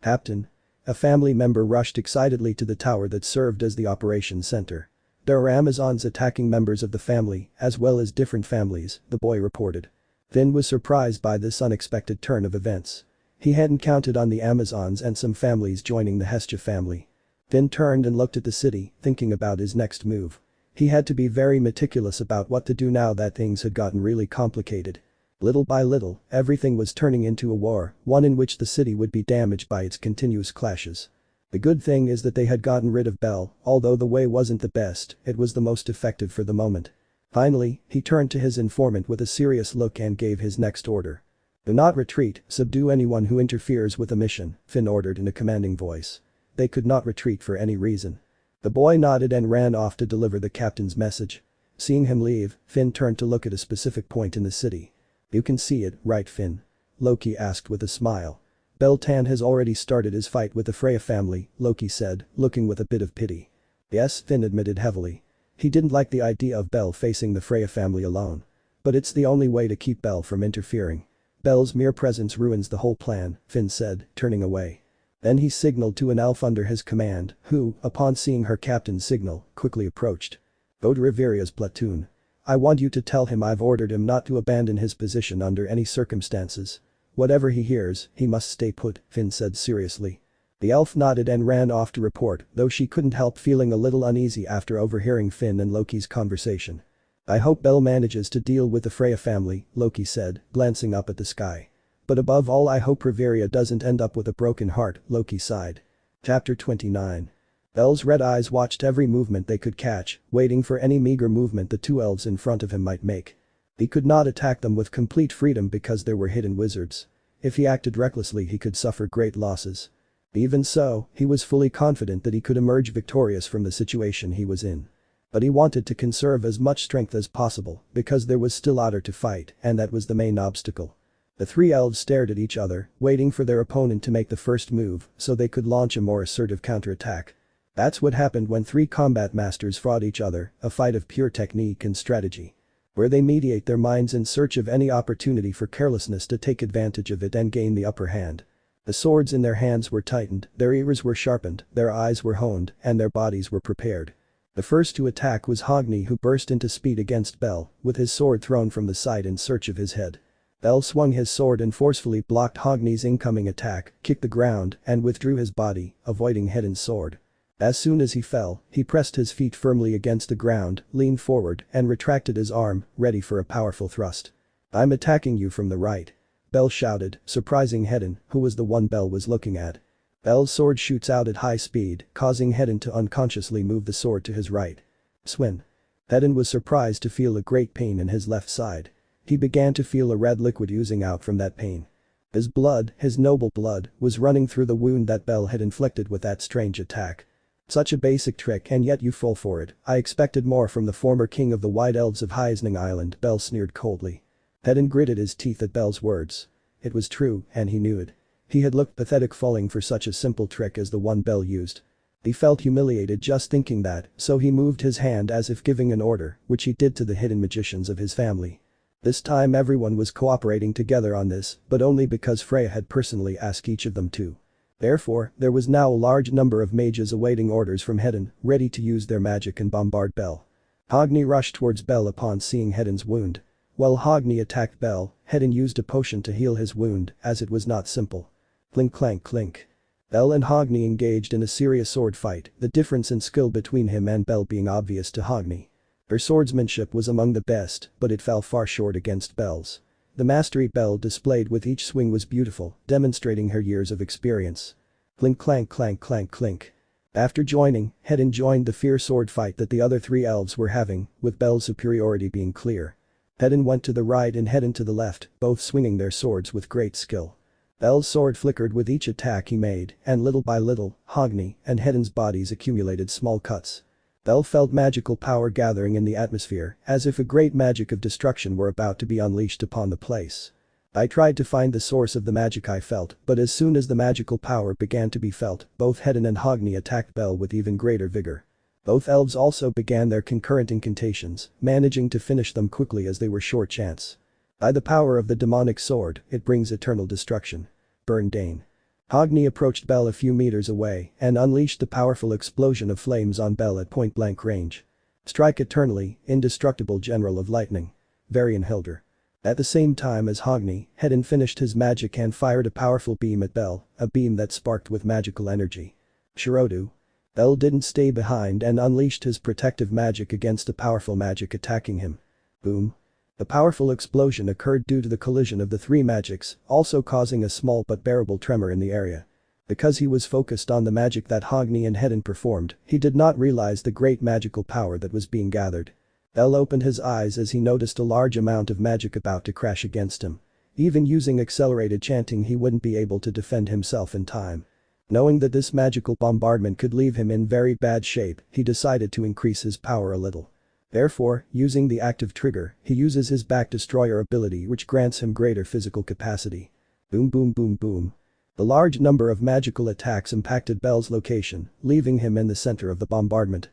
S2: Captain. A family member rushed excitedly to the tower that served as the operations center. There are Amazons attacking members of the family, as well as different families, the boy reported. Finn was surprised by this unexpected turn of events. He hadn't counted on the Amazons and some families joining the Hestia family. Finn turned and looked at the city, thinking about his next move. He had to be very meticulous about what to do now that things had gotten really complicated. Little by little, everything was turning into a war, one in which the city would be damaged by its continuous clashes. The good thing is that they had gotten rid of Belle, although the way wasn't the best, it was the most effective for the moment. Finally, he turned to his informant with a serious look and gave his next order. "Do not retreat, subdue anyone who interferes with the mission," Finn ordered in a commanding voice. They could not retreat for any reason. The boy nodded and ran off to deliver the captain's message. Seeing him leave, Finn turned to look at a specific point in the city. "You can see it, right Finn?" Loki asked with a smile. "Beltan has already started his fight with the Freya family," Loki said, looking with a bit of pity. "Yes," Finn admitted heavily. He didn't like the idea of Belle facing the Freya family alone. "But it's the only way to keep Belle from interfering. Belle's mere presence ruins the whole plan," Finn said, turning away. Then he signaled to an elf under his command, who, upon seeing her captain's signal, quickly approached. "Go to Riveria's platoon. I want you to tell him I've ordered him not to abandon his position under any circumstances. Whatever he hears, he must stay put," Finn said seriously. The elf nodded and ran off to report, though she couldn't help feeling a little uneasy after overhearing Finn and Loki's conversation. "I hope Belle manages to deal with the Freya family," Loki said, glancing up at the sky. "But above all I hope Riveria doesn't end up with a broken heart," Loki sighed. Chapter 29. Belle's red eyes watched every movement they could catch, waiting for any meager movement the two elves in front of him might make. He could not attack them with complete freedom because there were hidden wizards. If he acted recklessly he could suffer great losses. Even so, he was fully confident that he could emerge victorious from the situation he was in. But he wanted to conserve as much strength as possible because there was still Aario to fight, and that was the main obstacle. The three elves stared at each other, waiting for their opponent to make the first move so they could launch a more assertive counterattack. That's what happened when three combat masters fought each other, a fight of pure technique and strategy. Where they mediate their minds in search of any opportunity for carelessness to take advantage of it and gain the upper hand. The swords in their hands were tightened, their ears were sharpened, their eyes were honed, and their bodies were prepared. The first to attack was Hogni, who burst into speed against Belle, with his sword thrown from the side in search of his head. Belle swung his sword and forcefully blocked Hogni's incoming attack, kicked the ground, and withdrew his body, avoiding head and sword. As soon as he fell, he pressed his feet firmly against the ground, leaned forward, and retracted his arm, ready for a powerful thrust. "I'm attacking you from the right," Belle shouted, surprising Hedin, who was the one Belle was looking at. Belle's sword shoots out at high speed, causing Hedin to unconsciously move the sword to his right. Swin. Hedin was surprised to feel a great pain in his left side. He began to feel a red liquid oozing out from that pain. His blood, his noble blood, was running through the wound that Belle had inflicted with that strange attack. "Such a basic trick and yet you fall for it. I expected more from the former king of the White Elves of Heisning Island," Belle sneered coldly. Hedin gritted his teeth at Belle's words. It was true, and he knew it. He had looked pathetic falling for such a simple trick as the one Belle used. He felt humiliated just thinking that, so he moved his hand as if giving an order, which he did to the hidden magicians of his family. This time everyone was cooperating together on this, but only because Freya had personally asked each of them to. Therefore, there was now a large number of mages awaiting orders from Hedin, ready to use their magic and bombard Belle. Hogni rushed towards Belle upon seeing Hedin's wound. While Hogni attacked Belle, Hedin used a potion to heal his wound, as it was not simple. Clink clank clink. Belle and Hogni engaged in a serious sword fight, the difference in skill between him and Belle being obvious to Hogni. Her swordsmanship was among the best, but it fell far short against Belle's. The mastery Belle displayed with each swing was beautiful, demonstrating her years of experience. Clink clank clank clank clink. After joining, Hedin joined the fierce sword fight that the other three elves were having, with Belle's superiority being clear. Hedin went to the right and Hedin to the left, both swinging their swords with great skill. Belle's sword flickered with each attack he made, and little by little, Hogni and Hedin's bodies accumulated small cuts. Belle felt magical power gathering in the atmosphere, as if a great magic of destruction were about to be unleashed upon the place. I tried to find the source of the magic I felt, but as soon as the magical power began to be felt, both Hedin and Hogni attacked Belle with even greater vigor. Both elves also began their concurrent incantations, managing to finish them quickly as they were short chance. By the power of the demonic sword, it brings eternal destruction. Burn Dane. Hogni approached Belle a few meters away and unleashed the powerful explosion of flames on Belle at point-blank range. Strike eternally, indestructible general of lightning. Varian Hilder. At the same time as Hogni, Hedin finished his magic and fired a powerful beam at Belle, a beam that sparked with magical energy. Shirodu. Belle didn't stay behind and unleashed his protective magic against a powerful magic attacking him. Boom. A powerful explosion occurred due to the collision of the three magics, also causing a small but bearable tremor in the area. Because he was focused on the magic that Hogni and Hedin performed, he did not realize the great magical power that was being gathered. Belle opened his eyes as he noticed a large amount of magic about to crash against him. Even using accelerated chanting he wouldn't be able to defend himself in time. Knowing that this magical bombardment could leave him in very bad shape, he decided to increase his power a little. Therefore, using the active trigger, he uses his back destroyer ability which grants him greater physical capacity. Boom boom boom boom. The large number of magical attacks impacted Belle's location, leaving him in the center of the bombardment.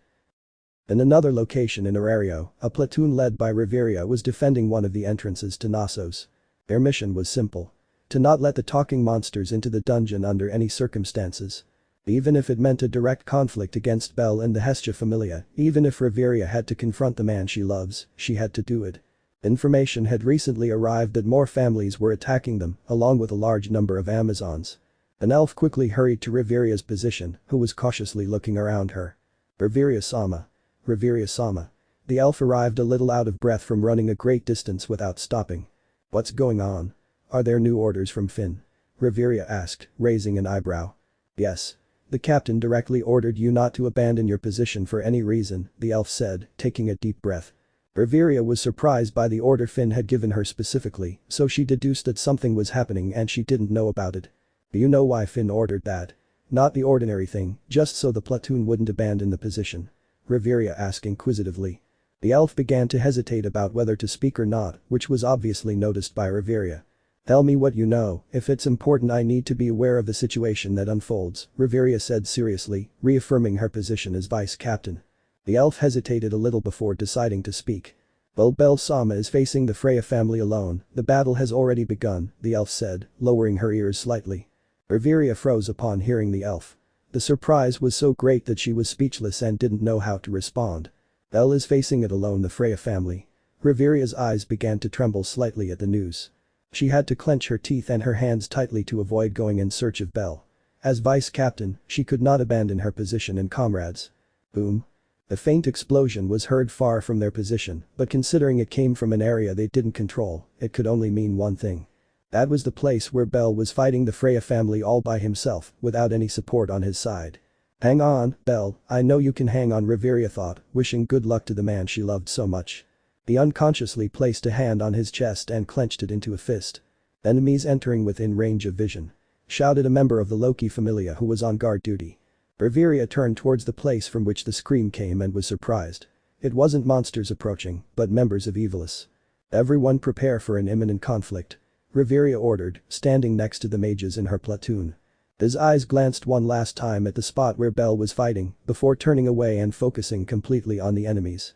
S2: In another location in Aario, a platoon led by Riveria was defending one of the entrances to Knossos. Their mission was simple. To not let the talking monsters into the dungeon under any circumstances. Even if it meant a direct conflict against Belle and the Hestia Familia, even if Riveria had to confront the man she loves, she had to do it. Information had recently arrived that more families were attacking them, along with a large number of Amazons. An elf quickly hurried to Riveria's position, who was cautiously looking around her. Riveria-sama. Riveria-sama. The elf arrived a little out of breath from running a great distance without stopping. What's going on? Are there new orders from Finn? Riveria asked, raising an eyebrow. Yes. The captain directly ordered you not to abandon your position for any reason, the elf said, taking a deep breath. Riveria was surprised by the order Finn had given her specifically, so she deduced that something was happening and she didn't know about it. Do you know why Finn ordered that? Not the ordinary thing, just so the platoon wouldn't abandon the position. Riveria asked inquisitively. The elf began to hesitate about whether to speak or not, which was obviously noticed by Riveria. Tell me what you know, if it's important I need to be aware of the situation that unfolds, Riveria said seriously, reaffirming her position as vice captain. The elf hesitated a little before deciding to speak. Well, Belle-sama is facing the Freya family alone, the battle has already begun, the elf said, lowering her ears slightly. Riveria froze upon hearing the elf. The surprise was so great that she was speechless and didn't know how to respond. Belle is facing it alone, the Freya family. Riveria's eyes began to tremble slightly at the news. She had to clench her teeth and her hands tightly to avoid going in search of Belle. As vice captain, she could not abandon her position and comrades. Boom. A faint explosion was heard far from their position, but considering it came from an area they didn't control, it could only mean one thing. That was the place where Belle was fighting the Freya family all by himself, without any support on his side. Hang on, Belle, I know you can hang on, Riveria thought, wishing good luck to the man she loved so much. He unconsciously placed a hand on his chest and clenched it into a fist. Enemies entering within range of vision. Shouted a member of the Loki familia who was on guard duty. Riveria turned towards the place from which the scream came and was surprised. It wasn't monsters approaching, but members of Evilus. Everyone prepare for an imminent conflict. Riveria ordered, standing next to the mages in her platoon. His eyes glanced one last time at the spot where Belle was fighting, before turning away and focusing completely on the enemies.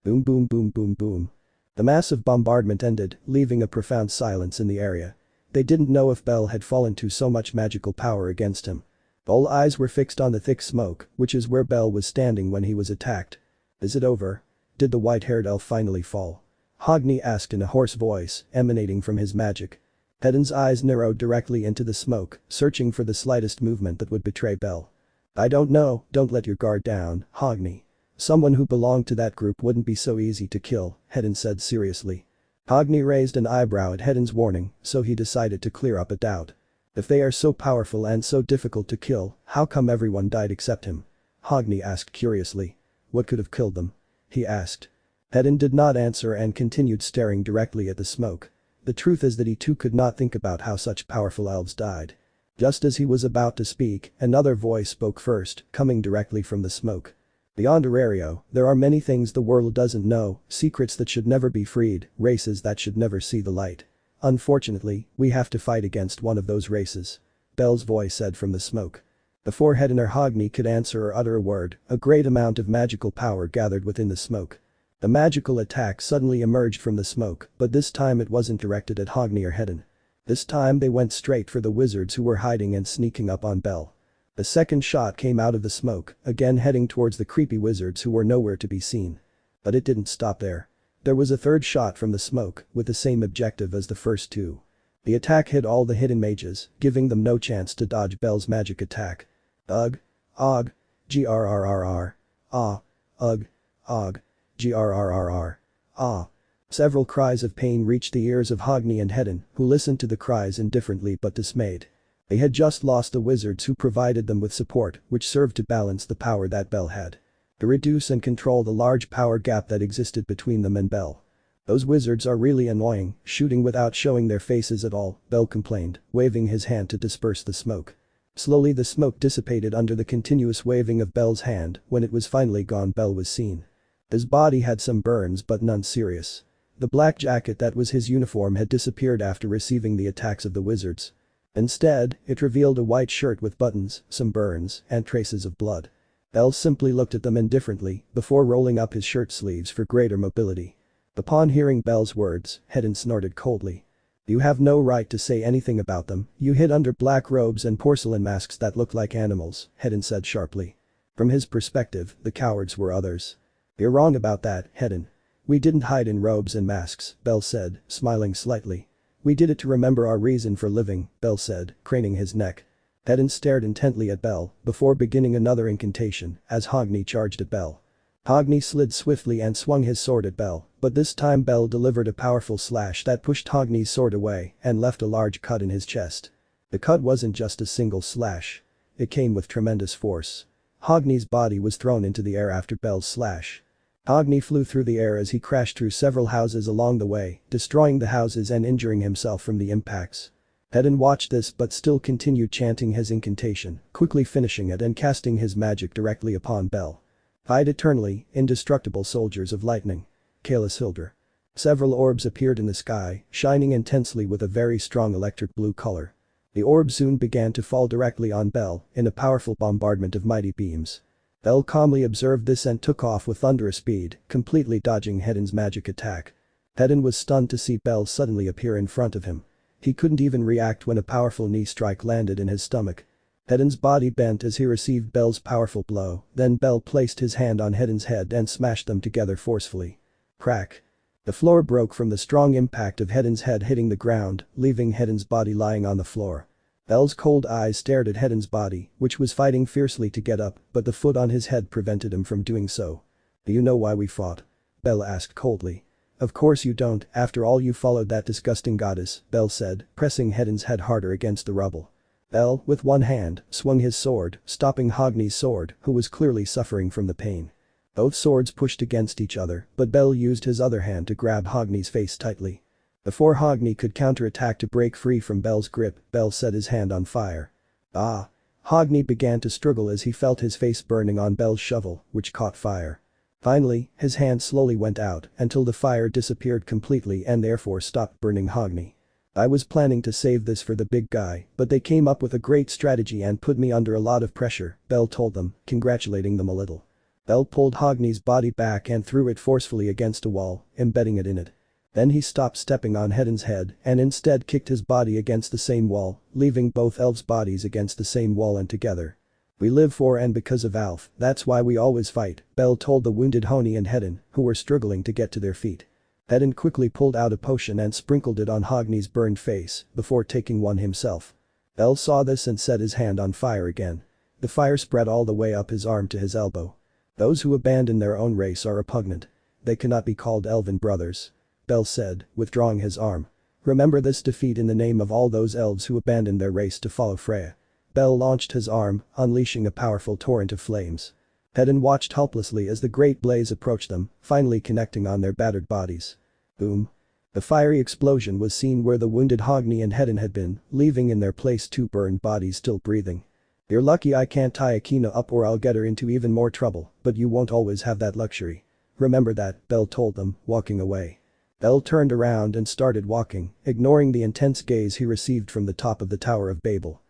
S2: Boom boom boom boom boom. The massive bombardment ended, leaving a profound silence in the area. They didn't know if Belle had fallen to so much magical power against him. All eyes were fixed on the thick smoke, which is where Belle was standing when he was attacked. Is it over? Did the white-haired elf finally fall? Hogni asked in a hoarse voice, emanating from his magic. Hedin's eyes narrowed directly into the smoke, searching for the slightest movement that would betray Belle. I don't know, don't let your guard down, Hogni. Someone who belonged to that group wouldn't be so easy to kill, Hedin said seriously. Hogni raised an eyebrow at Hedin's warning, so he decided to clear up a doubt. If they are so powerful and so difficult to kill, how come everyone died except him? Hogni asked curiously. What could have killed them? He asked. Hedin did not answer and continued staring directly at the smoke. The truth is that he too could not think about how such powerful elves died. Just as he was about to speak, another voice spoke first, coming directly from the smoke. Beyond Aario, there are many things the world doesn't know, secrets that should never be freed, races that should never see the light. Unfortunately, we have to fight against one of those races. Belle's voice said from the smoke. Before Hedin or Hogni could answer or utter a word, a great amount of magical power gathered within the smoke. A magical attack suddenly emerged from the smoke, but this time it wasn't directed at Hogni or Hedin. This time they went straight for the wizards who were hiding and sneaking up on Belle. The second shot came out of the smoke, again heading towards the creepy wizards who were nowhere to be seen. But it didn't stop there. There was a third shot from the smoke, with the same objective as the first two. The attack hit all the hidden mages, giving them no chance to dodge Belle's magic attack. Ugh. Og. Grrrr. Ah. Ugh. Og. Grrrr. Ah. Several cries of pain reached the ears of Hogni and Hedin, who listened to the cries indifferently but dismayed. They had just lost the wizards who provided them with support, which served to balance the power that Belle had. To reduce and control the large power gap that existed between them and Belle. Those wizards are really annoying, shooting without showing their faces at all, Belle complained, waving his hand to disperse the smoke. Slowly the smoke dissipated under the continuous waving of Belle's hand. When it was finally gone, Belle was seen. His body had some burns but none serious. The black jacket that was his uniform had disappeared after receiving the attacks of the wizards. Instead, it revealed a white shirt with buttons, some burns, and traces of blood. Belle simply looked at them indifferently before rolling up his shirt sleeves for greater mobility. Upon hearing Belle's words, Hedin snorted coldly. You have no right to say anything about them, you hid under black robes and porcelain masks that look like animals, Hedin said sharply. From his perspective, the cowards were others. You're wrong about that, Hedin. We didn't hide in robes and masks, Belle said, smiling slightly. We did it to remember our reason for living, Belle said, craning his neck. Hedin stared intently at Belle before beginning another incantation as Hogni charged at Belle. Hogni slid swiftly and swung his sword at Belle, but this time Belle delivered a powerful slash that pushed Hogni's sword away and left a large cut in his chest. The cut wasn't just a single slash. It came with tremendous force. Hogni's body was thrown into the air after Belle's slash. Hogni flew through the air as he crashed through several houses along the way, destroying the houses and injuring himself from the impacts. Hedin watched this but still continued chanting his incantation, quickly finishing it and casting his magic directly upon Belle. Hide eternally, indestructible soldiers of lightning. Kalis Hildr. Several orbs appeared in the sky, shining intensely with a very strong electric blue color. The orbs soon began to fall directly on Belle in a powerful bombardment of mighty beams. Belle calmly observed this and took off with thunderous speed, completely dodging Hedin's magic attack. Hedin was stunned to see Belle suddenly appear in front of him. He couldn't even react when a powerful knee strike landed in his stomach. Hedin's body bent as he received Belle's powerful blow, then Belle placed his hand on Hedin's head and smashed them together forcefully. Crack. The floor broke from the strong impact of Hedin's head hitting the ground, leaving Hedin's body lying on the floor. Belle's cold eyes stared at Hedin's body, which was fighting fiercely to get up, but the foot on his head prevented him from doing so. Do you know why we fought? Belle asked coldly. Of course you don't, after all you followed that disgusting goddess, Belle said, pressing Hedin's head harder against the rubble. Belle, with one hand, swung his sword, stopping Hogni's sword, who was clearly suffering from the pain. Both swords pushed against each other, but Belle used his other hand to grab Hogni's face tightly. Before Hogni could counterattack to break free from Belle's grip, Belle set his hand on fire. Ah! Hogni began to struggle as he felt his face burning on Belle's shovel, which caught fire. Finally, his hand slowly went out until the fire disappeared completely and therefore stopped burning Hogni. I was planning to save this for the big guy, but they came up with a great strategy and put me under a lot of pressure, Belle told them, congratulating them a little. Belle pulled Hogni's body back and threw it forcefully against a wall, embedding it in it. Then he stopped stepping on Hedin's head and instead kicked his body against the same wall, leaving both elves' bodies against the same wall and together. We live for and because of Alf, that's why we always fight, Belle told the wounded Honi and Hedin, who were struggling to get to their feet. Hedin quickly pulled out a potion and sprinkled it on Hogni's burned face before taking one himself. Belle saw this and set his hand on fire again. The fire spread all the way up his arm to his elbow. Those who abandon their own race are repugnant. They cannot be called elven brothers. Belle said, withdrawing his arm. Remember this defeat in the name of all those elves who abandoned their race to follow Freya. Belle launched his arm, unleashing a powerful torrent of flames. Hedin watched helplessly as the great blaze approached them, finally connecting on their battered bodies. Boom. The fiery explosion was seen where the wounded Hogni and Hedin had been, leaving in their place two burned bodies still breathing. You're lucky I can't tie Akina up or I'll get her into even more trouble, but you won't always have that luxury. Remember that, Belle told them, walking away. Belle turned around and started walking, ignoring the intense gaze he received from the top of the Tower of Babel.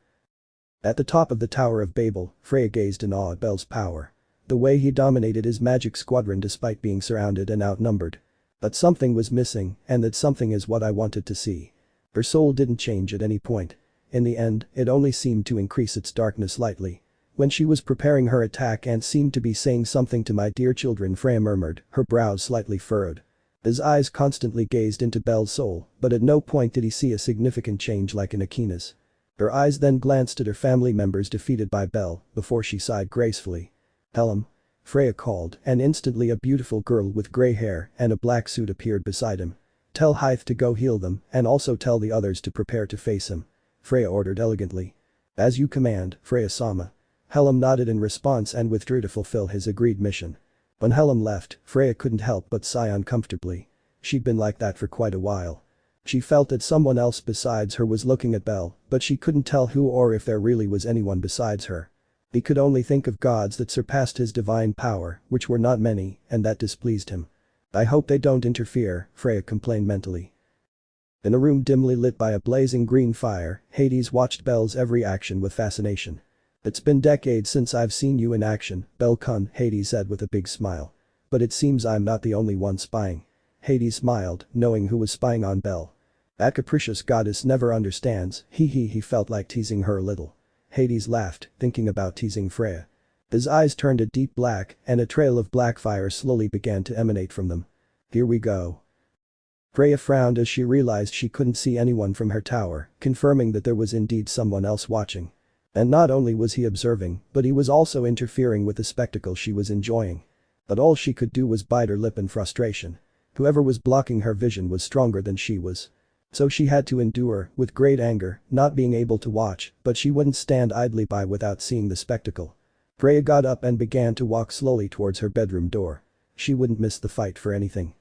S2: At the top of the Tower of Babel, Freya gazed in awe at Belle's power. The way he dominated his magic squadron despite being surrounded and outnumbered. But something was missing, and that something is what I wanted to see. Her soul didn't change at any point. In the end, it only seemed to increase its darkness slightly. When she was preparing her attack and seemed to be saying something to my dear children, Freya murmured, her brows slightly furrowed. His eyes constantly gazed into Belle's soul, but at no point did he see a significant change like in Akina's. Her eyes then glanced at her family members defeated by Belle, before she sighed gracefully. "Helm," Freya called, and instantly a beautiful girl with grey hair and a black suit appeared beside him. "Tell Hythe to go heal them, and also tell the others to prepare to face him," Freya ordered elegantly. "As you command, Freya-sama." Helm nodded in response and withdrew to fulfill his agreed mission. When Helm left, Freya couldn't help but sigh uncomfortably. She'd been like that for quite a while. She felt that someone else besides her was looking at Belle, but she couldn't tell who or if there really was anyone besides her. He could only think of gods that surpassed his divine power, which were not many, and that displeased him. "I hope they don't interfere," Freya complained mentally. In a room dimly lit by a blazing green fire, Hades watched Belle's every action with fascination. "It's been decades since I've seen you in action, Belle-kun," Hades said with a big smile. "But it seems I'm not the only one spying." Hades smiled, knowing who was spying on Belle. "That capricious goddess never understands," he felt like teasing her a little. Hades laughed, thinking about teasing Freya. His eyes turned a deep black, and a trail of black fire slowly began to emanate from them. "Here we go." Freya frowned as she realized she couldn't see anyone from her tower, confirming that there was indeed someone else watching. And not only was he observing, but he was also interfering with the spectacle she was enjoying. But all she could do was bite her lip in frustration. Whoever was blocking her vision was stronger than she was. So she had to endure, with great anger, not being able to watch, but she wouldn't stand idly by without seeing the spectacle. Freya got up and began to walk slowly towards her bedroom door. She wouldn't miss the fight for anything.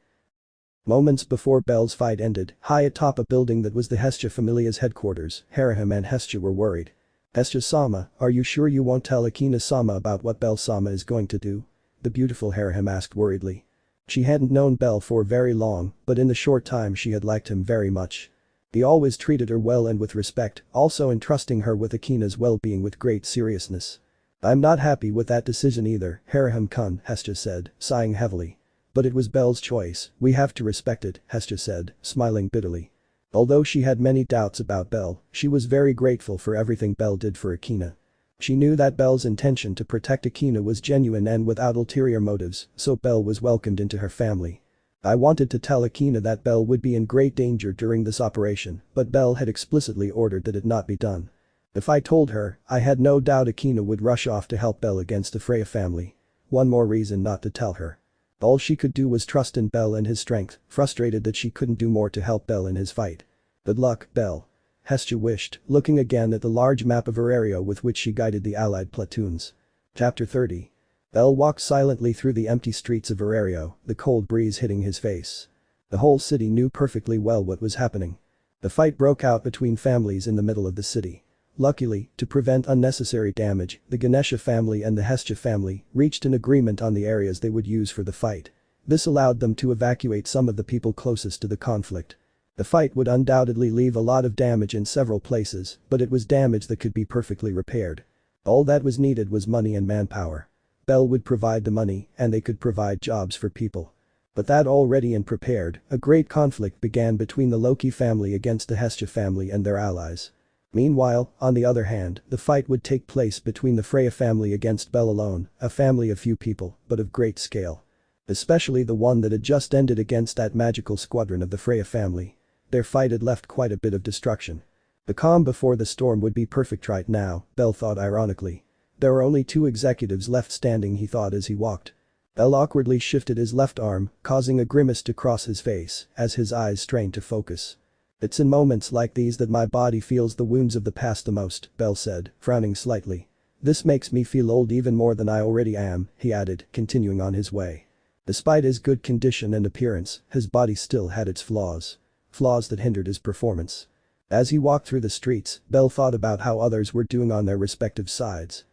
S2: Moments before Belle's fight ended, high atop a building that was the Hestia Familia's headquarters, Harahim and Hestia were worried. "Hestia-sama, are you sure you won't tell Akina-sama about what Belle-sama is going to do?" the beautiful Harahim asked worriedly. She hadn't known Belle for very long, but in the short time she had liked him very much. He always treated her well and with respect, also entrusting her with Akina's well-being with great seriousness. "I'm not happy with that decision either, Harahim-kun," Hestia said, sighing heavily. "But it was Belle's choice, we have to respect it," Hestia said, smiling bitterly. Although she had many doubts about Belle, she was very grateful for everything Belle did for Akina. She knew that Belle's intention to protect Akina was genuine and without ulterior motives, so Belle was welcomed into her family. "I wanted to tell Akina that Belle would be in great danger during this operation, but Belle had explicitly ordered that it not be done. If I told her, I had no doubt Akina would rush off to help Belle against the Freya family. One more reason not to tell her." All she could do was trust in Belle and his strength, frustrated that she couldn't do more to help Belle in his fight. "Good luck, Belle," Hestia wished, looking again at the large map of Aario with which she guided the allied platoons. Chapter 30. Belle walked silently through the empty streets of Aario, the cold breeze hitting his face. The whole city knew perfectly well what was happening. The fight broke out between families in the middle of the city. Luckily, to prevent unnecessary damage, the Ganesha family and the Hestia family reached an agreement on the areas they would use for the fight. This allowed them to evacuate some of the people closest to the conflict. The fight would undoubtedly leave a lot of damage in several places, but it was damage that could be perfectly repaired. All that was needed was money and manpower. Belle would provide the money, and they could provide jobs for people. But that all ready and prepared, a great conflict began between the Loki family against the Hestia family and their allies. Meanwhile, on the other hand, the fight would take place between the Freya family against Belle alone, a family of few people, but of great scale. Especially the one that had just ended against that magical squadron of the Freya family. Their fight had left quite a bit of destruction. The calm before the storm would be perfect right now, Belle thought ironically. There were only 2 executives left standing, he thought as he walked. Belle awkwardly shifted his left arm, causing a grimace to cross his face as his eyes strained to focus. "It's in moments like these that my body feels the wounds of the past the most," Belle said, frowning slightly. "This makes me feel old even more than I already am," he added, continuing on his way. Despite his good condition and appearance, his body still had its flaws. Flaws that hindered his performance. As he walked through the streets, Belle thought about how others were doing on their respective sides.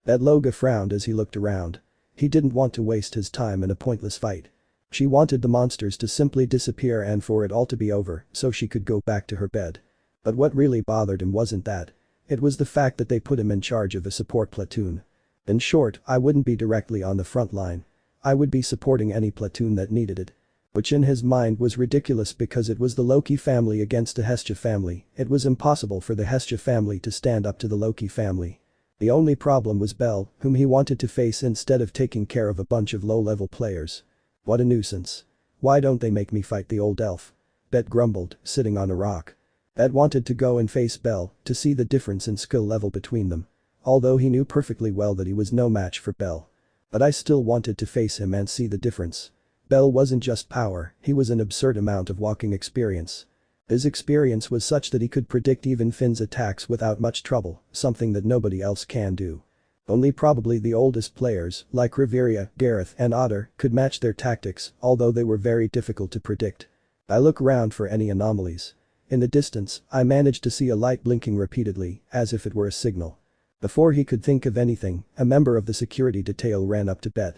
S2: Loga frowned as he looked around. He didn't want to waste his time in a pointless fight. She wanted the monsters to simply disappear and for it all to be over so she could go back to her bed. But what really bothered him wasn't that. It was the fact that they put him in charge of a support platoon. In short, I wouldn't be directly on the front line. I would be supporting any platoon that needed it. Which in his mind was ridiculous because it was the Loki family against the Hestia family, it was impossible for the Hestia family to stand up to the Loki family. The only problem was Belle, whom he wanted to face instead of taking care of a bunch of low-level players. What a nuisance. Why don't they make me fight the old elf? Belle grumbled, sitting on a rock. Belle wanted to go and face Belle to see the difference in skill level between them. Although he knew perfectly well that he was no match for Belle. But I still wanted to face him and see the difference. Belle wasn't just power, he was an absurd amount of walking experience. His experience was such that he could predict even Finn's attacks without much trouble, something that nobody else can do. Only probably the oldest players, like Riveria, Gareth and Otter, could match their tactics, although they were very difficult to predict. I look around for any anomalies. In the distance, I managed to see a light blinking repeatedly, as if it were a signal. Before he could think of anything, a member of the security detail ran up to Belle.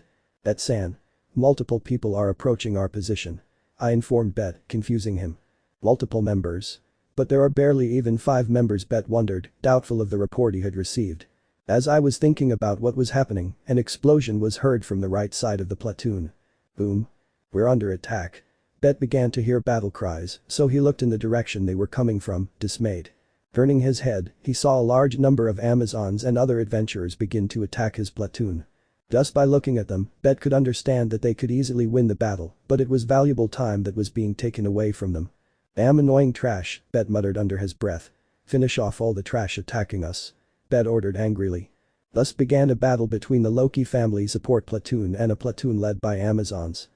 S2: "San. Multiple people are approaching our position," I informed Belle, confusing him. "Multiple members? But there are barely even 5 members," Belle wondered, doubtful of the report he had received. As I was thinking about what was happening, an explosion was heard from the right side of the platoon. Boom. "We're under attack." Belle began to hear battle cries, so he looked in the direction they were coming from, dismayed. Turning his head, he saw a large number of Amazons and other adventurers begin to attack his platoon. Just by looking at them, Belle could understand that they could easily win the battle, but it was valuable time that was being taken away from them. "Damn annoying trash," Belle muttered under his breath. "Finish off all the trash attacking us," Belle ordered angrily. Thus began a battle between the Loki family support platoon and a platoon led by Amazons.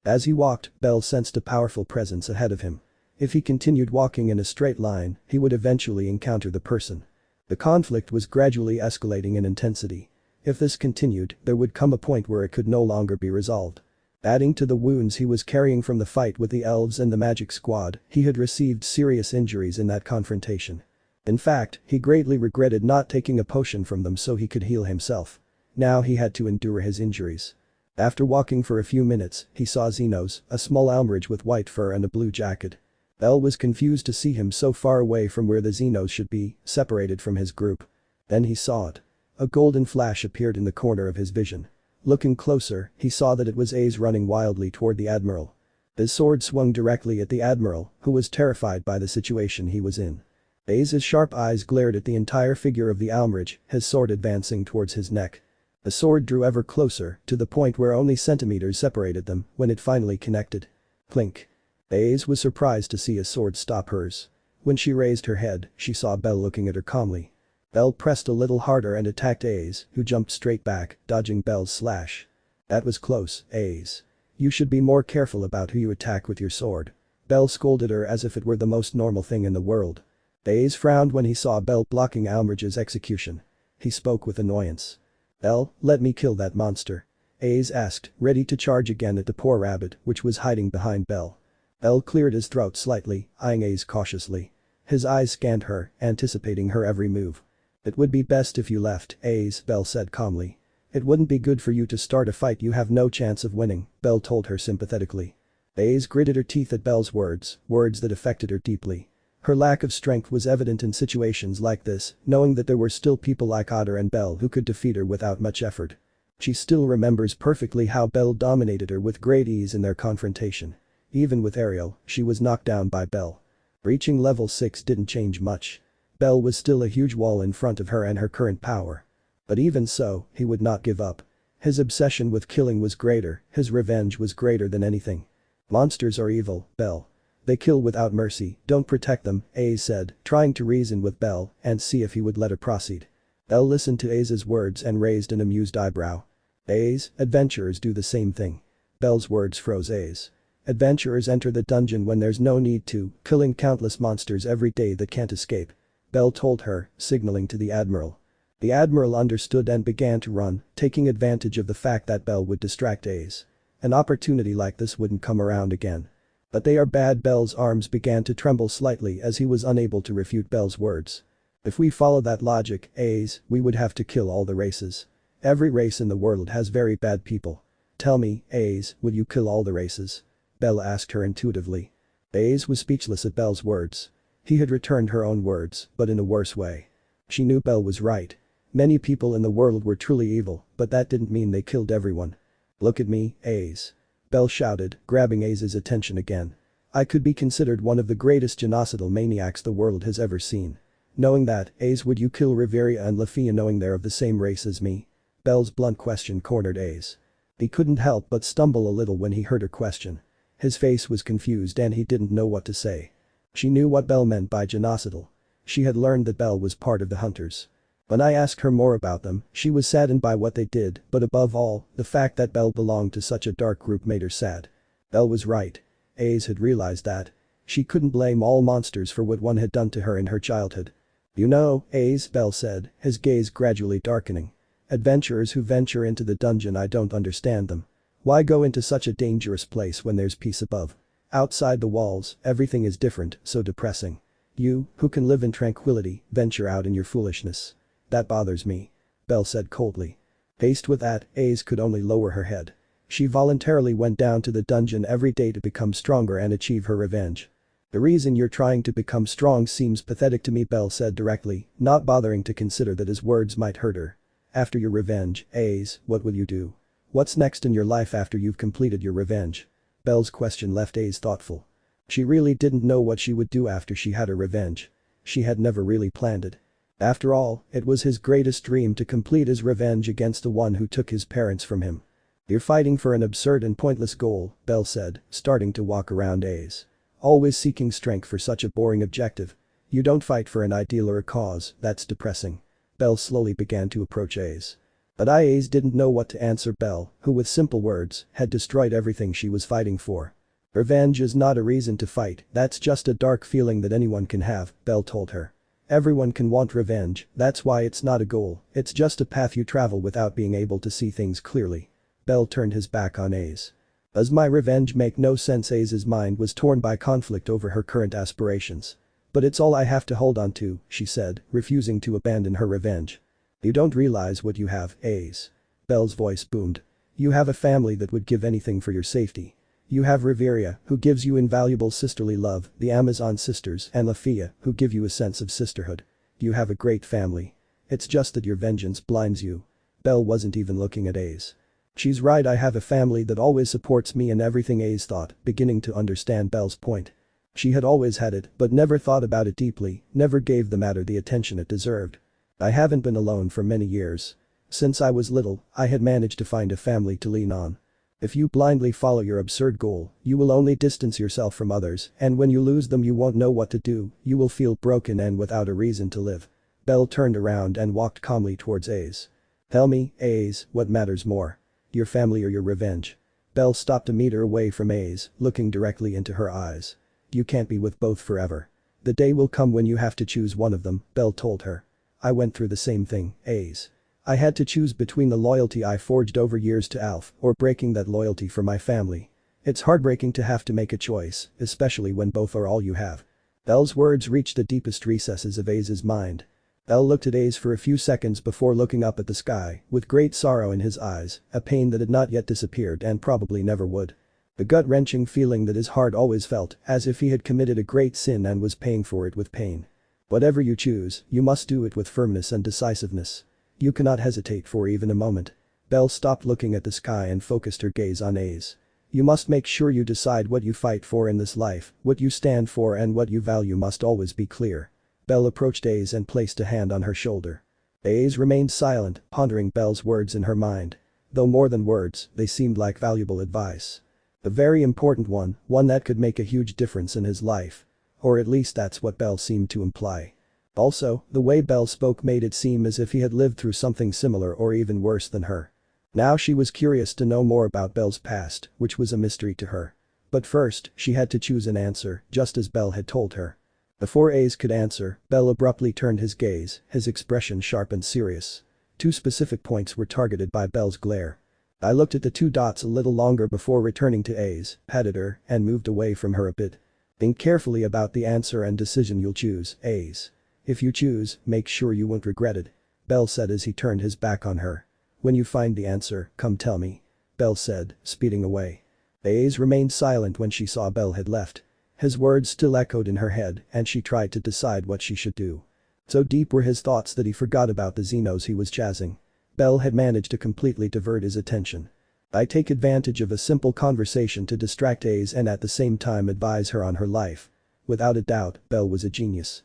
S2: As he walked, Belle sensed a powerful presence ahead of him. If he continued walking in a straight line, he would eventually encounter the person. The conflict was gradually escalating in intensity. If this continued, there would come a point where it could no longer be resolved. Adding to the wounds he was carrying from the fight with the elves and the magic squad, he had received serious injuries in that confrontation. In fact, he greatly regretted not taking a potion from them so he could heal himself. Now he had to endure his injuries. After walking for a few minutes, he saw Xenos, a small Elmridge with white fur and a blue jacket. Belle was confused to see him so far away from where the Xenos should be, separated from his group. Then he saw it. A golden flash appeared in the corner of his vision. Looking closer, he saw that it was Ace running wildly toward the Admiral. His sword swung directly at the Admiral, who was terrified by the situation he was in. Ace's sharp eyes glared at the entire figure of the Elmridge, his sword advancing towards his neck. The sword drew ever closer, to the point where only centimeters separated them, when it finally connected. Clink. Ace was surprised to see his sword stop hers. When she raised her head, she saw Belle looking at her calmly. Belle pressed a little harder and attacked Ace, who jumped straight back, dodging Belle's slash. "That was close, Ace. You should be more careful about who you attack with your sword." Belle scolded her as if it were the most normal thing in the world. Ace frowned when he saw Belle blocking Elmridge's execution. He spoke with annoyance. "Belle, let me kill that monster," Ace asked, ready to charge again at the poor rabbit, which was hiding behind Belle. Belle cleared his throat slightly, eyeing Ace cautiously. His eyes scanned her, anticipating her every move. "It would be best if you left, Ace," Belle said calmly. "It wouldn't be good for you to start a fight you have no chance of winning," Belle told her sympathetically. Ace gritted her teeth at Belle's words that affected her deeply. Her lack of strength was evident in situations like this, knowing that there were still people like Otter and Belle who could defeat her without much effort. She still remembers perfectly how Belle dominated her with great ease in their confrontation. Even with Aario, she was knocked down by Belle. Reaching level 6 didn't change much. Belle was still a huge wall in front of her and her current power. But even so, he would not give up. His obsession with killing was greater, his revenge was greater than anything. "Monsters are evil, Belle. They kill without mercy, don't protect them," Ace said, trying to reason with Belle and see if he would let her proceed. Belle listened to Ace's words and raised an amused eyebrow. "Ace, adventurers do the same thing." Belle's words froze Ace. "Adventurers enter the dungeon when there's no need to, killing countless monsters every day that can't escape," Belle told her, signaling to the Admiral. The Admiral understood and began to run, taking advantage of the fact that Belle would distract Ace. An opportunity like this wouldn't come around again. "But they are bad." Belle's arms began to tremble slightly as he was unable to refute Belle's words. "If we follow that logic, Ace, we would have to kill all the races. Every race in the world has very bad people. Tell me, Ace, would you kill all the races?" Belle asked her intuitively. Ace was speechless at Belle's words. He had returned her own words, but in a worse way. She knew Belle was right. Many people in the world were truly evil, but that didn't mean they killed everyone. "Look at me, Ace," Belle shouted, grabbing Ace's attention again. "I could be considered one of the greatest genocidal maniacs the world has ever seen. Knowing that, Ace, would you kill Riveria and Lafia knowing they're of the same race as me?" Belle's blunt question cornered Ace. He couldn't help but stumble a little when he heard her question. His face was confused and he didn't know what to say. She knew what Belle meant by genocidal. She had learned that Belle was part of the hunters. When I asked her more about them, she was saddened by what they did, but above all, the fact that Belle belonged to such a dark group made her sad. Belle was right. Ace had realized that. She couldn't blame all monsters for what one had done to her in her childhood. You know, Ace, Belle said, his gaze gradually darkening. Adventurers who venture into the dungeon, I don't understand them. Why go into such a dangerous place when there's peace above? Outside the walls, everything is different, so depressing. You, who can live in tranquility, venture out in your foolishness. That bothers me. Belle said coldly. Faced with that, Ace could only lower her head. She voluntarily went down to the dungeon every day to become stronger and achieve her revenge. The reason you're trying to become strong seems pathetic to me, Belle said directly, not bothering to consider that his words might hurt her. After your revenge, Ace, what will you do? What's next in your life after you've completed your revenge? Belle's question left Ace thoughtful. She really didn't know what she would do after she had her revenge. She had never really planned it. After all, it was his greatest dream to complete his revenge against the one who took his parents from him. You're fighting for an absurd and pointless goal, Belle said, starting to walk around Ace. Always seeking strength for such a boring objective. You don't fight for an ideal or a cause, that's depressing. Belle slowly began to approach Ace. But Ace didn't know what to answer Belle, who with simple words, had destroyed everything she was fighting for. Revenge is not a reason to fight, that's just a dark feeling that anyone can have, Belle told her. Everyone can want revenge, that's why it's not a goal, it's just a path you travel without being able to see things clearly. Belle turned his back on Ace. Does my revenge make no sense? Ace's mind was torn by conflict over her current aspirations. But it's all I have to hold on to, she said, refusing to abandon her revenge. You don't realize what you have, Ace. Belle's voice boomed. You have a family that would give anything for your safety. You have Riveria, who gives you invaluable sisterly love, the Amazon sisters, and Lafia, who give you a sense of sisterhood. You have a great family. It's just that your vengeance blinds you. Belle wasn't even looking at Ace. She's right, I have a family that always supports me in everything, Ace thought, beginning to understand Belle's point. She had always had it, but never thought about it deeply, never gave the matter the attention it deserved. I haven't been alone for many years. Since I was little, I had managed to find a family to lean on. If you blindly follow your absurd goal, you will only distance yourself from others, and when you lose them you won't know what to do, you will feel broken and without a reason to live. Belle turned around and walked calmly towards Ace. Tell me, Ace, what matters more? Your family or your revenge? Belle stopped a meter away from Ace, looking directly into her eyes. You can't be with both forever. The day will come when you have to choose one of them, Belle told her. I went through the same thing, Ace. I had to choose between the loyalty I forged over years to Alf or breaking that loyalty for my family. It's heartbreaking to have to make a choice, especially when both are all you have. Belle's words reached the deepest recesses of Ace's mind. Belle looked at Ace for a few seconds before looking up at the sky, with great sorrow in his eyes, a pain that had not yet disappeared and probably never would. The gut-wrenching feeling that his heart always felt, as if he had committed a great sin and was paying for it with pain. Whatever you choose, you must do it with firmness and decisiveness. You cannot hesitate for even a moment. Belle stopped looking at the sky and focused her gaze on Ace. You must make sure you decide what you fight for in this life, what you stand for and what you value must always be clear. Belle approached Ace and placed a hand on her shoulder. Ace remained silent, pondering Belle's words in her mind. Though more than words, they seemed like valuable advice. A very important one that could make a huge difference in his life. Or at least that's what Belle seemed to imply. Also, the way Belle spoke made it seem as if he had lived through something similar or even worse than her. Now she was curious to know more about Belle's past, which was a mystery to her. But first, she had to choose an answer, just as Belle had told her. Before Ace could answer, Belle abruptly turned his gaze, his expression sharp and serious. Two specific points were targeted by Belle's glare. I looked at the two dots a little longer before returning to Ace, patted her, and moved away from her a bit. Think carefully about the answer and decision you'll choose, Ace. If you choose, make sure you won't regret it. Belle said as he turned his back on her. When you find the answer, come tell me. Belle said, speeding away. Ace remained silent when she saw Belle had left. His words still echoed in her head and she tried to decide what she should do. So deep were his thoughts that he forgot about the Xenos he was chasing. Belle had managed to completely divert his attention. I take advantage of a simple conversation to distract Ace and at the same time advise her on her life. Without a doubt, Belle was a genius.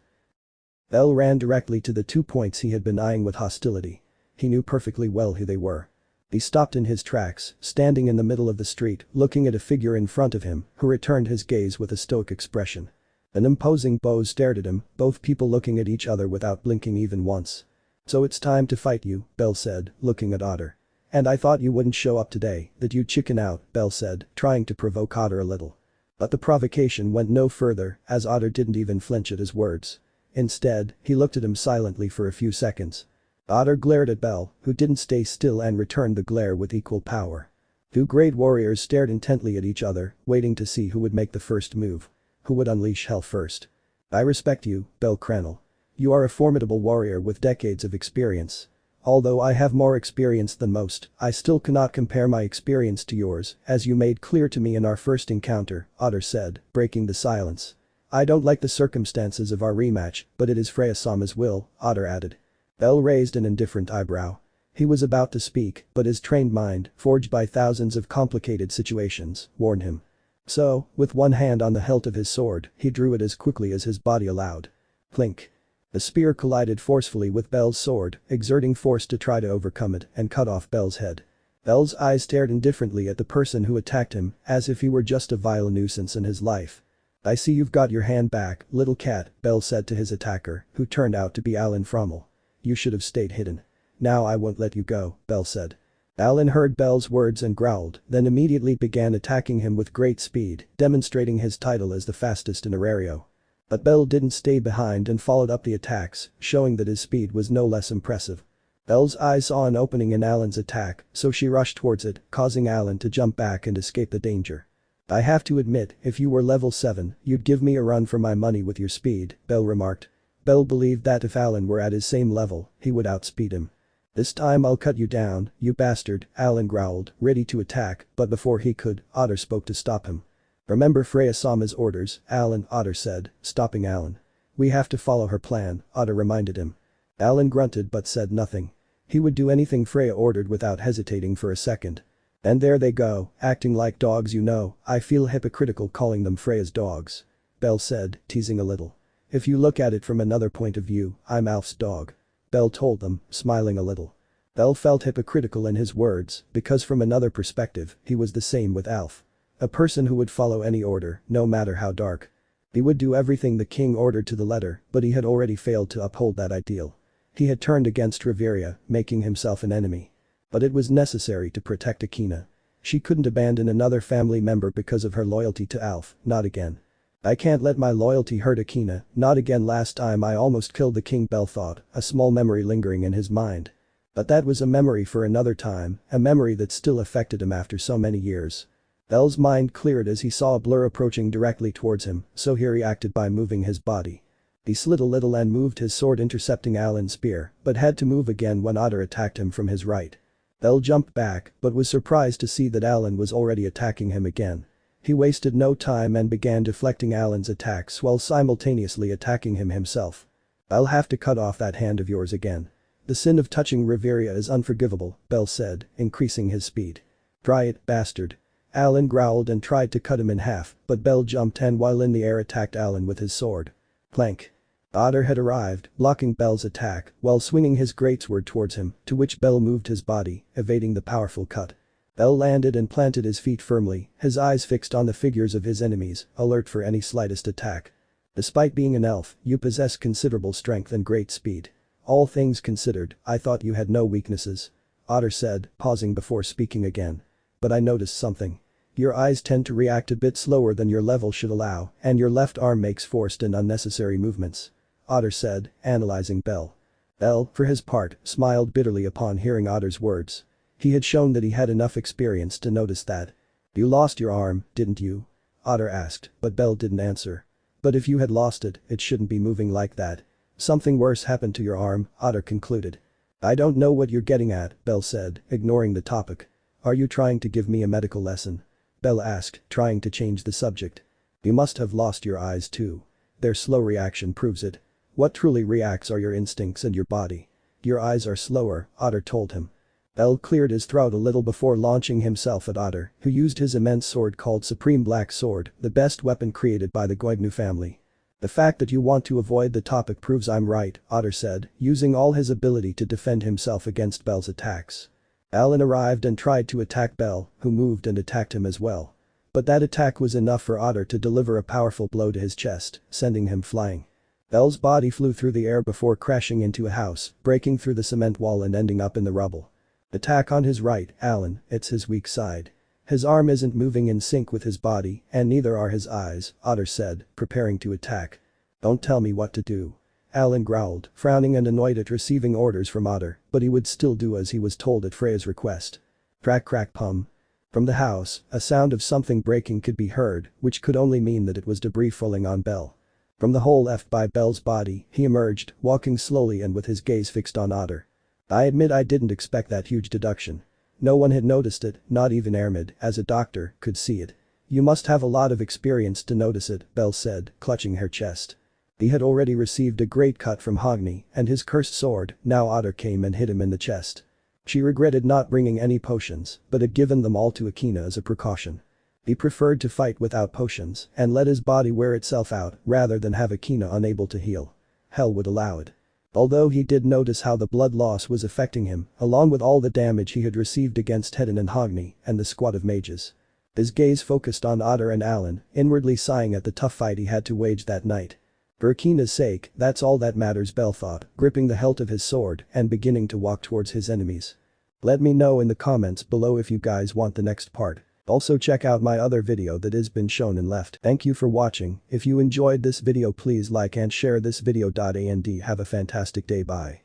S2: Belle ran directly to the 2 points he had been eyeing with hostility. He knew perfectly well who they were. He stopped in his tracks, standing in the middle of the street, looking at a figure in front of him, who returned his gaze with a stoic expression. An imposing bow stared at him, both people looking at each other without blinking even once. "So it's time to fight you," Belle said, looking at Otter. "And I thought you wouldn't show up today, that you'd chicken out," Belle said, trying to provoke Otter a little. But the provocation went no further, as Otter didn't even flinch at his words. Instead, he looked at him silently for a few seconds. Otter glared at Belle, who didn't stay still and returned the glare with equal power. Two great warriors stared intently at each other, waiting to see who would make the first move. Who would unleash hell first. "I respect you, bellcranel. You are a formidable warrior with decades of experience. Although I have more experience than most, I still cannot compare my experience to yours, as you made clear to me in our first encounter," Otter said, breaking the silence. "I don't like the circumstances of our rematch, but it is Freya-sama's will," Otter added. Belle raised an indifferent eyebrow. He was about to speak, but his trained mind, forged by thousands of complicated situations, warned him. So, with one hand on the hilt of his sword, he drew it as quickly as his body allowed. Clink. The spear collided forcefully with Belle's sword, exerting force to try to overcome it and cut off Belle's head. Belle's eyes stared indifferently at the person who attacked him, as if he were just a vile nuisance in his life. "I see you've got your hand back, little cat," Belle said to his attacker, who turned out to be Alan Frommel. "You should have stayed hidden." "Now I won't let you go," Belle said. Alan heard Belle's words and growled, then immediately began attacking him with great speed, demonstrating his title as the fastest in Aario. But Belle didn't stay behind and followed up the attacks, showing that his speed was no less impressive. Belle's eyes saw an opening in Alan's attack, so she rushed towards it, causing Alan to jump back and escape the danger. "I have to admit, if you were level 7, you'd give me a run for my money with your speed," Belle remarked. Belle believed that if Alan were at his same level, he would outspeed him. "This time I'll cut you down, you bastard," Alan growled, ready to attack, but before he could, Otter spoke to stop him. "Remember Freya-sama's orders, Alan," Otter said, stopping Alan. "We have to follow her plan," Otter reminded him. Alan grunted but said nothing. He would do anything Freya ordered without hesitating for a second. "And there they go, acting like dogs, you know. I feel hypocritical calling them Freya's dogs," Belle said, teasing a little. "If you look at it from another point of view, I'm Alf's dog," Belle told them, smiling a little. Belle felt hypocritical in his words, because from another perspective, he was the same with Alf. A person who would follow any order, no matter how dark. He would do everything the king ordered to the letter, but he had already failed to uphold that ideal. He had turned against Riveria, making himself an enemy. But it was necessary to protect Akina. She couldn't abandon another family member because of her loyalty to Alf, not again. "I can't let my loyalty hurt Akina, not again. Last time I almost killed the king," Belle thought, a small memory lingering in his mind. But that was a memory for another time, a memory that still affected him after so many years. Belle's mind cleared as he saw a blur approaching directly towards him, so he reacted by moving his body. He slid a little and moved his sword intercepting Alan's spear, but had to move again when Otter attacked him from his right. Belle jumped back, but was surprised to see that Alan was already attacking him again. He wasted no time and began deflecting Alan's attacks while simultaneously attacking him himself. "I'll have to cut off that hand of yours again. The sin of touching Riveria is unforgivable," Belle said, increasing his speed. "Try it, bastard." Alan growled and tried to cut him in half, but Belle jumped and while in the air attacked Alan with his sword. Clank. Otter had arrived, blocking Belle's attack while swinging his greatsword towards him, to which Belle moved his body, evading the powerful cut. Belle landed and planted his feet firmly, his eyes fixed on the figures of his enemies, alert for any slightest attack. "Despite being an elf, you possess considerable strength and great speed. All things considered, I thought you had no weaknesses," Otter said, pausing before speaking again. "But I noticed something. Your eyes tend to react a bit slower than your level should allow, and your left arm makes forced and unnecessary movements," Otter said, analyzing Belle. Belle, for his part, smiled bitterly upon hearing Otter's words. He had shown that he had enough experience to notice that. "You lost your arm, didn't you?" Otter asked, but Belle didn't answer. "But if you had lost it, it shouldn't be moving like that. Something worse happened to your arm," Otter concluded. "I don't know what you're getting at," Belle said, ignoring the topic. "Are you trying to give me a medical lesson?" Belle asked, trying to change the subject. "You must have lost your eyes too. Their slow reaction proves it. What truly reacts are your instincts and your body. Your eyes are slower," Otter told him. Belle cleared his throat a little before launching himself at Otter, who used his immense sword called Supreme Black Sword, the best weapon created by the Guardián family. "The fact that you want to avoid the topic proves I'm right," Otter said, using all his ability to defend himself against Belle's attacks. Alan arrived and tried to attack Belle, who moved and attacked him as well. But that attack was enough for Otter to deliver a powerful blow to his chest, sending him flying. Belle's body flew through the air before crashing into a house, breaking through the cement wall and ending up in the rubble. Attack on his right, Alan, it's his weak side. His arm isn't moving in sync with his body, and neither are his eyes, Otter said, preparing to attack. Don't tell me what to do. Alan growled, frowning and annoyed at receiving orders from Otter, but he would still do as he was told at Freya's request. Crack crack pum. From the house, a sound of something breaking could be heard, which could only mean that it was debris falling on Belle. From the hole left by Belle's body, he emerged, walking slowly and with his gaze fixed on Otter. I admit I didn't expect that huge deduction. No one had noticed it, not even Ermid, as a doctor, could see it. You must have a lot of experience to notice it, Belle said, clutching her chest. He had already received a great cut from Hogni and his cursed sword, now Otter came and hit him in the chest. She regretted not bringing any potions, but had given them all to Akina as a precaution. He preferred to fight without potions and let his body wear itself out rather than have Akina unable to heal. Hell would allow it. Although he did notice how the blood loss was affecting him, along with all the damage he had received against Hedin and Hogni and the squad of mages. His gaze focused on Otter and Alan, inwardly sighing at the tough fight he had to wage that night. For Akina's sake, that's all that matters, Belle thought, gripping the hilt of his sword and beginning to walk towards his enemies. Let me know in the comments below if you guys want the next part. Also check out my other video that has been shown and left. Thank you for watching. If you enjoyed this video please like and share this video. And have a fantastic day. Bye.